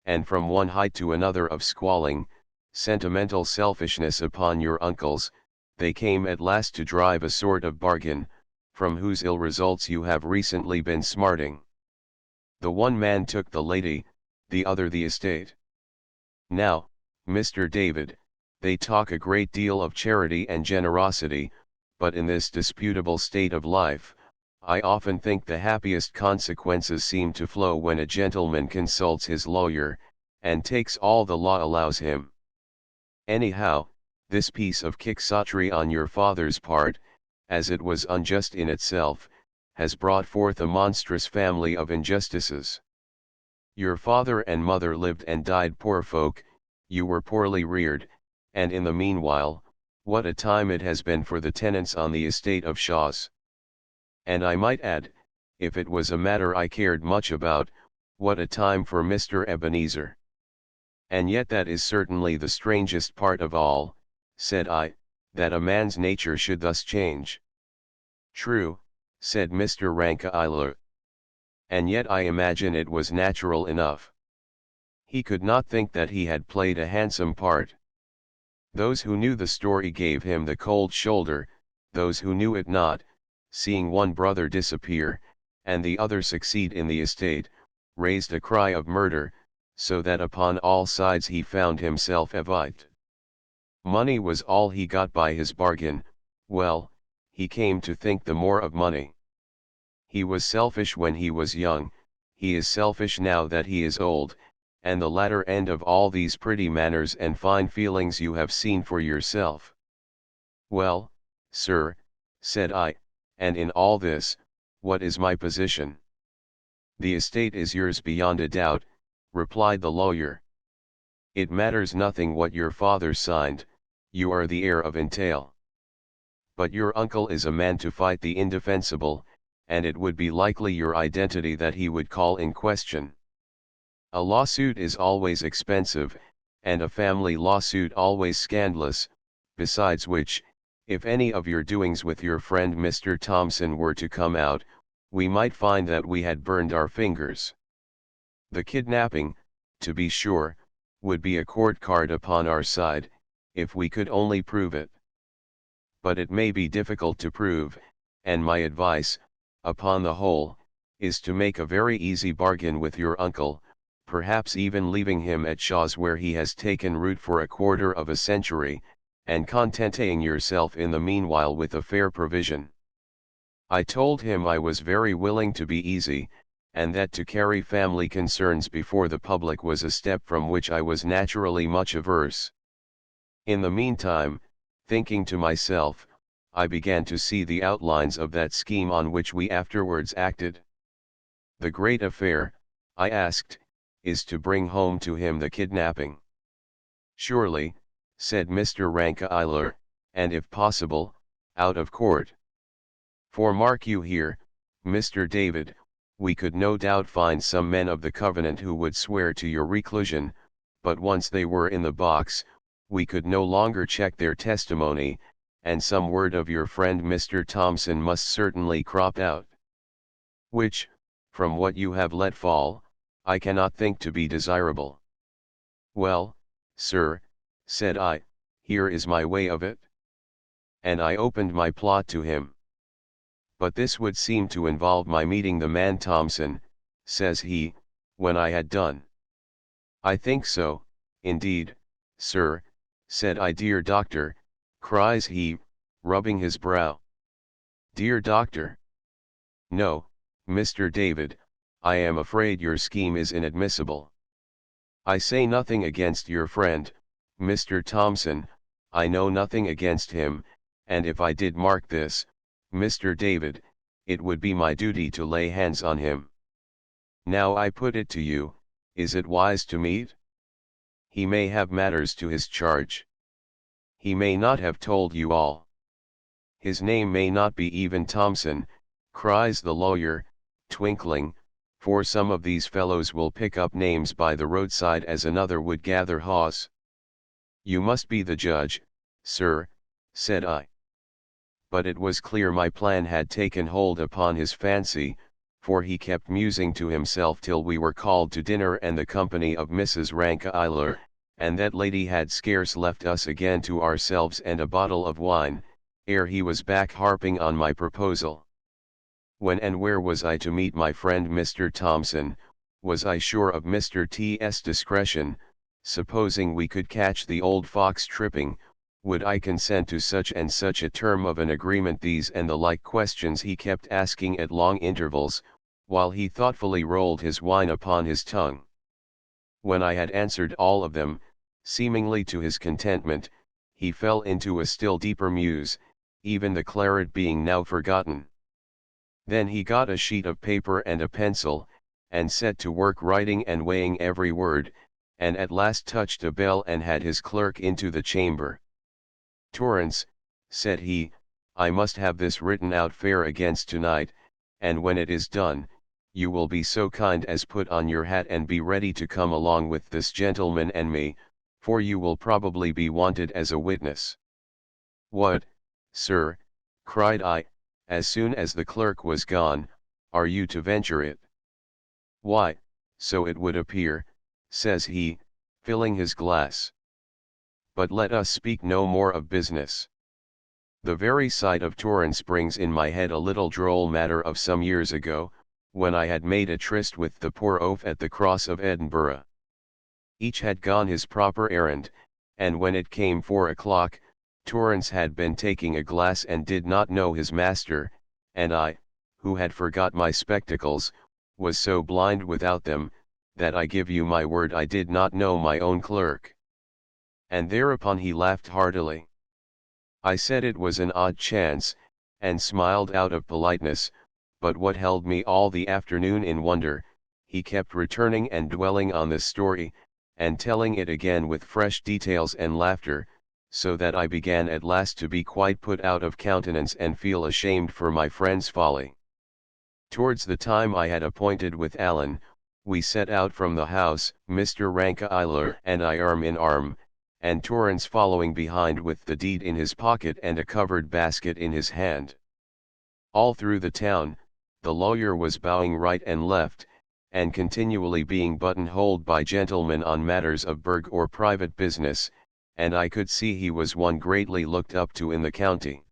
and from one height to another of squalling, sentimental selfishness upon your uncle's, they came at last to drive a sort of bargain, from whose ill results you have recently been smarting. The one man took the lady, the other the estate. Now, Mr. David, they talk a great deal of charity and generosity, but in this disputable state of life, I often think the happiest consequences seem to flow when a gentleman consults his lawyer, and takes all the law allows him. Anyhow, this piece of quixotry on your father's part, as it was unjust in itself, has brought forth a monstrous family of injustices. Your father and mother lived and died poor folk, you were poorly reared, and in the meanwhile, what a time it has been for the tenants on the estate of Shaw's. And I might add, if it was a matter I cared much about, what a time for Mr. Ebenezer. And yet that is certainly the strangest part of all, said I, that a man's nature should thus change. True, said Mr. Rankeillor. And yet I imagine it was natural enough. He could not think that he had played a handsome part. Those who knew the story gave him the cold shoulder, those who knew it not, seeing one brother disappear, and the other succeed in the estate, raised a cry of murder, so that upon all sides he found himself evicted. Money was all he got by his bargain. Well, he came to think the more of money. He was selfish when he was young, he is selfish now that he is old, and the latter end of all these pretty manners and fine feelings you have seen for yourself. Well, sir, said I, and in all this, what is my position? The estate is yours beyond a doubt, replied the lawyer. It matters nothing what your father signed, you are the heir of entail. But your uncle is a man to fight the indefensible, and it would be likely your identity that he would call in question. A lawsuit is always expensive, and a family lawsuit always scandalous, besides which, if any of your doings with your friend Mr. Thompson were to come out, we might find that we had burned our fingers. The kidnapping, to be sure, would be a court card upon our side, if we could only prove it. But it may be difficult to prove, and my advice, upon the whole, is to make a very easy bargain with your uncle, perhaps even leaving him at Shaw's where he has taken root for a quarter of a century, and contenting yourself in the meanwhile with a fair provision. I told him I was very willing to be easy, and that to carry family concerns before the public was a step from which I was naturally much averse. In the meantime, thinking to myself, I began to see the outlines of that scheme on which we afterwards acted. The great affair, I asked, is to bring home to him the kidnapping. Surely, said Mr. Rankeillor, and if possible, out of court. For mark you here, Mr. David, we could no doubt find some men of the covenant who would swear to your reclusion, but once they were in the box, we could no longer check their testimony, and some word of your friend Mr. Thompson must certainly crop out. Which, from what you have let fall, I cannot think to be desirable. Well, sir, said I, here is my way of it. And I opened my plot to him. But this would seem to involve my meeting the man Thompson, says he, when I had done. I think so, indeed, sir, said I. Dear doctor, cries he, rubbing his brow. Dear doctor. No, Mr. David, I am afraid your scheme is inadmissible. I say nothing against your friend, Mr. Thompson, I know nothing against him, and if I did mark this, Mr. David, it would be my duty to lay hands on him. Now I put it to you, is it wise to meet? He may have matters to his charge. He may not have told you all. His name may not be even Thompson, cries the lawyer, twinkling, for some of these fellows will pick up names by the roadside as another would gather haws. You must be the judge, sir, said I. But it was clear my plan had taken hold upon his fancy, for he kept musing to himself till we were called to dinner and the company of Mrs. Rankeillor, and that lady had scarce left us again to ourselves and a bottle of wine, ere he was back harping on my proposal. When and where was I to meet my friend Mr. Thompson? Was I sure of Mr. T.'s discretion? supposing we could catch the old fox tripping, would I consent to such and such a term of an agreement? These and the like questions he kept asking at long intervals, while he thoughtfully rolled his wine upon his tongue. When I had answered all of them, seemingly to his contentment, he fell into a still deeper muse, even the claret being now forgotten. Then he got a sheet of paper and a pencil, and set to work writing and weighing every word, and at last touched a bell and had his clerk into the chamber. "Torrance," said he, "I must have this written out fair against tonight, and when it is done, you will be so kind as put on your hat and be ready to come along with this gentleman and me, for you will probably be wanted as a witness." "What, sir," cried I, as soon as the clerk was gone, "are you to venture it?" "Why, so it would appear," says he, filling his glass. "But let us speak no more of business. The very sight of Torrance brings in my head a little droll matter of some years ago, when I had made a tryst with the poor oaf at the Cross of Edinburgh. Each had gone his proper errand, and when it came 4 o'clock, Torrance had been taking a glass and did not know his master, and I, who had forgot my spectacles, was so blind without them, that I give you my word I did not know my own clerk." And thereupon he laughed heartily. I said it was an odd chance, and smiled out of politeness, but what held me all the afternoon in wonder, he kept returning and dwelling on this story, and telling it again with fresh details and laughter, so that I began at last to be quite put out of countenance and feel ashamed for my friend's folly. Towards the time I had appointed with Allen, we set out from the house, Mr. Rankeillor and I arm in arm, and Torrance following behind with the deed in his pocket and a covered basket in his hand. All through the town, the lawyer was bowing right and left, and continually being buttonholed by gentlemen on matters of burgh or private business, and I could see he was one greatly looked up to in the county.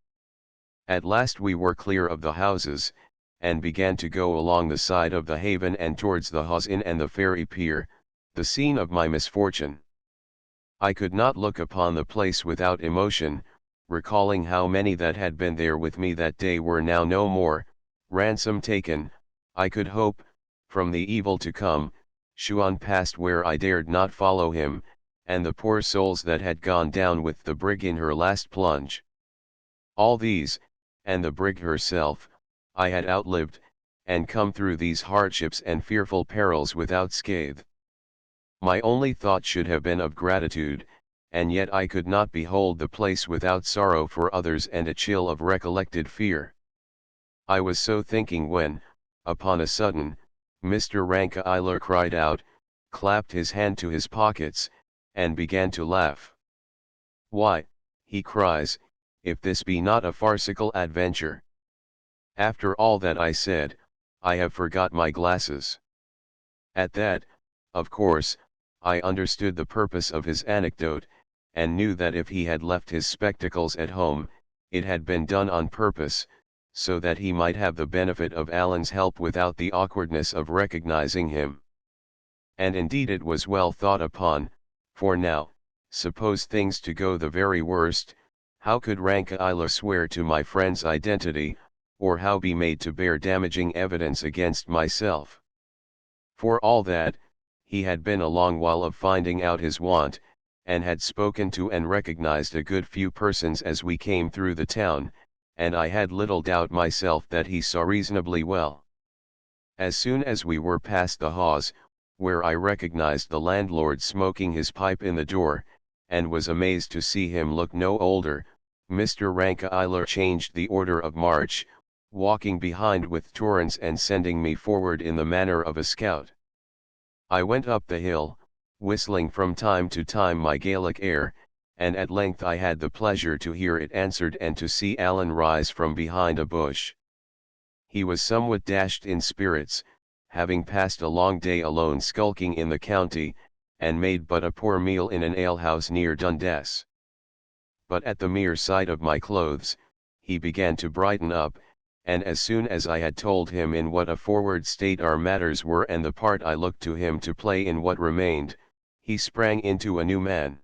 At last we were clear of the houses, and began to go along the side of the haven and towards the Hawes Inn and the ferry pier, the scene of my misfortune. I could not look upon the place without emotion, recalling how many that had been there with me that day were now no more, ransom taken, I could hope, from the evil to come, Shuan passed where I dared not follow him, and the poor souls that had gone down with the brig in her last plunge. All these, and the brig herself, I had outlived, and come through these hardships and fearful perils without scathe. My only thought should have been of gratitude, and yet I could not behold the place without sorrow for others and a chill of recollected fear. I was so thinking when, upon a sudden, Mr. Rankeillor cried out, clapped his hand to his pockets, and began to laugh. "Why," he cries, "if this be not a farcical adventure! After all that I said, I have forgot my glasses." At that, of course, I understood the purpose of his anecdote, and knew that if he had left his spectacles at home, it had been done on purpose, so that he might have the benefit of Allen's help without the awkwardness of recognizing him. And indeed it was well thought upon, for now, suppose things to go the very worst, how could Rankeillor swear to my friend's identity, or how be made to bear damaging evidence against myself? For all that, he had been a long while of finding out his want, and had spoken to and recognized a good few persons as we came through the town, and I had little doubt myself that he saw reasonably well. As soon as we were past the Hawes, where I recognized the landlord smoking his pipe in the door, and was amazed to see him look no older, Mr. Rankeillor changed the order of march, walking behind with Torrance and sending me forward in the manner of a scout. I went up the hill, whistling from time to time my Gaelic air, and at length I had the pleasure to hear it answered and to see Allen rise from behind a bush. He was somewhat dashed in spirits, having passed a long day alone skulking in the county, and made but a poor meal in an alehouse near Dundas. But at the mere sight of my clothes, he began to brighten up, and as soon as I had told him in what a forward state our matters were and the part I looked to him to play in what remained, He sprang into a new man.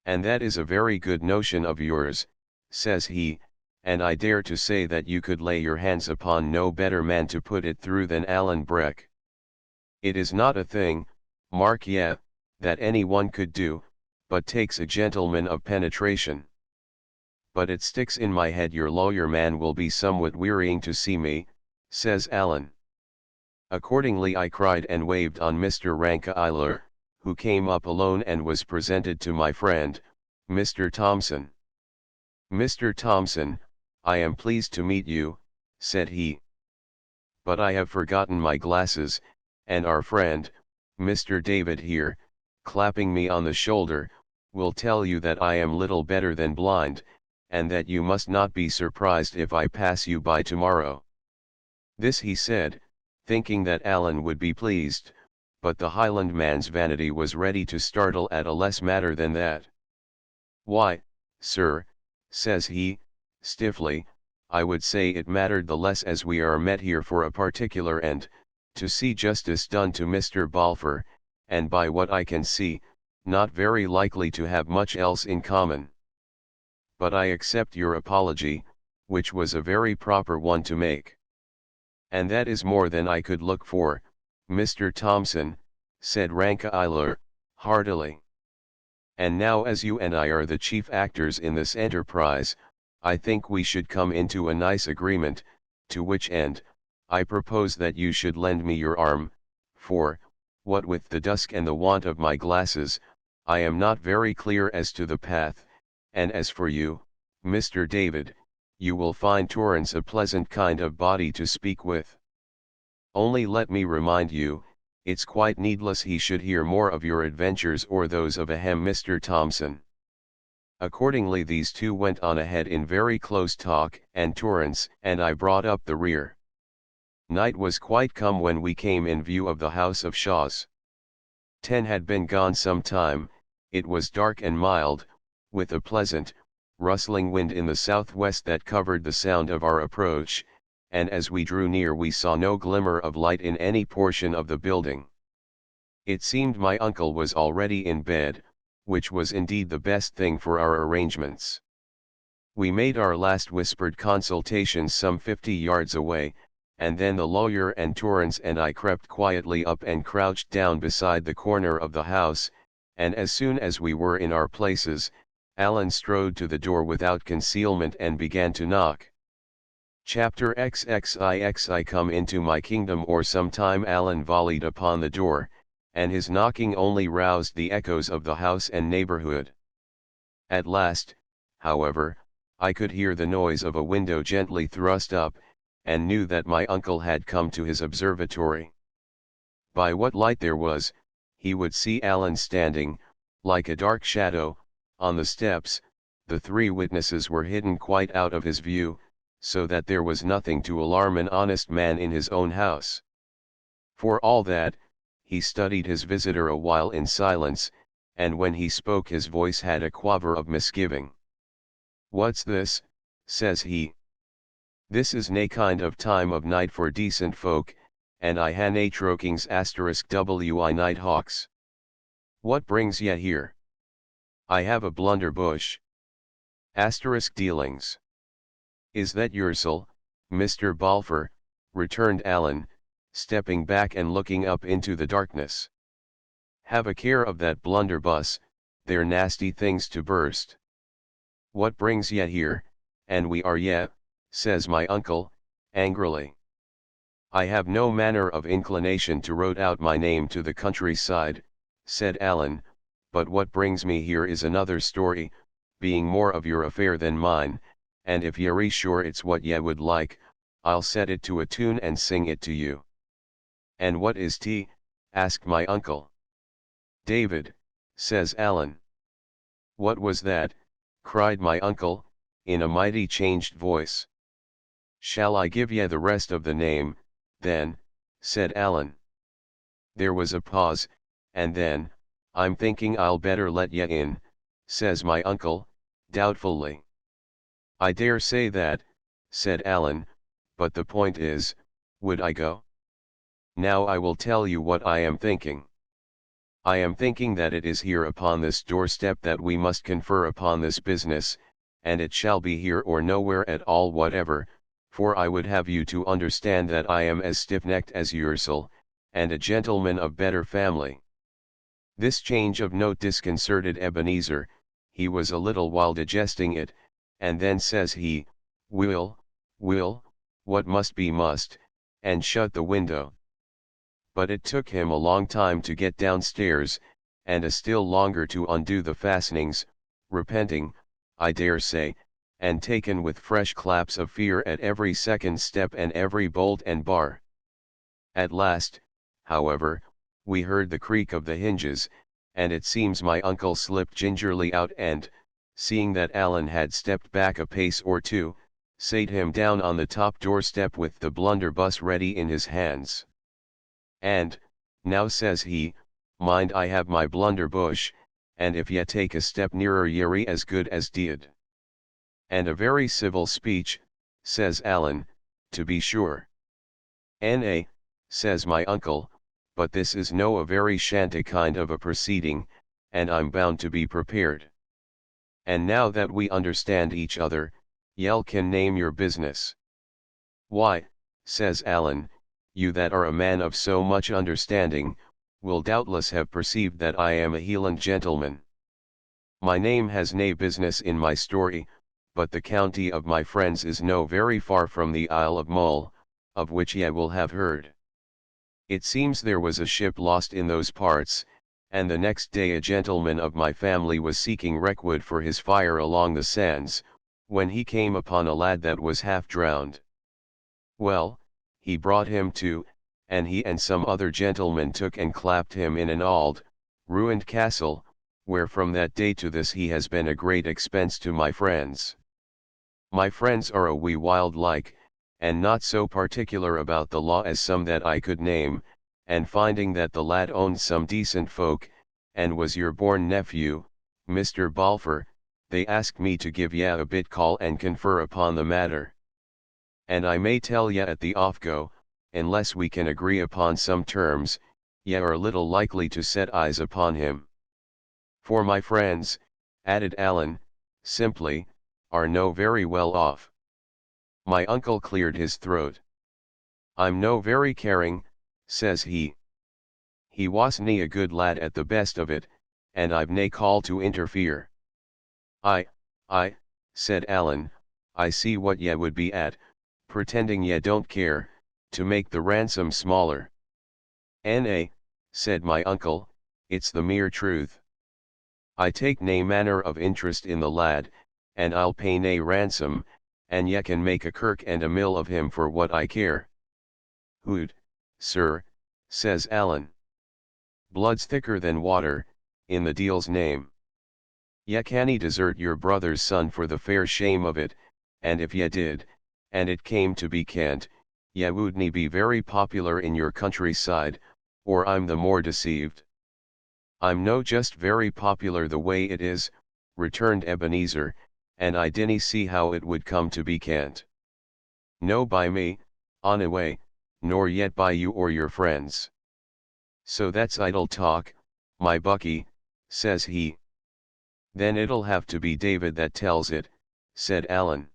And that is a very good notion of yours, says he, and I dare to say that you could lay your hands upon no better man to put it through than Alan Breck. It is not a thing, mark ye, that any one could do, but takes a gentleman of penetration. But it sticks in my head your lawyer man will be somewhat wearying to see me, says Alan. Accordingly I cried and waved on Mr. Rankeeiler, who came up alone and was presented to my friend, Mr. Thompson. Mr. Thompson, I am pleased to meet you, said he. But I have forgotten my glasses, and our friend, Mr. David here, clapping me on the shoulder, will tell you that I am little better than blind, and that you must not be surprised if I pass you by tomorrow. This he said, thinking that Alan would be pleased, but the Highlandman's vanity was ready to startle at a less matter than that. Why, sir, says he, stiffly, I would say it mattered the less as we are met here for a particular end, to see justice done to Mr. Balfour, and by what I can see, not very likely to have much else in common. But I accept your apology, which was a very proper one to make. And that is more than I could look for, Mr. Thompson, said Rankeeiler, heartily. And now as you and I are the chief actors in this enterprise, I think we should come into a nice agreement, to which end, I propose that you should lend me your arm, for, what with the dusk and the want of my glasses, I am not very clear as to the path, and as for you, Mr. David, you will find Torrance a pleasant kind of body to speak with. Only let me remind you, it's quite needless he should hear more of your adventures or those of Mr. Thompson. Accordingly these two went on ahead in very close talk, and Torrance and I brought up the rear. Night was quite come when we came in view of the house of Shaws. 10 had been gone some time, it was dark and mild, with a pleasant, rustling wind in the southwest that covered the sound of our approach, and as we drew near we saw no glimmer of light in any portion of the building. It seemed my uncle was already in bed, which was indeed the best thing for our arrangements. We made our last whispered consultations some 50 yards away, and then the lawyer and Torrance and I crept quietly up and crouched down beside the corner of the house, and as soon as we were in our places, Alan strode to the door without concealment and began to knock. Chapter XXIX come into my kingdom or some time Alan volleyed upon the door, and his knocking only roused the echoes of the house and neighborhood. At last, however, I could hear the noise of a window gently thrust up, and knew that my uncle had come to his observatory. By what light there was, he would see Alan standing, like a dark shadow, on the steps. The 3 witnesses were hidden quite out of his view, so that there was nothing to alarm an honest man in his own house. For all that, he studied his visitor a while in silence, and when he spoke his voice had a quaver of misgiving. "What's this?" says he. "This is nae kind of time of night for decent folk, and I ha nae trokings *wi night hawks. What brings ye here?" "I have a blunderbush." *dealings. "Is that yoursel, Mr. Balfour?" returned Alan, stepping back and looking up into the darkness. "Have a care of that blunderbuss, they're nasty things to burst." "What brings ye here, and we are ye?" says my uncle, angrily. "I have no manner of inclination to rout out my name to the countryside," said Alan, "but what brings me here is another story, being more of your affair than mine, and if ye're sure it's what ye would like, I'll set it to a tune and sing it to you." "And what is tea?" asked my uncle. "David," says Alan. "What was that?" cried my uncle, in a mighty changed voice. "Shall I give ye the rest of the name, then?" said Alan. There was a pause, and then, "I'm thinking I'll better let ye in," says my uncle, doubtfully. "I dare say that," said Alan, "but the point is, would I go? Now I will tell you what I am thinking. I am thinking that it is here upon this doorstep that we must confer upon this business, and it shall be here or nowhere at all whatever, for I would have you to understand that I am as stiff-necked as yoursel, and a gentleman of better family. This change of note disconcerted Ebenezer. He was a little while digesting it, and then says he, Will, what must be must, and shut the window. But it took him a long time to get downstairs, and a still longer to undo the fastenings, repenting, I dare say, and taken with fresh claps of fear at every second step and every bolt and bar. At last, however, we heard the creak of the hinges, and it seems my uncle slipped gingerly out and, seeing that Allen had stepped back a pace or two, sate him down on the top doorstep with the blunderbuss ready in his hands. And, now says he, mind I have my blunderbush, and if ye take a step nearer ye're as good as dead. And a very civil speech, says Allen, to be sure. N.A., says my uncle, but this is no a very shanty kind of a proceeding, and I'm bound to be prepared. And now that we understand each other, yell can name your business. Why, says Allen, you that are a man of so much understanding, will doubtless have perceived that I am a Hieland gentleman. My name has nae business in my story, but the county of my friends is no very far from the Isle of Mull, of which ye will have heard. It seems there was a ship lost in those parts, and the next day a gentleman of my family was seeking wreckwood for his fire along the sands, when he came upon a lad that was half drowned. Well, he brought him to, and he and some other gentlemen took and clapped him in an auld, ruined castle, where from that day to this he has been a great expense to my friends. My friends are a wee wild like, and not so particular about the law as some that I could name, and finding that the lad owned some decent folk, and was your born nephew, Mr. Balfour, they asked me to give ye a bit call and confer upon the matter. And I may tell ye at the off-go, unless we can agree upon some terms, ye are little likely to set eyes upon him. For my friends, added Allen, simply, are no very well off. My uncle cleared his throat. I'm no very caring, says he. He wasn't a good lad at the best of it, and I've nae call to interfere. I, said Allen, I see what ye would be at, pretending ye don't care, to make the ransom smaller. N.A., said my uncle, it's the mere truth. I take nae manner of interest in the lad, and I'll pay nae ransom, and ye can make a kirk and a mill of him for what I care. Hoot, sir, says Allen. Blood's thicker than water, in the deal's name. Ye canny desert your brother's son for the fair shame of it, and if ye did, and it came to be cant, ye wouldn't be very popular in your countryside, or I'm the more deceived. I'm no just very popular the way it is, returned Ebenezer, and I dinna see how it would come to be cant. No by me, onaway, nor yet by you or your friends. So that's idle talk, my buckie, says he. Then it'll have to be David that tells it, said Allen.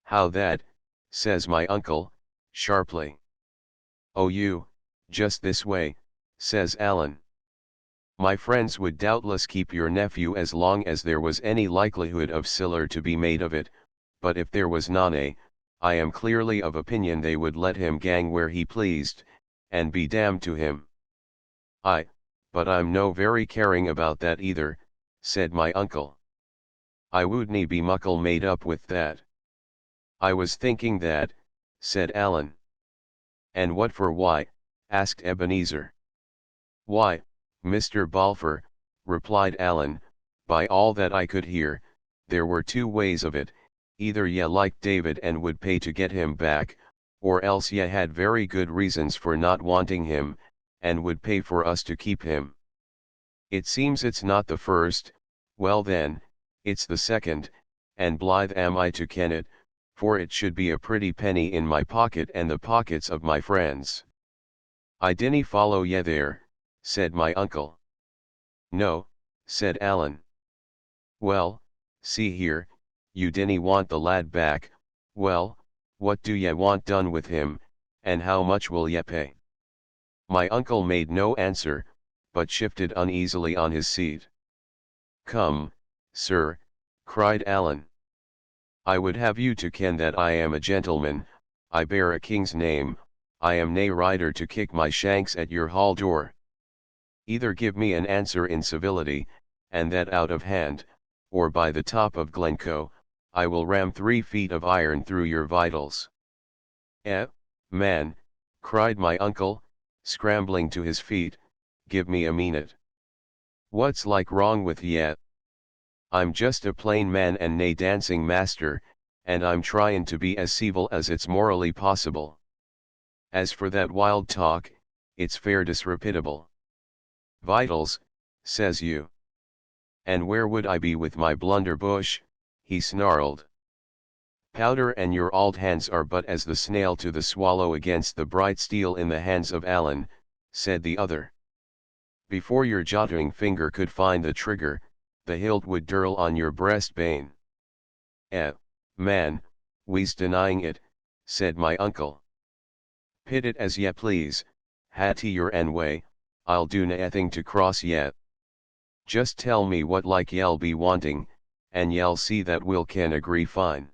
How that, says my uncle, sharply. Oh you, just this way, says Allen. My friends would doubtless keep your nephew as long as there was any likelihood of siller to be made of it, but if there was none, I am clearly of opinion they would let him gang where he pleased, and be damned to him. But I'm no very caring about that either, said my uncle. I wouldn't be muckle made up with that. I was thinking that, said Allen. And what for why? Asked Ebenezer. Why, Mr. Balfour, replied Allen, by all that I could hear, there were two ways of it, either ye liked David and would pay to get him back, or else ye had very good reasons for not wanting him, and would pay for us to keep him. It seems it's not the first, well then, it's the second, and blithe am I to ken it, for it should be a pretty penny in my pocket and the pockets of my friends. I dinna follow ye there, said my uncle. No, said Alan. Well, see here, you dinna want the lad back, well, what do ye want done with him, and how much will ye pay? My uncle made no answer, but shifted uneasily on his seat. Come, sir, cried Alan. I would have you to ken that I am a gentleman, I bear a king's name, I am nae rider to kick my shanks at your hall door. Either give me an answer in civility, and that out of hand, or by the top of Glencoe, I will ram 3 feet of iron through your vitals. Man, cried my uncle, scrambling to his feet, give me a minute. What's like wrong with ye? I'm just a plain man and nae dancing master, and I'm tryin' to be as civil as it's morally possible. As for that wild talk, it's fair disreputable. Vitals, says you. And where would I be with my blunderbush? He snarled. Powder and your auld hands are but as the snail to the swallow against the bright steel in the hands of Alan, said the other. Before your jottering finger could find the trigger, the hilt would dirl on your breastbane. Man, we's denying it, said my uncle. Pit it as ye please, hattie your ain way, I'll do naething to cross ye. Just tell me what like ye'll be wanting, and ye'll see that we'll can agree fine.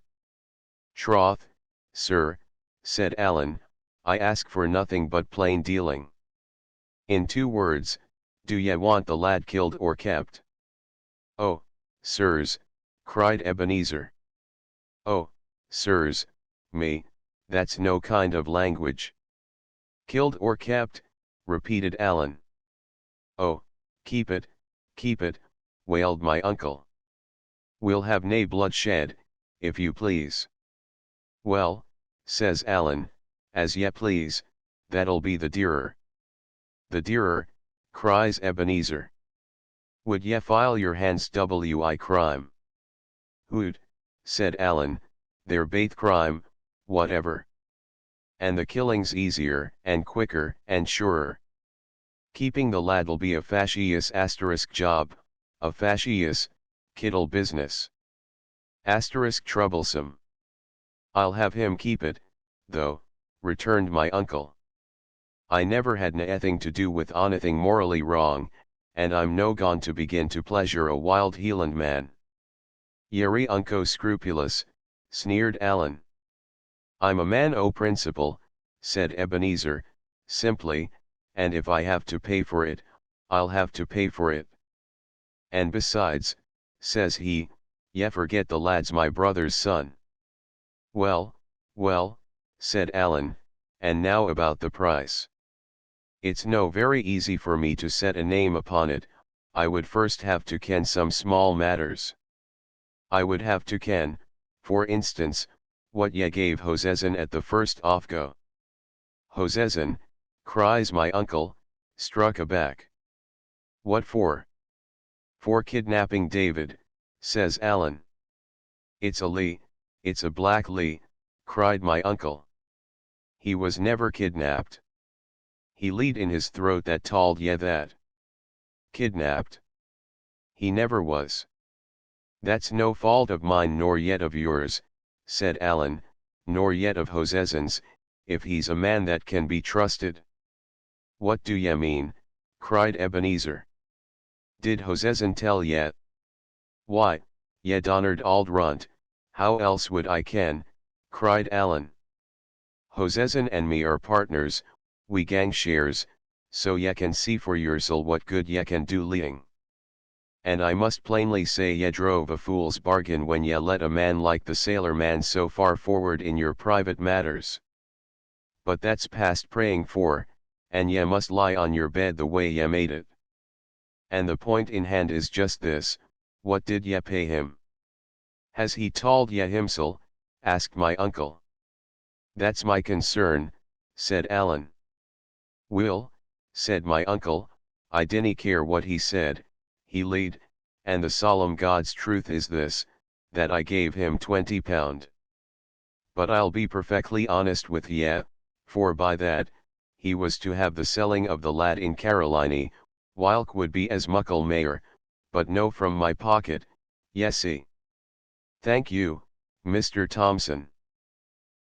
Troth, sir, said Alan, I ask for nothing but plain dealing. In 2 words, do ye want the lad killed or kept? Oh, sirs, cried Ebenezer. Oh, sirs, me, that's no kind of language. Killed or kept, repeated Alan. Oh, keep it, wailed my uncle. We'll have nae bloodshed, if you please. Well, says Alan, as ye please, that'll be the dearer. The dearer, cries Ebenezer. Would ye file your hands wi crime? Hoot, said Alan, they're baith crime, whatever. And the killing's easier, and quicker, and surer. Keeping the lad'll be a fascious job, a fascious, kittle business. Troublesome. I'll have him keep it, though, returned my uncle. I never had naething to do with onything morally wrong, and I'm no gone to begin to pleasure a wild Hieland man. Yeri unco scrupulous, sneered Alan. I'm a man o' principle, said Ebenezer, simply, and if I have to pay for it, I'll have to pay for it. And besides, says he, ye forget the lad's my brother's son. Well, said Alan, and now about the price. It's no very easy for me to set a name upon it, I would first have to ken some small matters. I would have to ken, for instance, what ye gave Hoseson at the first offgo. Hoseson, cries my uncle, struck aback. What for? For kidnapping David, says Alan. It's a lee, it's a black lee, cried my uncle. He was never kidnapped. He lead in his throat that told ye that. Kidnapped? He never was. That's no fault of mine nor yet of yours, said Alan, nor yet of Hoseson's, if he's a man that can be trusted. What do ye mean? Cried Ebenezer. Did Hoseson tell ye? Why, ye donnered auld runt, how else would I ken? Cried Alan. Hoseson and me are partners, we gang shares, so ye can see for yoursel what good ye can do leading. And I must plainly say ye drove a fool's bargain when ye let a man like the sailor man so far forward in your private matters. But that's past praying for, and ye must lie on your bed the way ye made it. And the point in hand is just this, what did ye pay him? Has he told ye himsel? Asked my uncle. That's my concern, said Alan. Will, said my uncle, I dinna care what he said, he lead, and the solemn God's truth is this, that I gave him £20. But I'll be perfectly honest with ye, for by that, he was to have the selling of the lad in Caroliny, whilk would be as muckle mayor, but no from my pocket, yes'ee. Thank you, Mr. Thompson.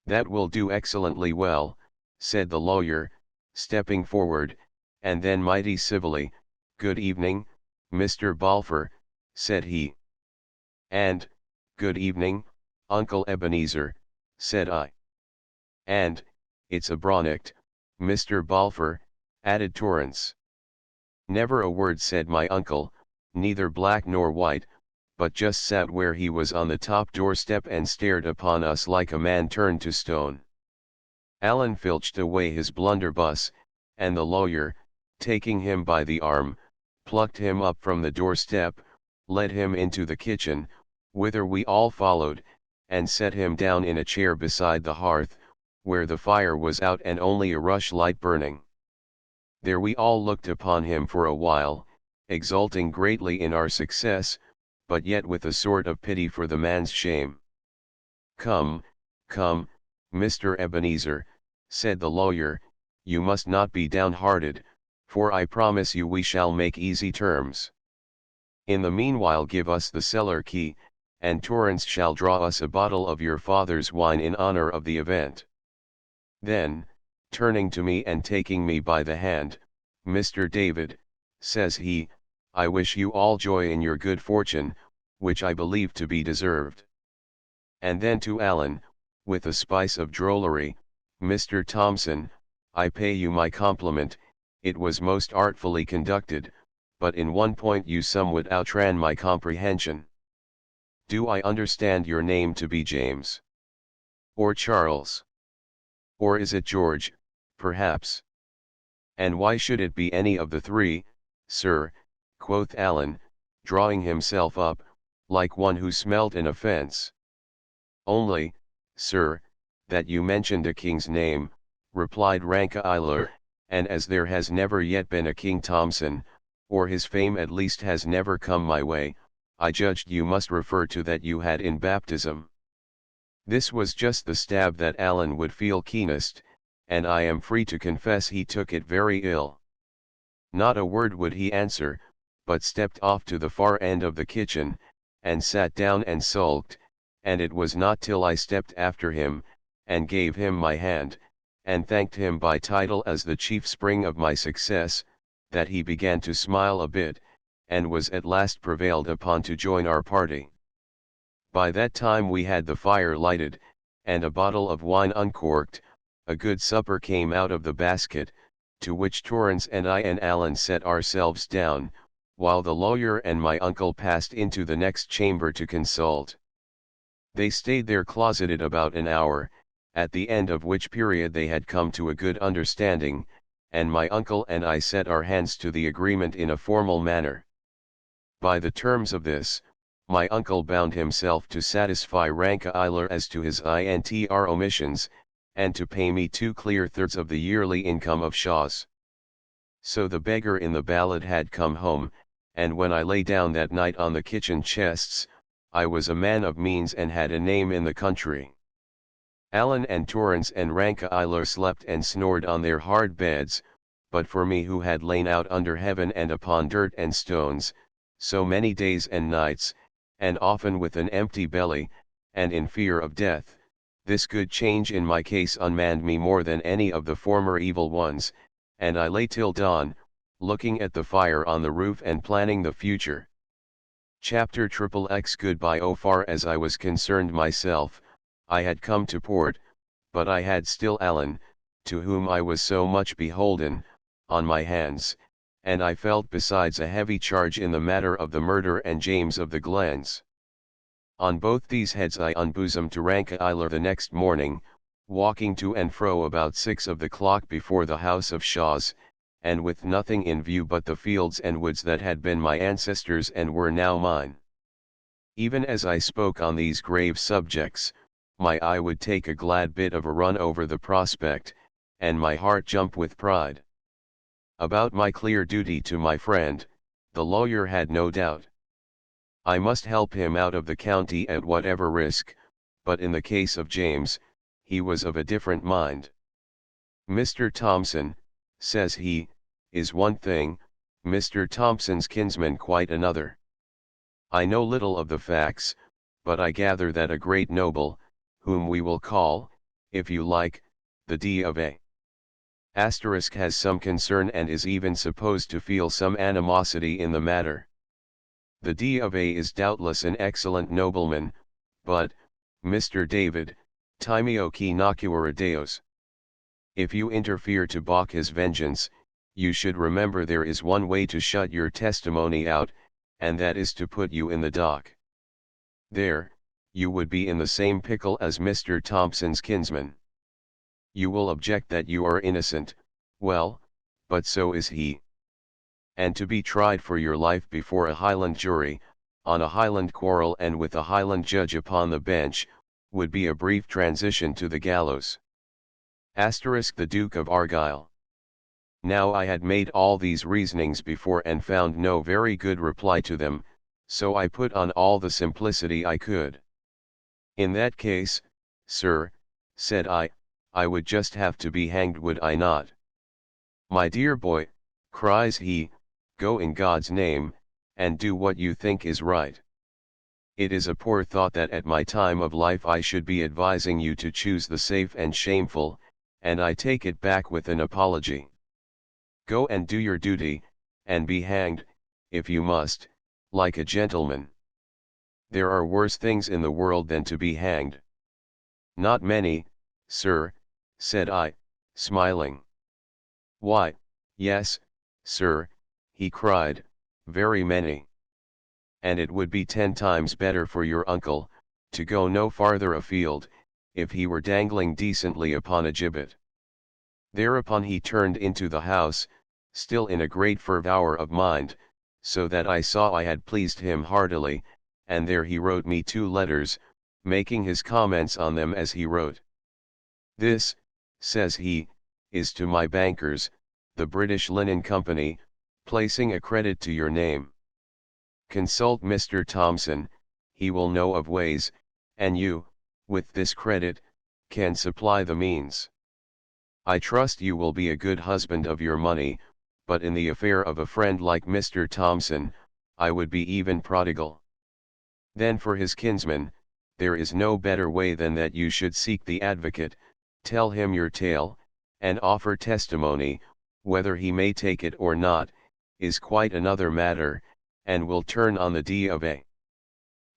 That will do excellently well, said the lawyer, stepping forward, and then mighty civilly, good evening, Mr. Balfour, said he. And, good evening, Uncle Ebenezer, said I. And, it's a bronicht, Mr. Balfour, added Torrance. Never a word said my uncle, neither black nor white, but just sat where he was on the top doorstep and stared upon us like a man turned to stone. Allen filched away his blunderbuss, and the lawyer, taking him by the arm, plucked him up from the doorstep, led him into the kitchen, whither we all followed, and set him down in a chair beside the hearth, where the fire was out and only a rushlight burning. There we all looked upon him for a while, exulting greatly in our success, but yet with a sort of pity for the man's shame. Come, come, Mr. Ebenezer, said the lawyer, you must not be downhearted, for I promise you we shall make easy terms. In the meanwhile give us the cellar key, and Torrance shall draw us a bottle of your father's wine in honor of the event. Then, turning to me and taking me by the hand, Mr. David, says he, I wish you all joy in your good fortune, which I believe to be deserved. And then to Allen, with a spice of drollery, Mr. Thompson, I pay you my compliment, it was most artfully conducted, but in one point you somewhat outran my comprehension. Do I understand your name to be James? Or Charles? Or is it George, perhaps? And why should it be any of the three, sir, quoth Allen, drawing himself up, like one who smelt an offence. Only, sir, that you mentioned a king's name, replied Rankeillor, and as there has never yet been a King Thompson, or his fame at least has never come my way, I judged you must refer to that you had in baptism. This was just the stab that Allen would feel keenest, and I am free to confess he took it very ill. Not a word would he answer, but stepped off to the far end of the kitchen, and sat down and sulked, and it was not till I stepped after him, and gave him my hand, and thanked him by title as the chief spring of my success, that he began to smile a bit, and was at last prevailed upon to join our party. By that time we had the fire lighted, and a bottle of wine uncorked, a good supper came out of the basket, to which Torrance and I and Allen set ourselves down, while the lawyer and my uncle passed into the next chamber to consult. They stayed there closeted about an hour, at the end of which period they had come to a good understanding, and my uncle and I set our hands to the agreement in a formal manner. By the terms of this, my uncle bound himself to satisfy Rankeillor as to his intr omissions, and to pay me 2 clear thirds of the yearly income of Shaw's. So the beggar in the ballad had come home, and when I lay down that night on the kitchen chests, I was a man of means and had a name in the country. Allen and Torrance and Rankeillor slept and snored on their hard beds, but for me who had lain out under heaven and upon dirt and stones, so many days and nights, and often with an empty belly, and in fear of death, this good change in my case unmanned me more than any of the former evil ones, and I lay till dawn, looking at the fire on the roof and planning the future. Chapter XXX Goodbye. Oh, far as I was concerned myself, I had come to port, but I had still Allen, to whom I was so much beholden, on my hands, and I felt besides a heavy charge in the matter of the murder and James of the Glens. On both these heads I unbosomed to Rankeillor the next morning, walking to and fro about 6 of the clock before the house of Shaw's, and with nothing in view but the fields and woods that had been my ancestors and were now mine. Even as I spoke on these grave subjects, my eye would take a glad bit of a run over the prospect, and my heart jump with pride. About my clear duty to my friend, the lawyer had no doubt. I must help him out of the county at whatever risk, but in the case of James, he was of a different mind. Mr. Thompson, says he, is one thing, Mr. Thompson's kinsman quite another. I know little of the facts, but I gather that a great noble, whom we will call, if you like, the D of A. Asterisk has some concern and is even supposed to feel some animosity in the matter. The D of A is doubtless an excellent nobleman, but, Mr. David, timeo qui nocura Deos. If you interfere to balk his vengeance, you should remember there is one way to shut your testimony out, and that is to put you in the dock. There, you would be in the same pickle as Mr. Thompson's kinsman. You will object that you are innocent, well, but so is he. And to be tried for your life before a Highland jury, on a Highland quarrel and with a Highland judge upon the bench, would be a brief transition to the gallows. Asterisk the Duke of Argyll. Now I had made all these reasonings before and found no very good reply to them, so I put on all the simplicity I could. In that case, sir, said I would just have to be hanged, would I not? My dear boy, cries he, go in God's name, and do what you think is right. It is a poor thought that at my time of life I should be advising you to choose the safe and shameful, and I take it back with an apology. Go and do your duty, and be hanged, if you must, like a gentleman. There are worse things in the world than to be hanged. Not many, sir, said I, smiling. Why, yes, sir, he cried, very many. And it would be 10 times better for your uncle, to go no farther afield, if he were dangling decently upon a gibbet. Thereupon he turned into the house, still in a great fervour of mind, so that I saw I had pleased him heartily, and there he wrote me 2 letters, making his comments on them as he wrote. This, says he, is to my bankers, the British Linen Company, placing a credit to your name. Consult Mr. Thompson, he will know of ways, and you, with this credit, can supply the means. I trust you will be a good husband of your money, but in the affair of a friend like Mr. Thompson, I would be even prodigal. Then for his kinsman, there is no better way than that you should seek the advocate, tell him your tale, and offer testimony, whether he may take it or not, is quite another matter, and will turn on the D of A.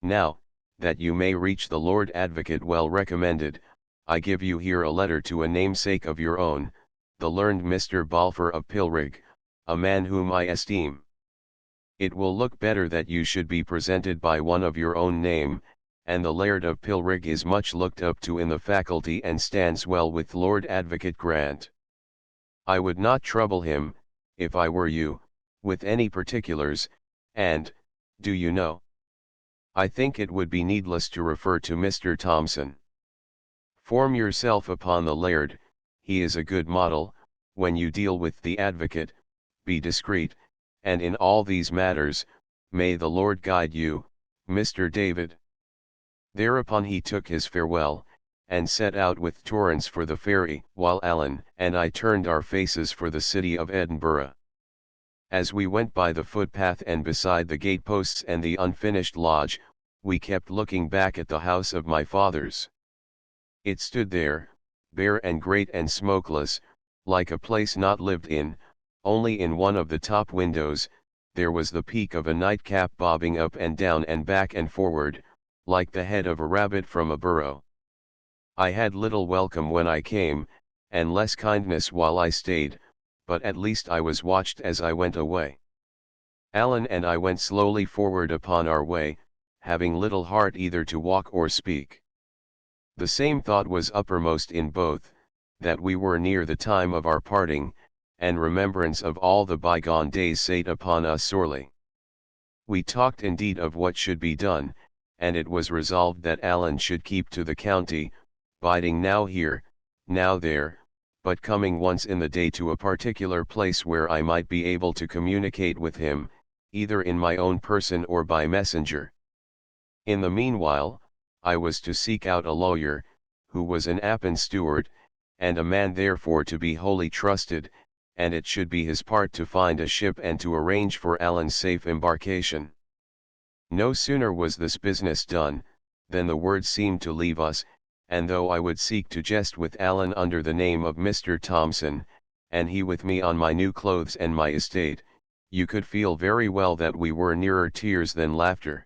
Now, that you may reach the Lord Advocate well recommended, I give you here a letter to a namesake of your own, the learned Mr. Balfour of Pilrig, a man whom I esteem. It will look better that you should be presented by one of your own name, and the Laird of Pilrig is much looked up to in the faculty and stands well with Lord Advocate Grant. I would not trouble him, if I were you, with any particulars, and, do you know? I think it would be needless to refer to Mr. Thompson. Form yourself upon the Laird, he is a good model, when you deal with the advocate, be discreet, and in all these matters, may the Lord guide you, Mr. David. Thereupon he took his farewell, and set out with Torrance for the ferry, while Alan and I turned our faces for the city of Edinburgh. As we went by the footpath and beside the gateposts and the unfinished lodge, we kept looking back at the house of my fathers. It stood there, bare and great and smokeless, like a place not lived in, only in one of the top windows, there was the peak of a nightcap bobbing up and down and back and forward, like the head of a rabbit from a burrow. I had little welcome when I came, and less kindness while I stayed, but at least I was watched as I went away. Alan and I went slowly forward upon our way, having little heart either to walk or speak. The same thought was uppermost in both, that we were near the time of our parting, and remembrance of all the bygone days sate upon us sorely. We talked indeed of what should be done, and it was resolved that Alan should keep to the county, biding now here, now there, but coming once in the day to a particular place where I might be able to communicate with him, either in my own person or by messenger. In the meanwhile, I was to seek out a lawyer, who was an Appin steward, and a man therefore to be wholly trusted, and it should be his part to find a ship and to arrange for Alan's safe embarkation. No sooner was this business done, than the word seemed to leave us, and though I would seek to jest with Alan under the name of Mr. Thompson, and he with me on my new clothes and my estate, you could feel very well that we were nearer tears than laughter.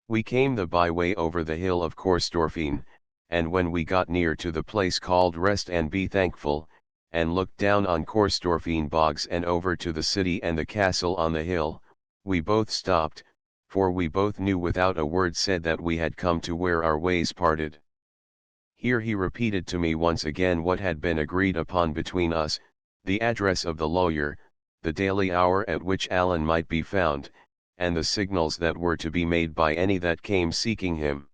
We came the byway over the hill of Corstorphine, and when we got near to the place called Rest and Be Thankful, and looked down on Corstorphine bogs and over to the city and the castle on the hill, we both stopped, for we both knew without a word said that we had come to where our ways parted. Here he repeated to me once again what had been agreed upon between us, the address of the lawyer, the daily hour at which Alan might be found, and the signals that were to be made by any that came seeking him.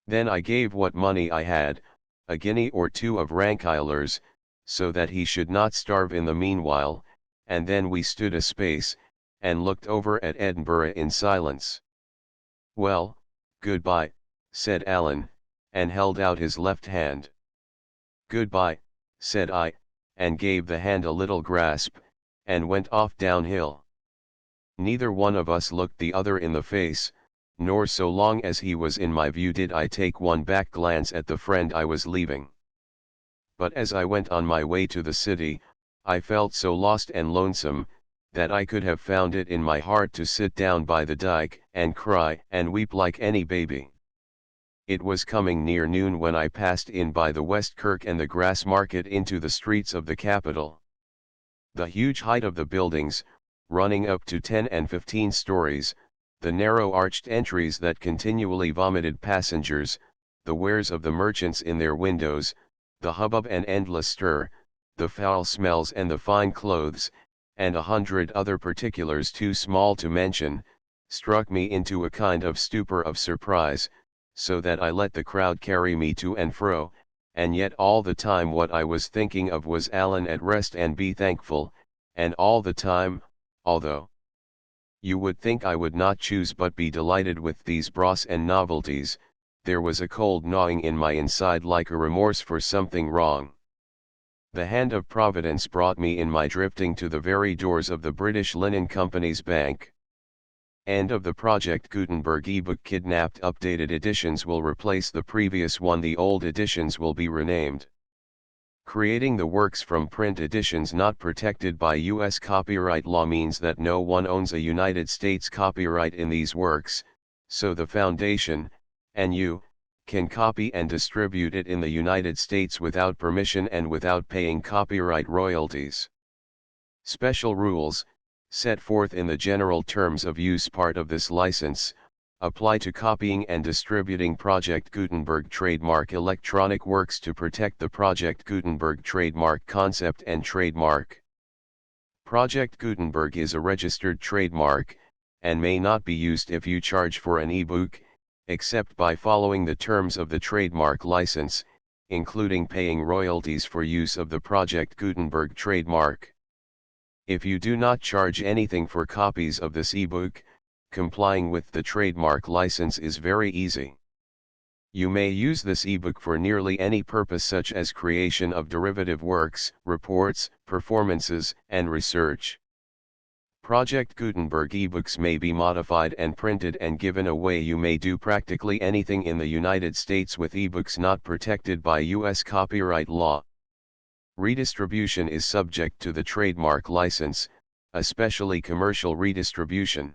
Then I gave what money I had, a guinea or two of rankeillers, so that he should not starve in the meanwhile, and then we stood a space, and looked over at Edinburgh in silence. "Well, good-bye," said Alan, and held out his left hand. "Good-bye," said I, and gave the hand a little grasp, and went off downhill. Neither one of us looked the other in the face, nor so long as he was in my view did I take one back glance at the friend I was leaving. But as I went on my way to the city, I felt so lost and lonesome, that I could have found it in my heart to sit down by the dike and cry and weep like any baby. It was coming near noon when I passed in by the West Kirk and the Grass Market into the streets of the capital. The huge height of the buildings, running up to 10 and 15 stories, the narrow arched entries that continually vomited passengers, the wares of the merchants in their windows, the hubbub and endless stir, the foul smells and the fine clothes, and 100 other particulars too small to mention, struck me into a kind of stupor of surprise, so that I let the crowd carry me to and fro, and yet all the time what I was thinking of was Alan at Rest and Be Thankful, and all the time, although you would think I would not choose but be delighted with these dross and novelties, there was a cold gnawing in my inside like a remorse for something wrong. The hand of Providence brought me in my drifting to the very doors of the British Linen Company's bank. End of the Project Gutenberg ebook. Kidnapped updated editions will replace the previous one. The old editions will be renamed. Creating the works from print editions not protected by U.S. copyright law means that no one owns a United States copyright in these works, so the Foundation, and you, can copy and distribute it in the United States without permission and without paying copyright royalties. Special rules, set forth in the general terms of use part of this license, apply to copying and distributing Project Gutenberg trademark electronic works to protect the Project Gutenberg trademark concept and trademark. Project Gutenberg is a registered trademark, and may not be used if you charge for an ebook, except by following the terms of the trademark license, including paying royalties for use of the Project Gutenberg trademark. If you do not charge anything for copies of this ebook, complying with the trademark license is very easy. You may use this ebook for nearly any purpose such as creation of derivative works, reports, performances, and research. Project Gutenberg ebooks may be modified and printed and given away. You may do practically anything in the United States with ebooks not protected by U.S. copyright law. Redistribution is subject to the trademark license, especially commercial redistribution.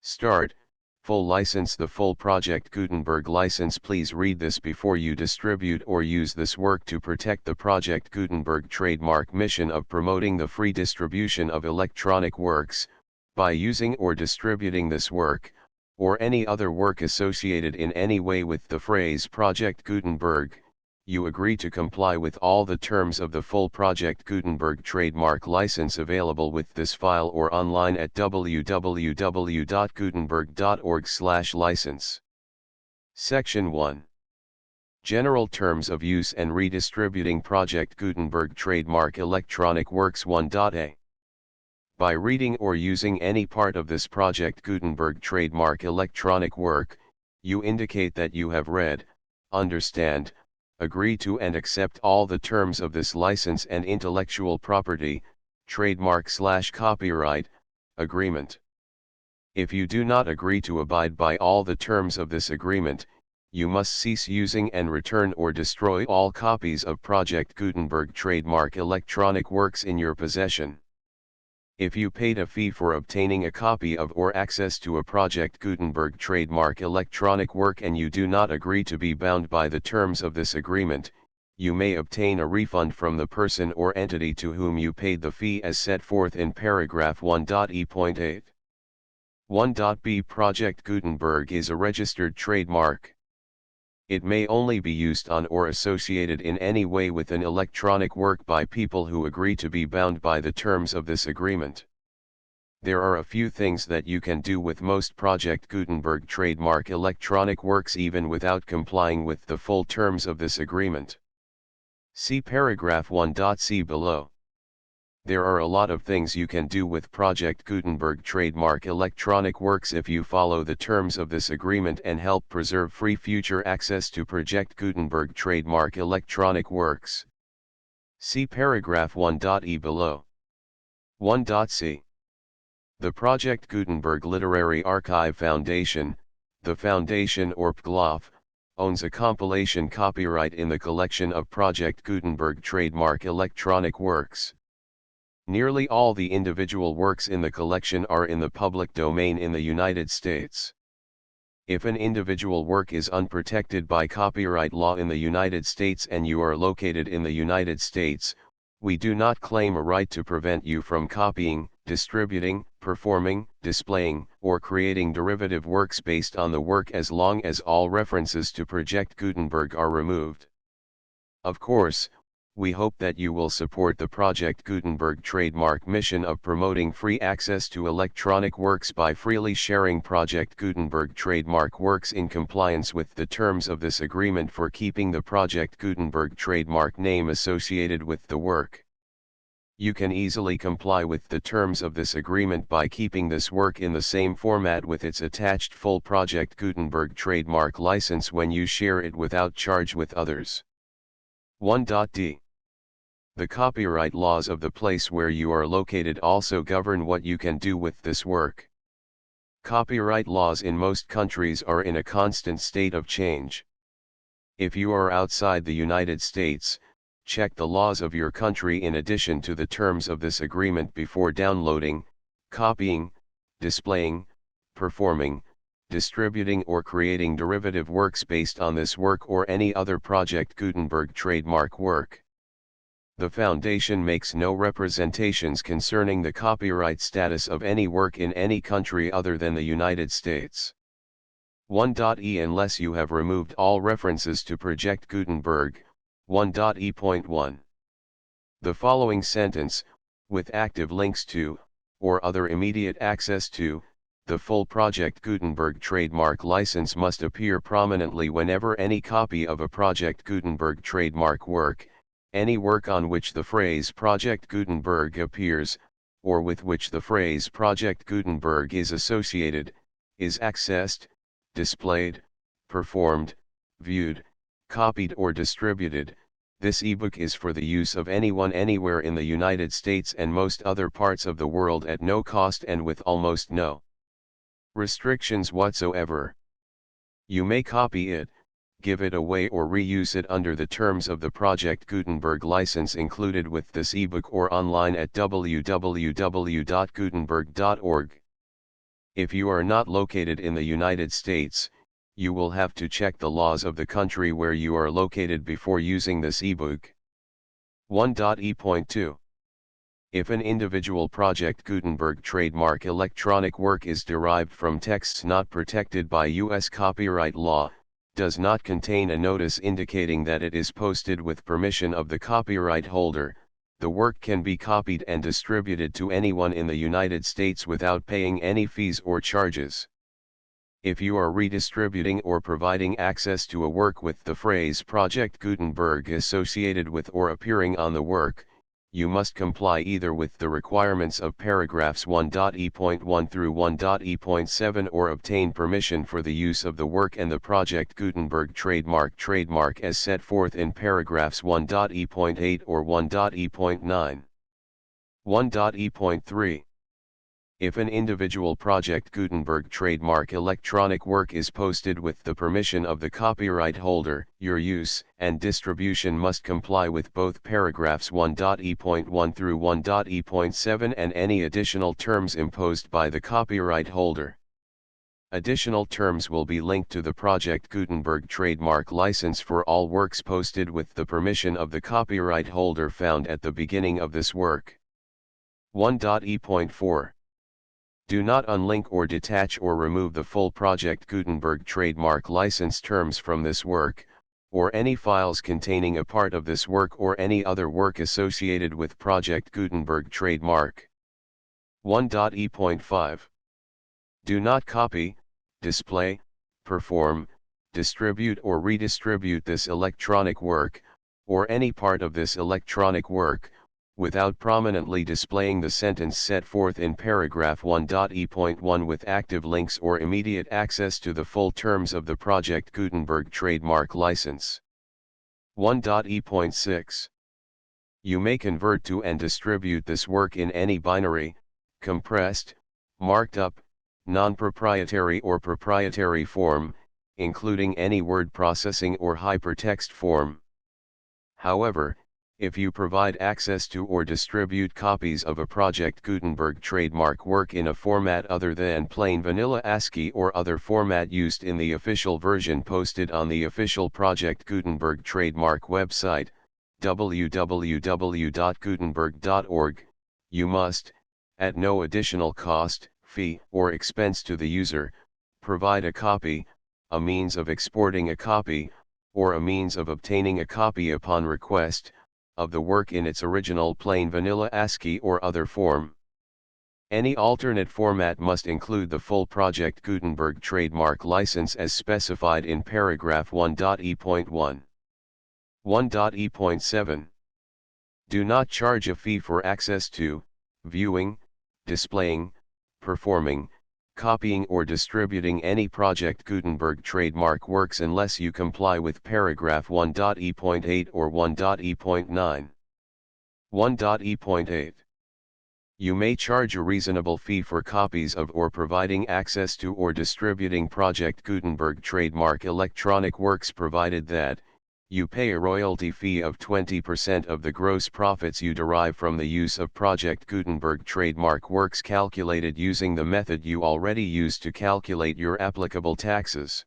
Start, full license. The full Project Gutenberg license. Please read this before you distribute or use this work to protect the Project Gutenberg trademark mission of promoting the free distribution of electronic works. By using or distributing this work, or any other work associated in any way with the phrase Project Gutenberg, you agree to comply with all the terms of the full Project Gutenberg trademark license available with this file or online at www.gutenberg.org/license. Section 1. General Terms of Use and Redistributing Project Gutenberg Trademark Electronic Works 1.a. By reading or using any part of this Project Gutenberg trademark electronic work, you indicate that you have read, understand, agree to and accept all the terms of this license and intellectual property, trademark/copyright, agreement. If you do not agree to abide by all the terms of this agreement, you must cease using and return or destroy all copies of Project Gutenberg trademark electronic works in your possession. If you paid a fee for obtaining a copy of or access to a Project Gutenberg trademark electronic work and you do not agree to be bound by the terms of this agreement, you may obtain a refund from the person or entity to whom you paid the fee as set forth in paragraph 1.e.8. 1.b Project Gutenberg is a registered trademark. It may only be used on or associated in any way with an electronic work by people who agree to be bound by the terms of this agreement. There are a few things that you can do with most Project Gutenberg trademark electronic works even without complying with the full terms of this agreement. See paragraph 1.c below. There are a lot of things you can do with Project Gutenberg trademark electronic works if you follow the terms of this agreement and help preserve free future access to Project Gutenberg trademark electronic works. See paragraph 1.e below. 1.c. The Project Gutenberg Literary Archive Foundation, the foundation or PGLOF, owns a compilation copyright in the collection of Project Gutenberg trademark electronic works. Nearly all the individual works in the collection are in the public domain in the United States. If an individual work is unprotected by copyright law in the United States and you are located in the United States, we do not claim a right to prevent you from copying, distributing, performing, displaying, or creating derivative works based on the work as long as all references to Project Gutenberg are removed. Of course, we hope that you will support the Project Gutenberg trademark mission of promoting free access to electronic works by freely sharing Project Gutenberg trademark works in compliance with the terms of this agreement for keeping the Project Gutenberg trademark name associated with the work. You can easily comply with the terms of this agreement by keeping this work in the same format with its attached full Project Gutenberg trademark license when you share it without charge with others. 1.d. The copyright laws of the place where you are located also govern what you can do with this work. Copyright laws in most countries are in a constant state of change. If you are outside the United States, check the laws of your country in addition to the terms of this agreement before downloading, copying, displaying, performing, distributing or creating derivative works based on this work or any other Project Gutenberg trademark work. The Foundation makes no representations concerning the copyright status of any work in any country other than the United States. 1.e Unless you have removed all references to Project Gutenberg, 1.e.1. The following sentence, with active links to, or other immediate access to, the full Project Gutenberg trademark license must appear prominently whenever any copy of a Project Gutenberg trademark work, any work on which the phrase Project Gutenberg appears, or with which the phrase Project Gutenberg is associated, is accessed, displayed, performed, viewed, copied or distributed. This ebook is for the use of anyone anywhere in the United States and most other parts of the world at no cost and with almost no restrictions whatsoever. You may copy it, give it away or reuse it under the terms of the Project Gutenberg license included with this ebook or online at www.gutenberg.org. If you are not located in the United States, you will have to check the laws of the country where you are located before using this ebook. 1.e.2. If an individual Project Gutenberg trademark electronic work is derived from texts not protected by U.S. copyright law, does not contain a notice indicating that it is posted with permission of the copyright holder, the work can be copied and distributed to anyone in the United States without paying any fees or charges. If you are redistributing or providing access to a work with the phrase Project Gutenberg associated with or appearing on the work, you must comply either with the requirements of paragraphs 1.e.1 through 1.e.7 or obtain permission for the use of the work and the Project Gutenberg trademark as set forth in paragraphs 1.e.8 or 1.e.9. 1.e.3. If an individual Project Gutenberg trademark electronic work is posted with the permission of the copyright holder, your use and distribution must comply with both paragraphs 1.e.1 through 1.e.7 and any additional terms imposed by the copyright holder. Additional terms will be linked to the Project Gutenberg trademark license for all works posted with the permission of the copyright holder found at the beginning of this work. 1.e.4. Do not unlink or detach or remove the full Project Gutenberg trademark license terms from this work, or any files containing a part of this work or any other work associated with Project Gutenberg trademark. 1.e.5. Do not copy, display, perform, distribute or redistribute this electronic work, or any part of this electronic work, without prominently displaying the sentence set forth in paragraph 1.e.1 with active links or immediate access to the full terms of the Project Gutenberg trademark license. 1.e.6. You may convert to and distribute this work in any binary, compressed, marked up, non-proprietary or proprietary form, including any word processing or hypertext form. However, if you provide access to or distribute copies of a Project Gutenberg trademark work in a format other than plain vanilla ASCII or other format used in the official version posted on the official Project Gutenberg trademark website, www.gutenberg.org, you must, at no additional cost, fee, or expense to the user, provide a copy, a means of exporting a copy, or a means of obtaining a copy upon request, of the work in its original plain vanilla ASCII or other form. Any alternate format must include the full Project Gutenberg trademark license as specified in paragraph 1.e.1. 1.e.7. Do not charge a fee for access to, viewing, displaying, performing, copying or distributing any Project Gutenberg trademark works unless you comply with paragraph 1.e.8 or 1.e.9. 1.e.8. You may charge a reasonable fee for copies of or providing access to or distributing Project Gutenberg trademark electronic works provided that, you pay a royalty fee of 20% of the gross profits you derive from the use of Project Gutenberg trademark works calculated using the method you already use to calculate your applicable taxes.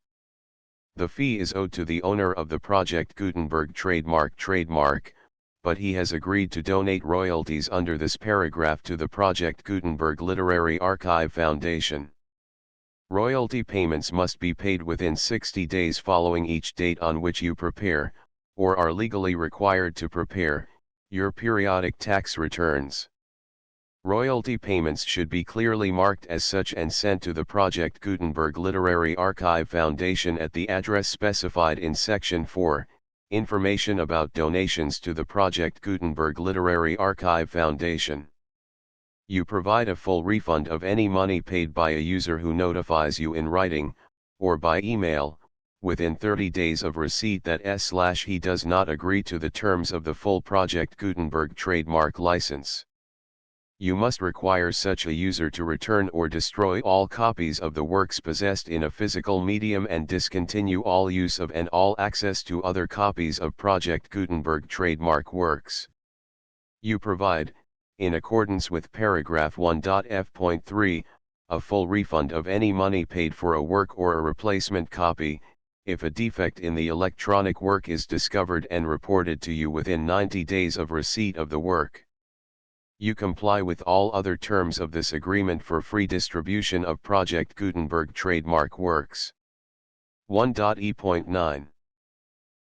The fee is owed to the owner of the Project Gutenberg trademark, but he has agreed to donate royalties under this paragraph to the Project Gutenberg Literary Archive Foundation. Royalty payments must be paid within 60 days following each date on which you prepare, or are legally required to prepare, your periodic tax returns. Royalty payments should be clearly marked as such and sent to the Project Gutenberg Literary Archive Foundation at the address specified in Section 4, Information about donations to the Project Gutenberg Literary Archive Foundation. You provide a full refund of any money paid by a user who notifies you in writing, or by email, within 30 days of receipt that he does not agree to the terms of the full Project Gutenberg trademark license. You must require such a user to return or destroy all copies of the works possessed in a physical medium and discontinue all use of and all access to other copies of Project Gutenberg trademark works. You provide, in accordance with paragraph 1.f.3, a full refund of any money paid for a work or a replacement copy, if a defect in the electronic work is discovered and reported to you within 90 days of receipt of the work. You comply with all other terms of this agreement for free distribution of Project Gutenberg trademark works. 1.e.9.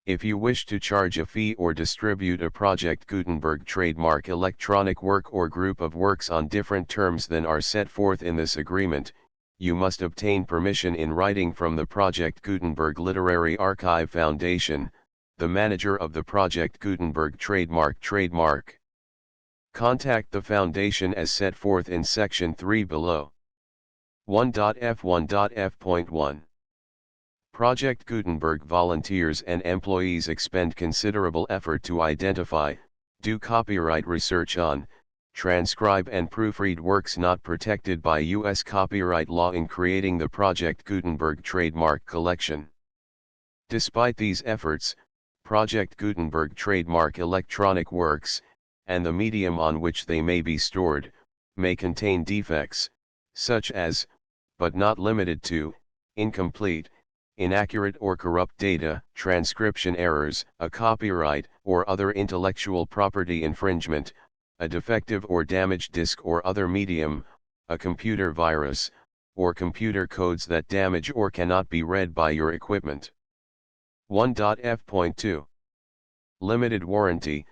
If you wish to charge a fee or distribute a Project Gutenberg trademark electronic work or group of works on different terms than are set forth in this agreement, you must obtain permission in writing from the Project Gutenberg Literary Archive Foundation, the manager of the Project Gutenberg trademark. Contact the Foundation as set forth in Section 3 below. 1.f1.f.1 Project Gutenberg volunteers and employees expend considerable effort to identify, do copyright research on, transcribe and proofread works not protected by U.S. copyright law in creating the Project Gutenberg trademark collection. Despite these efforts, Project Gutenberg trademark electronic works, and the medium on which they may be stored, may contain defects, such as, but not limited to, incomplete, inaccurate or corrupt data, transcription errors, a copyright or other intellectual property infringement, a defective or damaged disk or other medium, a computer virus, or computer codes that damage or cannot be read by your equipment. 1.f.2 Limited warranty,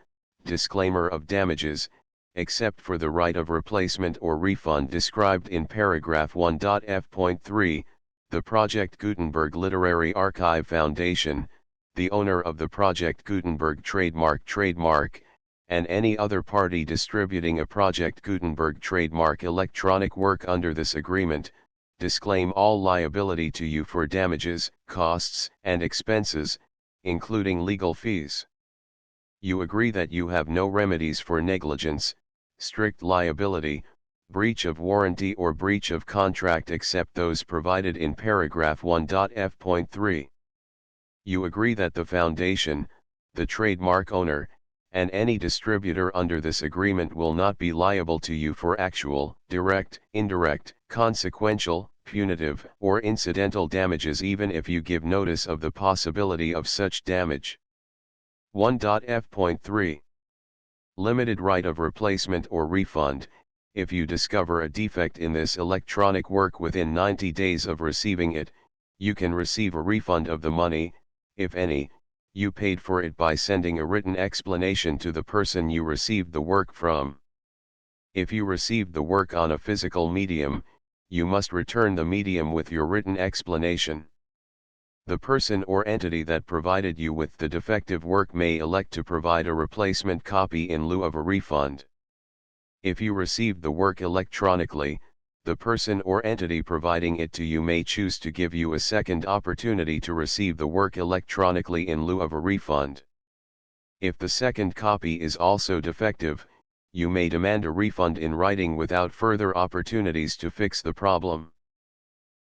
disclaimer of damages, except for the right of replacement or refund described in paragraph 1.f.3, the Project Gutenberg Literary Archive Foundation, the owner of the Project Gutenberg trademark, and any other party distributing a Project Gutenberg trademark electronic work under this agreement, disclaim all liability to you for damages, costs, and expenses, including legal fees. You agree that you have no remedies for negligence, strict liability, breach of warranty or breach of contract except those provided in paragraph 1.f.3. You agree that the Foundation, the trademark owner, and any distributor under this agreement will not be liable to you for actual, direct, indirect, consequential, punitive, or incidental damages even if you give notice of the possibility of such damage. 1.f.3 Limited right of replacement or refund. If you discover a defect in this electronic work within 90 days of receiving it, you can receive a refund of the money, if any, you paid for it by sending a written explanation to the person you received the work from. If you received the work on a physical medium, you must return the medium with your written explanation. The person or entity that provided you with the defective work may elect to provide a replacement copy in lieu of a refund. If you received the work electronically, the person or entity providing it to you may choose to give you a second opportunity to receive the work electronically in lieu of a refund. If the second copy is also defective, you may demand a refund in writing without further opportunities to fix the problem.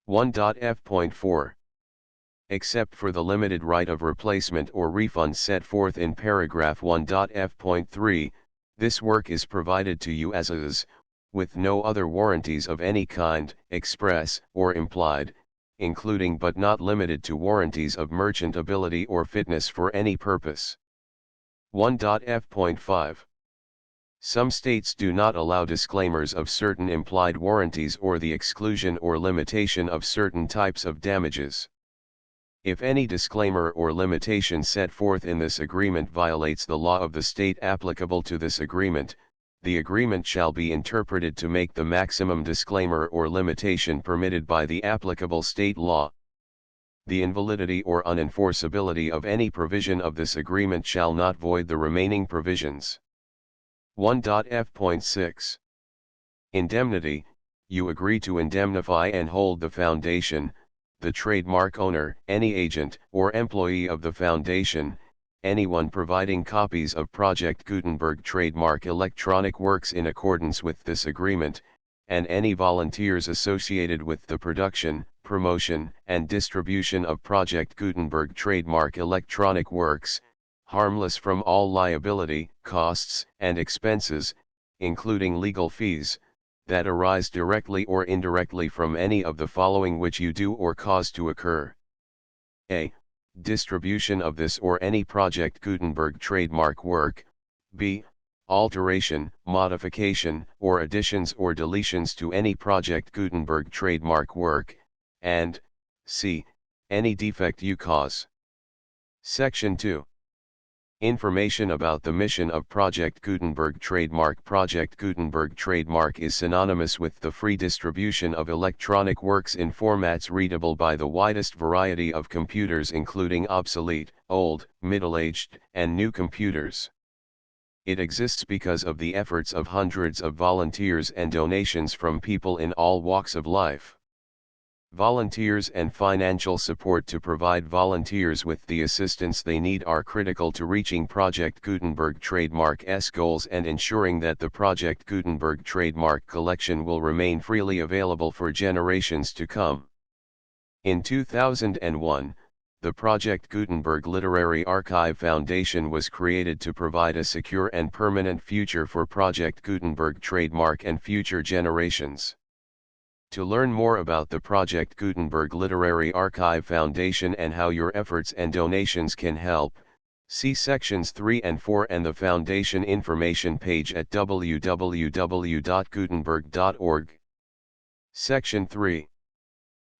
1.f.4 Except for the limited right of replacement or refund set forth in paragraph 1.f.3, this work is provided to you as is, with no other warranties of any kind, express or implied, including but not limited to warranties of merchantability or fitness for any purpose. 1.f.5 Some states do not allow disclaimers of certain implied warranties or the exclusion or limitation of certain types of damages. If any disclaimer or limitation set forth in this agreement violates the law of the state applicable to this agreement, the agreement shall be interpreted to make the maximum disclaimer or limitation permitted by the applicable state law. The invalidity or unenforceability of any provision of this agreement shall not void the remaining provisions. 1.f.6 Indemnity. You agree to indemnify and hold the Foundation, the trademark owner, any agent or employee of the Foundation, anyone providing copies of Project Gutenberg trademark electronic works in accordance with this agreement, and any volunteers associated with the production, promotion, and distribution of Project Gutenberg trademark electronic works, harmless from all liability, costs, and expenses, including legal fees, that arise directly or indirectly from any of the following which you do or cause to occur. A. Distribution of this or any Project Gutenberg trademark work. B. Alteration, modification, or additions or deletions to any Project Gutenberg trademark work, and C. Any defect you cause. Section 2. Information about the mission of Project Gutenberg trademark. Project Gutenberg trademark is synonymous with the free distribution of electronic works in formats readable by the widest variety of computers including obsolete, old, middle-aged, and new computers. It exists because of the efforts of hundreds of volunteers and donations from people in all walks of life. Volunteers and financial support to provide volunteers with the assistance they need are critical to reaching Project Gutenberg Trademark's goals and ensuring that the Project Gutenberg Trademark collection will remain freely available for generations to come. In 2001, the Project Gutenberg Literary Archive Foundation was created to provide a secure and permanent future for Project Gutenberg Trademark and future generations. To learn more about the Project Gutenberg Literary Archive Foundation and how your efforts and donations can help, see sections 3 and 4 and the Foundation information page at www.gutenberg.org. Section 3.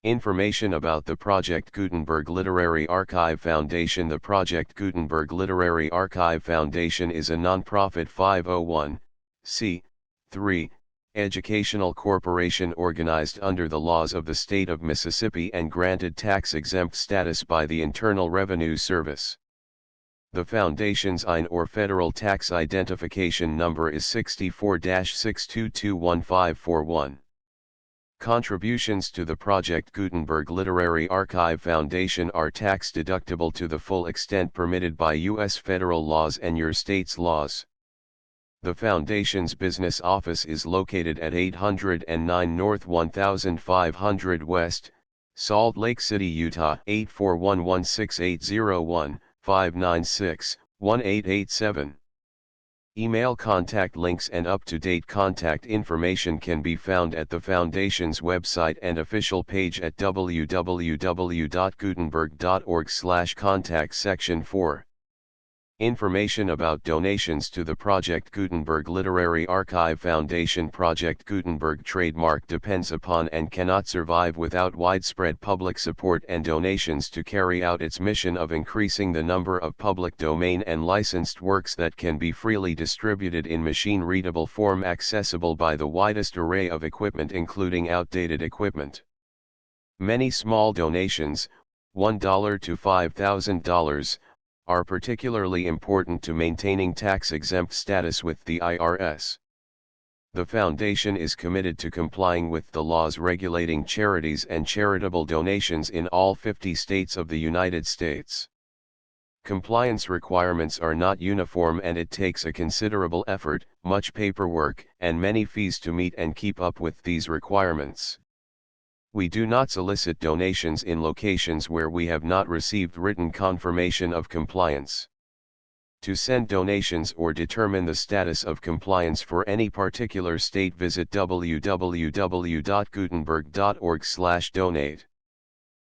Information about the Project Gutenberg Literary Archive Foundation. The Project Gutenberg Literary Archive Foundation is a non-profit 501(c)(3) educational corporation organized under the laws of the state of Mississippi and granted tax-exempt status by the Internal Revenue Service. The Foundation's IN or Federal Tax Identification Number is 64-6221541. Contributions to the Project Gutenberg Literary Archive Foundation are tax-deductible to the full extent permitted by U.S. federal laws and your state's laws. The Foundation's business office is located at 809 North 1500 West, Salt Lake City, Utah 841-16801-596-1887. Email contact links and up-to-date contact information can be found at the Foundation's website and official page at www.gutenberg.org/contact section 4. Information about donations to the Project Gutenberg Literary Archive Foundation. Project Gutenberg Trademark depends upon and cannot survive without widespread public support and donations to carry out its mission of increasing the number of public domain and licensed works that can be freely distributed in machine-readable form accessible by the widest array of equipment including outdated equipment. Many small donations, $1 to $5,000, are particularly important to maintaining tax-exempt status with the IRS. The Foundation is committed to complying with the laws regulating charities and charitable donations in all 50 states of the United States. Compliance requirements are not uniform and it takes a considerable effort, much paperwork, and many fees to meet and keep up with these requirements. We do not solicit donations in locations where we have not received written confirmation of compliance. To send donations or determine the status of compliance for any particular state, visit www.gutenberg.org/donate.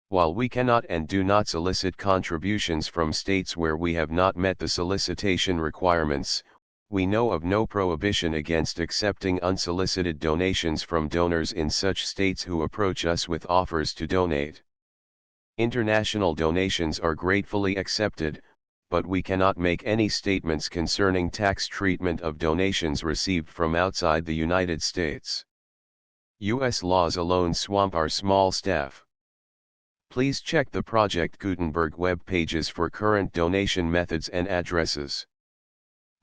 While we cannot and do not solicit contributions from states where we have not met the solicitation requirements, we know of no prohibition against accepting unsolicited donations from donors in such states who approach us with offers to donate. International donations are gratefully accepted, but we cannot make any statements concerning tax treatment of donations received from outside the United States. U.S. laws alone swamp our small staff. Please check the Project Gutenberg web pages for current donation methods and addresses.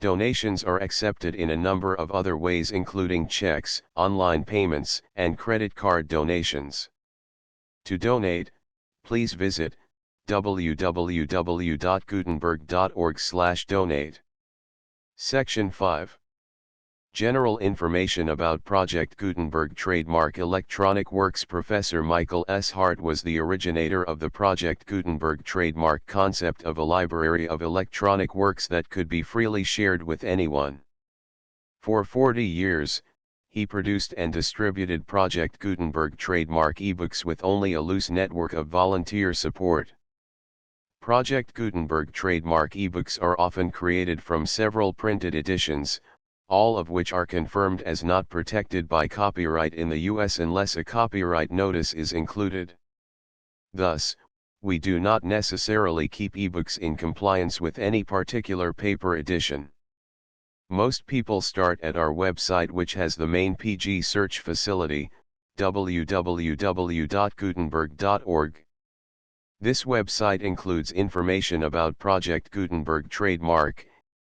Donations are accepted in a number of other ways including checks, online payments, and credit card donations. To donate, please visit www.gutenberg.org/donate. Section 5. General information about Project Gutenberg Trademark Electronic Works. Professor Michael S. Hart was the originator of the Project Gutenberg Trademark concept of a library of electronic works that could be freely shared with anyone. For 40 years, he produced and distributed Project Gutenberg Trademark ebooks with only a loose network of volunteer support. Project Gutenberg Trademark ebooks are often created from several printed editions, all of which are confirmed as not protected by copyright in the U.S. unless a copyright notice is included. Thus, we do not necessarily keep ebooks in compliance with any particular paper edition. Most people start at our website, which has the main PG search facility, www.gutenberg.org. This website includes information about Project Gutenberg Trademark,